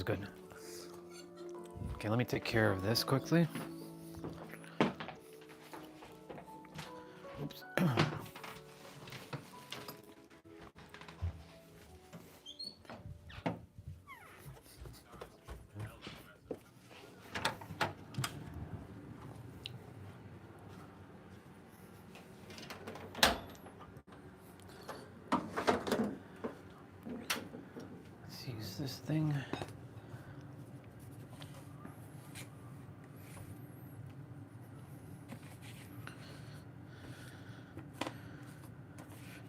smells good. Okay, let me take care of this quickly. Oops. Let's use this thing.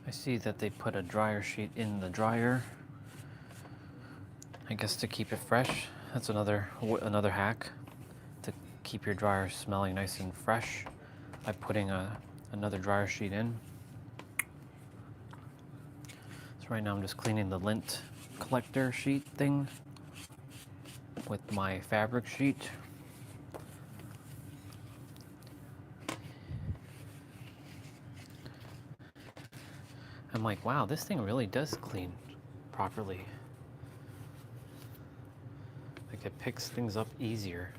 I see that they put a dryer sheet in the dryer. I guess to keep it fresh. That's another hack to keep your dryer smelling nice and fresh by putting another dryer sheet in. So right now I'm just cleaning the lint collector sheet thing with my fabric sheet. I'm like, wow, this thing really does clean properly. Like it picks things up easier.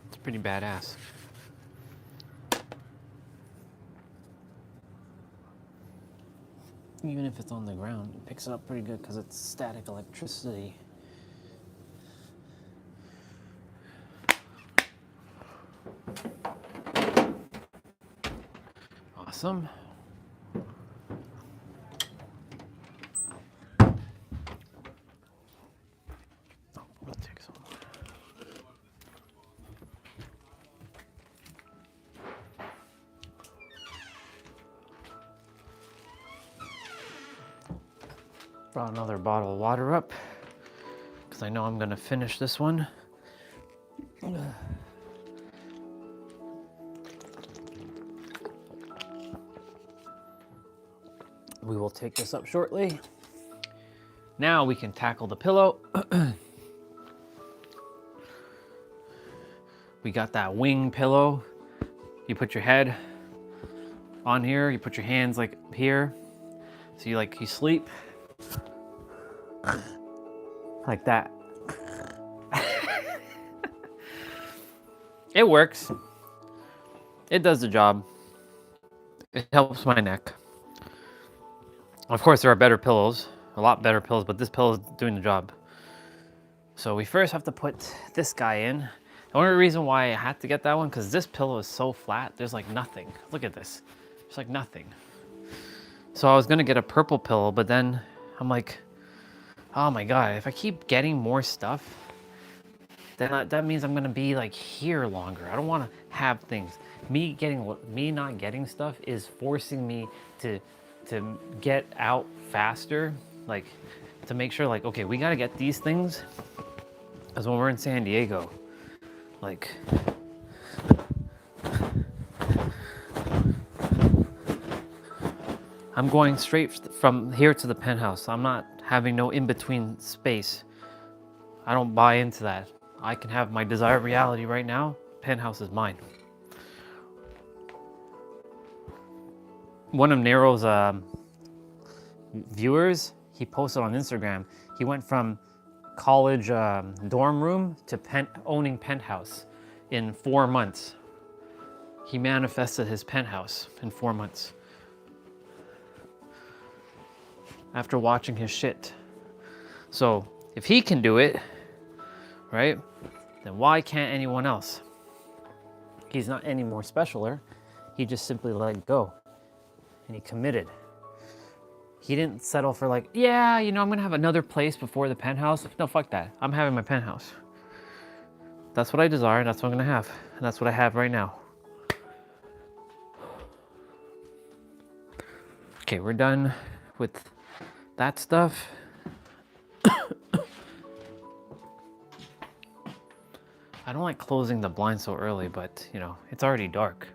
It's pretty badass. Even if it's on the ground, it picks it up pretty good because it's static electricity. Awesome. Oh, we'll take some. Brought another bottle of water up because I know I'm gonna finish this one. We will take this up shortly. Now we can tackle the pillow. We got that wing pillow. You put your head on here, you put your hands like here. So you sleep like that. It works. It does the job. It helps my neck. Of course, there are better pillows, a lot better pillows, but this pillow is doing the job. So we first have to put this guy in. The only reason why I had to get that one, because this pillow is so flat, there's like nothing. Look at this, there's like nothing. So I was gonna get a purple pillow, but then I'm like, oh my God, if I keep getting more stuff, then that means I'm gonna be like here longer. I don't wanna have things. Me not getting stuff is forcing me to get out faster, like to make sure like, okay, we gotta get these things. Because when we're in San Diego, like, I'm going straight from here to the penthouse. I'm not having no in-between space. I don't buy into that. I can have my desired reality right now. Penthouse is mine. One of Nero's viewers, he posted on Instagram, he went from college dorm room to owning penthouse in 4 months. He manifested his penthouse in 4 months. After watching his shit. So if he can do it, right, then why can't anyone else? He's not any more specialer. He just simply let go. And he committed. He didn't settle for like, yeah, you know, I'm gonna have another place before the penthouse. No, fuck that. I'm having my penthouse. That's what I desire, that's what I'm gonna have. And that's what I have right now. Okay, we're done with that stuff. I don't like closing the blind so early, but you know, it's already dark.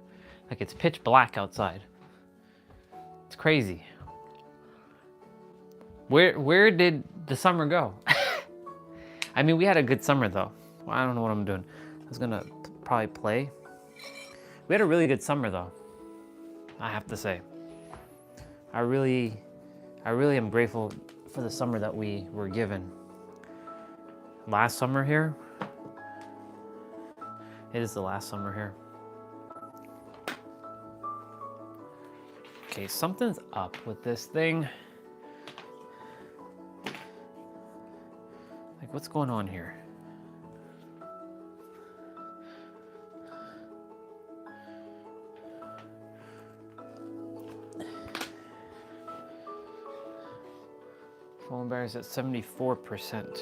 Like it's pitch black outside. It's crazy. Where did the summer go? I mean, we had a good summer though. Well, I don't know what I'm doing. I was gonna probably play. We had a really good summer though, I have to say. I really am grateful for the summer that we were given. Last summer here. It is the last summer here. Okay, something's up with this thing. Like, what's going on here? Phone battery's at 74%.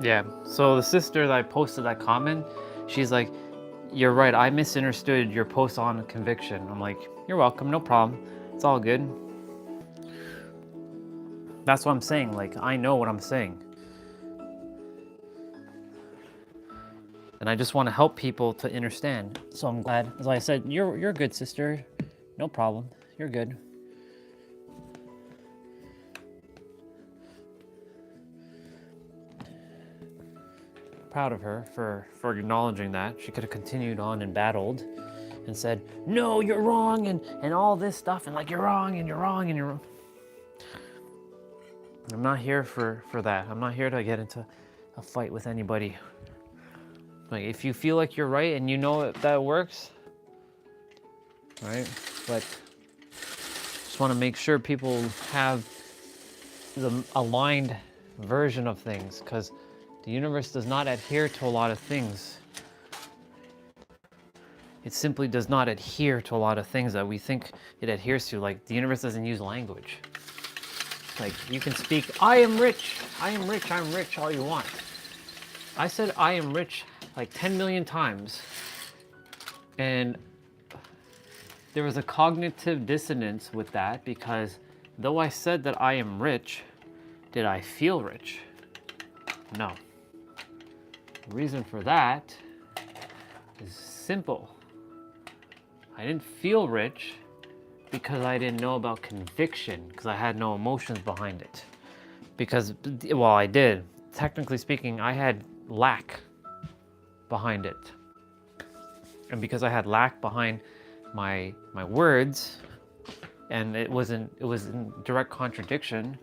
Yeah, so the sister that I posted that comment, she's like, you're right, I misunderstood your post on conviction. I'm like, you're welcome, no problem. It's all good. That's what I'm saying, like, I know what I'm saying. And I just want to help people to understand. So I'm glad, as I said, you're good, sister. No problem, you're good. Proud of her for acknowledging that. She could have continued on and battled and said, no, you're wrong, and all this stuff, and like, you're wrong, and you're wrong, and you're wrong. I'm not here for that. I'm not here to get into a fight with anybody. Like, if you feel like you're right and you know that works, right? But just want to make sure people have the aligned version of things, because the universe does not adhere to a lot of things. It simply does not adhere to a lot of things that we think it adheres to. Like, the universe doesn't use language. Like, you can speak, I am rich, I'm rich all you want. I said I am rich like 10 million times. And there was a cognitive dissonance with that, because though I said that I am rich, did I feel rich? No. The reason for that is simple. I didn't feel rich because I didn't know about conviction, because I had no emotions behind it. Because, well, I did. Technically speaking, I had lack behind it. And because I had lack behind my words, and it was in direct contradiction,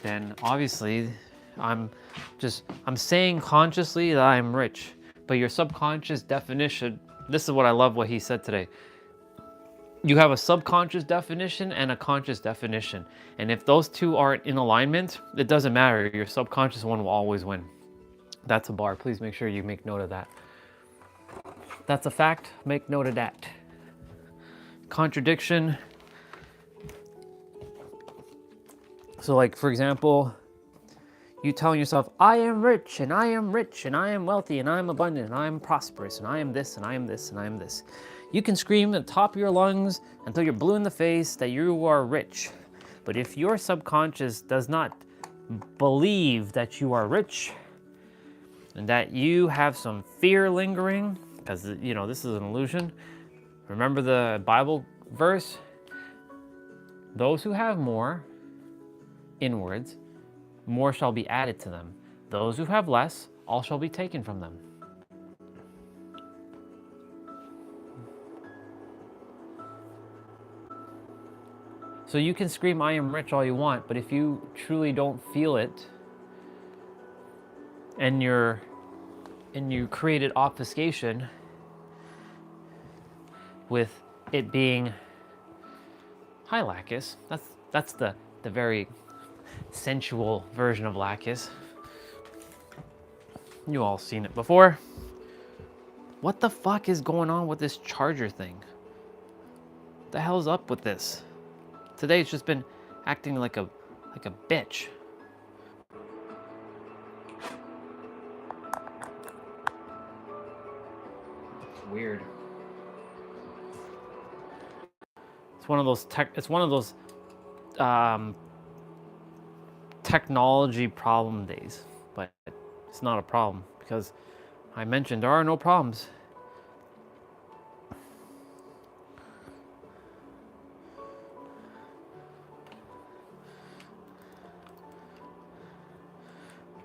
then obviously I'm saying consciously that I'm rich, but your subconscious definition, this is what I love what he said today. You have a subconscious definition and a conscious definition. And if those two aren't in alignment, it doesn't matter. Your subconscious one will always win. That's a bar. Please make sure you make note of that. That's a fact. Make note of that. Contradiction. So, like, for example, you telling yourself, I am rich, and I am rich, and I am wealthy, and I am abundant, and I am prosperous, and I am this, and I am this, and I am this. You can scream at the top of your lungs until you're blue in the face that you are rich. But if your subconscious does not believe that you are rich, and that you have some fear lingering, because, you know, this is an illusion. Remember the Bible verse? Those who have more inwards, more shall be added to them. Those who have less, all shall be taken from them. So you can scream, I am rich all you want, but if you truly don't feel it, and you're and you created obfuscation with it being hi Lacus. That's the very sensual version of Lacus. You all seen it before. What the fuck is going on with this charger thing? What the hell's up with this? Today it's just been acting like a bitch. It's weird. It's one of those technology problem days, but it's not a problem because I mentioned there are no problems.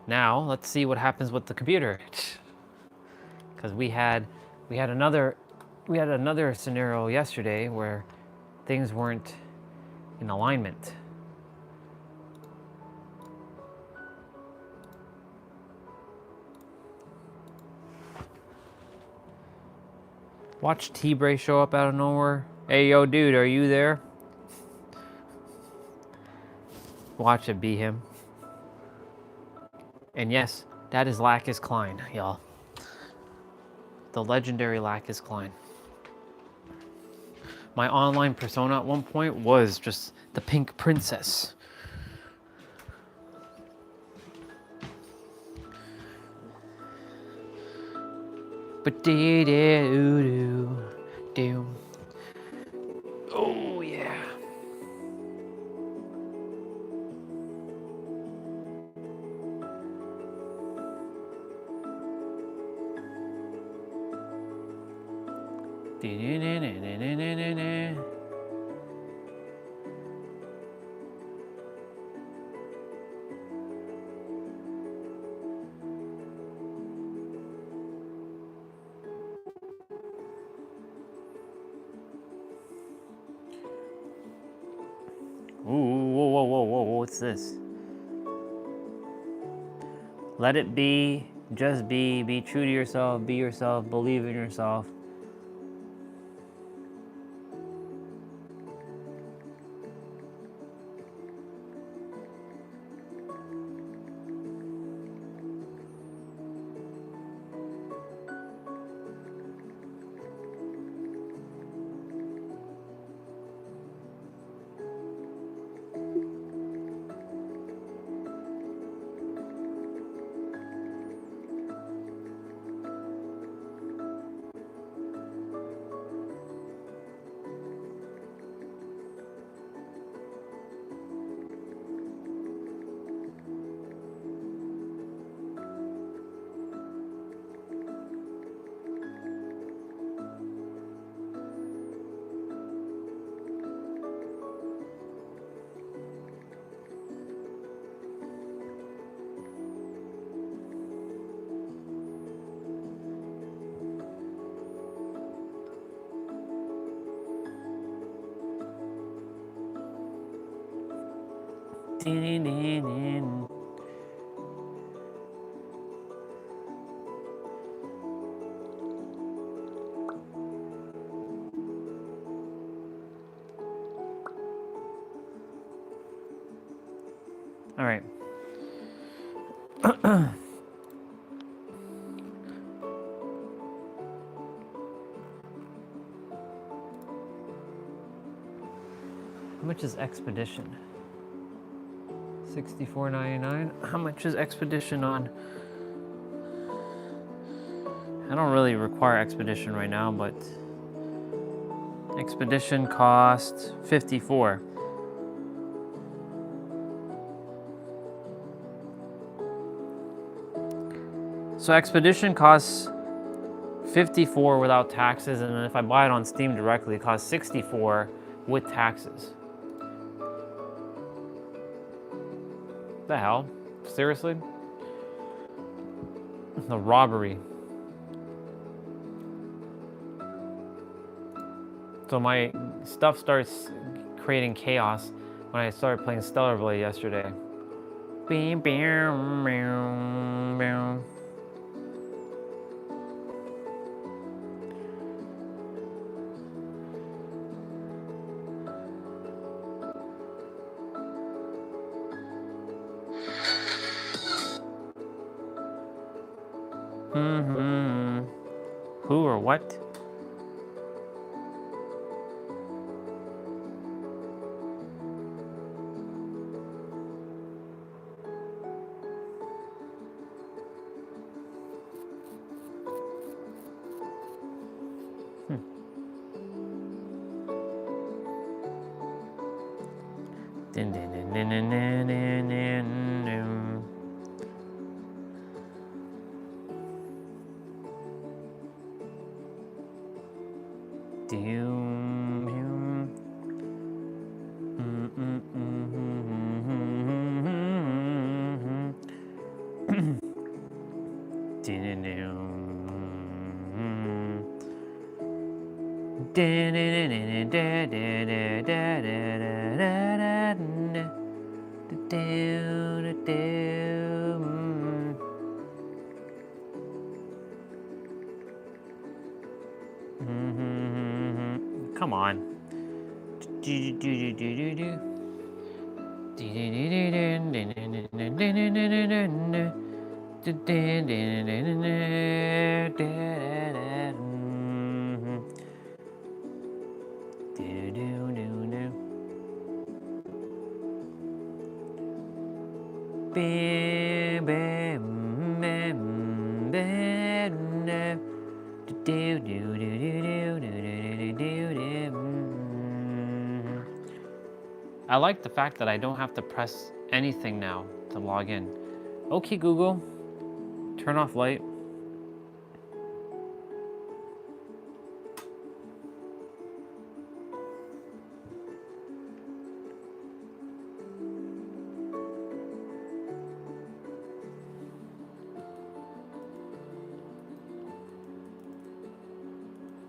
Now let's see what happens with the computer, because we had another scenario yesterday where things weren't in alignment. Watch T-Bray show up out of nowhere. Hey, yo, dude, are you there? Watch it be him. And yes, that is Lacus Klein, y'all. The legendary Lacus Klein. My online persona at one point was just the Pink Princess. But dee-dee-doo-doo. Oh, yeah. Ooh, whoa, what's this? Let it be, just be true to yourself, believe in yourself. All right. How much is Expedition? $64.99. How much is Expedition on? I don't really require Expedition right now, but Expedition costs $54. So Expedition costs $54 without taxes, and then if I buy it on Steam directly, it costs $64 with taxes. The hell? Seriously? The robbery. So my stuff starts creating chaos when I started playing Stellar Blade yesterday. what? Dun, dun, dun, dun, dun, dun, dun, dun, dun. Doom, doom. Dun, dun, dun. Come on. I like the fact that I don't have to press anything now to log in. Okay, Google, turn off light.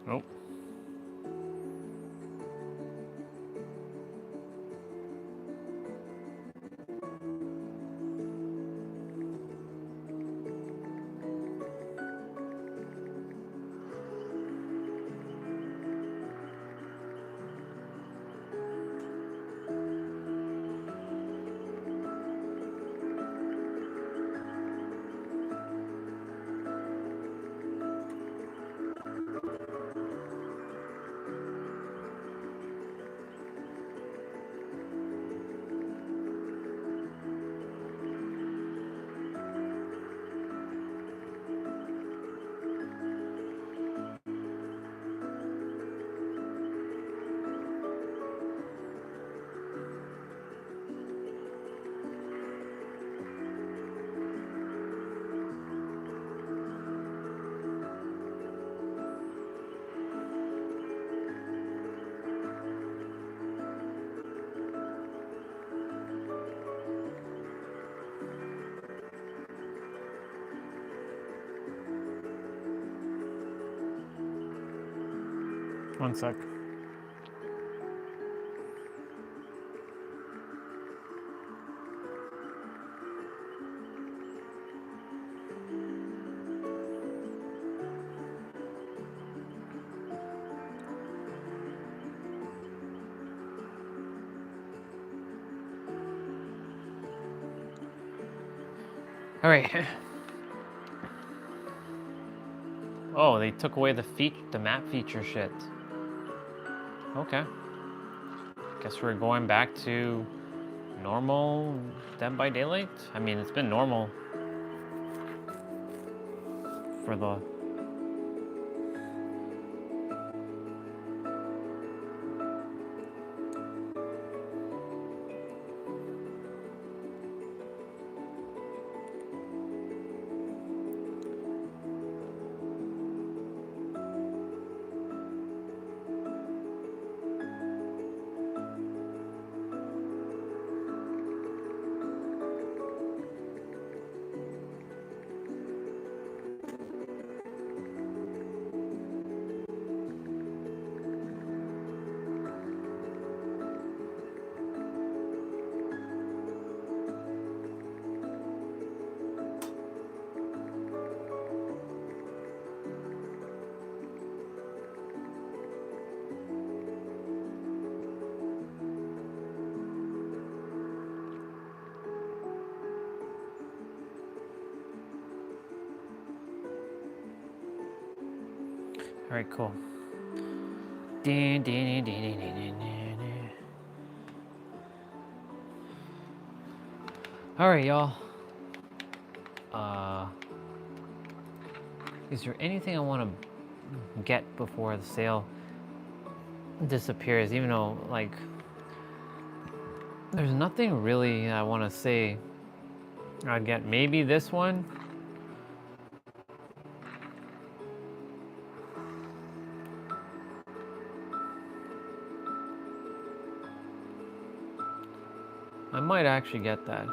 Nope. One sec. All right. Oh, they took away the map feature shit. Okay. Guess we're going back to normal Dead by Daylight? I mean, it's been normal for the... right, cool. Ding, ding, ding, ding, ding, ding, ding, ding. All right, y'all. Is there anything I want to get before the sale disappears? Even though, like, there's nothing really I want to say I'd get. Maybe this one. I might actually get that.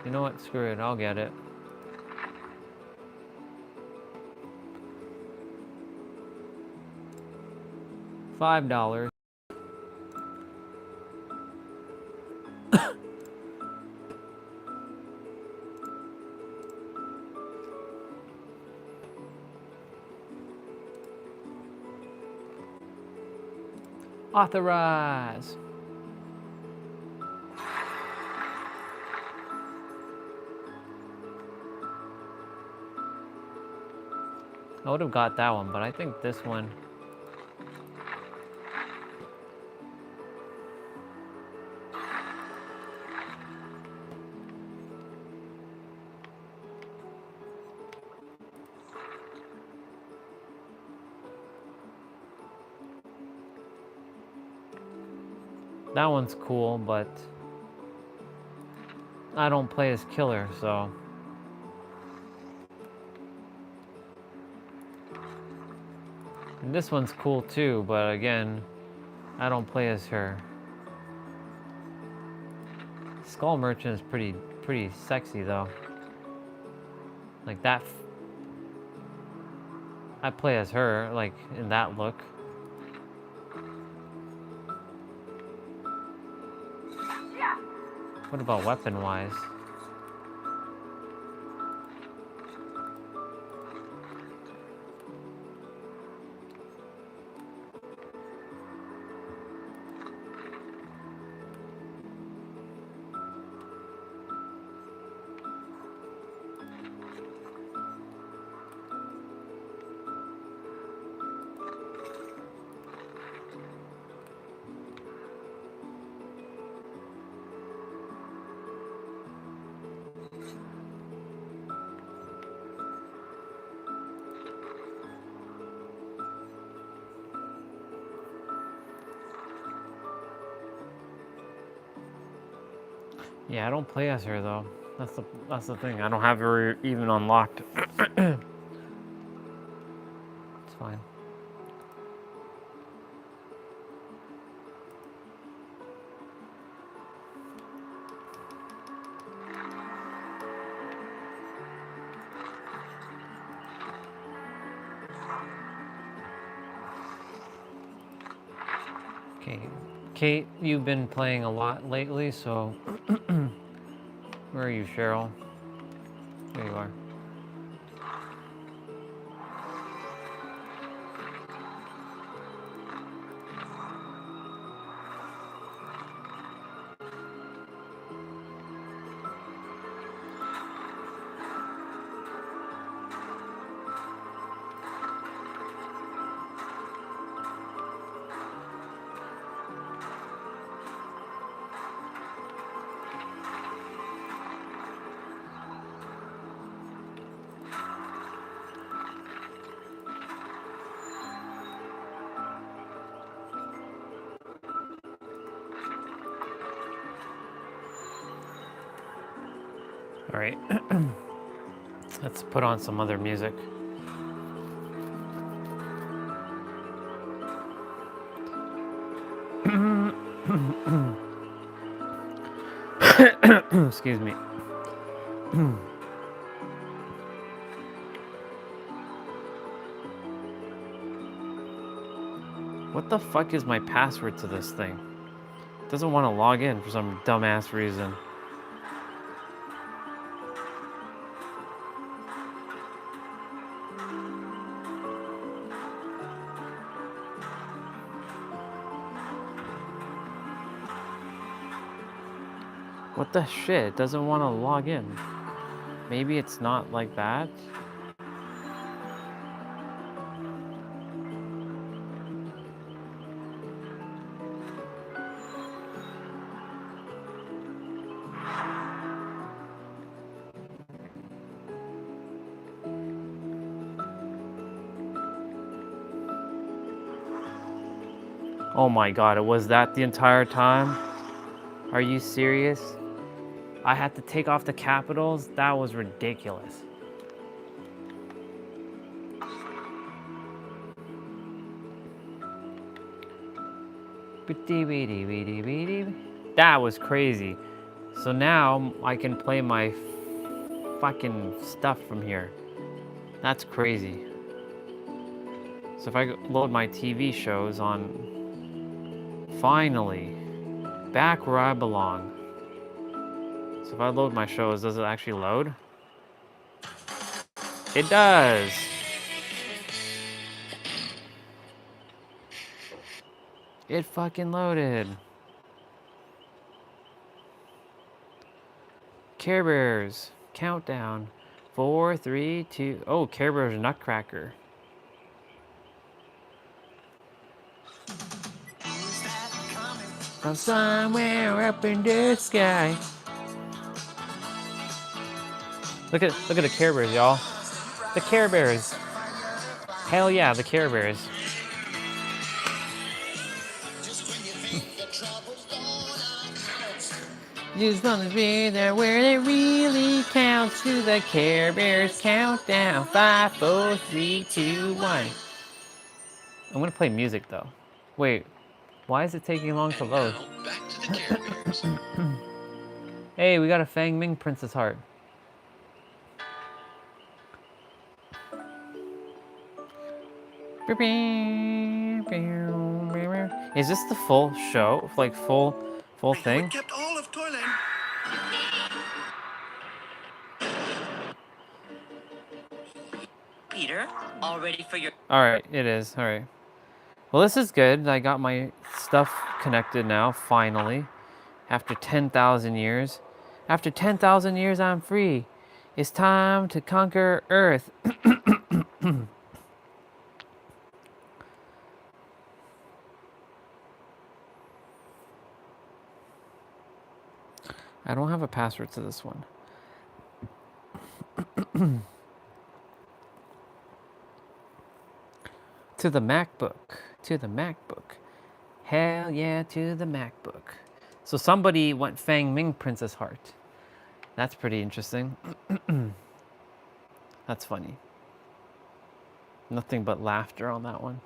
You know what? Screw it. I'll get it. $5. Authorize. I would have got that one, but I think this one. That one's cool, but I don't play as killer, so. And this one's cool too, but again, I don't play as her. Skull Merchant is pretty sexy though. Like that. I play as her, like in that look. What about weapon-wise? Yeah, I don't play as her though. That's the thing. I don't have her even unlocked. It's fine. Okay, Kate, you've been playing a lot lately, so where are you, Cheryl? There you are. All right, let's put on some other music. Excuse me. What the fuck is my password to this thing? It doesn't want to log in for some dumbass reason. What the shit? It doesn't want to log in. Maybe it's not like that. Oh my god, it was that the entire time? Are you serious? I had to take off the capitals? That was ridiculous. That was crazy. So now I can play my fucking stuff from here. That's crazy. So if I load my TV shows on, finally, back where I belong. So if I load my shows, does it actually load? It does. It fucking loaded. Care Bears countdown. 4, 3, 2. Oh, Care Bears Nutcracker. From somewhere up in the sky. Look at the Care Bears, y'all. The Care Bears. Hell yeah, the Care Bears. Just wanna be there where it really counts. To the Care Bears countdown. 5, 4, 3, 2, 1. I'm gonna play music though. Wait, why is it taking long to load? Now, back to the Care Bears. Hey, we got a Fang Ming Princess Heart. Is this the full show? Like full thing? Kept all of Toyland. Peter, all ready for your... Alright, it is. Alright. Well, this is good. I got my stuff connected now, finally. After 10,000 years. After 10,000 years, I'm free. It's time to conquer Earth. I don't have a password to this one. To the MacBook. To the MacBook. Hell yeah, to the MacBook. So somebody went Fang Ming Princess Heart. That's pretty interesting. That's funny. Nothing but laughter on that one.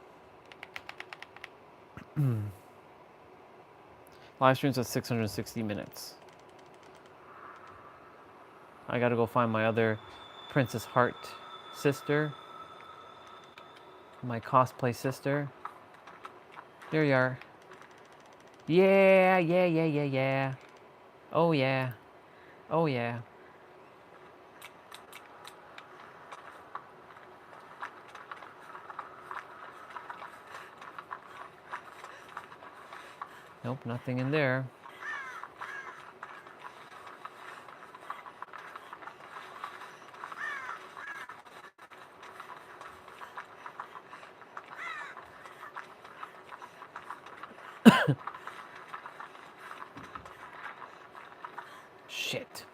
Live streams at 660 minutes. I gotta go find my other Princess Heart sister. My cosplay sister. There you are. Yeah, yeah, yeah, yeah, yeah. Oh yeah. Oh yeah. Nope, nothing in there. Shit.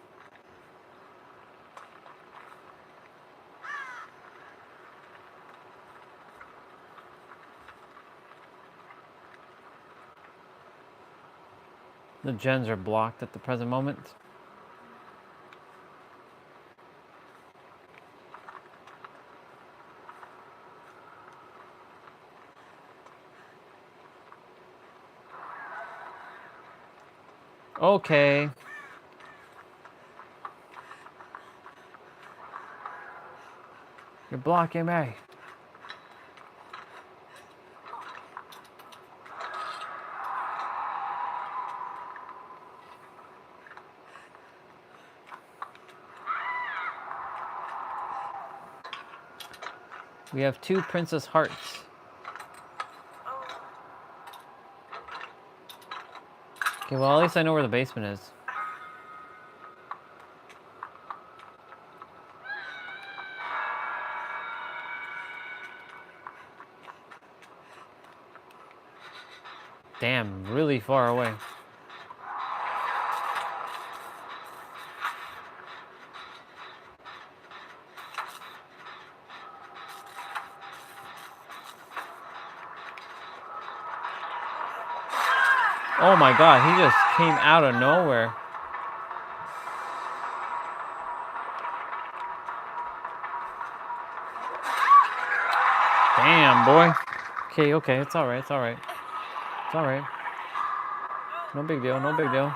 The gens are blocked at the present moment. Okay. You're blocking me. We have 2 Princess Hearts. Okay, well, at least I know where the basement is. Damn, really far away. Oh my god, he just came out of nowhere. Damn, boy. Okay, okay, it's alright, it's alright. It's alright. No big deal, no big deal.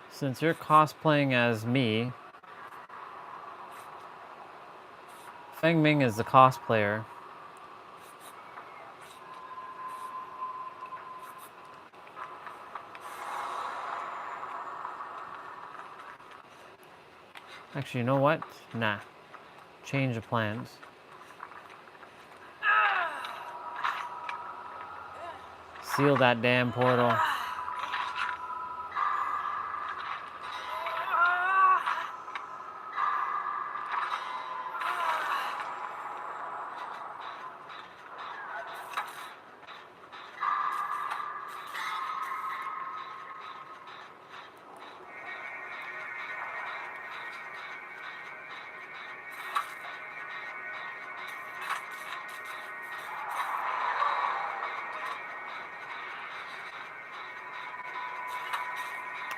Since you're cosplaying as me, Feng Ming is the cosplayer. Actually, you know what? Nah. Change of plans. Seal that damn portal.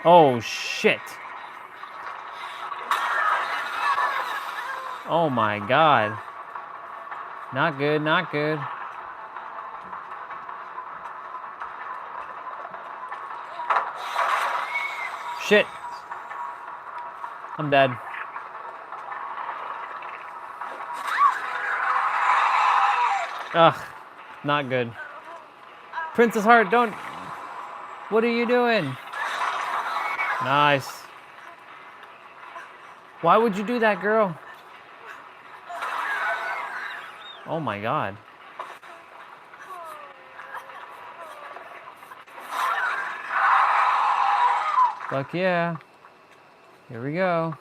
Oh, shit. Oh my god. Not good, not good. Shit. I'm dead. Ugh. Not good. Princess Heart, don't... What are you doing? Nice. Why would you do that, girl? Oh my god. Fuck yeah. Here we go.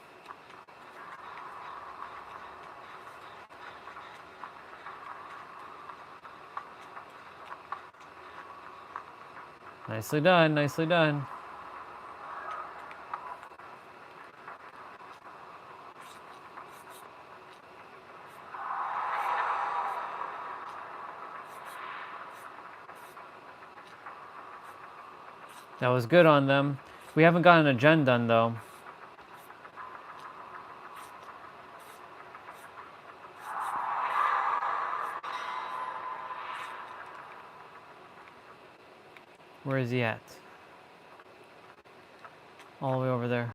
Nicely done, nicely done. That was good on them. We haven't gotten a gen done though. Where is he at? All the way over there.